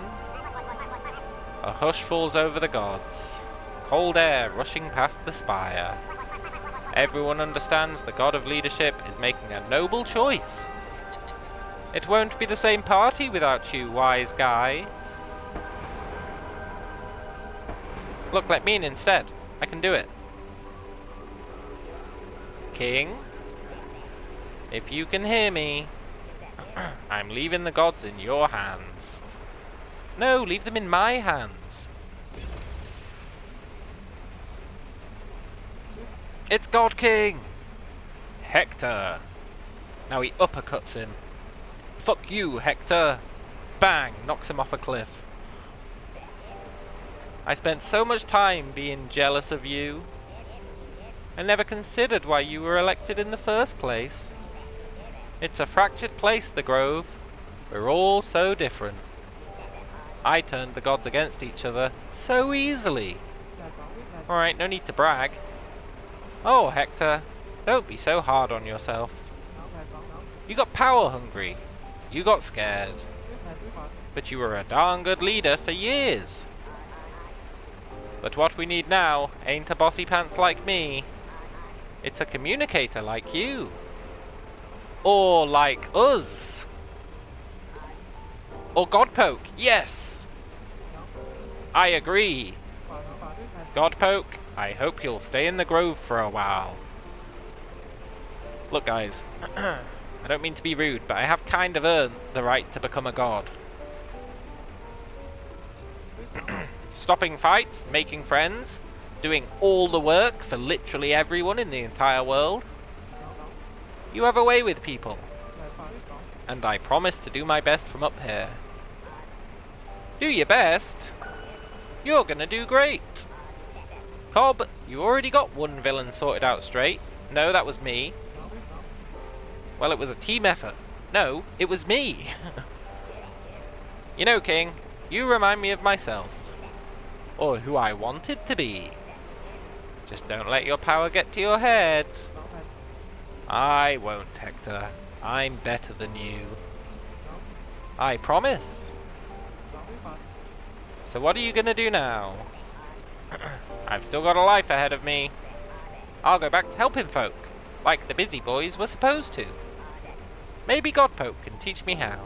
Speaker 1: A hush falls over the gods. Cold air rushing past the spire. Everyone understands the god of leadership is making a noble choice. It won't be the same party without you, wise guy. Look, let me in instead. I can do it. King, if you can hear me, I'm leaving the gods in your hands. No, leave them in my hands. It's God King! Hector! Now he uppercuts him. Fuck you, Hector! Bang! Knocks him off a cliff. I spent so much time being jealous of you. I never considered why you were elected in the first place. It's a fractured place, the Grove. We're all so different. I turned the gods against each other so easily. Alright, no need to brag. Oh, Hector, don't be so hard on yourself. You got power hungry. You got scared. But you were a darn good leader for years. But what we need now ain't a bossy pants like me. It's a communicator like you. Or like us. Or Godpoke, yes! I agree. Godpoke, I hope you'll stay in the Grove for a while. Look guys, I don't mean to be rude, but I have kind of earned the right to become a god. Stopping fights, making friends, doing all the work for literally everyone in the entire world. You have a way with people, and I promise to do my best from up here. Do your best? You're gonna do great. Cobb, you already got one villain sorted out straight. No, that was me. Well, it was a team effort. No, it was me. You know, King, you remind me of myself. Or who I wanted to be. Just don't let your power get to your head. I won't, Hector. I'm better than you. I promise. So what are you gonna do now? I've still got a life ahead of me. I'll go back to helping folk, like the busy boys were supposed to. Maybe Godpoke can teach me how.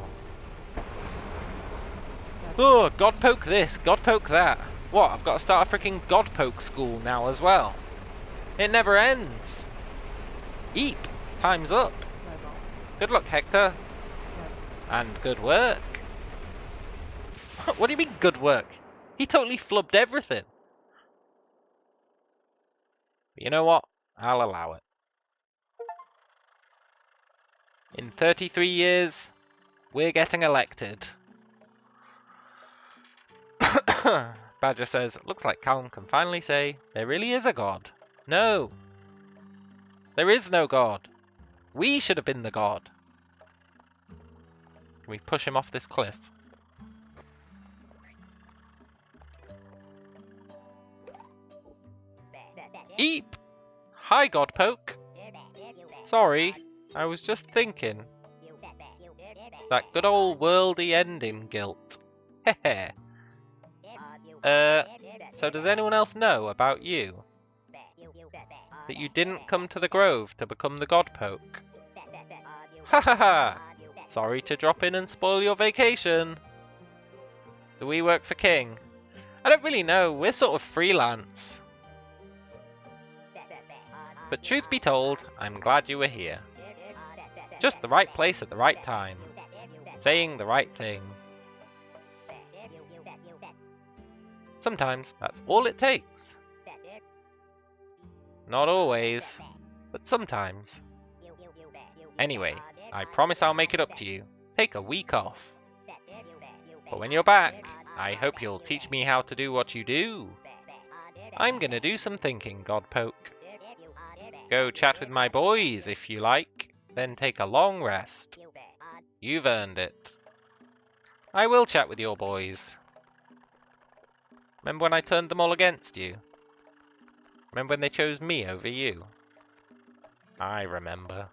Speaker 1: Oh, Godpoke this, Godpoke that. What, I've got to start a freaking Godpoke school now as well. It never ends. Eep, time's up. Good luck, Hector. And good work. What do you mean, good work? He totally flubbed everything. But you know what? I'll allow it. In 33 years, we're getting elected. Badger says, looks like Calum can finally say, there really is a god. No. There is no god. We should have been the god. Can we push him off this cliff? Eep! Hi, Godpoke. Sorry, I was just thinking. That good old worldy ending guilt. Hehe. So does anyone else know about you? That you didn't come to the Grove to become the Godpoke? Ha ha ha! Sorry to drop in and spoil your vacation. Do we work for King? I don't really know, we're sort of freelance. But truth be told, I'm glad you were here. Just the right place at the right time. Saying the right thing. Sometimes that's all it takes. Not always, but sometimes. Anyway, I promise I'll make it up to you. Take a week off. But when you're back, I hope you'll teach me how to do what you do. I'm gonna do some thinking, Godpoke. Go chat with my boys if you like, then take a long rest. You've earned it. I will chat with your boys. Remember when I turned them all against you? Remember when they chose me over you? I remember.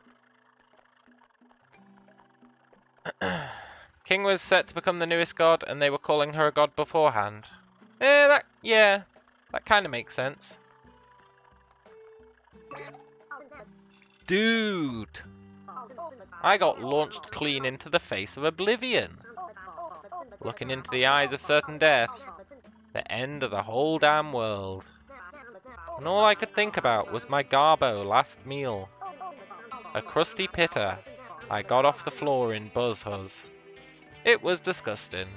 Speaker 1: King was set to become the newest god, and they were calling her a god beforehand. That kind of makes sense. Dude! I got launched clean into the face of oblivion. Looking into the eyes of certain death. The end of the whole damn world. And all I could think about was my garbo last meal. A crusty pitter I got off the floor in Buzzhus. It was disgusting.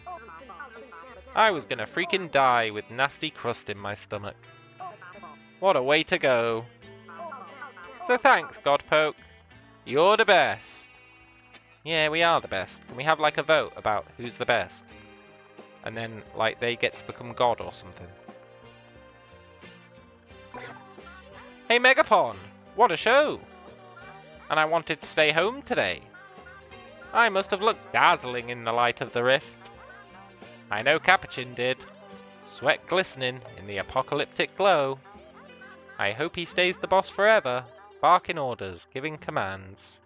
Speaker 1: I was gonna freaking die with nasty crust in my stomach. What a way to go. So thanks, Godpoke. You're the best. Yeah, we are the best. Can we have like a vote about who's the best? And then like they get to become god or something. Hey Megapon! What a show! And I wanted to stay home today. I must have looked dazzling in the light of the rift. I know Capuchin did. Sweat glistening in the apocalyptic glow. I hope he stays the boss forever, barking orders, giving commands.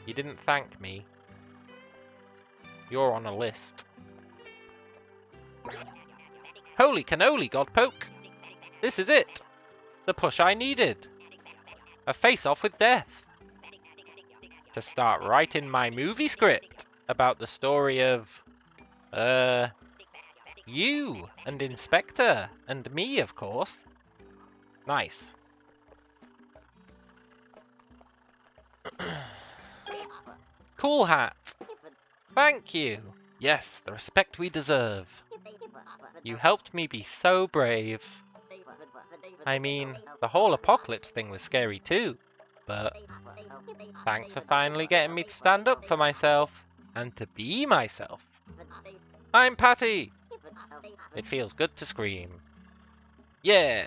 Speaker 1: You didn't thank me. You're on a list. Holy cannoli, Godpoke! This is it! The push I needed! A face-off with death! To start writing my movie script about the story of... you and Inspector and me, of course. Nice. Cool hat. Thank you. Yes, the respect we deserve. You helped me be so brave. I mean, the whole apocalypse thing was scary too, but thanks for finally getting me to stand up for myself and to be myself. I'm Patty! It feels good to scream. Yeah!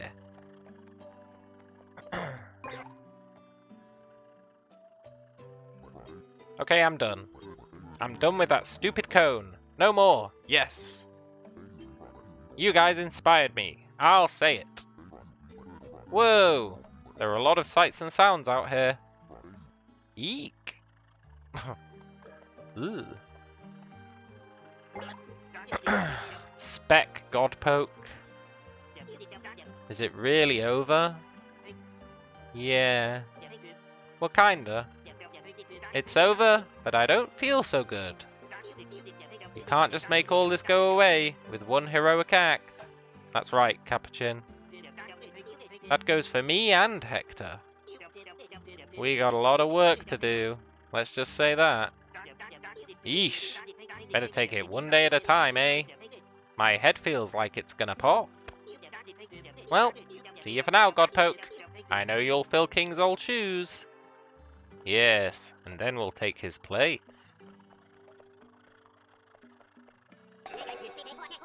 Speaker 1: Okay, I'm done. I'm done with that stupid cone. No more. Yes. You guys inspired me. I'll say it. Whoa! There are a lot of sights and sounds out here. Eek! Ugh. Spec Godpoke. Is it really over? Yeah. Well, kinda. It's over, but I don't feel so good. You can't just make all this go away with one heroic act. That's right, Capuchin. That goes for me and Hector. We got a lot of work to do. Let's just say that. Yeesh. Better take it one day at a time, eh? My head feels like it's gonna pop. Well, see you for now, Godpoke. I know you'll fill King's old shoes. Yes, and then we'll take his place.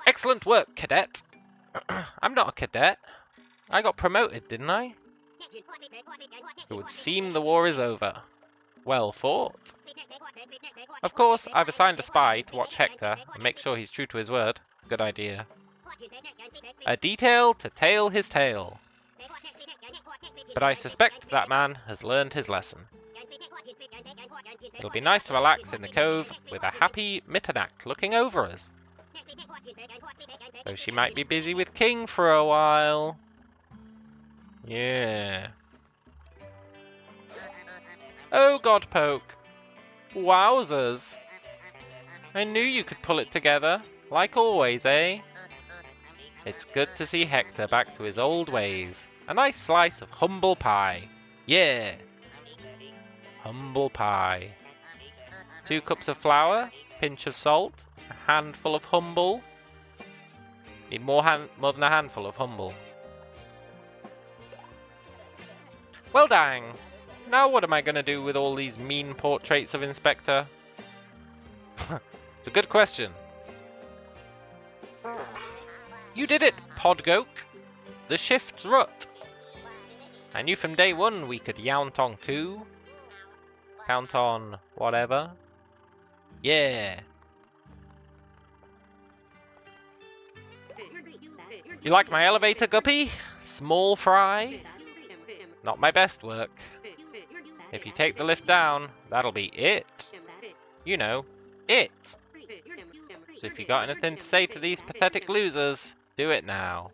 Speaker 1: Excellent work, cadet. I'm not a cadet. I got promoted, didn't I? It would seem the war is over. Well fought. Of course, I've assigned a spy to watch Hector and make sure he's true to his word. Good idea. A detail to tail his tail. But I suspect that man has learned his lesson. It'll be nice to relax in the cove with a happy Mitternack looking over us. Though she might be busy with King for a while. Yeah. Oh, Godpoke. Wowzers. I knew you could pull it together, like always, eh? It's good to see Hector back to his old ways. A nice slice of humble pie. Yeah! Humble pie. 2 cups of flour, pinch of salt, a handful of humble. Need more than a handful of humble. Well, dang. Now what am I going to do with all these mean portraits of Inspector? It's a good question. You did it, Podgoke. The shift's rut. I knew from day one we could yount on coup. Count on whatever. Yeah. You like my elevator, Guppy? Small fry? Not my best work. If you take the lift down, that'll be it. You know, it. So if you got anything to say to these pathetic losers, do it now.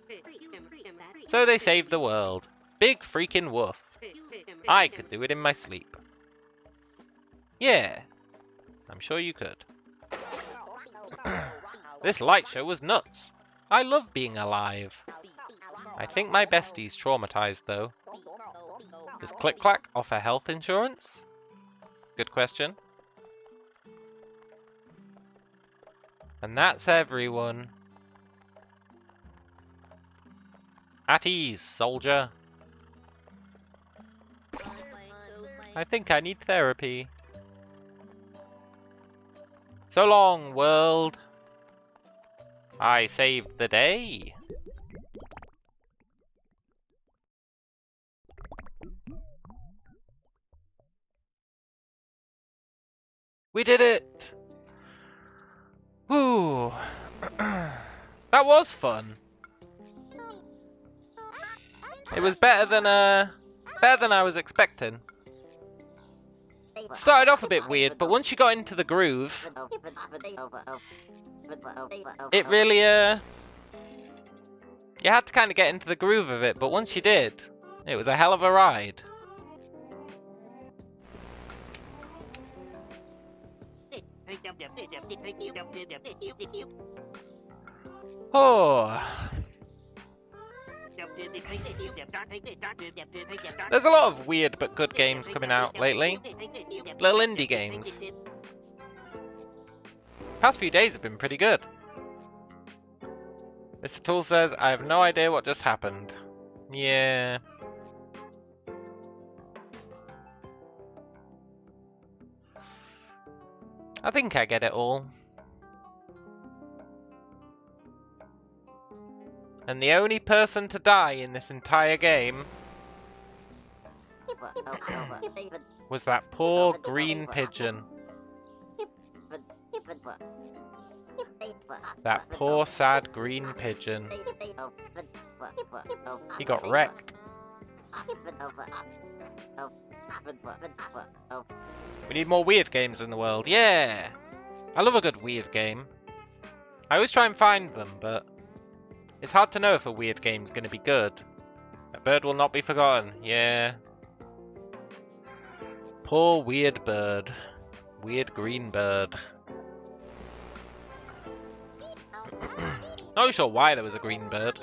Speaker 1: So they saved the world. Big freaking woof. I could do it in my sleep. Yeah, I'm sure you could. This light show was nuts. I love being alive. I think my bestie's traumatized though. Does Clack offer health insurance? Good question. And that's everyone. At ease, soldier. I think I need therapy. So long, world. I saved the day. We did it! Whew. That was fun. It was better than I was expecting. Started off a bit weird, but once you got into the groove, it really you had to kind of get into the groove of it, but once you did, it was a hell of a ride. Oh. There's a lot of weird but good games coming out lately. Little indie games. Past few days have been pretty good. Mr. Tool says, I have no idea what just happened. Yeah. I think I get it all. And the only person to die in this entire game was that poor green pigeon. That poor sad green pigeon. He got wrecked. We need more weird games in the world. Yeah! I love a good weird game. I always try and find them, but it's hard to know if a weird game's going to be good. A bird will not be forgotten. Yeah. Poor weird bird. Weird green bird. Not sure why there was a green bird.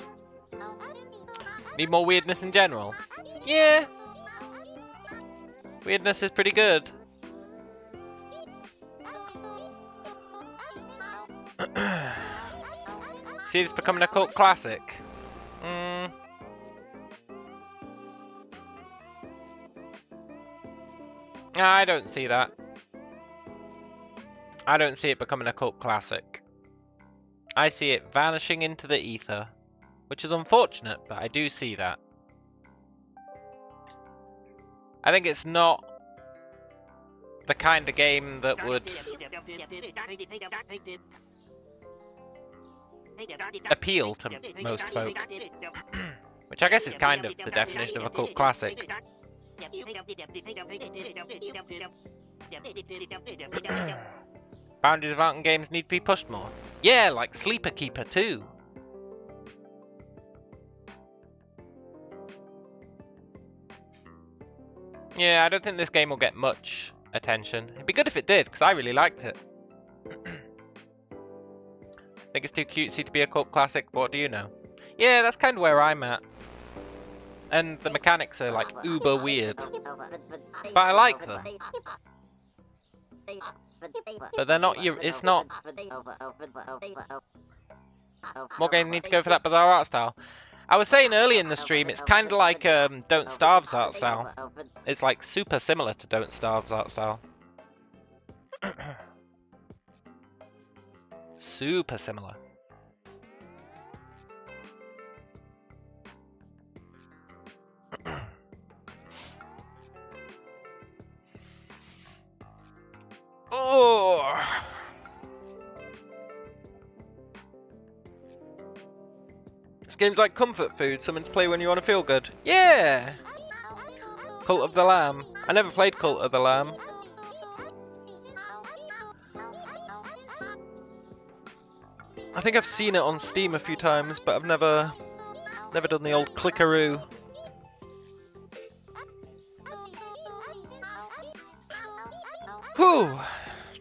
Speaker 1: Need more weirdness in general? Yeah. Weirdness is pretty good. See, it's becoming a cult classic. I don't see that. I don't see it becoming a cult classic. I see it vanishing into the ether, which is unfortunate, but I do see that. I think it's not the kind of game that would appeal to most folk, which I guess is kind of the definition of a cult classic. Boundaries of art and games need to be pushed more. Yeah, like Sleeper Keeper too. Yeah, I don't think this game will get much attention. It'd be good if it did, because I really liked it. Think it's too cutesy to be a cult classic, but what do you know? Yeah, that's kind of where I'm at. And the mechanics are like uber weird. But I like them. But they're not, it's not... More games need to go for that bizarre art style. I was saying earlier in the stream, it's kind of like Don't Starve's art style. It's like super similar to Don't Starve's art style. Super similar. Oh! This game's like comfort food, something to play when you want to feel good. Yeah! Cult of the Lamb. I never played Cult of the Lamb. I think I've seen it on Steam a few times, but I've never done the old clickaroo. Whew!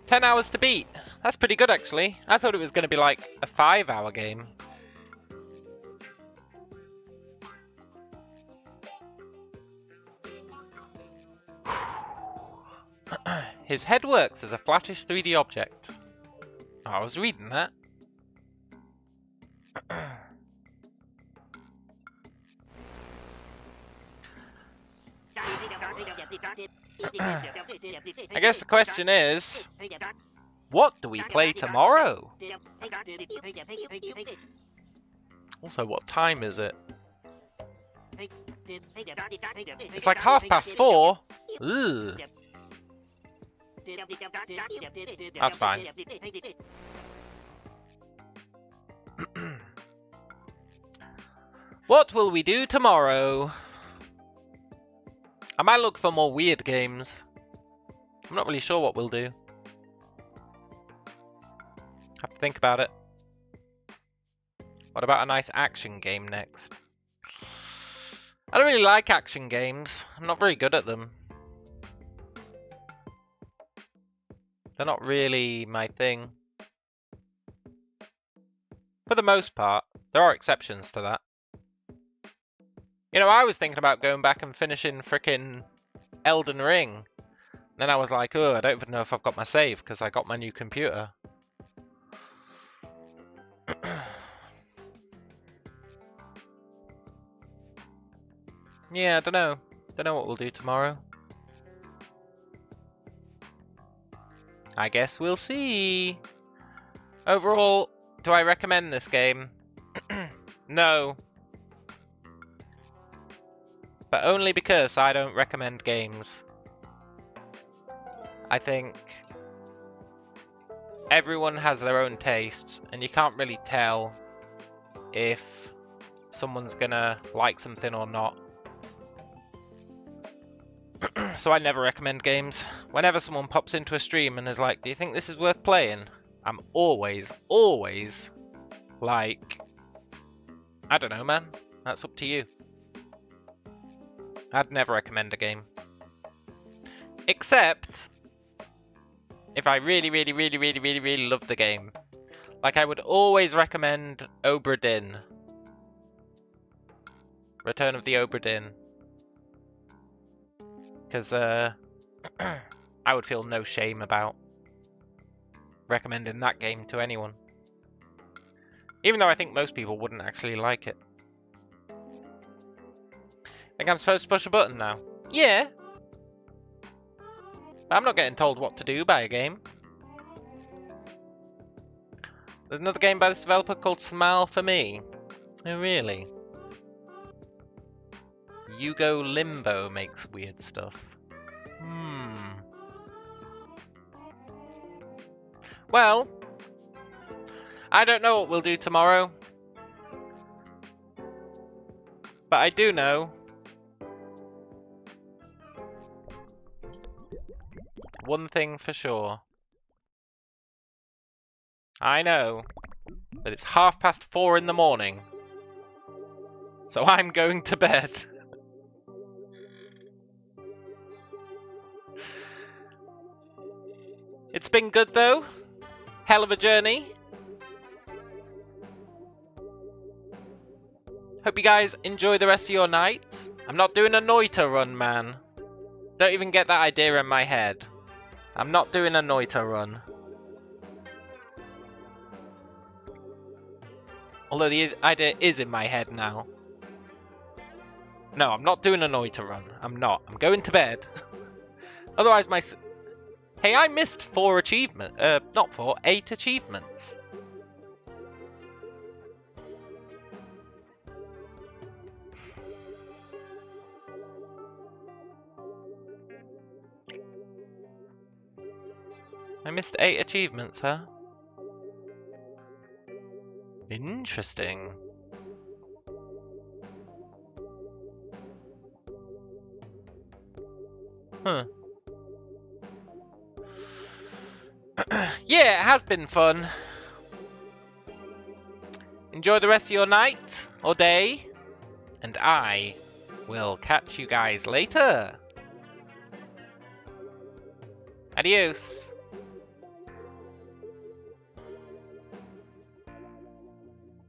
Speaker 1: 10 hours to beat. That's pretty good, actually. I thought it was going to be like a 5-hour game. His head works as a flattish 3D object. Oh, I was reading that. I guess the question is, what do we play tomorrow? Also, what time is it? It's like 4:30. Ugh. That's fine. What will we do tomorrow? I might look for more weird games. I'm not really sure what we'll do. Have to think about it. What about a nice action game next? I don't really like action games. I'm not very good at them. They're not really my thing. For the most part. There are exceptions to that. You know, I was thinking about going back and finishing frickin' Elden Ring. Then I was like, oh, I don't even know if I've got my save, because I got my new computer. Yeah, I don't know. Don't know what we'll do tomorrow. I guess we'll see. Overall, do I recommend this game? No. But only because I don't recommend games. I think everyone has their own tastes, and you can't really tell if someone's gonna like something or not. So I never recommend games. Whenever someone pops into a stream and is like, do you think this is worth playing? I'm always like, I don't know, man. That's up to you. I'd never recommend a game. Except if I really love the game. Like, I would always recommend Obra Dinn. Return of the Obra Dinn. Because I would feel no shame about recommending that game to anyone. Even though I think most people wouldn't actually like it. I think I'm supposed to push a button now. Yeah. But I'm not getting told what to do by a game. There's another game by this developer called Smile for Me. Oh, really? Yugo Limbo makes weird stuff. Well, I don't know what we'll do tomorrow. But I do know one thing for sure. I know that it's 4:30 in the morning. So I'm going to bed. It's been good though. Hell of a journey. Hope you guys enjoy the rest of your night. I'm not doing a Noita run, man. Don't even get that idea in my head. I'm not doing a Noita run. Although the idea is in my head now. No, I'm not doing a Noita run. I'm not. I'm going to bed. Otherwise my... Hey, I missed 4 achievements. Not 4, 8 achievements. I missed 8 achievements, huh? Interesting. Huh. Yeah, it has been fun. Enjoy the rest of your night or day, and I will catch you guys later. Adios.